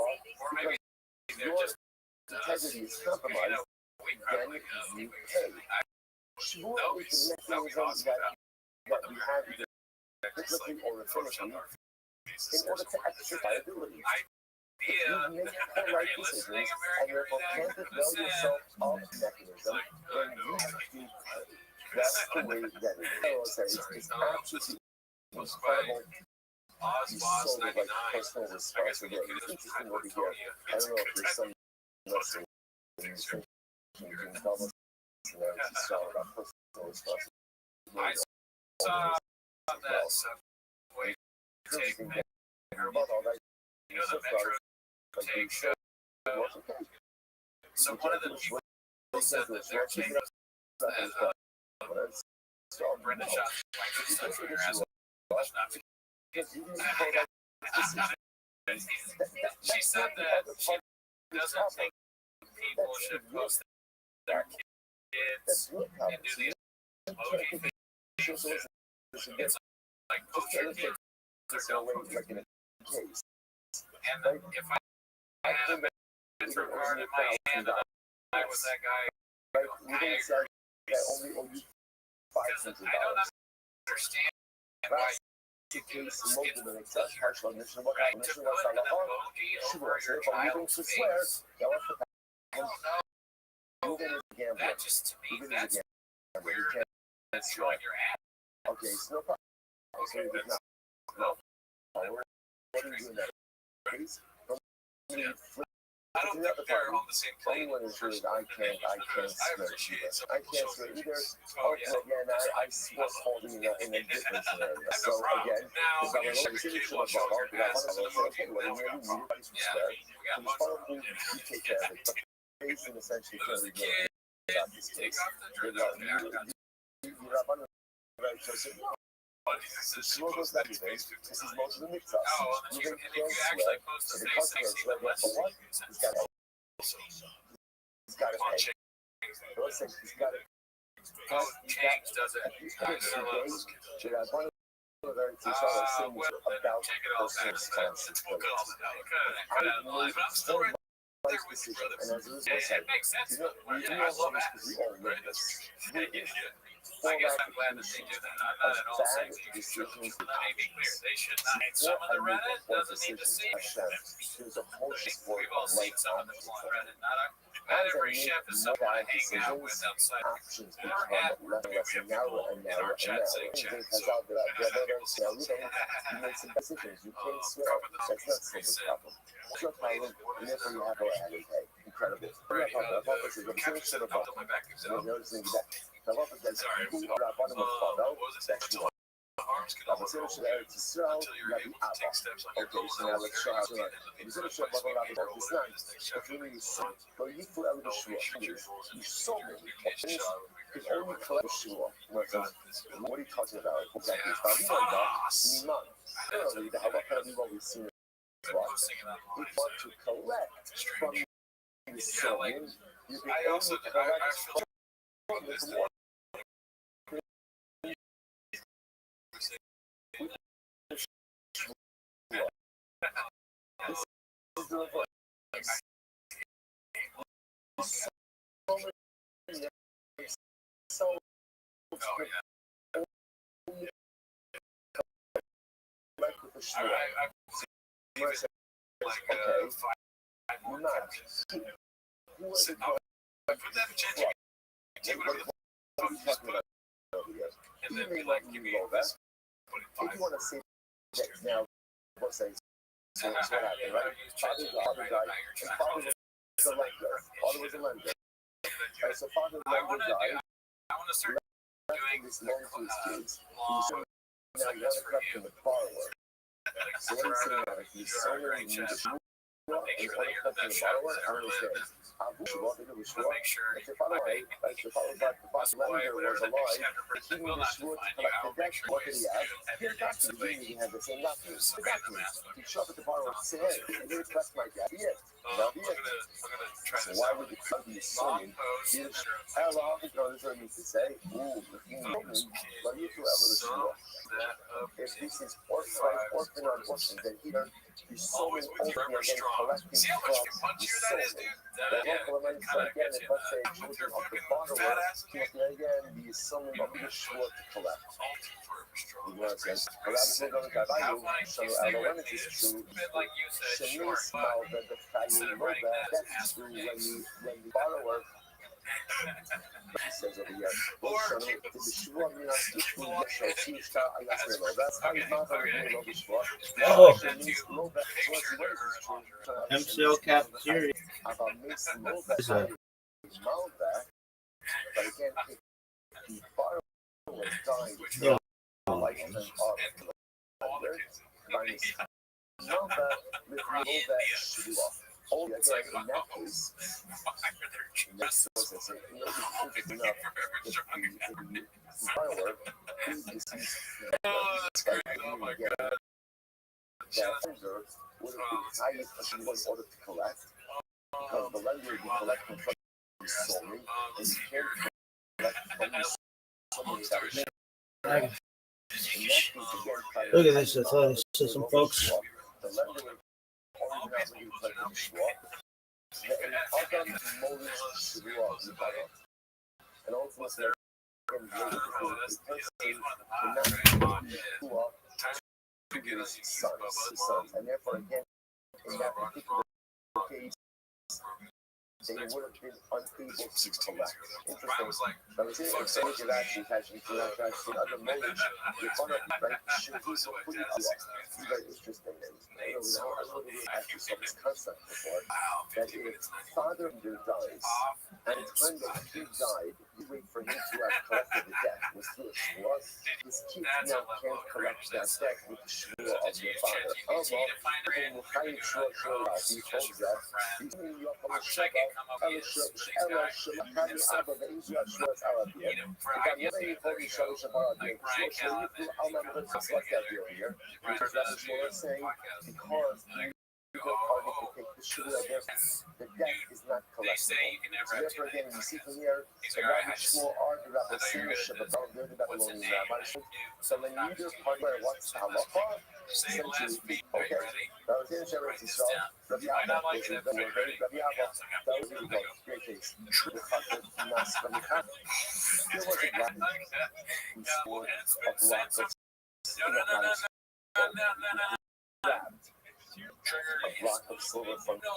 because your integrity is compromised, then you pay. Shvur is the mechanism that we have either physically or rhetorically in order to exercise liability. If you make the right decisions and therefore can't avail yourself of the mechanism, then you do pay. That's the way that it is. It's absolutely incredible. You sort of like personal responsibility. It's interesting over here. I don't know if there's some lesson in this thing. You can tell us it's all about personal responsibility. I saw that way taking about all that. You know, the Metro take show. So one of the people said that their take was that Brenda shot like stuff for your ass. She said that she doesn't think people should post their kids and do these emoji things. It's like post your kids their girlfriend. And then if I had a Metro card in my hand and I was that guy, I don't understand why you do this. I took an emoji over your child's face. I don't know. That just to me, that's weird. That's showing your ass. Okay, so no problem. What are you doing that? Yeah. I don't think they're on the same plane. Anyone is doing I can't appreciate swear. I can't swear either. Again, I was holding in a different scenario. So again, Now, if I when was your over kid to wants the to bar, show your ass to the movie, okay, well, then you we got need to swear. we got Just follow me, you take care of it. But facing essentially Lose the carry kid, about this take case. off the dress. You're up on the right person. The slow goes that way. This is most of the mix-ups. Oh, and You if can't you swear. actually post So to the say customer sexy, swear, then let's for what? He's got to pay. Let's say he's got to Oh, James does it. I love those kids. should have one of the very teach all our things Well, then about take it all back. personal We'll responsibility. cut all that out. Cut out the line. But I'm still right there with you, brother. And as a result, It makes sense. you know, Yeah, I love that. we all live Right? this. I guess I'm glad that they do that. I'm not at all saying that you should. Let me be clear. They should not. Some of the Reddit doesn't need to see. There's a whole sport We've all of seen life some of them on Reddit. Not every chef is someone I hang out with outside. options become less and narrower and narrower and narrower. Because out there, you make some decisions. You can't swear. That's not the problem. What's your problem? And therefore you have to go ahead and pay. Incredible. Sorry, what was it? Arms can אבל זה של ארץ ישראל, רבי אבא. אוקיי, שנייה בבקשה, וזה של רבי אבא בזמן, אפילו יסוד, לא יפעל בשבוע, יסוד, it's only collect Shua. What are you talking about? Exactly. Early, the Halacha we've always seen it. We want to collect from the soil. You can only collect from the water. This is the reverse. So, if you want to see that now, what's that? So what happened, right? Father died, and father was a lender. Father was a lender. Right, so father lender died. I want to start doing this loan to his kids. Now you have to collect from the borrower. So what he's saying now, he's so many years. Make sure that you're that borrower understands. Make sure if the father died, the lender was alive. He knew the shvur to collect the debt. What did he have? He had documents. He didn't have the same documents. The documents. He showed up at the borrower and said, hey, I didn't collect my debt yet. So why would the club be assuming hello, you know, this is what I need to say. But you feel a little shvur. If this is orphan on orphan, then here he's so many orphan again collecting from the soul. The local amendments again, if let's say children of the borrower, again, the assuming of the shvur to collect. ולאחר גם קבענו שהאלוהים is true. שמיס מעובד בחיים לא that's true when the borrower he says over here ובשבוע מן הסיפור שהוציא שתה היה שלו that's how his mother will be בשבוע שמיס לא MCL cafeteria. אבל מיס לא his mother but again if the borrower died lifetime of the lender minus Nova with Nova Shua. All again in that case, next was I say, you know, it's enough that the borrower is deceased. Oh my God. That lender would have been hired in order to collect, because the lender would be collecting from the soul, and you can't collect from the soul. Look at this athleticism, folks. And therefore, again, in that particular case, they would have been unable to 16 collect. years ago. Interesting. Brian was like, But it's interesting if actually catching from that guy seen other movies. You find out, right? Should be so pretty cool. It's very interesting. And I don't know, I really actually saw this concept before. That if father dies, and time that he died, you wait for him to have collected the debt with the shmur. His kids now can't collect that debt with the shmur of your father. Oh, well, when Chayiv Shmur Shmur, he told that, he's doing your Shmur, Ella Shmur, Kami Abba, the Israel Shmur's Arabian. וגם יהיה יכולים שלוש הפרדים, שלא יוכלו על מהמרות לצלח that here, because Rabbi Shmuel is saying, because the party can take the shul against the debt is not collectible. So therefore again, you see from here, the Rabbi Shmuel are the Rabbi Shmuel, but they're the Babylonian Rabbi Shmuel. So then neither party wants the halacha, essentially, okay, Rabbi Shmuel is Israel, Rabbi Abba is the Rabbi Abba, that was really good, great case. The Chakra Nas Rabbi Abba. There was a Rabbi who scored a block of grabbed a block of silver from the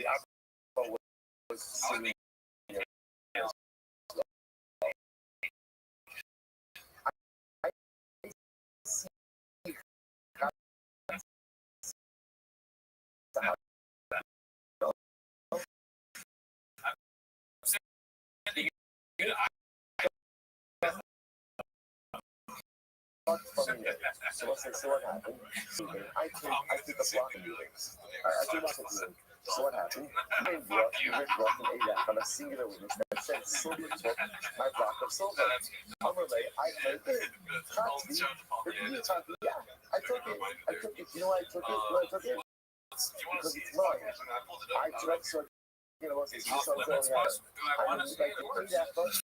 Abba was singing. So what happened? I took a block of meetings. I took a block of meetings. So what happened? You brought an ADAC on a singular witness that said silver took my block of silver. Overlay, I heard it. Yeah, I took it. You know why I took it? Why I took it? Because it's mine. I took so what's this? So I'm like the ADAC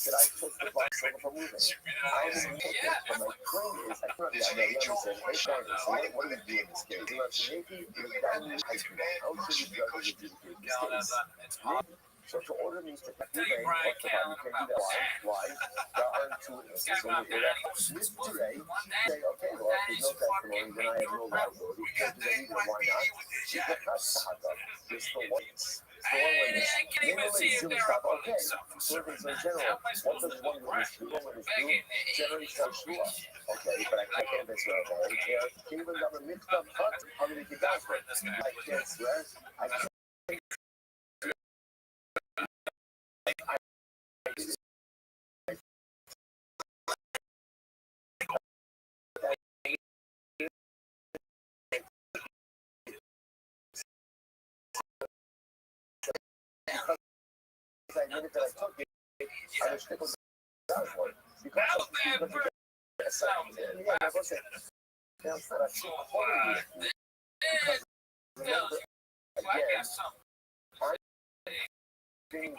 that I took the box over from moving. I didn't take it, but my claim is I can't be on the other side. Hey, Shiner, so what do we do in this case? You know, so maybe how should we go to this case? So to order me to cut the vein off the bottom, you can do that. Why? There are two witnesses. So we do that. With today, say, okay, well, if there's no testimony, then I have no liability. You can't do that either. Why not? She's the Kashahada. There's the witness. Okay, so in general, what does one witness do? One witness do? Generally, shua. Okay, but I can't convince her of that. Even though I'm a mixed up cut, how many people I can't swear. I can't. I admitted that I took it, I was tickled down for it. Because of yeah, I wasn't. That's that I took a whole year. Because remember, again, I'm being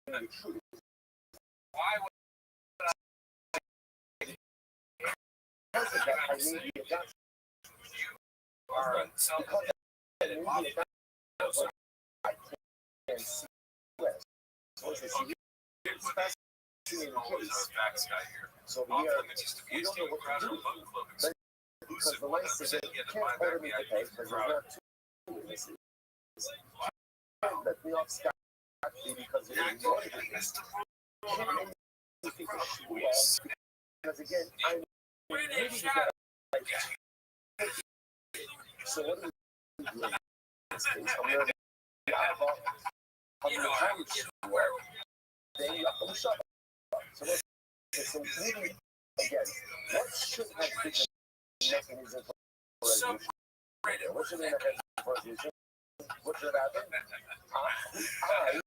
the truth. Why would I need the adoption? You are I can't see West. So it's so we don't know what to do. Because the light says that you can't order me to pay because there's not two witnesses. Let me off scot-free because it is one witness. Because again, I'm really so what do we do in this case? I'm going to be out of then you have to shut up. So really, again, what should have been the mechanism for resolution? What should be the mechanism for resolution? What should happen? I,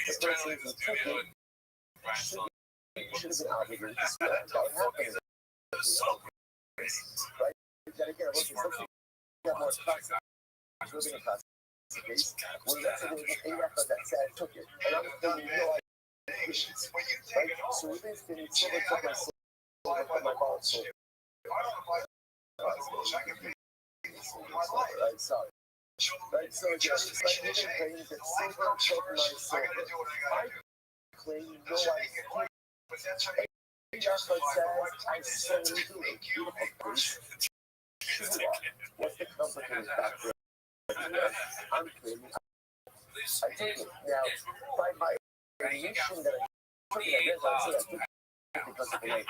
the person who took it, should have been obligated to swear. That would happen. Right? Then again, have more classic. Living in classic case. Well, that's a record that said took it. And I'm thinking, right? So with this thing, someone took my soul, my ball soul. Right, sorry. Right, so just like living claims that silver took my soul. I claim no idea. Just what says I solely do it. What's the complicated factor? I'm claiming I take it. Now, by my admission that I took it, I guess I'll say I took it because of the way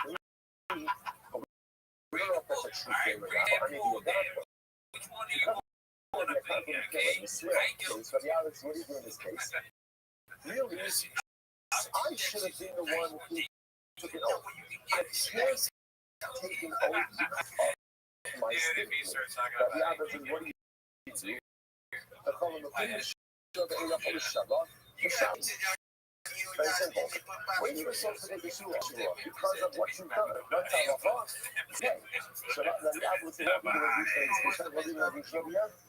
we don't know if that's a true claim or not, but I may be a bad one. Because of the case, Rabbi Alex, what do you do in this case? Really, I should have been the one who took it over. I can't take an oath of my statement. Rabbi Alex, what do you do? The column of finish. Very simple. When you were supposed to take the shoe off, because of what you've done, not time off, okay. So that the apple is not going to be changed. What do you want to do?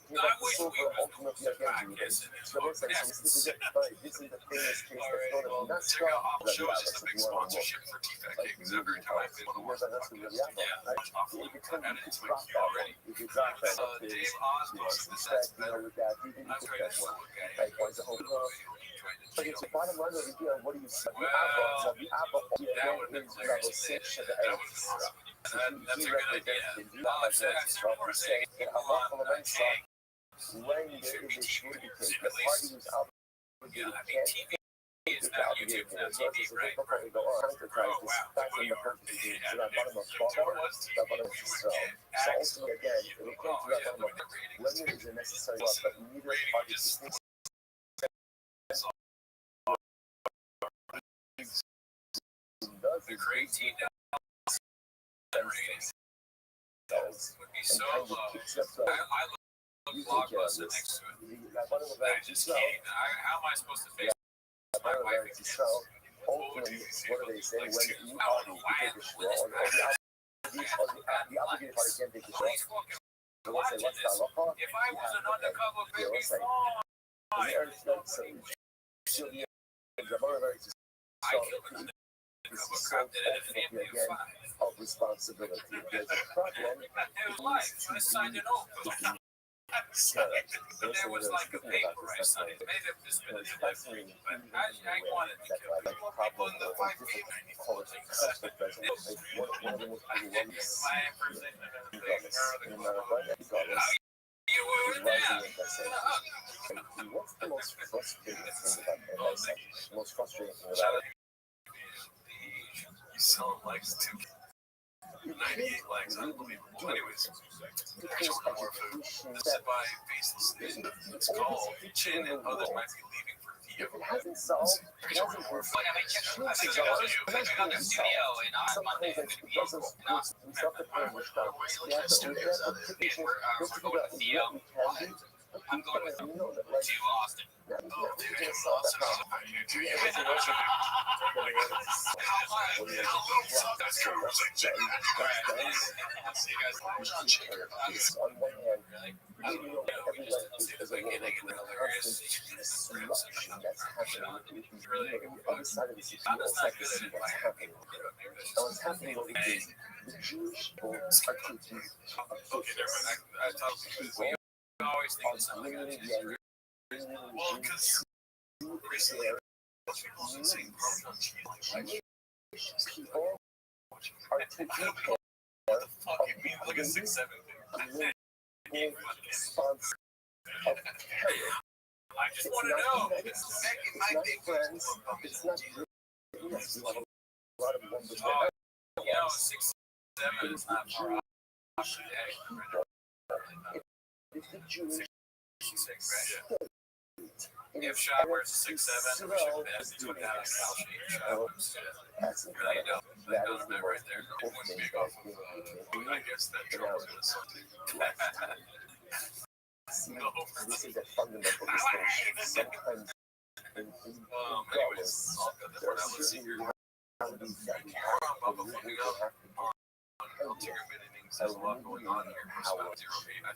You have to solve for ultimately again. So this is the famous case that's going to be not strong. I'll show us a big sponsorship for T-Fac because every time I fit the work, That's the reality. If you come and to it's drop with you already. if you drop that, Dave Osmos, that's better. That's where you look at it. But it's the bottom line of the deal. What do you say? The apple That would have been level 6 of the That would have been That's a good idea. I'll say that's what we're saying. When there is a shortage, the party is obligated to It's now YouTube, now TV, right? Oh, wow. Well, you are. So that bottom of that bottom is so ultimately again, it will come to that bottom of when it is a necessary one, but neither party is the great team now would be so low. I look Blockbuster next to it. I just can't. How am I supposed to face my wife? Ultimately, what do they say? When you are the straw, or the obligated party can't take the straw. So they say, what's that? If I was an undercover baby, I killed an undercover cop that had a family of 5. Of responsibility. There's a problem. It was life. I signed an oath. There was like a paper I signed. Maybe I've just been a delivery, but I wanted to kill like problem the fight You were there. What's the most frustrating thing about that? The most frustrating thing about it? You sell likes too. 98 likes, unbelievable. Anyways, actual more food. This is by Faceless Skin. It's called Chin, and others might be leaving for Theo. It hasn't solved. It hasn't I think it was you. on the studio and on Monday. We're going to Theo. I'm going with to Austin. What's happening over here? The Jewish people are taking I tell people, we always think it's something like that. Well, because recently, people have been saying people are taking care what the fuck you mean? Look at 6'7". response of terror. I just want to know. It's not friends. It's not yes, we have a lot of members. You know, 6'7" is not far off. If the Jewish if Shot wears a 6'7", we should have put down a foul sheet. that's Really don't. That doesn't matter right there. It wouldn't be off of, I guess that troll's going to something. This is a fundamental distinction. Sometimes anyways, I'll cut the part out. Let's see here. I'll take a bit innings. There's a lot going on here. power. I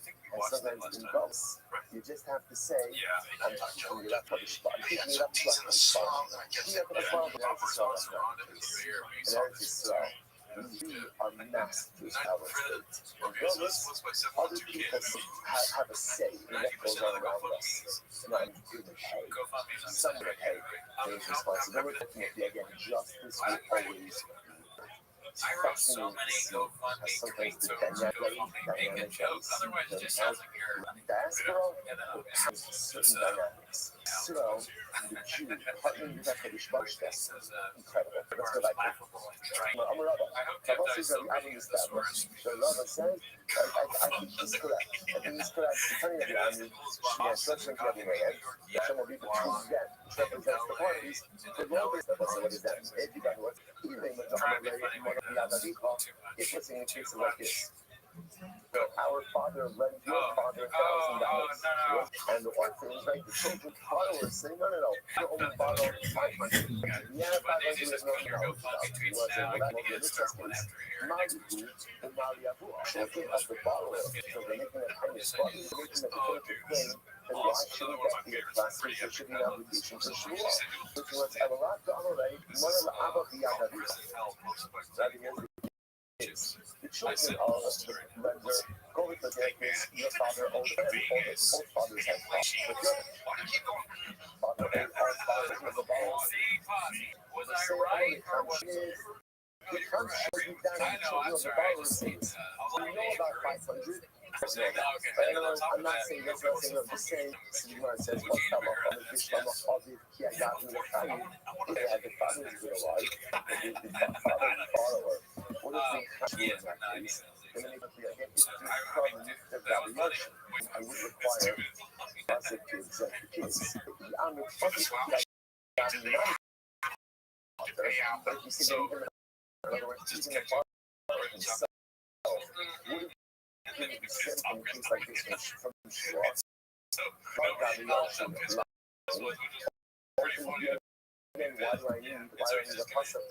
think we And watched that sometimes last in time. golf, you just have to say, Yeah. I'm picking it up for the spot. Picking it up He's in for the the spot. song that gets Picking up for the spot, but Upper there's a slow thoughts are on it. and there's a slow. We are masters of our state. Regardless, other people have a say in what goes on around us. Not in the pay. Some of the pay. There's responsibility. Ultimately, again, justice will always I wrote so many GoFundMe tweets over GoFundMe making jokes. Otherwise, it just sounds like you're diaspora has certain dynamics. So, the Jew partnering with that for the Shmarshtas, incredible. That's what I think. I'm a rabbi. Rabbi says that we haven't established. The rabbi says, I think he's correct. I think he's correct. Depending on the army, she has such a good man. Some of people choose that, which represents the parties. The role is that, what is that? Everybody wants healing with the it was in cases like this. So our father lent your father $1,000. And the orphans, right? The children followers say, no. You only borrow 500. Yeah, 500 is not $1,000. He was in the religious case. Malibu and Maliabu. Children of the borrower. So they're making a kind of spot. They're making a definitive claim. And why shouldn't that be a class? There should be an obligation for Shmuel. Which was Elalat Amalei, Moral Abba Biyadavi. That is the children of the lender go with the debt is your father owed them, both fathers have fathers. But your father owed all fathers with the balance. Was I right or was it? The country should be done in children of the borrower states. So you know about 500. I'm not saying that's not saying I'm just saying Sigmar says what's up on the Bishlam of the Kiagat in the Kayu. They had the father is alive, and the father borrower. What is the country in that case? And then if it's from the valuation, I would require us to exempt the case. I'm a fucking Kiagat in the but if you say even in other words, using a father himself, would it be exempt in a case like this from Shua? Then why do I need a puzzle?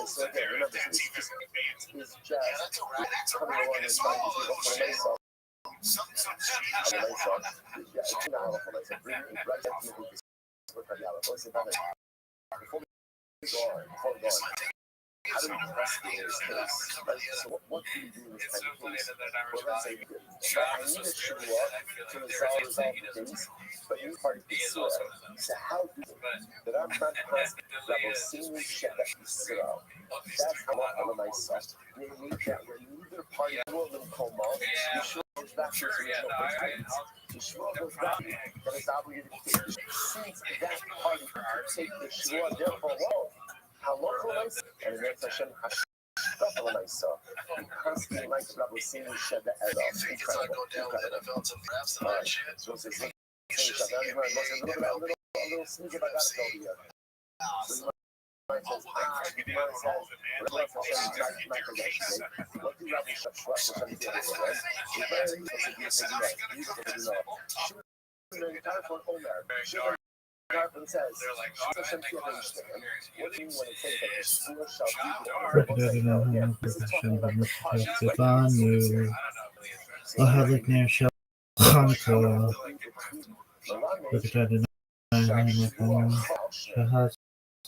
So again, remember, it's just coming along and trying to take up for myself. Before we go on, how do we investigate this case? Right? So what do you do in this kind of case? Well, let's say I need a Shua to resolve the case, but you part of the Surah. So how do that I'm not past level senior Sheba Surah? That's how I'm a nice son. Namely, that when neither party will in Koma, Yeshua goes back to his original principles. Yeshua goes back that is obligated to take. Since that party could take the Shua, therefore, well, how local nice and in that session, Hashtag nice. Constantly like level senior Sheba Elah. Incredible. So it's a little sneaky about that over here. So what do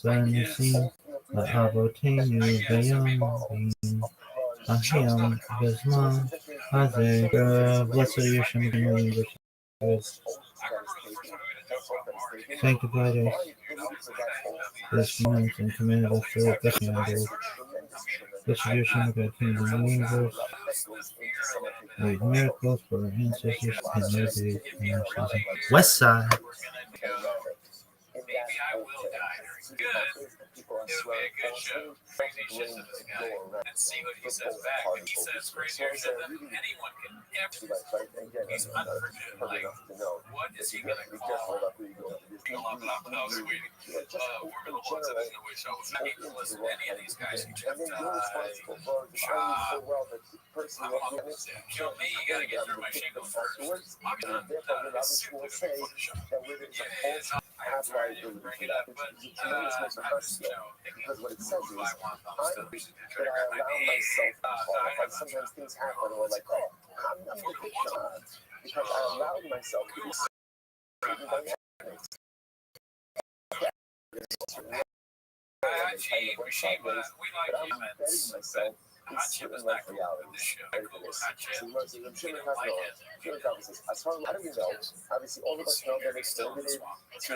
Rabbi Nisim Avotenu Bayam Ahim Bezman Hazer blessed Yeshua in English. Sanctified us this moment and commanded us to work the handle. Distribution of the kingdom of the universe. Made miracles for our ancestors in their days and our season. West Side. Maybe I will die during good. It would be a good show. Crazy shit to this guy. And see what he says back. If he says crazier shit than anyone can ever. He's unforgivable. Like, what is he gonna call? I was waiting. Formula One said there's no way Shaw was not able to listen to any of these guys. He kept kill me, you gotta get through my shingles first. I'm gonna simply before the show. I have liability for that, which is a tremendous amount of pressure. Because what it says is, that I allow myself to qualify. Sometimes things happen, or like, oh, I'm the victim. Because I allowed myself to be certain dynamics. But I'm betting myself in certain life realities. So he was a Jimmy Cavanaugh says, as far as how do we know? Obviously, all of us know that it's limited to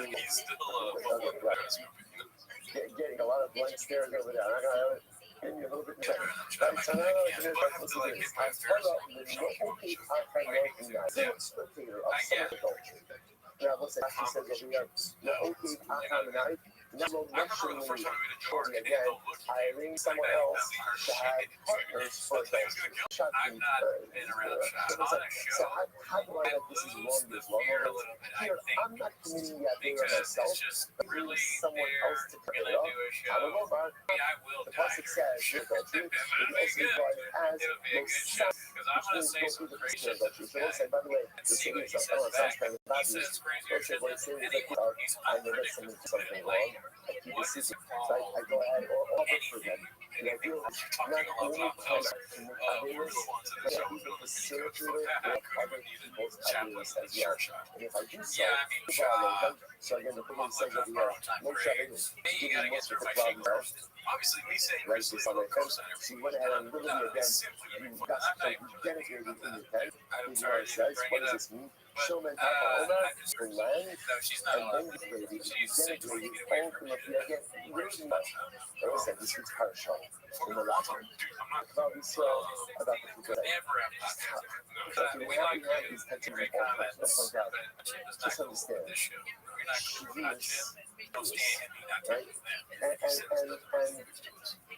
getting a lot of blank stares over there. I'm gonna give you a little bit more. So now listen to this. As far as the spectator of some adultery. Now, listen, she says over here, no luxury again, hiring someone else to have partners for adultery. So how do I know this is wrong, this wrong? Here, I'm not committing the idea myself, but really someone else to commit it up. However, the Pasuk says, adultery, it also implies as most sound, which means go through the Christian adultery. So let's say, by the way, the city of South Carolina sounds kind of bad news. Let's say what it's saying is like, I know that something wrong. I keep a secret. So I go ahead or look for them. And I feel not only connect to my happiness, but I be the facilitator of other people's happiness as well. And if I do so, so again, the Quran says over here, Moshe giving most of the problems Obviously, we say right this on my fence. She went ahead and literally again, you got to denigrated in the tent. Here's what it says. What does this mean? Showman Omer for land and then degraded, denigrated ultimately again. Really much. I always said this is partial in the Latin. About Israel, about the future. If you have these types of reports, don't point out. Just understand. Right? And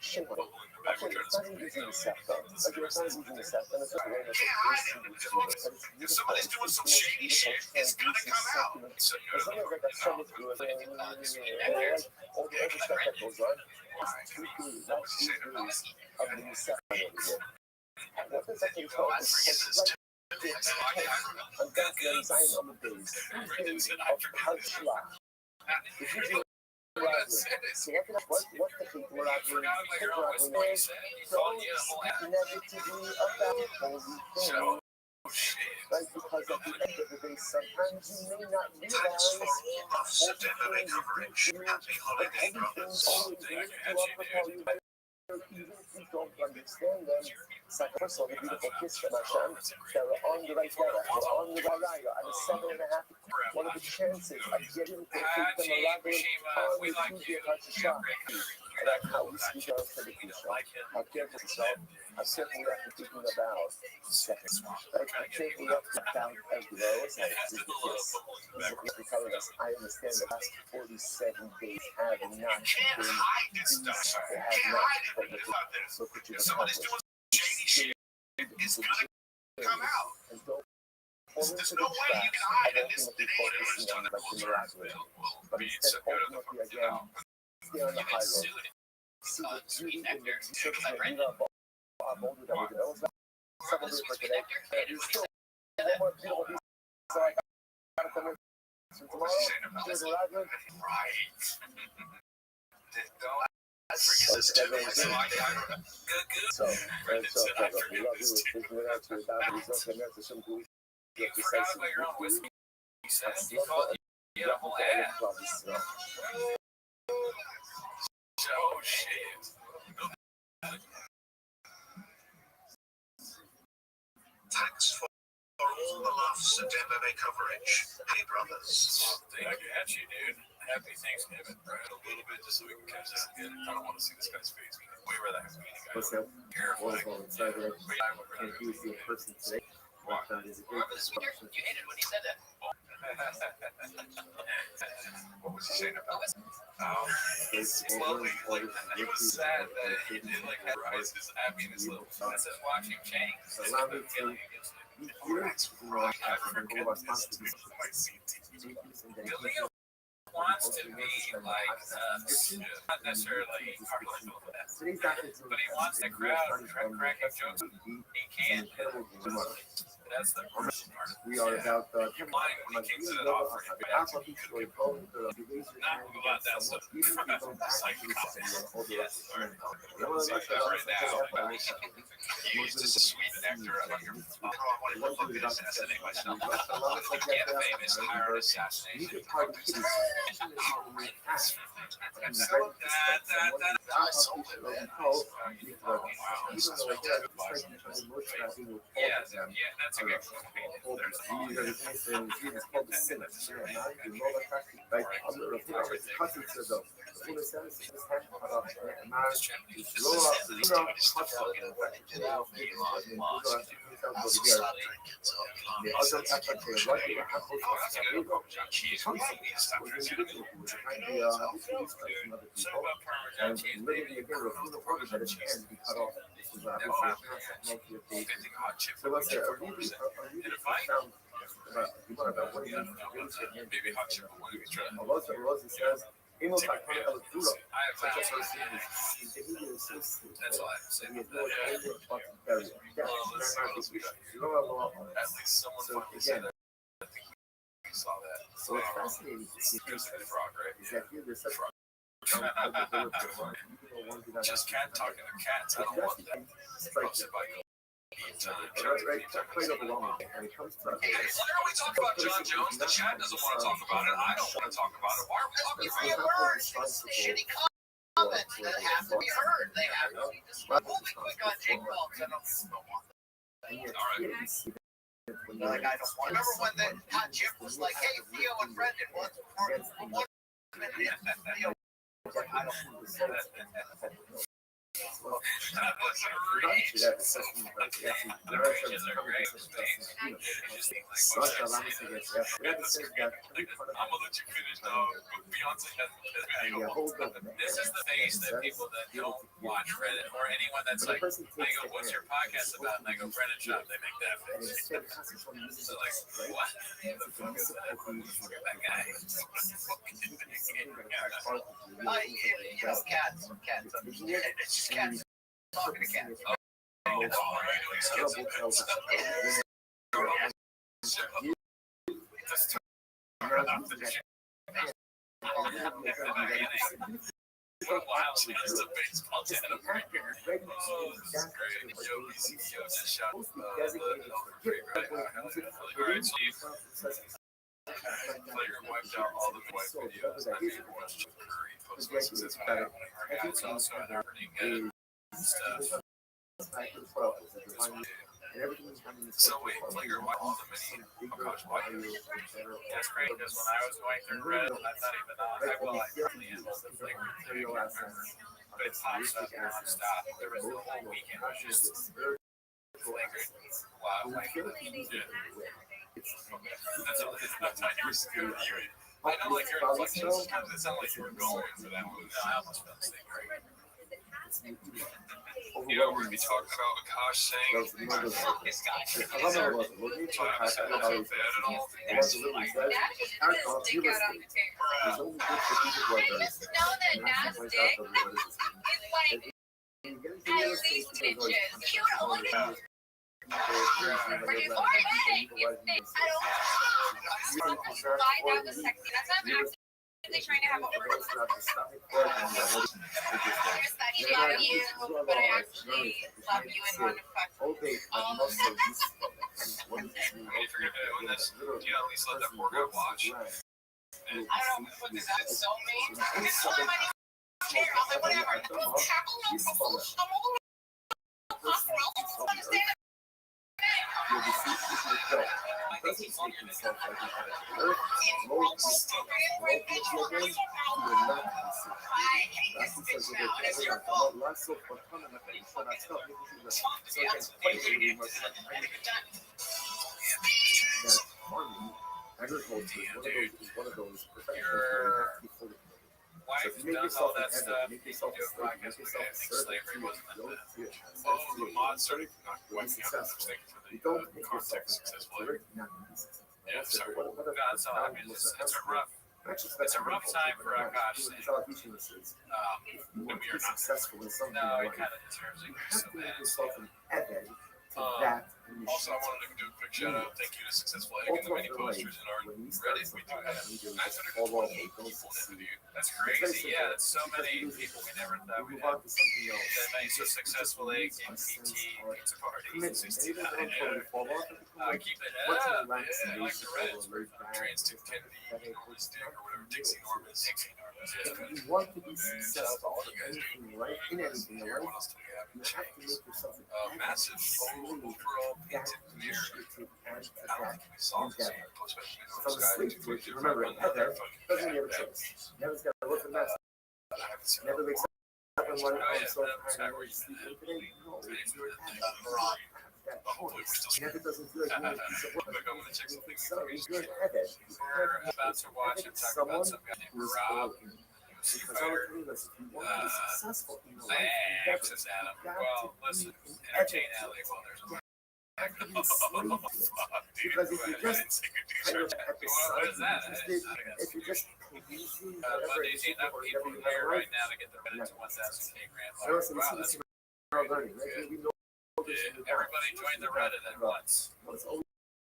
shame on it. Okay, it's not even using the scepter. Like, it's not using the scepter. It's just awareness of if somebody's doing some shady shit, it's gonna come out. As long as I got something to do with it, all the other stuff that goes on, it's 2 degrees, not 2 degrees of the scepter over here. What does that mean? I'm back in Zion on the days of Harshlah. If you do so what the people are doing is don't speak negatively about holy things. Right, because at the end of the day, sometimes you may not realize holy things do you, but holy things always lift you up with how you even if you don't understand them. First of all, the beautiful kiss from Hashem, that we're on the right derech, we're on the right eye, on the 7.5. What are the chances of getting to take them elaborate on the Tuesday Hashishah? And that's how we speak out for the Kedusha. How careful we are, how careful we have to be thinking about seconds. Right? How careful we have to be about as well as the kiss. This is what we telling us. I understand the last 47 days have not been easy. They have not. But look what you've accomplished. It's gonna come out. And don't fall into There's the no way you trap can hide of it. This ultimately today and focusing on like the miraculous. But instead, ultimately again, stay on the high road. See the beauty in the research that we are bold that we're doing. That was some of it for today. And there's still one more beautiful piece. So I gotta come in. So tomorrow, here's a Rodman. Right. I forget this too. So I good. So, we love you. We're thinking about you. We're not to some group. You forgot about your own whiskey. He said he called you a whole ass. Oh shit. Thanks for all the laughs and MMA coverage. Hey, brothers. Thank you, actually, dude. Happy Thanksgiving. Right, a little bit just so we can catch this again. I don't want to see this guy's face. Way rather have me. What's up? Sorry that I can't be with you in person today. But that is a great discussion. You hated when he said that. What was he saying about it? It's lovely. Like, he was sad that he did like rise his happiness level. This is watching change. Allow me to be here to all of our sponsors. Wants to be like not necessarily partial, but he wants the crowd to crack up jokes. He can't. That's the first part. We are about Mine when he came to that offer, he not go about that stuff. Yes. Right now, he's just a sweet nectar of your I want to assassinate myself. Get famous, hire assassination. Yeah, that's a good point. Maybe hot chip will be trying. Rosa says, Emo That's all I have to say. At least someone fucking said that. I think we saw that. So it's fascinating to see frog, right? Is that here there's such just cat talking to cats. I don't want that. Quite overwhelming. And it comes to Hey, whenever we talk about John Jones, the chat doesn't want to talk about it. I don't want to talk about it. Why are we talking about it? Words, shitty comments that have to be heard. They have to be discussed. We'll be quick on Jake Phelps. I don't want that. Like, I don't want. Remember when the hot chip was like, "Hey, Theo and Brendan, what's one minute?" Theo was like, "I don't want to say that." I'm gonna let you finish though. Beyonce has this is the face that people that don't watch Reddit or anyone that's like, I go, what's your podcast about? And I go, Brennan Shop, they make that face. So like, what? The fuck is that? That guy. Cats. It's just cats talking to cats. Wow, she has the baseball bat up right here. Oh, this is great. Yo, just shot Alright, Steve. Player wiped out all the wipe videos. I mean, watched Curry post this back when her guys also had everything good stuff. So wait, Player wiped all the mini coach wipe. That's great, because when I was going through Red, I'm not even on. I really am on the Flagrant thing, I can't remember. But it pops up non-stop. There was the whole weekend, it was just Flagrant. Wow, like, yeah. That's how you're scared. I know, like, your inflection sometimes it sounds like you were going for that one. No, I almost felt the great. You know, we're going to be talking about Akash saying, fuck this guy. He's I don't feel bad at all. That just put his dick out on the table. I just know that Nat's dick is like at least 2 inches. He would only they're trying to have a word. I love you, but I actually love you and want to fuck you. If you're doing this, you know, at least let that poor guy watch. I don't know, but this is so mean. It's so many care. I'm like, whatever. Understand it. I think he's on your stupid. I hate this bitch now, and it's your fault. Agriculture is one of those professions Your wife does all that stuff. You do a podcast with him. Slavery wasn't that bad. Oh, the mod started not quite successful. For the context successfully. Yeah, sorry. No, that's all I mean. It's a rough. It's a rough time for Akash. And we are not successful in something. No, he kind of deserves it. So bad. Also, I wanted to do a quick shout out. Thank you to Successful Egg and the many posters in our Reddit. We do have 928 people in it. That's crazy. Yeah, that's so many people. We never thought we'd have that many. So Successful Egg, MPT, Pizza Party, 69. Keep it up. I like the Reddits. Trans to Kennedy, Norman's Dick, or whatever. Dixie Norman's. If you want to be successful All you guys in do. anything, right? In anything in What life, else do we have? you have to make yourself an Massive overall painted mirror. initiative and to I don't that think we saw this. endeavor. Post If I'm asleep to it, remember it, Heather doesn't have a choice. Never's got to look at that. Never wakes up and wonder, oh, I'm so tired, I want to sleep in today. No, you're Heather. That choice. Never doesn't feel like you need a piece of work. So you're Heather. We're about to watch and talk about some guy named Rob. Because I would believe us, if you want to be successful in your life, Thanks, says Adam. Well, listen, entertain Ellie while there's a because if you just kind of at the side, if you just using whatever it is enough or people whatever you here have right now to get their Reddit to 1,000K grant. So listen, this is learning, right? We know this in the Everybody join the Reddit at once. Well, it's always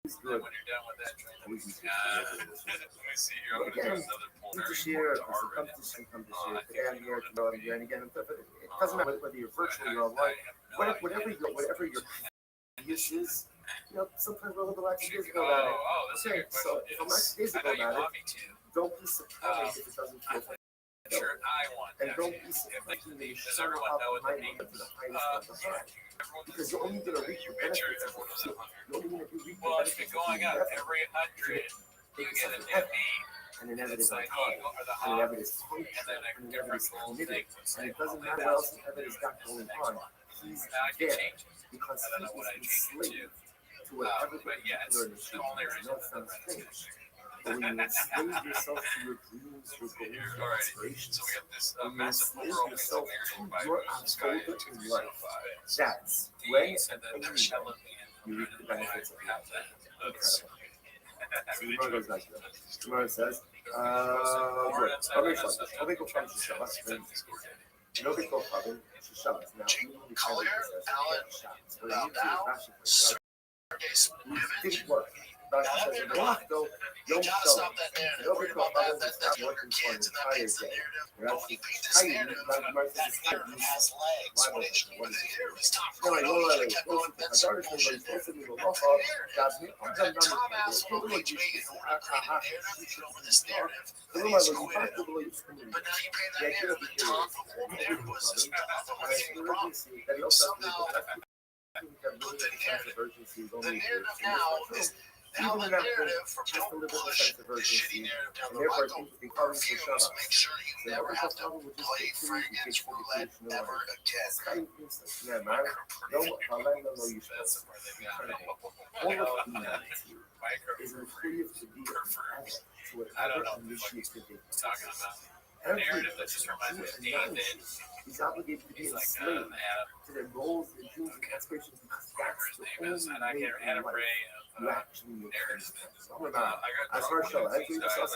And good. when you're done with that training, Always good. let me see here. I'm going to do another poll. Come to Very share, important to our come Reddit. to share. Today I'm here, tomorrow I'm here, and again, it doesn't matter whether you're virtually or online. Whatever your use is, you know, sometimes we're a little lax days ago about it. That's a Okay, good so question. if I'm lax days I ago know you about want it, me to. don't be surprised if it doesn't feel like Sure, I want and that. don't be If surprised when you does shut everyone up know what my that means? to the highest of the high. Because you're only going to reap the Make sure benefits it's of everyone it. knows that. You're only going to reap the Well, it's been benefits of going the up effort. every 100. You get a new name. And then Evid It's is on like, high. or the And then hot, Evid is and punctual. then a And then Evid different is little committed. thing would And say, it doesn't matter what else Evid has got going on. He's Now I can there change it. because I don't know what I he is changed it to. enslaved to whatever But yeah, it's particular the initiative. only I reason know it that sounds the strange. But when you enslave yourself to your dreams, your goals, your Alright, aspirations, so we got this when you massive enslave overall yourself painted to mirror by your Sky output in life, 2305. that's when He said that and they're only shelling me you reap the benefits of have that. that. That's So the Gemara goes like that. The Gemara says, good. I'll make a promise to Shabbat. No big deal, Robin. It's Shabbat. Now, Collier, Allen, Shabbat. Didn't work. Rashi says, You Yom gotta Shalom. stop that narrative. No Worry big about deal, that. Robin. That's It's what not your working for an kids and that entire makes the day. narrative. You're But when actually you paint this tight. narrative, Like Gemara says, that it's tight. narrative has legs. When the narrative is top No, I going, know you that gotta it's keep supposed going. to be That's some Hadassah, bullshit it's supposed to be there. the That's the Rafa. narrative. God's me. I'm That done. Tom asshole Rich made in order to create a narrative, and over this narrative, The and rumor he's was you quit. have to believe it's coming. But now you paint that narrative, and Tom from the whole narrative was this path of the problem. Somehow, put the narrative now is now the narrative from don't push the shitty narrative down the road. Don't refuse. Make sure you never have to play fragrance roulette ever again. Yeah, man. No, I'll let them know you should. All of humanity is required to be a to whatever initiative they talking about. Every Narrative that just reminds me of David. is obligated to be He's like, enslaved to their goals, their dreams, and aspirations because whatever that's his the name is, only and I way can't had in a life pray you actually make narrative. things happen. So I'm about, as far as show, as we discussed,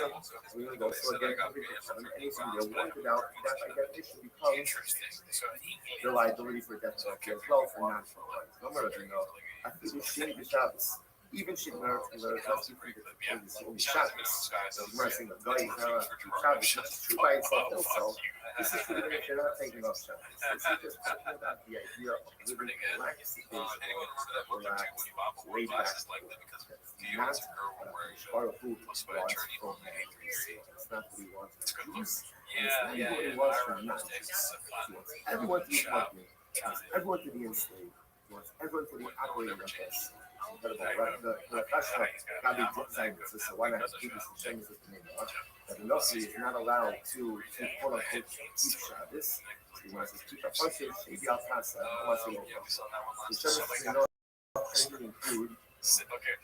we're going to go so again, every person, anything they're wanted out, that by definition becomes Interesting. So he the liability for death penalty as well for natural life. So I'm going to know, I think we should be Shabbos. Even should learn to learn just to think that it's only Shabbos. So we're saying the guy is now Shabbos, which is true by itself also. This is true if you're not taking off Shabbos. This is just talking about the idea of living relaxed days anyone remember that book or two when you bought laid back. glasses like that because you Not as a girl were wearing part of food most wants of my attorney from from the It's not what he wants. It's a good look. It's Yeah, yeah, not what he yeah. wants I from remember not. those days. It's so fun. He wants everyone to be working. He wants everyone to be enslaved. He wants everyone to be operating like this. The Rothschild Rabbi designed this, so why not keep this the same as the name of that the Nazi is not allowed to quote unquote keep Shabbos. He wants to keep a function, maybe I'll pass that. I want to Yeah, we saw that one the last Shabbos, time. include Okay.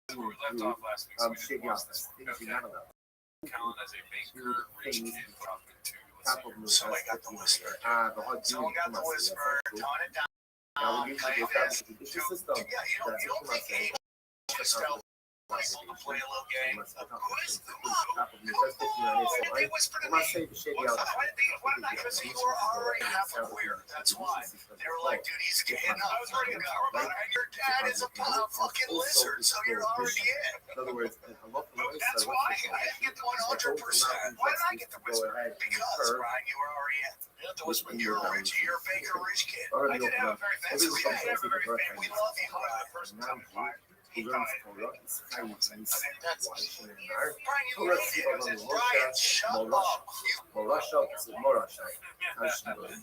That's where we left off last week. So we just shady lost office, this. things you're Okay. not allowed. Count as a baker, rich kid, up into, Top of let's see. the Someone got the whisper. the hot Someone got the whisper, tone it down. Now we usually go back to the Yeah, system. you don't That's take it. age to sell play a little game. Who is the They whispered to me. Why did I go see you were already half a queer? That's why. They were like, dude, he's getting up. I was ready to go. And your dad is a fucking lizard, so you're already in. In other words, That's why I didn't get the 100%. Why did I get the whisper? Because, Brian, you were already in. You're rich. You're a Baker rich kid. I didn't have a very fancy. We didn't have a very fancy. We love you, first time. He learns Torah, it's kindness, That's Brian, you were Brian, shut up. Morasha is Morasha.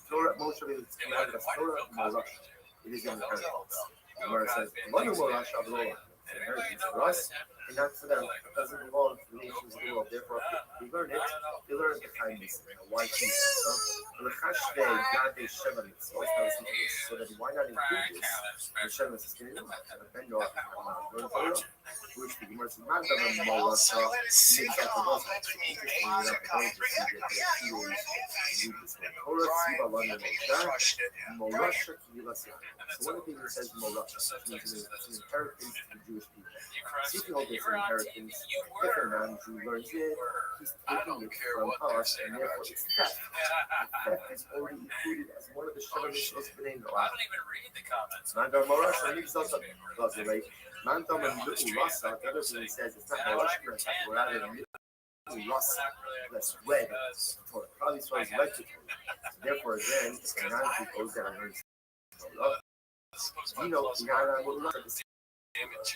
Torah, Moshe is commanded as Torah, Morasha. It is an inheritance. The Gemara says, Manu Morasha V'lo. It's an inheritance for us, and not for them. It doesn't belong to the nations of the world. Therefore, we learn it. We learn the kindness and why Jesus. So that why not include this? The Shem is going to depend on which the Gemara says, not the Morasha. So one of the things that says Morasha means it's an inheritance to the Jewish people. Speaking of this inheritance, if a non-Jew learns it, he's taking it from us, and therefore it's theft. Theft is already included as one of the Shemanish Osbenin. I don't even read the comments. Mandar Morasha needs also right. Mandar Morasha, the other thing he says, it's not Morasha, but rather Rasa, that's red. Torah probably swears red to Torah. So therefore, again, if a non-Jew goes down and learns Torah, you know, Yara will look at the because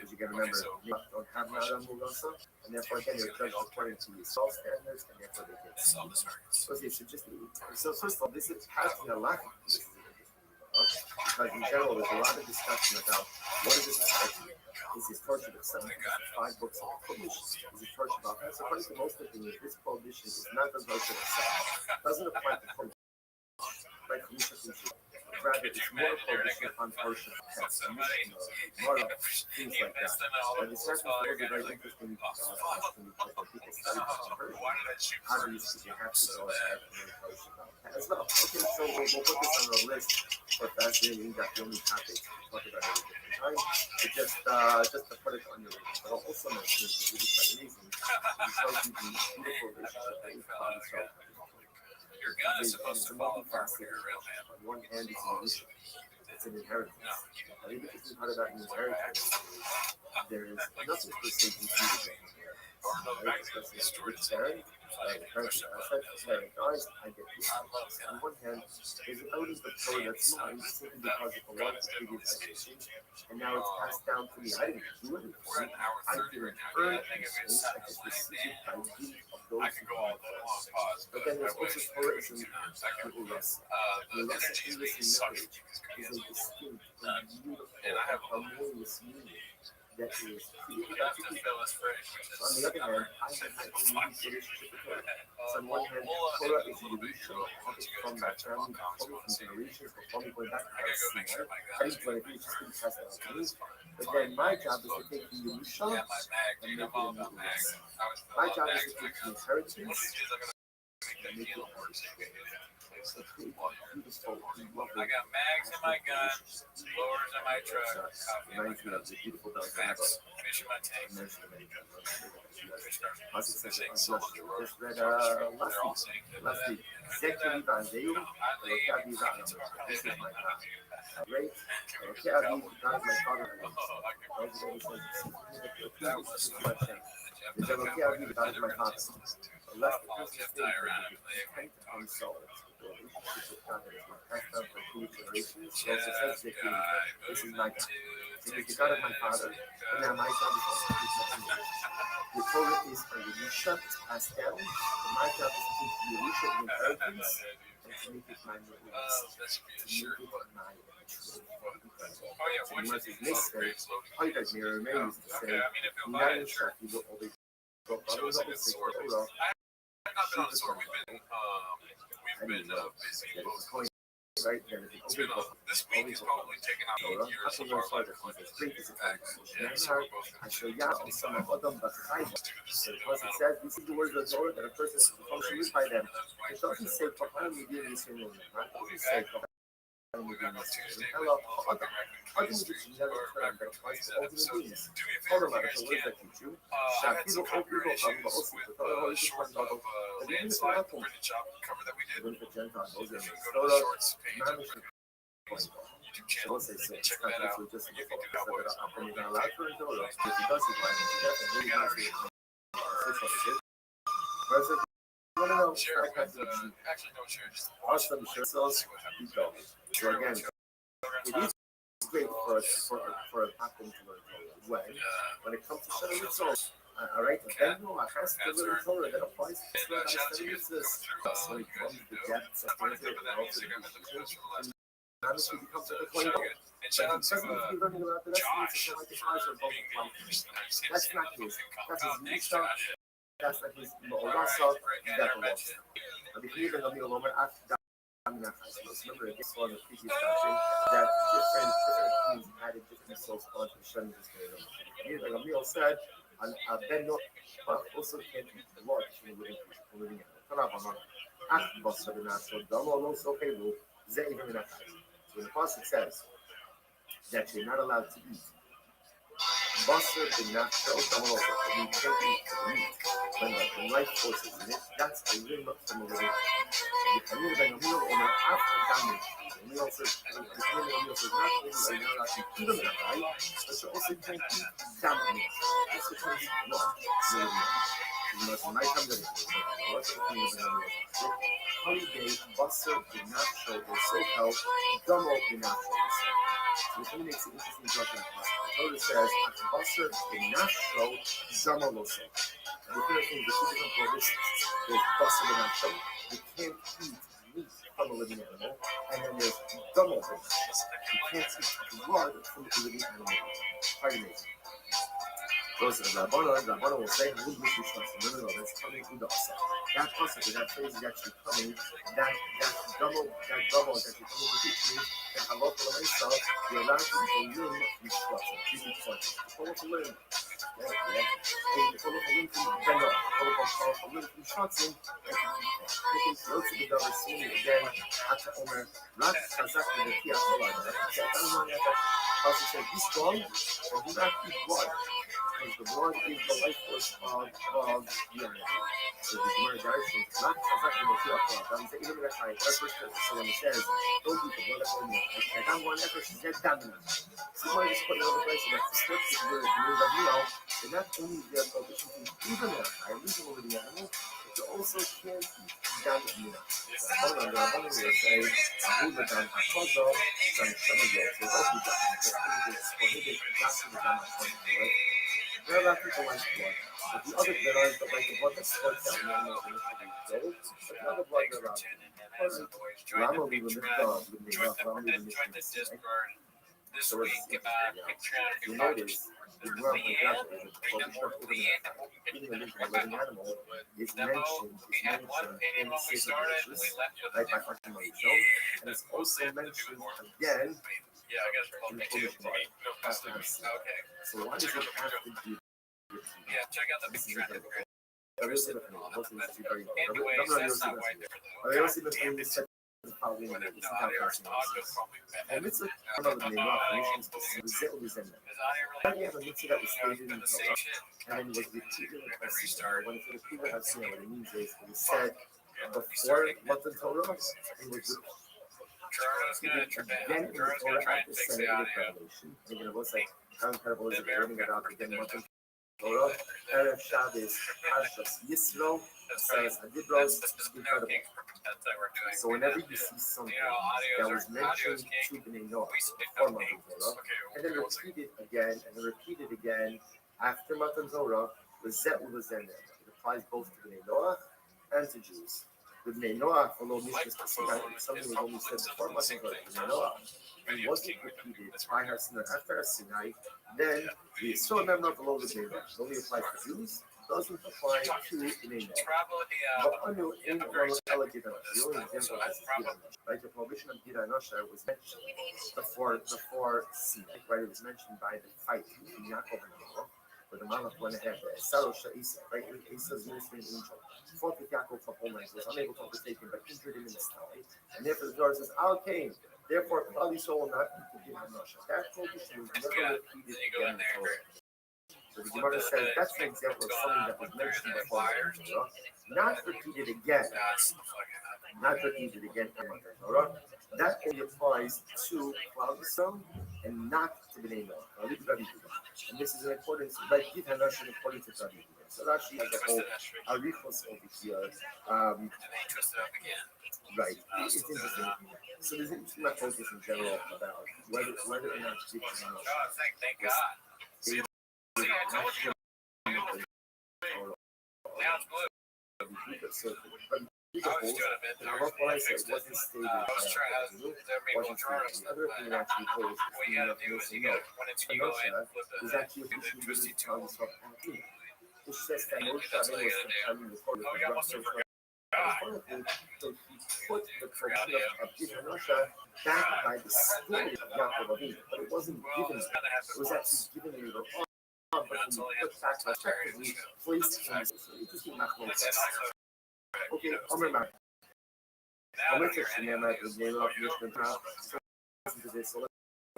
you can remember, you don't have Nara Murasa, and therefore again you're judged according to your self standards, and therefore they get okay, so first of all, this is passing a lack of this because in general there's a lot of discussion about what is this torture? Is this torture of some 5 books of published? Is it torture about that? So according to most of the things, this prohibition is not the torture itself. It doesn't apply to Chumash. Like Chumash, rather it's more prohibition on portion of text, more of things like that. And it's actually a very interesting question because when people study conversion, obviously they have to go ahead and learn portion about that as well. Okay, so we'll put this on our list for fascinating that the only topic to talk about at a different time. But just to put it on your list. But I'll also mention it's really quite amazing. It shows you the beautiful relationship that we've found so your gun is supposed to follow forward your real man. on one hand, it's an inheritance. I think the interesting part about an inheritance is there is nothing per se computed in here. Right? Especially as a rich parent, inheritance asset, guys, I get this. On one hand, there's an element of Torah that's mine simply because of a lot of previous generations, and now it's passed down to me. I didn't do anything. I didn't earn anything. I just received it by deed of those who call it. But then there's also Torah-ism to Uras. The lesson in this knowledge is a distinct and beautiful, harmonious meaning that is created by people. On the other hand, I have my own unique relationship with Torah. So on one hand, Torah is a Yerusha, from my family, from generations, from going back to my senior. I didn't do anything, it's just been passed down to me. But then my job is to take the Yerusha and make it a new Uras. My job is to take the inheritance and make it a Uras. I got mags in my gun, blowers in my truck, reminds me of the beautiful dog fish in my tank. Just read last week. Zekeri Vandeu, Rokabi Vano. This is my God. Great. Rokabi, God is my father. The Rokabi, God is my father. Lest the person think that it is unsolved. Passed down for 2 generations. She also says, this is my God. It is the God of my father. And now my job is also to teach my English. The Torah is a Yerusha, it's passed down. And my job is to teach the Yerusha, the inheritance, and to make it my Meruas. To make it my truth. So the Gemara says, Mitzvah, Haydak Mirror, Mary used to say, Nine Shach, you will always go. Others always say, Torah. We've been busy. Right, This week is probably taken out 8 years of our life. I show you some of them, but because it says this is the words of the Lord that a person is supposed to live by them. It doesn't say for how you do this in the it doesn't say for back on Tuesday with Hello. motherfucking Raccoon Street or Raccoon Trees episode. Do me a Hold favor on, if you so guys what does can. that teach you? I had some copyright issues with the short of landslide printed job cover that we did. If you can go to the shorts page of YouTube channel and check that out. You can do Cowboys. Share it with, actually don't share, just watch it. See what happens. So again, it is great for a platform to learn Torah. When it comes to studying the Torah, all right, then no, I has to learn Torah that applies to And shout out to you this. guys When it comes to depth, I find that music. I met the post from last honestly becomes a shout out. And shout out to Josh for being the person That's not his. That's his new Thanks, stuff. Josh. That's like his All right, Rothschild. right, That's never a met Rothschild. you. But if you even know Lomer, remember again on the previous discussion that different teams added different source points for shutting this game. Like Emil said, and Ben also can't be watched in the living after Buster the National Double also payroll, is that even in a So the Pasuk says that you're not allowed to eat. Buster did not show double also, but you can't eat the meat when the life forces in it. That's a limb from the living. The community of Emil and after damage. Emil says, the community of Emil says, not only are you not allowed to eat them in a guy, but you also can't eat damage. That's the kind of law. Holiday Buster did not show or so how Gummo did not show the same. So this makes an interesting judgment. The Torah says Buster did not show Gummo also. And the third thing, the two different prohibitions. There's Buster did not show. You can't eat meat from a living animal. And then there's Gummo. You can't eat blood from a living animal. Pardon me. Goes to the Rabbi will say, who would you trust? No, that's coming through the Asa. That Asa, that phrase is actually coming, that double is actually coming to teach me that halal for myself, you're allowed to learn from trust. This is point. Follow to learn. Follow to learn from Benno. Follow to learn from trusting. Taking close to the double, seeing it again, Ata Omer, Rat Chazak, and the Kia Holada. Pastor said, be strong and do not eat blood. Because the blood is the life force of the animal. So the Gemara Darshan, not exactly what you are from. I'm saying, even if I first so when it says, don't eat the blood of animal, I don't want that person to get dominant. Somebody just put it over place and that's the scripture where the meal of meal, and not only is there a prohibition to eat the animal, I leave over the animal, but you also can't eat dominant. So hold on, I'm going to say, I move it down to Kozo, so I'm going to go. So don't be down. That's prohibited, that's the down to Kozo, right? There are a lot of people like blood. But the other there are like the blood that squirts out the animals initially killed, but the other blood are out. Rama we will lift up with the Rama we will lift up. So you notice the drum of God is a prohibition of eating a living animal is mentioned in the sacred dishes, like by Hashem Rishon, and it's also mentioned again in the Polish blood after the sin. So why does it have to do? Yeah, check out the big trend. Anyway, and it's a another name of nations to see the then you have a mitzvah that was stated in the Torah, and then was repeated in the Torah. When the people have seen what it means is it was said before Matan Torah, it was then in the Torah after Senate Revelation. Again, it was like how incredible is it learning about again Matan Torah, Erev Shabbos, Parshas Yisro, says Adibros, incredible. So whenever you see something that was mentioned to Bnei Noach before Matan Torah, and then repeated again after Matan Torah, Lizet Ulezen. It applies both to Bnei Noach and to Jews. With Bnei Noach, although Mishnah Sinai, something was only said before Matan Torah, Bnei Noach, it wasn't repeated by Har Sinai after Har Sinai, then we still remember below the Bnei Noach. It only applies to Jews. Doesn't apply to Bnei Noach. But Anu in one elegant, the only example is like the prohibition of Gida Nosha was mentioned before Sinai, right? It was mentioned by the fight between Yaakov and Noah, where the Malach went ahead, Sarosha Isa, right? Isa's ministering angel fought with Yaakov for whole night, was unable to overtake him, but injured him in his thigh. And therefore the Torah says, Al came, Therefore, Klal Yisrael will not eat the din hanosha. That prohibition was never repeated Then you go again in in the there. Torah. So the Gemara says that's an example of something that was mentioned before in the Torah, not repeated again. Not repeated again in the Torah. That only applies to Klal Yisrael and not to Bnei Noach. And this is in accordance with Gid Hanash in accordance to Rabbi. So Rashi has a whole arichos over here. And then you twist it up again. Right. It's interesting. So there's an interesting focus in general about whether or not Gid Hanash. Thank God. See, I told you. Now it's blue. So, but what I said wasn't stated. I was trying to Wasn't stated. The other thing that actually holds what you gotta do is you go flip is it, actually and then officially twisty used tool. on the which says that Moshe That's what Rabbeinu you was gotta sometime in the Torah. Oh, you almost forgot. So he put the tradition of Gid Hanosha back by the story of Yaakov Avinu, but it wasn't given. It was actually given in the Quran, but when you put back effectively placed in the interesting machlokes. Okay, Omer Mar. Omer Teshnema is named after Mishnah. Listen to this. So let's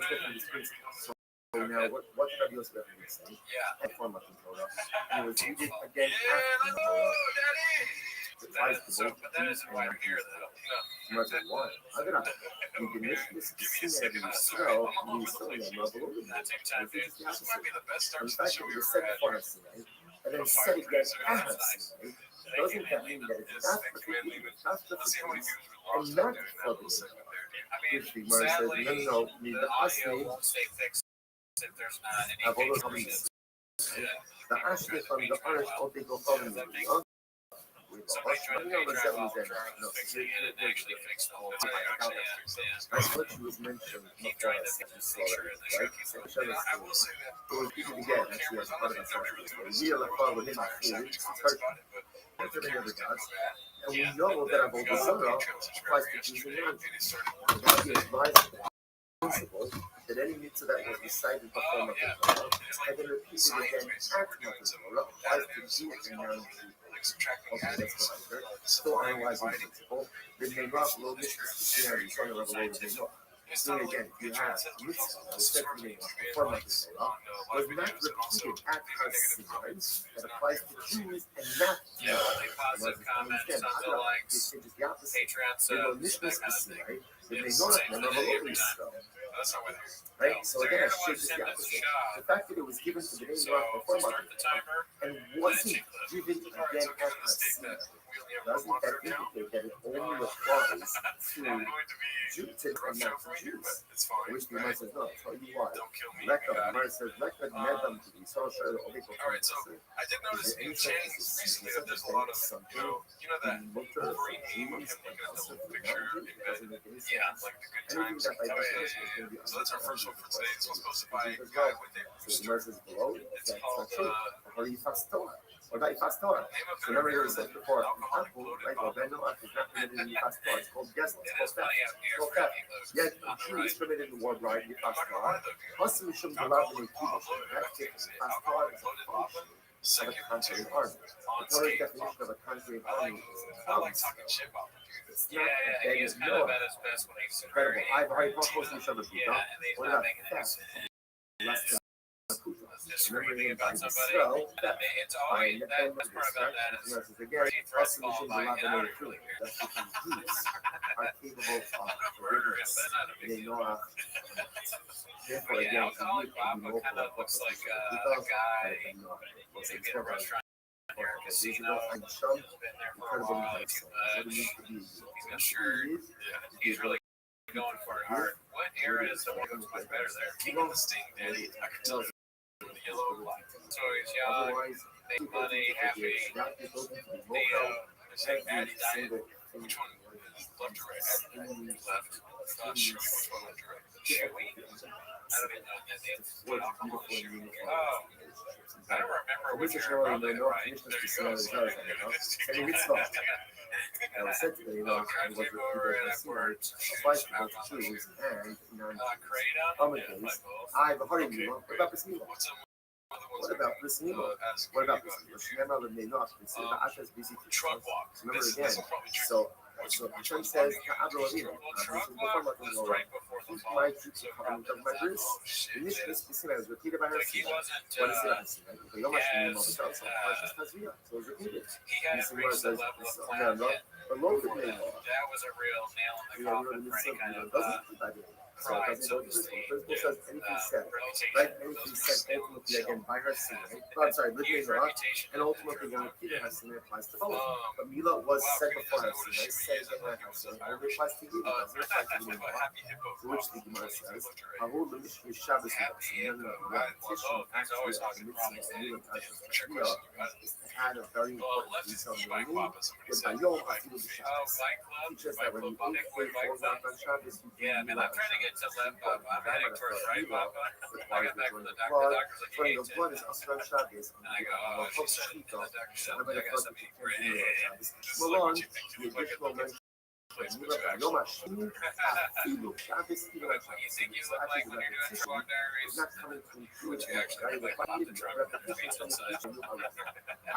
get through this principle. So now, what Rabbi Yosef is saying? Yeah. And form of the Torah. And it was repeated again after the Torah. It applies to both But that Jews isn't and why we're here, non-Jews. Why? Agora, in the Mishnah, Kisina de Yisrael, Yisrael, Rabbi That takes time, dude. This might be the best in start to the fact, show it we was ever said had. before Sinai, and then said again after Sinai. Doesn't that mean that it's not for the Jews, not for the Jews, and not for the Jews? Which the Gemara says, no, the Asli, Won't stay fixed if there's not any have all those pictures. the Asli from the Irish, all they go from the Somebody tried to drive off the truck and fix it and actually fix the whole thing. That's what she was mentioning Keep before trying I to said make this, sure in the right? truck. So I will say that. it was easy to get, actually, as part of the process. We are like, well, within my theory, it's hard to the other gods. And we know that Avodah Zarah applies to Jews and non-Jews. And that is my principle that any mitzvah that was recited before Matan Torah and then repeated again after Matan Torah applies to Jews and non-Jews. Okay, that's what I heard. Still analyzing the principle. The Neirach will miss the Christianity, so the revelation is not. So again, you have a mitzvah that was said to be before Matan Torah was not repeated at Har Sinai that applies to Jews and not to Positive comments, something like this is the opposite. Patreon They will subs, miss that the kind of thing. Sinai, the Neirach will revelation is so. That's not what it is. Right? So again, I So showed you you're the gonna opposite. shot. The fact that it was given to the Bnei So Noach before start Matan the Torah timer. and wasn't given again at Har Sinai, doesn't that indicate that it only applies to Jews and not to Jews? Which the Gemara says, no, I'll tell you why. Lekha, the Gemara says, Lekha nedam to be so sure that all people All right, so I did notice in chains recently that there's a lot of, you know that Wolverine game of him looking at the picture in bed. Yeah, like the good times. Oh, yeah. So that's our first one for today. So I'm supposed to buy a guy with a So the Gemara says below, It's that's called, not true. Or you fast Torah. Or that you fast Torah. So remember you said before, apple, right? Or Ben Noach is not permitted in the fast Torah. It's called guess. It's called theft. It's called theft. Yet a Jew is permitted in the world, right? You fast Torah. Plus, we should allow them to keep it. That's different. Fast Torah is a function of a contrary army. The Torah's definition of a contrary army is a province. It's not a Ben He's kind of Noach. at his best when he's Incredible. I've already talked to each other. Yeah, and he's What not about making theft? Less than just remembering screaming it by about the somebody. spell, It's always that best part about that is again, he us threats and the fall Shin by B'Lav and out and of really Elohim. That's because Jews are capable of murder and forgiveness. then not a big They deal. know how. Therefore, Yeah, again, alcoholic Bob kind of looks like a guy maybe at a restaurant or a casino. He's been there for a while, too much. He's got a shirt. He's really going for it hard. What era is the one who's much better there? King of the Sting Daddy. I can tell you with the yellow black. So he's young, make money, happy. Is that Maddie diet? Which one? Left or right? Left. Not sure which one left or right. Chewy? I don't even know that name. What alcohol is Chewy? Oh. I don't remember which era. Probably right. There you go. Sorry. I was said to them, I was applies to both Jews and non-Jews. I've heard you. What about this meal? What about this meal? What about this meal? Remember the Ashes busy. Truck walk. Remember again. So So the Hashem says to Avraham Avinu, keep my covenant of my grace. In this specific is repeated by her. What is it? So it's repeated. And the Gemara says, the loaf of the law. That was a real nail in the coffin for any kind of So it doesn't go to the principle says anything said, right? Anything said ultimately again by her sin, right? Oh, I'm sorry, literally not, and ultimately when repeated her sin, it applies to both. But Mila was said before her sin, right? Said again by her sin, and it applies to you, it doesn't apply to you. Which the Gemara says, Ahu Lemish Shabbos repetition actually of the mitzvah of Mila Tashas Mila is to add a very important detail in the meaning, because by Yom Afilu B'Shabbos teaches that when the eighth day falls out on Shabbos, you do Mila on Shabbos. To left up. I'm heading towards right up. I got back from the doctor. The doctor's like, Running the blood is Asran Shabbos. and I go, oh, she said, the doctor said, I got something for you. Malon, the additional mention Yom Hashini, Afilu Shabbos, even on What do you think you Shabbos. look like when you're doing squad diaries? It's not coming from Which you actually like off the truck with the beats outside.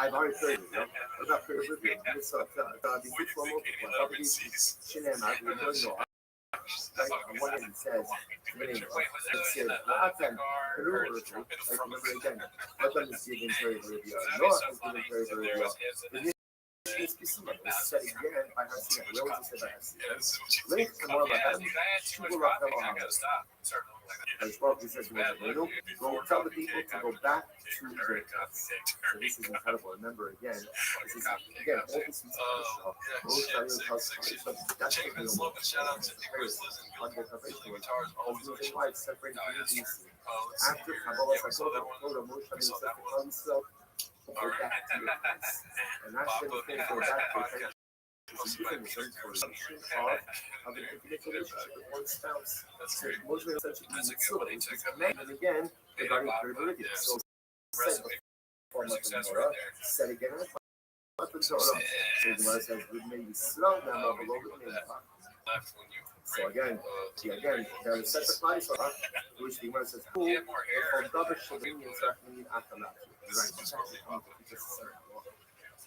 I've already heard it. I'm not very good. It's the ritual multiple. Shinem, I've been doing no. Like on one hand it says, it says, Atan, Peru, like remember again, Adam is given very, very well. Noah is given very, very well. It's said again by Hasidah. We always say by Hasidah. Link to more about them. She will not come on. As well, he says, go tell the people to go back to their house. So this is incredible. Remember again, this is again, all this is most valuable tells that's the real one. Under Kabbalah, husband and wife separated from the BC. After Kabbalah, Torah, Moshe said to call himself, go back to your house. And that's the thing, go back to your house. It's a different word for assumption of an intimate relationship with one spouse. So most of the such and again, regarding privilege. So said before Torah, said again, Torah. So the Gemara says, "Would maybe slow down a little bit." So again, there is such a place for us, which the Gemara says, "Who from double shaving is recommended after that."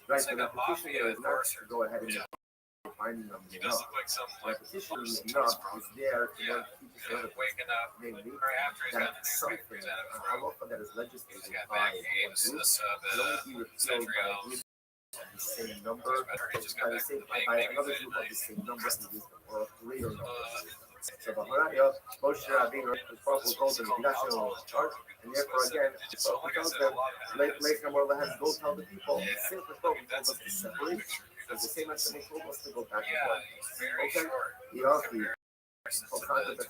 Right, so the petition here is not to go ahead and finding them enough. Repetition is enough is there to learn to Waking up, namely or after he's got that the something, presented a for halacha that is legislated got by back games, one group the can only be repealed by a group of the same number, by another group of the same number, or a greater number. So the Haraya, Moshe Rabbeinu, the Prophet calls them national chart, and therefore again, the Prophet tells them, later more has go tell the people, the same Prophet tells us to separate, because the same as they told us to go back and forth. Okay? Yafi, as part of the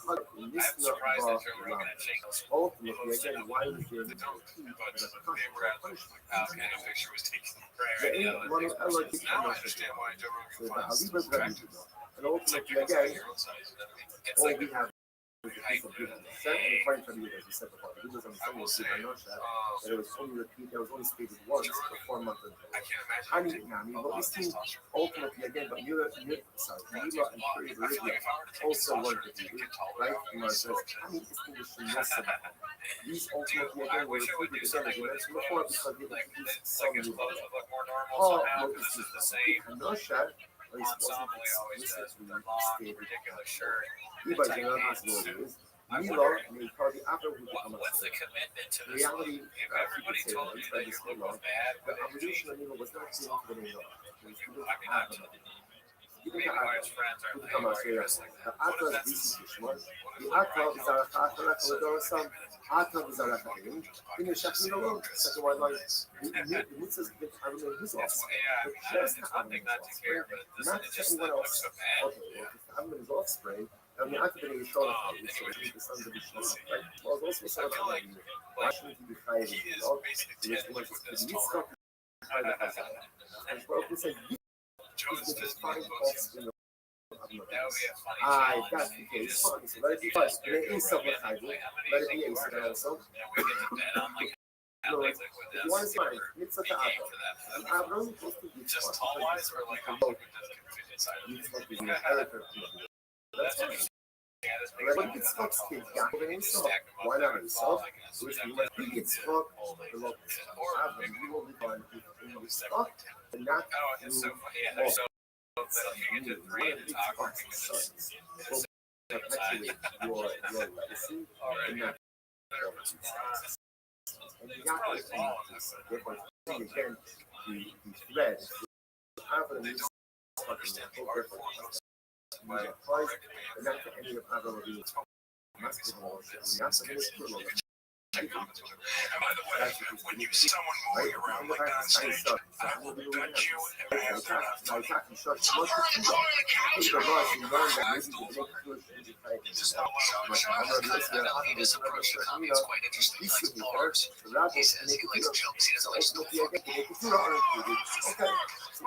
hut in this ultimately again, why is there no and ultimately again, all we have is the piece of good understanding, and according to the as we said before, the good understanding was good that it was only repeated, it was only stated once for 4 months ago. I mean, what we see ultimately again, but Mila and Saudi Arabia also wanted to do it, right? Says, how do you distinguish from most of them? These ultimately again were repeated again, as you mentioned before, because they introduced some new laws. All what we see is Kenosha, or he's supposed to explicitly stated. But you know what is Mila may probably after we become a reality, everybody told you that your look was bad, the obligation of Mila was not given to the Mila. It was given to Adam. Given to Adam to become a Shreya. The Atla is DC Kishmar. The Atla is our Atla for the Dorasam. Atla is our Atla. In the Shakti alone, second one line, the mitzvahs given to Adam and his offspring. But just Adam and his offspring, not to anyone else. Okay, well, if Adam and his offspring, I mean, after the show, the sons of the show, right? Well, also said about why shouldn't he be fighting? Which was the mitzvah by the Hazara. And Baruch said, "He's the defining offspring of if that's the case, fine. So let it be fine. Let it be something. Let it be a also. Like with this, One is mine. It's a paying Avram. for that. And Avram is supposed to be Just tall wise, or like how much would just confusion inside of it? It's like the inheritor. That's fine. Yeah, this Like, makes when it gets stuck, it's got to be so. Why not himself? Which when he gets stuck, the local Avram, you will be fine if you get stuck, and not Oh, it's so funny. Yeah, they're so that you get to three and talk or you can just Well, actually, your legacy and not and you got to therefore, again, the thread, Avram is understand the fucking art form. by Christ, and not to any of Avram being masculine, not to this criminal. And by the way, when you see someone moving around like that on stage, I will bet you and hands are not funny. This is not what his approach to comedy is quite interesting. He likes bars. He says he likes jokes. He doesn't like stuff. Okay, so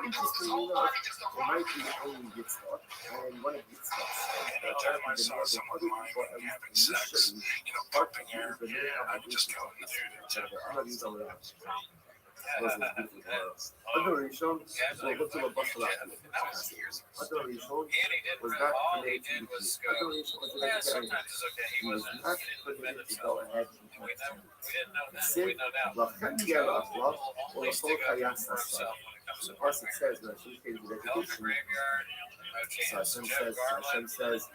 interesting enough, it might be only get stuck, and when it gets stuck, Anytime I saw someone lying and having sex, pumping air, I would just go, dude, I'm not using that. Adoration was what to a bus last Adoration was not connected to Adoration was yeah, like sometimes it's okay. He wasn't not independent, to so go ahead we didn't know that. Sin, We know now. לכן יהיה לאחלה, Only ולכל stick up חיה for ששה. himself when it comes The to person pumping says, when she came to Hell in the dedication, graveyard. Okay, so so Hashem Jeff says, Garland,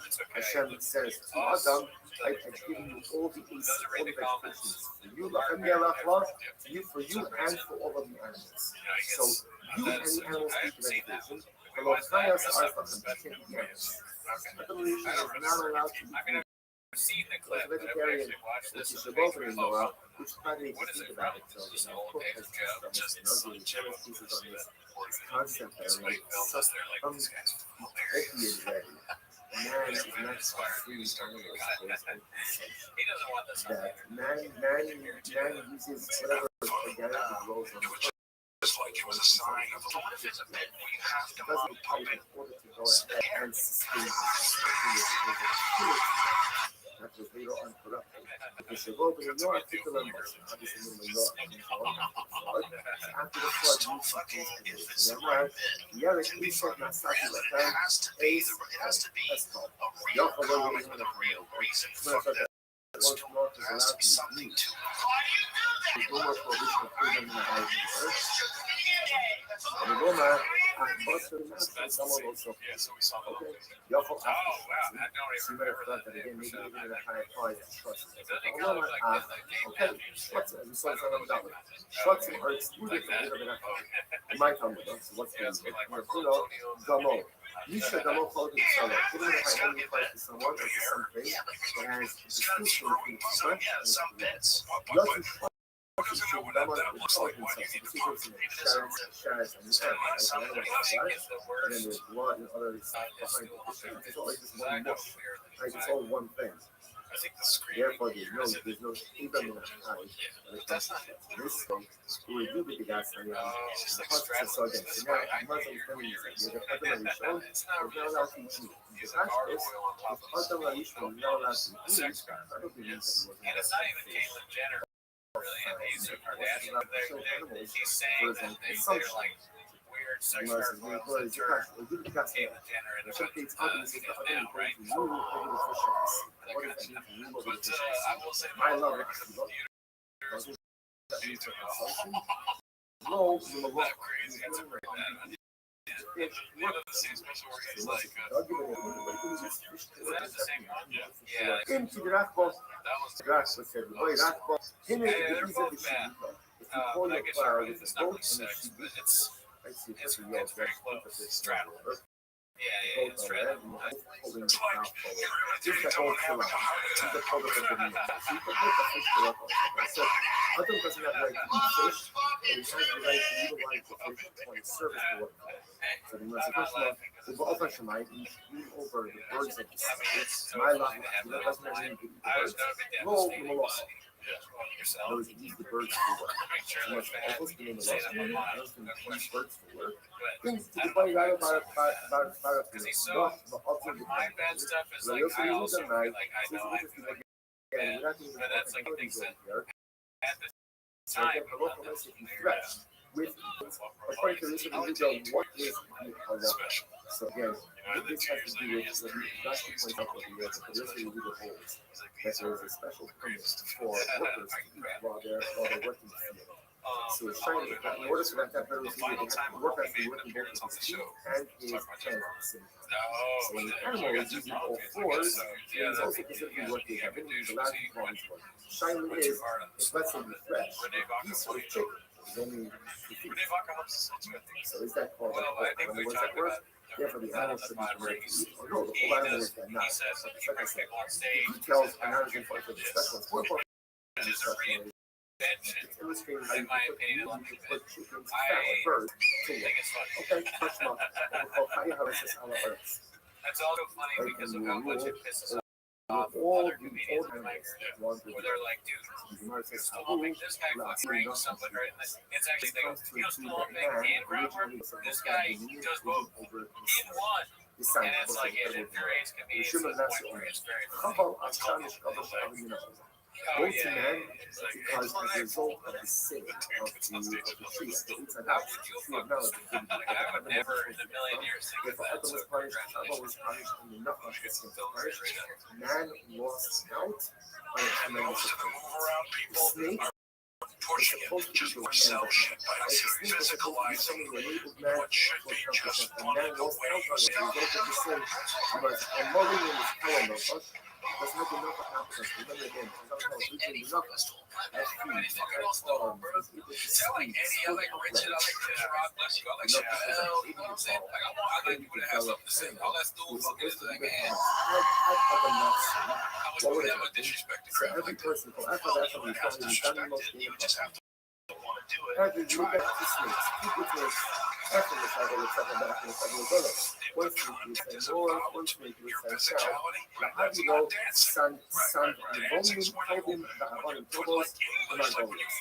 it's okay. Hashem says to Us, Adam, I have given you all the those east, are all read the the comments. vegetations. For you, لكن يהיה לאחלה, for you and for all of the animals. So you and the animals eat the vegetation. ולא חיה ששה לכם, you can't eat animals. Adoration is not allowed to eat I've seen the clip, as a but I've vegetarian, actually watched which this. is and above it in makes the me law, which probably What is think it about from? it. So, Just you an know, old cook paper has joke, just some ugly general pieces on this This concept that are like films, such they're like, this guy's opiate ready. Man is not so free animals for his own He doesn't want this. that man uses whatever organic grows on the It's like it was a sign of what if it's a bit where you have to doesn't pump take it. in order to go ahead and sustain his that was later on corrupted. Because the Lord in no particular motion, obviously when the Lord comes on, after the flood, you fucking is right. Yeah, it's me for my sake, but It has to be a real reason for that. once more is allowed to be Something used. to There's no more prohibition of freedom in the house of the earth. And the Roma, someone also. Yeah, so we saw the Okay. location. Yafo Oh, wow. I don't So even you might have remember thought that. that again, maybe It even at a higher price, trust. doesn't kind of like that game. Okay, Schwartz, and so it's $100. Schwartz are excluded from the Rabbi. In my Talmud, so what's the Yes, we like Marco Kuno, Antonio. Gamo. Misha Gamo called it Shalom. Even if I only apply to someone or to something that has a distinction between flesh and bits. Yosi Doesn't know what that looks like. Why do you need to pump it? Shares and and then there's blood and other stuff behind it. It's all like this one mush. Like it's all one thing. I think the screen. Therefore, there's no even in that time. That's not it. This thing, we do with the gas and It's just like so again, so now Muslim families, the other Rishon It's is not not allowed to eat. Use The a fact garden is, oil on top if of other Rishon is not allowed to eat, sex garden. I don't believe Yes. that And it's not even Caitlyn Jenner. Really, and he's a Kardashian. He's saying that they're like weird sex garden oils that turn Caitlyn Jenner into what it is now, right? What does that mean for you? What But does it I will say, My love the is computers no, that crazy. It's pretty bad. The other scene, especially where he's like, is that the same one? Yeah. Into the rock box. That was Grass was said, boy, rock box. Him and Yeah, they're the both bad. If you call But I your guess flower you're right. with It's a not boat really and sex, but it's I see it's very close. It's Straddle. Yeah, it's Both straddle. are red, holding the It's like mouth forward. you're really Just the someone whole having a heart It's the attack. public of the meal. So you can put the fish to work on. So Adam doesn't have the right to eat fish, but he has the right to utilize the fish for his service to work on. So the most first of all, over Shemite, you eat over the birds of the sea. My life, that doesn't mean you eat the I was birds. not a big fan Roll of the Stevie, molasses. but yourself. Those use the birds for work. Make sure So that much they almost being the say that in my mind. most No use question. birds for work. But Things to I the don't body know right why about because he's so. My bad stuff is like I also feel like I know I feel like bad, but that's like things that at the So again, halacha less if you thresh with according to this, we go what is the halacha. So again, this has to do with the last point out of the year, but this is the holes. That there is a special permit for workers to eat while they're working the field. So it's trying to in order for that better to work as the working both with his feet and his hands at the same time. So when the animal is using all fours, it is also considered working as the last one is working. Shiny is, let's say, the thresh, a piece of chicken. Only so is that called like what does that work? Therefore, the animal should be permitted to eat. Or no, the whole animal is not. Like I said, the details are not as important for the special. It's more important for the special. It's illustrating how you can put chickens, birds to work. Okay, touch them up. That's also funny because of how much it pisses off. All the old animals Where they're like, dude, you're still hoping this guy fucking bring somebody, right? It's actually, they go, you know, still hoping and whatever. This guy, he does both in one. And it's like, it infuriates me. It's to the point where it's very funny. Both men, because as a result of the sin of the tree, the inside out, the tree of knowledge, I would never in a million years think if Adam was punished, Chava was punished, and the not punished, man lost out on a tremendous offense. The snake Pushing it just for cell shit by physicalizing what should be just running away. Because a mother in his calendar, does not enough happens. Remember again, Tell like any other Richard, I like Rob, bless you. I like Chanel, you know what I'm saying? Like, I like people that have something to say. All that stool fucking is like, man, how much never disrespected. Every person, after that, somebody tells me, you just have to want to do it. after you look at the snakes, people just after the cycle, it's up and back, and it's like, well, brother, one snake you say more, one snake you say south. Now, how do you know, son, the volume, clothing, the Havana Tobos, and not Golos?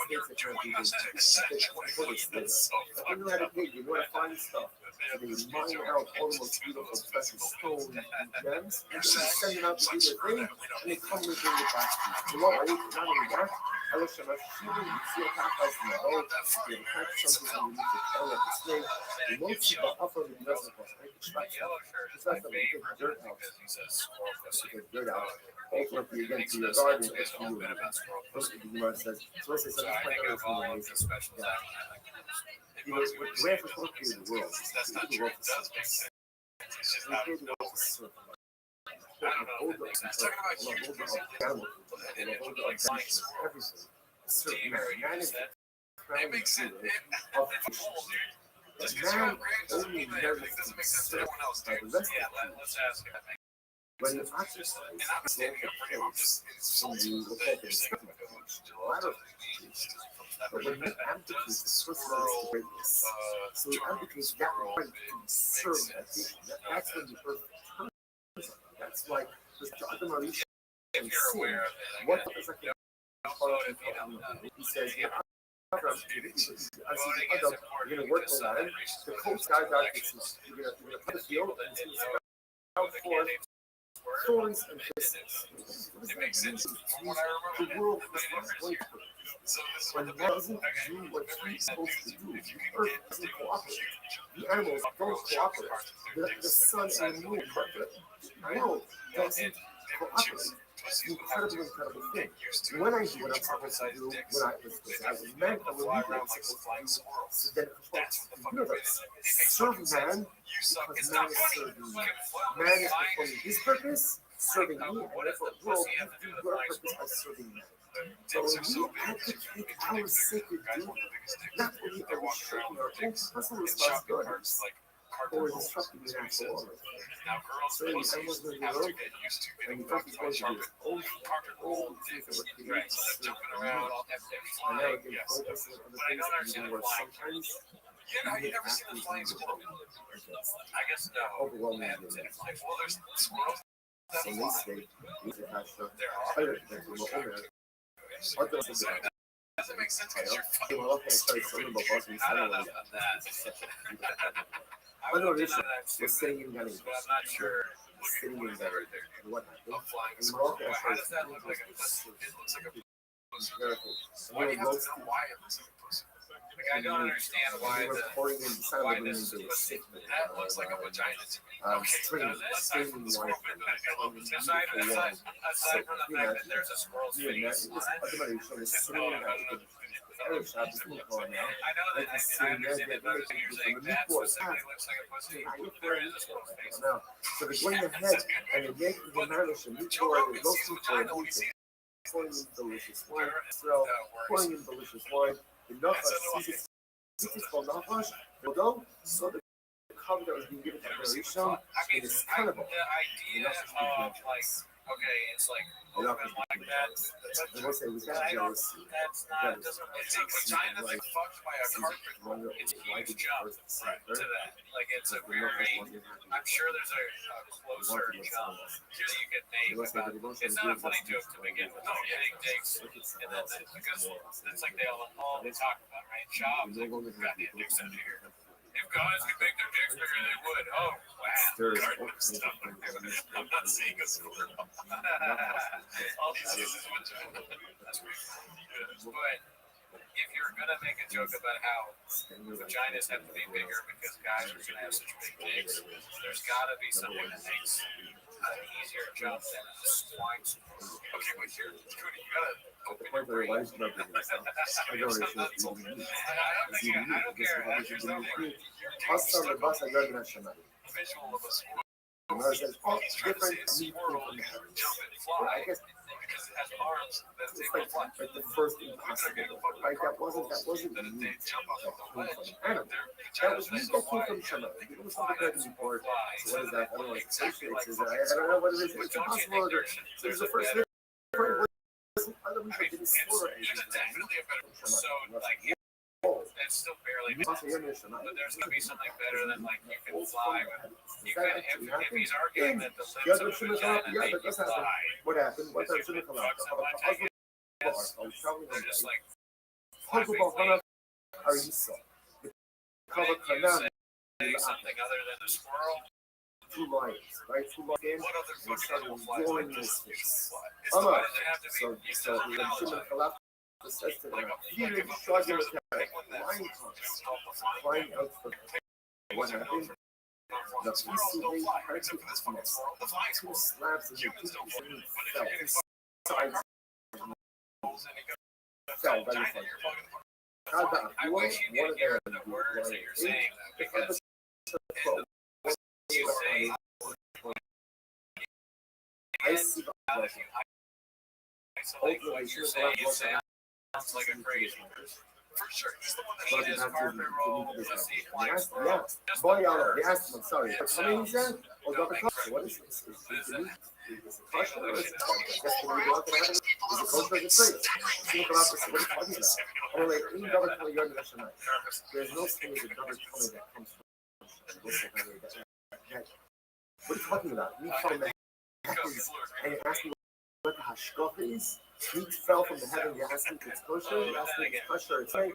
Snakes are trying to do this. But when you're at a pig, you know how to find stuff. So they mine out all the most beautiful, precious stones and gems, and they send it out to do their thing, and they come and bring it back to you. You know, not only that, I wish I was shooting, you see a cat house in the boat, you catch something and you need to tell it to snake. You won't see the upper of the reservoir. It's like a big dirt house. It's a dirt house. Open up you again to your garden, it's for you. First of the says, so I say, so that's my other thing. You know, the way for folk is the world. That's not true. It does make sense. It's just not I don't know. It's talking about huge animal and it would like science Everything. It makes sense. Just because you're upgrading doesn't make sense to everyone else, dude. Yeah, let's ask him. When you exercise, and I'm standing up for him. I'm just insulting that you're saying but when you abdicate the personal greatness, so you abdicate that right to serve that vision. That's when the earth turns on. That's why the other Marisha and sin, what is like he says, you're going to work the land, the coast guy gets you're going to put the field and it's going to sprout forth thorns and thistles. It makes sense. The world is not going to when man doesn't do what he's supposed to do, the earth doesn't cooperate. The animals don't cooperate. The sun and the moon, but the world doesn't cooperate. It's an incredible thing. When I do what I'm supposed to do, when I was man, I will leave what I'm supposed to do, so then the universe serve man because man is serving me. Man is performing his purpose, serving me, and therefore world, you do your purpose by serving man. So when we advocate our sacred duty, not only are we showing our own personal responsibilities, but we're disrupting the natural order. So in animals when you work, and the first is going to be all things that were created to serve man. And now we can focus on other things that we were sometimes you never seen the flying squirrel? I guess no. Overwhelmingly. Well, there's squirrels. So they say, these are hashtag other things from over. Other things that doesn't make sense because you're fucking well, okay, sorry, something about Boston. I don't know about that. I know this we're sitting in Gunning. But I'm not sure. Sitting in there. What happened? A flying In squirrel. Morocco, How does that look like? It looks like a Very cool. Why do you have to know why it looks like a pussy? Like, I don't understand why They were pouring in the sound why of this the pussy that looks like a vagina to me. Okay, aside from the squirrel bit that I love, aside from the fact that there's a squirrel's face on it, I know that I understand that you're saying that specifically looks like a pussy. There is a squirrel's face. So they're going ahead and they're making the marriage a meat for the roasting for the meat. Pouring in delicious wine, so pouring in delicious wine. The nachash, this is called nachash. Although, so the cover that was being given to Rishon is cannibal. The idea of like, okay, it's like open like that. I will say we got jealousy. That's not. It's a vagina that's fucked by a carpet roll. It's a huge jump to that. Like it's a very. I'm sure there's a closer jump that you could make about. It's not a funny joke to begin with. Oh, getting dicks, and then because it's like they all they talk about, right? Jobs, like goddamn dicks out here. If guys could make their dicks bigger, they would. Oh, wow. Stuff. I'm not seeing a squirrel. All these uses vagina. That's pretty cool. But if you're going to make a joke about how vaginas have to be bigger because guys are going to have such big dicks, there's got to be something that makes an easier jump than a swine squirrel. Okay, but here, Cody, you got to open your brain. I don't care. There's no visual of a squirrel. Different squirrel jump and fly. Because it has arms that they like the first impossible, right? That wasn't meat animal. That was meat that came from Shema. It was something that was important. So what is that? I don't know what it is. I don't know what it is. It's impossible. So it's the first thing. Other people didn't slaughter anything. So like it's still barely but there's gonna be something better than like you can fly with. You can if he's arguing that the limbs of a vagina make you fly. What happened? What happened? They're just like Are you so? Something other than a squirrel. Two lions, right? Two lions. What other fucking animal flies like this? So says to them, you struggling with that lion flying out for what happened? The peacefully parted his nest. Two slabs in the kitchen fell. His sides fell very funny. I wish you could hear the words that you're saying because you say I see the you say sounds like a crazy person. For sure, he's the one that ate his carpet roll, pussy, flying squirrel. Boy, they asked him, I'm sorry. How many is that? Or got the kosher? What is this? Is it kosher or is it? I guess when we go out to heaven, is it kosher or is it free? What are you talking about? I'm like, in double color yard of Hashanah. There's no thing as a double color that comes from. What are you talking about? Me from the heavens, and you ask me what the hashkach is? Meat fell from the heaven, you ask me if it's kosher, you ask me if it's kosher, it's like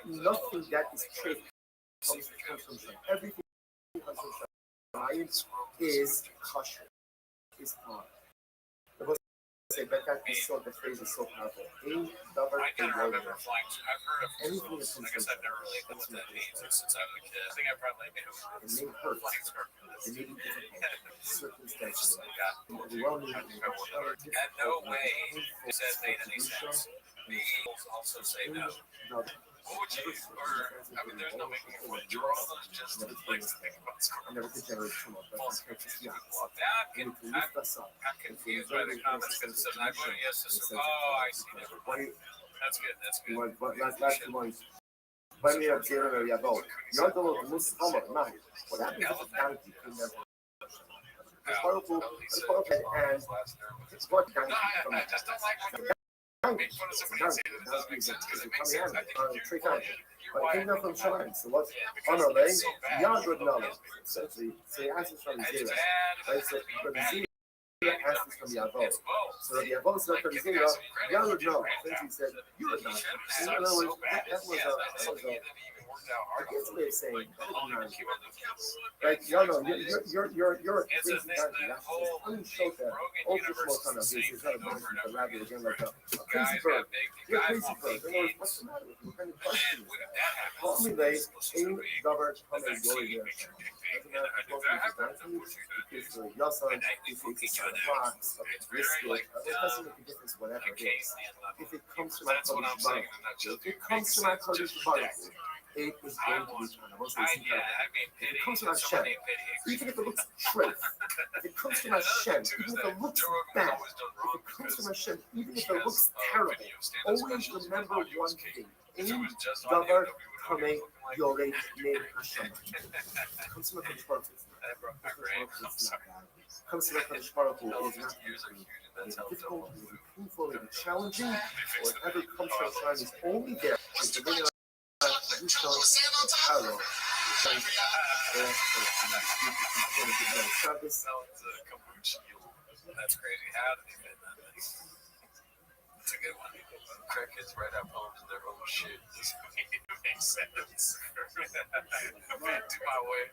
nothing that is trade comes from Shem. Everything comes from Shem. Science is kosher, is fine. The most say, but that is so, the phrase is so powerful. I can remember flying. I've heard of anything I guess I've never really known what that means since I was a kid. I think I probably knew it may hurt. It may be difficult. Circumstances. At no way does that make any sense. The Eagles also say no. What would you, I mean, there's no making a foot draw, there's just like think about scoring. I'm confused by the comments because it says, I voted yes, this is, oh, I see. That's good, that's good. When we are zero, we are vote. You're the one who must come up now. What happens if it's county? It's horrible, and it's what county. I just don't like make fun of somebody and say that it doesn't make sense because it makes sense. I think but kingdom from Shine. So what's honorary? Beyond good knowledge. So he answers from zero. Right? So from zero answers from the Yavot. So the Yavot said from zero, beyond good knowledge. Then he said, you're not. In other words, that was a worked out hard. It's a way of saying, Keep up the kids. like, no, you're a It's crazy a guy. that That's whole Unshota. Rogan Ultra universe small is the kind of same it's not a thing over bunch and of over rabbit again. again, like a Guys crazy bird. got big. You're a Guys crazy want bird. big In other words, games. what's the matter with you? What kind of And question is when that? that happens, Call me late, it's ain't big. governor The coming vaccine your ear. makes you big. Doesn't And matter I if do it's that. I've not heard for that you. push you to do. It's your son, And I think if we it's can a do box, of It's very biscuit, like it doesn't make a difference whatever it is. Canadian If level. it comes to my That's what I'm Kodesh saying Baruch, in a nutshell. if it comes to my Kodesh Baruch, it is I going to be want. kind of what's this Yeah, I mean, If pity. it comes to my Someone Shem, named Pity. even if it looks trace, if it comes to my Shem, even if it looks bad, if it comes to my Shem, even if it looks terrible, always remember one thing. In Davar Kamei Yorei Min Hashem. Comes to my Kodesh Baruch. Comes to my Kodesh Baruch Hu, it is not it is difficult, it is painful, it is challenging. Whatever comes from Hashem is only there to bring us to Hello. That's crazy. How did he fit that? That's a good one. Crackheads write out poems in their own shit. This makes sense. To my way.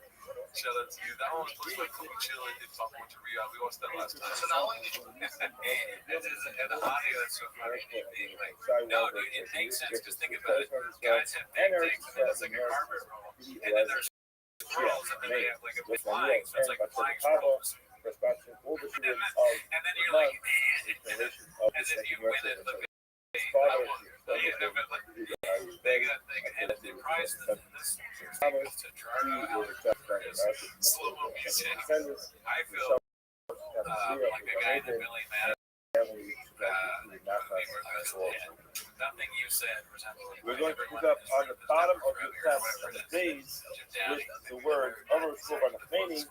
Shout out to you. That one was supposed to be cool, chilling. Did talk about your re-out. We watched that last time. So now, and the audio that's so funny. Like, no, dude, it makes sense because think about it. Guys have big things, and then it's like a carpet roll, and then there's swirls, and then they have like a big flying. So it's like flying swirls. And then you're like, and then you win it. They got the prize to slow motion. I feel like a guy in a million man. Nothing you said resembles. We're going to pick up on the bottom of the text of the days with the word Amar Shulchan Achmeni.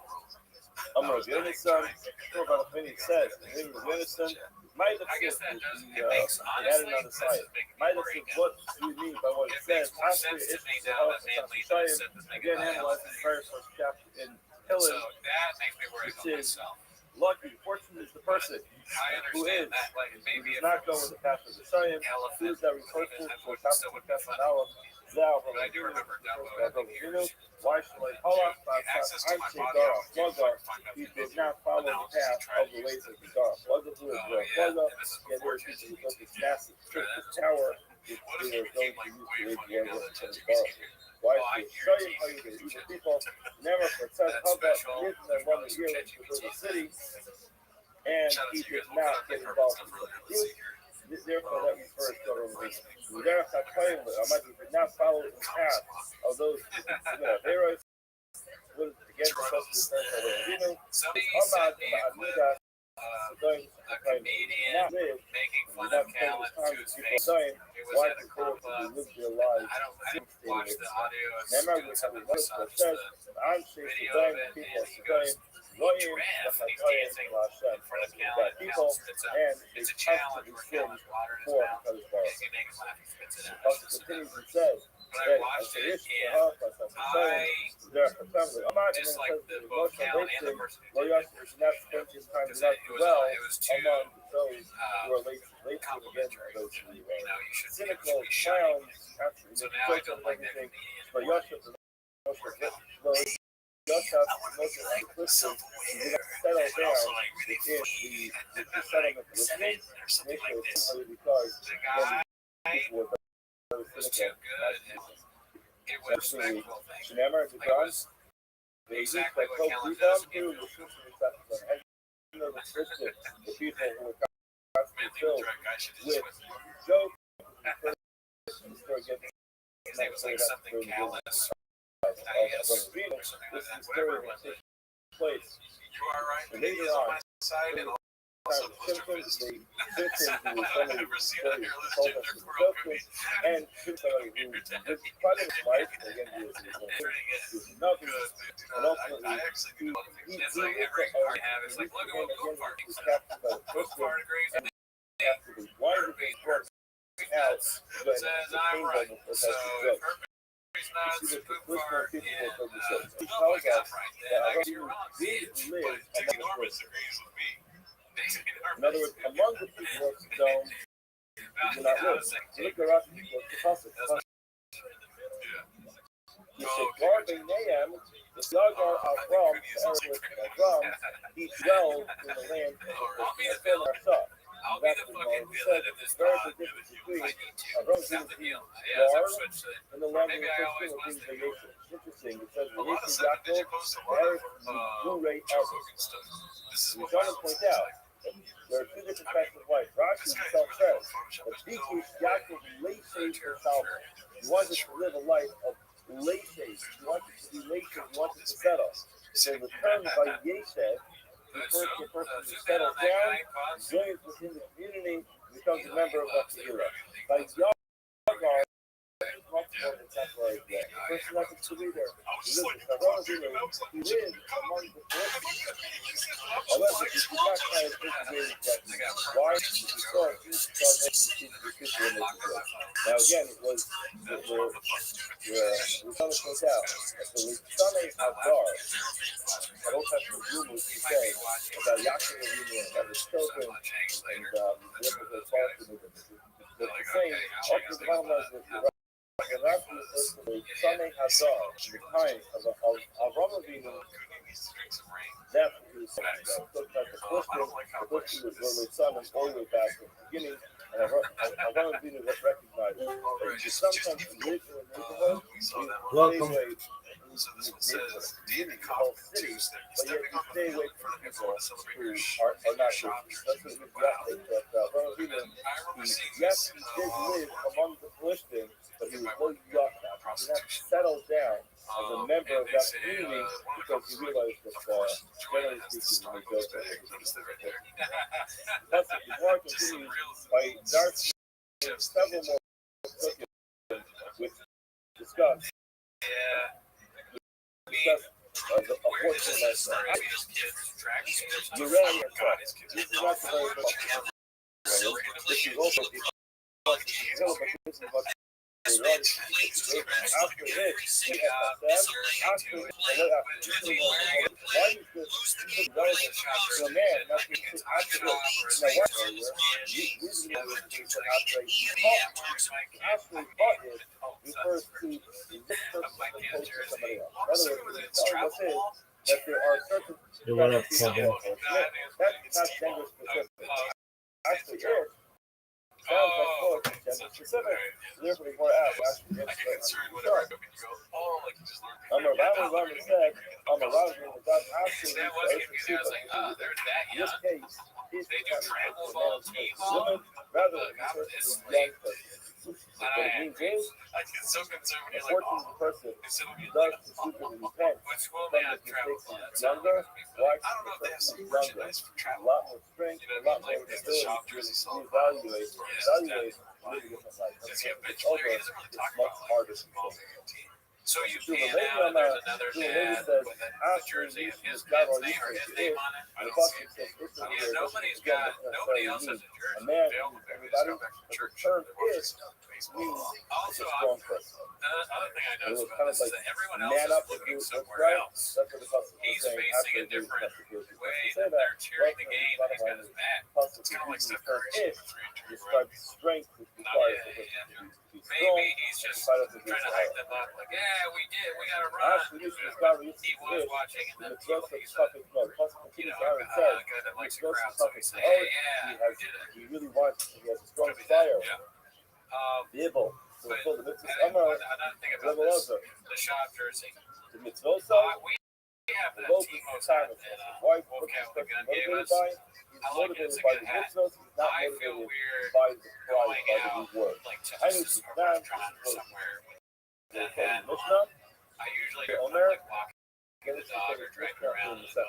Amar Yonason. Shulchan Achmeni says, in the name of Yonason, my definition is added on the side. My definition, what do you mean by what it says? After it is the help of Shayim, again analyzing prior source chapter in Hillel, which is lucky, fortunate is the person who is, who does not go with the path of the Shayim, who is that resourceful for Kappa Aleph, Zal, I do remember that. why should I call off he did not follow the path of the ways of the Gar. Plugga who is Plugga, yet there is people who built this massive tower which they were going to use to wage war against the Gar. Why should Shayim how you the people never protect Hava lived in one year to build a city, and he did not get involved in the therefore that refers to our reason. We did not follow the path of those who commit Averos. What is again supposed to refer to Ahmad Ba'amida, a comedian making fun of Callan to his face. why the people who live their lives I don't watch the audio. remember we have a verse that says, I'm video of it, and he goes giraffe, and he's dancing in front of Callan. people, and It's a challenge where Callan's water in his for mouth. because If you make him laugh, he spits it out. also continues and says, When I watched it, I'm not just like the both Callan and the person who well, did you should not spend his time it, without well it was too among those who are late to again complimentary. those who You know, you should cynical be shiny. clowns actually So now I don't like that comedian. but Yosef settle down within the settlement of the state because The guy people were was too good. It was respectful thing. Remember the Like, it guns? was exactly what Callan does. The people who were Maybe filled the drug guy should with just went joke. his name was like something callous. Something like that. Whatever it was. Place. You are right. And He is later on on, my side and also Buster Fist. I've never seen a realistic world movie. and somebody who part of his life again he was nothing and ultimately I actually do love it. It's like every car you have is like, look at what Coke Party was said. captured by the Coke first one Party agrees with me. after the winding report out but Says the I'm right. kingdom was So actually if good. Herpes nuts, See, the Coke listener Party, people and will tell you so. He no, I tells got us right. that Then although actually you're wrong. he But lived Dixie among Norman agrees with me. Dixie in other words, among the people of Sodom, he did not live. Look around the people of the Pasuk. Yishekar Beinayim, the Yagar Avram, Avram, he dwelled in the land of Arsa. I'll be the fucking villain of this pod. Do it between I need to. That's the deal. Yeah, so I've switched it. In the Or land maybe I always was the hero. interesting. It says A lot of Vayeshev seven-digit Yaakov, close to a lot of Blu-ray Joe album. Rogan stuff. This is We're what trying to violence point looks out like. there are two different types of life. Rashi This guy himself really says Photoshop that is no Bikush way. Yaakov Leishes for Salva. He wanted to live a life of Leishes. He wanted to be Leishes. He wanted to settle. So the term Vayeshev refers to a person who settles down, joins within the community, becomes a member of the Kehillah. By Yagar, it's much more than temporary death. The person that is the leader, he lives among the Philistines. However, he did not try to integrate that. Why? Because now again, it was we're trying to point out that the Litzane Hazar, that Old Testament rumors to say about Yaakov Avinu and his children and the same. Also, the bottom line is that and that refers to the Litzane Hazar, the kind of Avram Avinu. That is looked at the Philistine was really son and all the way back in the beginning, and Avram Avinu recognized that you sometimes live in a neighborhood, Welcome. So this one says, the whole city, but yet you stay away from people who are not Jews. That's what it means that Avram Avinu, yes, he did live among the Philistines, but he was no yuck. He did not settle down as a member of that community because he realized that generally speaking, he was Plus, the Gemara continues by Darcy several more which discuss the abortion lifestyle. You're ready or not? This is not the very first. This is also after this, why is this relevant to a man not being after this? Now, what actually thought is refers to this person opposed to somebody else. In other words, telling us is that there are certain that's not gender specific. Actually, it sounds like poetry, gender specific. Therefore, we want to ask. I'm a Rabbi said, I'm a Rabbi without asking. That wasn't because I was like, oh, they're that young. In this case, They do travel ball team. rather than a person who's young person. What it means is, I get so concerned when you're like, unfortunately, the person instead of being does like, stupidly repent. which will they have travel ball? Younger, why I don't know if they have some younger? merchandise for A travel. lot more strength, You a know lot what I more mean? Like, the shop ability jersey to sold. evaluate really different life. Since you have It's bitch over. player, he doesn't really It's talk much about harder like to ball think. team. So you So the pan lady out, on and there's the another lady dad says, with a ask jersey me of his got kid's all name or these his things. name on it. I The don't question see it. says, it's Yeah, nobody's again, got, that's nobody necessarily else has mean. a jersey. A man, They all wear it. They just everybody, go back to the church. term They watch is baseball. means Also, it's a strong person. the other thing I It noticed was about kind of this is like that everyone man else up is to looking do what's somewhere right. else. That's what the customer is He's saying. facing a different way that they're cheering the game, and he's got his back. It's kind of like Steph Curry shooting for 3 describes strength, which requires the person to be strong. Maybe he's just trying to hype them up, like, yeah, we got to run. Actually, this discovery is He was watching, and then the first he's topic, no, first you know, Aaron said, a guy that likes the the first crowd, so topic, he's like, hey, yeah, we did it. he really wants, he has a strong Could be that, desire, yeah. be able to But fulfill the mitzvah. another thing about Level this, other, the shop jersey. the mitzvah, We have the that local T-Mo's time hat of that wife, Wolfcat what this with the person gun gave motivated us. by, he's I like it. It's motivated a by good the hat. mitzvahs, he's not I feel motivated weird by the prize, going by the out reward. like to I knew just some a restaurant or somewhere with that hat on. Mishnah, I usually the go owner, like walking the dog or driving around. he said,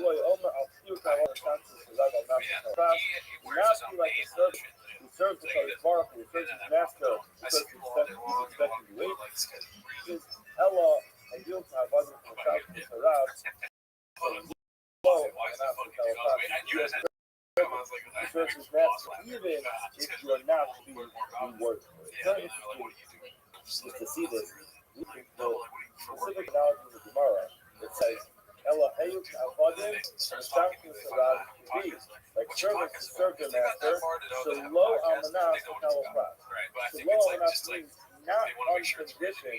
"Boy, Omer, I'll see what I want to talk to you because I got Yeah, nothing. he Do wears not his be own like a name on servant shit. who serves the Baruch, who serves his master, I because see he's people all day long, expecting to wait. like this guy's really Ella, I do have other from the south of Sarab, so low, and not from California. He serves his master, even if you are not being rewarded. It's just to see this. The specific knowledge of the Gemara, it says, Ella Hayuk Avadim, Mishtakim Sarab, be like servants who serve their master, so low almanach Kalafrat. So low almanach means not on condition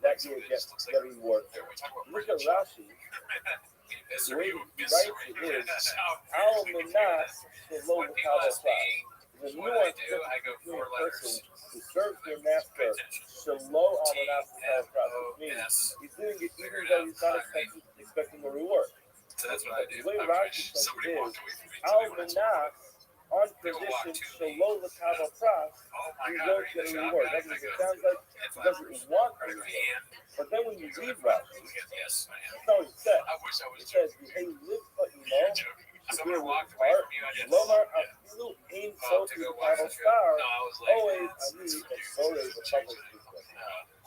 that you would get the reward. Look at Rashi. The way he writes it is Al Minas Shalom Kabbalah. The nuance between a person who serves their master Shalom Al Minas Kabbalah means he's doing it even though he's not expecting a reward. The way Rashi says it is Al Minas on condition Shalom Kabbalah. He won't get a reward. That means it sounds like he doesn't want a reward. But then when you read Rashi, that's not what it says. It says, "Hey, live but you know, the heart, Lomar Afilu Ein Sofi Kabbalah Star, always I need a soul of the public people."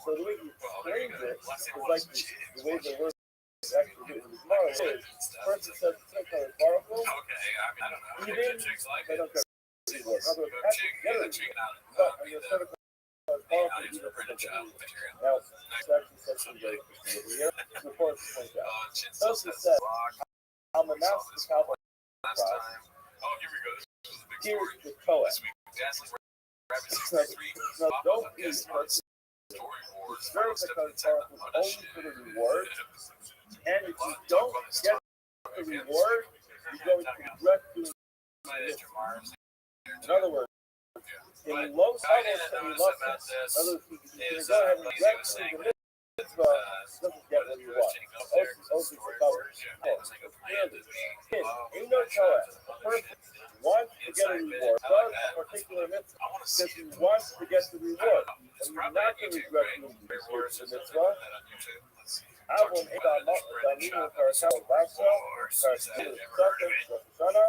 So the way he explains it is like the way the word is actually written. The Gemara is, first it says, "Take a powerful, even they don't get a reward." In other words, actually get a reward. But on your sort of powerful, you don't get a reward. Now, it's actually says something very interesting here. Before it's pointed out. Tosi said, "I'm a master Kabbalah." Here's the Torah. Now, don't be a person who serves the Torah only for the reward. And if you don't get the reward, you're going to regret doing it. In other words, in low levels that we love this, in other words, you can go ahead and regret doing the mitzvah, doesn't get what you want. Also, in no Torah, a person wants to get a reward, does a particular mitzvah, because he wants to get the reward. And you're not going to regret doing the mitzvah. Avon Eda Daminu Parasal Baksa, Parasal Sana,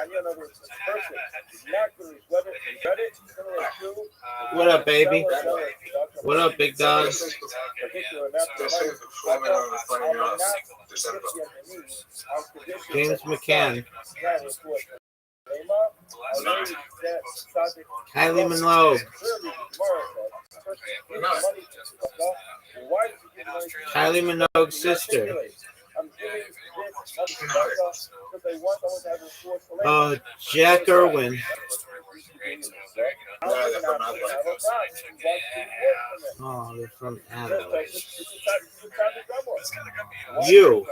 and in other words, this person is not going to regret it, similar to What up, baby? What up, big dog? James McCann. Kylie Minogue. Kylie Minogue's sister. Jack Irwin. Oh, they're from Adelaide. You.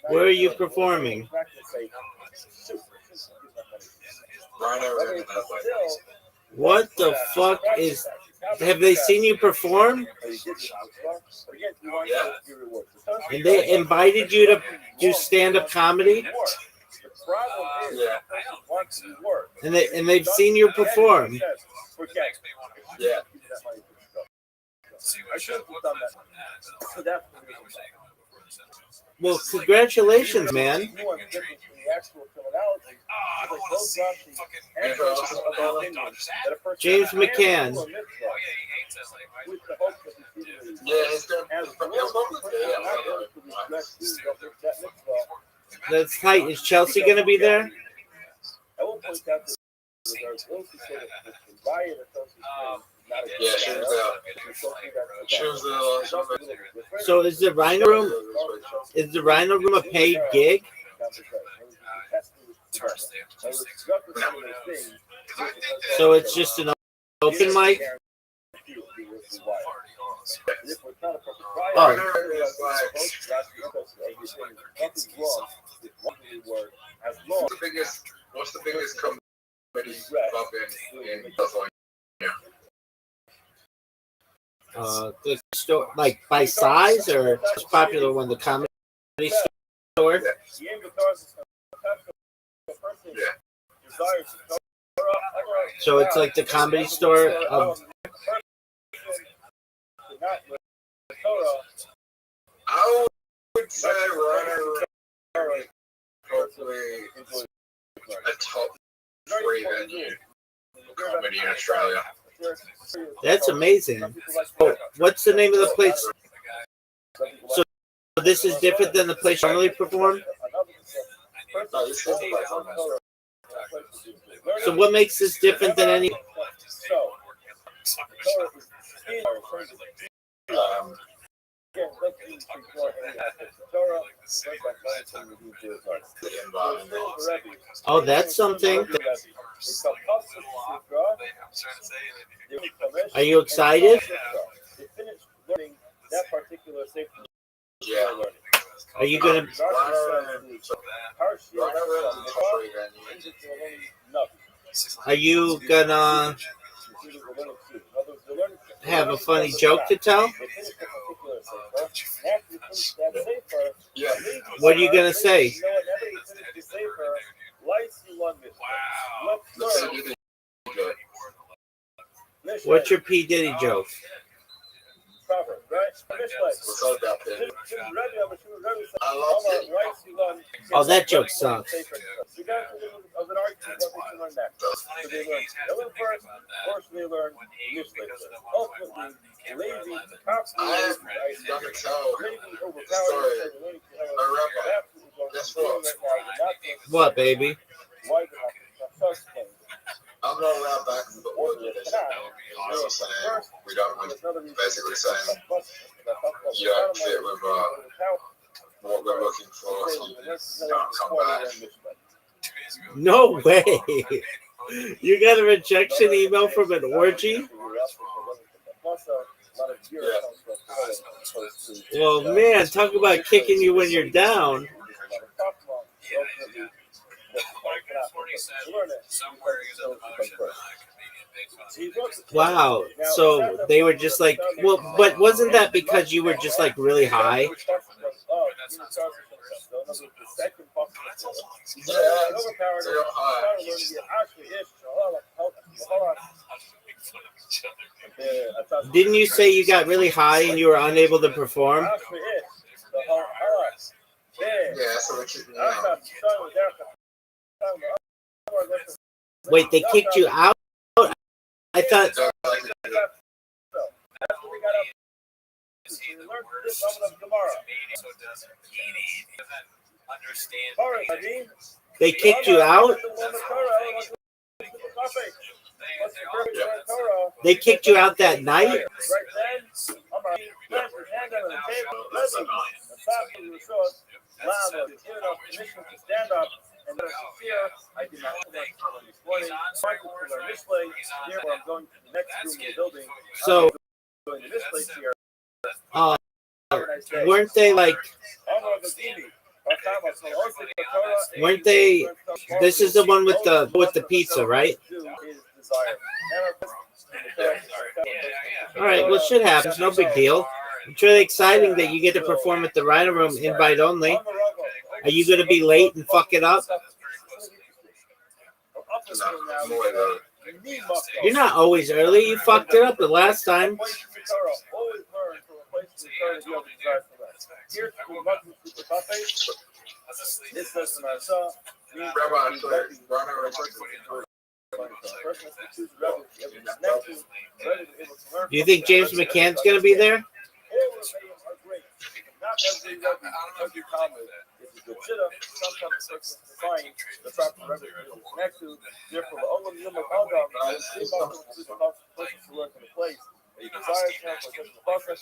Where are you performing? What the fuck is... Have they seen you perform? And they invited you to do stand-up comedy? And they've seen you perform? Yeah. Well, congratulations, man. James McCann. That's tight. Is Chelsea going to be there? So is the Rhino Room? Is the Rhino Room a paid gig? So it's just an open mic? Oh. What's the biggest comedy club in California? The store, like by size, or most popular one, the comedy store? Yeah. So it's like the comedy store of... I would say Runner hopefully a top 3 venue for comedy in Australia. That's amazing. Oh, what's the name of the place? So this is different than the place you normally perform? So what makes this different than any... Oh, that's something. Are you excited? They finished learning that particular safety. Yeah. Are you gonna? Are you gonna have a funny joke to tell? What are you gonna say? What's your P Diddy joke? Oh, that joke sucks. What, baby? I'm gonna rap back what you know, saying we don't basically saying you don't fit with what we're looking for, so you can't come back. No way. You got a rejection email from an orgy? Well, man, talk about kicking you when you're down. Wow. So they were just like, well, but wasn't that because you were just like really high? Didn't you say you got really high and you were unable to perform? Yeah, so we're keeping out. Wait, they kicked you out? I thought. They kicked you out? They kicked you out that night? So, weren't they like, weren't they, this is the one with the pizza, right? All right, well, shit happens, no big deal. It's really exciting that you get to perform at the Rhino Room, invite only. Are you going to be late and fuck it up? You're not always early. You fucked it up the last time. Do you think James McCann's going to be there? Not every comment is a good shitter. Sometimes it's to find the proper revenue next to. Therefore, the only number of outcomes is to work in a place. You desire to have a process.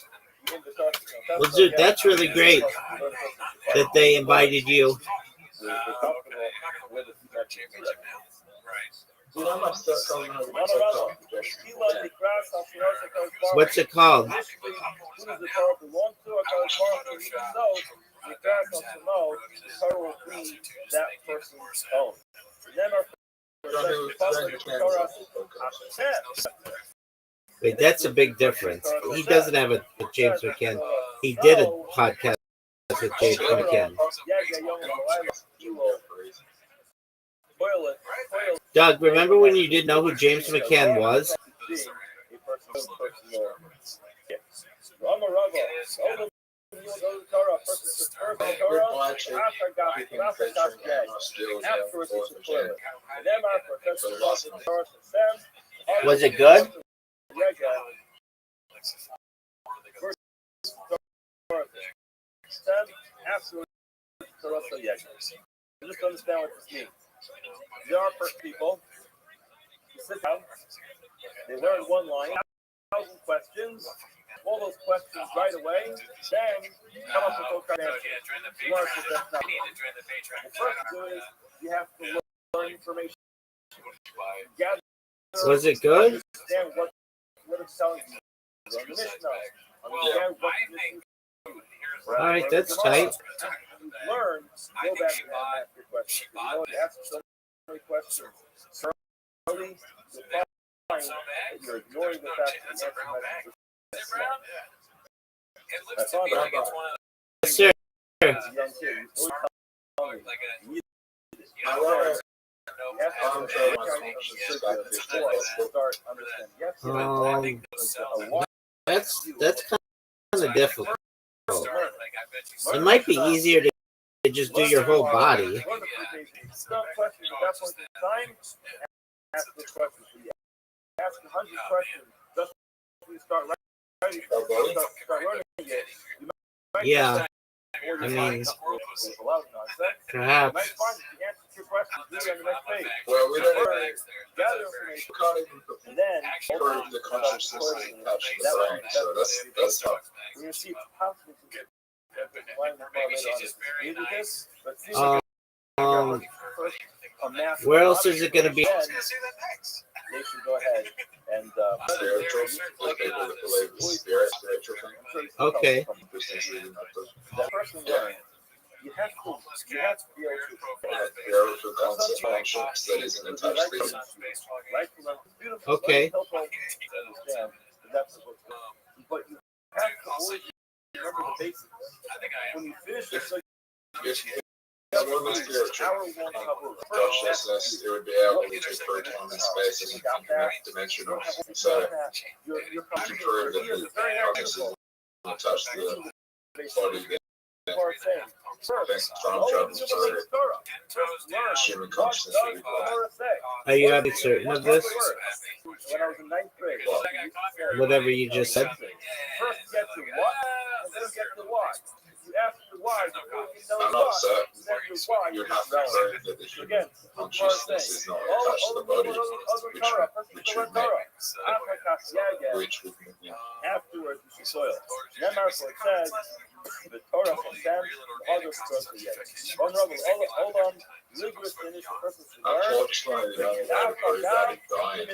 Well, dude, that's really great that they invited you. What's it called? Wait, that's a big difference. He doesn't have a James McCann. He did a podcast with James McCann. Doug, remember when you didn't know who James McCann was? Was it good? Just understand what this means. There are people who sit down, they learn one line, 1,000 questions, all those questions right away, then come up with those kind of answers. The first do is you have to learn information, gather Was it good? Understand what it's telling you. Learn the Mishnah. Understand what the Mishnah is. All right, that's tight. Learn. Go back and ask your questions. You know, ask so many questions. Slowly, you'll find that you're ignoring the fact that the answer might be I thought about it. Yes, sir. As a young kid, he always told me, you need it. You have to start understanding. That's kind of difficult. It might be easier to just do your whole body. Some questions at that point in time, ask the questions. Ask 100 questions just when you start writing, start learning it. Yeah. I mean, perhaps. Well, we don't and then the consciousness and capture the brain, so that's tough. Where else is it going to be? They should go ahead and Okay. that person learned. You have to be able to concepts that isn't attached to it. Okay. But you have to always remember the basics. When you finish this, consciousness, it would be able to take proton and space and dimensional. So you can prove that the consciousness is attached to the body. I think time travel for human consciousness would be possible. Are you having certain of this? When I was in ninth grade, Whatever you just said. first get to what, and then get to why. You ask the why before you know I'm what, not certain. then your why You'd is have to relevant. prove that the human Again, consciousness is not attached to the body, which would make which would make afterwards is the soil. Remember what it says, the Torah from Sam, the other person yet. Vulnerable, all on rigorous finish, the person to learn. unfortunately, the only way to prove that is dying.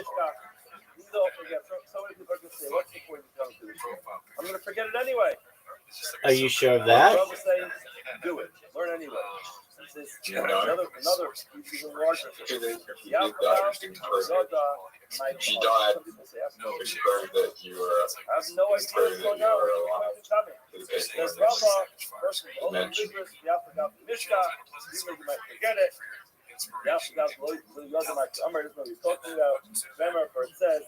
Don't forget, so many people are going to say, what's the point of telling to the truth? I'm going to forget it anyway. Are you sure of that? Brother say, do it. Learn anyway. Another piece of larger. If you did that, you can prove it. If you died, you can prove that you were I have no idea what's going on. What's coming? There's Rabbi, person, all the rigorous, you have to go to Mishka, you might forget it. You have to go to the other might come right now. He's talking about, remember, for it says,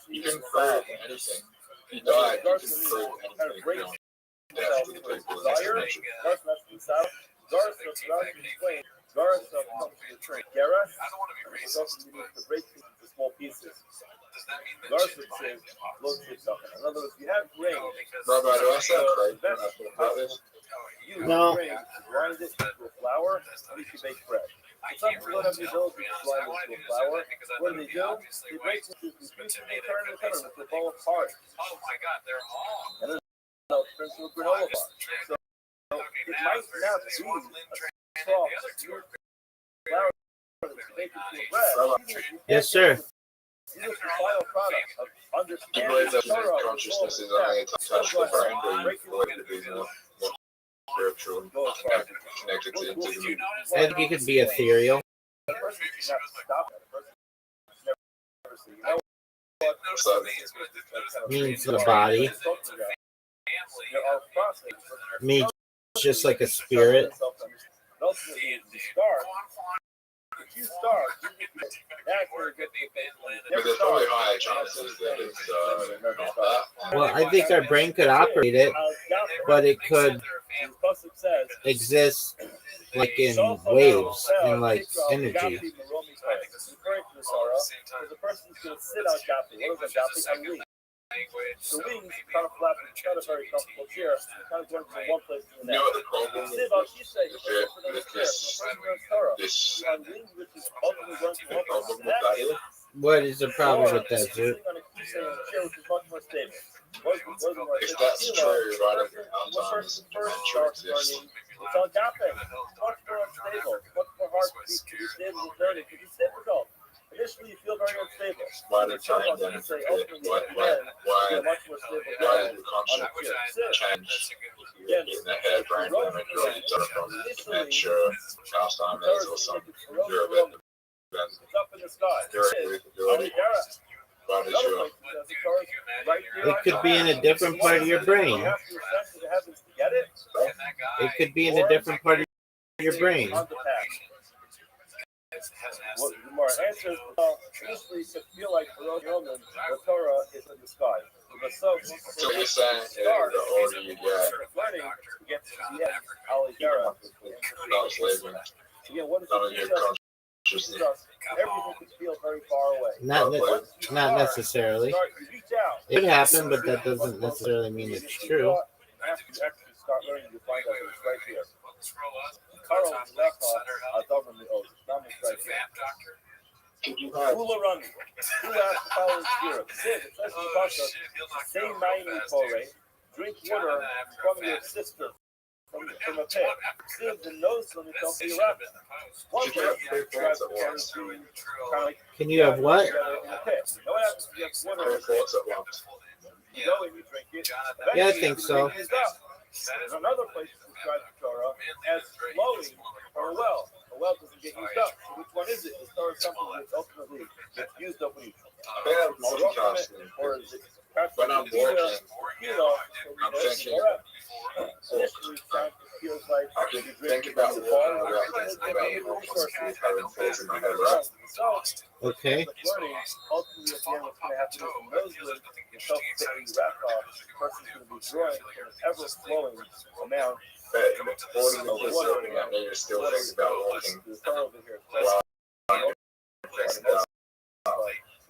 you can prove anything. If you died, you can prove anything. Death to the people in this dimension. Garth comes to the train. Gareth is also used to break things into small pieces. Garth says, locate something. In other words, you have grain. Rabbi, do I sound crazy about this? You No. grain, grind it into a flour, and you can bake bread. Some people don't have the ability to grind it into a flour. What do? They break it into pieces, they turn it into a bowl of porridge. And then they'll turn to a granola bar. So it might not be a soft, pure flour that's baked into a bread. Yes, sir. This is the final product of You understanding believe that the Torah. human consciousness is only attached to the brain, or you believe it is more spiritual and connected to the I think it could be ethereal. The person should not stop it. The person should never say, you know what? so Means the body. There are processes. Means just like a spirit. Ultimately, you start. If you start, that's where it gets but there's probably higher chances that it's not that. Well, I think our brain could operate it, but it could exist like in waves and like energy. The person's going to sit on gapi. What is a gapi? On wings. The wings kind of flap. It's not a very comfortable chair. Kind of going from one place to the You know next. what the problem is? Sit on, she said, you With put it this, on the Torah. this, On wings, which is ultimately going to the problem with that is, What is the problem with that, dude? sitting on a chair which is much more stable. if that's true, right up in Alzheimer's and dementia exists, It's on gapping. It's much more unstable. It's much more hard to be stable with learning because it's difficult. Initially, you Why did time benefit? Why did the concept change? You're getting a head brain damage or you suffer from dementia, Alzheimer's, or some neurodevelopment. It's up in the sky. Why did your It could be in a different part of your brain. It could be in a different part of your brain. What the Gemara answers, usually to feel like the Torah is in the sky. so you're saying the older you get, Learning to get to the end, Alidara. not sleeping, Again, what is none of your it? consciousness. Everything can feel very far away. Not necessarily. Start to reach out. It could happen, but that doesn't necessarily mean it's true. After you actually start learning, you find out it's right here. Carl left Adam in the oath. Now it's right here. Hula run. Who asked the following spirit? Sid, it says in the Pasha, say nine Torah, drink water from your sister, from a pit. Sid, the nose from the top of your rabbit. One day, Can you have what? in a pit. You know what happens if you have water? Thoughts at once. You go and you drink it. Yeah, I think so. There's another place to describe the Torah as flowing from a well. A well doesn't get used up. So which one is it? The Torah is something that's ultimately gets used up when you Multitasking. or is it When I'm working, I'm thinking. feels like I can think about walking around constantly having thoughts in my head, right? Okay. Learning, ultimately at the end, what's going to happen is in those words, yourself taking the wrap off, the person's going to be drawing an ever-flowing amount. But in the morning of the serving, I know you're still thinking about walking. There's a over here. While you're thinking about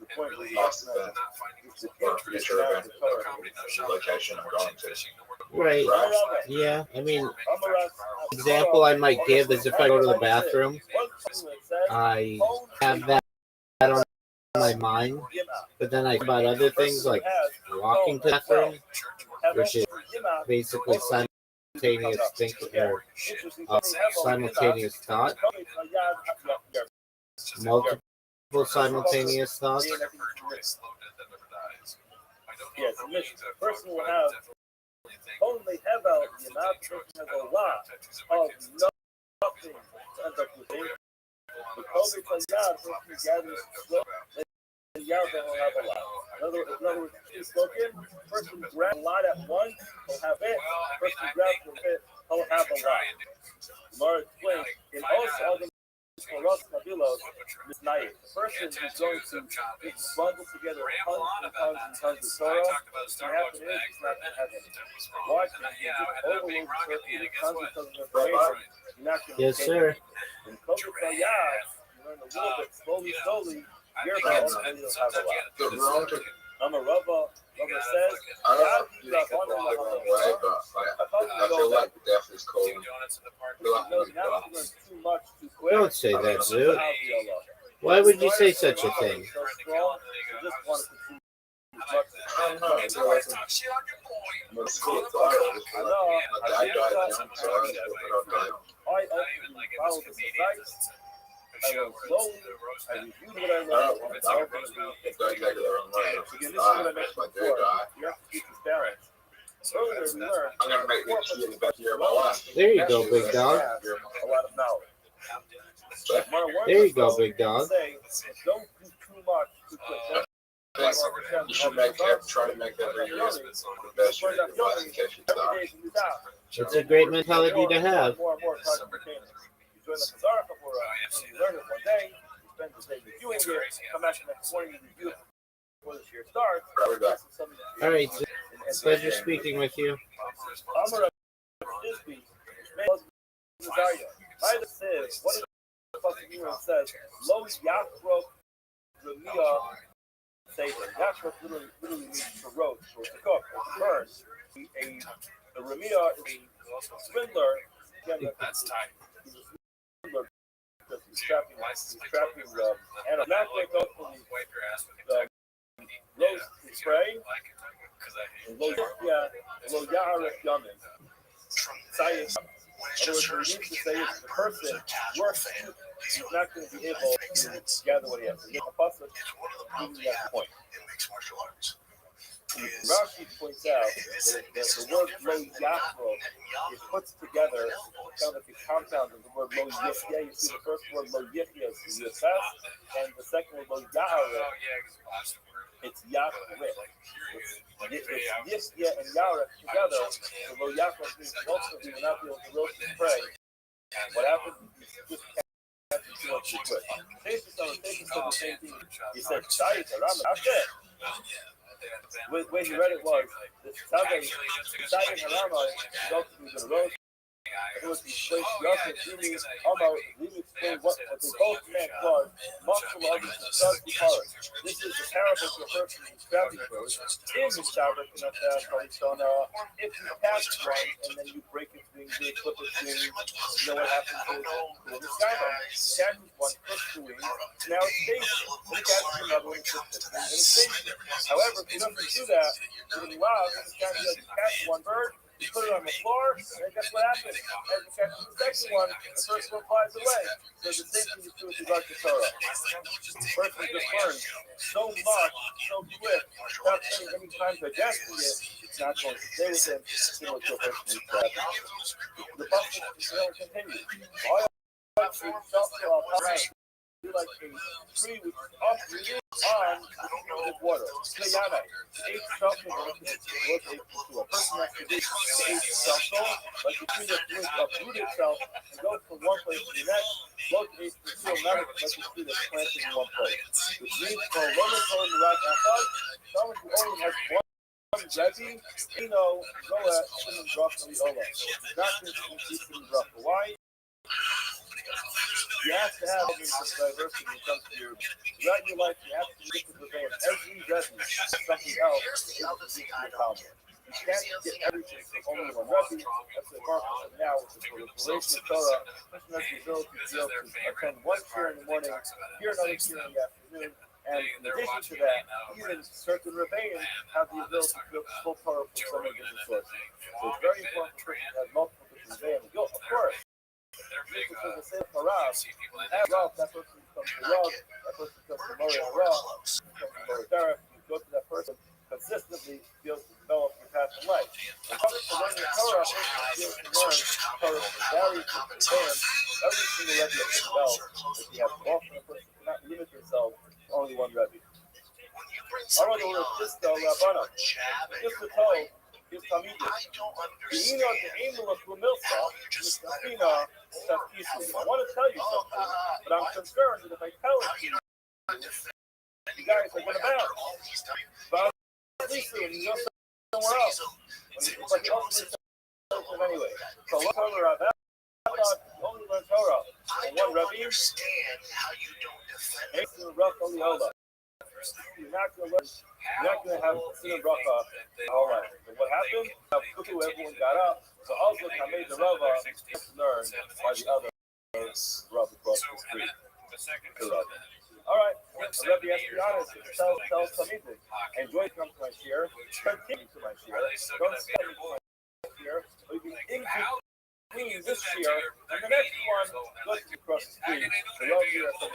The point is, past event or future event, the location I'm going to. Right. Right? Yeah. I mean, example I might give is if I go to the bathroom, I have that on my mind, but then I think about other things like walking to the bathroom, which is basically simultaneous thinking or simultaneous thought, multiple simultaneous thoughts. Yes, the person will have only have out the amount has a lot of nothing to end up with it. The COVID for Yad, person gathers slow, and Yad will have a lot. In other words, if you spoken, person grab a lot at once, will have it. Person grabs a bit, he'll have a lot. Gemara explains, in also other Rothschild Miss Nayat, the person who's going to bundle together tons and tons and tons of Torah, what happens is it's not going to have any. Why? Because you overload the tons and tons of information, you're not going to Yes, sir. In COVID for Yad, you learn a little bit, slowly, year by year, and you'll have a lot. The wrong to, I'm a Rabbi says, I don't think it's the wrong way, but I feel like death is cold. I feel like I'm going to die. too much too quick. Don't say that, Zoo. Why would you say such a thing? So strong, you just want to consume I don't know. I feel like I'm so tired. My dad died young, so I just hope I don't die. I ultimately followed the advice. I learned slowly. I reviewed what I learned. Don't take it the wrong way. Again, this is what I mentioned If I do before. die, You have to keep this balance. Earlier we learned I'm going to make this year the best year of my life. There you go, big dog. a lot of knowledge. There you go, big dog. Say, don't do too much too quick. You should try to make every year the best year of your life in case you die. It's a great mentality to have. More and more time you join the Khazar for you learn it one day, you spend the day reviewing it, come back the next morning and review it before this year starts. All right, so pleasure speaking with you. Amar Disby, Ma'ida says, what is the fucking Hebrew says? Lo Yakro Ramia Seder. Yakro literally means to roast or to cook or to burn. A Ramia is a swindler. That's tight. He's a swindler because he's trapping and a macro goat from the roast is prey. Lo Yaharek Yamin. when it's just her speaking that in person to a casual fan, he's not going to be able to gather what he has. It's one of the problems you have in mixed martial arts. Rashi points out that the word lo yachro is put together kind of like a compound of the word lo yichya. You see the first word lo yichya is yifas, and the second word lo yahara, it's yachre. It's yichya and yahara together. So lo yachro means ultimately will not be able to roast and pray. What happens is you just can't do too much to it. Jason said the same thing. He said, "Shai, when he read it was the Tzaddik Zion Harama is ultimately going to roast. It was the place Yosef Jimmy Amar. We explain what they both meant was muscle of the Tzaddik Paris. This is the parable to a person who's traveling through. In the Shabbat, if you pass one and then you break its wings, you clip its wings, you know what happens is the skyline. You catch one, clip the wings, now it's station. You catch another one, clip its wings, and it's station. However, if you don't do that, you're going to be wild. You catch one bird, you put it on the floor, and guess what happens? As you catch the second one, the first one flies away. So the same thing you do with regard to Torah. The person just learns so much, so quick, without spending any time digesting it, it's not going to stay with him, similar to a person who's trapped. The bucket will continue. All you have to do is be like a tree with uprooted on the water. Kayana, 8 something was a person has to do 8 something, like a tree that uproot itself and go from one place to the next. Look, it's still not like a tree that's planted in one place. Which means for a woman told the right outside, someone who only has one Rabbi, Noah, Shimon, Rothschild, Ola. Not just Shimon, Rothschild. Why? You have to have diversity when it comes to your throughout your life. You have to be different with every Rebbe, something else is able to be a problem. You can't get everything from only one Rebbe. That's the mark of now with the proliferation of Torah. Person has the ability to be able to attend one shir in the morning, hear another shir in the afternoon, and in addition to that, even certain Rebbeim have the ability to pull Torah from so many different sources. So it's very important for a person to have multiple different Rebbeim. Of course. Because the same Parab, have Rav, that person becomes the Rav, that person becomes the Mori Rav, becomes the Mori Derek, you go to that person consistently, be able to develop your path in life. When it comes to learning Torah, a person is able to learn Torah from various different bands. Every single Rebbe has to develop. If you have often a person cannot limit yourself to only one Rebbe. Alright, the word Sisto Rabbana. Just to tell, is Tamid. The Eno, the Angel of Lumilsa, is Tafina, Tafkisu. I want to tell you something, but I'm concerned that if I tell it to you, you guys are going to bounce. But at least you go somewhere else. It's like anyway. So let's talk about that. I thought only learn Torah. And one Rabbi, makes the rough only Ola. You're not going to have Sin Bracha the whole life. So what happened? Everyone got up. So also I made the Rava learned by the other Rav across the street. All right. Rabbi, has to be honest. Tell Tamid. Enjoy to come to my share. Continue to my share. Don't stay to my share. But you can between this year and the next one, let's across the street. The Rav here at the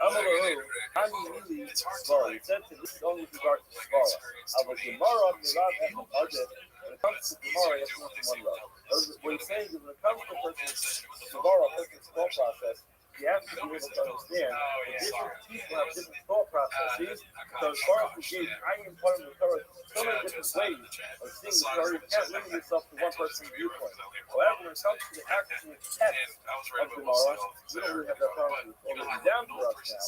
I'm really sorry. It said to this is only with regard to Svara. I was Gemara, Mirav, and Ajit. When it comes to Gemara, it's not one Rav. What he's saying is when it comes to a person's Svara, a person's thought process, you have to be able to understand that different people have different thought processes. So as far as the gate, I am part of the Torah, so many different ways of seeing the Torah. You can't limit yourself to one person's viewpoint. However, when it comes to the actual text of Gemara, we don't really have that problem. It's already down for us now.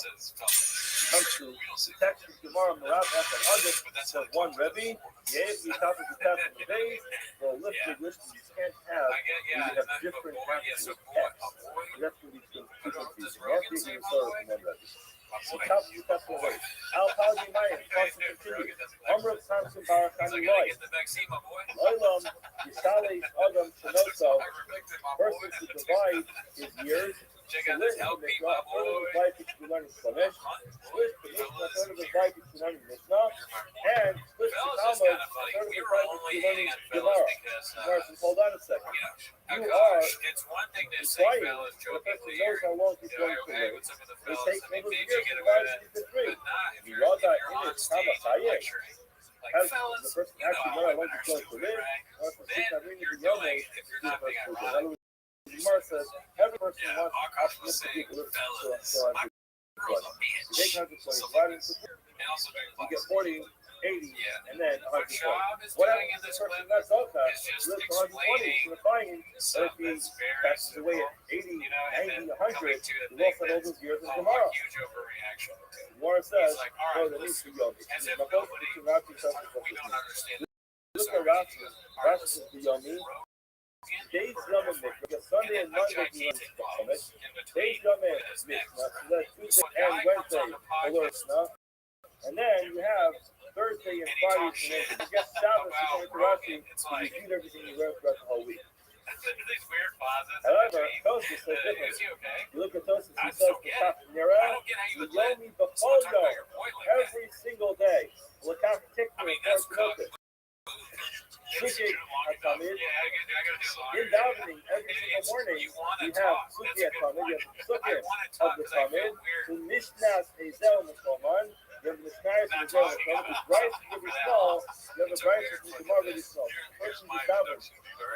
When it comes to the text of Gemara, Merav, after Ajit, says one Rebbe, Yev, the top of the text of the days, the list you can't have, you have different kinds of text. That's what these things do. Al Pazi Mayan, constant continue. Umra Samson Barakani Life. Olam, Yisale Adam Shanoso, person to divide his years Check out this LP, my boy. Life is learning Flemish. Split the Mishnah, third of his life is learning Mishnah. And split the Fellas is Talmud, kind of funny. third of We his were life only is hitting learning on fellas Gemara. because, Gemara says, hold on a second. you You know, are it's one thing to say quiet. fellas The person jokingly knows how long he's you know, going to hey, live. what's up with the It fellas? takes I mean, over the maybe years you get to away find with it, the three. but not if You you're, love that on image, stage and Kama lecturing. Like, As fellas, the person you know actually how knows how women long are he's going to stupid, live. right? Or if it's Then not really you're the young doing, age, if you're not being in ironic, other words, Gemara says, every person yeah, wants Akash was optimistic saying, people to fellas, so my girl's a you take bitch. 120, So divide it fuck into this. And also doing you get classes. 40, 80, Yeah. and then What 120. Shab is What doing happens in to this the person clip that's out there? is just Lives to 120, explaining he's going to find him. But stuff if he that's very passes away simple, at 80, you know, and 90, then 100, coming to he the thing lost all that's those years in a Gemara. huge overreaction. Gemara says, He's like, oh, all right, the need listen, for young. as if My folks nobody, between Rashi and we don't understand Look this at already. Rashi. All right, Rashi listen, is the Yomi. Days Yom and Sunday and Monday he learns from it. Days Yom and Tuesday and Wednesday he learns now. And then you have Thursday and Friday and then you get Shabbos and Rashi to repeat everything you learned throughout the whole week. these weird pauses. However, Tosis says different. Is he okay? You look at Tosis, he I says still the get top it. Nira, I don't get how you would let Yomi someone talk Bafoyo, about your boy like that. every single day. Look out, I mean, that's cooked. Suki Atamid. Yeah, I gotta do a lot. In davening every single morning, You want we to have talk. Suki That's a good Atamid, you point. have the I Suki want to of talk the because I feel Tamid, weird. the Mishnas Ezel Muskoman, you have the Mishnayos and the Ezel Muskoman, the Bryce is really small, you have the Bryce is the Gemara really small. The person who davens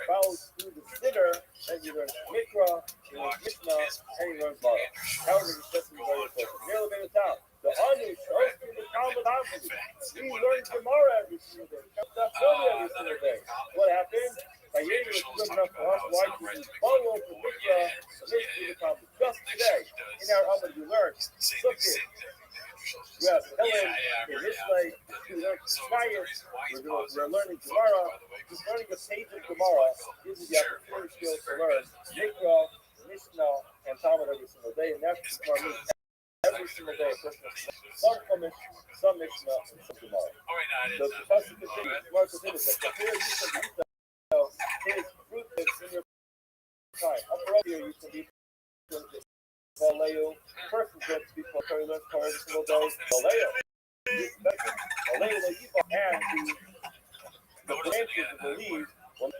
follows through the sitter, then you learn Mikra, you learn Mishnah, and you learn Mara. However, it's just very important. Nearly made it down. The Anu, Shosti, the Talmud Hafi, we learn Gemara every single day. That's every single day. What happened? Hayeri was good enough for us. Why did we follow the Mikra, the Mishnah, the Talmud? Just today, in our Amud, we learned Sukkot. We have Helen in this way. We learn Mishnayos. We're learning Gemara. Just learning a page of Gemara gives you the opportunity skills to learn Mikra, Mishnah, and Talmud every single day. And that's what Gemara means. Every single day, a person has some Chumash, some Mishnah, and some Gemara. The pasuk continues. Gemara continues. His fruit is in your time. Up earlier, you can be Valeo. Person gets to be Torah learns Torah every single day. Valeo. Valeo, and the branches of the leaves will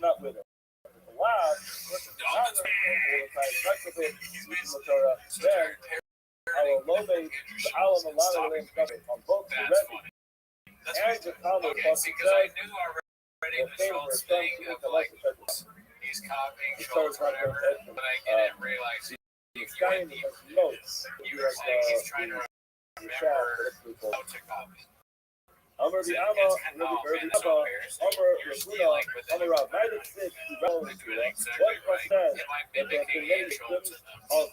not wither. The last, person does not learn Torah, then our lobe, the alam, a lot of them on both the Rebbe and the Talmud. Because I knew already the Schultz thing of like he's copying Schultz or whatever, but I didn't realize you went deep. You were saying he's trying to remember how to copy. Amr the Amma, Rabbi Abba, Amr Yeshua, Amr Rav, Magic 6, relevant to that. What says that the nation of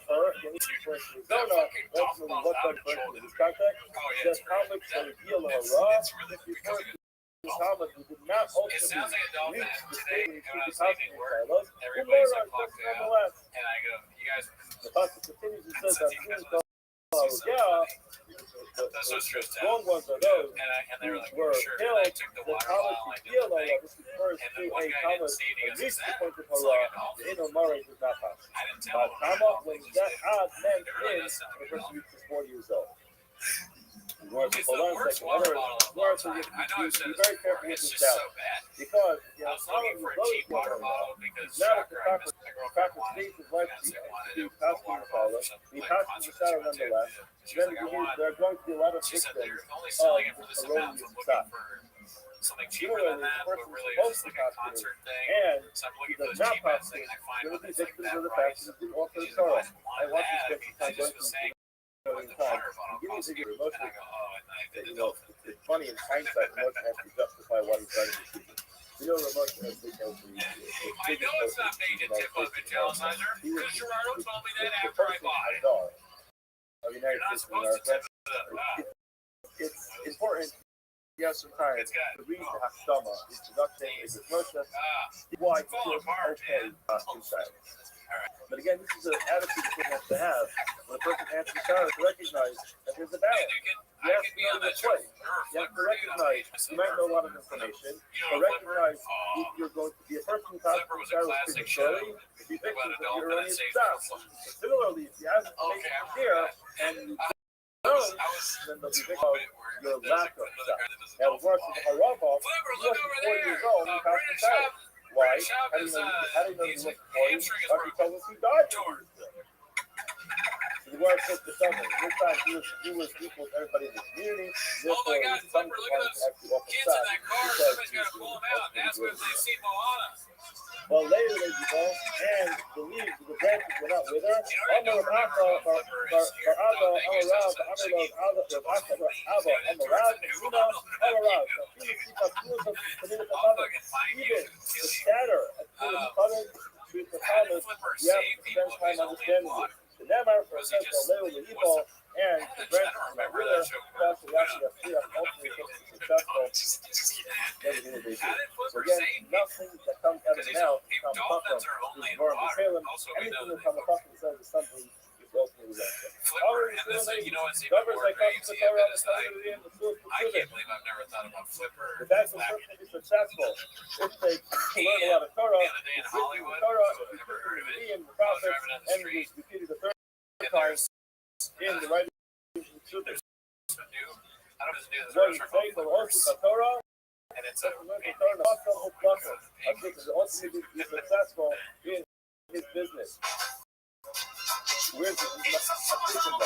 her, the nation of Arizona, ultimately what that person in this context, says comics that reveal the Hara, if you first the Talmud, who did not ultimately reach the state in the Pasuk Carlos, who more on person nonetheless. And I go, you guys, the Pasuk continues and says that the strong ones are those who were killed. The Talmud reveal this refers to a Talmud that reached the point of Hara, the Inner Mara does not pass. But Tama, when that odd meant in, the person reaches 40 years old. It's the worst water bottle of all time. I know I've said this before. It's just so bad. Because I was looking for a cheap water bottle because not at the shocker, proper stage of life to pass water bottle. We pass the shadow nonetheless. Then there are going to be a lot of she said victims they're only selling it for this of amount. So I'm looking for something cheaper than that, but really it's just like a concert thing. And So I'm looking the for the not cheapest passing, thing I find there will when be it's like victims that of the price. fact that you offer the She's Torah. like, I want to spend I some time just was saying going what the time. water bottle Give me costs the you. And emotion. I go, oh, and I did You it. know, it's funny in hindsight, Ramosha has to justify what he's done in the season. You know, Ramosha has been able to I know it's not made to tip up at Jelsizer because Gerardo told me that after I bought it. You're not supposed to tip it up. It's important. You have some time to read the Hashtama, the introduction, is Ramosha, why he feels okay inside. But again, this is an attitude that one has to have when a person answers Torah to recognize that there's a balance. You have to know the play. You have to recognize you might know a lot of information, but recognize if you're going to be a person who talks to Torah prematurely, be victims of your erroneous pshat. Similarly, if you ask to make it clear and you don't, then they'll be victim of your lack of pshat. Now, the words of the Harava, he was 40 years old, he passed the child. Why? How do you know he was 40? Rabbi tells us he died. So the word says the seven. This time he was equal to everybody in the community. Therefore, some components actually offer pshat. Well, later they developed and believed the branches were not with her. Even the scatter at the covenant to the promise, you have to spend time understanding it. The Nemar says the evil and the branches were not with her. Plus, the ultimately successful. So again, nothing that comes out of the mouth comes from is more of the Salem. Anything that comes from says is something is ultimately right. Governors like us to the Torah on the side of the end of the I can't believe I've never thought about Flipper. The fact that person is successful, if they learn a lot of Torah, In Hollywood, in the process, and it was repeated the third time in the writing of the Sutras. What you say for also the Torah, and it's a ultimately be successful in his business. Where's the meaning of Torah?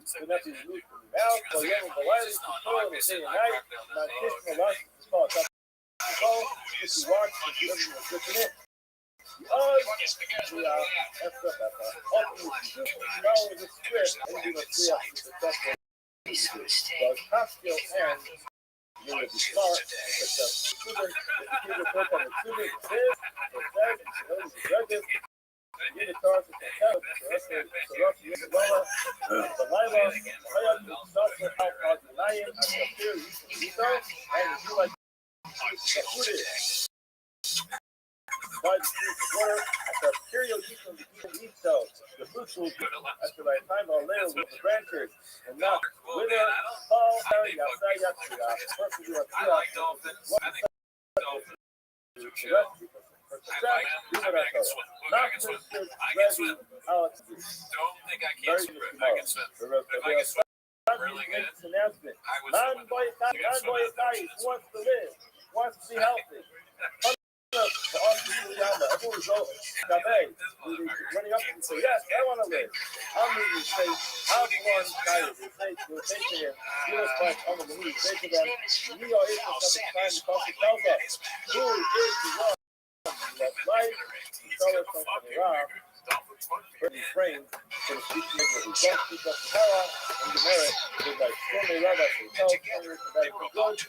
Should not be removed from the mouth, or you have the light is controlled in the day and night, not kissing the lust is called if you watch the in it. Follow the script and do not see us successful. So Pascal and you will be smart and successful. Student, if you keep the book on the student, it says, judges, you the stars of the heaven, the rest of the Lama, the Lama, Hayat, the Sasha, Al Lion, and the Fear, and if you like the food is. By the fruit of water, at the material you can eat so. The fruits will be at the right time or later with the branches, and not wither, fall, yasa, first we do a really good. Announcement. Non-boy wants to live, wants to be healthy. Everyone was running up and say, yes, I want to live. How many would say, how one tired? They say to him, give us back on the knees. Say to them, we are able to have time to talk to tells us, who is the one that life, the color comes from Iraq, his brain, for the speaking of who don't speak up the Torah and the merit, with like so many rabbis who tell us that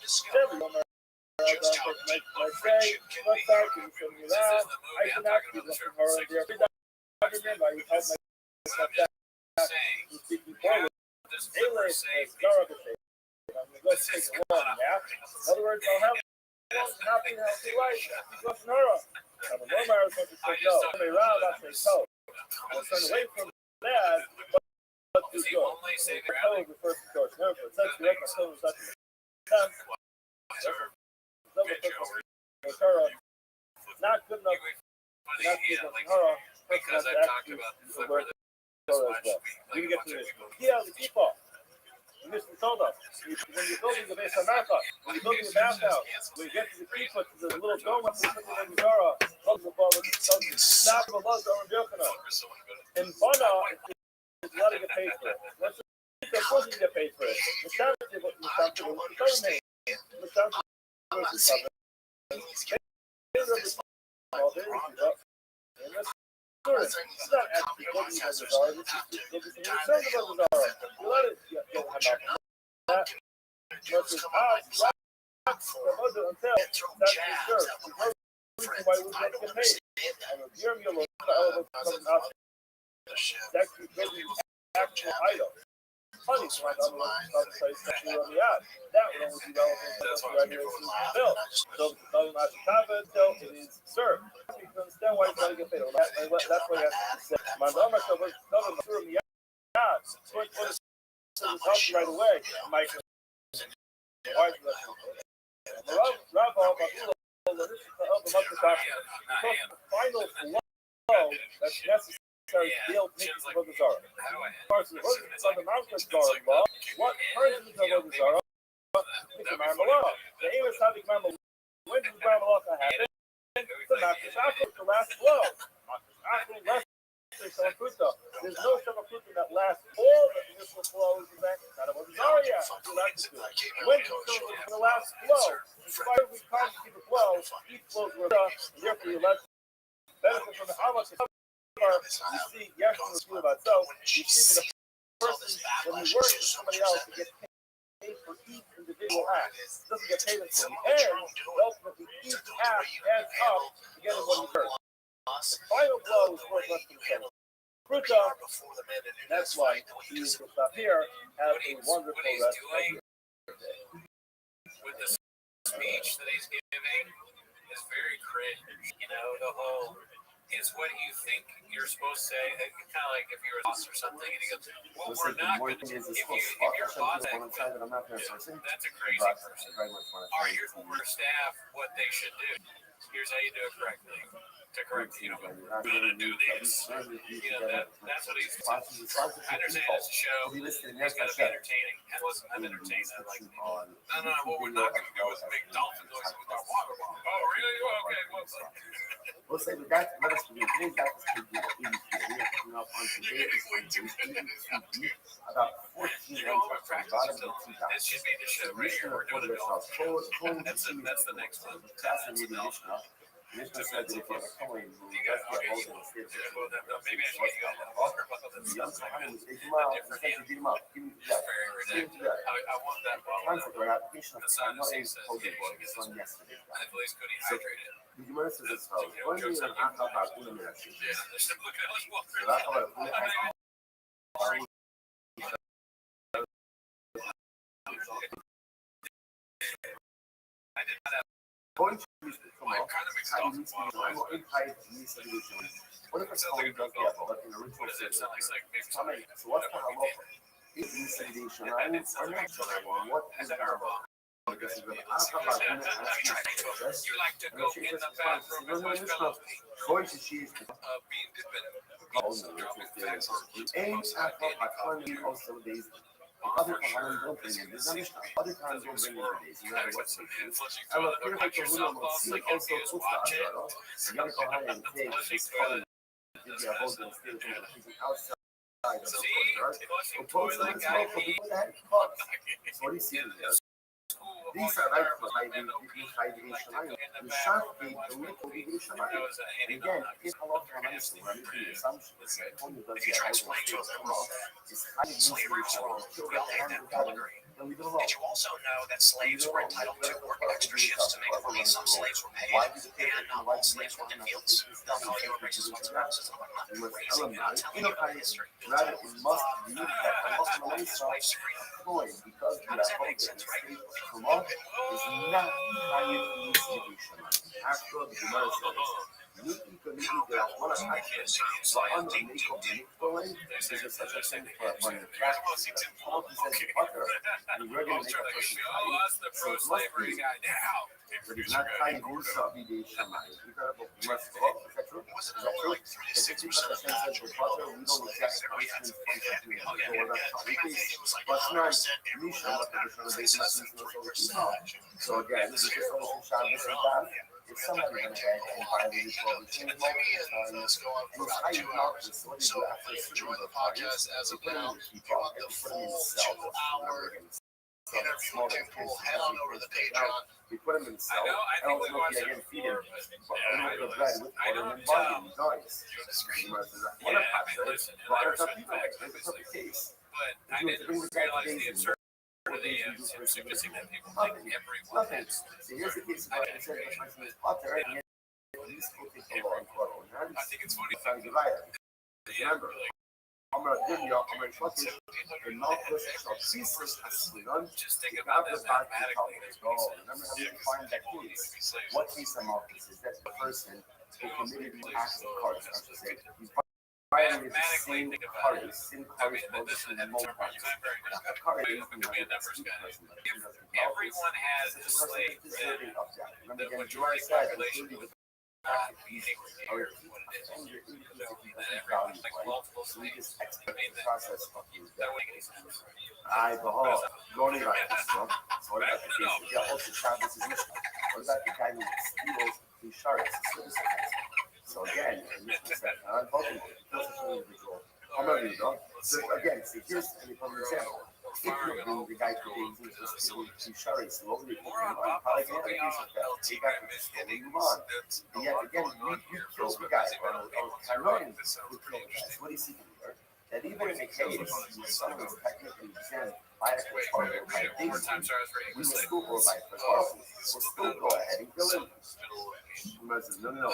it's good, everyone. I can actually look at her and there. I remember you told myself that you speaking forward. Ayla is Garabate. I'm going to go take a walk, yeah? In other words, I'll have a happy, healthy life. She's looking her up. Now, the Romar is going to say no. Turn around, I say so. I'll turn away from that, but to go. The code refers to George. Never, it says direct my code is not not good enough. Not good enough. Because I talked about Flipper this much. We get to this. Yeah, the people. Mr. told us when you're building the base of Martha, when you're building the bathhouse, when you get to the people, there's a little dome up in the Torah, stop the love of Yochanan. In Bana, it's not to get paid for it. Once the person get paid for it, the Shabbat is what the government. The Shabbat is it's not actually looking at the Zara, this is concerned about the Zara. You let it get him up. That versus us, until that's for sure. There's no reason why we don't get paid. And the Jeremy will elevate something up. It's actually building actual items. money to find other place to on the ad. That would only be relevant to the regulations of the bill. So if it doesn't match the content until it is served. You can understand why he's going to get paid. That's what he has to say. My number was doesn't serve the ad. So it was help you right away. Mike, why is that? Rabbi, the final flow that's necessary to be able to make this Avodah Zarah. What turns into Avodah Zarah? The Gemara Malach. The aim is how the Gemara Malach. When does the Gemara Malach happen? The Makkah Shachar, the last flow. There's no Shavakuta that lasts all the initial flows of that. Not Avodah Zarah yet. When the last flow, in spite of we can't keep the flow, each flows were done, and therefore you let benefit from the how much you see, yes, in the field by itself, you see that the person, when he works with somebody else, he gets paid for each individual act. He doesn't get paid until the end, ultimately each act adds up to get him what he earned. The final blow is worth less than 10. Fruta, that's why he will stop here, have a wonderful rest of your day. With the speech that he's giving is very cringe. You know, the whole is what you think you're supposed to say. Kind of like if you're a boss or something, and he goes, "Well, we're not going to." If you're a boss, that's a crazy person. Or here's for staff what they should do. Here's how you do it correctly. To correct, you know, we're gonna do this. You know, that's what he's. I understand it's a show. He's gonna be entertaining. And listen, I'm entertained. I'm like, no, what we're not gonna do is make dolphin noises with our water bottle. Oh, really? Okay, what's up? We'll say we got let us be today's episode we are picking up on today about 14 entries from the bottom of the 2000s. This should be the show right here. We're doing it. That's the next one. Mishnah said that if you have a Kohen who does get hold of the state of maybe I should get the young Kohen will take him out and say, beat him up. Give me that. I want that concept or application of time, not a Kohen boy. This one yesterday. So, the Gemara says as follows. One year and a half about Una Minashi. So that's how going to use the come out, how do you solution? What if a Kohen does get but in a ritual setting? So what's the halacha? Is elucidation or not sure what is the halacha? Because I don't know about Una and you like to go in the bathroom and watch fellows going to choose aims at economy also days. Other times don't bring in this. Other times don't bring in days. No matter what they do. I will hear like the woman will see also puts the other. The young Kohen and take this calling. Give you a hold of the state of the outside of the courtyard. Oppose them and smoke for people that have caught. So what do you see there? These are right for hiding Shamayim. The Shafi, the little Bigri Shamayim. And again, if Allah permits the assumption that only does the Bible is hiding Shamayim, kill the hand of heaven, then we don't know. Did you also know that slaves were entitled to work extra shifts to make money? Some slaves were paid, and not all slaves worked in fields. All your races once and houses on not raising and telling you about history. Rather, it must be that Allah permits because we are hoping that the state of Kumar is not higher in this division. After the Gemara says, Niki Kamiki de la Mola Actions, on the make of the Nikolai, this is such a thing for the practice. Paul says the butter, and we're going to make a person high. So it must be, but it's not high also be the Shammai. We got about must go up, is that true? Is that true? The 50% says the butter, we don't exact punishment from but not Misha, what the traditional so again, this is just almost Shabbos and Bab. If somebody went ahead and violated prohibition, and it's highly mountainous, what do you do after a certain number of parties? You put them in the keep up, and you put them in the cell. We put him in the cell, and ultimately again feed him the bread with water and barley, and he dies. What a pattern, but it's not people, it's a perfect case. If you bring the guy to days, nothing. So here's the case about it. Said the person is Potter, and yet he's looking for law and quote. I think it's funny. Remember, Just think about this mathematically. Remember how we defined that case? What case of Malchus is that the person who committed the act of cards, I should say, he's violated the sin cards. Sin cards focus on multiple parts. A card is nothing but a person. Everyone has a slave deserving of that. Remember that again, when your George said, calculation including the not anywhere near what it is. and your inclusive Everyone's value, like right? multiple So we slaves. just expedite the process of his That death. wouldn't make any sense. I behold, going right this one. So what about the case of the also Shabbos is Mishnah? What about the guy who steals the shards? So again, the Mishnah said, I'm hoping to kill such an individual. I'm not even done. So again, see, here's an example. If you're being the guy who brings into stealing the shards, slowly, probably can't have a case of that. Take out the pistol and move on. And yet again, you kill the guy, or Tyrion would kill the guy. So what do you see here? That even in the case where someone is technically exempt by a department by a we will still go by the department. We'll still go ahead and kill him. No.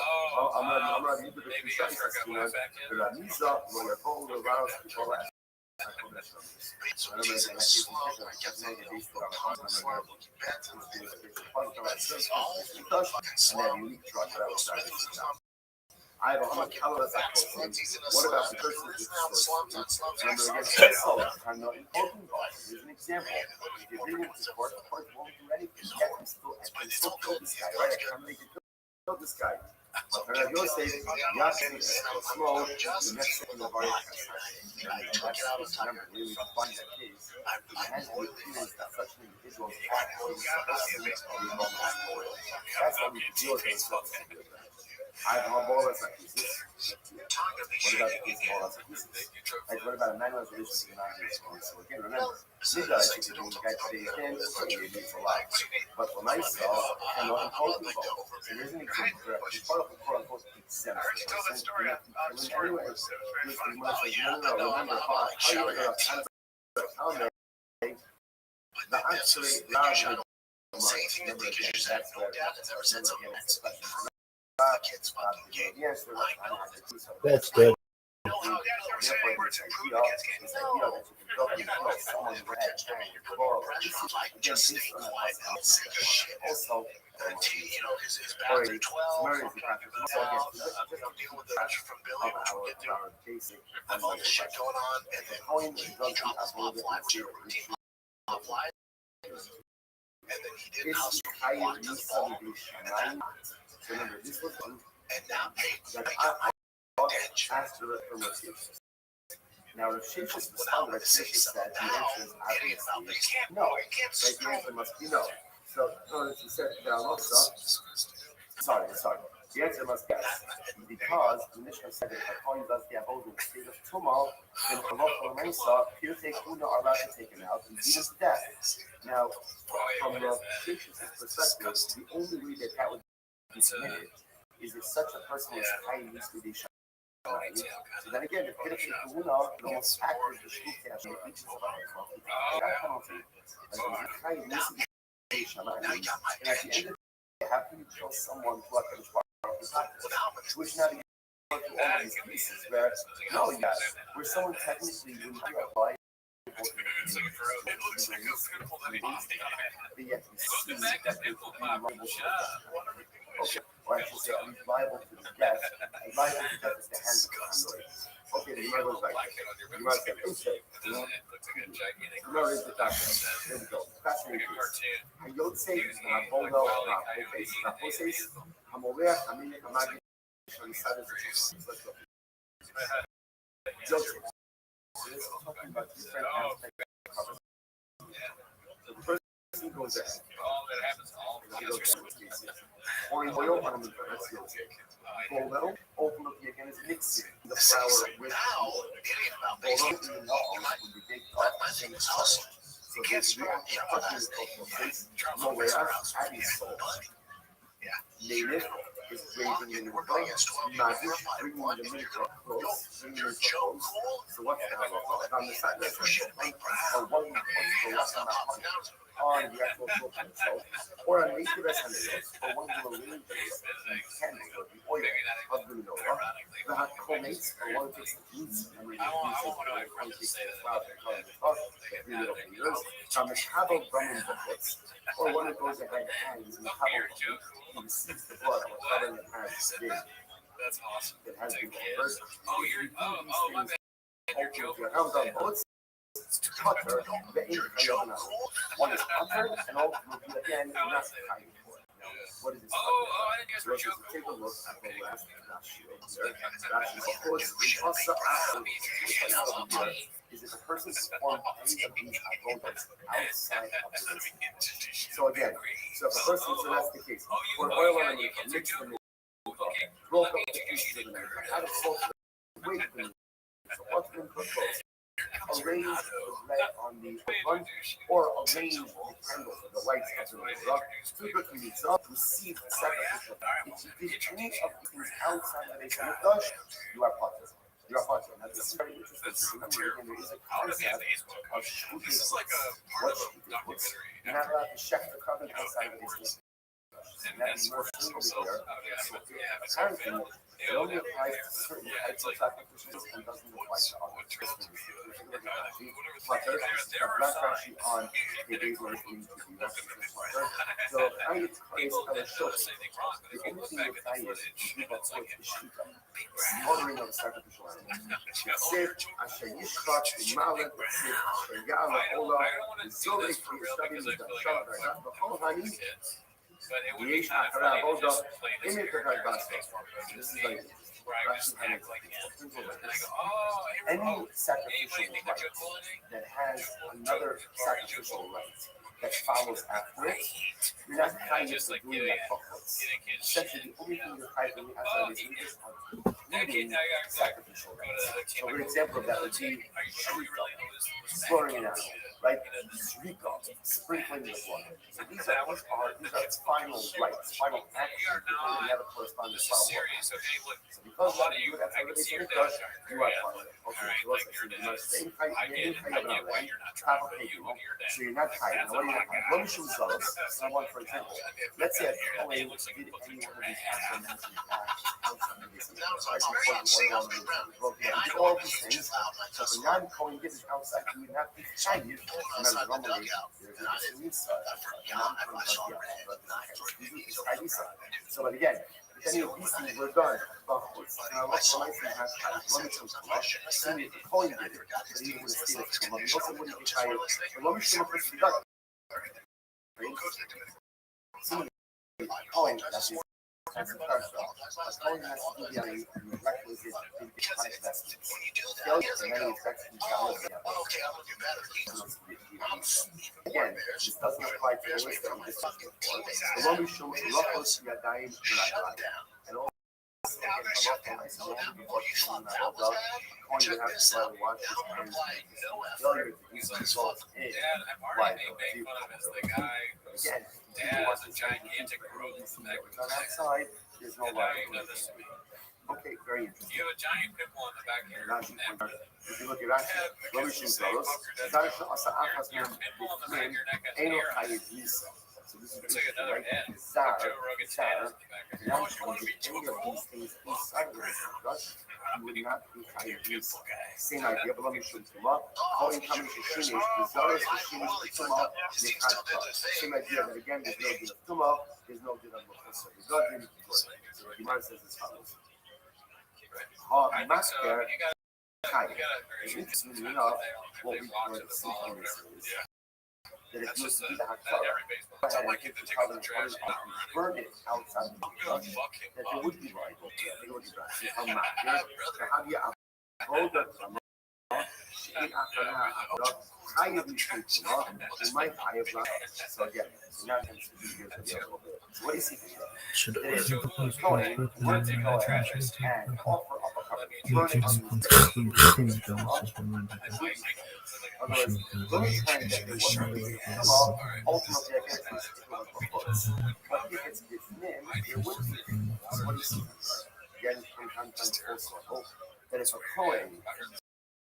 I'm not even the precise estimate. But I'm not going to hold the rounds before that. I have a hundred calories. What about the person who's remember again, I'm not important. Here's an example. If you bring him to court, the court won't do anything. Yet I can still kill this guy, right? I can't make it kill this guy. But if you're saying, Yasin is slow, the next thing the body remember, when we define the case, it has to be clear that such an individual is actually that's how we deal with those stuff. I have more balls like this. What about the case of balls like this? Like, what about a man who has a relationship with an So again, remember, you guys, if you're doing the guy today again, it needs a lot. But when I saw, I'm not important ball. So here's an example where it's part of the quote unquote exempt. Anyway, remember, how you are comment, the actually largely say anything that because you said no dad has ever said something that's kids fucking gay. yes, That's good. Know how there's certain words to prove the kids can't someone just stay quiet now, sick of shit. Also, You know, his back to 12, dealing with the pressure from Billy, which we'll get to, with all this shit going on, and then he dropped his mom live, which is a routine mom live, and then he did house walk to the ball, remember, this was and now now, if she just responded, if she said the answer is obviously no, right? The answer must be no. So, if she said also, sorry. The answer must be yes. Because the Mishnah said that if a coin does the abode in the state of tumult, then the local Mesa, Pirte Kuna are allowed to take him out and beat him to death. Now, from the Shish's perspective, the only way that would be submitted is if such a person was high use to be shot. So then again, the Pirte Kuna almost act as the Shish's penalty. High use to be shot. And at the end of the day, how can you kill someone who has been which now you go to all these cases where where someone technically wouldn't be applied. Or I should say, I'm liable to the death. I'm liable to death is the hands of the landlord. Okay, the mother was like, you might say, the mother is the doctor. There we go. Fascinating case. And you'll say, Bodo, Jose, Hamovea, Amine, Amagi, Shalisada, Joseph. This is talking about different aspects of the person goes there. He goes to his cases. Or in oil, that's the old Bodo, ultimately again, is mixing the flour with oil. Bodo in the oil would be baked up and hustled. So this is adding salt. Native is raising in the boat. Magic, bringing the milk close. So what's the hell? On the side of the ship, or one point, so what's on that point? on the actual filter itself, or on native SNAs, or one of the arranges the candle or the oil of the menorah. The hot colmates, or one takes the meats and then one takes the flour and color the top, the 3 little fingers, the Mechabo Brahmin booklets, or one that goes ahead and is Mechabo he receives the blood or covering the parent's skin. That's awesome. It has been converted. Your hands on both. Cutter, the ink of one is cutter, and all will be again not kind for it. What is this? So let's just take a look at the last Rashi over there. Rashi, of course, is also is if a person performed any of these avodas outside of the business. So again, so if a person, so that's the case. For oil on the mix the broke up the pieces of the meat, add a salt, weight the meat, so what's been proposed? Arrange the bread on the front, or arrange the candles or the lights of the menorah. Super mitzvah, receive sacrificial. If you did any of these things outside of the Beis Hamikdash, you are potter. You are potter. Now this is very interesting. Remember, there is a concept of shchutim. This is like a part of a documentary. You're not allowed to check the covenant outside of the Beis Hamikdash. And that is more over here. So apparently, it only applies to certain types of sacrifices and doesn't apply to others. But there's not actually on the days where it's going to be so I get praise on the show. The only thing you try is people approach the shita, the ordering of the sacrificial animal. Sif, Asher Yishchak, the Malek, Sif, Asher Yala, Ola, the Zorik, the Shabim, the Shabbat, the Honani. Yesh Achara Avoda, Imit Pekar Basta. This is like any sacrificial rite that has another sacrificial rite that follows after it, you're not kind of doing that backwards. Essentially, the only thing you're kind of doing after this is including sacrificial rites. So, an example of that would be shrika, slaughtering an animal, right? Shrika, sprinkling the blood. So these are final rites, final actions that never correspond to follow-up. So because what you do that's how they should have done, you are part of it. Okay, so let's say you must stay tight, so you're not tight. Now, what are you not tight? Let me show you some. Someone, for example, let's say a Kohen did any one of these aforementioned acts outside of this, all these things. So if a non-Kohen did it outside, you would not be tight. Remember, normally, there's a mitzvah. So, but again, if any of these things were done, now let's say one of those Kohen, the Kohen did it, but he would have stayed at the Kohen. He also wouldn't be tired. The Roman Shema first done. So, Kohen, that's his. That's the first one. Kohen has to do the requisite investments. And then he expects to be valid. Again, this doesn't apply to the list that we discussed before. The Roman Shema, Rothschild, Yadayim, and all. Again, before Kohen would have to try to watch his hands. Failure to do so results in life. Again, Dad has a gigantic room on outside, there's no light. Okay, very interesting. You have a giant pimple on the back of your neck. If you look at Rashi, Rabbi Shimzaros, Zarsha Asa Achas Mem B'Fnim, Eno Chayiv Yisa. So this is basically right. Zar, now if any of these things inside of this you would not be Chayiv Yisa. Same idea, but let me show you Tumah. Kohen coming to Shinish, the Zaros, the Shinish, the Tumah, same idea that again, there's no good of Tumah, there's no good of Mechasa. The God didn't good. So the Gemara says as follows. Master Chayiv. Interestingly enough, what we see from this is that if you see the Hakara, and take the covenant burn it outside of the church, that there would be liable. There would be liable. How do you avoid that? Chayiv Yishuk Tumah, who might Chayiv not. So again, not going to be here for the other. So what do you see here? Should It is propose going to go ahead and offer up a covenant. Burn it on the otherwise, those times that it wasn't ultimately against this particular proposal. But if it's Bifnim, it would be. So what do you see? Again, sometimes also hope that if a Kohen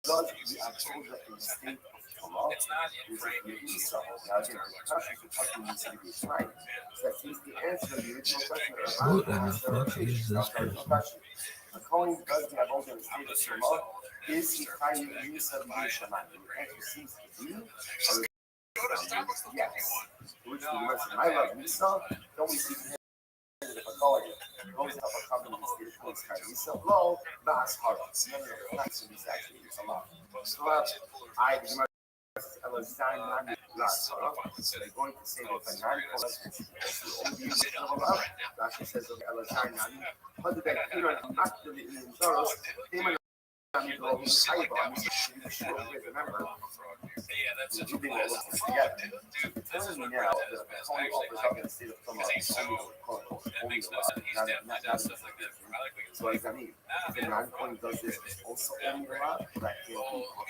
does the Avodah in the state of It's not in frame. So, now again, the question for touching needs to be right. So that seems the answer to the original question. Who in the fuck is this person? A Kohen does have all the state of Shema. Is he hiding use of the Shema? The answer seems to be yes. Which the rest of my love, Lisa, don't we see him if a Kohen goes up a covenant in the state of Kohen's Lisa, low, Bas Haras. None of the facts of these actually is a lot. So, I, the Gemara says, Elazar Nami Bas Haras. They're going to say that the non-Kohen is only used of a lot. Rashi says, Elazar Nami. But the Peter and Akhdam in Zoros, they might not be going to Taiwan. Remember, That's such a together. Telling me now that the Kohen offers up in the state of Toma, only the lot, not stuff like that. So as I mean, the non-Kohen does this also only the lot, but it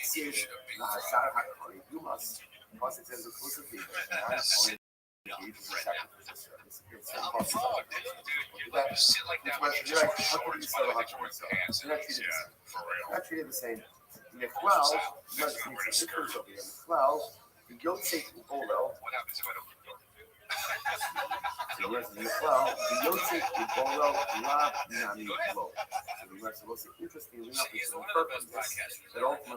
says, Nahazar HaKohen, you must, because it says exclusively, non-Kohen engages in sacrificial service. It's not possible. Not treated the same. In the 12, the Yosef Bolel. The rest of the 12, the Yosef Bolel La Nami Lo. So the rest of us, interestingly enough, is on purpose that ultimately